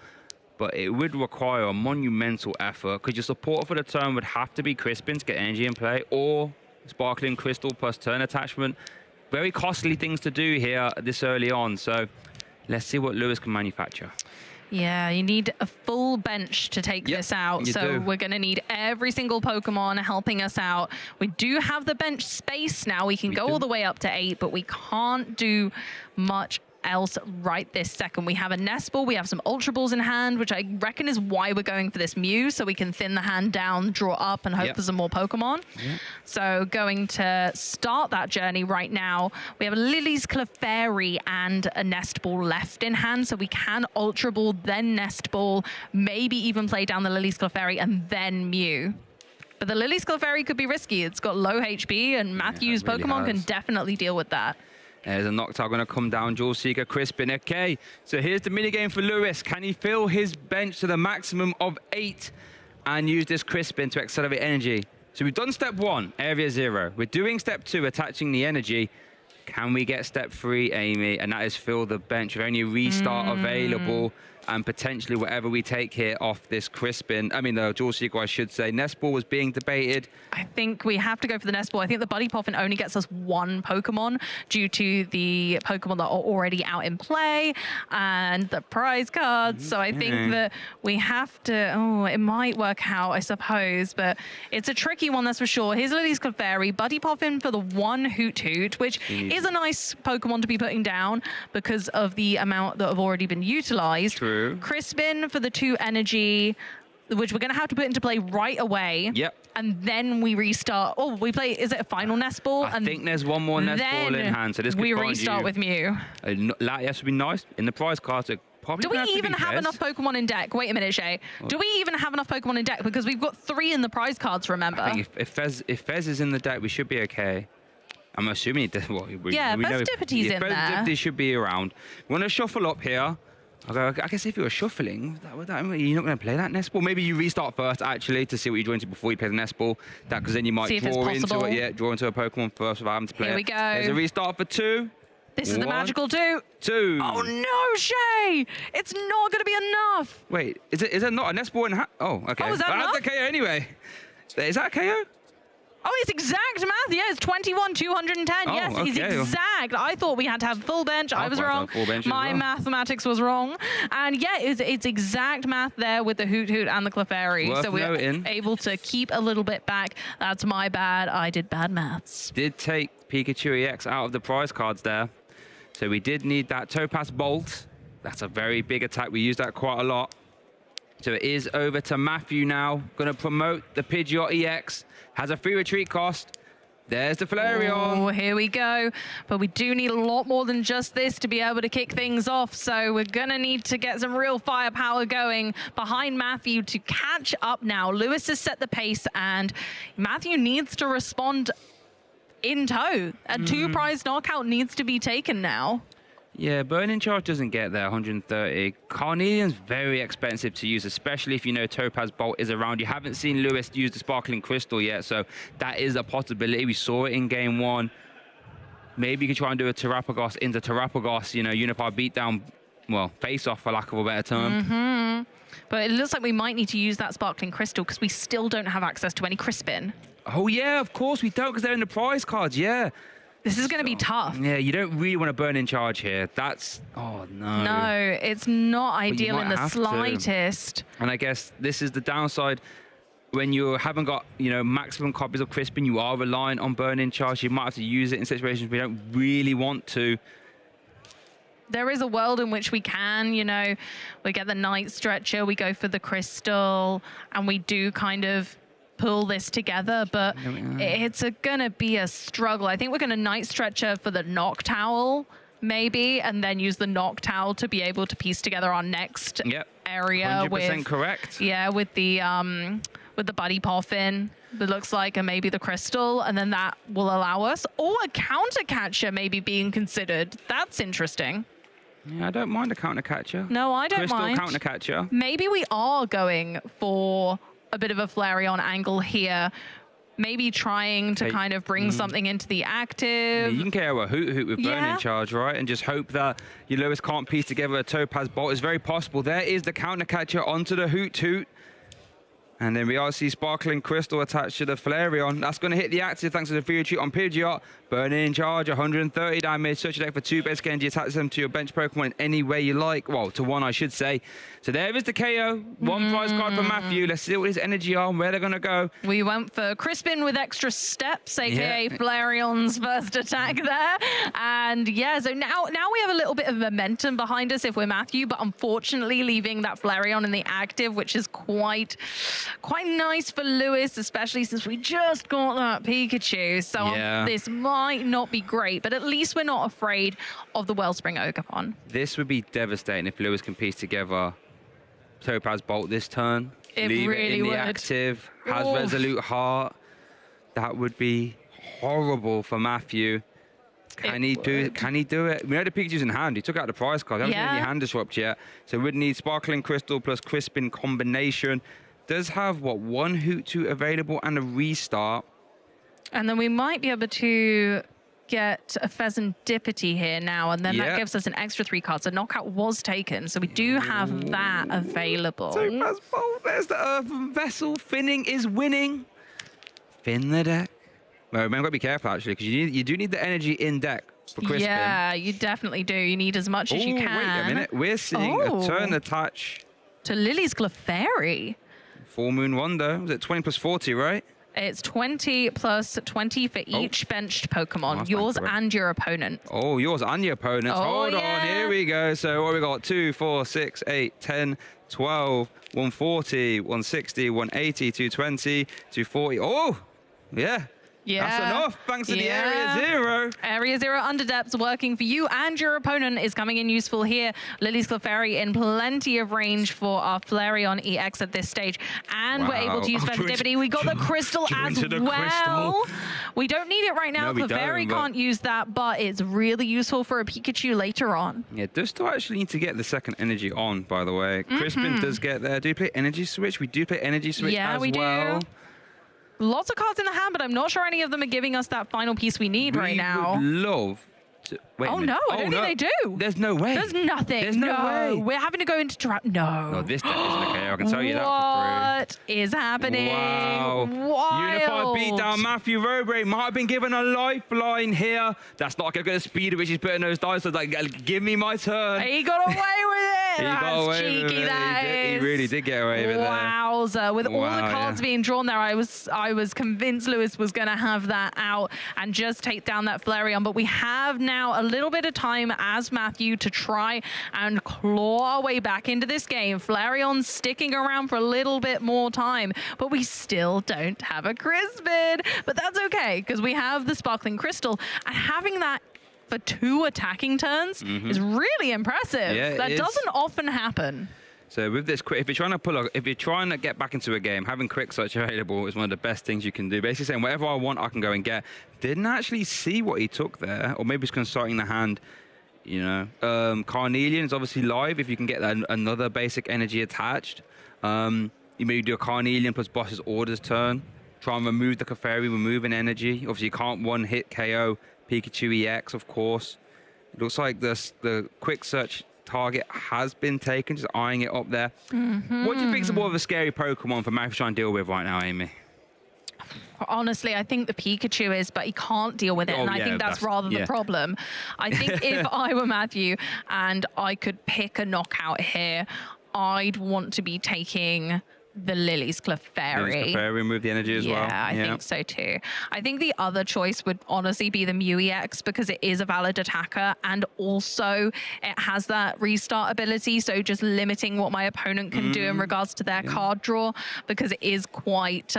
but it would require a monumental effort because your support for the turn would have to be Crispin to get energy in play, or Sparkling Crystal plus turn attachment. Very costly things to do here this early on. So let's see what Lewis can manufacture. Yeah, you need a full bench to take this out. So we're going to need every single Pokemon helping us out. We do have the bench space now. We can go all the way up to 8, but we can't do much else right this second. We have a Nest Ball, we have some Ultra Balls in hand, which I reckon is why we're going for this Mew, so we can thin the hand down, draw up, and hope for some more Pokemon. So going to start that journey right now, we have a Lily's Clefairy and a Nest Ball left in hand, so we can Ultra Ball, then Nest Ball, maybe even play down the Lily's Clefairy and then Mew. But the Lily's Clefairy could be risky. It's got low HP, and Matthew's really Pokemon can has. definitely deal with that. There's a Noctowl going to come down, Dual Seeker, Crispin. Okay, so here's the minigame for Lewis. Can he fill his bench to the maximum of 8 and use this Crispin to accelerate energy? So we've done step 1, area 0. We're doing step 2, attaching the energy. Can we get step 3, Amy? And that is fill the bench with only a restart available, and potentially whatever we take here off this Crispin. I mean, the Dual Seeker, I should say. Nest Ball was being debated. I think we have to go for the Nest Ball. I think the Buddy Poffin only gets us 1 Pokemon due to the Pokemon that are already out in play and the prize cards. So I think that we have to, it might work out, I suppose, but it's a tricky one, that's for sure. Here's Lily's Clefairy, Buddy Poffin for the 1 Hoot Hoot, which is a nice Pokemon to be putting down because of the amount that have already been utilized. True. Crispin for the 2 energy, which we're going to have to put into play right away. Yep. And then we restart. Oh, we play, is it a final Nest Ball? I think there's one more Nest Ball in hand, so this could we find restart you. with Mew. Yes, would be nice. In the prize cards, it probably Do we have to even be have Fez. enough Pokemon in deck? Wait a minute, Shay. Do we even have enough Pokemon in deck? Because we've got 3 in the prize cards, remember? I think if Fez is in the deck, we should be okay. I'm assuming it does. Well, Yeah, we know Festivity's in there. Festivity should be around. We want to shuffle up here. I guess if you were shuffling, you're not going to play that Nest Ball. Maybe you restart first, actually, to see what you're doing before you play the Nest Ball. Because then you might See if it's draw into possible. it. Yeah, draw into a Pokemon first without having to play Here it. we go. There's a restart for 2. This is the magical 2. 2. Oh no, Shay! It's not going to be enough. Wait, is it not a Nest Ball in hand? Oh, okay. Oh, is that That's enough? a KO anyway. Is that a KO? Oh, it's exact math. Yeah, it's 21, 210. Oh, Yes, it's okay. exact. I thought we had to have full bench. I was thought I wrong. had full bench as My well. mathematics was wrong. And yeah, it's exact math there with the Hoot Hoot and the Clefairy. Worth So we're noting. able to keep a little bit back. That's my bad. I did bad maths. Did take Pikachu EX out of the prize cards there. So we did need that Topaz Bolt. That's a very big attack. We use that quite a lot. So it is over to Matthew now. Going to promote the Pidgeot EX. Has a free retreat cost. There's the Flareon. Oh, here we go. But we do need a lot more than just this to be able to kick things off. So we're going to need to get some real firepower going behind Matthew to catch up now. Lewis has set the pace, and Matthew needs to respond in tow. A 2 prize knockout needs to be taken now. Yeah, Burning Charge doesn't get there, 130. Carnelian's very expensive to use, especially if you know Topaz Bolt is around. You haven't seen Lewis use the Sparkling Crystal yet, so that is a possibility. We saw it in game 1. Maybe you could try and do a Terrapagos into Terrapagos, Unify Beatdown, well, face-off for lack of a better term. But it looks like we might need to use that Sparkling Crystal because we still don't have access to any Crispin. Oh, yeah, of course we don't because they're in the prize cards, yeah. This is going to be tough. Yeah, you don't really want to burn in charge here. That's, oh no. No, it's not ideal in might the have to. slightest. And I guess this is the downside. When you haven't got, maximum copies of Crispin, you are relying on burn-in charge. You might have to use it in situations where you don't really want to. There is a world in which we can, we get the Night Stretcher, we go for the Crystal, and we do kind of pull this together, but it's gonna be a struggle. I think we're gonna Night Stretcher for the Noctowl, maybe, and then use the Noctowl to be able to piece together our next area 100% with correct. Yeah, with the Buddy Poffin, it looks like, and maybe the Crystal, and then that will allow us, or a counter catcher maybe being considered. That's interesting. Yeah, I don't mind a counter catcher. No, I don't Crystal mind. counter catcher. Maybe we are going for a bit of a Flareon angle here. Maybe trying to kind of bring something into the active. Yeah, you can KO a Hoot Hoot with burn-in charge, right? And just hope that your Lewis can't piece together a Topaz Bolt. It's very possible. There is the counter catcher onto the Hoot Hoot. And then we also see Sparkling Crystal attached to the Flareon. That's going to hit the active thanks to the free retreat on Pidgeot. Burning Charge, 130 damage. Search your deck for 2 basic energy. Attach them to your bench Pokemon in any way you like. Well, to 1, I should say. So there is the KO. 1 prize card for Matthew. Let's see what his energy are and where they're going to go. We went for Crispin with extra steps, aka Flareon's first attack there. And yeah, so now we have a little bit of momentum behind us if we're Matthew, but unfortunately leaving that Flareon in the active, which is quite nice for Lewis, especially since we just got that Pikachu. So this might not be great, but at least we're not afraid of the Wellspring Ogerpon. This would be devastating if Lewis can piece together Topaz Bolt this turn. Leave really it in the would. active. Has Resolute Heart. That would be horrible for Matthew. Can he do it? We know the Pikachu's in hand. He took out the prize card. He hasn't any hand disrupt yet. So we'd need Sparkling Crystal plus Crispin combination. Does have, what, 1 Hoot-Toot available and a restart. And then we might be able to get a Pheasantipity here now, and then that gives us an extra 3 cards. So Knockout was taken, so we do have that available. Topaz Bolt, there's the Earthen Vessel. Finning is winning. Fin the deck. Well, remember, got to be careful, actually, because you do need the energy in deck for Crispin. Yeah, you definitely do. You need as much as you can. Wait a minute. We're seeing a turn attach to Lily's Clefairy. Full Moon Wonder. Was it 20 plus 40, right? It's 20 plus 20 for each benched Pokemon, yours and your opponent. Oh, yours and your opponent's. Hold on, here we go. So what we got? 2, 4, 6, 8, 10, 12, 140, 160, 180, 220, 240. Oh, yeah. Yeah. That's enough, thanks to the Area Zero. Area Zero Underdepths working for you and your opponent is coming in useful here. Lily's Clefairy in plenty of range for our Flareon EX at this stage. And we're able to use Pheasantipity. We got the Crystal as well. We don't need it right now. Clefairy can't use that, but it's really useful for a Pikachu later on. Yeah, does still actually need to get the second energy on, by the way. Crispin does get there. Do you play Energy Switch? We do play Energy Switch as well. Yeah, we do. Lots of cards in the hand, but I'm not sure any of them are giving us that final piece we need right now. We would love to... Wait oh, no, I don't think they do. There's no way. There's nothing. There's no way. We're having to go into trap. No. This deck isn't okay. I can tell you that for free. What is happening? Wow. Wild. Unified beatdown. Matthew Robre might have been given a lifeline here. That's not going to get the speed at which he's putting those dice. So like, give me my turn. He got away with it. He got away cheeky, with it. that He really did get away with it. Wowza. With all the cards being drawn there, I was convinced Lewis was going to have that out and just take down that Flareon. But we have now a little bit of time as Matthew to try and claw our way back into this game. Flareon's sticking around for a little bit more time, but we still don't have a Crispin. But that's okay, because we have the Sparkling Crystal, and having that for 2 attacking turns is really impressive. Yeah, that doesn't often happen. So with this, if you're trying to get back into a game, having Quick Search available is one of the best things you can do. Basically saying whatever I want, I can go and get. Didn't actually see what he took there, or maybe he's consulting the hand. You know, Carnelian is obviously live if you can get another basic energy attached. You maybe do a Carnelian plus Boss's Orders turn. Try and remove the Clefairy, removing energy. Obviously, you can't one-hit KO Pikachu EX, of course. It looks like the Quick Search target has been taken, just eyeing it up there. What do you think is more of a scary Pokemon for Matthew to try and deal with right now, Amy? Honestly, I think the Pikachu is, but he can't deal with it, and I think that's rather the problem. I think if I were Matthew and I could pick a knockout here, I'd want to be taking the Lily's Clefairy. Lily's Clefairy, remove the energy as well. Yeah, I think so too. I think the other choice would honestly be the Mew EX, because it is a valid attacker, and also it has that restart ability, so just limiting what my opponent can do in regards to their card draw, because it is quite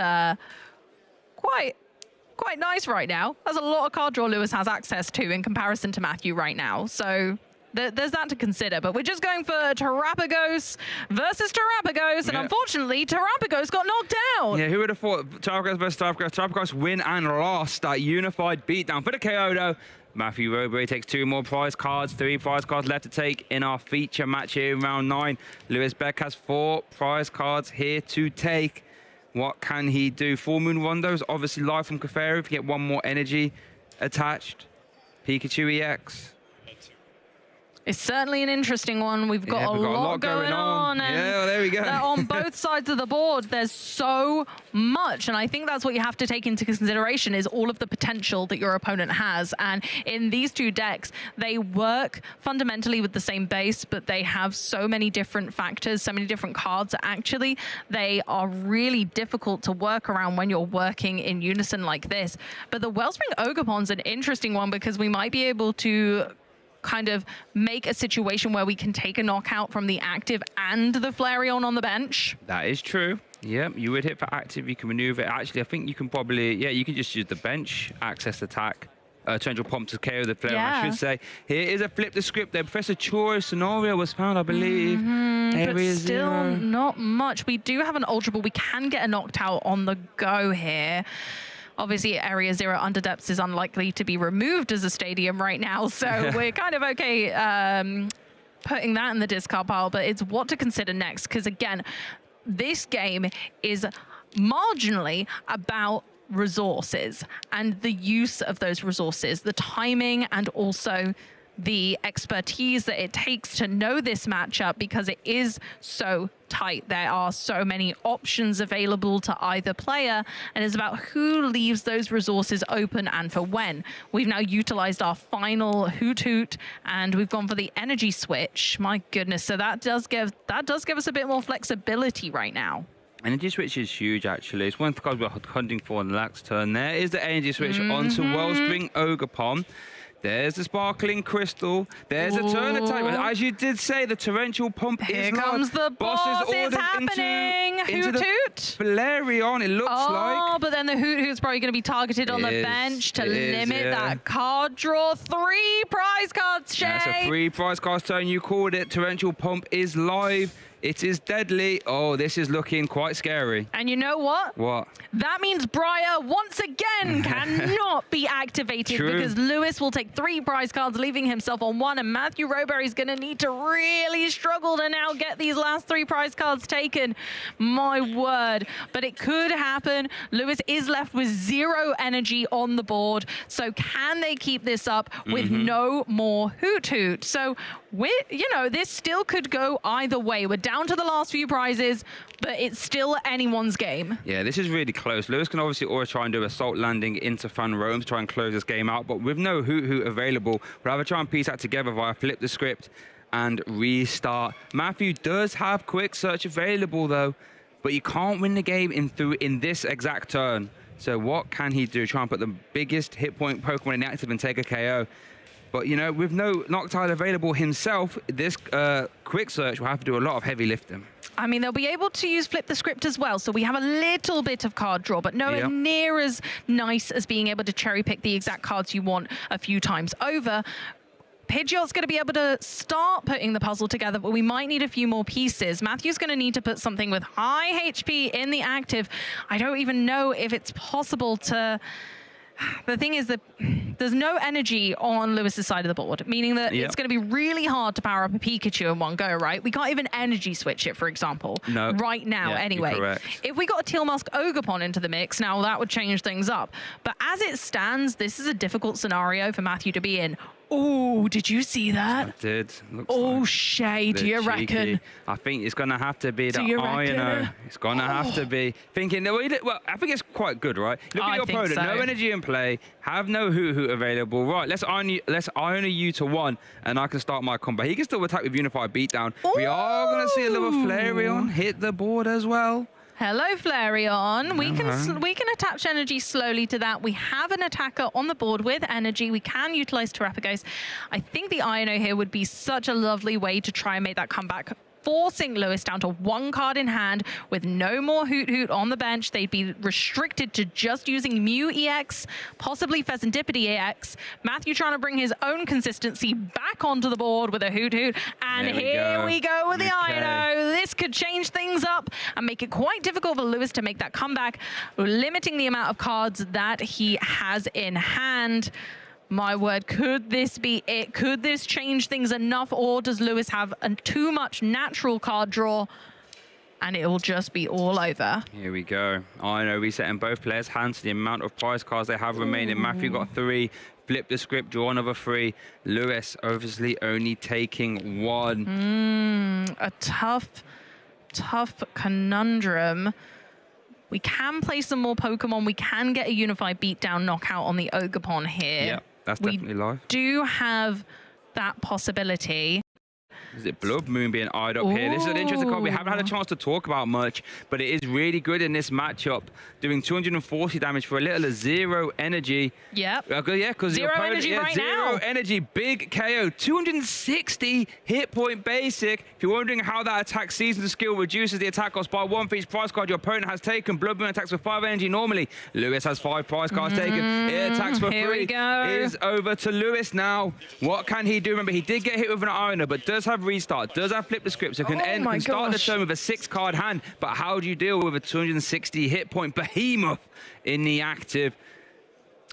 nice right now. There's a lot of card draw Lewis has access to in comparison to Matthew right now. So there's that to consider, but we're just going for Terrapagos versus Terrapagos, and unfortunately, Terrapagos got knocked out. Yeah, who would have thought Terrapagos versus Terrapagos? Terrapagos win and lost that unified beatdown for the KO, though. Matthew Robre takes 2 more prize cards, 3 prize cards left to take in our feature match here in round 9. Lewis Beck has 4 prize cards here to take. What can he do? Full Moon Rondo is obviously live from Clefairy. If you get 1 more energy attached. Pikachu EX. It's certainly an interesting one. We've got a lot going on. And yeah, there we go. On both sides of the board, there's so much. And I think that's what you have to take into consideration is all of the potential that your opponent has. And in these two decks, they work fundamentally with the same base, but they have so many different factors, so many different cards. Actually, they are really difficult to work around when you're working in unison like this. But the Wellspring Ogerpon's an interesting one because we might be able to kind of make a situation where we can take a knockout from the active and the Flareon on the bench. That is true. Yeah, you would hit for active, you can maneuver. Actually, I think you can probably, yeah, you can just use the bench, access attack, torrential pump to KO the Flareon, I should say. Here is a flip the script there. Professor Choi's scenario was found, I believe. But still not much. We do have an Ultra Ball. We can get a knocked out on the go here. Obviously, Area 0 under depths is unlikely to be removed as a stadium right now, so we're kind of okay putting that in the discard pile, but it's what to consider next, because again, this game is marginally about resources and the use of those resources, the timing, and also the expertise that it takes to know this matchup because it is so tight. There are so many options available to either player, and it's about who leaves those resources open and for when. We've now utilized our final Hoot Hoot, and we've gone for the energy switch. My goodness, so that does give us a bit more flexibility right now. Energy switch is huge, actually. It's one of the cards we're hunting for on the next turn. There is the energy switch onto Wellspring Ogerpon. There's the sparkling crystal. There's a turn attack. As you did say, the torrential pump is Here comes the boss. It's happening. Hoot Hoot. Flareon, it looks like. Oh, but then the Hoot Hoot's probably going to be targeted on the bench to limit that card draw. 3 prize cards, Shay. That's a 3 prize cards turn. You called it. Torrential pump is live. It is deadly. Oh, this is looking quite scary. And you know what? What? That means Briar, once again, cannot be activated because Lewis will take 3 prize cards, leaving himself on 1, and Matthew Rowberry's going to need to really struggle to now get these last 3 prize cards taken. My word. But it could happen. Lewis is left with 0 energy on the board. So can they keep this up with no more Hoot Hoot? So, this still could go either way. We're down to the last few prizes, but it's still anyone's game. Yeah, this is really close. Lewis can obviously always try and do assault landing into Fan Rome to try and close this game out, but with no Hoot Hoot available, we'll have to try and piece that together via flip the script and restart. Matthew does have quick search available though, but you can't win the game in this exact turn. So what can he do? Try and put the biggest hit point Pokemon inactive and take a KO. But, with no Noctile available himself, this quick search will have to do a lot of heavy lifting. I mean, they'll be able to use flip the script as well, so we have a little bit of card draw, but nowhere near as nice as being able to cherry pick the exact cards you want a few times over. Pidgeot's going to be able to start putting the puzzle together, but we might need a few more pieces. Matthew's going to need to put something with high HP in the active. I don't even know if it's possible to... The thing is that there's no energy on Lewis's side of the board, meaning that it's going to be really hard to power up a Pikachu in one go, right? We can't even energy switch it, for example, right now anyway. If we got a Teal Mask Ogerpon into the mix, now that would change things up. But as it stands, this is a difficult scenario for Matthew to be in. Oh, did you see that? I did. Shay, do you reckon? I think it's going to have to be the Iono. It's going to have to be. Thinking, well, I think it's quite good, right? Look at your opponent. No energy in play. Have no Hoot Hoot available. Right, let's Iono you to 1, and I can start my combo. He can still attack with Unified Beatdown. We are going to see a little Flareon hit the board as well. Hello, Flareon. We can attach energy slowly to that. We have an attacker on the board with energy. We can utilize Terrapagos. I think the Iono here would be such a lovely way to try and make that comeback, forcing Lewis down to 1 card in hand with no more Hoot Hoot on the bench. They'd be restricted to just using Mew EX, possibly Pheasantipity EX. Matthew trying to bring his own consistency back onto the board with a Hoot Hoot. And here we go with the Iono. This could change things up and make it quite difficult for Lewis to make that comeback, limiting the amount of cards that he has in hand. My word, could this be it? Could this change things enough, or does Lewis have too much natural card draw? and it will just be all over. Here we go. I know, resetting both players' hands to the amount of prize cards they have remaining. Matthew got 3. Flip the script, draw another 3. Lewis obviously only taking 1. A tough conundrum. We can play some more Pokemon. We can get a Unified Beatdown knockout on the Ogerpon here. Yeah, that's definitely live. Do have that possibility. Is it Blood Moon being eyed up here? This is an interesting card we haven't had a chance to talk about much, but it is really good in this matchup, doing 240 damage for a little 0 energy. Yep. Yeah, because 0 energy right now. 0 energy, big KO, 260 hit point basic. If you're wondering how that attack season skill reduces the attack cost by 1 for each prize card your opponent has taken, Blood Moon attacks with 5 energy normally. Lewis has 5 prize cards taken. It attacks for 3. Here we go. Is over to Lewis now. What can he do? Remember, he did get hit with an Ironer, but does have restart, does have flip the script, so can start the turn with a 6-card hand. But how do you deal with a 260 hit point behemoth in the active?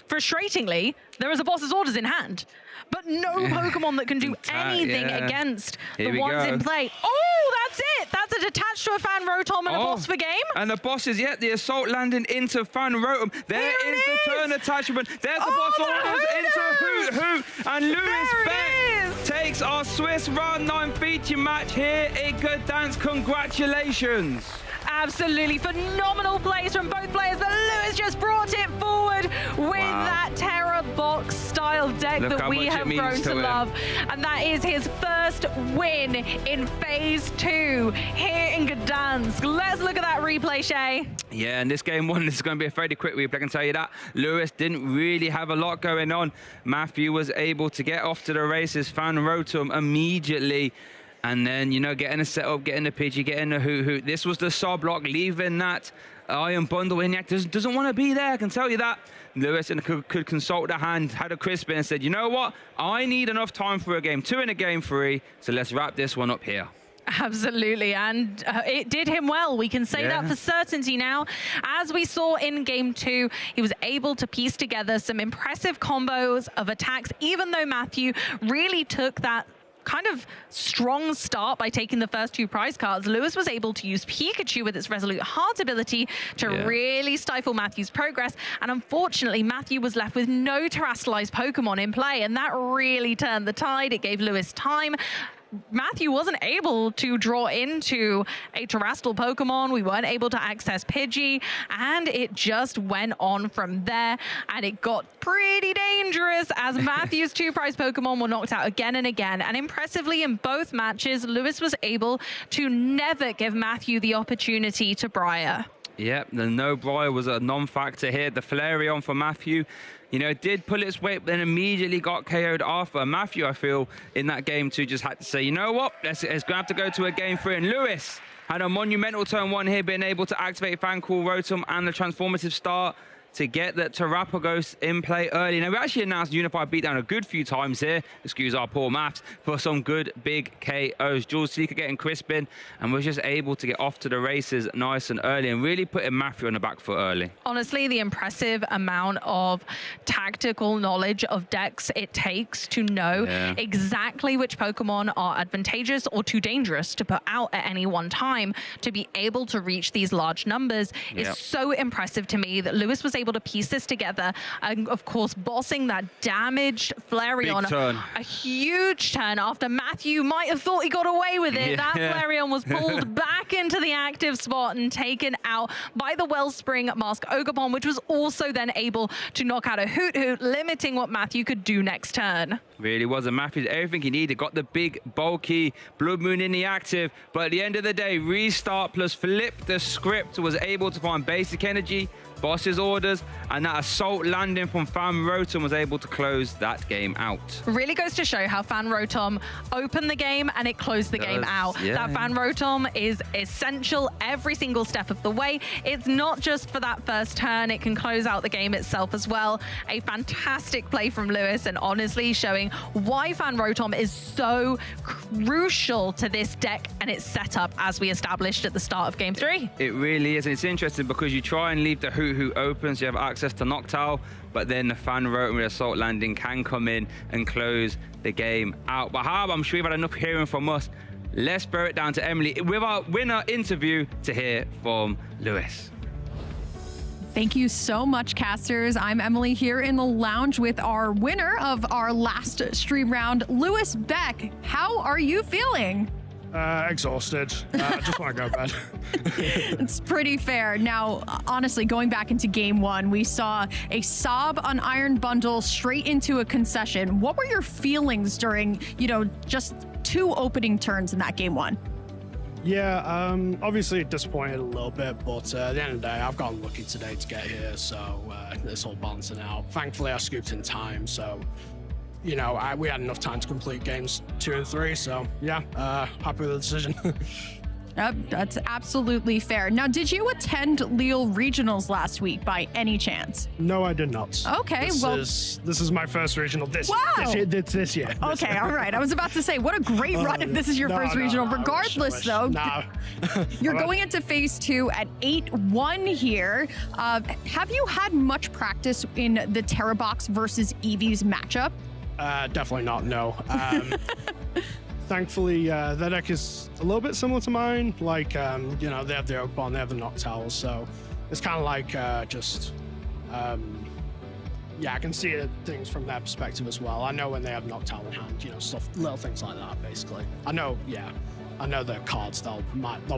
Frustratingly, there is a boss's orders in hand, but no Pokemon that can do anything against the ones in play. Oh, that's it! That's a detached to a Fan Rotom and a boss for game. And the boss is, the assault landing into Fan Rotom. There is the turn attachment. There's the boss orders into Hoot Hoot. And Lewis Beck takes our Swiss Round 9 feature match here in Gdansk. Congratulations. Absolutely phenomenal plays from both players, but Lewis just brought it forward with that Terra Box style deck that we have grown to love. And that is his first win in Phase 2 here in Gdansk. Let's look at that replay, Shay. Yeah, and this game 1 is going to be a fairly quick replay, I can tell you that. Lewis didn't really have a lot going on. Matthew was able to get off to the races, Fan Rotom immediately. And then, getting a setup, getting a Pidgey, getting a Hoot Hoot. This was the saw block, leaving that Iron Bundle in the doesn't want to be there, I can tell you that. Lewis could consult the hand, had a Crispin and said, you know what? I need enough time for a game 2 and a game 3, so let's wrap this one up here. Absolutely, and it did him well. We can say that for certainty now. As we saw in game 2, he was able to piece together some impressive combos of attacks, even though Matthew really took that kind of strong start by taking the first 2 prize cards. Lewis was able to use Pikachu with its Resolute Heart ability to really stifle Matthew's progress, and unfortunately Matthew was left with no terrestrialized Pokemon in play, and that really turned the tide. It gave Lewis time. Matthew wasn't able to draw into a terrestrial Pokemon. We weren't able to access Pidgey, and it just went on from there, and it got pretty dangerous as Matthew's 2 prize Pokemon were knocked out again and again. And impressively, in both matches, Lewis was able to never give Matthew the opportunity to Briar. Yep, the no Briar was a non-factor here. The Flareon for Matthew, did pull its weight, but then immediately got KO'd after. Matthew, I feel, in that game 2 just had to say, you know what, it's going to have to go to a game 3. And Lewis had a monumental turn 1 here, being able to activate Fancool Rotom and the transformative start to get that Terrapagos in play early. Now, we actually announced Unified Beatdown a good few times here, excuse our poor maths, for some good big KOs. Jules Seeker getting Crispin, and was just able to get off to the races nice and early and really putting Matthew on the back foot early. Honestly, the impressive amount of tactical knowledge of decks it takes to know exactly which Pokemon are advantageous or too dangerous to put out at any one time to be able to reach these large numbers is so impressive to me that Lewis was able to piece this together, and of course bossing that damaged Flareon. A huge turn after Matthew might have thought he got away with it. That Flareon was pulled back into the active spot and taken out by the Wellspring Mask Ogerpon, which was also then able to knock out a Hoot Hoot, limiting what Matthew could do next turn. Really was, and Matthew everything he needed. Got the big bulky Blood Moon in the active, but at the end of the day, restart plus flip the script was able to find basic energy, boss's orders, and that assault landing from Fan Rotom was able to close that game out. Really goes to show how Fan Rotom opened the game and it closed the game out. That Fan Rotom is essential every single step of the way. It's not just for that first turn, it can close out the game itself as well. A fantastic play from Lewis, and honestly showing why Fan Rotom is so crucial to this deck and its setup as we established at the start of game 3. It really is, and it's interesting because you try and leave the Hoot Hoot open so you have access to Noctowl, but then the Fan Rotom with Assault Landing can come in and close the game out. But Harb, I'm sure you've had enough hearing from us. let's throw it down to Emily with our winner interview to hear from Lewis. Thank you so much, casters. I'm Emily here in the lounge with our winner of our last stream round, Lewis Beck. How are you feeling? Exhausted. I just want to go to bed. It's pretty fair. Now, honestly, going back into game one, we saw a sob on Iron Bundle straight into a concession. What were your feelings during, just 2 opening turns in that game one? Yeah, obviously disappointed a little bit, but at the end of the day, I've gotten lucky today to get here, so it's all balancing out. Thankfully, I scooped in time, so we had enough time to complete games 2 and 3, so yeah, happy with the decision. That's absolutely fair. Now, did you attend Lille Regionals last week by any chance? No, I did not. Okay, this is my first regional this year. Okay, all right. I was about to say, what a great run if this is your first regional. Regardless, though, you're going into phase 2 at 8-1 here. Have you had much practice in the Terrabox versus Eevee's matchup? Definitely not, no. Thankfully, their deck is a little bit similar to mine. Like, they have the Oakball, they have the Noctowls, so it's kind of like I can see things from their perspective as well. I know when they have Noctowl in hand, little things like that, basically. I know the cards they'll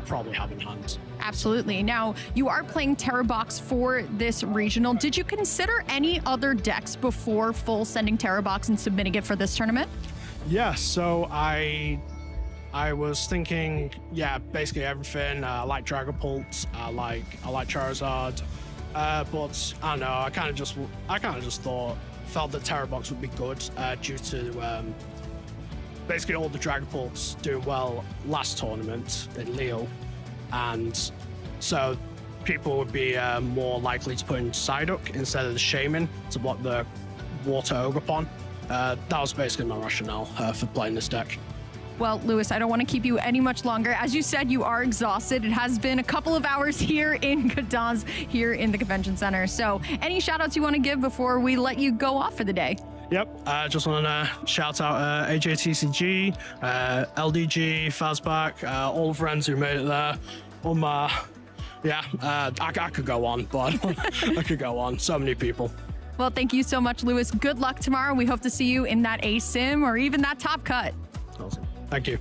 probably have in hand. Absolutely. Now, you are playing Terrabox for this regional. Did you consider any other decks before full sending Terrabox and submitting it for this tournament? Yeah, so I was thinking, basically everything. I like Dragapult, I like Charizard, but I don't know. I kind of just felt that Terrabox would be good due to basically all the Dragapults doing well last tournament in Lille, and so people would be more likely to put in Psyduck instead of the Shaman to block the Water Ogerpon. That was basically my rationale for playing this deck. Well, Lewis, I don't want to keep you any much longer. As you said, you are exhausted. It has been a couple of hours here in Gdansk, here in the convention center. So any shout outs you want to give before we let you go off for the day? Yep, just want to shout out AJTCG, LDG, Fazback, all the friends who made it there. I could go on, but I could go on. So many people. Well, thank you so much, Lewis. Good luck tomorrow. We hope to see you in that A-Sim or even that top cut. Awesome. Thank you.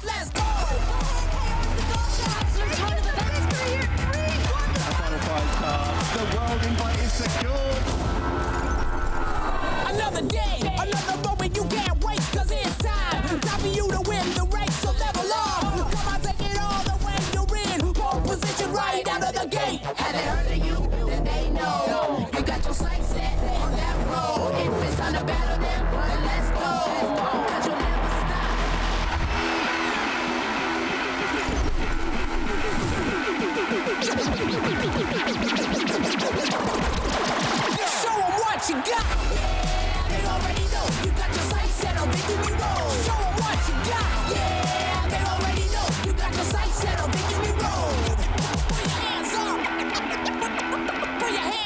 Let's go! The world invite is secured. Another day, another moment you can't wait, cause it's time for you to win the race, so level up. Come on, take it all the way you're in. Pole position right out of the gate. Have they heard of you? Then they know. You got your sights set on that road. If it's time to battle them, then let's go. Cause you'll never stop. Show them what you got. Yeah, they already know. You got your sights set on victory road. Show them what you got. Yeah, they already know. You got your sights set on victory road. Put your hands up. Put your hands.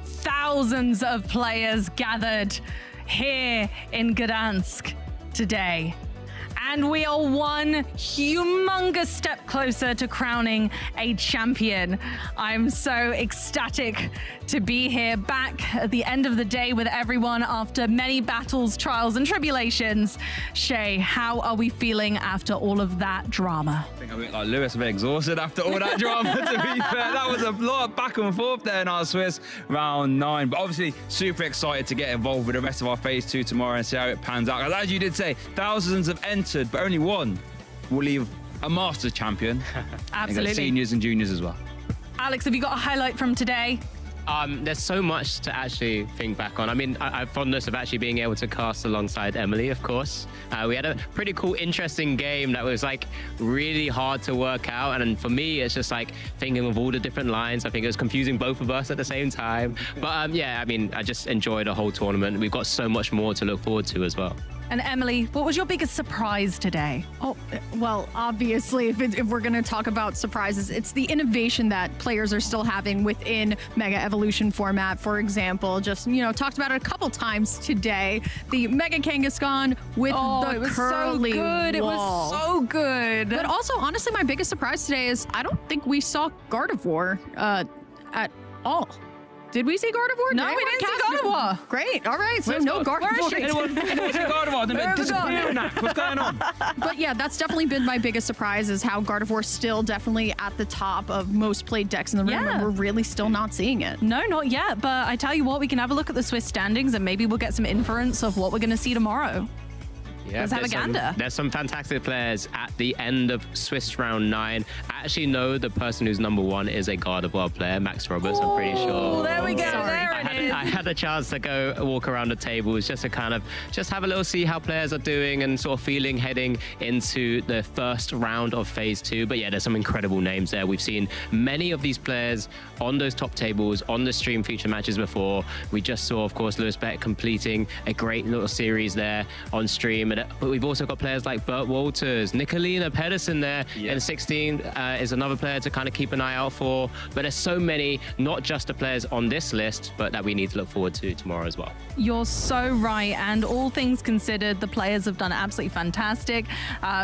Thousands of players gathered here in Gdansk today. And we are one humongous step closer to crowning a champion. I'm so ecstatic to be here back at the end of the day with everyone after many battles, trials, and tribulations. Shay, how are we feeling after all of that drama? I think I look like Lewis, a bit exhausted after all that drama, to be fair. That was a lot of back and forth there in our Swiss round 9. But obviously, super excited to get involved with the rest of our phase 2 tomorrow and see how it pans out. As you did say, thousands have entered, but only one will leave a Masters champion. Absolutely. Seniors and juniors as well. Alex, have you got a highlight from today? There's so much to actually think back on. I mean, I have fondness of actually being able to cast alongside Emily, of course. We had a pretty cool, interesting game that was like really hard to work out. And for me, it's just like thinking of all the different lines. I think it was confusing both of us at the same time. But yeah, I mean, I just enjoyed the whole tournament. We've got so much more to look forward to as well. And Emily, what was your biggest surprise today? Oh, well, obviously, if we're going to talk about surprises, it's the innovation that players are still having within Mega Evolution format. For example, just, talked about it a couple times today. The Mega Kangaskhan with the curly so good. It was so good. But also, honestly, my biggest surprise today is I don't think we saw Gardevoir at all. Did we see Gardevoir? No, we didn't see Gardevoir. Great. All right. So no Gardevoir. Anyone see Gardevoir? They're disappearing now. What's going on? But yeah, that's definitely been my biggest surprise is how Gardevoir's still definitely at the top of most played decks in the room, and we're really still not seeing it. No, not yet. But I tell you what, we can have a look at the Swiss standings and maybe we'll get some inference of what we're going to see tomorrow. Yeah, Let's have a gander. There's some fantastic players at the end of Swiss round 9. I actually know the person who's number 1 is a Gardevoir player, Max Roberts, I'm pretty sure. Oh, there we go. There it is. I had a chance to go walk around the tables just to kind of just have a little see how players are doing and sort of feeling heading into the first round of phase 2. But yeah, there's some incredible names there. We've seen many of these players on those top tables on the stream feature matches before. We just saw, of course, Lewis Beck completing a great little series there on stream. But we've also got players like Bert Walters, Nicolina Pedersen there in 16 is another player to kind of keep an eye out for. But there's so many, not just the players on this list, but that we need to look forward to tomorrow as well. You're so right. And all things considered, the players have done absolutely fantastic.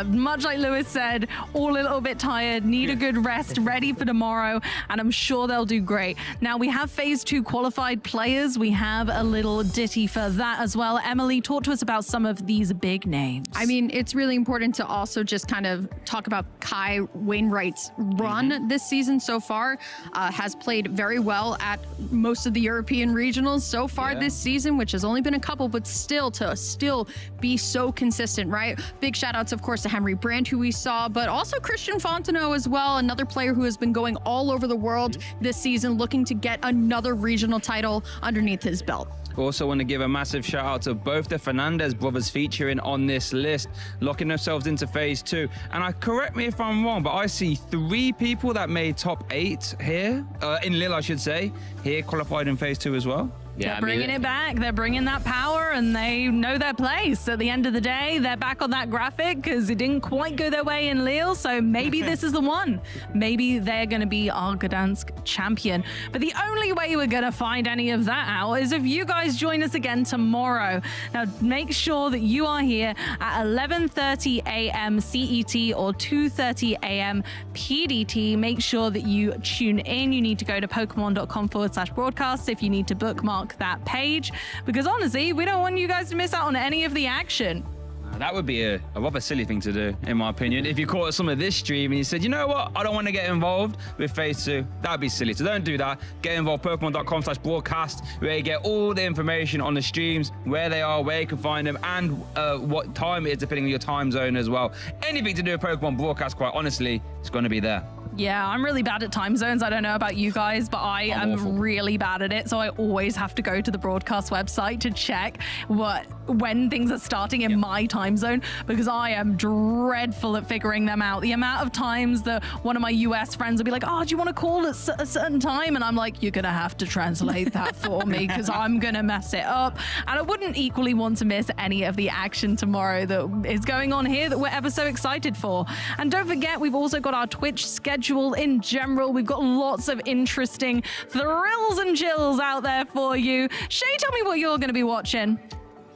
Much like Lewis said, all a little bit tired, need a good rest, ready for tomorrow. And I'm sure they'll do great. Now, we have phase 2 qualified players. We have a little ditty for that as well. Emily, talk to us about some of these big names. I mean, it's really important to also just kind of talk about Kai Wainwright's run this season so far. Has played very well at most of the European regionals so far this season, which has only been a couple, but still be so consistent, right? Big shout outs, of course, to Henry Brandt, who we saw, but also Christian Fontenot as well, another player who has been going all over the world this season, looking to get another regional title underneath his belt. Also want to give a massive shout out to both the Fernandez brothers featuring on this list, locking themselves into phase 2. And correct me if I'm wrong, but I see 3 people that made top 8 here, in Lille, I should say, here qualified in phase 2 as well. Yeah, they're bringing it back. They're bringing that power and they know their place. At the end of the day, they're back on that graphic because it didn't quite go their way in Lille. So maybe this is the one. Maybe they're going to be our Gdansk champion. But the only way we're going to find any of that out is if you guys join us again tomorrow. Now, make sure that you are here at 11:30 a.m. CET or 2:30 a.m. PDT. Make sure that you tune in. You need to go to pokemon.com/broadcasts if you need to bookmark that page, because honestly, we don't want you guys to miss out on any of the action. That would be a rather silly thing to do, in my opinion. If you caught some of this stream and you said, you know what, I don't want to get involved with phase 2, that would be silly. So don't do that. Get involved, pokemon.com/broadcast, where you get all the information on the streams, where they are, where you can find them, and what time it is, depending on your time zone as well. Anything to do with Pokemon broadcast, quite honestly, it's going to be there. Yeah, I'm really bad at time zones. I don't know about you guys, but I am really bad at it. So I always have to go to the broadcast website to check when things are starting in my time zone, because I am dreadful at figuring them out. The amount of times that one of my US friends will be like, oh, do you want to call at a certain time? And I'm like, you're going to have to translate that for me because I'm going to mess it up. And I wouldn't equally want to miss any of the action tomorrow that is going on here that we're ever so excited for. And don't forget, we've also got our Twitch schedule in general. We've got lots of interesting thrills and chills out there for you. Shay, tell me what you're going to be watching.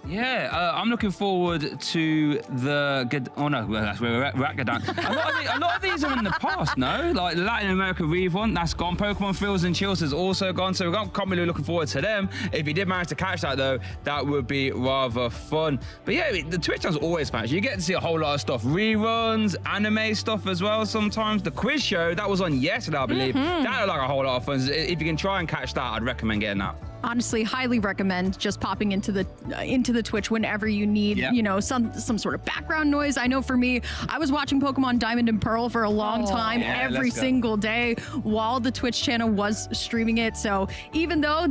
Yeah, I'm looking forward to the... Oh, no, well, that's where we're at Gdansk. A lot of these are in the past, no? Like the Latin America Revon, that's gone. Pokemon Thrills and Chills has also gone, so we're not really looking forward to them. If you did manage to catch that, though, that would be rather fun. But yeah, the Twitch does always match. You get to see a whole lot of stuff. Reruns, anime stuff as well sometimes. The quiz show, that was on yesterday, I believe. That looked like a whole lot of fun. If you can try and catch that, I'd recommend getting that. Honestly, highly recommend just popping into the Twitch whenever you need, some sort of background noise. I know for me, I was watching Pokemon Diamond and Pearl for a long time, every single day while the Twitch channel was streaming it. So even though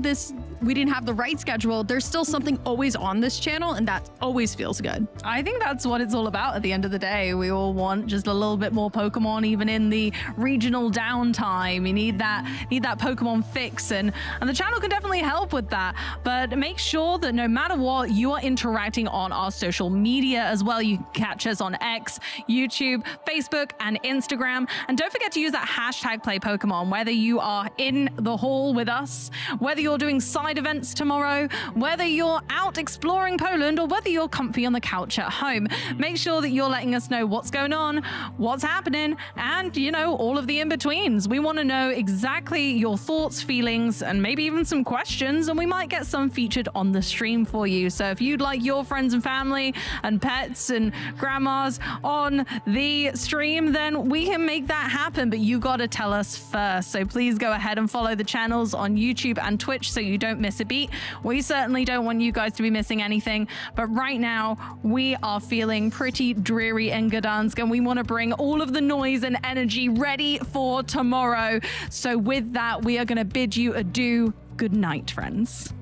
we didn't have the right schedule, there's still something always on this channel, and that always feels good. I think that's what it's all about at the end of the day. We all want just a little bit more Pokemon, even in the regional downtime. You need that Pokemon fix, and the channel can definitely help help with that. But make sure that no matter what, you are interacting on our social media as well. You can catch us on X, YouTube, Facebook, and Instagram. And don't forget to use that hashtag #PlayPokemon, whether you are in the hall with us, whether you're doing side events tomorrow, whether you're out exploring Poland, or whether you're comfy on the couch at home. Make sure that you're letting us know what's going on, what's happening, and, you know, all of the in-betweens. We want to know exactly your thoughts, feelings, and maybe even some questions, and we might get some featured on the stream for you. So if you'd like your friends and family and pets and grandmas on the stream, then we can make that happen, but you got to tell us first. So please go ahead and follow the channels on YouTube and Twitch so you don't miss a beat. We certainly don't want you guys to be missing anything, but right now we are feeling pretty dreary in Gdansk, and we want to bring all of the noise and energy ready for tomorrow. So with that, we are going to bid you adieu. Good night, friends.